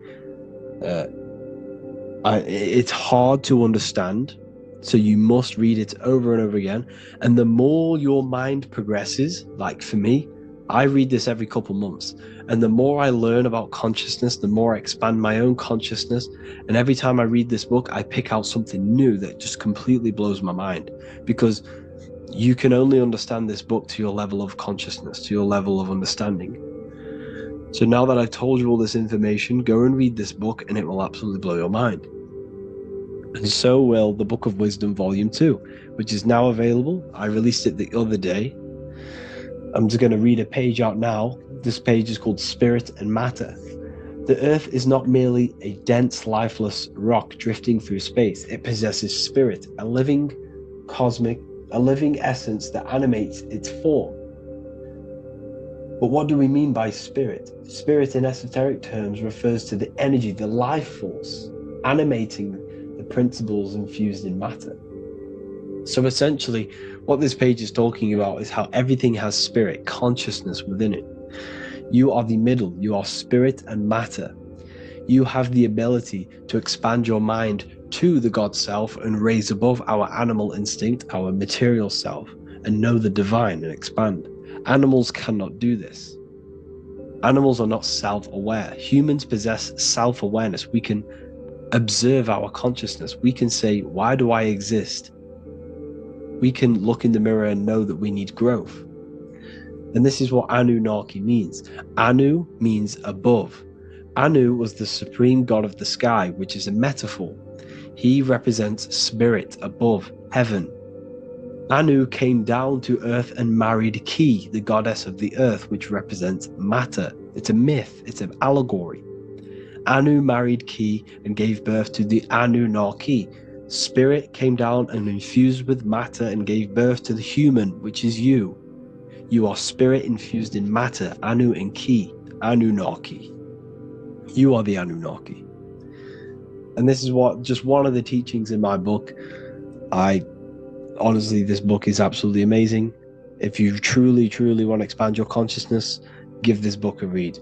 It's hard to understand, so you must read it over and over again. And the more your mind progresses, like for me, I read this every couple months. And the more I learn about consciousness, the more I expand my own consciousness. And every time I read this book, I pick out something new that just completely blows my mind. Because you can only understand this book to your level of consciousness, to your level of understanding. So now that I've told you all this information, go and read this book and it will absolutely blow your mind. And so will the Book of Wisdom Volume 2, which is now available. I released it the other day. I'm just going to read a page out now. This page is called Spirit and Matter. The Earth is not merely a dense, lifeless rock drifting through space. It possesses spirit, a living essence that animates its form. But what do we mean by spirit? Spirit in esoteric terms refers to the energy, the life force, animating the principles infused in matter. So essentially, what this page is talking about is how everything has spirit, consciousness within it. You are the middle, you are spirit and matter. You have the ability to expand your mind to the God self and raise above our animal instinct, our material self, and know the divine and expand. Animals cannot do this. Animals are not self-aware. Humans possess self-awareness. We can observe our consciousness. We can say, why do I exist? We can look in the mirror and know that we need growth. And this is what Anunnaki means. Anu means above. Anu was the supreme god of the sky, which is a metaphor. He represents spirit above, heaven. Anu came down to earth and married Ki, the goddess of the earth, which represents matter. It's a myth, it's an allegory. Anu married Ki and gave birth to the Anunnaki. Spirit came down and infused with matter and gave birth to the human, which is you. You are spirit infused in matter, Anu and Ki, Anunnaki. You are the Anunnaki. And this is just one of the teachings in my book. Honestly, this book is absolutely amazing. If you truly, truly want to expand your consciousness, give this book a read.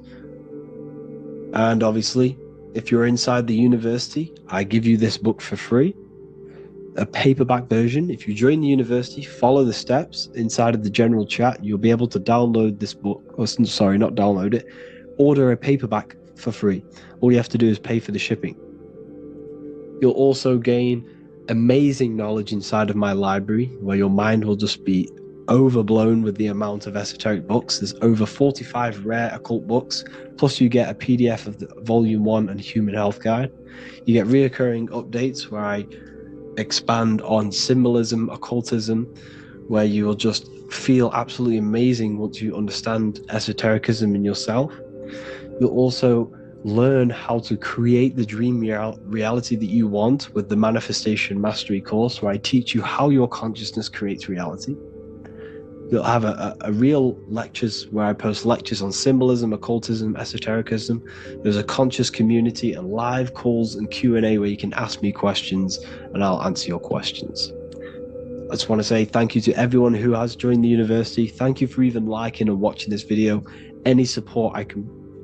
And obviously, if you're inside the university, I give you this book for free. A paperback version. If you join the university, follow the steps inside of the general chat, you'll be able to download this book. Or, sorry, not download it. Order a paperback for free. All you have to do is pay for the shipping. You'll also gain amazing knowledge inside of my library, where your mind will just be overblown with the amount of esoteric books. There's over 45 rare occult books, plus you get a PDF of the Volume 1 and Human Health Guide. You get reoccurring updates where I expand on symbolism, occultism, where you will just feel absolutely amazing once you understand esotericism in yourself. You'll also learn how to create the dream reality that you want with the Manifestation Mastery course, where I teach you how your consciousness creates reality. You'll have a real lectures where I post lectures on symbolism, occultism, esotericism. There's a conscious community and live calls and Q&A where you can ask me questions and I'll answer your questions. I just want to say thank you to everyone who has joined the university. Thank you for even liking and watching this video. Any support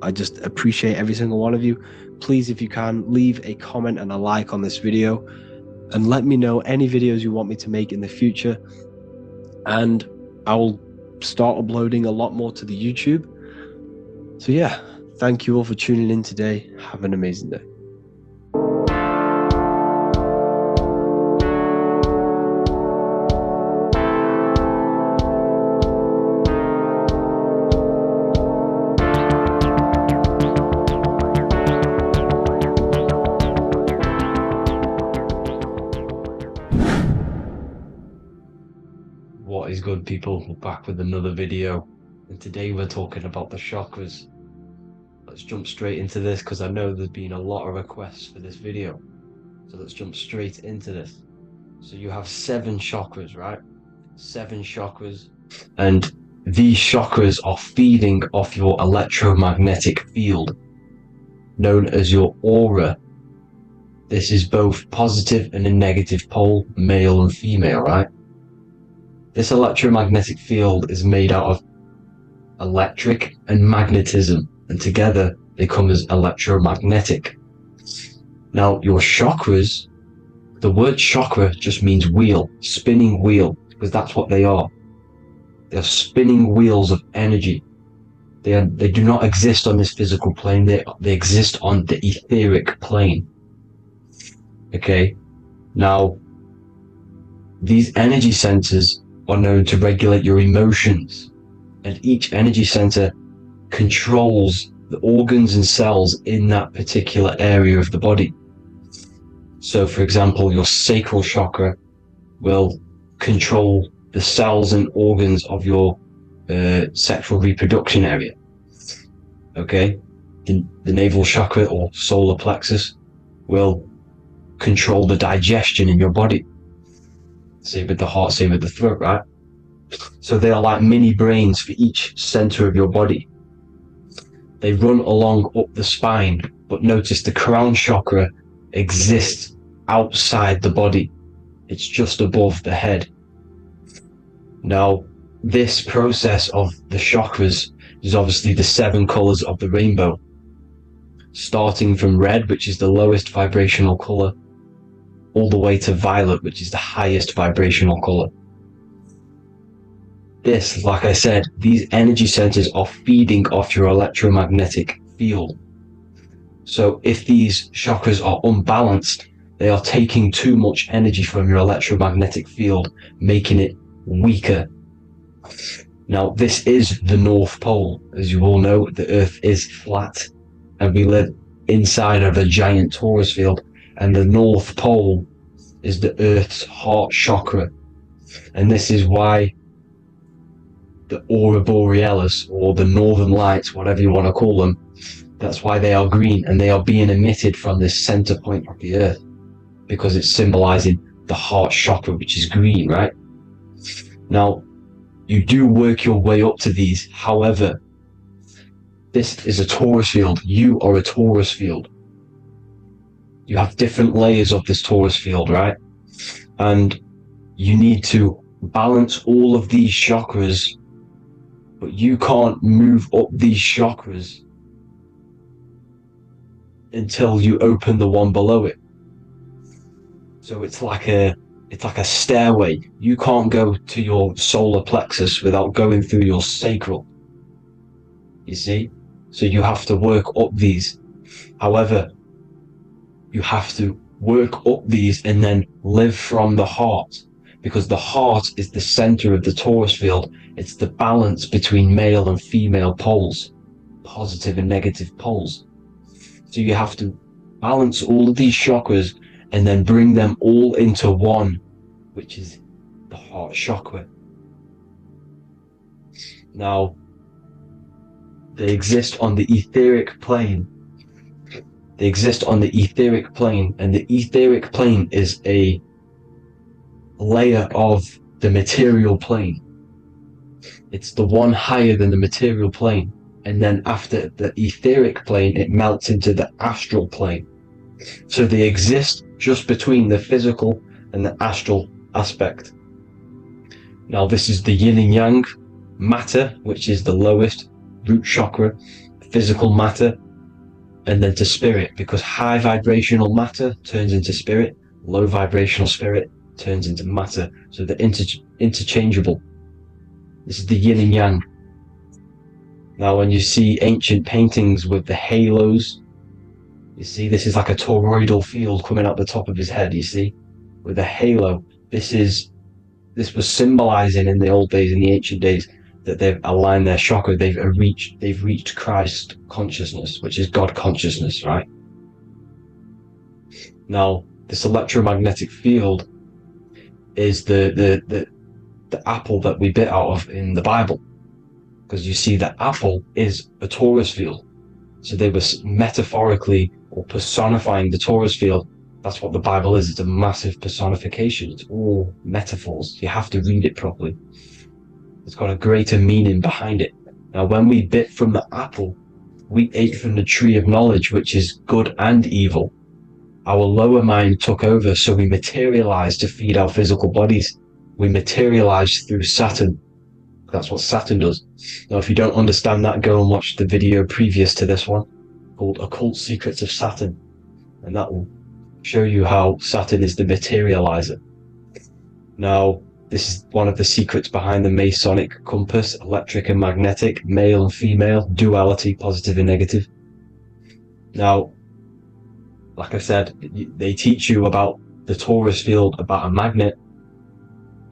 I just appreciate every single one of you. Please, if you can, leave a comment and a like on this video and let me know any videos you want me to make in the future. And I will start uploading a lot more to the YouTube. So yeah, thank you all for tuning in today. Have an amazing day. What is good, people? We're back with another video, and today we're talking about the chakras. Let's jump straight into this because I know there's been a lot of requests for this video. So let's jump straight into this. So you have 7 chakras, right? 7 chakras, and these chakras are feeding off your electromagnetic field, known as your aura. This is both positive and a negative pole, male and female, right? This electromagnetic field is made out of electric and magnetism, and together they come as electromagnetic. Now, your chakras, the word chakra just means wheel, spinning wheel, because that's what they are. They're spinning wheels of energy. They do not exist on this physical plane, they exist on the etheric plane. Okay, now, these energy centers are known to regulate your emotions, and each energy center controls the organs and cells in that particular area of the body. So for example, your sacral chakra will control the cells and organs of your sexual reproduction area. Okay, the navel chakra or solar plexus will control the digestion in your body. Same with the heart, same with the throat, right? So they are like mini brains for each center of your body. They run along up the spine, but notice the crown chakra exists outside the body. It's just above the head. Now, this process of the chakras is obviously the 7 colors of the rainbow, starting from red, which is the lowest vibrational color, all the way to violet, which is the highest vibrational color. This, like I said, these energy centers are feeding off your electromagnetic field. So if these chakras are unbalanced, they are taking too much energy from your electromagnetic field, making it weaker. Now, this is the North Pole. As you all know, the Earth is flat, and we live inside of a giant torus field, and the North Pole is the Earth's heart chakra. And this is why the Aurora Borealis, or the Northern Lights, whatever you want to call them, that's why they are green, and they are being emitted from this center point of the Earth, because it's symbolizing the heart chakra, which is green, right? Now, you do work your way up to these. However, this is a torus field. You are a torus field. You have different layers of this torus field, right? And you need to balance all of these chakras, but you can't move up these chakras until you open the one below it. So it's like a stairway. You can't go to your solar plexus without going through your sacral. You see? So you have to work up these. However, you have to work up these and then live from the heart, because the heart is the center of the torus field. It's the balance between male and female poles, positive and negative poles. So you have to balance all of these chakras and then bring them all into one, which is the heart chakra. Now, they exist on the etheric plane. They exist on the etheric plane, and the etheric plane is a layer of the material plane. It's the one higher than the material plane, and then after the etheric plane, it melts into the astral plane. So they exist just between the physical and the astral aspect. Now, this is the yin and yang matter, which is the lowest root chakra, physical matter, and then to spirit, because high vibrational matter turns into spirit, low vibrational spirit turns into matter. So they're interchangeable. This is the yin and yang. Now, when you see ancient paintings with the halos, you see this is like a toroidal field coming out the top of his head, you see, with a halo. This was symbolizing in the old days, in the ancient days, that they've aligned their chakra, they've reached Christ consciousness, which is God consciousness, right? Now, this electromagnetic field is the apple that we bit out of in the Bible, because you see that apple is a torus field. So they were metaphorically or personifying the torus field. That's what the Bible is. It's a massive personification. It's all metaphors. You have to read it properly. It's got a greater meaning behind it. Now, when we bit from the apple, we ate from the tree of knowledge, which is good and evil. Our lower mind took over, so we materialized to feed our physical bodies. We materialized through Saturn. That's what Saturn does. Now, if you don't understand that, go and watch the video previous to this one called Occult Secrets of Saturn, and that will show you how Saturn is the materializer. Now, this is one of the secrets behind the Masonic compass: electric and magnetic, male and female, duality, positive and negative. Now, like I said, they teach you about the torus field, about a magnet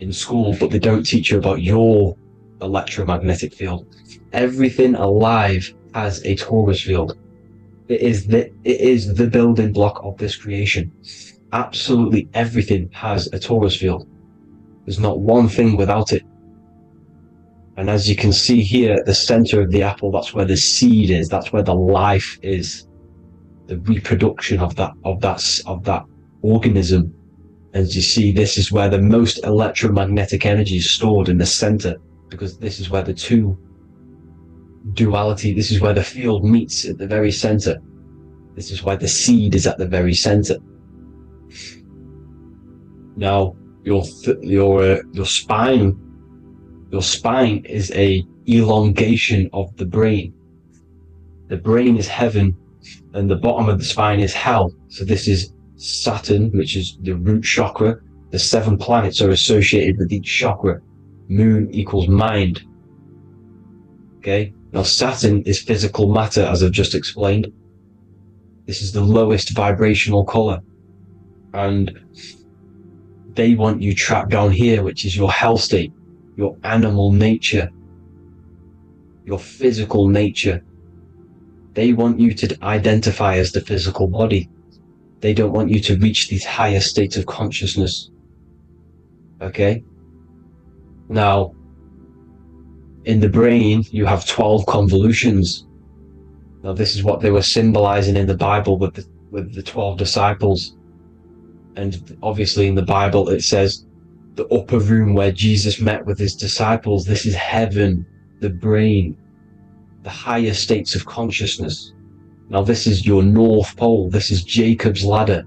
in school, but they don't teach you about your electromagnetic field. Everything alive has a torus field. It is the building block of this creation. Absolutely everything has a torus field. There's not one thing without it. And as you can see here at the center of the apple, that's where the seed is. That's where the life is. The reproduction of that organism. As you see, this is where the most electromagnetic energy is stored, in the center, because this is where the two duality, this is where the field meets, at the very center. This is why the seed is at the very center. Now, your spine is a elongation of the brain. The brain is heaven, and the bottom of the spine is hell. So this is Saturn, which is the root chakra. The 7 planets are associated with each chakra. Moon equals mind. Okay, now Saturn is physical matter, as I've just explained. This is the lowest vibrational color, and they want you trapped down here, which is your hell state, your animal nature, your physical nature. They want you to identify as the physical body. They don't want you to reach these higher states of consciousness. Okay? Now, in the brain, you have 12 convolutions. Now, this is what they were symbolizing in the Bible with the 12 disciples. And obviously in the Bible, it says the upper room where Jesus met with his disciples. This is heaven, the brain, the higher states of consciousness. Now, this is your North Pole. This is Jacob's ladder.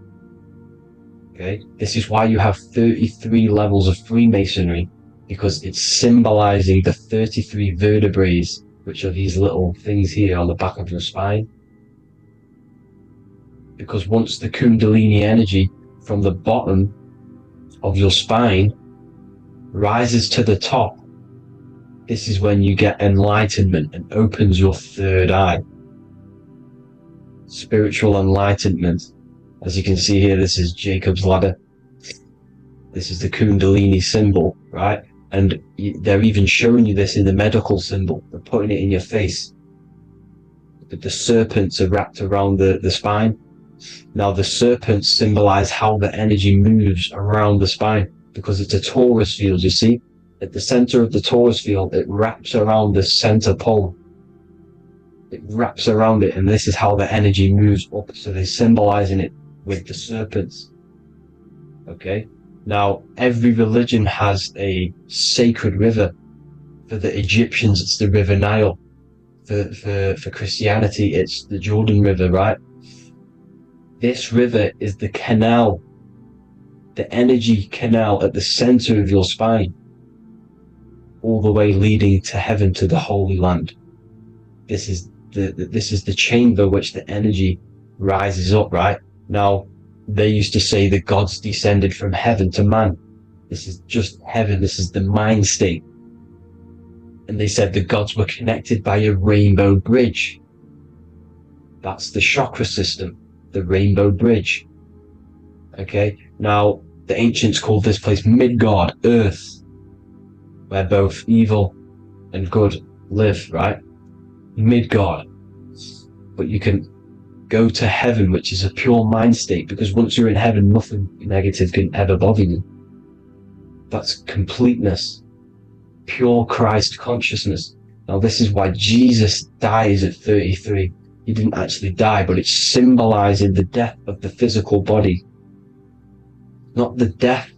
Okay? This is why you have 33 levels of Freemasonry, because it's symbolizing the 33 vertebrae, which are these little things here on the back of your spine. Because once the Kundalini energy from the bottom of your spine rises to the top, this is when you get enlightenment and opens your third eye. Spiritual enlightenment. As you can see here, this is Jacob's ladder. This is the Kundalini symbol, right? And they're even showing you this in the medical symbol. They're putting it in your face. The serpents are wrapped around the spine. Now, the serpents symbolize how the energy moves around the spine, because it's a torus field, you see? At the center of the torus field, it wraps around the center pole. It wraps around it, and this is how the energy moves up. So they're symbolizing it with the serpents. Okay? Now, every religion has a sacred river. For the Egyptians, it's the River Nile. For Christianity, it's the Jordan River, right? This river is the canal, the energy canal at the center of your spine, all the way leading to heaven, to the Holy Land. This is the chamber which the energy rises up, right? Now, they used to say the gods descended from heaven to man. This is just heaven. This is the mind state. And they said the gods were connected by a rainbow bridge. That's the chakra system, the rainbow bridge. Okay, now the ancients called this place Midgard, Earth, where both evil and good live, right? Midgard. But you can go to heaven, which is a pure mind state, because once you're in heaven, nothing negative can ever bother you. That's completeness, pure Christ consciousness. Now, this is why Jesus dies at 33. He didn't actually die, but it's symbolizing the death of the physical body. Not the death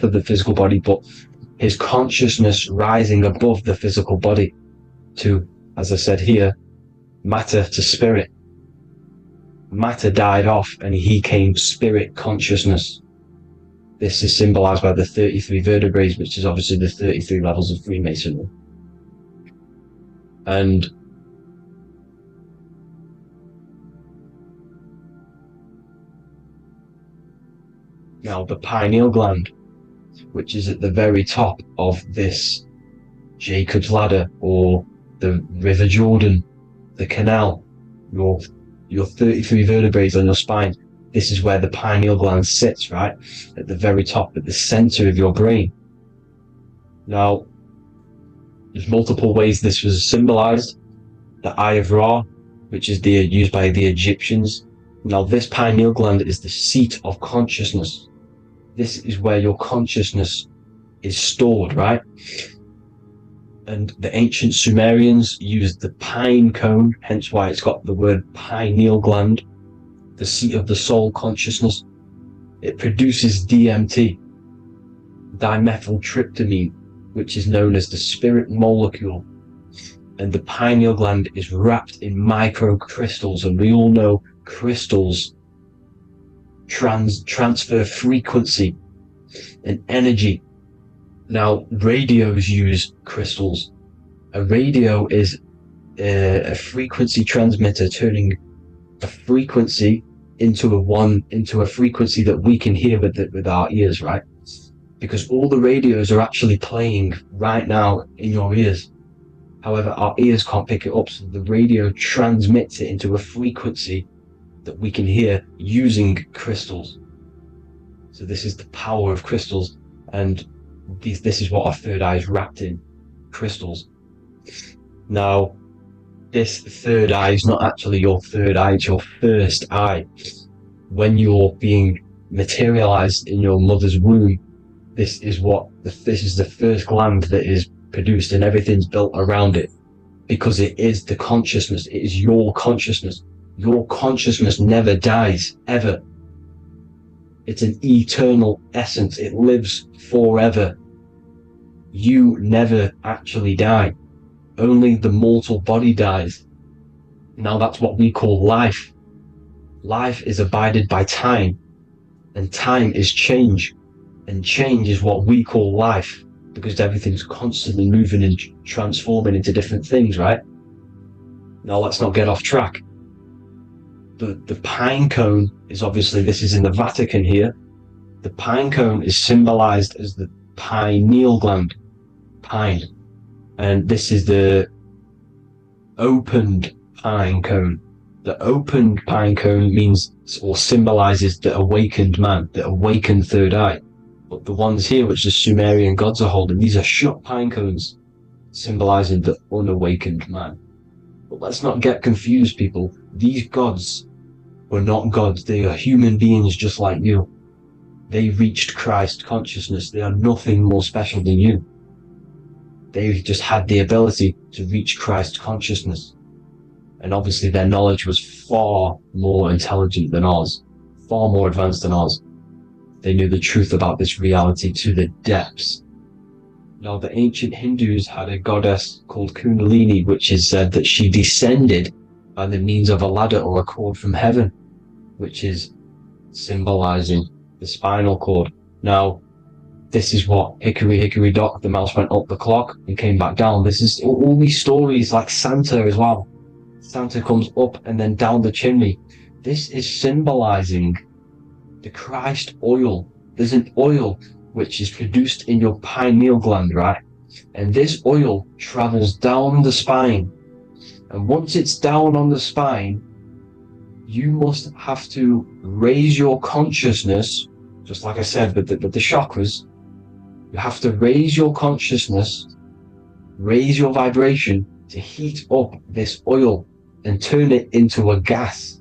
of the physical body, but his consciousness rising above the physical body to, as I said here, matter to spirit. Matter died off and he came spirit consciousness. This is symbolized by the 33 vertebrae, which is obviously the 33 levels of Freemasonry. And now the pineal gland, which is at the very top of this Jacob's ladder, or the River Jordan, the canal, your 33 vertebrae on your spine. This is where the pineal gland sits, right? At the very top, at the center of your brain. Now, there's multiple ways this was symbolized. The Eye of Ra, which is used by the Egyptians. Now, this pineal gland is the seat of consciousness. This is where your consciousness is stored, right? And the ancient Sumerians used the pine cone, hence why it's got the word pineal gland, the seat of the soul consciousness. It produces DMT, dimethyltryptamine, which is known as the spirit molecule. And the pineal gland is wrapped in microcrystals, and we all know crystals transfer frequency and energy. Now, radios use crystals. A radio is a frequency transmitter, turning a frequency into a frequency that we can hear with our ears, right? Because all the radios are actually playing right now in your ears. However, our ears can't pick it up, so the radio transmits it into a frequency that we can hear using crystals. So this is the power of crystals, and this is what our third eye is wrapped in, crystals. Now, this third eye is not actually your third eye, it's your first eye. When you're being materialized in your mother's womb, this is the first gland that is produced, and everything's built around it, because it is the consciousness. It is your consciousness. Your consciousness never dies, ever. It's an eternal essence. It lives forever. You never actually die. Only the mortal body dies. Now that's what we call life. Life is abided by time, and time is change, and change is what we call life, because everything's constantly moving and transforming into different things, right? Now let's not get off track. The pine cone is obviously, this is in the Vatican here. The pine cone is symbolized as the pineal gland, pine. And this is the opened pine cone. The opened pine cone means, or symbolizes, the awakened man, the awakened third eye. But the ones here, which the Sumerian gods are holding, these are shut pine cones, symbolizing the unawakened man. But let's not get confused, people. These gods were not gods. They are human beings just like you. They reached Christ consciousness. They are nothing more special than you. They just had the ability to reach Christ consciousness. And obviously their knowledge was far more intelligent than ours, far more advanced than ours. They knew the truth about this reality to the depths. Now, the ancient Hindus had a goddess called Kundalini, which is said that she descended by the means of a ladder or a cord from heaven, which is symbolizing the spinal cord. Now, this is what Hickory Hickory Dock, the mouse went up the clock and came back down. This is all these stories, like Santa as well. Santa comes up and then down the chimney. This is symbolizing the Christ oil. There's an oil which is produced in your pineal gland, right? And this oil travels down the spine. And once it's down on the spine, you must have to raise your consciousness, just like I said with the chakras. You have to raise your consciousness, raise your vibration to heat up this oil and turn it into a gas.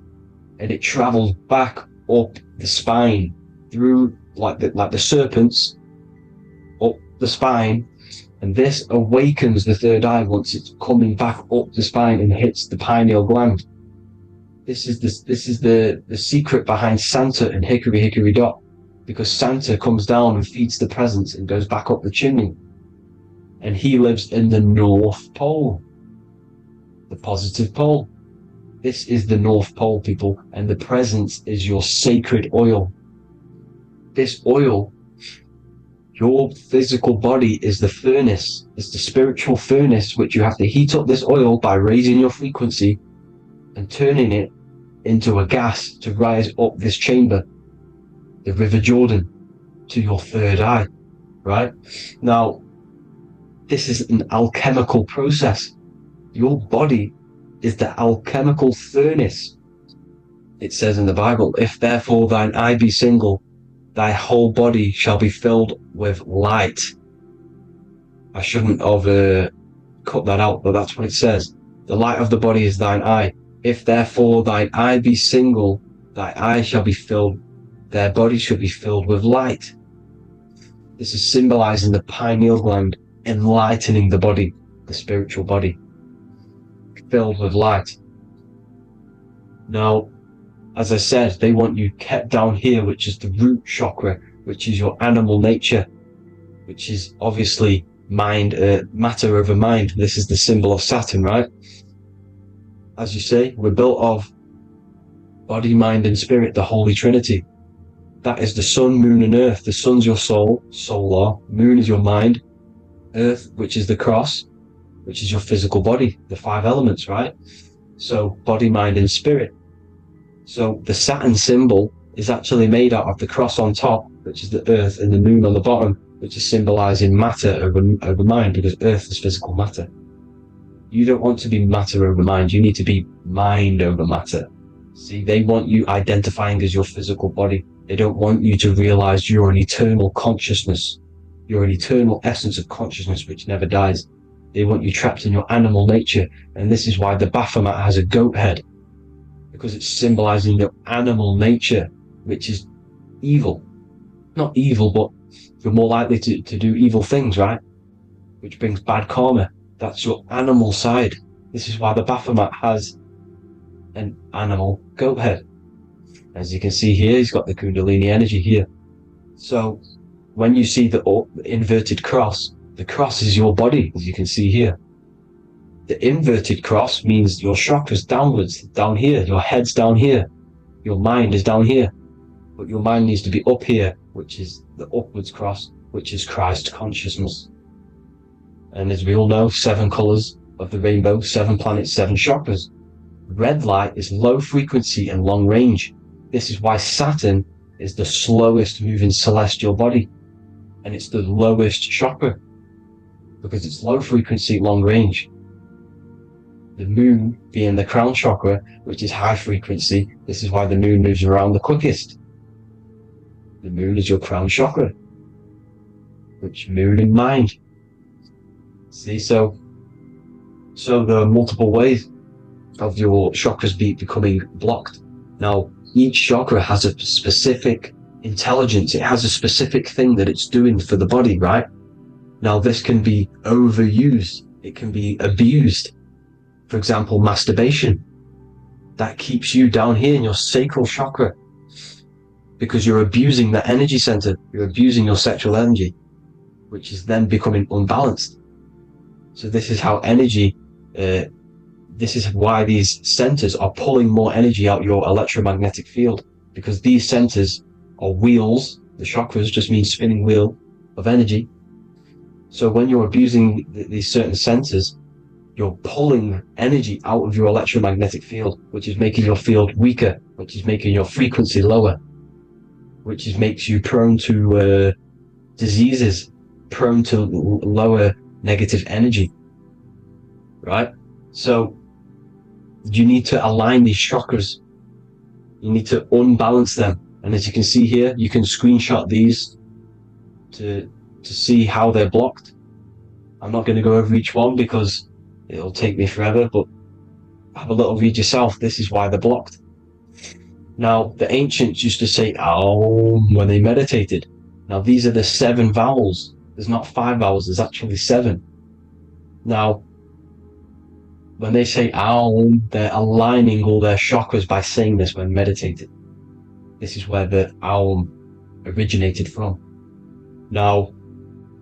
And it travels back up the spine through like the serpents up the spine, and this awakens the third eye once it's coming back up the spine and hits the pineal gland. This is the secret behind Santa and Hickory Hickory Dock, because Santa comes down and feeds the presents and goes back up the chimney, and he lives in the North Pole, the positive pole. This is the North Pole, people, and the presence is your sacred oil. This oil, your physical body is the furnace. It's the spiritual furnace, which you have to heat up this oil by raising your frequency and turning it into a gas to rise up this chamber, the River Jordan, to your third eye, right? Now, this is an alchemical process. Your body is the alchemical furnace. It says in the Bible, if therefore thine eye be single, thy whole body shall be filled with light. I shouldn't have cut that out, but that's what it says. The light of the body is thine eye. If therefore thine eye be single, thy eye shall be filled, their body shall be filled with light. This is symbolizing the pineal gland, enlightening the body, the spiritual body, filled with light. Now, as I said, they want you kept down here, which is the root chakra, which is your animal nature, which is obviously mind, matter over mind. This is the symbol of Saturn, right? As you say, we're built of body, mind, and spirit, the Holy Trinity. That is the sun, moon, and earth. The sun's your soul, solar. Moon is your mind. Earth, which is the cross, which is your physical body, the 5 elements, right? So body, mind, and spirit. So the Saturn symbol is actually made out of the cross on top, which is the earth, and the moon on the bottom, which is symbolizing matter over mind, because earth is physical matter. You don't want to be matter over mind. You need to be mind over matter. See, they want you identifying as your physical body. They don't want you to realize you're an eternal consciousness. You're an eternal essence of consciousness which never dies. They want you trapped in your animal nature. And this is why the Baphomet has a goat head, because it's symbolizing your animal nature, which is evil. Not evil, but you're more likely to do evil things, right? Which brings bad karma. That's your animal side. This is why the Baphomet has an animal goat head. As you can see here, he's got the Kundalini energy here. So when you see the inverted cross, the cross is your body, as you can see here. The inverted cross means your chakra's downwards, down here. Your head's down here. Your mind is down here. But your mind needs to be up here, which is the upwards cross, which is Christ consciousness. And as we all know, 7 colors of the rainbow, 7 planets, 7 chakras. Red light is low frequency and long range. This is why Saturn is the slowest moving celestial body. And it's the lowest chakra, because it's low frequency, long range. The moon being the crown chakra, which is high frequency. This is why the moon moves around the quickest. The moon is your crown chakra, which moon in mind. See, so there are multiple ways of your chakras becoming blocked. Now, each chakra has a specific intelligence. It has a specific thing that it's doing for the body, right? Now, this can be overused. It can be abused. For example, masturbation. That keeps you down here in your sacral chakra, because you're abusing the energy center. You're abusing your sexual energy, which is then becoming unbalanced. So this is how energy, this is why these centers are pulling more energy out your electromagnetic field, because these centers are wheels. The chakras just mean spinning wheel of energy. So when you're abusing these certain centers, you're pulling energy out of your electromagnetic field, which is making your field weaker, which is making your frequency lower, which makes you prone to diseases, prone to lower negative energy, right? So you need to align these chakras. You need to unbalance them. And as you can see here, you can screenshot these to see how they're blocked. I'm not going to go over each one because it'll take me forever, but have a little read yourself. This is why they're blocked. Now, the ancients used to say Aum when they meditated. Now, these are the 7 vowels. There's not 5 vowels, there's actually 7. Now, when they say Aum, they're aligning all their chakras by saying this when meditated. This is where the Aum originated from. Now,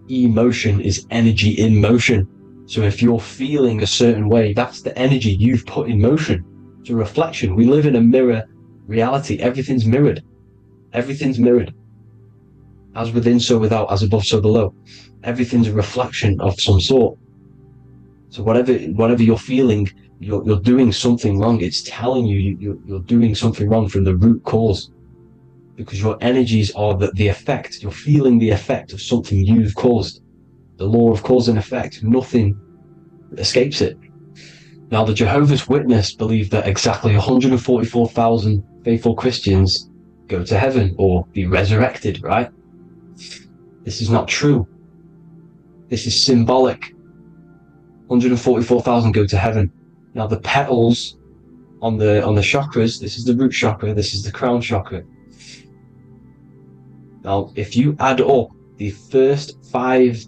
emotion is energy in motion. So if you're feeling a certain way, that's the energy you've put in motion. It's a reflection. We live in a mirror reality. Everything's mirrored. Everything's mirrored. As within, so without, as above, so below. Everything's a reflection of some sort. So whatever you're feeling, you're doing something wrong. It's telling you you're doing something wrong from the root cause. Because your energies are the effect. You're feeling the effect of something you've caused. The law of cause and effect. Nothing escapes it. Now, the Jehovah's Witness believe that exactly 144,000 faithful Christians go to heaven or be resurrected, right? This is not true. This is symbolic. 144,000 go to heaven. Now, the petals on the chakras, this is the root chakra, this is the crown chakra. Now, if you add up the first 5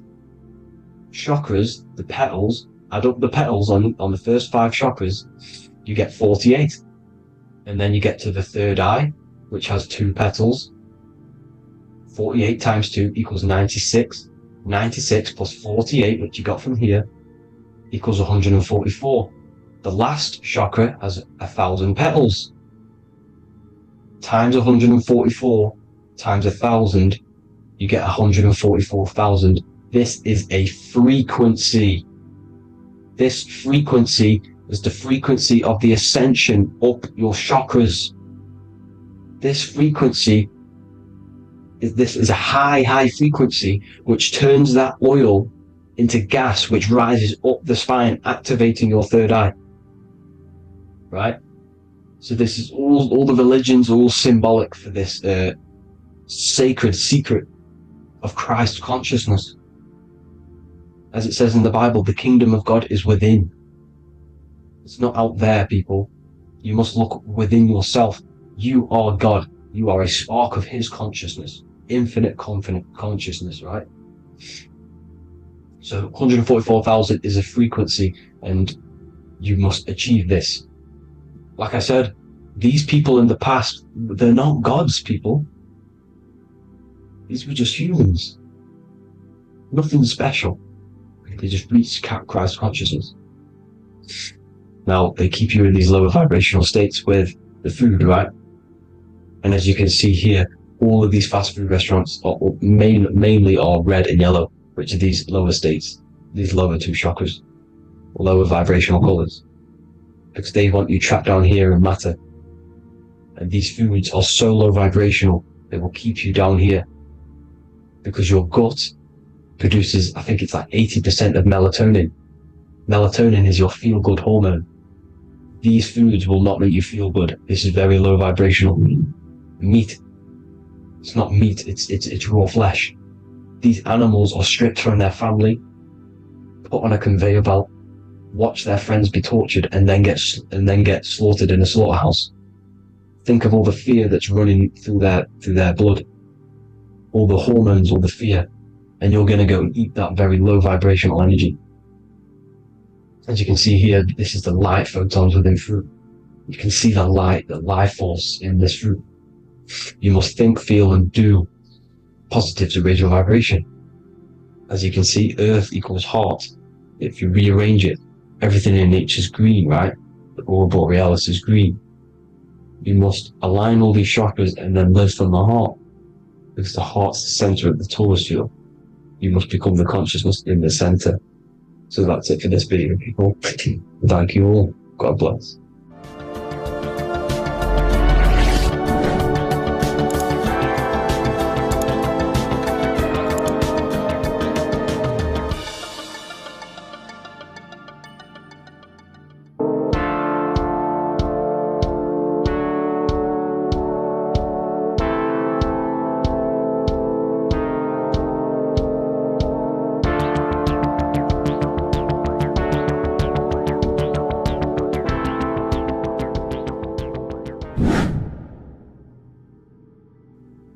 chakras, the petals, add up the petals on the first 5 chakras, you get 48. And then you get to the third eye, which has 2 petals. 48 times 2 equals 96. 96 plus 48, which you got from here, equals 144. The last chakra has 1,000 petals. Times 144 times 1,000, you get 144,000. This is a frequency. This frequency is the frequency of the ascension up your chakras. This frequency is a high frequency which turns that oil into gas, which rises up the spine, activating your third eye. Right? So this is all the religions are all symbolic for this sacred secret of Christ consciousness. As it says in the Bible, the kingdom of God is within. It's not out there, people. You must look within yourself. You are God. You are a spark of his consciousness, infinite consciousness, right? So 144,000 is a frequency, and you must achieve this. Like I said, these people in the past, they're not gods, people. These were just humans. Nothing special. They just reached Christ consciousness. Now, they keep you in these lower vibrational states with the food, right? And as you can see here, all of these fast food restaurants are mainly are red and yellow, which are these lower states, these lower two chakras, lower vibrational colors, because they want you trapped down here in matter. And these foods are so low vibrational, they will keep you down here, because your gut produces, I think it's like 80% of melatonin. Melatonin is your feel-good hormone. These foods will not make you feel good. This is very low vibrational. Meat. It's not meat, it's raw flesh. These animals are stripped from their family, put on a conveyor belt, watch their friends be tortured, and then get slaughtered in a slaughterhouse. Think of all the fear that's running through their blood, all the hormones, all the fear, and you're going to go and eat that very low vibrational energy. As you can see here, this is the light photons within fruit. You can see the light, the life force in this fruit. You must think, feel, and do positive to raise your vibration. As you can see, earth equals heart. If you rearrange it, everything in nature is green, right? The aurora borealis is green. You must align all these chakras and then live from the heart, because the heart's the center of the Taurus field. You must become the consciousness in the center. So that's it for this video, people. Thank you all. God bless.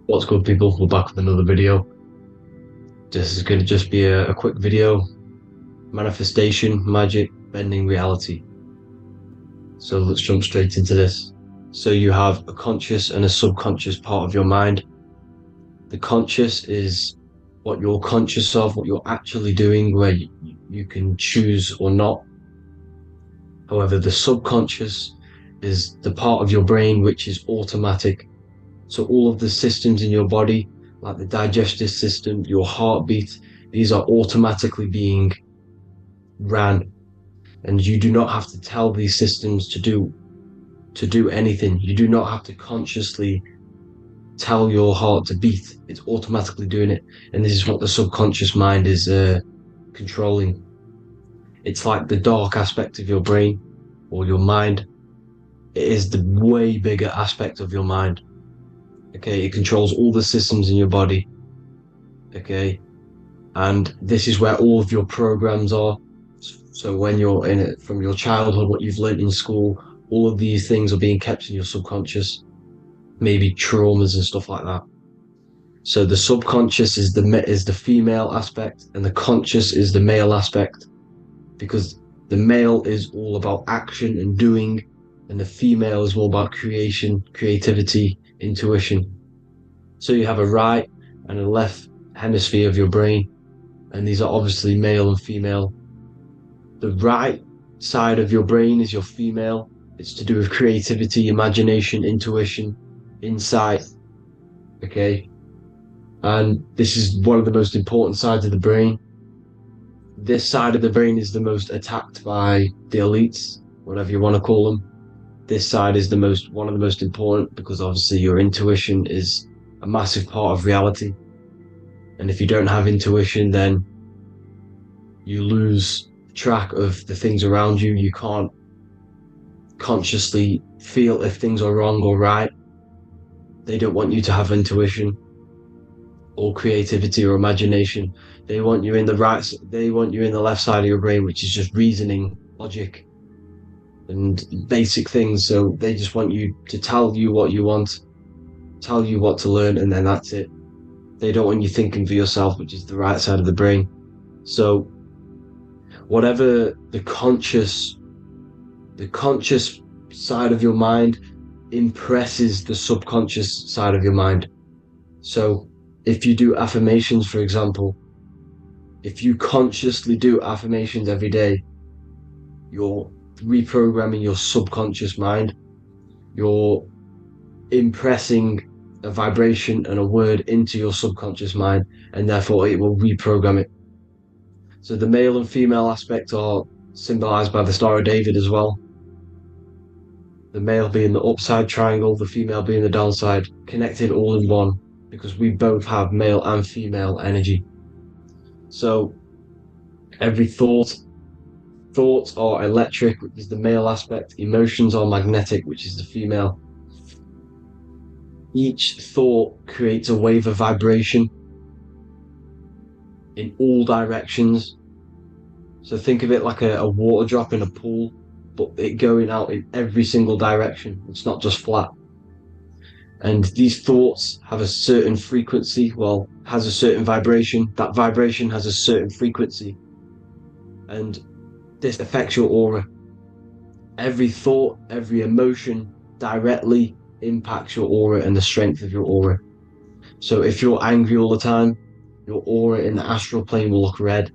What's good, people? We're back with another video. This is going to just be a quick video. Manifestation, magic, bending reality. So let's jump straight into this. So you have a conscious and a subconscious part of your mind. The conscious is what you're conscious of, what you're actually doing, where you can choose or not. However, the subconscious is the part of your brain which is automatic. So all of the systems in your body, like the digestive system, your heartbeat, these are automatically being ran. And you do not have to tell these systems to do anything. You do not have to consciously tell your heart to beat. It's automatically doing it. And this is what the subconscious mind is controlling. It's like the dark aspect of your brain or your mind. It is the way bigger aspect of your mind. Okay, it controls all the systems in your body. Okay, and this is where all of your programs are. So when you're in it, from your childhood, what you've learned in school, all of these things are being kept in your subconscious. Maybe traumas and stuff like that. So the subconscious is the female aspect, and the conscious is the male aspect, because the male is all about action and doing, and the female is more about creation, creativity, intuition. So you have a right and a left hemisphere of your brain, and these are obviously male and female. The right side of your brain is your female. It's to do with creativity, imagination, intuition, insight. Okay, And this is one of the most important sides of the brain. This side of the brain is the most attacked by the elites, whatever you want to call them. This side is one of the most important, because obviously your intuition is a massive part of reality. And if you don't have intuition, then you lose track of the things around you. You can't consciously feel if things are wrong or right. They don't want you to have intuition or creativity or imagination. They want you in the left side of your brain, which is just reasoning, logic, and basic things. So they just want you to tell you what you want, tell you what to learn, and then that's it. They don't want you thinking for yourself, which is the right side of the brain. So whatever the conscious side of your mind impresses the subconscious side of your mind. So if you do affirmations, for example, if you consciously do affirmations every day, you're reprogramming your subconscious mind. You're impressing a vibration and a word into your subconscious mind, and therefore it will reprogram it. So the male and female aspect are symbolized by the Star of David as well. The male being the upside triangle, the female being the downside, connected all in one, because we both have male and female energy. So every thoughts are electric, which is the male aspect. Emotions are magnetic, which is the female. Each thought creates a wave of vibration in all directions. So think of it like a water drop in a pool, but it going out in every single direction. It's not just flat. And these thoughts have a certain frequency, has a certain vibration. That vibration has a certain frequency. And this affects your aura. Every thought, every emotion directly impacts your aura and the strength of your aura. So if you're angry all the time, your aura in the astral plane will look red.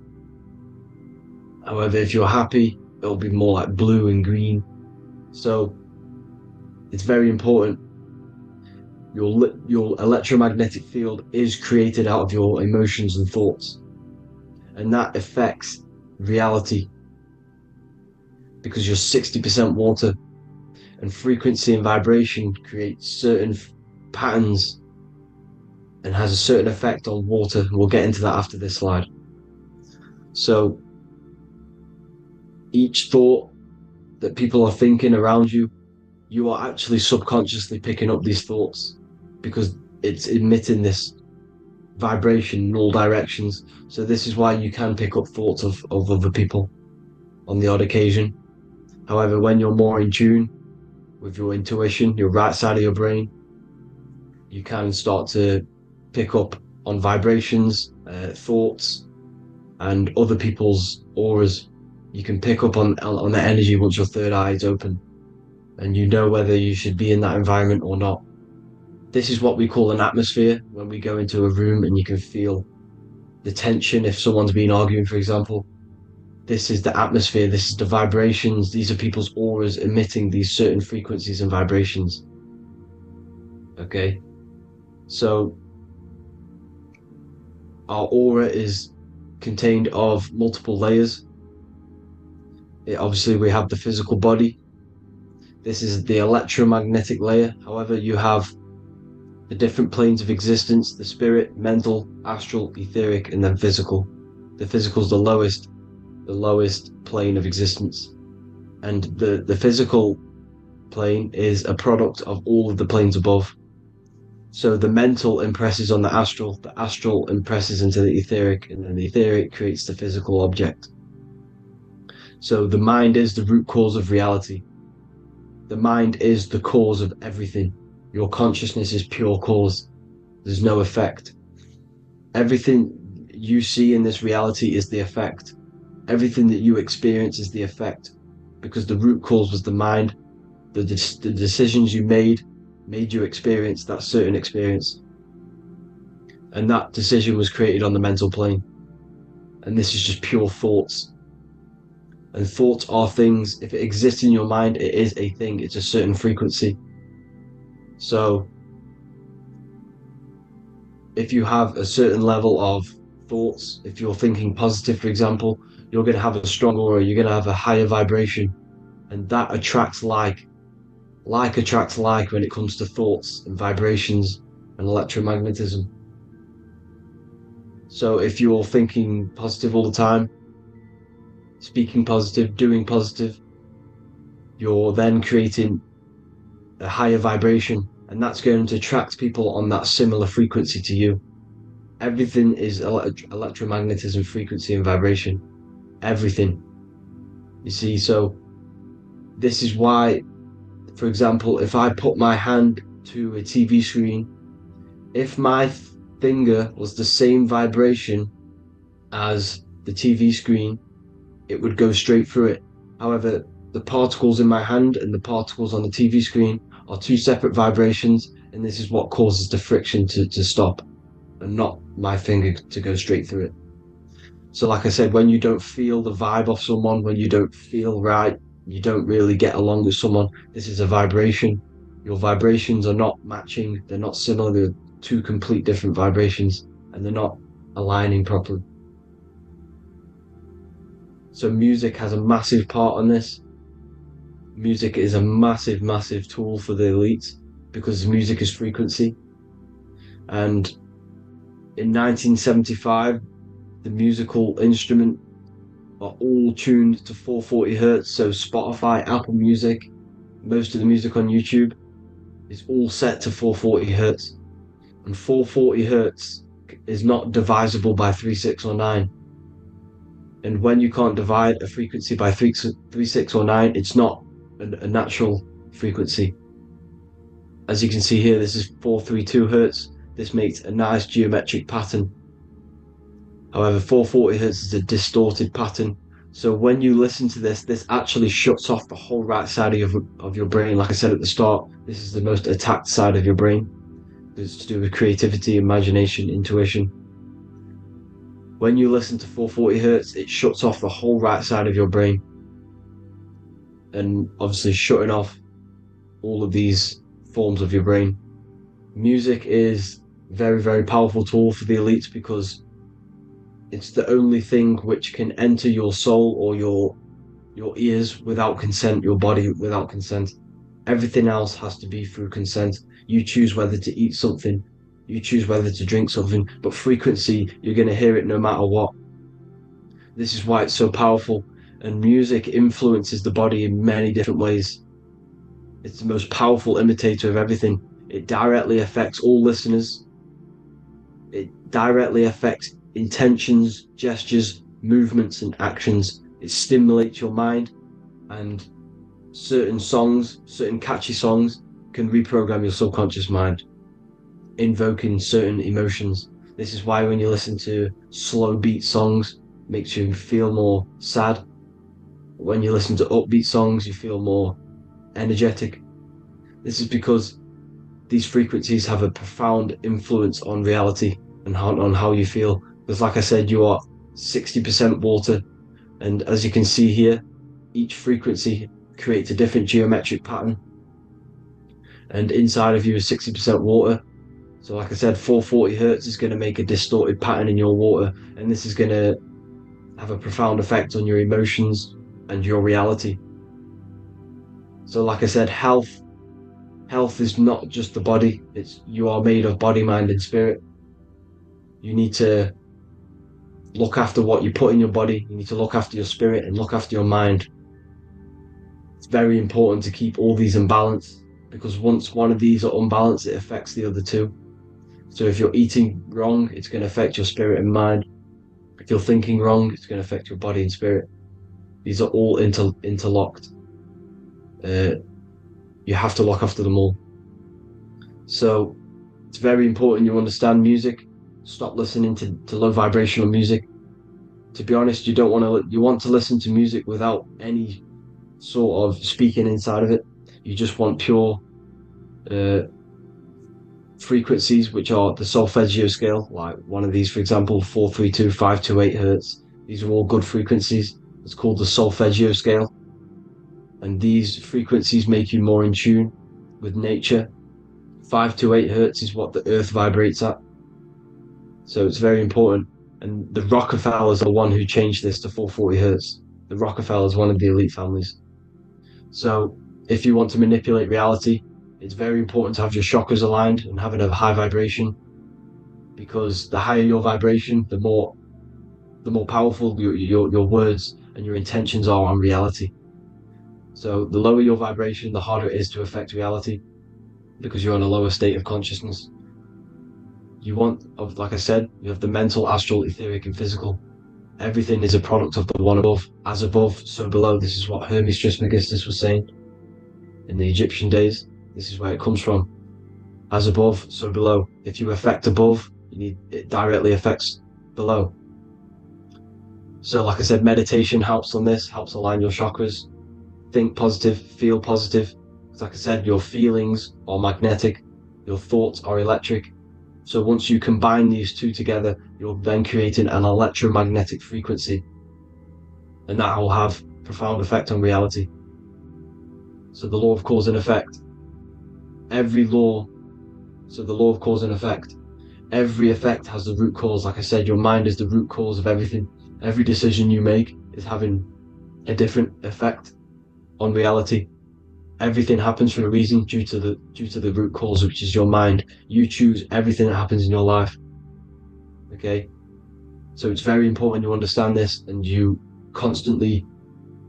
However, if you're happy, it'll be more like blue and green. So it's very important. Your electromagnetic field is created out of your emotions and thoughts, and that affects reality, because you're 60% water, and frequency and vibration creates certain patterns and has a certain effect on water. We'll get into that after this slide. So each thought that people are thinking around you, you are actually subconsciously picking up these thoughts, because it's emitting this vibration in all directions. So this is why you can pick up thoughts of other people on the odd occasion. However, when you're more in tune with your intuition, your right side of your brain, you can start to pick up on vibrations, thoughts, and other people's auras. You can pick up on the energy once your third eye is open, and you know whether you should be in that environment or not. This is what we call an atmosphere. When we go into a room and you can feel the tension, if someone's been arguing, for example, this is the atmosphere, this is the vibrations, these are people's auras emitting these certain frequencies and vibrations. Okay, so our aura is contained of multiple layers. Obviously we have the physical body. This is the electromagnetic layer. However, you have the different planes of existence: the spirit, mental, astral, etheric, and then physical. The physical is the lowest plane of existence. And the physical plane is a product of all of the planes above. So the mental impresses on the astral impresses into the etheric, and then the etheric creates the physical object. So the mind is the root cause of reality. The mind is the cause of everything. Your consciousness is pure cause. There's no effect. Everything you see in this reality is the effect. Everything that you experience is the effect, because the root cause was the mind. The decisions you made you experience that certain experience. And that decision was created on the mental plane. And this is just pure thoughts. And thoughts are things. If it exists in your mind, it is a thing. It's a certain frequency. So if you have a certain level of thoughts, if you're thinking positive, for example, you're going to have a strong aura, you're going to have a higher vibration, and that attracts like. Like attracts like when it comes to thoughts and vibrations and electromagnetism. So if you're thinking positive all the time, speaking positive, doing positive, you're then creating a higher vibration, and that's going to attract people on that similar frequency to you. Everything is electromagnetism, frequency and vibration. Everything. You see, so this is why, for example, if I put my hand to a TV screen, if my finger was the same vibration as the TV screen, it would go straight through it. However, the particles in my hand and the particles on the TV screen are two separate vibrations, and this is what causes the friction to stop, and not my finger to go straight through it. So like I said, when you don't feel the vibe of someone, when you don't feel right, you don't really get along with someone, this is a vibration. Your vibrations are not matching, they're not similar, they're two complete different vibrations, and they're not aligning properly. So music has a massive part on this. Music is a massive, massive tool for the elites, because music is frequency. And in 1975, the musical instrument are all tuned to 440 hertz. So Spotify, Apple Music, most of the music on YouTube is all set to 440 hertz. And 440 hertz is not divisible by 3, 6, or 9. And when you can't divide a frequency by 3, 6, or 9, it's not a natural frequency. As you can see here, this is 432 hertz. This makes a nice geometric pattern. However, 440 hertz is a distorted pattern. So when you listen to this, this actually shuts off the whole right side of your brain. Like I said at the start, this is the most attacked side of your brain. It's to do with creativity, imagination, intuition. When you listen to 440 hertz, it shuts off the whole right side of your brain. And obviously shutting off all of these forms of your brain. Music is a very, very powerful tool for the elites, because it's the only thing which can enter your soul or your ears without consent, your body without consent. Everything else has to be through consent. You choose whether to eat something, you choose whether to drink something, but frequency, you're going to hear it no matter what. This is why it's so powerful, and music influences the body in many different ways. It's the most powerful imitator of everything. It directly affects all listeners. It directly affects intentions, gestures, movements, and actions. It stimulates your mind, and certain songs, certain catchy songs, can reprogram your subconscious mind, invoking certain emotions. This is why when you listen to slow beat songs, it makes you feel more sad. When you listen to upbeat songs, you feel more energetic. This is because these frequencies have a profound influence on reality and on how you feel. Because like I said, you are 60% water, and as you can see here, each frequency creates a different geometric pattern, and inside of you is 60% water. So like I said, 440 hertz is going to make a distorted pattern in your water, and this is going to have a profound effect on your emotions and your reality. So like I said, health is not just the body. You are made of body, mind, and spirit. You need to look after what you put in your body. You need to look after your spirit and look after your mind. It's very important to keep all these in balance, because once one of these are unbalanced, it affects the other two. So if you're eating wrong, it's going to affect your spirit and mind. If you're thinking wrong, it's going to affect your body and spirit. These are all interlocked. You have to look after them all. So it's very important you understand music. Stop listening to low vibrational music. To be honest, you want to listen to music without any sort of speaking inside of it. You just want pure frequencies, which are the solfeggio scale, like one of these, for example, 432, 528 hertz. These are all good frequencies. It's called the solfeggio scale. And these frequencies make you more in tune with nature. 528 hertz is what the earth vibrates at. So it's very important. And the Rockefellers are the one who changed this to 440 hertz. The Rockefellers, one of the elite families. So if you want to manipulate reality, it's very important to have your chakras aligned and having a high vibration, because the higher your vibration, the more powerful your words and your intentions are on reality. So the lower your vibration, the harder it is to affect reality, because you're on a lower state of consciousness. You want, like I said, you have the mental, astral, etheric, and physical. Everything is a product of the one above. As above, so below. This is what Hermes Trismegistus was saying in the Egyptian days. This is where it comes from. As above, so below. If you affect above, it directly affects below. So like I said, meditation helps on this, helps align your chakras. Think positive, feel positive. Like I said, your feelings are magnetic, your thoughts are electric. So once you combine these two together, you're then creating an electromagnetic frequency, and that will have profound effect on reality. So the law of cause and effect. Every law, so the law of cause and effect. Every effect has the root cause. Like I said, your mind is the root cause of everything. Every decision you make is having a different effect on reality. Everything happens for a reason due to the root cause, which is your mind. You choose everything that happens in your life. Okay? So it's very important you understand this and you constantly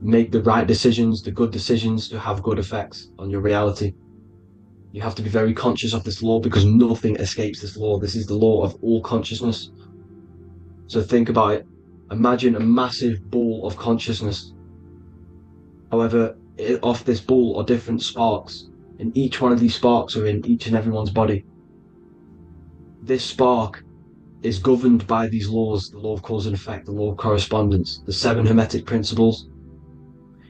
make the right decisions, the good decisions, to have good effects on your reality. You have to be very conscious of this law, because nothing escapes this law. This is the law of all consciousness. So think about it. Imagine a massive ball of consciousness. However, off this ball are different sparks, and each one of these sparks are in each and everyone's body. This spark is governed by these laws, the law of cause and effect, the law of correspondence, the 7 Hermetic principles.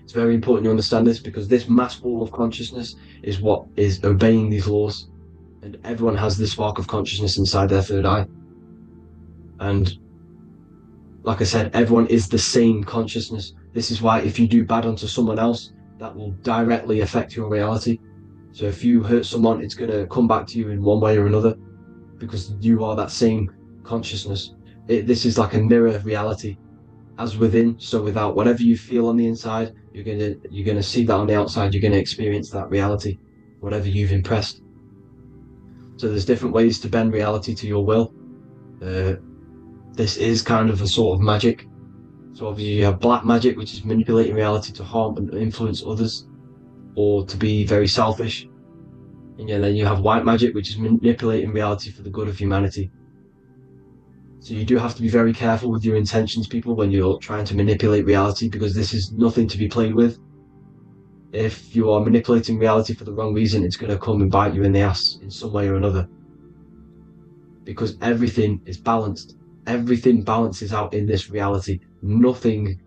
It's very important you understand this, because this mass ball of consciousness is what is obeying these laws, and everyone has this spark of consciousness inside their third eye. And like I said, everyone is the same consciousness. This is why if you do bad unto someone else, that will directly affect your reality. So if you hurt someone, it's going to come back to you in one way or another, because you are that same consciousness. This is like a mirror reality. As within, so without. Whatever you feel on the inside, you're gonna see that on the outside. You're gonna experience that reality, whatever you've impressed. So there's different ways to bend reality to your will. This is kind of a sort of magic. So obviously you have black magic, which is manipulating reality to harm and influence others, or to be very selfish. And then you have white magic, which is manipulating reality for the good of humanity. So you do have to be very careful with your intentions, people, when you're trying to manipulate reality, because this is nothing to be played with. If you are manipulating reality for the wrong reason, it's going to come and bite you in the ass in some way or another. Because everything is balanced. Everything balances out in this reality. Nothing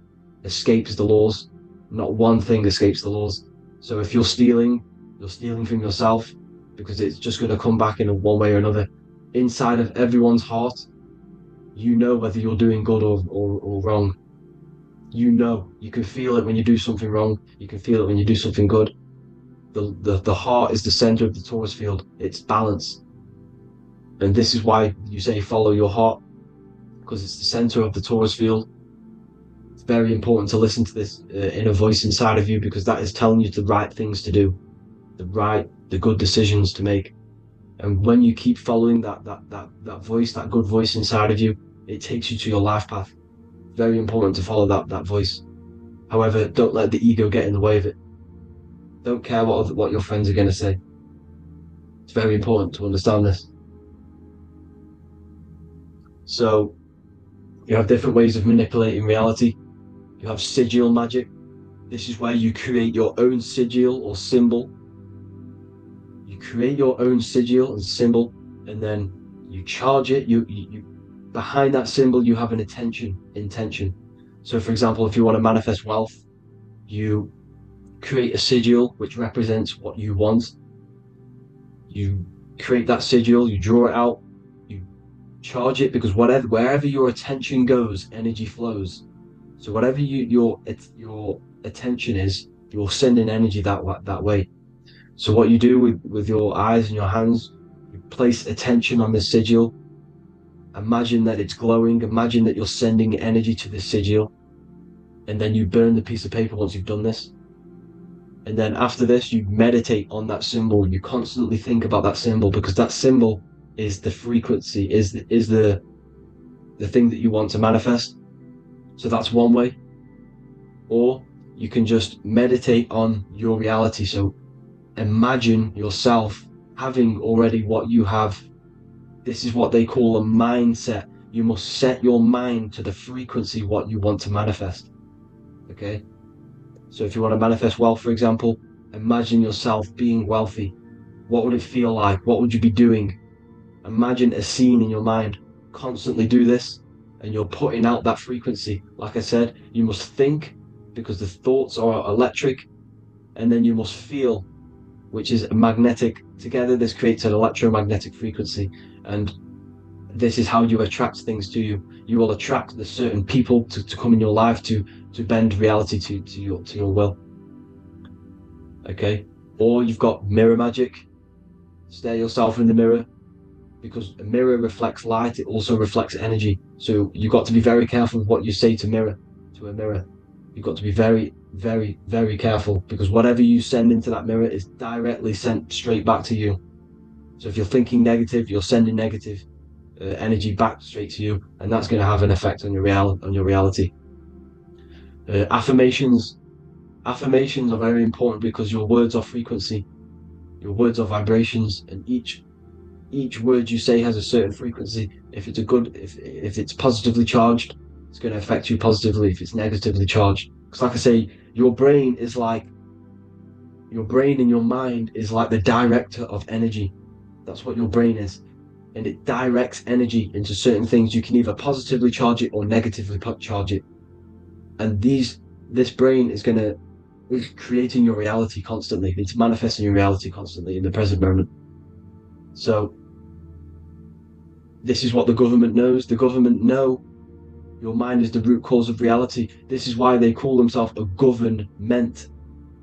escapes the laws. Not one thing escapes the laws. So if you're stealing from yourself, because it's just going to come back in one way or another. Inside of everyone's heart, you know whether you're doing good or wrong. You know, you can feel it when you do something wrong. You can feel it when you do something good. The heart is the center of the Taurus field. It's balance. And this is why you say follow your heart, because it's the center of the Taurus field. It's very important to listen to this inner voice inside of you, because that is telling you the right things to do, the good decisions to make. And when you keep following that voice, that good voice inside of you, it takes you to your life path. Very important to follow that voice. However, don't let the ego get in the way of it. Don't care what your friends are going to say. It's very important to understand this. So, you have different ways of manipulating reality. You have sigil magic. This is where you create your own sigil or symbol. You create your own sigil and symbol, and then you charge it. You behind that symbol, you have an intention. So for example, if you want to manifest wealth, you create a sigil which represents what you want. You create that sigil, you draw it out, you charge it, because wherever your attention goes, energy flows. So whatever your attention is, you're sending energy that way. So what you do with your eyes and your hands, you place attention on the sigil, Imagine that it's glowing. Imagine that you're sending energy to this sigil. And then you burn the piece of paper once you've done this. And then after this, you meditate on that symbol. You constantly think about that symbol, because that symbol is the frequency, is the thing that you want to manifest. So that's one way. Or you can just meditate on your reality. So imagine yourself having already what you have. This is what they call a mindset. You must set your mind to the frequency what you want to manifest. Okay? So if you want to manifest wealth, for example, imagine yourself being wealthy. What would it feel like? What would you be doing? Imagine a scene in your mind. Constantly do this, and you're putting out that frequency. Like I said, you must think, because the thoughts are electric, and then you must feel, which is magnetic. Together, this creates an electromagnetic frequency, and this is how you attract things to you. You will attract the certain people to come in your life to bend reality to your will. Okay? Or you've got mirror magic. Stare yourself in the mirror, because a mirror reflects light. It also reflects energy. So you've got to be very careful with what you say to a mirror. You've got to be very, very, very careful, because whatever you send into that mirror is directly sent straight back to you. So if you're thinking negative, you're sending negative energy back straight to you, and that's going to have an effect on your reality. Affirmations are very important, because your words are frequency, your words are vibrations, and each word you say has a certain frequency. If it's if it's positively charged, it's going to affect you positively. If it's negatively charged, because like I say, your brain and your mind is like the director of energy. That's what your brain is. And it directs energy into certain things. You can either positively charge it or negatively charge it. And this brain is creating your reality constantly. It's manifesting your reality constantly in the present moment. So this is what the government knows. The government know your mind is the root cause of reality. This is why they call themselves a government.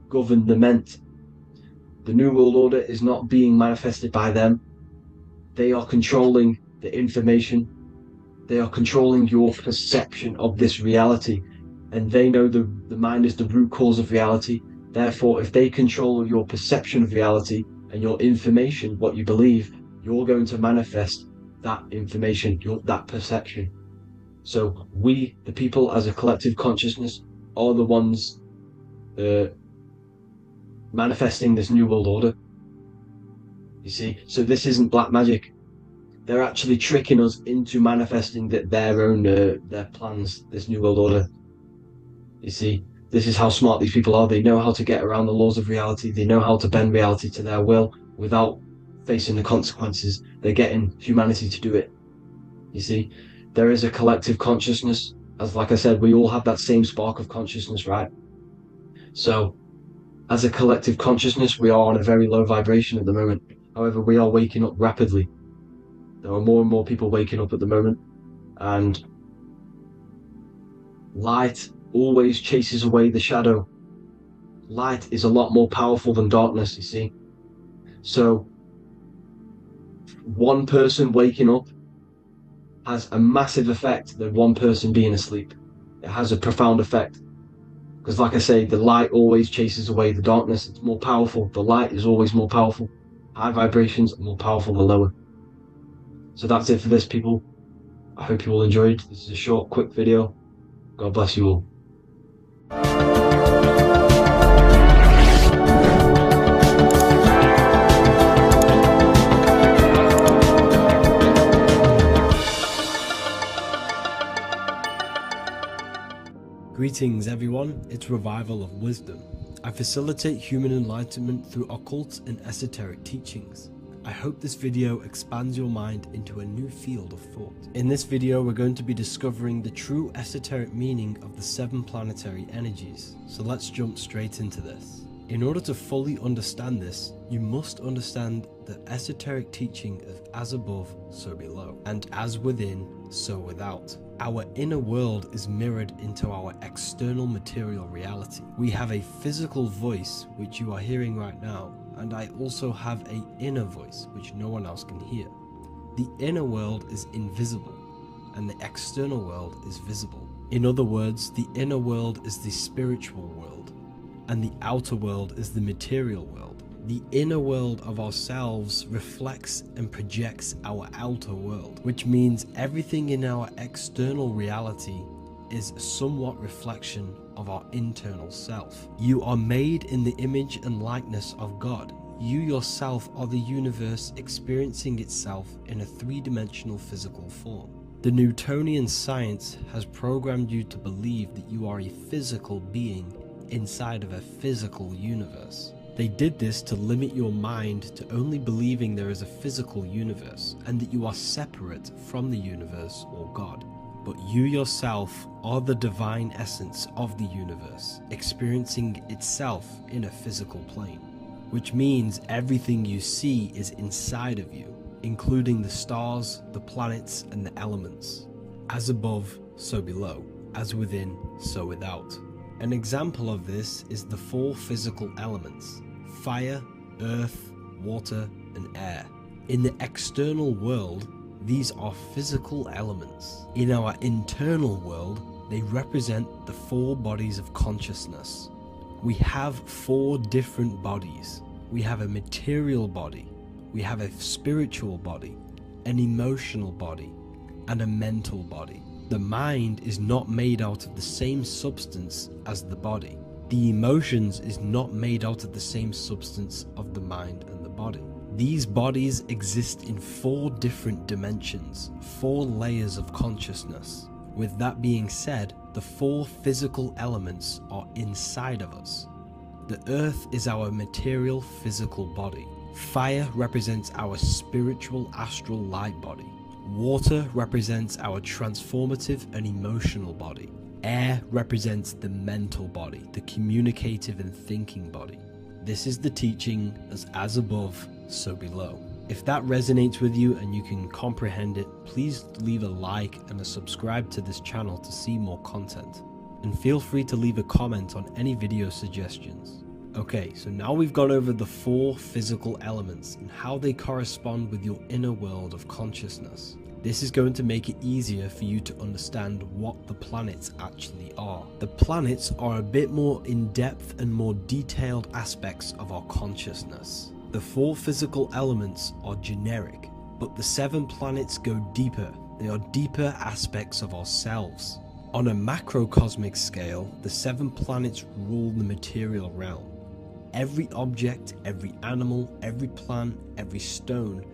The New World Order is not being manifested by them. They are controlling the information. They are controlling your perception of this reality. And they know the mind is the root cause of reality. Therefore, if they control your perception of reality and your information, what you believe, you're going to manifest that information, that perception. So we, the people as a collective consciousness, are the ones manifesting this New World Order. You see, so this isn't black magic. They're actually tricking us into manifesting their own their plans, this New World Order. You see, this is how smart these people are. They know how to get around the laws of reality. They know how to bend reality to their will without facing the consequences. They're getting humanity to do it. You see, there is a collective consciousness. As like I said, we all have that same spark of consciousness, right? So as a collective consciousness, we are on a very low vibration at the moment. However, we are waking up rapidly. There are more and more people waking up at the moment, and light always chases away the shadow. Light is a lot more powerful than darkness, you see. So one person waking up has a massive effect than one person being asleep. It has a profound effect. Because like I say, the light always chases away the darkness. It's more powerful. The light is always more powerful. High vibrations are more powerful than lower. So that's it for this, people. I hope you all enjoyed. This is a short, quick video. God bless you all. Greetings everyone, it's Revival of Wisdom. I facilitate human enlightenment through occult and esoteric teachings. I hope this video expands your mind into a new field of thought. In this video, we're going to be discovering the true esoteric meaning of the 7 planetary energies. So let's jump straight into this. In order to fully understand this, you must understand the esoteric teaching of as above, so below, and as within, so without. Our inner world is mirrored into our external material reality. We have a physical voice, which you are hearing right now, and I also have an inner voice, which no one else can hear. The inner world is invisible. and the external world is visible. In other words, the inner world is the spiritual world, and the outer world is the material world. The inner world of ourselves reflects and projects our outer world, which means everything in our external reality is a somewhat reflection of our internal self. You are made in the image and likeness of God. You yourself are the universe experiencing itself in a three-dimensional physical form. The Newtonian science has programmed you to believe that you are a physical being inside of a physical universe. They did this to limit your mind to only believing there is a physical universe and that you are separate from the universe or God. But you yourself are the divine essence of the universe, experiencing itself in a physical plane, which means everything you see is inside of you, including the stars, the planets, and the elements. As above, so below. As within, so without. An example of this is the four physical elements: fire, earth, water, and air. In the external world, these are physical elements. In our internal world, they represent the four bodies of consciousness. We have four different bodies. We have a material body, we have a spiritual body, an emotional body, and a mental body. The mind is not made out of the same substance as the body. The emotions is not made out of the same substance of the mind and the body. These bodies exist in four different dimensions, four layers of consciousness. With that being said, the four physical elements are inside of us. The earth is our material physical body. Fire represents our spiritual astral light body. Water represents our transformative and emotional body. Air represents the mental body, the communicative and thinking body. This is the teaching as above, so below. If that resonates with you and you can comprehend it, please leave a like and a subscribe to this channel to see more content. And feel free to leave a comment on any video suggestions. Okay, so now we've gone over the four physical elements and how they correspond with your inner world of consciousness. This is going to make it easier for you to understand what the planets actually are. The planets are a bit more in-depth and more detailed aspects of our consciousness. The four physical elements are generic, but the 7 planets go deeper. They are deeper aspects of ourselves. On a macrocosmic scale, the 7 planets rule the material realm. Every object, every animal, every plant, every stone,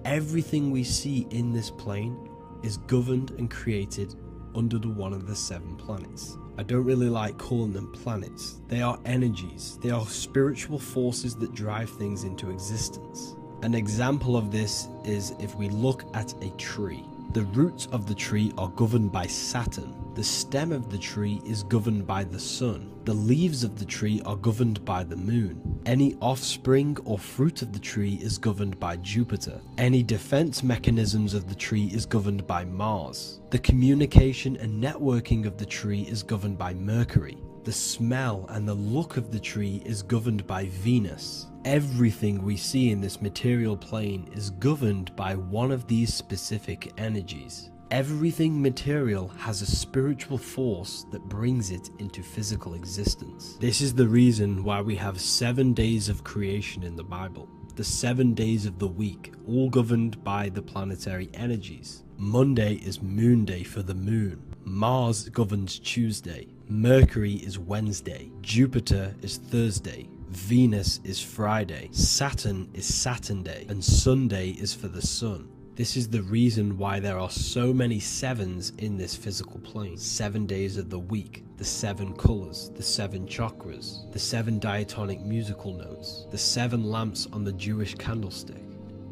everything we see in this plane is governed and created under one of the 7 planets. I don't really like calling them planets. They are energies. They are spiritual forces that drive things into existence. An example of this is if we look at a tree. The roots of the tree are governed by Saturn. The stem of the tree is governed by the sun. The leaves of the tree are governed by the moon. Any offspring or fruit of the tree is governed by Jupiter. Any defense mechanisms of the tree is governed by Mars. The communication and networking of the tree is governed by Mercury. The smell and the look of the tree is governed by Venus. Everything we see in this material plane is governed by one of these specific energies. Everything material has a spiritual force that brings it into physical existence. This is the reason why we have 7 days of creation in the Bible. The 7 days of the week, all governed by the planetary energies. Monday is Moon Day for the moon. Mars governs Tuesday. Mercury is Wednesday. Jupiter is Thursday. Venus is Friday. Saturn is Saturn Day. And Sunday is for the sun. This is the reason why there are so many 7s in this physical plane. 7 days of the week, the 7 colors, the 7 chakras, the 7 diatonic musical notes, the 7 lamps on the Jewish candlestick,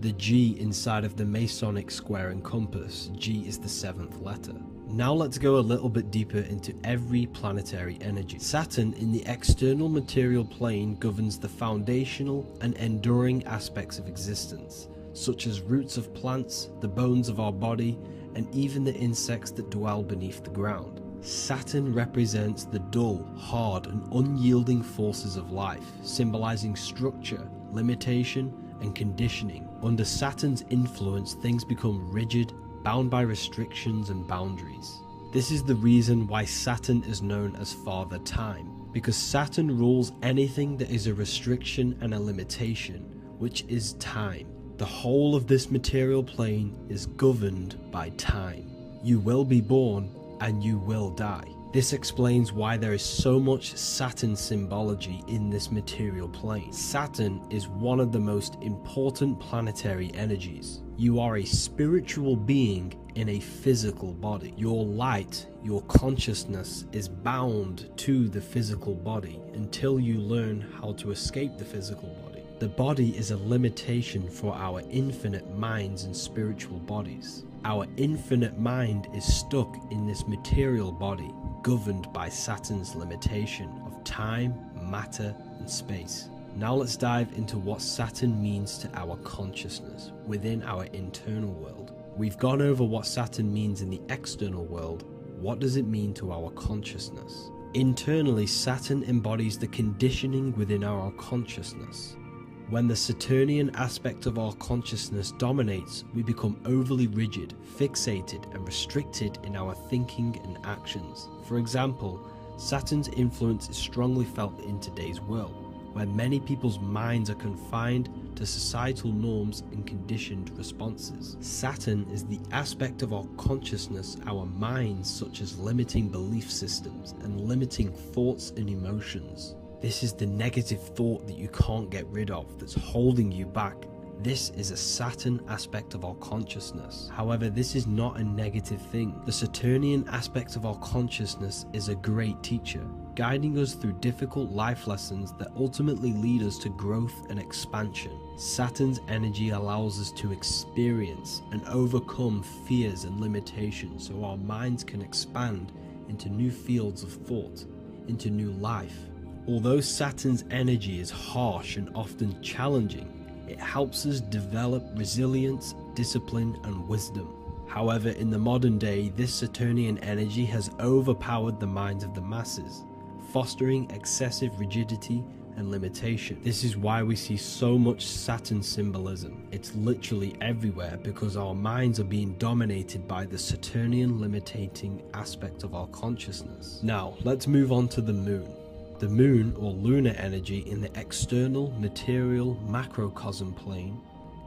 the G inside of the Masonic square and compass. G is the 7th letter. Now let's go a little bit deeper into every planetary energy. Saturn in the external material plane governs the foundational and enduring aspects of existence, such as roots of plants, the bones of our body, and even the insects that dwell beneath the ground. Saturn represents the dull, hard, and unyielding forces of life, symbolizing structure, limitation, and conditioning. Under Saturn's influence, things become rigid, bound by restrictions and boundaries. This is the reason why Saturn is known as Father Time, because Saturn rules anything that is a restriction and a limitation, which is time. The whole of this material plane is governed by time. You will be born and you will die. This explains why there is so much Saturn symbology in this material plane. Saturn is one of the most important planetary energies. You are a spiritual being in a physical body. Your light, your consciousness is bound to the physical body until you learn how to escape the physical body. The body is a limitation for our infinite minds and spiritual bodies. Our infinite mind is stuck in this material body, governed by Saturn's limitation of time, matter, and space. Now let's dive into what Saturn means to our consciousness within our internal world. We've gone over what Saturn means in the external world. What does it mean to our consciousness? Internally, Saturn embodies the conditioning within our consciousness. When the Saturnian aspect of our consciousness dominates, we become overly rigid, fixated, and restricted in our thinking and actions. For example, Saturn's influence is strongly felt in today's world, where many people's minds are confined to societal norms and conditioned responses. Saturn is the aspect of our consciousness, our minds, such as limiting belief systems and limiting thoughts and emotions. This is the negative thought that you can't get rid of, that's holding you back. This is a Saturn aspect of our consciousness. However, this is not a negative thing. The Saturnian aspect of our consciousness is a great teacher, guiding us through difficult life lessons that ultimately lead us to growth and expansion. Saturn's energy allows us to experience and overcome fears and limitations so our minds can expand into new fields of thought, into new life. Although Saturn's energy is harsh and often challenging, it helps us develop resilience, discipline, and wisdom. However, in the modern day, this Saturnian energy has overpowered the minds of the masses, fostering excessive rigidity and limitation. This is why we see so much Saturn symbolism. It's literally everywhere because our minds are being dominated by the Saturnian limiting aspect of our consciousness. Now, let's move on to the moon. The moon, or lunar energy, in the external material macrocosm plane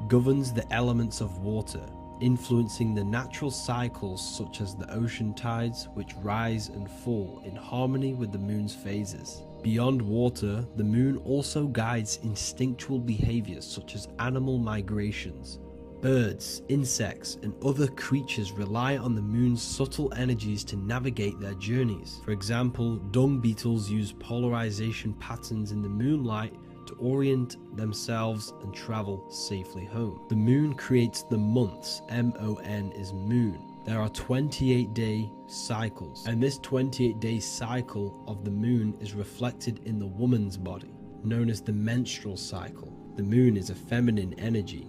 governs the elements of water, influencing the natural cycles such as the ocean tides, which rise and fall in harmony with the moon's phases. Beyond water, the moon also guides instinctual behaviors such as animal migrations. Birds, insects, and other creatures rely on the moon's subtle energies to navigate their journeys. For example, dung beetles use polarization patterns in the moonlight to orient themselves and travel safely home. The moon creates the months. M-O-N is moon. There are 28-day cycles, and this 28-day cycle of the moon is reflected in the woman's body, known as the menstrual cycle. The moon is a feminine energy,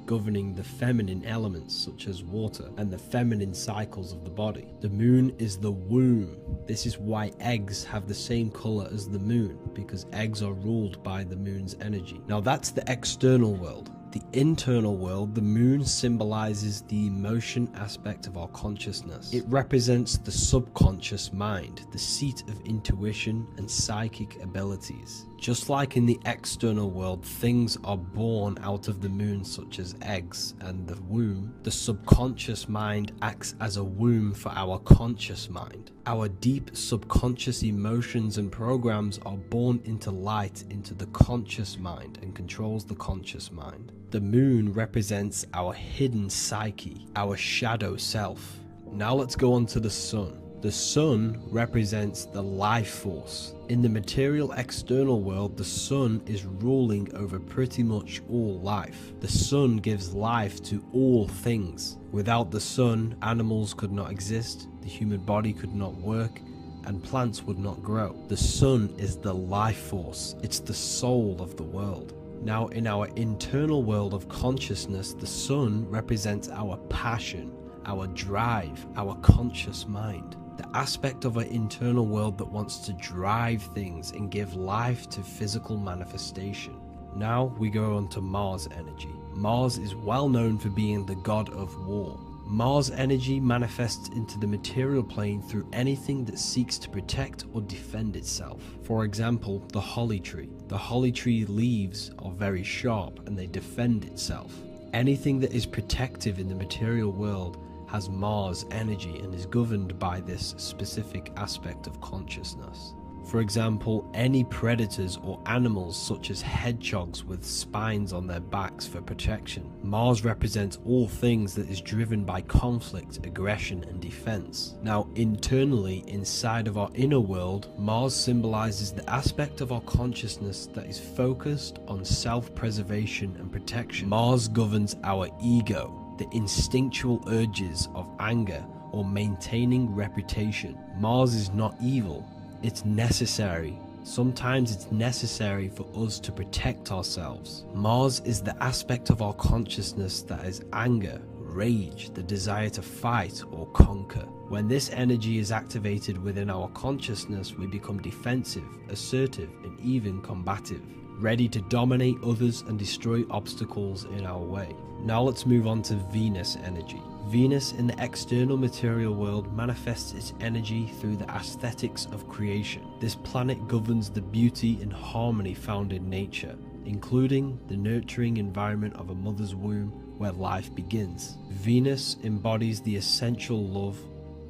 governing the feminine elements such as water and the feminine cycles of the body. The moon is the womb. This is why eggs have the same color as the moon, because eggs are ruled by the moon's energy. Now that's the external world. The internal world, the moon symbolizes the emotion aspect of our consciousness. It represents the subconscious mind, the seat of intuition and psychic abilities. Just like in the external world, things are born out of the moon, such as eggs and the womb. The subconscious mind acts as a womb for our conscious mind. Our deep subconscious emotions and programs are born into light into the conscious mind and controls the conscious mind. The moon represents our hidden psyche, our shadow self. Now let's go on to the sun. The sun represents the life force. In the material external world, the sun is ruling over pretty much all life. The sun gives life to all things. Without the sun, animals could not exist, the human body could not work, and plants would not grow. The sun is the life force. It's the soul of the world. Now, in our internal world of consciousness, the sun represents our passion, our drive, our conscious mind. The aspect of our internal world that wants to drive things and give life to physical manifestation. Now we go on to Mars energy. Mars is well known for being the god of war. Mars energy manifests into the material plane through anything that seeks to protect or defend itself. For example, the holly tree. The holly tree leaves are very sharp and they defend itself. Anything that is protective in the material world has Mars energy and is governed by this specific aspect of consciousness. For example, any predators or animals such as hedgehogs with spines on their backs for protection. Mars represents all things that is driven by conflict, aggression and defense. Now internally, inside of our inner world, Mars symbolizes the aspect of our consciousness that is focused on self-preservation and protection. Mars governs our ego, the instinctual urges of anger or maintaining reputation. Mars is not evil. It's necessary. Sometimes it's necessary for us to protect ourselves. Mars is the aspect of our consciousness that is anger, rage, the desire to fight or conquer. When this energy is activated within our consciousness, we become defensive, assertive, and even combative, ready to dominate others and destroy obstacles in our way. Now let's move on to Venus energy. Venus in the external material world manifests its energy through the aesthetics of creation. This planet governs the beauty and harmony found in nature, including the nurturing environment of a mother's womb where life begins. Venus embodies the essential love,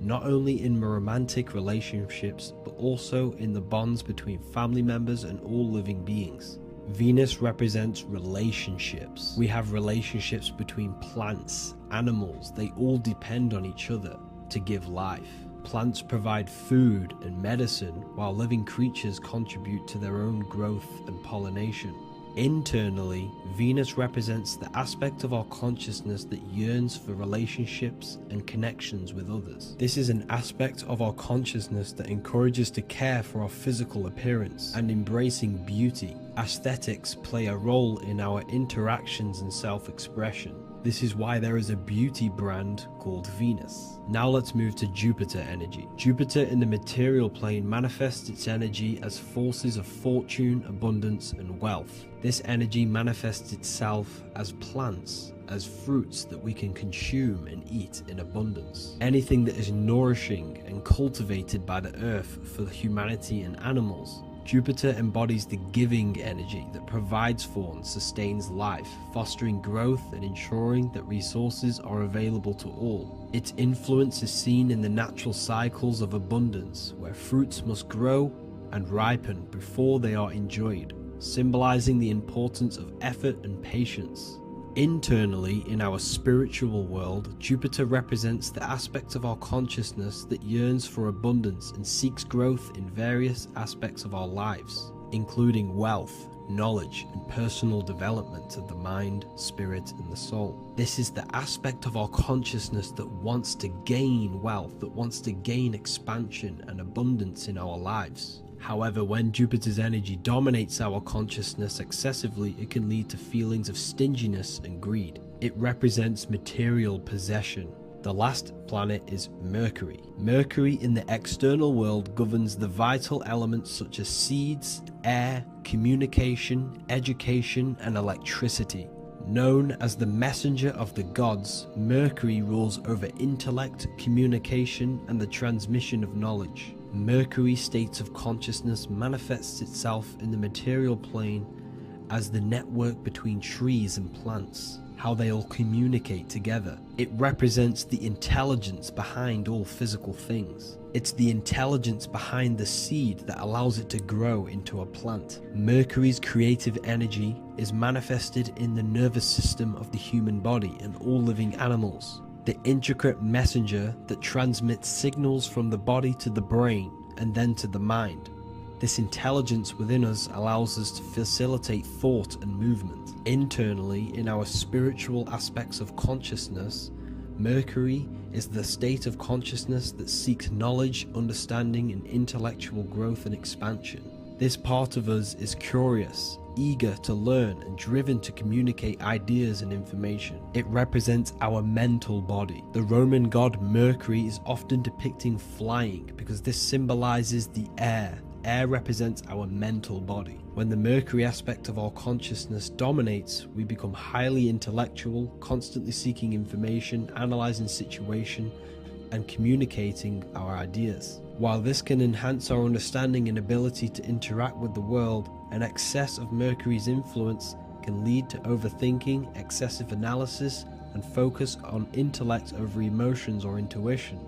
not only in romantic relationships, but also in the bonds between family members and all living beings. Venus represents relationships. We have relationships between plants, animals. They all depend on each other to give life. Plants provide food and medicine, while living creatures contribute to their own growth and pollination. Internally, Venus represents the aspect of our consciousness that yearns for relationships and connections with others. This is an aspect of our consciousness that encourages to care for our physical appearance and embracing beauty. Aesthetics play a role in our interactions and self-expression. This is why there is a beauty brand called Venus. Now let's move to Jupiter energy. Jupiter in the material plane manifests its energy as forces of fortune, abundance, and wealth. This energy manifests itself as plants, as fruits that we can consume and eat in abundance. Anything that is nourishing and cultivated by the earth for humanity and animals. Jupiter embodies the giving energy that provides for and sustains life, fostering growth and ensuring that resources are available to all. Its influence is seen in the natural cycles of abundance, where fruits must grow and ripen before they are enjoyed, symbolizing the importance of effort and patience. Internally, in our spiritual world, Jupiter represents the aspect of our consciousness that yearns for abundance and seeks growth in various aspects of our lives, including wealth, knowledge, and personal development of the mind, spirit, and the soul. This is the aspect of our consciousness that wants to gain wealth, that wants to gain expansion and abundance in our lives. However, when Jupiter's energy dominates our consciousness excessively, it can lead to feelings of stinginess and greed. It represents material possession. The last planet is Mercury. Mercury in the external world governs the vital elements such as seeds, air, communication, education, and electricity. Known as the messenger of the gods, Mercury rules over intellect, communication, and the transmission of knowledge. Mercury's states of consciousness manifests itself in the material plane as the network between trees and plants, how they all communicate together. It represents the intelligence behind all physical things. It's the intelligence behind the seed that allows it to grow into a plant. Mercury's creative energy is manifested in the nervous system of the human body and all living animals, the intricate messenger that transmits signals from the body to the brain and then to the mind. This intelligence within us allows us to facilitate thought and movement. Internally, in our spiritual aspects of consciousness, Mercury is the state of consciousness that seeks knowledge, understanding, and intellectual growth and expansion. This part of us is curious, eager to learn, and driven to communicate ideas and information. It represents our mental body. The Roman god Mercury is often depicting flying because this symbolizes the air, air represents our mental body. When the Mercury aspect of our consciousness dominates, we become highly intellectual, constantly seeking information, analyzing situation, and communicating our ideas. While this can enhance our understanding and ability to interact with the world, an excess of Mercury's influence can lead to overthinking, excessive analysis, and focus on intellect over emotions or intuition.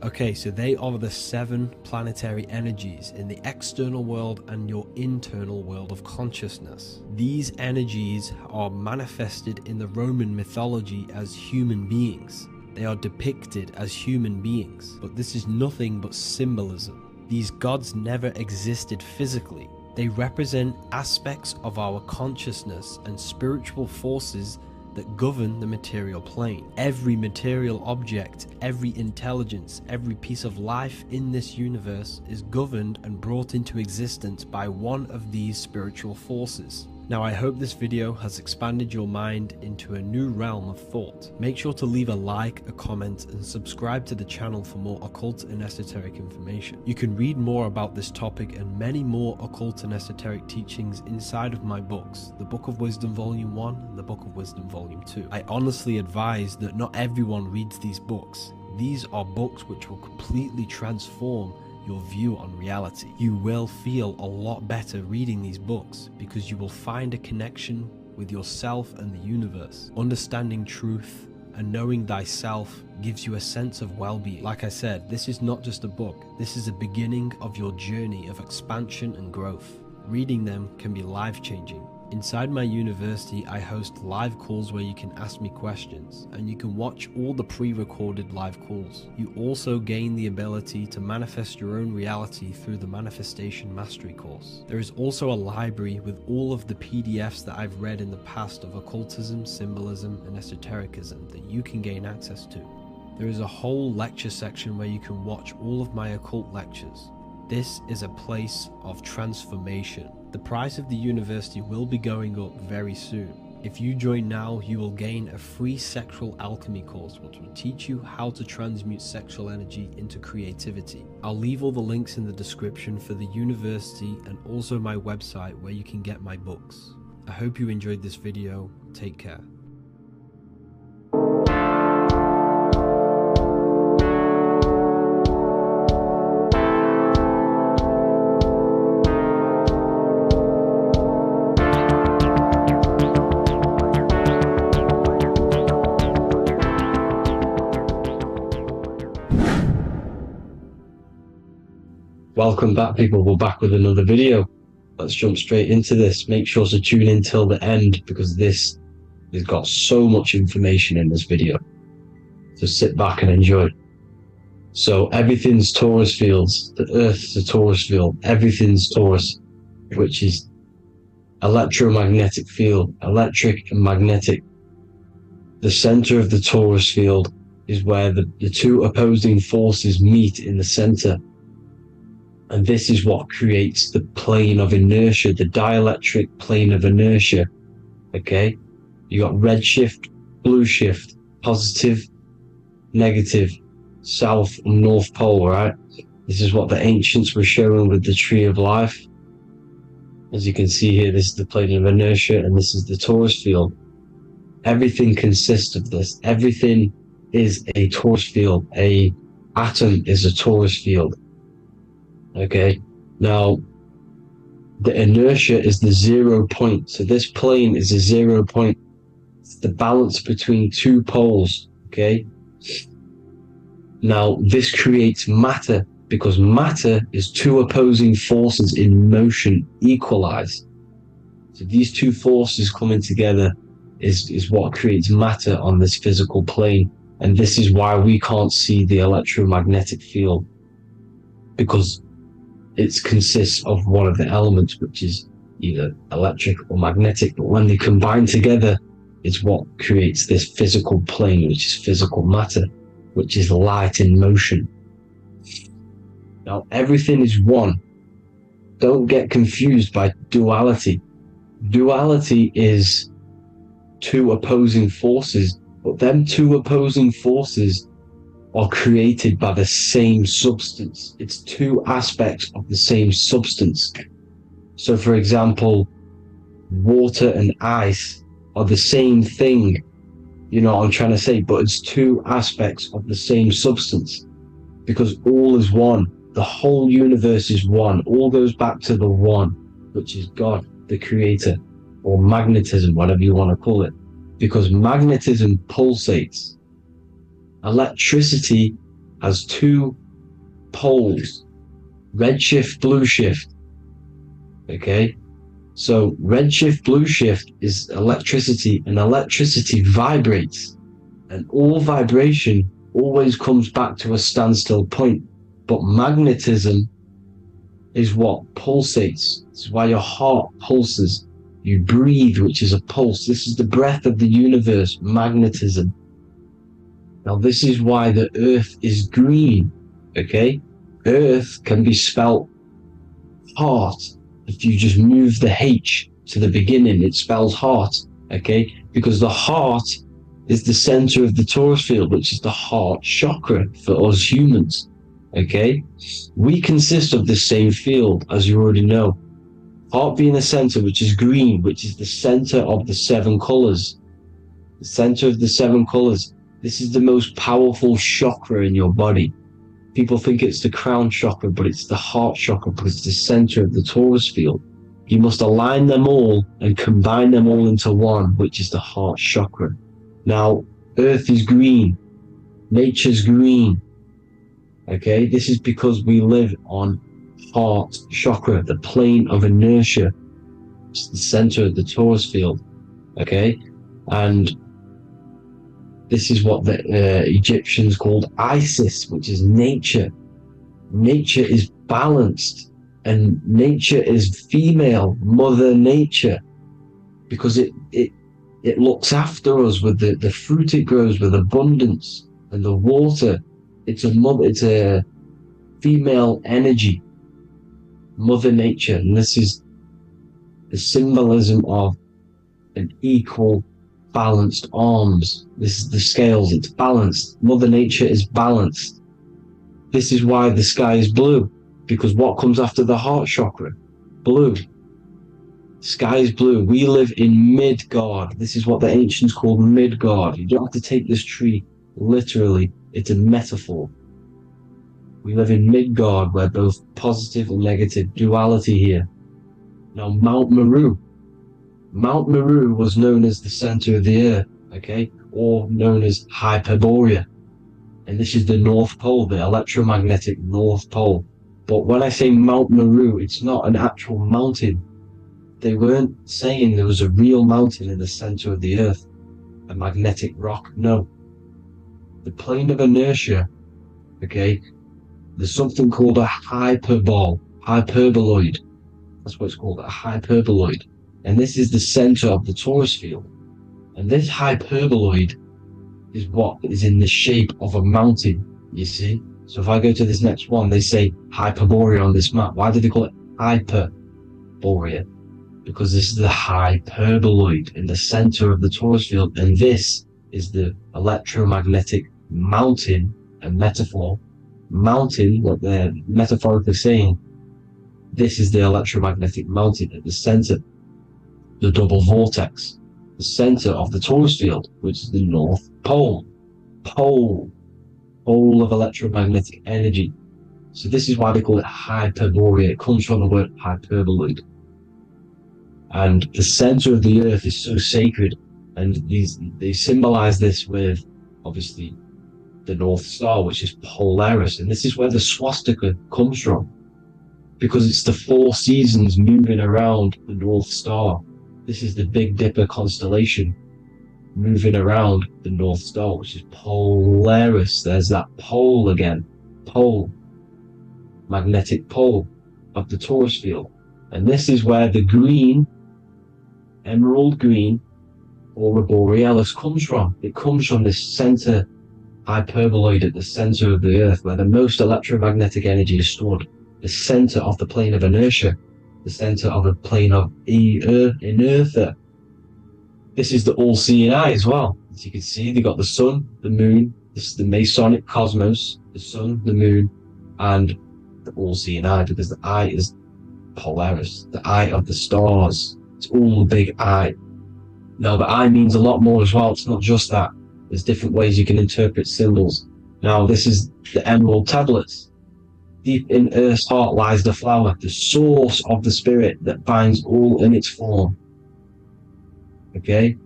Okay, so they are the 7 planetary energies in the external world and your internal world of consciousness. These energies are manifested in the Roman mythology as human beings. They are depicted as human beings, but this is nothing but symbolism. These gods never existed physically. They represent aspects of our consciousness and spiritual forces that govern the material plane. Every material object, every intelligence, every piece of life in this universe is governed and brought into existence by one of these spiritual forces. Now, I hope this video has expanded your mind into a new realm of thought. Make sure to leave a like, a comment, and subscribe to the channel for more occult and esoteric information. You can read more about this topic and many more occult and esoteric teachings inside of my books, the Book of Wisdom Volume 1 and the Book of Wisdom Volume 2. I honestly advise that not everyone reads these books. These are books which will completely transform your view on reality. You will feel a lot better reading these books because you will find a connection with yourself and the universe. Understanding truth and knowing thyself gives you a sense of well-being. Like I said, this is not just a book. This is a beginning of your journey of expansion and growth. Reading them can be life-changing. Inside my university, I host live calls where you can ask me questions, and you can watch all the pre-recorded live calls. You also gain the ability to manifest your own reality through the Manifestation Mastery course. There is also a library with all of the PDFs that I've read in the past of occultism, symbolism, and esotericism that you can gain access to. There is a whole lecture section where you can watch all of my occult lectures. This is a place of transformation. The price of the university will be going up very soon. If you join now, you will gain a free sexual alchemy course which will teach you how to transmute sexual energy into creativity. I'll leave all the links in the description for the university and also my website where you can get my books. I hope you enjoyed this video. Take care. Welcome back, people. We're back with another video. Let's jump straight into this. Make sure to tune in till the end because this has got so much information in this video. So sit back and enjoy. So everything's Taurus fields. The Earth's a Taurus field. Everything's Taurus, which is electromagnetic field, electric and magnetic. The center of the Taurus field is where the two opposing forces meet in the center. And this is what creates the plane of inertia, the dielectric plane of inertia. Okay? You got red shift, blue shift, positive, negative, south and north pole, right? This is what the ancients were showing with the tree of life. As you can see here, this is the plane of inertia and this is the Taurus field. Everything consists of this. Everything is a Taurus field. A atom is a Taurus field. Okay, now the inertia is the 0 point. So this plane is a 0 point. It's the balance between two poles. Okay, now this creates matter because matter is two opposing forces in motion equalized. So these two forces coming together is what creates matter on this physical plane. And this is why we can't see the electromagnetic field, because it consists of one of the elements, which is either electric or magnetic, but when they combine together, it's what creates this physical plane, which is physical matter, which is light in motion. Now, everything is one. Don't get confused by duality. Duality is two opposing forces, but them two opposing forces are created by the same substance. It's two aspects of the same substance. So for example, water and ice are the same thing, you know what I'm trying to say, but it's two aspects of the same substance, because all is one. The whole universe is one. All goes back to the one, which is God, the creator, or magnetism, whatever you want to call it, because magnetism pulsates. Electricity has two poles, redshift, blue shift. Okay, so redshift, blue shift is electricity, and electricity vibrates, and all vibration always comes back to a standstill point. But magnetism is what pulsates. This is why your heart pulses. You breathe, which is a pulse. This is the breath of the universe, magnetism. Now, this is why the earth is green, okay? Earth can be spelt heart. If you just move the H to the beginning, it spells heart, okay? Because the heart is the center of the torus field, which is the heart chakra for us humans, okay? We consist of the same field, as you already know. Heart being the center, which is green, which is the center of the 7 colors. The center of the 7 colors. This is the most powerful chakra in your body. People think it's the crown chakra, but it's the heart chakra because it's the center of the torus field. You must align them all and combine them all into one, which is the heart chakra. Now, earth is green. Nature's green. Okay, this is because we live on heart chakra, the plane of inertia. It's the center of the torus field. Okay, and this is what the Egyptians called Isis, which is nature. Nature is balanced, and nature is female, Mother Nature, because it looks after us with the fruit it grows with abundance, and the water. It's a female energy, Mother Nature, and this is the symbolism of an equal, balanced arms. This is the scales, it's balanced. Mother Nature is balanced. This is why the sky is blue, because what comes after the heart chakra? Blue. Sky is blue. We live in Midgard. This is what the ancients called Midgard. You don't have to take this tree literally. It's a metaphor. We live in Midgard, where both positive and negative duality here. Now, Mount Meru. Mount Meru was known as the center of the earth, okay, or known as Hyperborea. And this is the North Pole, the electromagnetic North Pole. But when I say Mount Meru, it's not an actual mountain. They weren't saying there was a real mountain in the center of the earth, a magnetic rock. No. The plane of inertia, okay, there's something called a hyperboloid. That's what it's called, a hyperboloid. And this is the center of the torus field. And this hyperboloid is what is in the shape of a mountain, you see? So if I go to this next one, they say Hyperborea on this map. Why do they call it Hyperborea? Because this is the hyperboloid in the center of the torus field. And this is the electromagnetic mountain, a metaphor. Mountain, what they're metaphorically saying, this is the electromagnetic mountain at the center, the double vortex, the center of the torus field, which is the North Pole. Pole of electromagnetic energy. So this is why they call it Hyperborea. It comes from the word hyperboloid. And the center of the earth is so sacred, and they symbolize this with, obviously, the North Star, which is Polaris. And this is where the swastika comes from, because it's the 4 seasons moving around the North Star. This is the Big Dipper constellation moving around the North Star, which is Polaris. There's that pole again. Pole. Magnetic pole of the torus field. And this is where the green, emerald green, Aurora Borealis comes from. It comes from this center hyperboloid at the center of the earth, where the most electromagnetic energy is stored. The center of the plane of inertia. The center of the plane of inertia. This is the all-seeing eye as well. As you can see, they got the sun, the moon, This is the Masonic cosmos, the sun, the moon, and the all-seeing eye, because the eye is Polaris, the eye of the stars. It's all a big eye. Now, the eye means a lot more as well. It's not just that. There's different ways you can interpret symbols. Now, this is the emerald tablets. Deep in Earth's heart lies the flower, the source of the spirit that binds all in its form. Okay?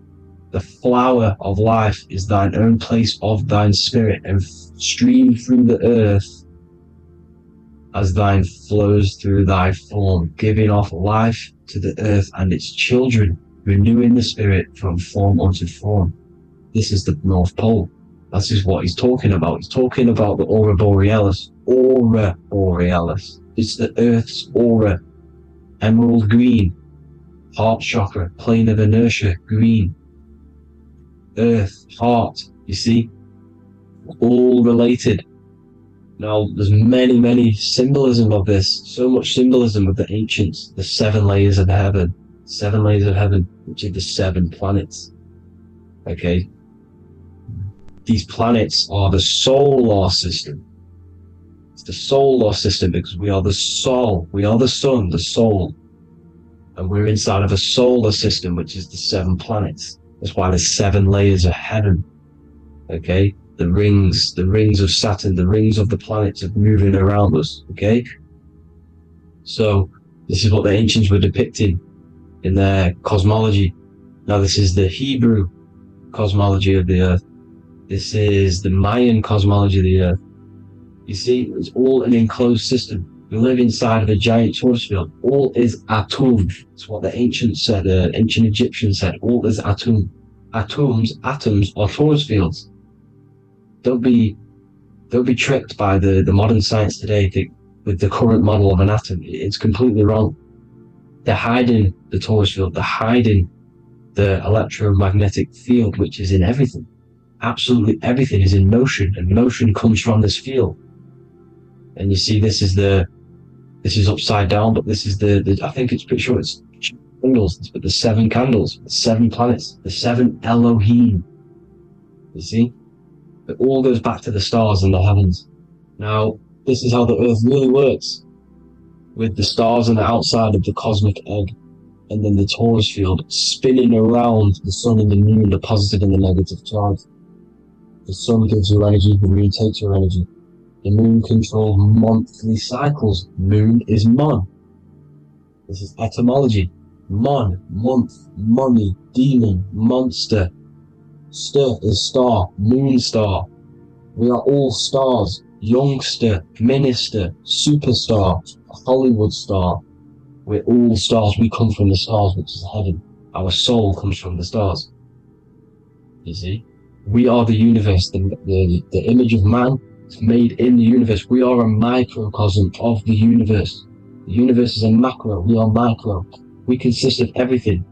The flower of life is thine own place of thine spirit, and stream through the earth as thine flows through thy form, giving off life to the earth and its children, renewing the spirit from form unto form. This is the North Pole. That is what he's talking about. He's talking about the Aurora Borealis. Aurora Borealis. It's the Earth's aura. Emerald green. Heart chakra. Plane of inertia. Green. Earth. Heart. You see? All related. Now, there's many symbolism of this. So much symbolism of the ancients. The 7 layers of heaven. 7 layers of heaven, which are the 7 planets. Okay? These planets are the solar system. It's the solar system because we are the soul. We are the sun, the soul. And we're inside of a solar system, which is the 7 planets. That's why there's 7 layers of heaven. Okay? The rings of Saturn, the rings of the planets are moving around us. Okay? So, this is what the ancients were depicting in their cosmology. Now, this is the Hebrew cosmology of the earth. This is the Mayan cosmology of the earth. You see, it's all an enclosed system. We live inside of a giant torus field. All is atum. It's what the ancients said, ancient Egyptians said. All is atum. Atoms are torus fields. Don't be tricked by the modern science today with the current model of an atom. It's completely wrong. They're hiding the torus field. They're hiding the electromagnetic field, which is in everything. Absolutely everything is in motion, and motion comes from this field. And you see, this is upside down, but this is the I think it's pretty sure it's candles, but the 7 candles, the 7 planets, the 7 Elohim. You see, it all goes back to the stars and the heavens. Now, this is how the earth really works, with the stars on the outside of the cosmic egg, and then the torus field spinning around the sun and the moon, the positive and the negative charge. The sun gives you energy, the moon takes your energy. The moon controls monthly cycles. Moon is mon. This is etymology. Mon, month, money, demon, monster. Stir is star, moon star. We are all stars. Youngster, minister, superstar, Hollywood star. We're all stars. We come from the stars, which is heaven. Our soul comes from the stars. You see? We are the universe, the image of man is made in the universe. We are a microcosm of the universe. The universe is a macro, we are micro. We consist of everything.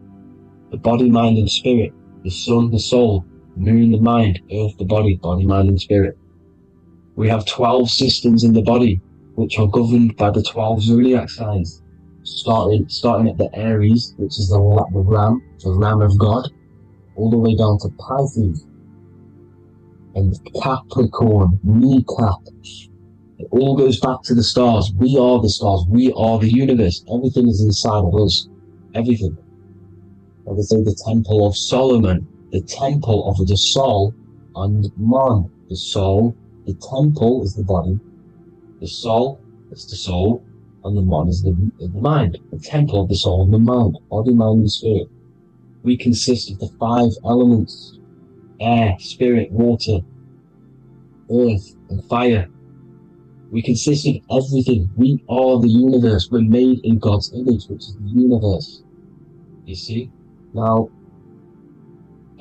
The body, mind, and spirit. The sun, the soul. Moon, the mind. Earth, the body. Body, mind, and spirit. We have 12 systems in the body, which are governed by the 12 zodiac signs. Starting at the Aries, which is the ram, the ram of God, all the way down to Pisces. And Capricorn, kneecap. It all goes back to the stars. We are the stars. We are the universe. Everything is inside of us. Everything. Like I say, the Temple of Solomon, the Temple of the Soul, and man. The soul, the temple is the body. The soul is the soul, and the man is the mind. The temple of the soul and the mind. Body, mind, and spirit. We consist of the 5 elements. Air, spirit, water, earth, and fire. We consist of everything. We are the universe. We're made in God's image, which is the universe. You see? Now,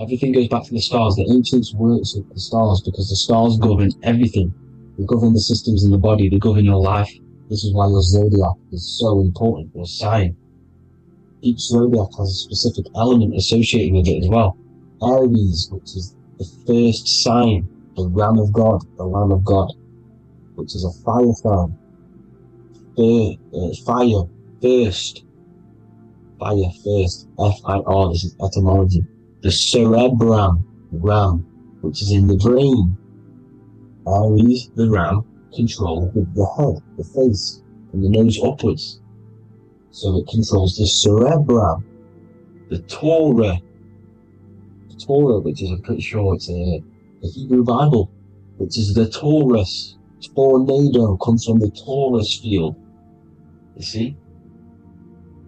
everything goes back to the stars. The ancients worship the stars because the stars govern everything. They govern the systems in the body. They govern your life. This is why your zodiac is so important, your sign. Each zodiac has a specific element associated with it as well. Aries, which is the first sign, the Ram of God, the Lamb of God, which is a fire sign. Fire, first. Fire, first. F-I-R, this is etymology. The cerebrum, ram, which is in the brain. Aries, the ram, controls the head, the face, and the nose upwards. So it controls the cerebrum, the Torah, which is, I'm pretty sure it's the Hebrew Bible, which is the Taurus. Tornado comes from the Taurus field. You see?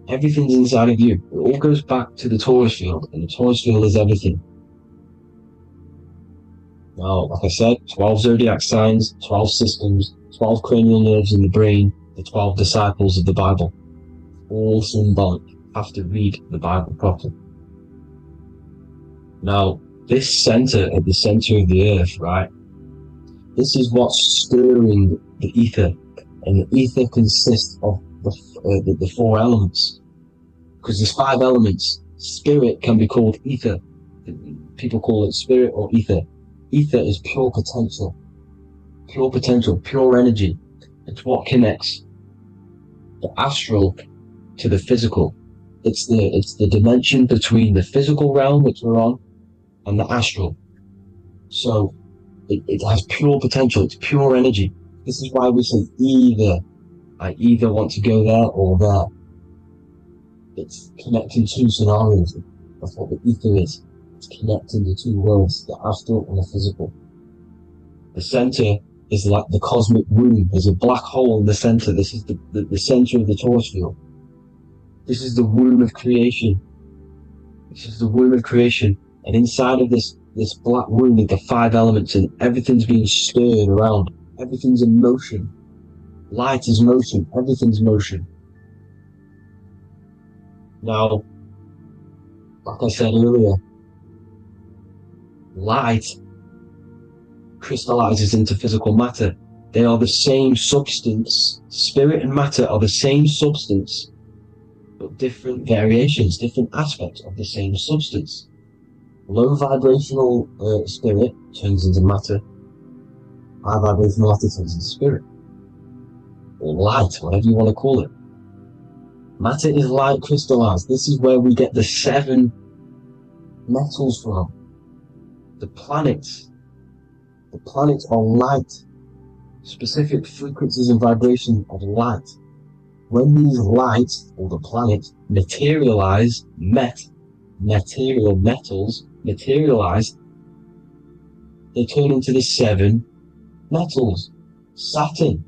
Everything's inside of you. It all goes back to the Taurus field, and the Taurus field is everything. Now, like I said, 12 zodiac signs, 12 systems, 12 cranial nerves in the brain, the 12 disciples of the Bible. All symbolic. Have to read the Bible properly. Now, this center, at the center of the earth, right? This is what's stirring the ether. And the ether consists of the 4 elements. Because there's 5 elements. Spirit can be called ether. People call it spirit or ether. Ether is pure potential, pure energy. It's what connects the astral to the physical. It's the dimension between the physical realm, which we're on, and the astral. So it has pure potential. It's pure energy. This is why we say either. I either want to go there or there. It's connecting 2 scenarios. That's what the ether is. It's connecting the 2 worlds, the astral and the physical. The center is like the cosmic womb. There's a black hole in the center. This is the center of the Taurus field. This is the womb of creation. This is the womb of creation. And inside of this black womb are the 5 elements, and everything's being stirred around. Everything's in motion. Light is motion. Everything's motion. Now, like I said earlier, light crystallizes into physical matter. They are the same substance. Spirit and matter are the same substance, but different variations, different aspects of the same substance. Low vibrational spirit turns into matter. High vibrational matter turns into spirit. Or light, whatever you want to call it. Matter is light crystallized. This is where we get the 7 metals from. The planets are light, specific frequencies and vibration of light. When these lights, or the planets, materialize, material metals materialize, they turn into the 7 metals. Saturn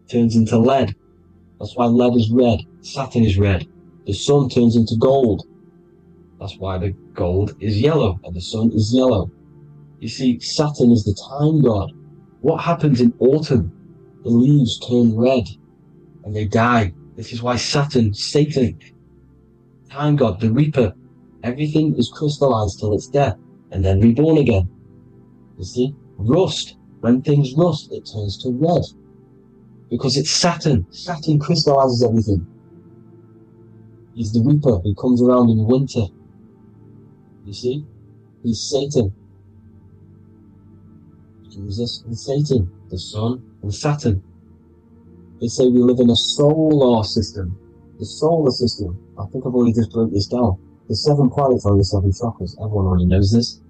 turns into lead. That's why lead is red. Saturn is red. The sun turns into gold. That's why the gold is yellow and the sun is yellow. You see, Saturn is the time god. What happens in autumn? The leaves turn red and they die. This is why Satan, time god, the reaper, everything is crystallized till it's dead and then reborn again. You see, rust, when things rust, it turns to red because it's Saturn. Saturn crystallizes everything. He's the reaper who comes around in winter. You see, he's Satan. Jesus and Satan, the sun and Saturn. They say we live in a solar system. The solar system, I think I've already just broke this down. The 7 planets are the 7 chakras. Everyone already knows this.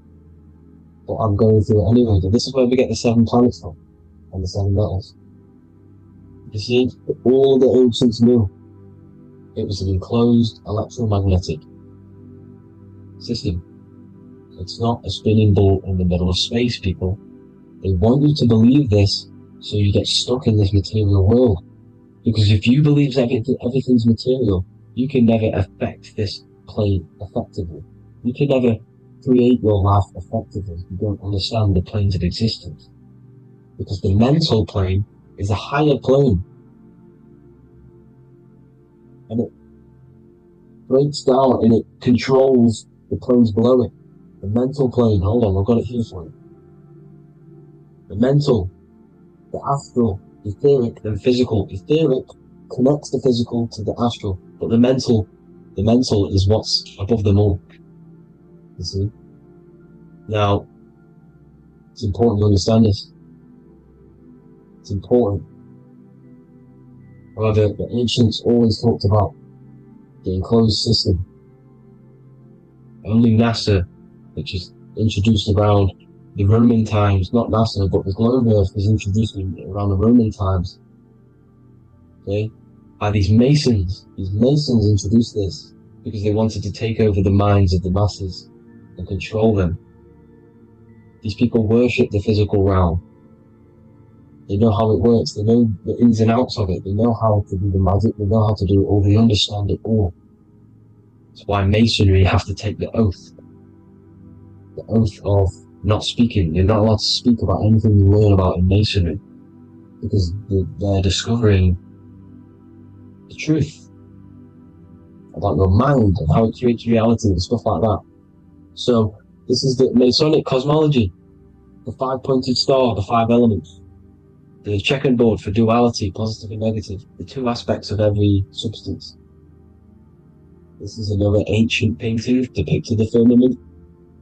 But I'm going through it anyway. But this is where we get the 7 planets from. And the 7 metals. You see, all the ancients knew. It was an enclosed electromagnetic system. It's not a spinning ball in the middle of space, people. They want you to believe this so you get stuck in this material world. Because if you believe everything's material, you can never affect this plane effectively. You can never create your life effectively if you don't understand the planes of existence. Because the mental plane is a higher plane. And it breaks down and it controls the planes below it. The mental plane, hold on, I've got it here for you. The mental, the astral, etheric, then physical. Etheric connects the physical to the astral, but the mental is what's above them all. You see? Now, it's important to understand this. It's important. However, the ancients always talked about the enclosed system. Only NASA, which is introduced around the Roman times, not NASA, but the globe Earth was introduced around the Roman times. Okay? By these Masons. These Masons introduced this because they wanted to take over the minds of the masses and control them. These people worship the physical realm. They know how it works. They know the ins and outs of it. They know how to do the magic. They know how to do it all. They understand it all. That's why Masonry have to take the oath. The oath of not speaking. You're not allowed to speak about anything you learn about in Masonry. Because they're discovering the truth about your mind and how it creates reality and stuff like that. So, this is the Masonic cosmology. The 5-pointed star, the 5 elements. The checkerboard for duality, positive and negative. The 2 aspects of every substance. This is another ancient painting depicting the firmament.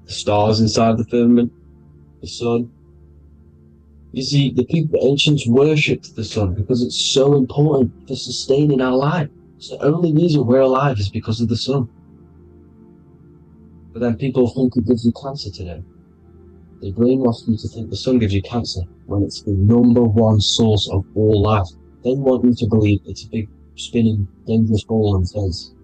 The stars inside the firmament. The sun. You see, the ancients worshipped the sun because it's so important for sustaining our life. It's the only reason we're alive is because of the sun. But then people think it gives you cancer today. They brainwash you to think the sun gives you cancer when it's the #1 source of all life. They want you to believe it's a big, spinning, dangerous ball in space.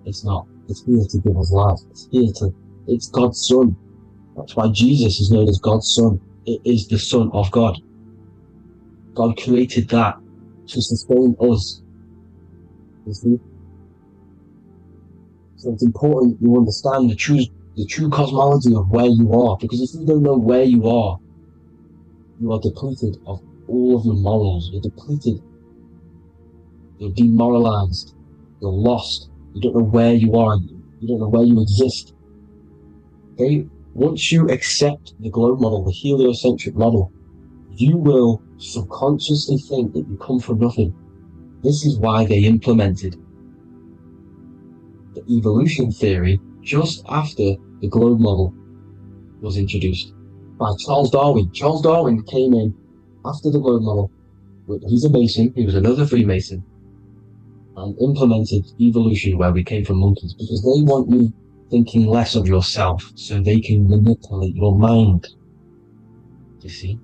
It's not. It's here to give us life. It's God's Son. That's why Jesus is known as God's Son. It is the Son of God. God created that to sustain us. You see? So it's important you understand the true cosmology of where you are, because if you don't know where you are depleted of all of your morals. You're depleted. You're demoralized. You're lost. You don't know where you are. You don't know where you exist. Okay? Once you accept the globe model, the heliocentric model, you will subconsciously think that you come from nothing. This is why they implemented the evolution theory just after the globe model was introduced by Charles Darwin. Charles Darwin came in after the globe model. He's a Mason, he was another Freemason, and implemented evolution where we came from monkeys, because they want you thinking less of yourself so they can manipulate your mind. You see?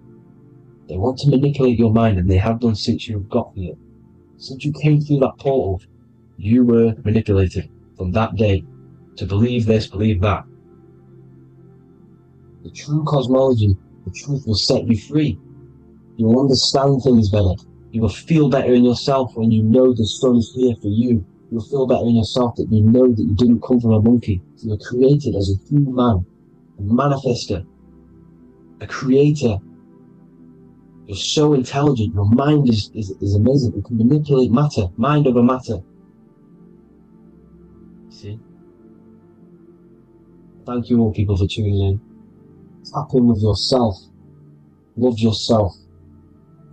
They want to manipulate your mind, and they have done since you got here. Since you came through that portal, you were manipulated from that day to believe this, believe that. The true cosmology, the truth will set you free. You will understand things better. You will feel better in yourself when you know the sun is here for you. You'll feel better in yourself that you know that you didn't come from a monkey. You were created as a human, a manifester, a creator. You're so intelligent. Your mind is amazing. You can manipulate matter, mind over matter. See? Thank you all people for tuning in. Tap in with yourself. Love yourself.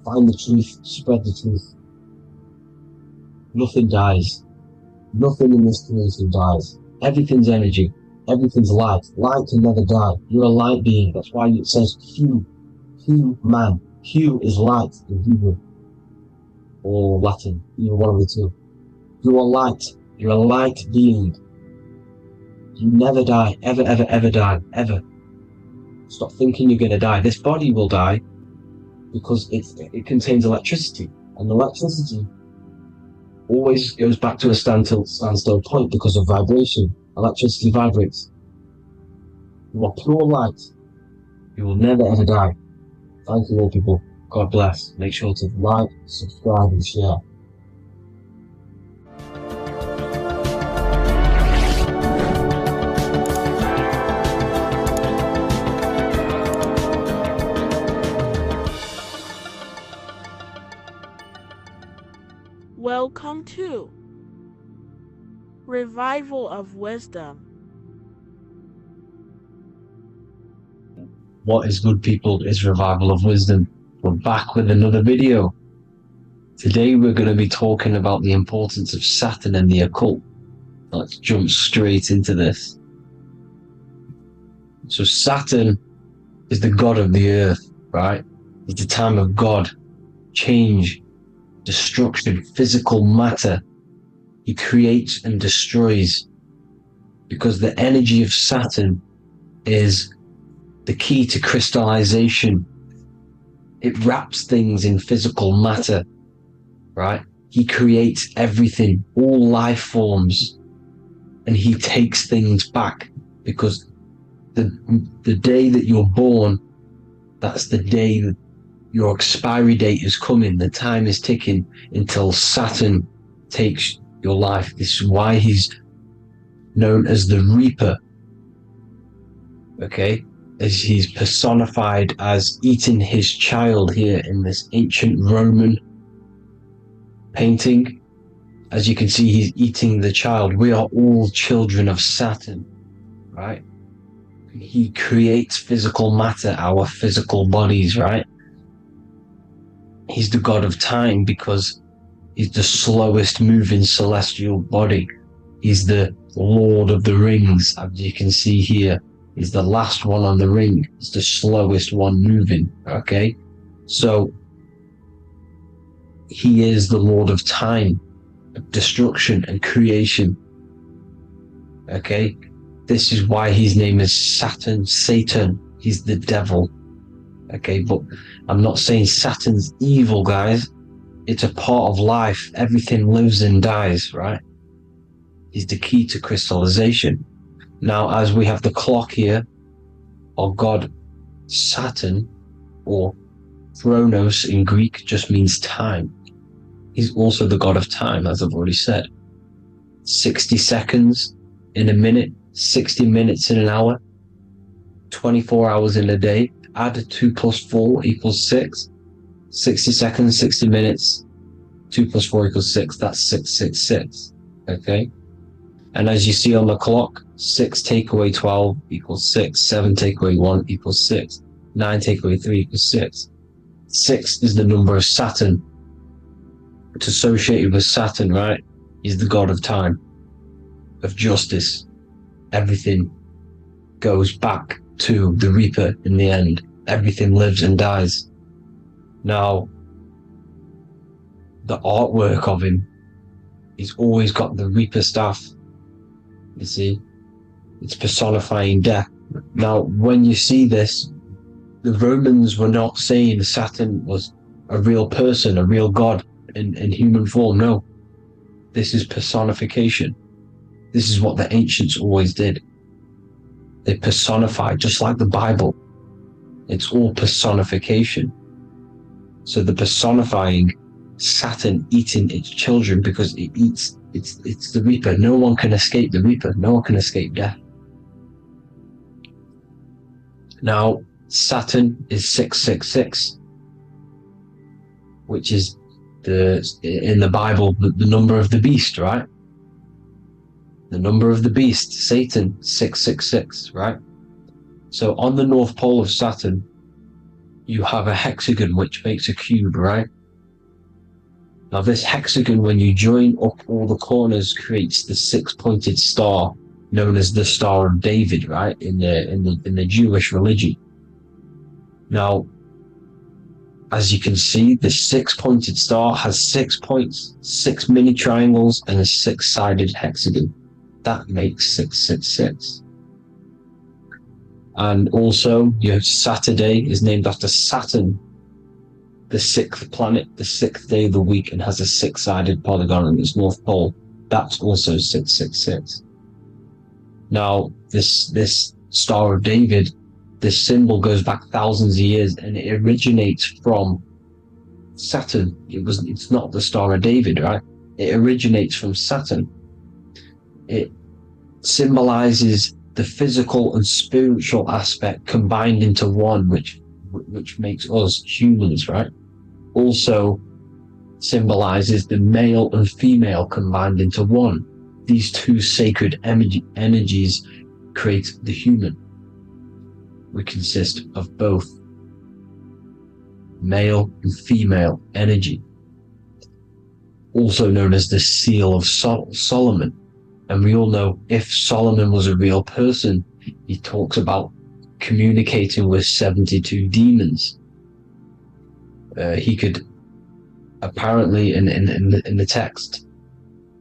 Find the truth. Spread the truth. Nothing dies. Nothing in this creation dies. Everything's energy. Everything's light. Light can never die. You're a light being. That's why it says Hu. Hu man. Hu is light in Hebrew. Or Latin. Either one of the two. You are light. You're a light being. You never die. Ever, ever, ever die. Ever. Stop thinking you're going to die. This body will die because it contains electricity. And electricity always goes back to a standstill point because of vibration. Electricity vibrates. You are pure light. You will never ever die. Thank you all people. God bless. Make sure to like, subscribe and share. Welcome to Revival of Wisdom. What is good people is Revival of Wisdom. We're back with another video. Today we're going to be talking about the importance of Saturn and the occult. Let's jump straight into this. So Saturn is the god of the earth, right? It's the time of God, change, destruction, physical matter. He creates and destroys because the energy of Saturn is the key to crystallization. It wraps things in physical matter, right? He creates everything, all life forms, and he takes things back, because the day that you're born, that's the day that your expiry date is coming. The time is ticking until Saturn takes your life. This is why he's known as the Reaper. Okay? As he's personified as eating his child here in this ancient Roman painting. As you can see, he's eating the child. We are all children of Saturn, right? He creates physical matter, our physical bodies, right? He's the god of time because he's the slowest moving celestial body. He's the Lord of the Rings, as you can see here. He's the last one on the ring. He's the slowest one moving, okay? So, he is the Lord of time, destruction and creation, okay? This is why his name is Saturn, Satan. He's the devil, okay? But I'm not saying Saturn's evil, guys. It's a part of life. Everything lives and dies, right? He's the key to crystallization. Now, as we have the clock here, our god Saturn, or Chronos in Greek, just means time. He's also the god of time, as I've already said. 60 seconds in a minute, 60 minutes in an hour, 24 hours in a day. Add 2 plus 4 equals 6. 60 seconds, 60 minutes, 2 plus 4 equals 6. That's 666, okay? And as you see on the clock, 6 take away 12 equals 6. 7 take away 1 equals 6. 9 take away 3 equals 6. 6 is the number of Saturn. It's associated with Saturn, right? He's the god of time, of justice. Everything goes back to the Reaper in the end. Everything lives and dies. Now, the artwork of him, he's always got the Reaper staff. You see, it's personifying death. Now, when you see this, the Romans were not saying Saturn was a real person, a real god in human form. No, this is personification. This is what the ancients always did. They personified, just like the Bible. It's all personification. So the personifying Saturn eating its children because it eats, it's the Reaper. No one can escape the Reaper. No one can escape death. Now, Saturn is 666, which is in the Bible, the number of the beast, right? The number of the beast, Satan, 666, right? So on the North Pole of Saturn, you have a hexagon which makes a cube, right? Now this hexagon, when you join up all the corners, creates the 6-pointed star known as the Star of David, right? In the Jewish religion. Now, as you can see, the 6-pointed star has 6 points, 6 mini triangles, and a 6-sided hexagon. That makes 666. And also, your Saturday is named after Saturn, the 6th planet, the 6th day of the week, and has a 6-sided polygon on its north pole. That's also 666. Now, this Star of David, this symbol goes back thousands of years, and it originates from Saturn. It's not the Star of David, right? It originates from Saturn. It symbolizes the physical and spiritual aspect combined into one, which makes us humans, right? Also symbolizes the male and female combined into one. These two sacred energies create the human. We consist of both male and female energy, also known as the Seal of Solomon. And we all know, if Solomon was a real person, he talks about communicating with 72 demons. He could, apparently in the text,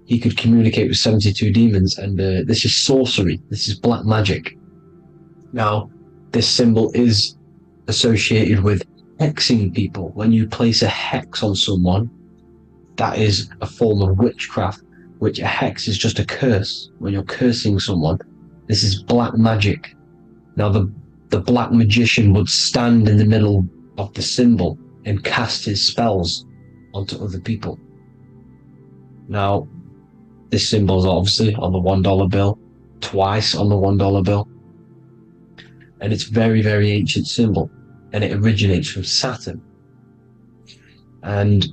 he could communicate with 72 demons, and this is sorcery. This is black magic. Now, this symbol is associated with hexing people. When you place a hex on someone, that is a form of witchcraft, which a hex is just a curse. When you're cursing someone, this is black magic. Now the black magician would stand in the middle of the symbol and cast his spells onto other people. Now, this symbol is obviously on the $1 bill, twice on the $1 bill. And it's very, very ancient symbol, and it originates from Saturn. And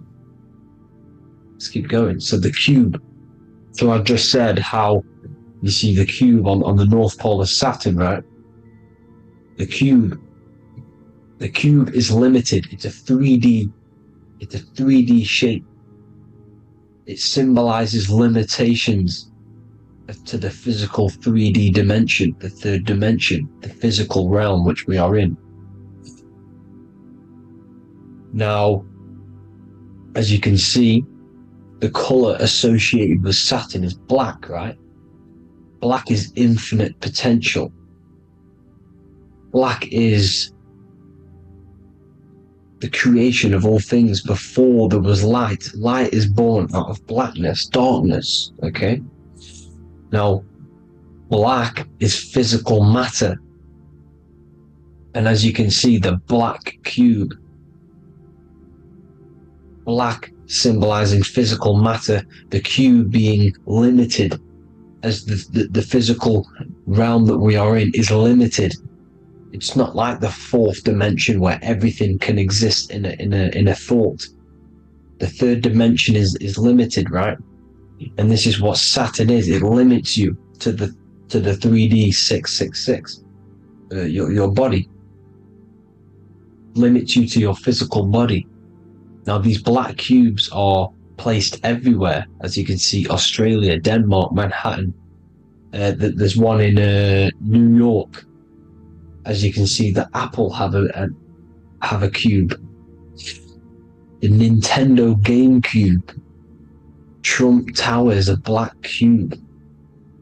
let's keep going. So the cube. So I've just said how you see the cube on the North Pole of Saturn, right? The cube is limited. It's a 3D shape. It symbolizes limitations to the physical 3D dimension, the third dimension, the physical realm which we are in. Now, as you can see, the color associated with Saturn is black, right? Black is infinite potential. Black is the creation of all things. Before there was light. Light is born out of blackness, darkness, okay? Now, black is physical matter. And as you can see, the black cube, black symbolizing physical matter, the cube being limited, as the physical realm that we are in is limited. It's not like the fourth dimension where everything can exist in a thought. The third dimension is limited, right? And this is what Saturn is. It limits you to the 3D 666. Your body limits you to your physical body. Now these black cubes are placed everywhere, as you can see: Australia, Denmark, Manhattan. There's one in New York. As you can see, the Apple have a cube. The Nintendo GameCube. Trump Tower is a black cube.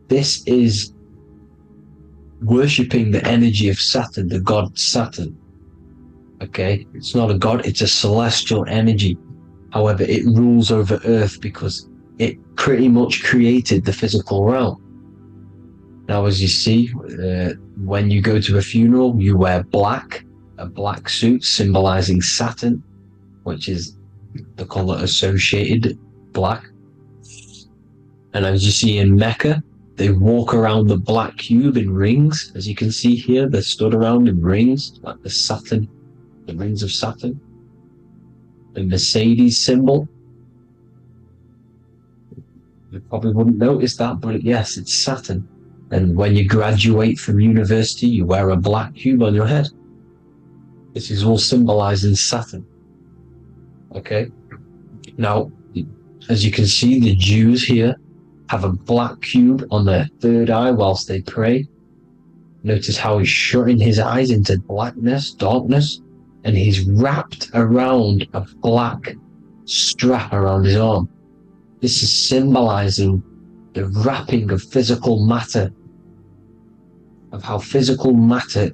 This is worshipping the energy of Saturn, the god Saturn. Okay, it's not a god, it's a celestial energy. However, it rules over Earth because it pretty much created the physical realm. Now, as you see, when you go to a funeral, you wear black, a black suit symbolizing Saturn, which is the color associated, black. And as you see in Mecca, they walk around the black cube in rings. As you can see here, they're stood around in rings, like the Saturn, the rings of Saturn. The Mercedes symbol. You probably wouldn't notice that, but yes, it's Saturn. And when you graduate from university, you wear a black cube on your head. This is all symbolizing Saturn. Okay? Now, as you can see, the Jews here have a black cube on their third eye whilst they pray. Notice how he's shutting his eyes into blackness, darkness, and he's wrapped around a black strap around his arm. This is symbolizing the wrapping of physical matter, of how physical matter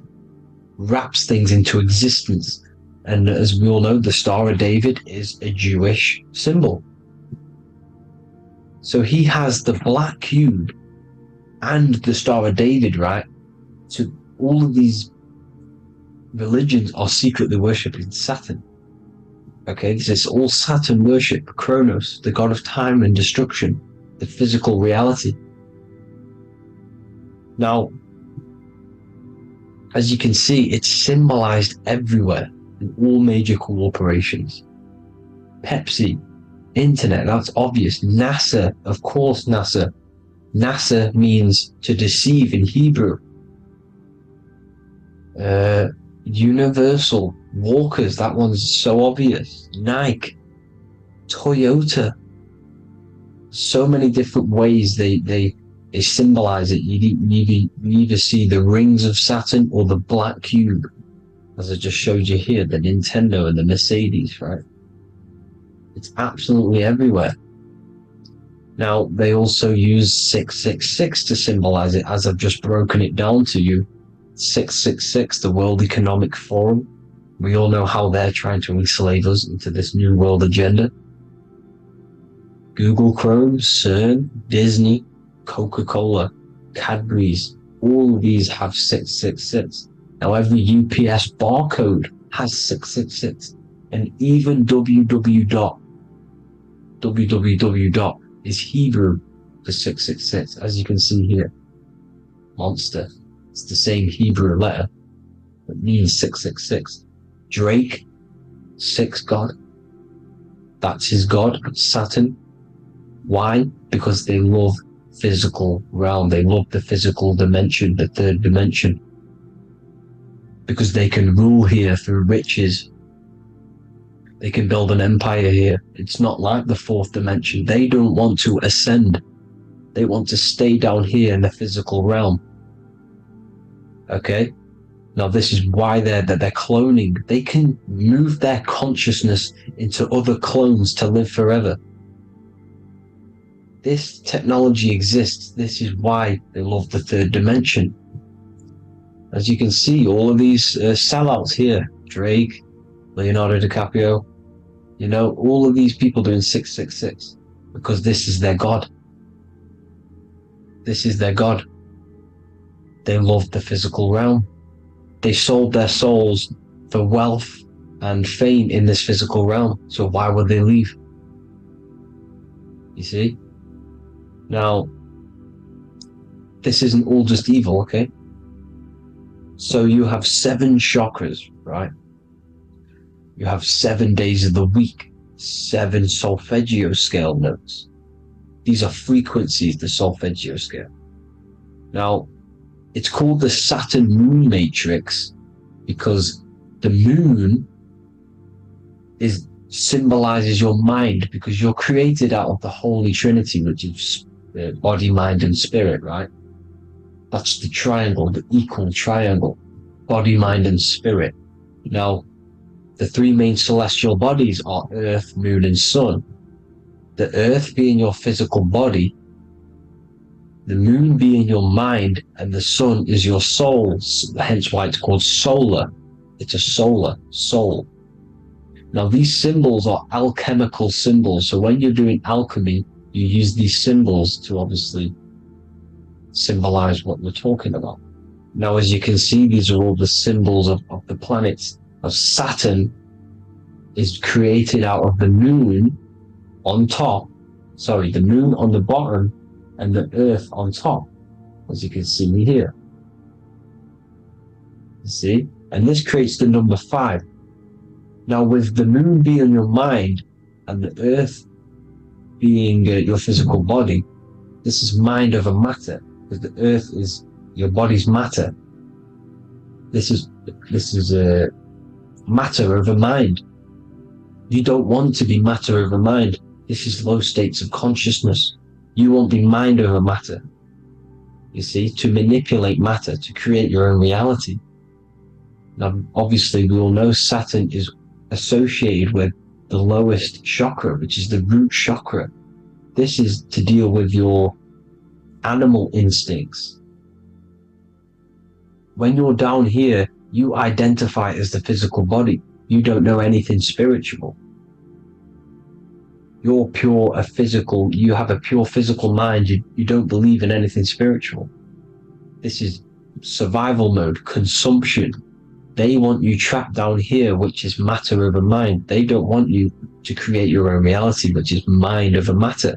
wraps things into existence. And as we all know, the Star of David is a Jewish symbol. So he has the black cube and the Star of David, right? So all of these religions are secretly worshipping Saturn. Okay, this is all Saturn worship, Kronos, the god of time and destruction, the physical reality. Now, as you can see, it's symbolized everywhere in all major corporations. Pepsi, internet, that's obvious. NASA, of course, NASA. NASA means to deceive in Hebrew. Universal, Walkers, that one's so obvious. Nike, Toyota. So many different ways they symbolize it. You either see the rings of Saturn or the black cube, as I just showed you here, the Nintendo and the Mercedes, right? It's absolutely everywhere. Now, they also use 666 to symbolize it, as I've just broken it down to you. 666, the World Economic Forum. We all know how they're trying to enslave us into this new world agenda. Google Chrome, CERN, Disney, Coca-Cola, Cadbury's, all of these have 666. Now every UPS barcode has 666, and even www. is Hebrew for 666, as you can see here. Monster. It's the same Hebrew letter that means 666. Drake, 6 God. That's his God, Saturn. Why? Because they love physical realm. They love the physical dimension, the third dimension. Because they can rule here through riches. They can build an empire here. It's not like the fourth dimension. They don't want to ascend. They want to stay down here in the physical realm. Okay? Now this is why they're cloning. They can move their consciousness into other clones to live forever. This technology exists. This is why they love the third dimension. As you can see, all of these sellouts here, Drake, Leonardo DiCaprio, you know, all of these people doing 666 because this is their God. This is their God. They love the physical realm. They sold their souls for wealth and fame in this physical realm. So why would they leave? You see? Now, this isn't all just evil, okay? So you have 7 chakras, right? You have 7 days of the week, 7 solfeggio scale notes. These are frequencies, the solfeggio scale. Now, it's called the Saturn Moon Matrix because the moon symbolizes your mind, because you're created out of the Holy Trinity, which is body, mind, and spirit, right? That's the triangle, the equal triangle, body, mind, and spirit. Now, the 3 main celestial bodies are Earth, Moon, and Sun. The Earth being your physical body, the Moon being your mind, and the Sun is your soul, hence why it's called solar. It's a solar soul. Now, these symbols are alchemical symbols, so when you're doing alchemy, you use these symbols to obviously symbolize what we're talking about. Now, as you can see, these are all the symbols of the planets. Of Saturn is created out of the moon on top, the moon on the bottom and the earth on top, as you can see here. You see? And this creates the number 5. Now, with the moon being your mind and the earth being your physical body, this is mind over matter, because the earth is your body's matter. This is a matter over mind. You don't want to be matter over mind. This is low states of consciousness. You won't be mind over matter. You see, to manipulate matter, to create your own reality. Now, obviously, we all know Saturn is associated with the lowest chakra, which is the root chakra. This is to deal with your animal instincts. When you're down here, you identify as the physical body. You don't know anything spiritual. You're pure physical. You have a pure physical mind. You don't believe in anything spiritual. This is survival mode, consumption. They want you trapped down here, which is matter over mind. They don't want you to create your own reality, which is mind over matter.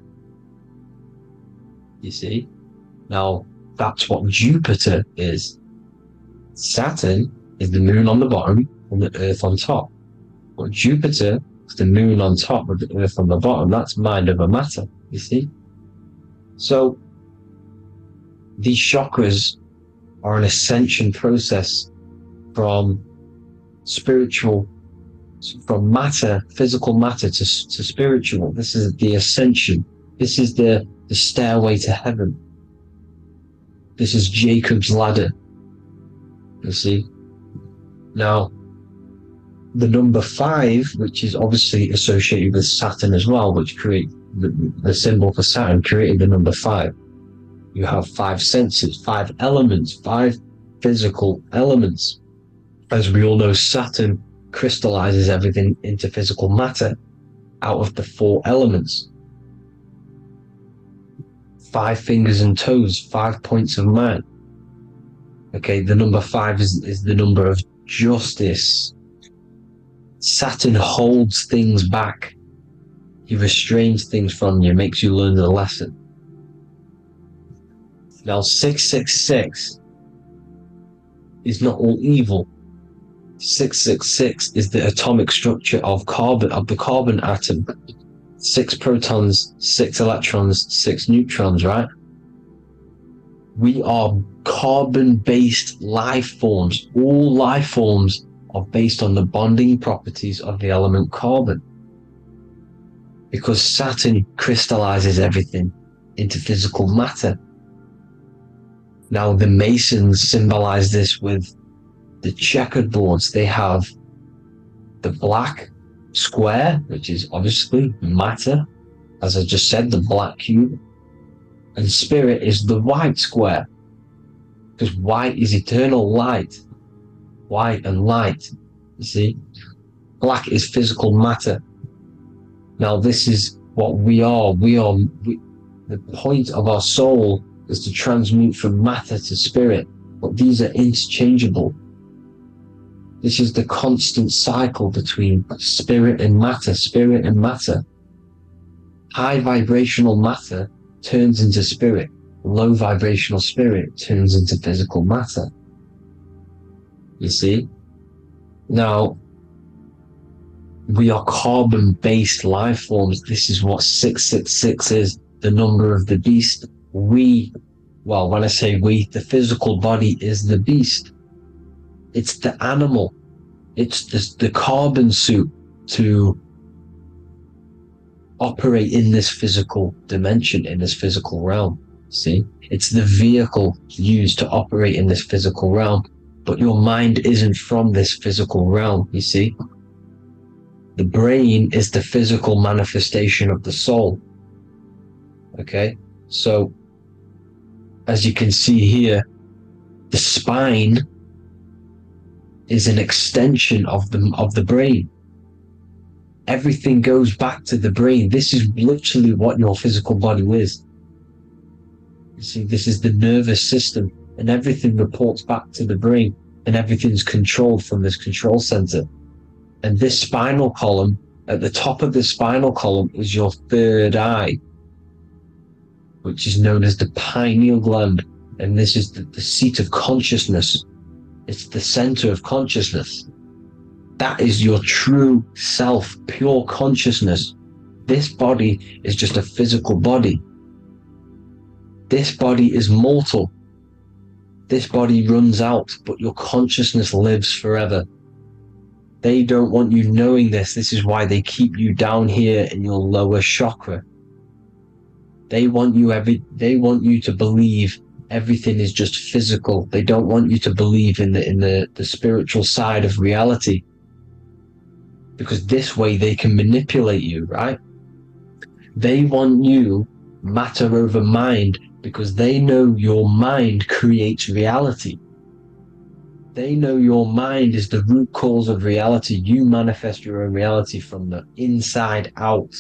You see? Now, that's what Jupiter is. Saturn is the moon on the bottom and the earth on top. But Jupiter is the moon on top with the earth on the bottom. That's mind over matter, you see? So, these chakras are an ascension process from spiritual, from matter, physical matter to spiritual. This is the ascension. This is the stairway to heaven. This is Jacob's ladder. You see? Now, the number 5, which is obviously associated with Saturn as well, which create the symbol for Saturn, created the number 5. You have 5 senses, 5 elements, 5 physical elements. As we all know, Saturn crystallizes everything into physical matter out of the 4 elements. 5 fingers and toes, 5 points of man. Okay, the number 5 is the number of justice. Saturn holds things back. He restrains things from you, makes you learn the lesson. Now, 666 is not all evil. 666 is the atomic structure of the carbon atom. 6 protons, 6 electrons, 6 neutrons, right? We are carbon-based life forms. All life forms are based on the bonding properties of the element carbon. Because Saturn crystallizes everything into physical matter. Now, the Masons symbolize this with the checkered boards. They have the black square, which is obviously matter, as I just said, the black cube, and spirit is the white square, because white is eternal light. White and light, you see. Black is physical matter. Now, this is what we are. The point of our soul is to transmute from matter to spirit, but these are interchangeable. This is the constant cycle between spirit and matter, spirit and matter. High vibrational matter turns into spirit. Low vibrational spirit turns into physical matter. You see? Now, we are carbon-based life forms. This is what 666 is, the number of the beast. Well, when I say we, the physical body is the beast. It's the animal. It's the carbon suit to operate in this physical dimension, in this physical realm. See? It's the vehicle used to operate in this physical realm. But your mind isn't from this physical realm, you see? The brain is the physical manifestation of the soul. Okay? So, as you can see here, the spine is an extension of the brain. Everything goes back to the brain. This is literally what your physical body is. You see, this is the nervous system, and everything reports back to the brain, and everything's controlled from this control center. And this spinal column, at the top of the spinal column, is your third eye, which is known as the pineal gland. And this is the seat of consciousness. It's the center of consciousness. That is your true self, pure consciousness. This body is just a physical body. This body is mortal. This body runs out, but your consciousness lives forever. They don't want you knowing this. This is why they keep you down here in your lower chakra. They want you to believe everything is just physical. They don't want you to believe in the spiritual side of reality. Because this way they can manipulate you, right? They want you matter over mind, because they know your mind creates reality. They know your mind is the root cause of reality. You manifest your own reality from the inside out.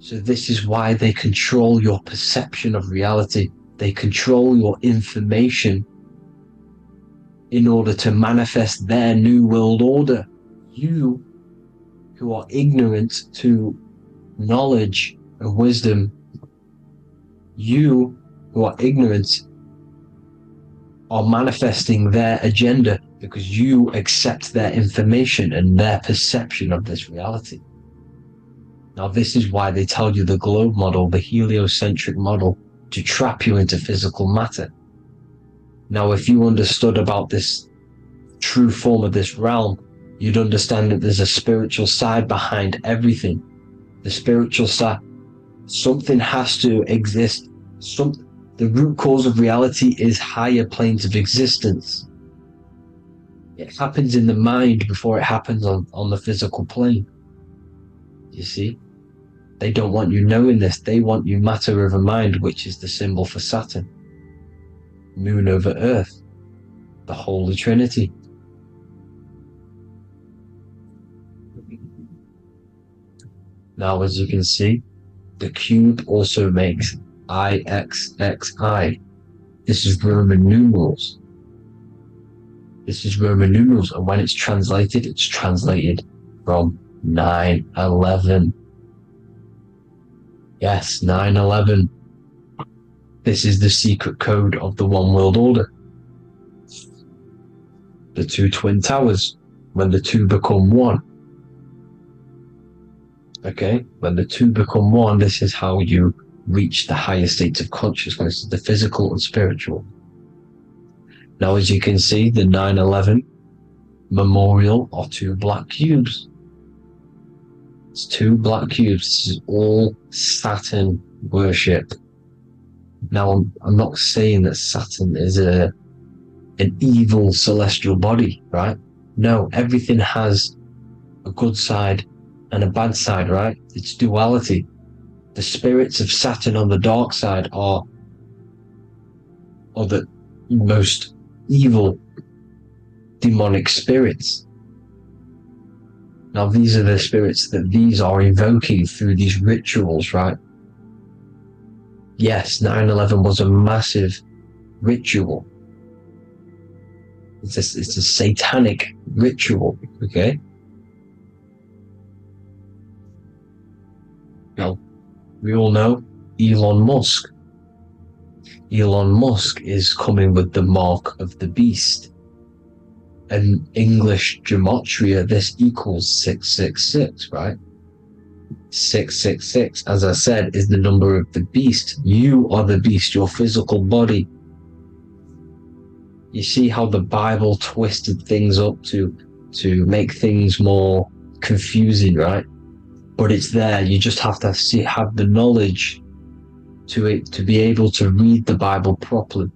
So this is why they control your perception of reality. They control your information in order to manifest their new world order. You, who are ignorant to knowledge and wisdom, you who are ignorant are manifesting their agenda because you accept their information and their perception of this reality. Now, this is why they tell you the globe model, the heliocentric model, to trap you into physical matter. Now, if you understood about this true form of this realm, you'd understand that there's a spiritual side behind everything. The spiritual side, something has to exist. The root cause of reality is higher planes of existence. It happens in the mind before it happens on the physical plane. You see? They don't want you knowing this. They want you matter over mind, which is the symbol for Saturn. moon over earth, the Holy Trinity. Now, as you can see, the cube also makes IXXI. This is Roman numerals. This is Roman numerals, and when it's translated from 9/11. Yes, 9/11. This is the secret code of the One World Order. The two twin towers, when the two become one. Okay, when the two become one, this is how you reach the higher states of consciousness, the physical and spiritual. Now, as you can see, the 9/11 memorial are two black cubes. It's two black cubes. This is all Saturn worship. Now, I'm not saying that Saturn is an evil celestial body, right? No, everything has a good side and a bad side, right? It's duality. The spirits of Saturn on the dark side are the most evil demonic spirits. Now, these are the spirits that these are invoking through these rituals, right? Yes, 9/11 was a massive ritual. It's a satanic ritual, okay? Now, we all know Elon Musk. Elon Musk is coming with the mark of the beast. In English gematria, this equals 666, right? 666, as I said, is the number of the beast. You are the beast, your physical body. You see how the Bible twisted things up to make things more confusing, right? But it's there. You just have to have the knowledge to be able to read the Bible properly.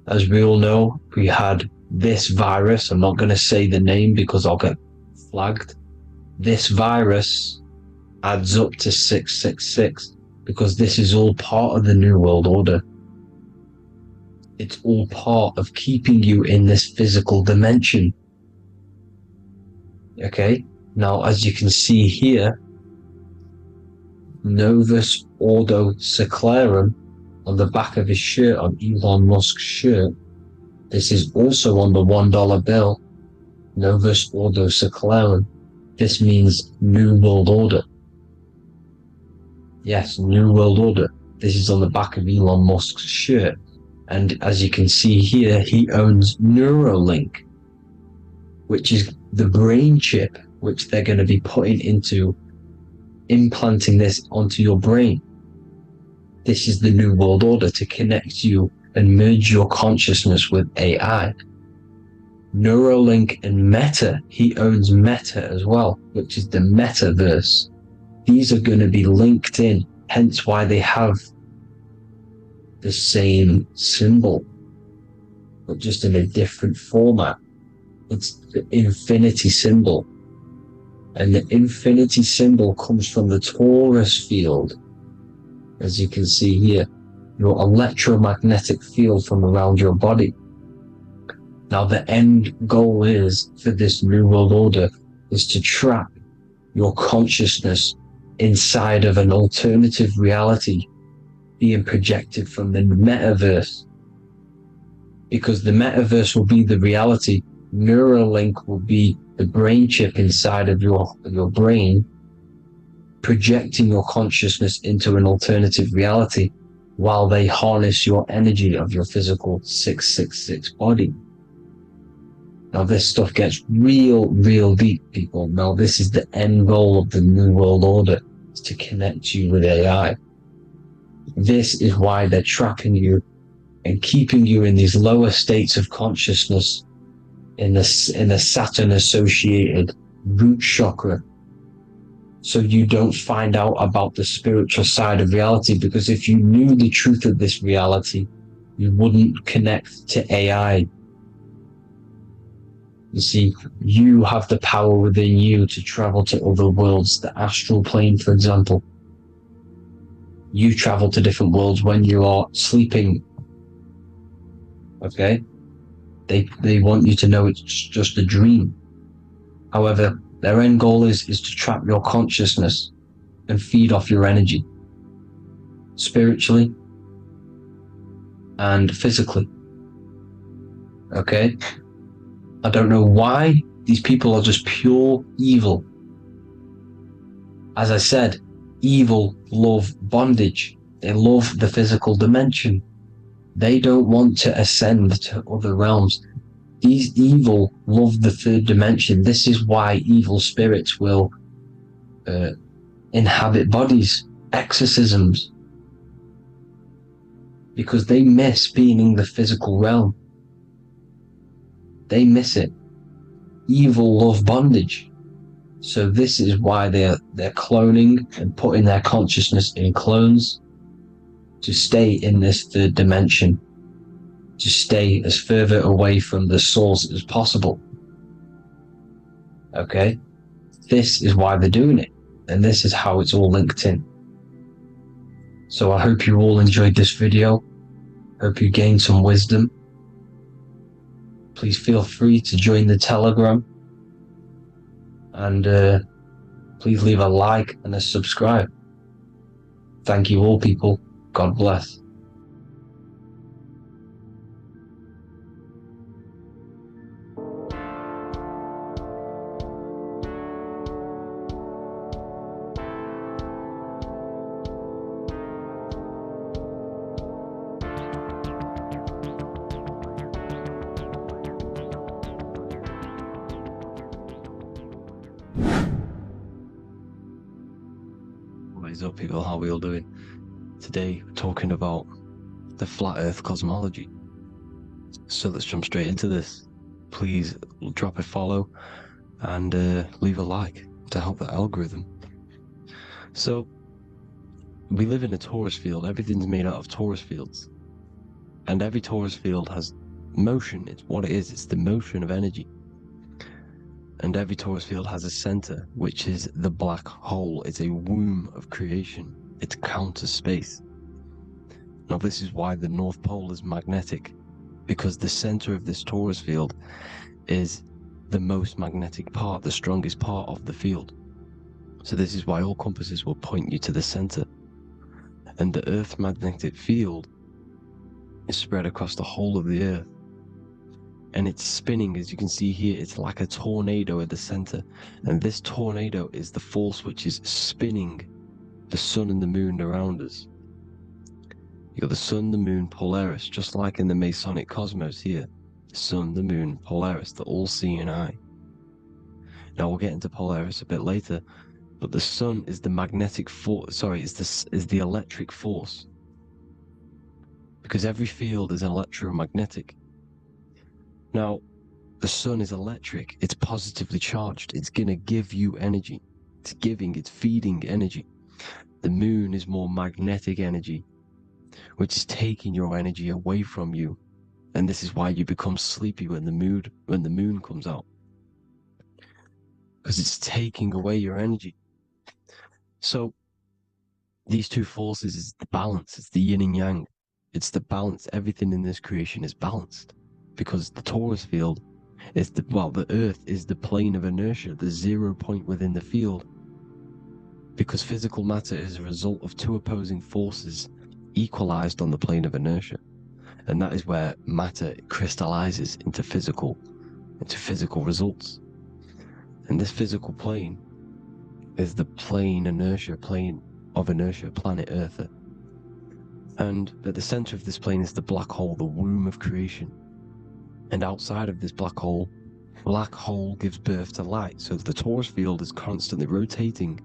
As we all know, we had this virus. I'm not going to say the name because I'll get flagged. This virus adds up to 666 because this is all part of the New World Order. It's all part of keeping you in this physical dimension. Okay? Now, as you can see here, Novus Ordo Seclorum on the back of his shirt, on Elon Musk's shirt. This is also on the $1 bill, Novus Ordo Seclorum. This means New World Order. Yes, New World Order. This is on the back of Elon Musk's shirt. And as you can see here, he owns Neuralink, which is the brain chip which they're going to be putting into implanting this onto your brain. This is the New World Order to connect you and merge your consciousness with AI. Neuralink and Meta, he owns Meta as well, which is the metaverse. These are going to be linked in, hence why they have the same symbol, but just in a different format. It's the infinity symbol. And the infinity symbol comes from the torus field, as you can see here, your electromagnetic field from around your body. Now, the end goal is for this New World Order is to trap your consciousness inside of an alternative reality being projected from the metaverse. Because the metaverse will be the reality, Neuralink will be the brain chip inside of your brain, projecting your consciousness into an alternative reality while they harness your energy of your physical 666 body. Now, this stuff gets real deep, people. Now, this is the end goal of the New World Order, is to connect you with AI. This is why they're trapping you and keeping you in these lower states of consciousness in the Saturn associated root chakra, so you don't find out about the spiritual side of reality. Because if you knew the truth of this reality, you wouldn't connect to AI. You see, you have the power within you to travel to other worlds, the astral plane, for example. You travel to different worlds when you are sleeping. Okay? They want you to know it's just a dream. However, their end goal is to trap your consciousness and feed off your energy, spiritually and physically. Okay? I don't know why these people are just pure evil. As I said, evil love bondage. They love the physical dimension. They don't want to ascend to other realms. These evil love the third dimension. This is why evil spirits will inhabit bodies, exorcisms, because they miss being in the physical realm. They miss it. Evil love bondage. So this is why they're cloning and putting their consciousness in clones to stay in this third dimension, to stay as further away from the source as possible. Okay? This is why they're doing it, and this is how it's all linked in. So I hope you all enjoyed this video. Hope you gained some wisdom. Please feel free to join the Telegram, and please leave a like and a subscribe. Thank you all, people. God bless. What is up, people? How are we all doing? Today, we're talking about the flat earth cosmology. So let's jump straight into this. Please drop a follow and leave a like to help the algorithm. So, we live in a torus field. Everything's made out of torus fields. And every torus field has motion. It's what it is. It's the motion of energy. And every torus field has a center, which is the black hole. It's a womb of creation. It's counter space. Now, this is why the North Pole is magnetic, because the center of this torus field is the most magnetic part, the strongest part of the field. So this is why all compasses will point you to the center. And the Earth's magnetic field is spread across the whole of the Earth. And it's spinning, as you can see here. It's like a tornado at the center. And this tornado is the force which is spinning the sun and the moon around us. You got the sun, the moon, Polaris, just like in the Masonic cosmos here. The sun, the moon, Polaris, the all-seeing eye. Now we'll get into Polaris a bit later, but the sun is the magnetic force. Sorry, is the electric force. Because every field is electromagnetic. Now, the sun is electric. It's positively charged. It's gonna give you energy. It's feeding energy. The moon is more magnetic energy, which is taking your energy away from you. And this is why you become sleepy when the moon comes out. Because it's taking away your energy. So, these two forces is the balance. It's the yin and yang. It's the balance. Everything in this creation is balanced. Because the torus field is the Earth is the plane of inertia, the 0 point within the field. Because physical matter is a result of two opposing forces equalized on the plane of inertia. And that is where matter crystallizes into physical results. And this physical plane is the plane of inertia, planet Earth. And at the center of this plane is the black hole, the womb of creation. And outside of this black hole gives birth to light. So the torus field is constantly rotating,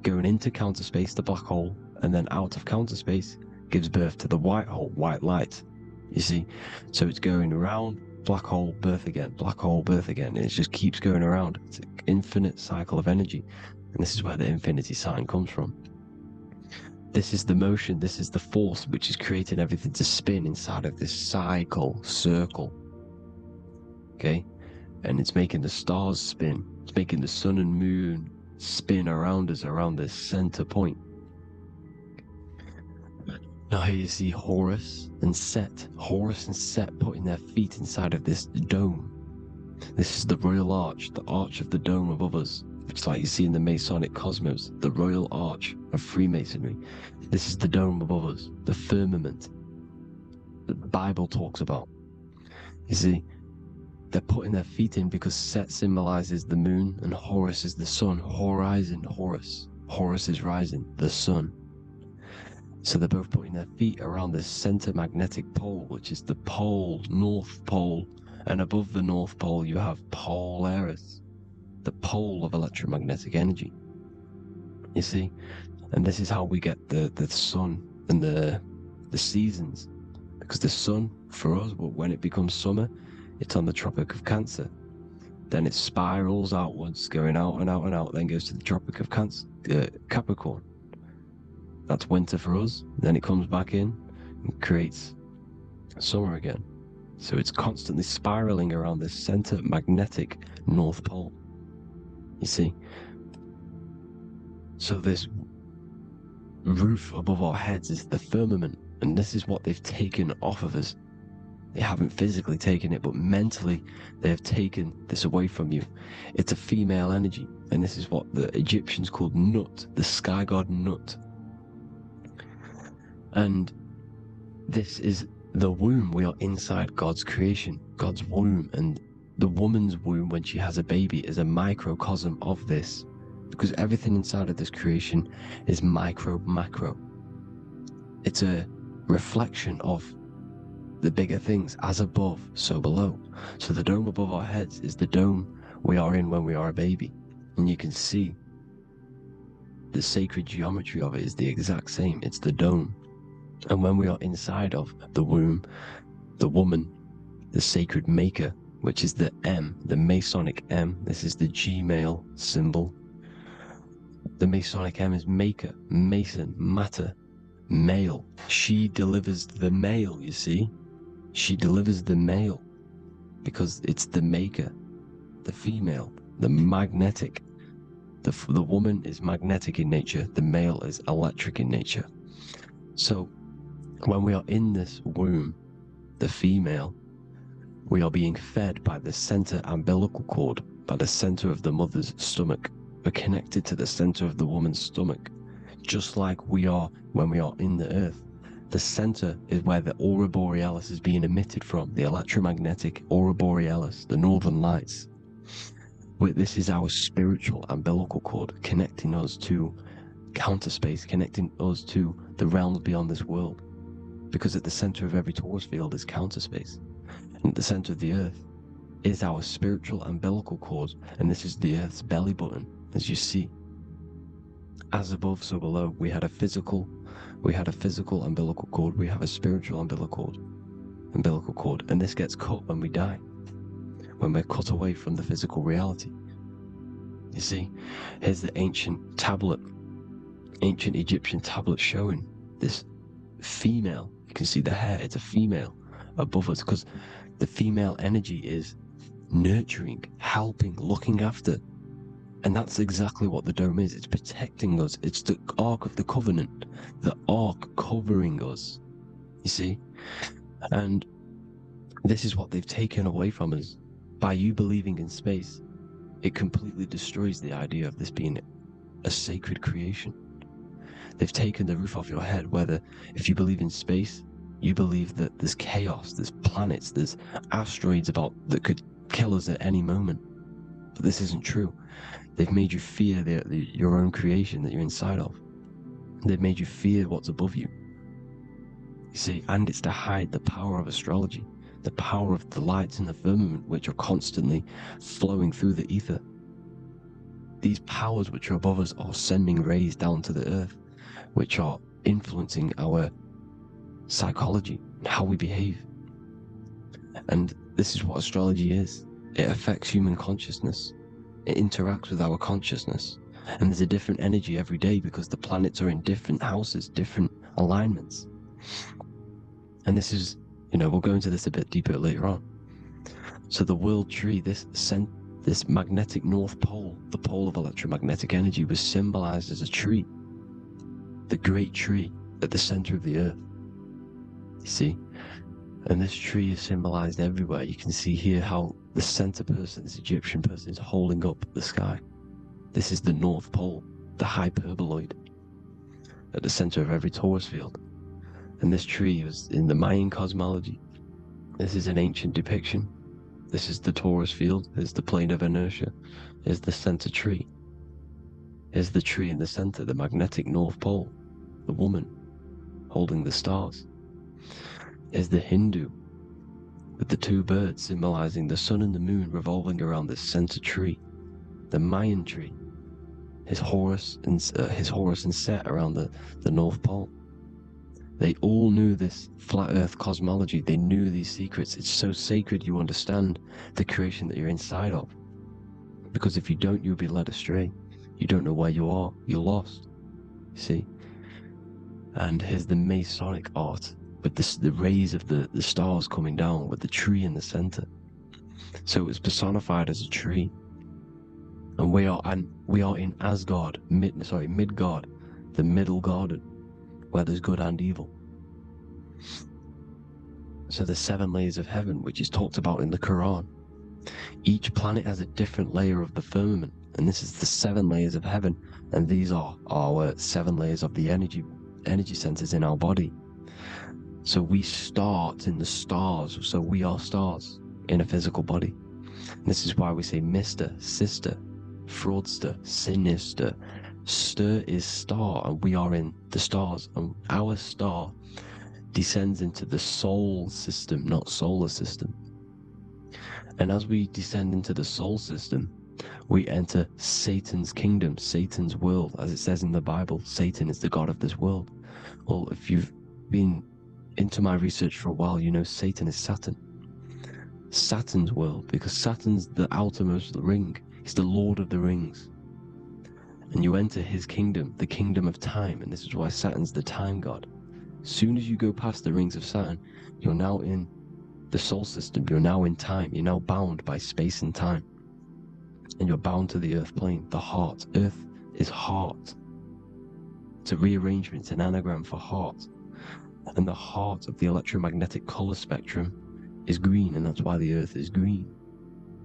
going into counter space, the black hole, and then out of counter space gives birth to the white hole, white light. You see? So it's going around, black hole, birth again, black hole, birth again. And it just keeps going around. It's an infinite cycle of energy. And this is where the infinity sign comes from. This is the motion, this is the force which is creating everything to spin inside of this circle. Okay? And it's making the stars spin. It's making the sun and moon spin around us, around this center point. Now here you see Horus and Set. Horus and Set putting their feet inside of this dome. This is the Royal Arch, the arch of the dome above us. It's like you see in the Masonic cosmos, the Royal Arch of Freemasonry. This is the dome above us, the firmament that the Bible talks about. You see, they're putting their feet in because Set symbolizes the moon and Horus is the sun. Horizon, Horus. Horus is rising, the sun. So they're both putting their feet around the center magnetic pole, which is the pole, North Pole. And above the North Pole, you have Polaris, the pole of electromagnetic energy. You see? And this is how we get the sun and the seasons. Because the sun, for us, when it becomes summer, it's on the Tropic of Cancer. Then it spirals outwards, going out and out and out, then goes to the Tropic of Capricorn. That's winter for us. Then it comes back in and creates summer again. So it's constantly spiraling around the center magnetic North Pole. You see? So this roof above our heads is the firmament, and this is what they've taken off of us. They haven't physically taken it, but mentally they have taken this away from you. It's a female energy, and this is what the Egyptians called Nut, the sky god Nut. And this is the womb. We are inside God's creation, God's womb, and the woman's womb when she has a baby is a microcosm of this, because everything inside of this creation is micro, macro. It's a reflection of the bigger things, as above, so below. So the dome above our heads is the dome we are in when we are a baby, and you can see the sacred geometry of it is the exact same. It's the dome. And when we are inside of the womb, the woman, the sacred maker, which is the M, the Masonic M, this is the G male symbol. The Masonic M is maker, mason, matter, male. She delivers the male, you see. She delivers the male because it's the maker, the female, the magnetic. The woman is magnetic in nature, the male is electric in nature. So when we are in this womb, the female, we are being fed by the center umbilical cord, by the center of the mother's stomach. We're connected to the center of the woman's stomach, just like we are when we are in the earth. The center is where the aurora borealis is being emitted from, the electromagnetic aurora borealis, the northern lights. This is our spiritual umbilical cord, connecting us to counter space, connecting us to the realms beyond this world. Because at the center of every torus field is counter space. And at the center of the earth is our spiritual umbilical cord, and this is the earth's belly button, as you see. As above, so below. We had a physical umbilical cord, we have a spiritual umbilical cord, and this gets cut when we die, when we're cut away from the physical reality. You see, here's the ancient Egyptian tablet showing this female. You can see the hair, it's a female above us, because the female energy is nurturing, helping, looking after. And that's exactly what the dome is. It's protecting us. It's the Ark of the Covenant, the Ark covering us, you see? And this is what they've taken away from us. By you believing in space, it completely destroys the idea of this being a sacred creation. They've taken the roof off your head, whether if you believe in space, you believe that there's chaos, there's planets, there's asteroids that could kill us at any moment. But this isn't true. They've made you fear your own creation that you're inside of. They've made you fear what's above you. You see, and it's to hide the power of astrology, the power of the lights in the firmament, which are constantly flowing through the ether. These powers which are above us are sending rays down to the earth, which are influencing our psychology and how we behave. And this is what astrology is. It affects human consciousness. It interacts with our consciousness. And there's a different energy every day because the planets are in different houses, different alignments. And this is, we'll go into this a bit deeper later on. So the world tree, this magnetic North Pole, the pole of electromagnetic energy, was symbolized as a tree, the great tree at the center of the earth. You see? And this tree is symbolized everywhere. You can see here how the center person, this Egyptian person, is holding up the sky. This is the North Pole, the hyperboloid, at the center of every torus field. And this tree was in the Mayan cosmology. This is an ancient depiction. This is the torus field. There's the plane of inertia. Here's the center tree. Here's the tree in the center, the magnetic North Pole, the woman holding the stars. Here's the Hindu with the two birds symbolizing the sun and the moon revolving around this center tree. The Mayan tree, his Horus and Set around the North Pole. They all knew this flat earth cosmology. They knew these secrets. It's so sacred you understand the creation that you're inside of. Because if you don't, you'll be led astray. You don't know where you are. You're lost. You see? And here's the Masonic art with the rays of the stars coming down with the tree in the center. So it was personified as a tree. And we are in Asgard, Midgard, the middle garden, where there's good and evil. So the 7 layers of heaven, which is talked about in the Quran. Each planet has a different layer of the firmament, and this is the 7 layers of heaven, and these are our 7 layers of the energy centers in our body. So we start in the stars, so we are stars in a physical body. And this is why we say Mr., Sister, Fraudster, Sinister. Stir is star, and we are in the stars, and our star descends into the soul system, not solar system. And as we descend into the soul system, we enter Satan's kingdom, Satan's world. As it says in the Bible, Satan is the god of this world. Well, if you've been into my research for a while, you know Satan is Saturn. Saturn's world, because Saturn's the outermost ring. He's the Lord of the Rings. And you enter his kingdom, the kingdom of time, and this is why Saturn's the time god. As soon as you go past the rings of Saturn, you're now in the soul system, you're now in time, you're now bound by space and time. And you're bound to the earth plane, the heart. Earth is heart. It's a rearrangement, it's an anagram for heart. And the heart of the electromagnetic color spectrum is green, and that's why the earth is green.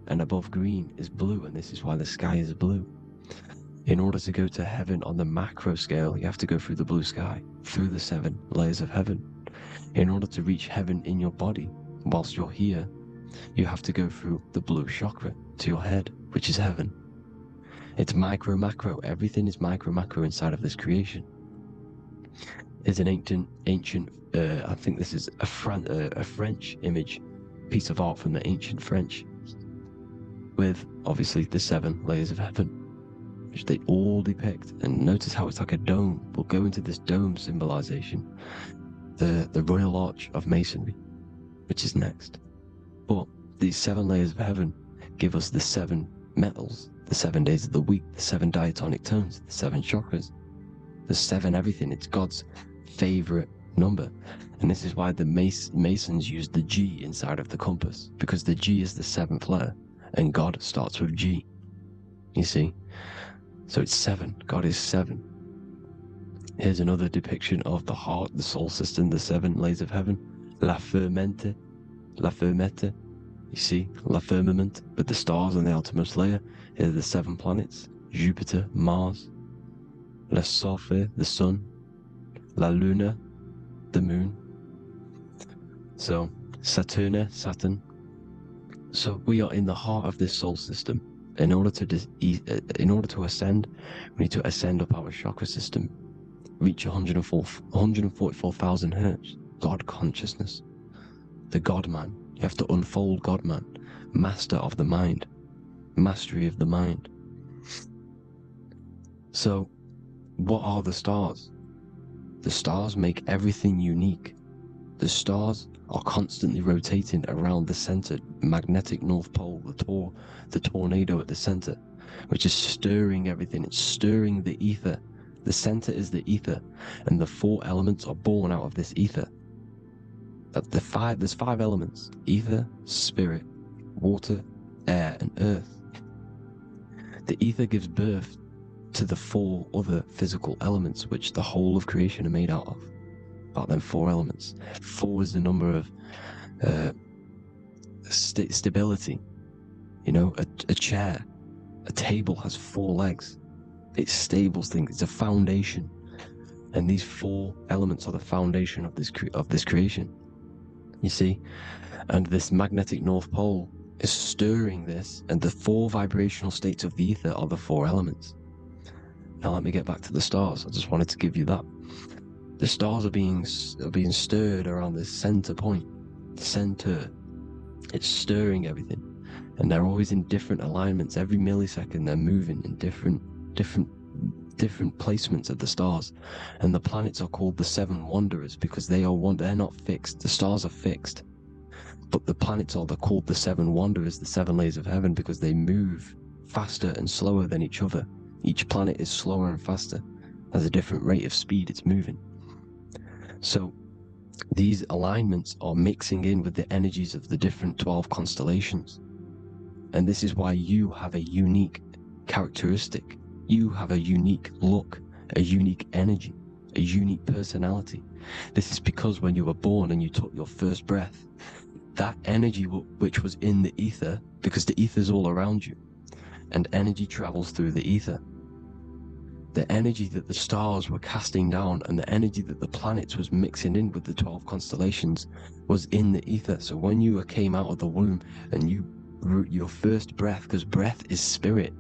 And above green is blue, and this is why the sky is blue. In order to go to heaven on the macro scale, you have to go through the blue sky, through the 7 layers of heaven. In order to reach heaven in your body, whilst you're here, you have to go through the blue chakra to your head, which is heaven. It's micro, macro. Everything is micro, macro inside of this creation. It's an ancient, I think this is a French image, piece of art from the ancient French, with obviously the 7 layers of heaven, which they all depict. And notice how it's like a dome. We'll go into this dome symbolization, the Royal Arch of Masonry, which is next. But these 7 layers of heaven give us the 7 metals, the 7 days of the week, the 7 diatonic tones, the 7 chakras, the 7 everything. It's God's favorite number. And this is why the Masons use the G inside of the compass, because the G is the 7th letter, and God starts with G. You see? So it's 7. God is 7. Here's another depiction of the heart, the soul system, the 7 layers of heaven. La Firmamente. You see, La Firmament, with the stars on the outermost layer. Here are the 7 planets. Jupiter, Mars. La Soleil, the sun. La Luna, the moon. So, Saturn. So we are in the heart of this soul system. In order to ascend, we need to ascend up our chakra system, reach 144,000 hertz, God consciousness, the God man. You have to unfold God man, master of the mind, mastery of the mind. So, what are the stars? The stars make everything unique. The stars are constantly rotating around the center, magnetic North Pole, the tornado at the center, which is stirring everything. It's stirring the ether. The center is the ether, and the 4 elements are born out of this ether. There's 5 elements: ether, spirit, water, air, and earth. The ether gives birth to the 4 other physical elements which the whole of creation are made out of. about them 4 elements. 4 is the number of stability. You know, a chair, a table has 4 legs. It stables things. It's a foundation, and these 4 elements are the foundation of this creation. You see, and this magnetic North Pole is stirring this, and the 4 vibrational states of the ether are the 4 elements. Now let me get back to the stars. I just wanted to give you that. The stars are being stirred around this center point. Center. It's stirring everything. And they're always in different alignments. Every millisecond they're moving in different placements of the stars. And the planets are called the 7 wanderers because they're not fixed. The stars are fixed. But the planets are called the 7 wanderers, the 7 layers of heaven, because they move faster and slower than each other. Each planet is slower and faster. Has a different rate of speed it's moving. So these alignments are mixing in with the energies of the different 12 constellations. And this is why you have a unique characteristic. You have a unique look, a unique energy, a unique personality. This is because when you were born and you took your first breath, that energy which was in the ether, because the ether is all around you, and energy travels through the ether. The energy that the stars were casting down and the energy that the planets was mixing in with the 12 constellations was in the ether. So when you came out of the womb and your first breath, because breath is spirit,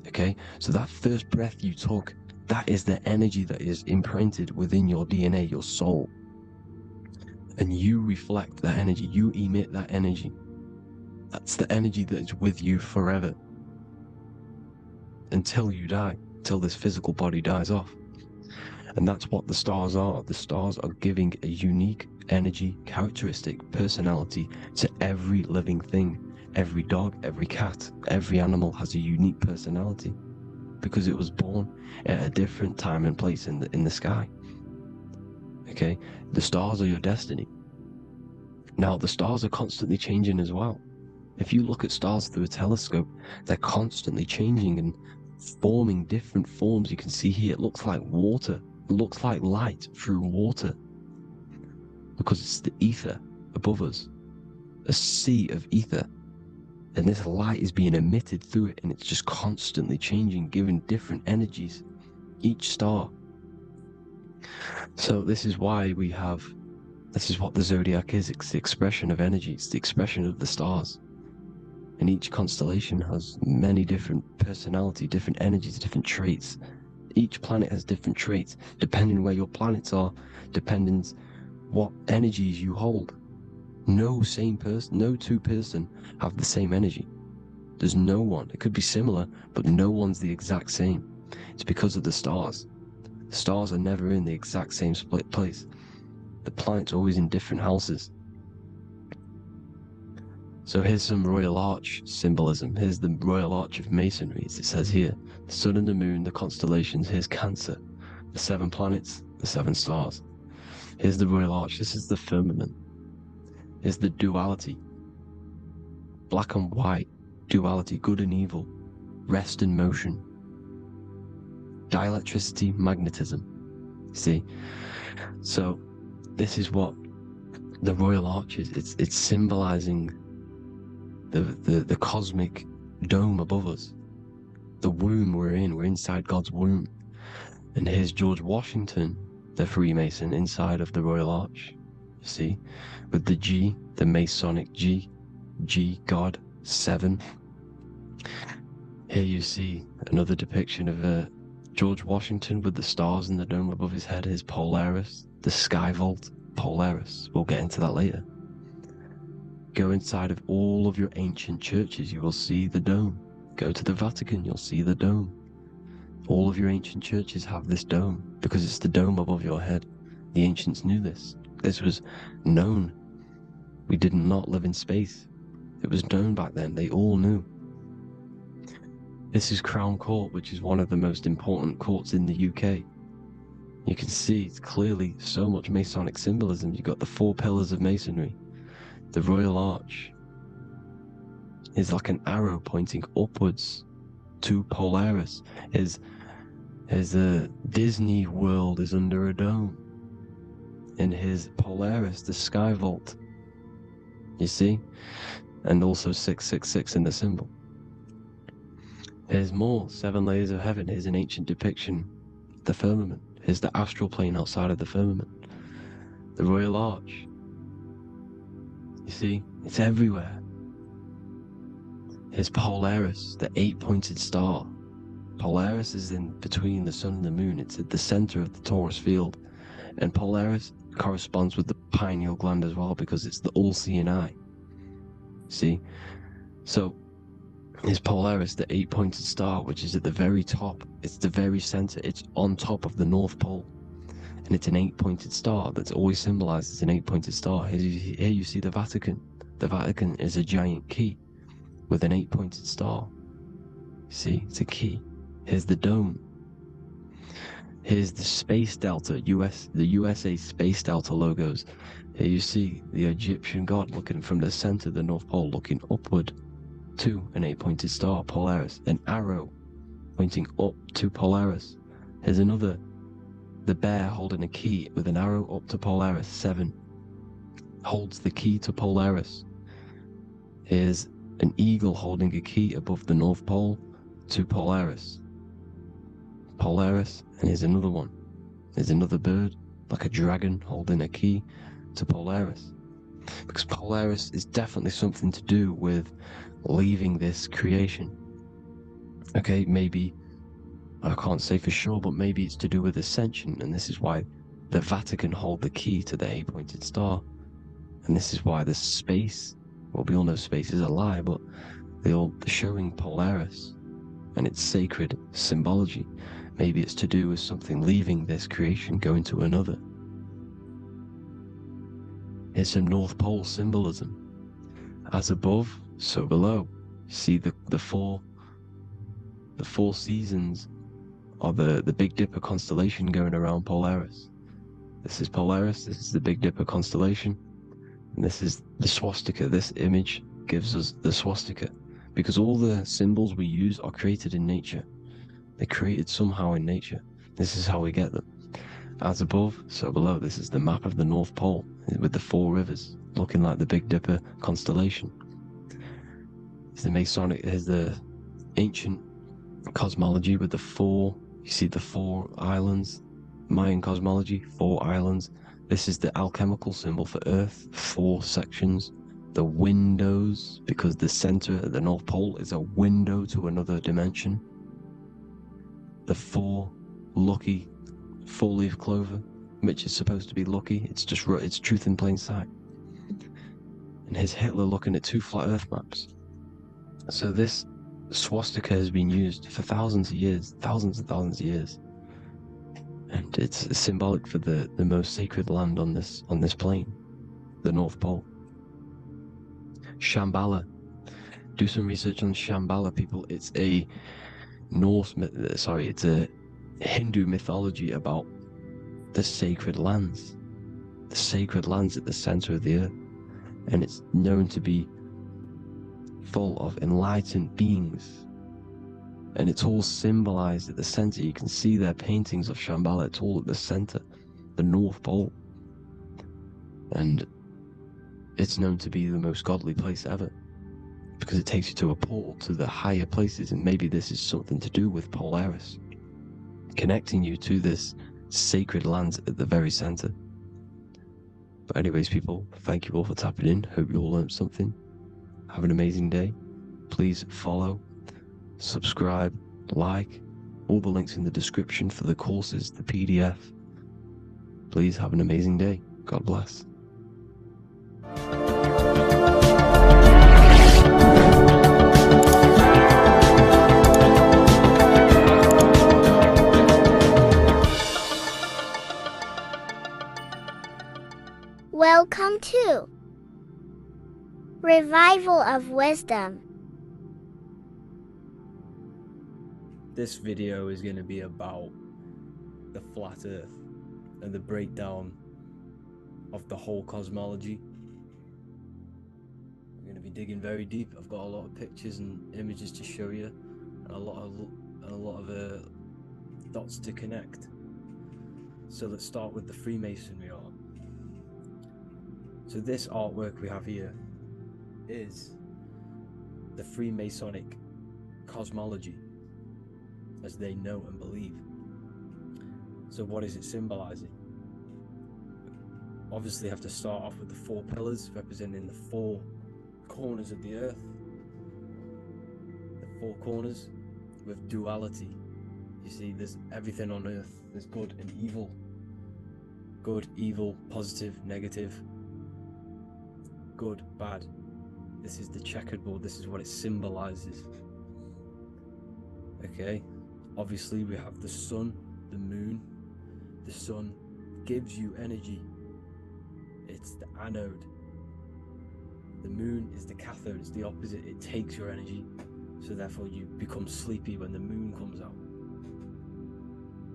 okay, so that first breath you took, that is the energy that is imprinted within your DNA, your soul, and you reflect that energy, you emit that energy. That's the energy that is with you forever until you die, till this physical body dies off. And that's what the stars are. The stars are giving a unique energy, characteristic, personality to every living thing. Every dog, every cat, every animal has a unique personality because it was born at a different time and place in the sky. Okay, the stars are your destiny. Now the stars are constantly changing as well. If you look at stars through a telescope, they're constantly changing and forming different forms. You can see here, it looks like water. It looks like light through water because it's the ether above us, a sea of ether. And this light is being emitted through it, and it's just constantly changing, giving different energies, each star. So this is why this is what the zodiac is. It's the expression of energy. It's the expression of the stars. And each constellation has many different personality, different energies, different traits. Each planet has different traits, depending where your planets are, depending what energies you hold. No two person have the same energy. There's no one. It could be similar, but no one's the exact same. It's because of the stars. The stars are never in the exact same split place. The planets are always in different houses. So here's some Royal Arch symbolism. Here's the Royal Arch of Masonry, as it says here. The sun and the moon, the constellations. Here's Cancer, the 7 planets, the 7 stars. Here's the Royal Arch. This is the firmament. Is the duality, black and white, duality, good and evil, rest and motion, dielectricity, magnetism. See, so this is what the Royal Arch is. It's symbolizing the cosmic dome above us, the womb we're in. We're inside God's womb. And here's George Washington, the Freemason, inside of the Royal Arch. You see, with the G, the Masonic G, God, 7. Here you see another depiction of George Washington with the stars in the dome above his head, his Polaris, the Sky Vault, Polaris. We'll get into that later. Go inside of all of your ancient churches, you will see the dome. Go to the Vatican, you'll see the dome. All of your ancient churches have this dome because it's the dome above your head. The ancients knew this. This was known. We did not live in space. It was known back then. They all knew. This is Crown Court, which is one of the most important courts in the UK. You can see it's clearly so much Masonic symbolism. You've got the 4 pillars of Masonry. The Royal Arch is like an arrow pointing upwards to Polaris. Is a Disney World is under a dome. in his Polaris, the Sky Vault. You see? And also 666 in the symbol. Here's more, 7 layers of heaven. Here's an ancient depiction of the firmament. Here's the astral plane outside of the firmament. The Royal Arch. You see? It's everywhere. Here's Polaris, the 8-pointed star. Polaris is in between the sun and the moon. It's at the center of the Taurus field. And Polaris corresponds with the pineal gland as well, because it's the all-seeing eye. See? So, is Polaris, the 8-pointed star, which is at the very top. It's the very center. It's on top of the North Pole. And it's an 8-pointed star that's always symbolized as an 8-pointed star. Here you see the Vatican. The Vatican is a giant key with an 8-pointed star. See, it's a key. Here's the dome. Here's the Space Delta, the USA Space Delta logos. Here you see the Egyptian god looking from the center of the North Pole, looking upward to an 8-pointed star, Polaris. An arrow pointing up to Polaris. Here's another, the bear holding a key with an arrow up to Polaris. 7 holds the key to Polaris. Here's an eagle holding a key above the North Pole to Polaris. Polaris, and here's another one. There's another bird, like a dragon, holding a key to Polaris. Because Polaris is definitely something to do with leaving this creation. Okay, maybe, I can't say for sure, but maybe it's to do with ascension, and this is why the Vatican hold the key to the 8-pointed star. And this is why the space, well, we all know space is a lie, but they're showing Polaris and its sacred symbology. Maybe it's to do with something leaving this creation, going to another. Here's some North Pole symbolism. As above, so below. See the four seasons of the Big Dipper constellation going around Polaris. This is Polaris, this is the Big Dipper constellation, and this is the swastika. This image gives us the swastika, because all the symbols we use are created in nature. They're created somehow in nature. This is how we get them. As above, so below. This is the map of the North Pole with the 4 rivers looking like the Big Dipper constellation. It's the Masonic, here's the ancient cosmology with the 4, you see the 4 islands, Mayan cosmology, 4 islands. This is the alchemical symbol for Earth, 4 sections. The windows, because the center of the North Pole is a window to another dimension. The 4 lucky 4-leaf clover, which is supposed to be lucky. It's just, it's truth in plain sight. And here's Hitler looking at 2 flat Earth maps. So this swastika has been used for thousands of years, thousands and thousands of years. And it's symbolic for the most sacred land on this plane, the North Pole. Shambhala. Do some research on Shambhala, people. It's a it's a Hindu mythology about the sacred lands at the center of the earth, and it's known to be full of enlightened beings, and it's all symbolized at the center. You can see their paintings of Shambhala. It's all at the center, the North Pole, and it's known to be the most godly place ever, because it takes you to a portal to the higher places. And maybe this is something to do with Polaris, connecting you to this sacred land at the very center. But anyways, people, thank you all for tapping in. Hope you all learned something. Have an amazing day. Please follow, subscribe, like, all the links in the description for the courses, the PDF. Please have an amazing day. God bless. Welcome to Revival of Wisdom. This video is going to be about the flat Earth and the breakdown of the whole cosmology. I'm going to be digging very deep. I've got a lot of pictures and images to show you, and a lot of dots to connect. So let's start with the Freemasonry art. So this artwork we have here is the Freemasonic cosmology as they know and believe. So what is it symbolizing? Obviously have to start off with the 4 pillars representing the 4 corners of the earth. The 4 corners with duality. You see, there's everything on earth. There's good and evil. Good, evil, positive, negative. Good, bad. This is the checkered board. This is what it symbolizes. Okay, obviously we have the sun, the moon. The sun gives you energy. It's the anode. The moon is the cathode. It's the opposite. It takes your energy. So therefore you become sleepy when the moon comes out.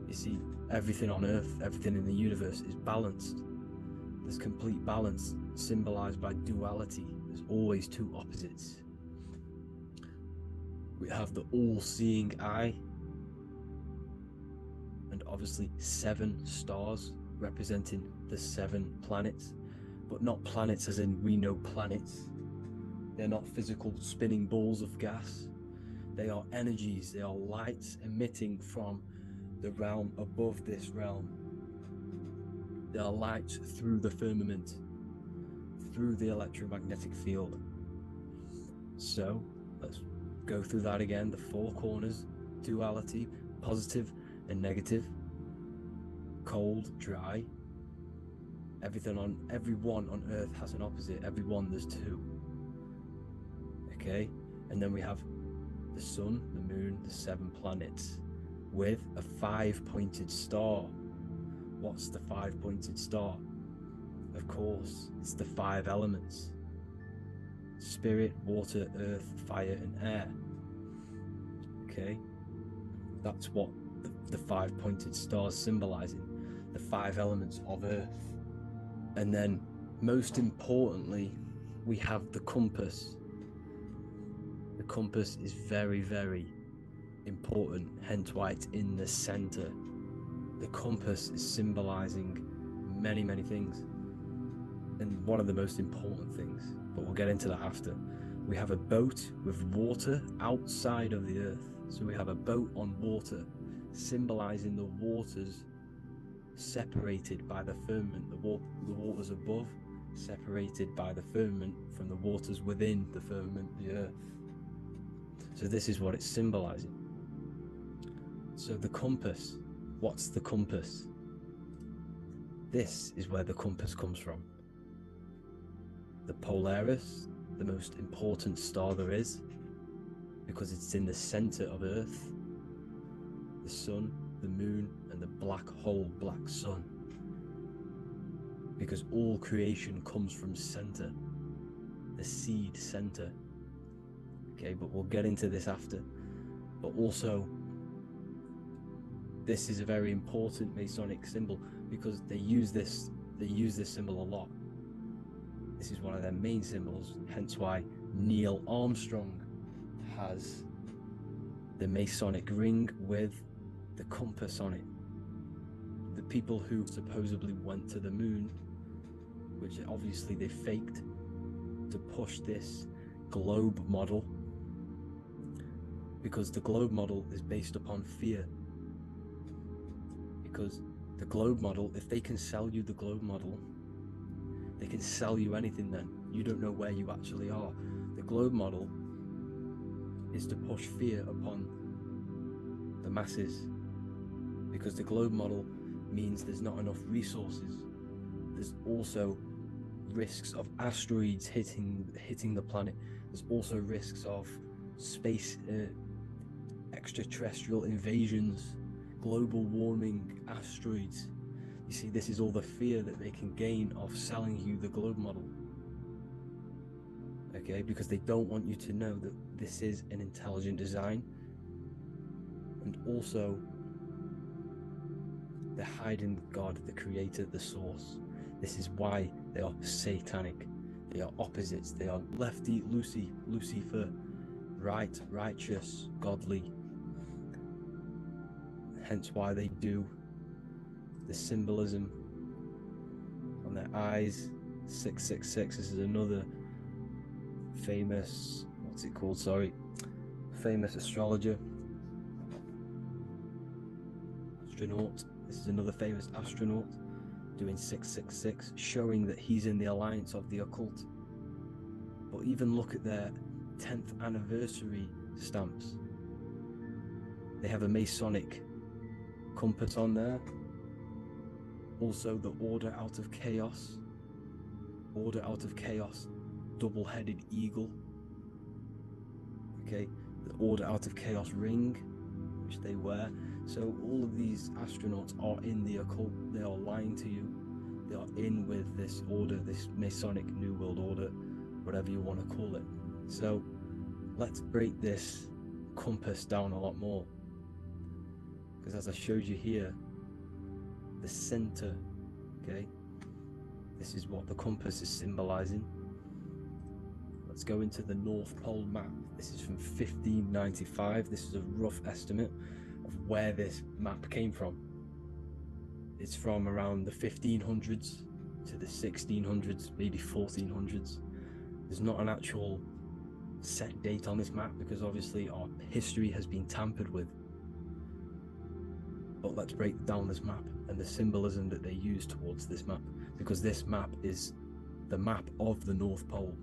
You see, everything on earth, everything in the universe is balanced. There's complete balance, symbolized by duality. There's always 2 opposites. We have the all-seeing eye, and obviously 7 stars representing the 7 planets, but not planets as in we know planets. They're not physical spinning balls of gas. They are energies, they are lights emitting from the realm above this realm. They are lights through the firmament, through the electromagnetic field. So let's go through that again. The 4 corners, duality, positive and negative, cold, dry. Everyone on earth has an opposite. Everyone, there's 2. Okay, and then we have the sun, the moon, the 7 planets with a 5-pointed star. What's the 5-pointed star? Of course, it's the 5 elements: spirit, water, earth, fire, and air. Okay, that's what the 5-pointed star is symbolizing, the 5 elements of earth. And then, most importantly, we have the compass. The compass is very, very important, hence why it's in the center. The compass is symbolizing many, many things, and one of the most important things, but we'll get into that after. We have a boat with water outside of the earth. So we have a boat on water, symbolizing the waters separated by the firmament, the waters above separated by the firmament from the waters within the firmament, the earth. So this is what it's symbolizing. So the compass, what's the compass? This is where the compass comes from. The Polaris, the most important star there is, because it's in the center of Earth. The sun, the moon, and the black hole, black sun. Because all creation comes from center, the seed center. Okay, but we'll get into this after. But also, this is a very important Masonic symbol because they use this symbol a lot. This is one of their main symbols, hence why Neil Armstrong has the Masonic ring with the compass on it. The people who supposedly went to the moon, which obviously they faked to push this globe model, because the globe model is based upon fear. Because the globe model, if they can sell you the globe model, they can sell you anything then. You don't know where you actually are. The globe model is to push fear upon the masses, because the globe model means there's not enough resources. There's also risks of asteroids hitting the planet. There's also risks of space extraterrestrial invasions, global warming, asteroids. You see, this is all the fear that they can gain of selling you the globe model. Okay, because they don't want you to know that this is an intelligent design. And also, they're hiding God, the creator, the source. This is why they are satanic. They are opposites. They are lefty, Lucifer, right, righteous, godly. Hence why they do the symbolism on their eyes, 666. This is another famous, what's it called? Sorry, famous astrologer. Astronaut. This is another famous astronaut doing 666, showing that he's in the alliance of the occult. But even look at their 10th anniversary stamps. They have a Masonic compass on there. Also the Order Out of Chaos. Order Out of Chaos, double-headed eagle. Okay, the Order Out of Chaos ring, which they wear. So all of these astronauts are in the occult. They are lying to you. They are in with this order, this Masonic New World Order, whatever you want to call it. So let's break this compass down a lot more. Because as I showed you here, the center, okay, this is what the compass is symbolizing. Let's go into the North Pole map. This is from 1595. This is a rough estimate of where this map came from. It's from around the 1500s to the 1600s, maybe 1400s. There's not an actual set date on this map because obviously our history has been tampered with. But let's break down this map and the symbolism that they use towards this map, because this map is the map of the North Pole.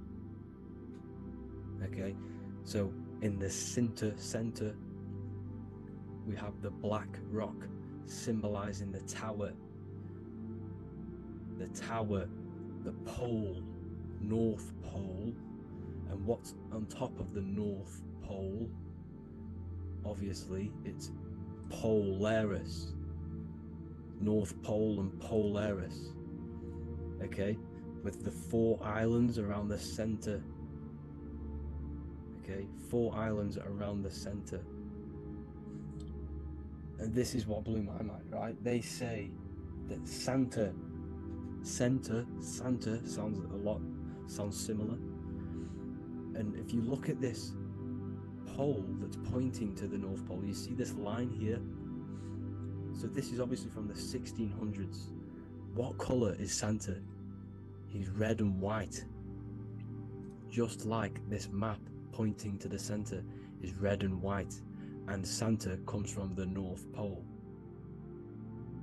Okay, so in the center, we have the black rock symbolizing the tower, the pole, North Pole. And what's on top of the North Pole? Obviously, it's Polaris. North Pole and Polaris. Okay, with the 4 islands around the center. Okay, 4 islands around the center. And this is what blew my mind, right? They say that Santa sounds similar. And if you look at this pole that's pointing to the North Pole, you see this line here. So this is obviously from the 1600s. What color is Santa? He's red and white. Just like this map pointing to the center is red and white, and Santa comes from the North Pole.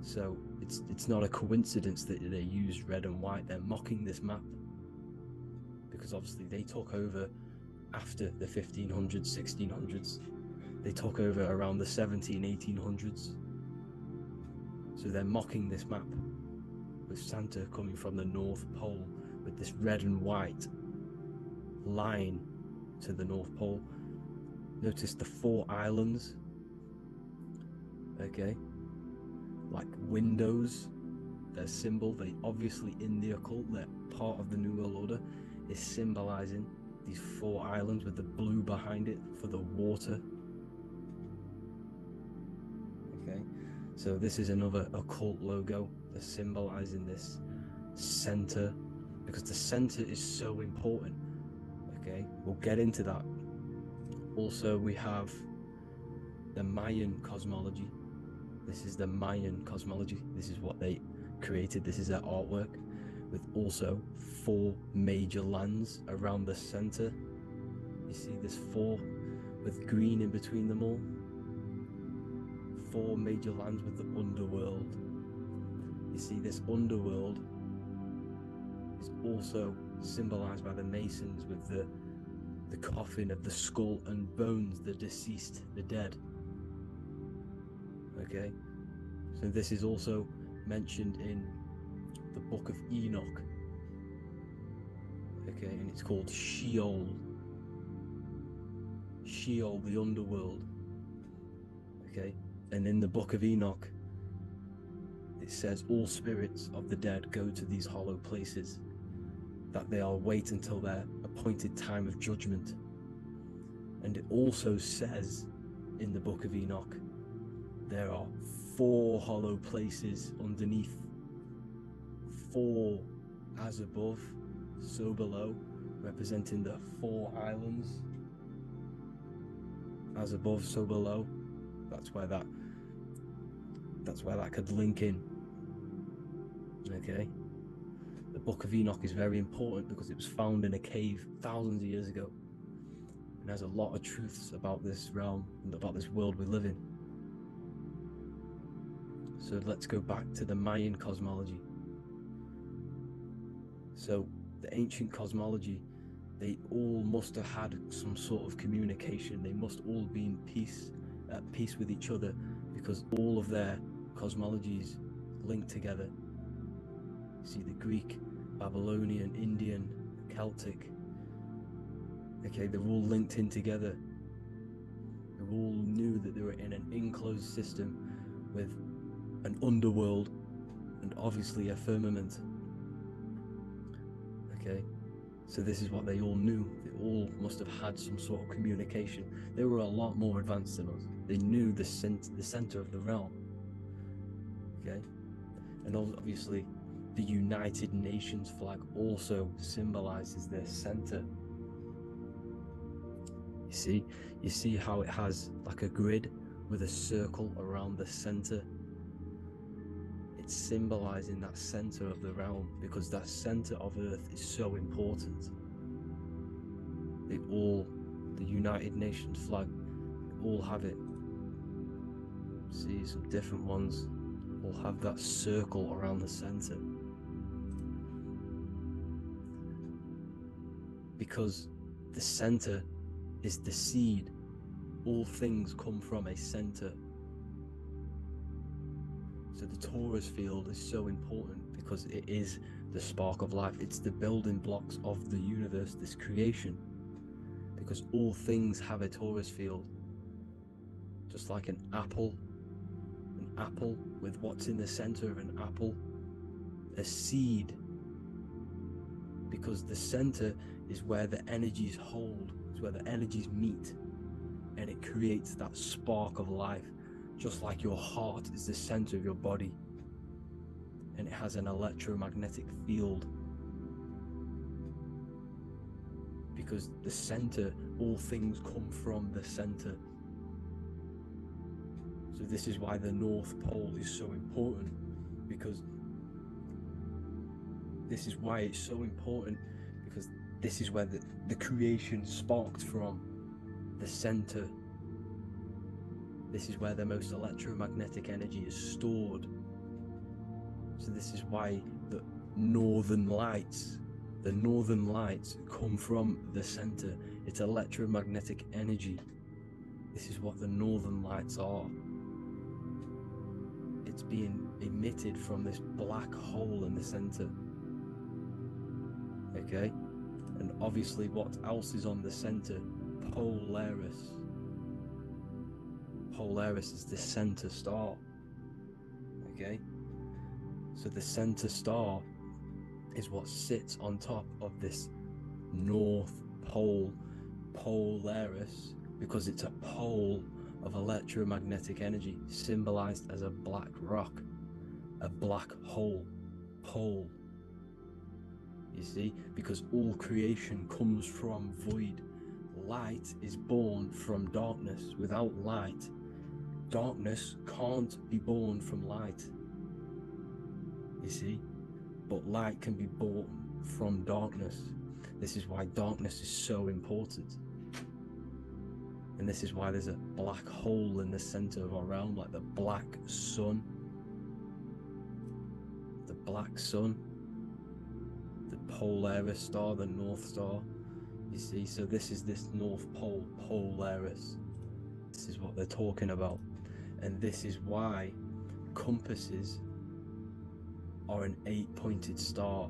So it's not a coincidence that they use red and white. They're mocking this map because obviously they took over after the 1500s, 1600s. They took over around the 1800s. So they're mocking this map with Santa coming from the North Pole with this red and white line to the North Pole. Notice the 4 islands, okay, like windows, their symbol. They obviously in the occult, they're part of the New World Order, is symbolizing these 4 islands with the blue behind it for the water. Okay, so this is another occult logo. They're symbolizing this center because the center is so important. Okay, we'll get into that. Also, we have the Mayan cosmology. This is the Mayan cosmology. This is what they created. This is their artwork, with also 4 major lands around the center. You see this 4 with green in between them all. 4 major lands with the underworld. You see this underworld is also symbolized by the Masons with the coffin of the skull and bones, the deceased, the dead. Okay, so this is also mentioned in the Book of Enoch. Okay, and it's called Sheol. Sheol, the underworld. Okay, and in the Book of Enoch, it says all spirits of the dead go to these hollow places, that they are wait until their appointed time of judgment. And it also says in the Book of Enoch, there are 4 hollow places underneath. 4 as above, so below, representing the 4 islands. As above, so below. That's where that could link in. Okay. The Book of Enoch is very important because it was found in a cave thousands of years ago, and has a lot of truths about this realm and about this world we live in. So let's go back to the Mayan cosmology. So the ancient cosmology, they all must have had some sort of communication. They must all be at peace with each other, because all of their cosmologies link together. See, the Greek, Babylonian, Indian, Celtic, okay, they're all linked in together. They all knew that they were in an enclosed system with an underworld and obviously a firmament. Okay, so this is what they all knew. They all must have had some sort of communication. They were a lot more advanced than us. They knew the center of the realm. Okay, and obviously the United Nations flag also symbolizes their center. You see how it has like a grid with a circle around the center. It's symbolizing that center of the realm, because that center of Earth is so important. The United Nations flag, all have it. See, some different ones all have that circle around the center. Because the center is the seed. All things come from a center. So the torus field is so important because it is the spark of life. It's the building blocks of the universe, this creation. Because all things have a torus field. Just like an apple with what's in the center of an apple, a seed. Because the center is where the energies hold, is where the energies meet, and it creates that spark of life. Just like your heart is the center of your body, and it has an electromagnetic field. Because the center, all things come from the center. So this is why the North Pole is so important, because this is why it's so important, because this is where the creation sparked from, the center. This is where the most electromagnetic energy is stored. So this is why the northern lights come from the center. It's electromagnetic energy. This is what the northern lights are. It's being emitted from this black hole in the center. Okay? And obviously what else is on the center? Polaris. Polaris is the center star. Okay? So the center star is what sits on top of this North Pole, Polaris, because it's a pole of electromagnetic energy, symbolized as a black rock, a black hole, pole. You see, because all creation comes from void. Light is born from darkness. Without light, darkness can't be born from light. You see, but light can be born from darkness. This is why darkness is so important. And this is why there's a black hole in the center of our realm, like the black sun. The black sun. The Polaris star, the North Star. You see, so this is this North Pole, Polaris. This is what they're talking about. And this is why compasses are an 8-pointed star,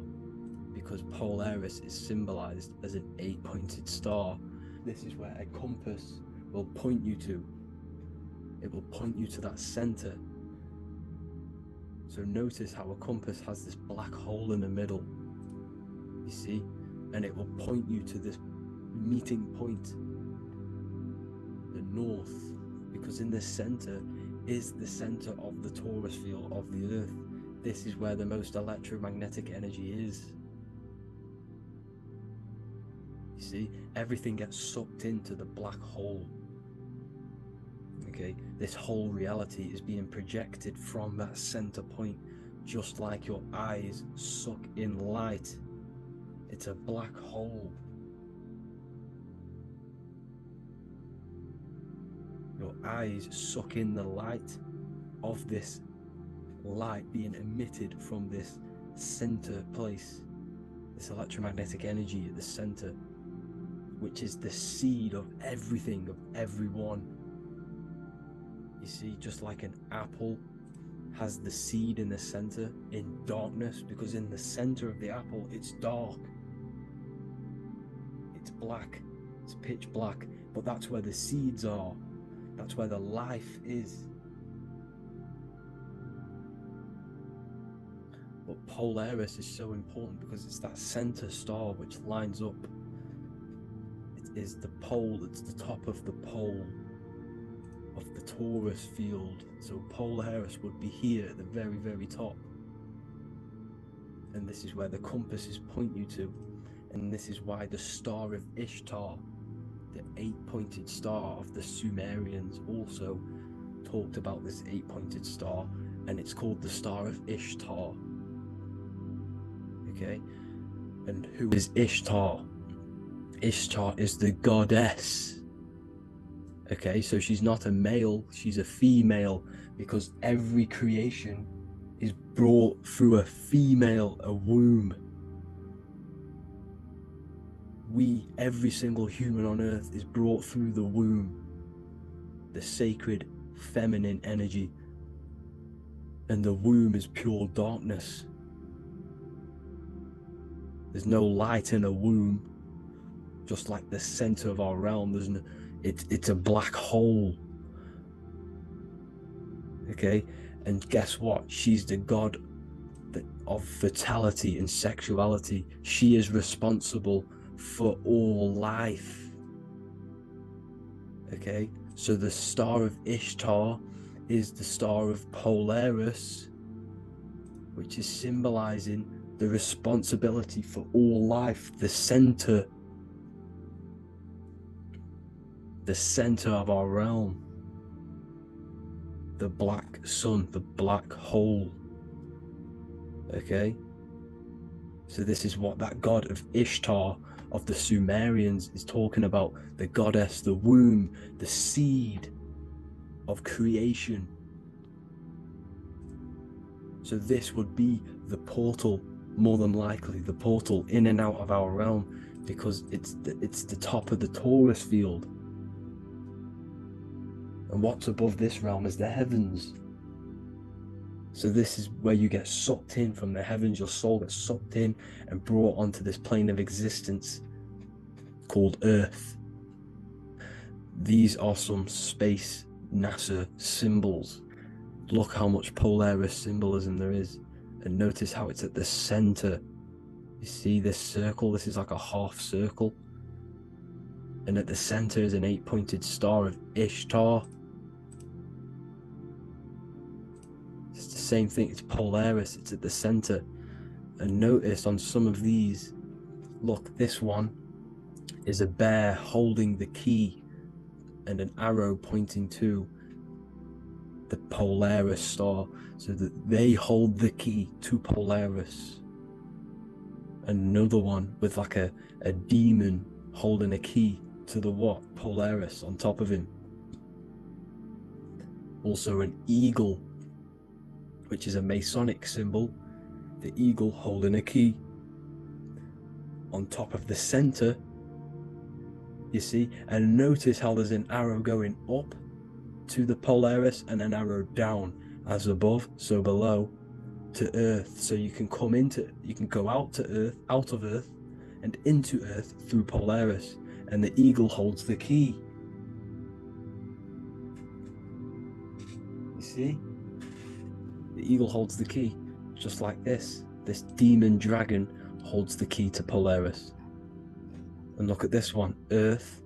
because Polaris is symbolized as an 8-pointed star. This is where a compass will point you to. It will point you to that center. So notice how a compass has this black hole in the middle, you see, and it will point you to this meeting point, the north, because in the center is the center of the torus field of the earth. This is where the most electromagnetic energy is. You see, everything gets sucked into the black hole. Okay, this whole reality is being projected from that center point, just like your eyes suck in light. It's a black hole. Your eyes suck in the light of this light being emitted from this center place, this electromagnetic energy at the center, which is the seed of everything, of everyone. You see, just like an apple has the seed in the center in darkness, because in the center of the apple it's dark, it's black, it's pitch black, but that's where the seeds are, that's where the life is. But Polaris is so important because it's that center star which lines up. It is the pole, it's the top of the pole of the Taurus field. So Polaris would be here at the very, very top. And this is where the compasses point you to. And this is why the Star of Ishtar, the 8-pointed star of the Sumerians, also talked about this 8-pointed star, and it's called the Star of Ishtar. Okay, and who is Ishtar? Ishtar is the goddess. Okay, so she's not a male, she's a female, because every creation is brought through a female, a womb. Every single human on earth is brought through the womb, the sacred feminine energy, and the womb is pure darkness. There's no light in a womb, just like the center of our realm. There's no, it's a black hole. Okay, and guess what? She's the god of fertility and sexuality. She is responsible for all life. Okay, so the Star of Ishtar is the Star of Polaris, which is symbolizing the responsibility for all life, the center of our realm, the black sun, the black hole. Okay, so this is what that god of Ishtar of the Sumerians is talking about, the goddess, the womb, the seed of creation. So this would be the portal, more than likely the portal in and out of our realm, because it's the top of the Taurus field. And what's above this realm is the heavens. So this is where you get sucked in from the heavens. Your soul gets sucked in and brought onto this plane of existence called Earth. These are some space NASA symbols. Look how much Polaris symbolism there is, and notice how it's at the center. You see this circle? This is like a half circle, and at the center is an 8-pointed star of Ishtar. It's the same thing, it's Polaris, it's at the center. And notice on some of these, look, this one is a bear holding the key and an arrow pointing to the Polaris star, so that they hold the key to Polaris. Another one with like a demon holding a key to the what? Polaris on top of him. Also an eagle, which is a Masonic symbol, the eagle holding a key. On top of the center, you see, and notice how there's an arrow going up to the Polaris and an arrow down, as above, so below, to Earth. So you can go out to Earth, out of Earth, and into Earth through Polaris, and the eagle holds the key. You see? The eagle holds the key, just like this. This demon dragon holds the key to Polaris. And look at this one, Earth,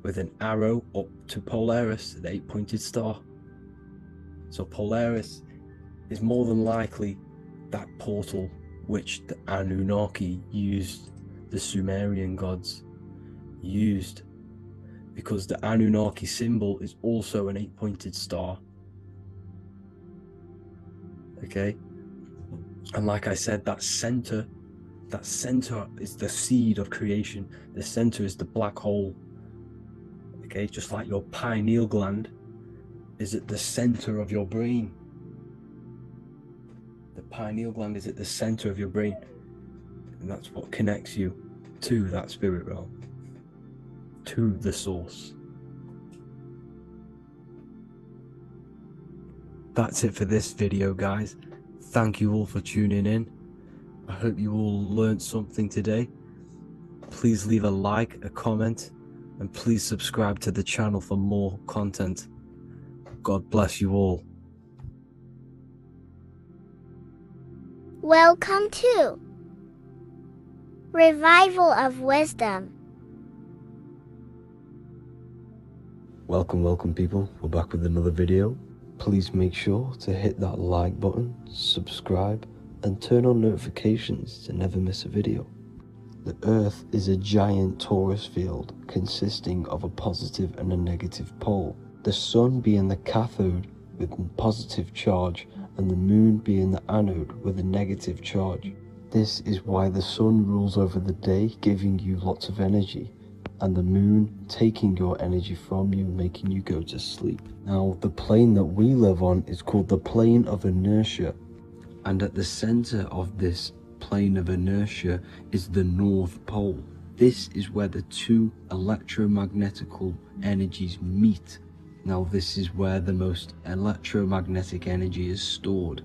with an arrow up to Polaris, the 8-pointed star. So Polaris is more than likely that portal which the Anunnaki used, the Sumerian gods used, because the Anunnaki symbol is also an 8-pointed star. Okay, And like I said, that center is the seed of creation. The center is the black hole. Okay, just like your pineal gland is at the center of your brain. The pineal gland is at the center of your brain. And that's what connects you to that spirit realm, to the source. That's it for this video, guys. Thank you all for tuning in. I hope you all learned something today. Please leave a like, a comment, and please subscribe to the channel for more content. God bless you all. Welcome to Revival of Wisdom. Welcome people, we're back with another video. Please make sure to hit that like button, subscribe, and turn on notifications to never miss a video. The Earth is a giant torus field consisting of a positive and a negative pole. The Sun being the cathode with a positive charge and the Moon being the anode with a negative charge. This is why the Sun rules over the day, giving you lots of energy, and the Moon taking your energy from you, making you go to sleep. Now, the plane that we live on is called the plane of inertia. And at the center of this plane of inertia is the North Pole. This is where the two electromagnetical energies meet. Now, this is where the most electromagnetic energy is stored.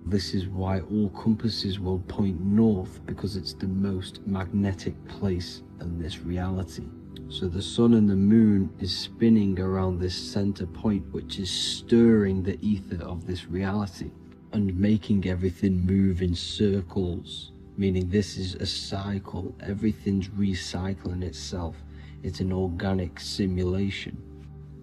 This is why all compasses will point north, because it's the most magnetic place in this reality. So the Sun and the Moon is spinning around this center point, which is stirring the ether of this reality and making everything move in circles, meaning this is a cycle. Everything's recycling itself. It's an organic simulation.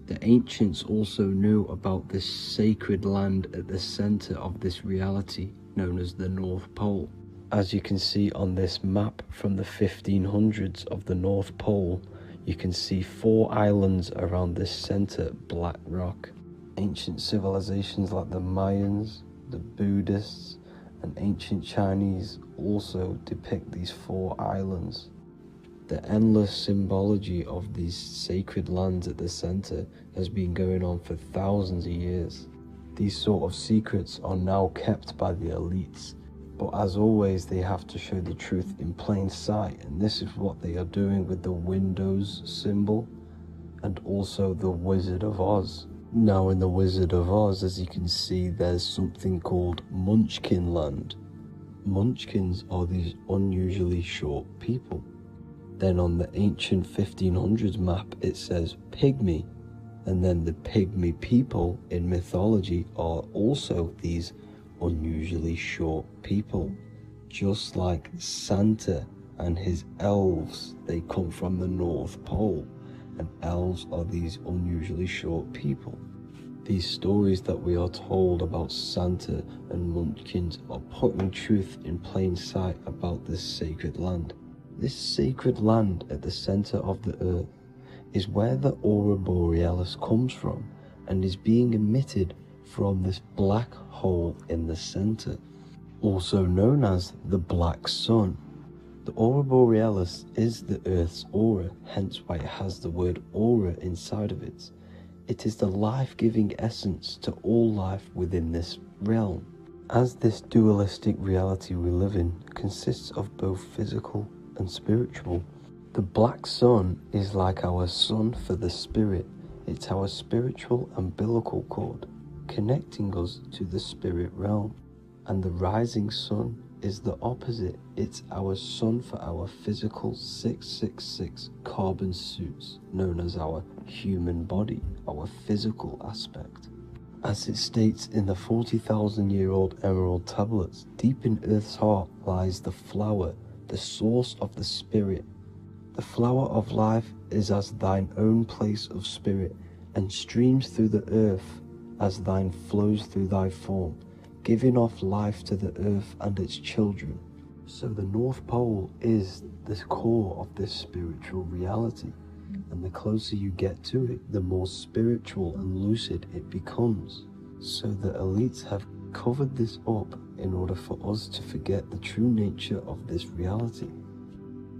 The ancients also knew about this sacred land at the center of this reality, known as the North Pole. As you can see on this map from the 1500s of the North Pole, you can see 4 islands around this center black rock. Ancient civilizations like the Mayans, the Buddhists, and ancient Chinese also depict these 4 islands. The endless symbology of these sacred lands at the center has been going on for thousands of years. These sort of secrets are now kept by the elites, but as always they have to show the truth in plain sight, and this is what they are doing with the Windows symbol and also the Wizard of Oz. Now in the Wizard of Oz, as you can see, there's something called Munchkin Land. Munchkins are these unusually short people. Then on the ancient 1500s map it says Pygmy, and then the Pygmy people in mythology are also these unusually short people. Just like Santa and his elves, they come from the North Pole, and elves are these unusually short people. These stories that we are told about Santa and Munchkins are putting truth in plain sight about this sacred land. This sacred land at the center of the earth is where the Aurora Borealis comes from and is being emitted from this black hole in the center, also known as the Black Sun. The Aurora Borealis is the Earth's aura, hence why it has the word aura inside of it. It is the life-giving essence to all life within this realm. As this dualistic reality we live in consists of both physical and spiritual, the Black Sun is like our sun for the spirit. It's our spiritual umbilical cord, connecting us to the spirit realm. And the rising sun is the opposite. It's our sun for our physical 666 carbon suits, known as our human body, our physical aspect. As it states in the 40,000-year-old emerald tablets, deep in Earth's heart lies the flower, the source of the spirit. The flower of life is as thine own place of spirit, and streams through the earth as thine flows through thy form, giving off life to the earth and its children. So the North Pole is the core of this spiritual reality, and the closer you get to it, the more spiritual and lucid it becomes. So the elites have covered this up in order for us to forget the true nature of this reality.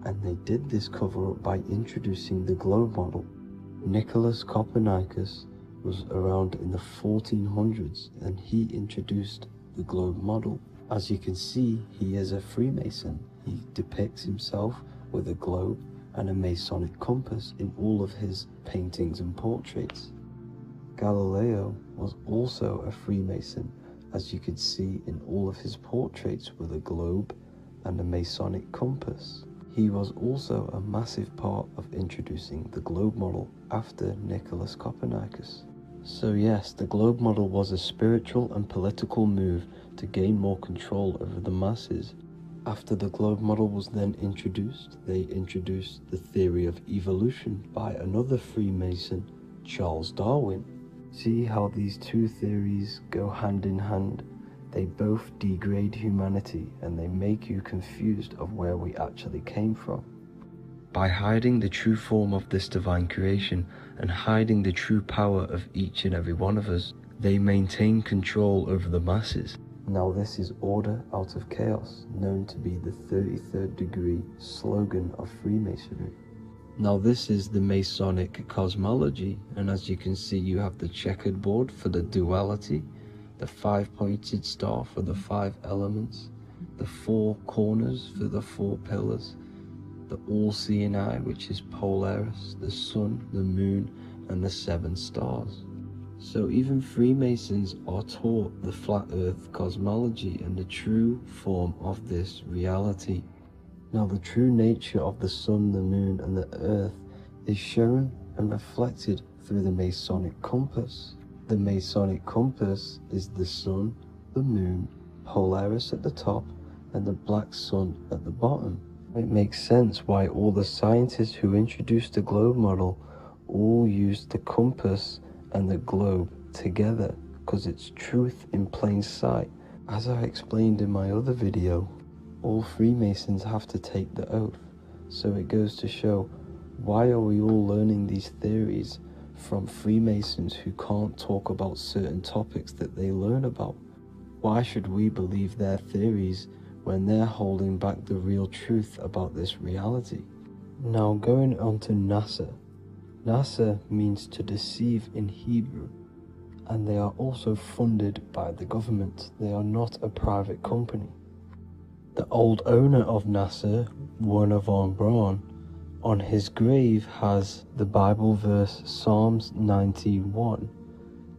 And they did this cover up by introducing the globe model. Nicholas Copernicus was around in the 1400s and he introduced the globe model. As you can see, he is a Freemason. He depicts himself with a globe and a Masonic compass in all of his paintings and portraits. Galileo was also a Freemason, as you could see in all of his portraits with a globe and a Masonic compass. He was also a massive part of introducing the globe model after Nicholas Copernicus. So yes, the globe model was a spiritual and political move to gain more control over the masses. After the globe model was then introduced, they introduced the theory of evolution by another Freemason, Charles Darwin. See how these two theories go hand in hand? They both degrade humanity and they make you confused of where we actually came from. By hiding the true form of this divine creation and hiding the true power of each and every one of us, they maintain control over the masses. Now this is order out of chaos, known to be the 33rd degree slogan of Freemasonry. Now this is the Masonic cosmology, and as you can see you have the checkered board for the duality, the 5-pointed star for the 5 elements, the 4 corners for the 4 pillars, the all-seeing eye which is Polaris, the sun, the moon and the 7 stars. So even Freemasons are taught the flat earth cosmology and the true form of this reality. Now the true nature of the sun, the moon and the earth is shown and reflected through the Masonic compass. The Masonic compass is the sun, the moon, Polaris at the top and the black sun at the bottom. It makes sense why all the scientists who introduced the globe model all used the compass and the globe together, because it's truth in plain sight. As I explained in my other video, all Freemasons have to take the oath, so it goes to show, why are we all learning these theories from Freemasons who can't talk about certain topics that they learn about? Why should we believe their theories when they're holding back the real truth about this reality? Now going on to NASA. NASA means to deceive in Hebrew, and they are also funded by the government. They are not a private company. The old owner of NASA, Wernher von Braun, on his grave has the Bible verse Psalms 91.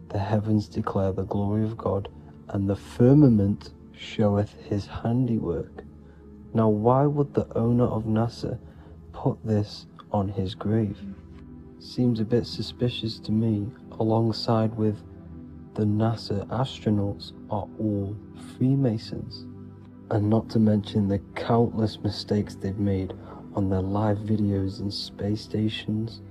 The heavens declare the glory of God, and the firmament showeth his handiwork. Now why would the owner of NASA put this on his grave? Seems a bit suspicious to me, alongside with the NASA astronauts are all Freemasons. And not to mention the countless mistakes they've made on their live videos in space stations